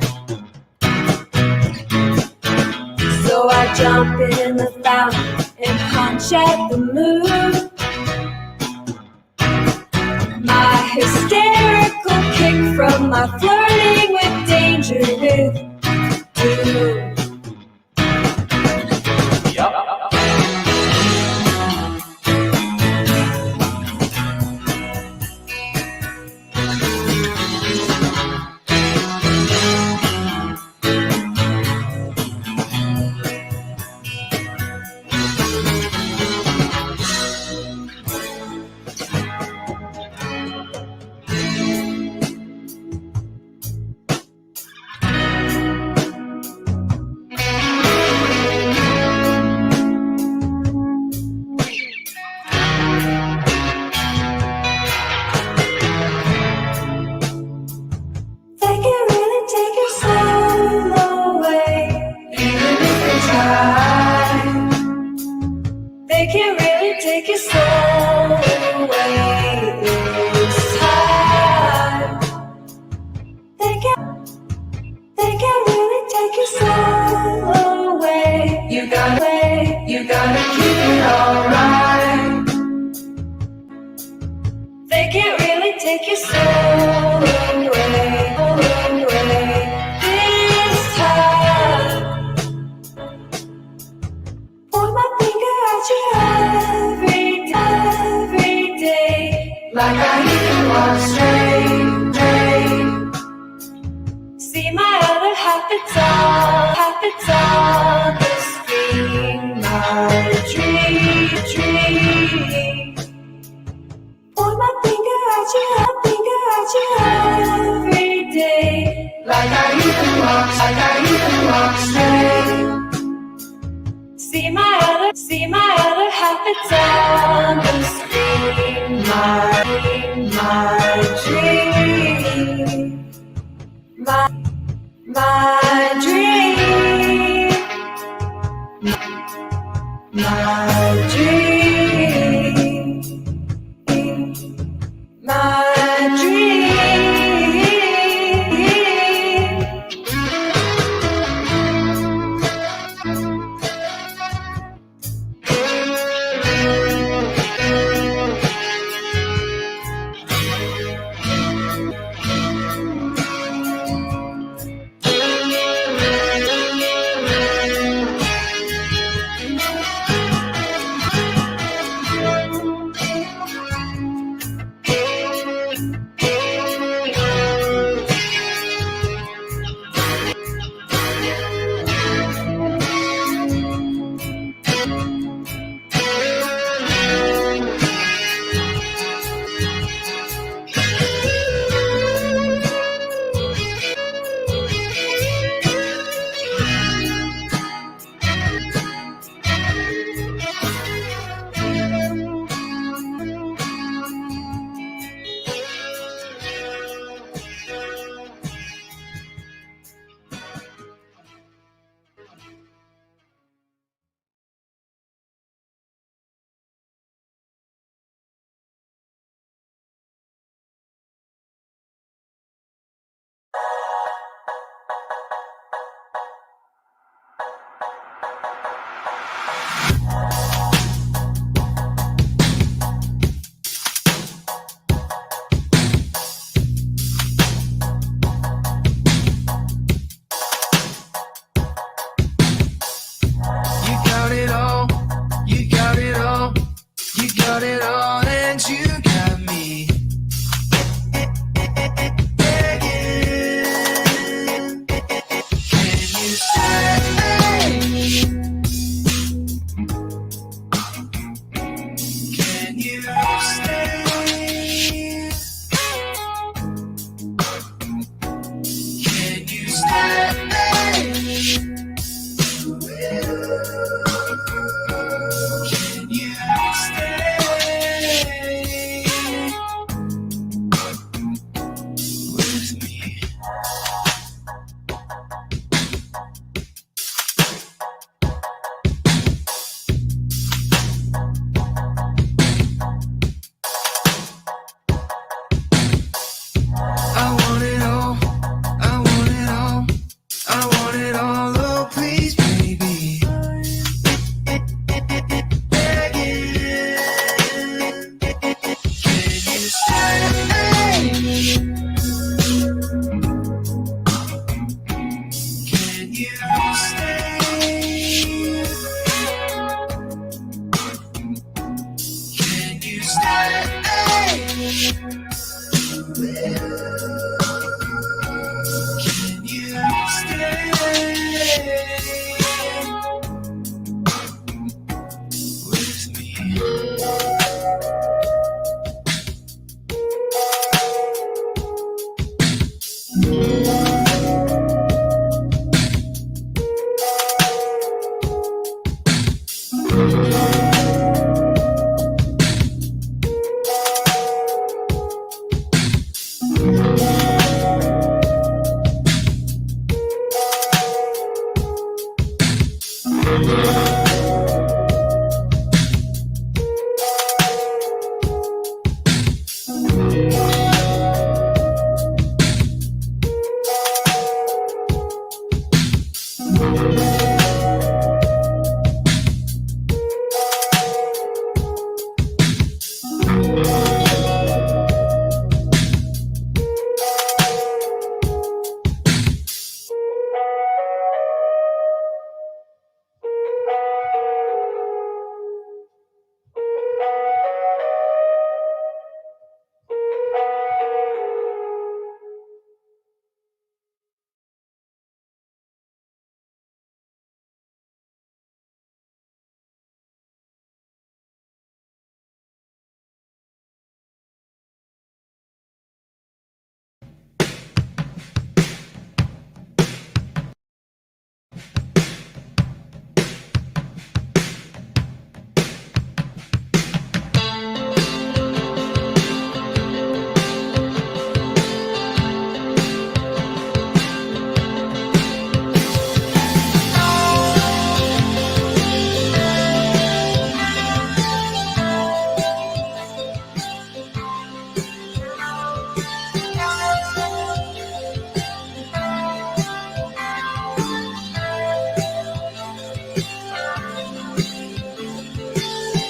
So I jump in the fountain and punch at the moon. My hysterical kick from my flirting with danger with you. They can really take your soul away, even if they try. They can really take your soul away this time. They can really take your soul away. You gotta keep it alright. They can't really take your soul away this time. Point my finger at you every day, like I even walk straight. See my other half, it's all the screen, my dream. Point my finger at you every day, like I even walk straight. See my other half, it's on the screen, my dream, my dream, my dream, my dream. you stay? Can you stay? Can you stay with me?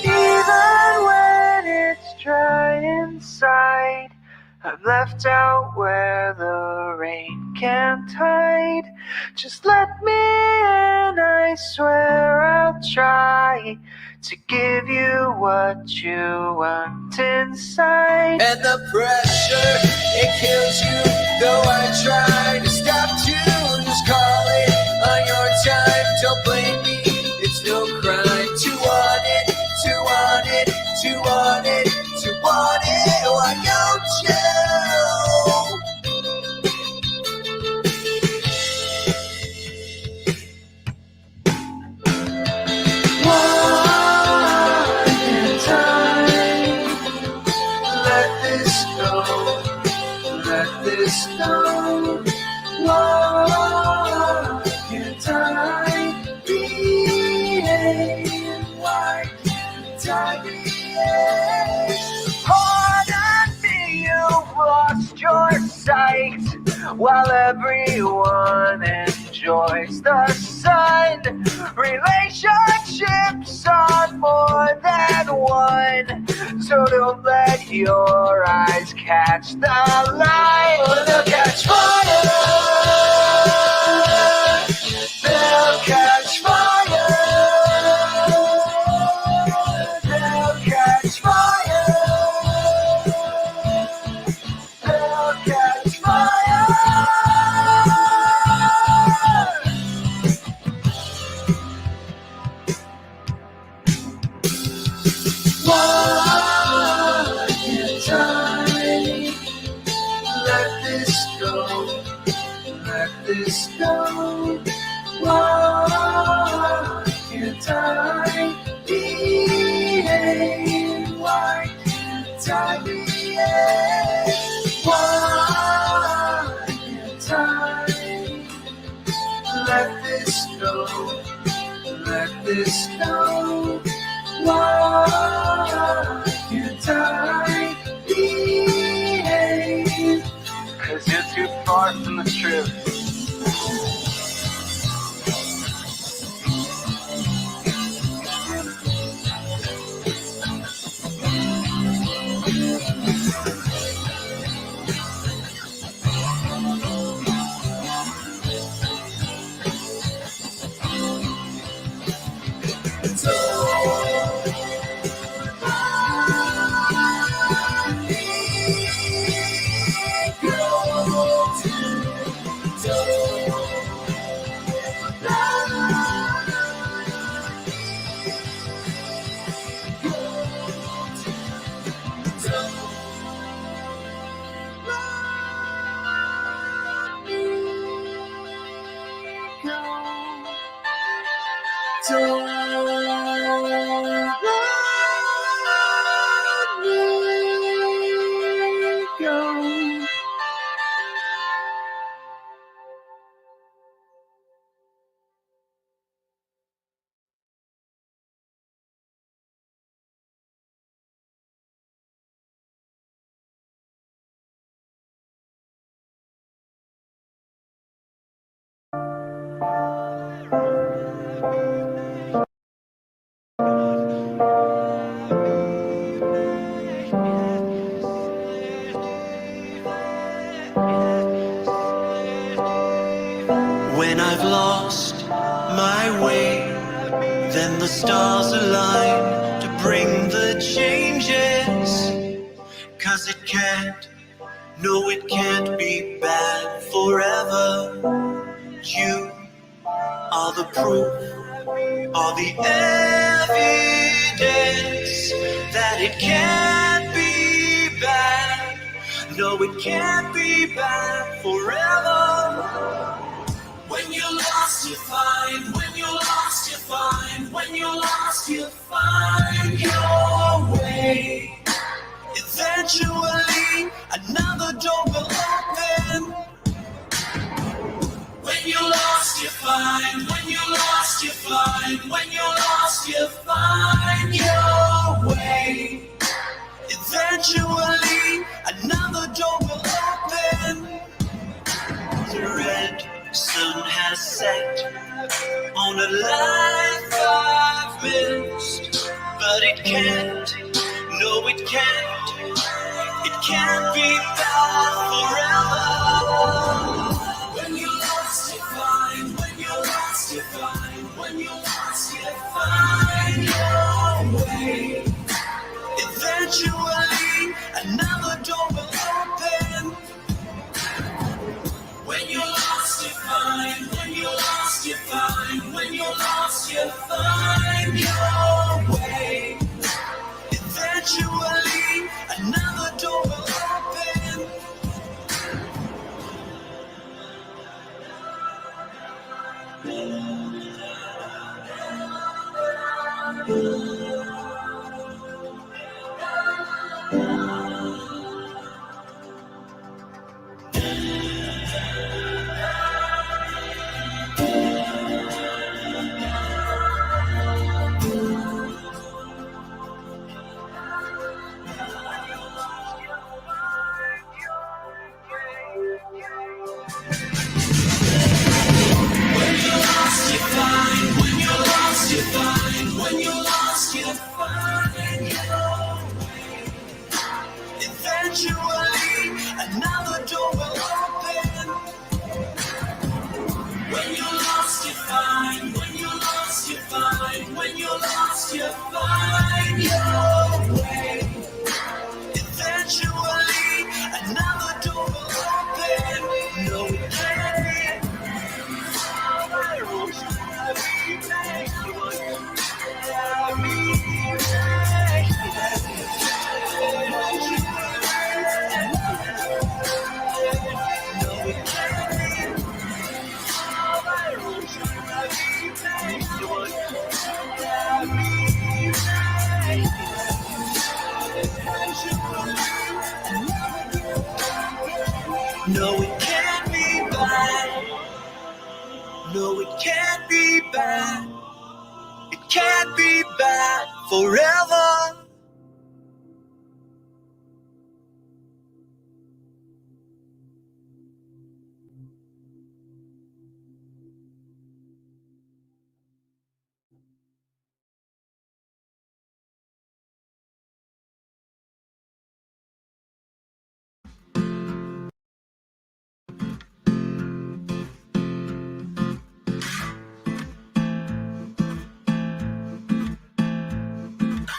Even when it's dry inside, I've left out where the rain can't hide. Just let me in, I swear I'll try to give you what you want inside. And the pressure, it kills you, though I try to stop to just call it on your time. Don't blame me, it's no crime to want it, to want it, to want it, to want it. Why don't you? Why can't I let this go? Let this go. Why can't I behave? Why can't I behave? Pardon me, you've lost your sight while everyone enjoys the sun. Relationships are more than one, so don't let your eyes catch the light. They'll catch fire. They'll catch fire. They'll catch fire. They'll catch fire. Why can't I let this go? Let this go. Why can't I behave? Why can't I behave? Why can't I let this go? Let this go. Why can't I behave? 'Cause you're too far from the truth. Don't let me go. When I've lost my way, then the stars align to bring the changes. 'Cause it can't, no it can't be bad forever. You are the proof, are the evidence that it can't be bad. No, it can't be bad forever. When you're lost, you find. When you're lost, you find. When you're lost, you find your way. Eventually, another door will open. When you're lost, you find. When you're lost, you find. When you're lost, you find your way. Eventually, another door will open. The red sun has set on a life I've missed, but it can't, no it can't be bad forever. When you're lost, you find. When you're lost, you find. When you're lost, you find your way. Eventually, another door will open. When you're lost, you find. When you're lost, you find. When you're lost, you find your way. Eventually, another door will open. When you're lost, you find. When you're lost, you find. When you're lost, you find your way. Eventually, another door will open. When you're lost, you find. When you're lost, you find. When you're lost, you find your way. Eventually, another door will open. No, it can't be. No, it can't be bad. No, it can't be bad. It can't be bad forever.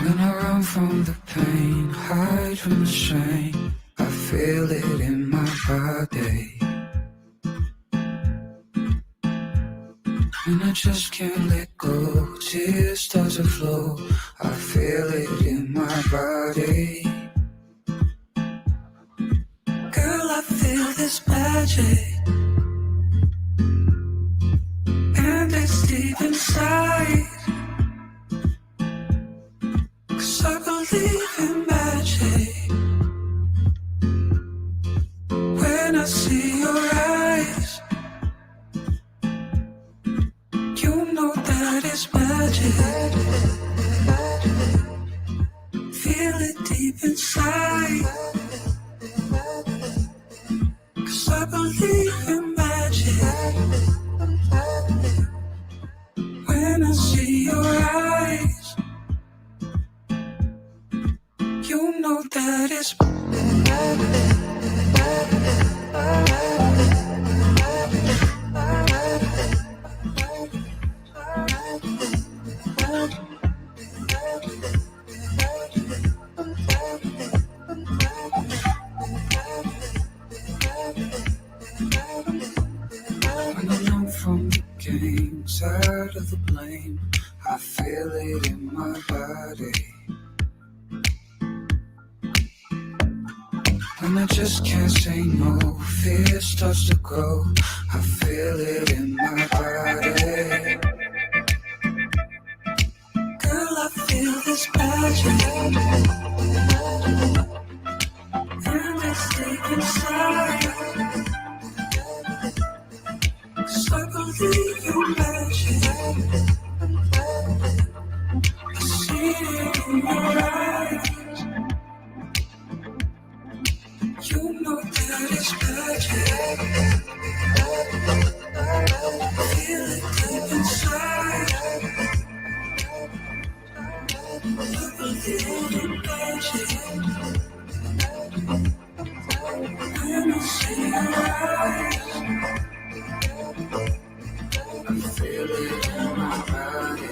When I run from the pain, hide from the shame, I feel it in my body. And I just can't let go, tears start to flow, I feel it in my body. Girl, I feel this magic, and it's deep inside. is magic. Feel it deep inside. 'Cause I believe in magic. When I see your eyes, you know that it's when I'm from the game side of the blame, I feel it in my body. When I just can't say no, fear starts to grow. I feel it in my body. Girl, I feel this magic. And it's deep inside. 'Cause I believe you're magic. I see it in your eyes. You know that it's magic. Feel it deep inside. I believe in magic. When I see your eyes, I feel it in my body.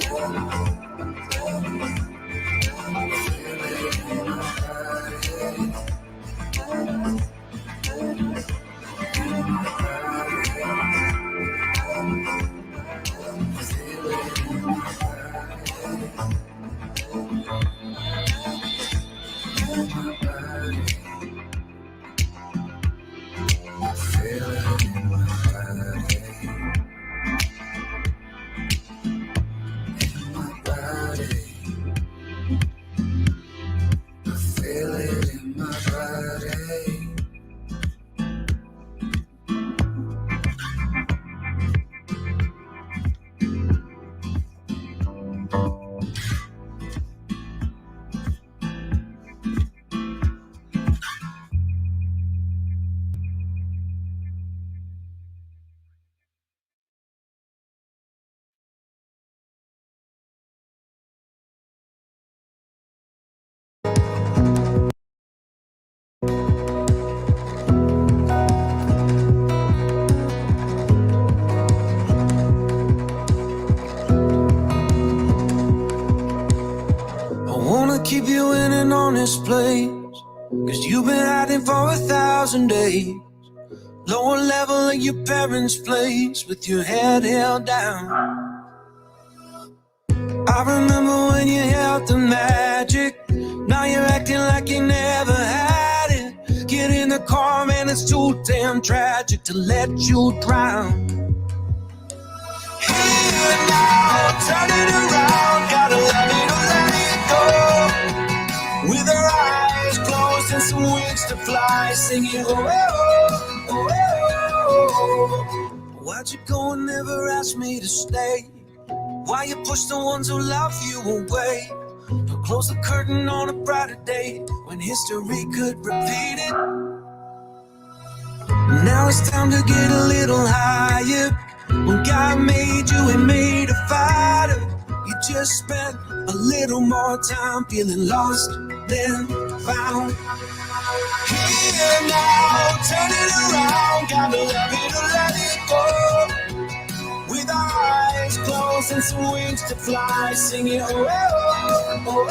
Feel it in my body. Keep you in an honest place, 'cause you've been hiding for 1,000 days. Lower level of your parents' place, with your head held down. I remember when you held the magic. Now you're acting like you never had it. Get in the car, man, it's too damn tragic to let you drown. Here now, turn it around, gotta love it or let it go. With our eyes closed and some wings to fly, singing oh, oh, oh, oh. Why'd you go and never ask me to stay? Why you push the ones who love you away? Don't close the curtain on a brighter day when history could repeat it. Now it's time to get a little higher. When God made you, He made a fighter. You just spent a little more time feeling lost than found. Here now, turn it around, gotta love it or let it go. With our eyes closed and some wings to fly, singing oh, oh, oh,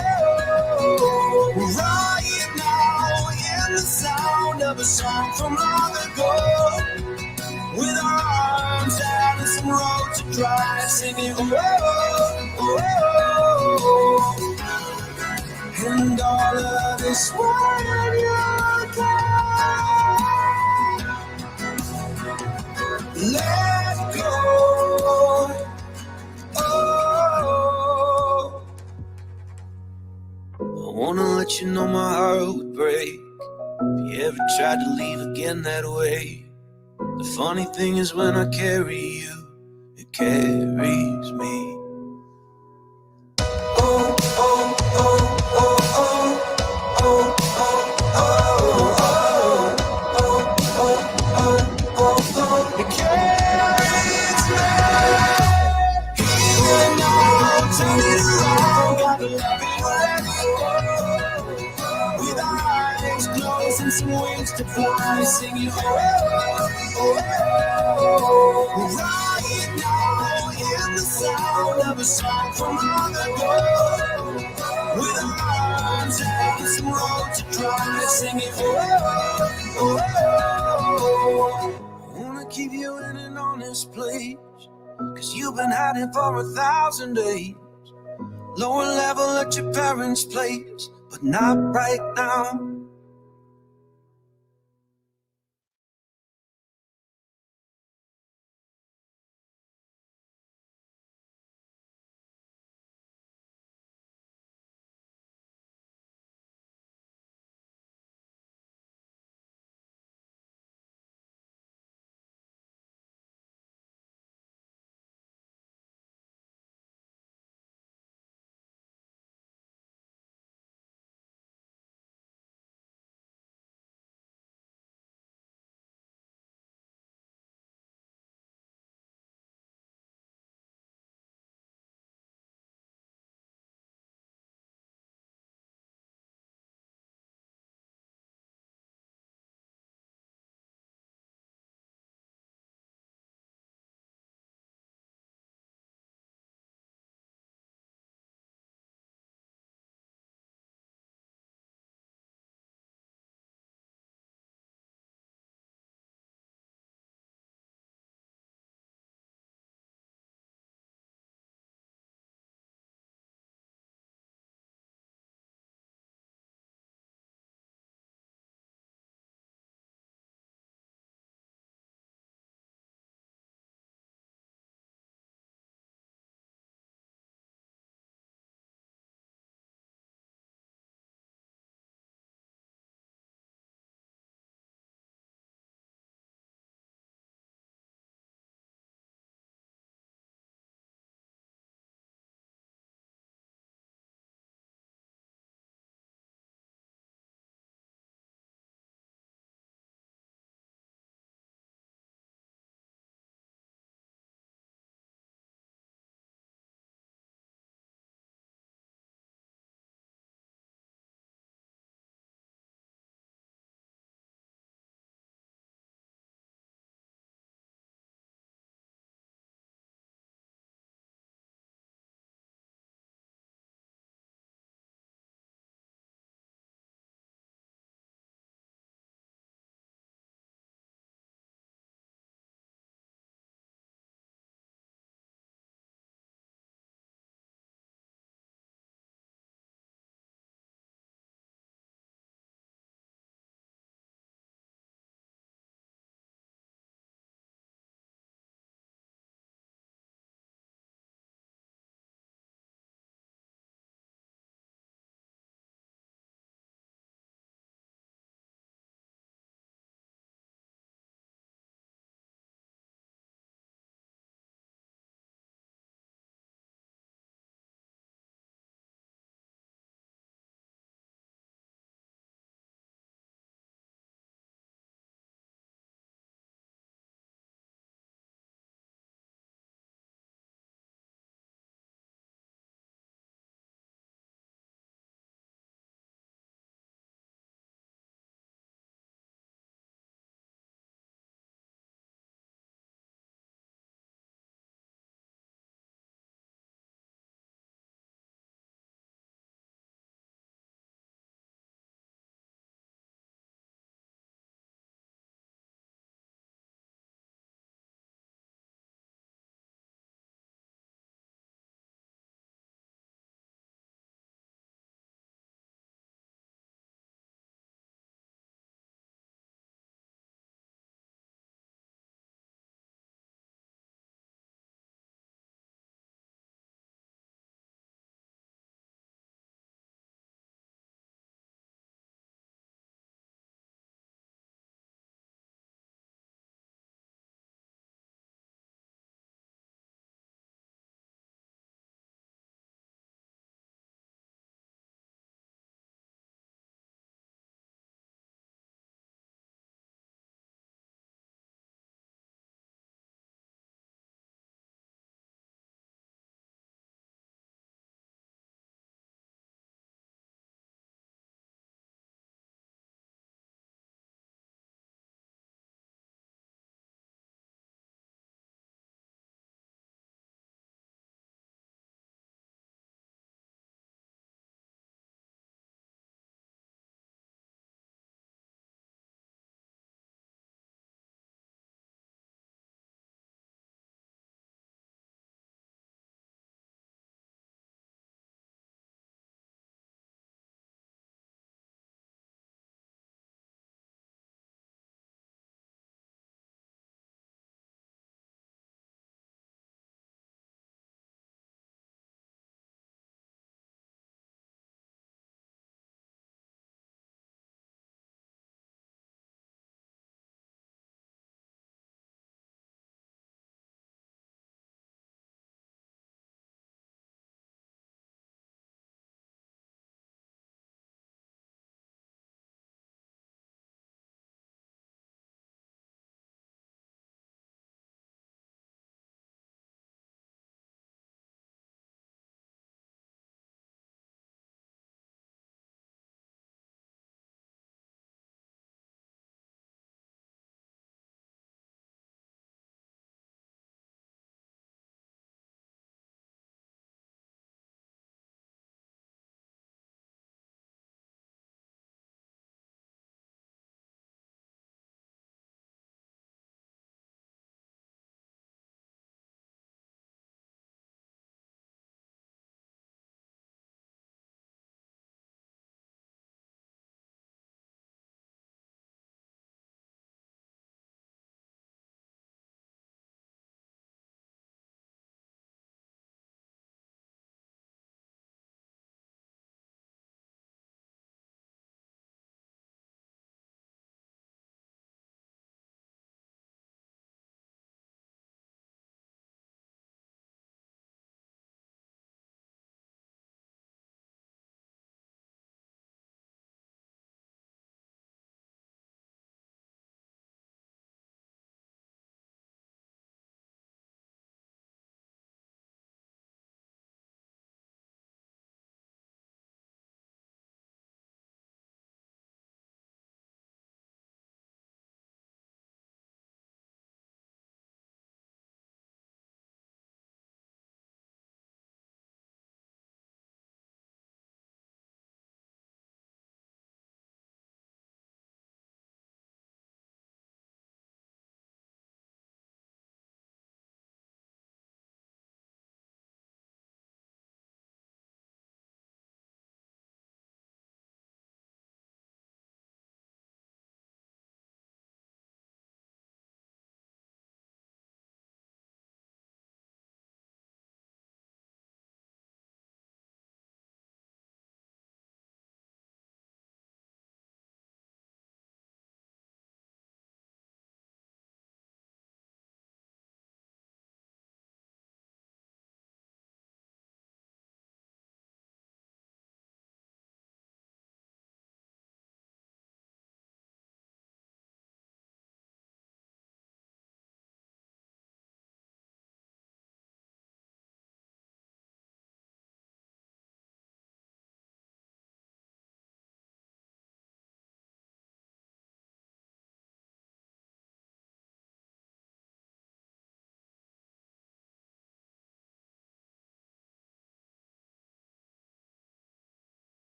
oh, oh. Right now, in the sound of a song from long ago. With our arms out and some road to drive, singing oh, oh, oh, oh. And all of this when you're gone, let go. Oh, I wanna let you know my heart would break if you ever tried to leave again that way. The funny thing is when I carry you, it carries me. fly, singing oh, oh, oh. Right now, in the sound of a song from other world, with arms and some road to try, singing oh, oh, oh. I wanna keep you in an honest place, 'cause you've been hiding for 1,000 days. Lower level at your parents' place, but not right now.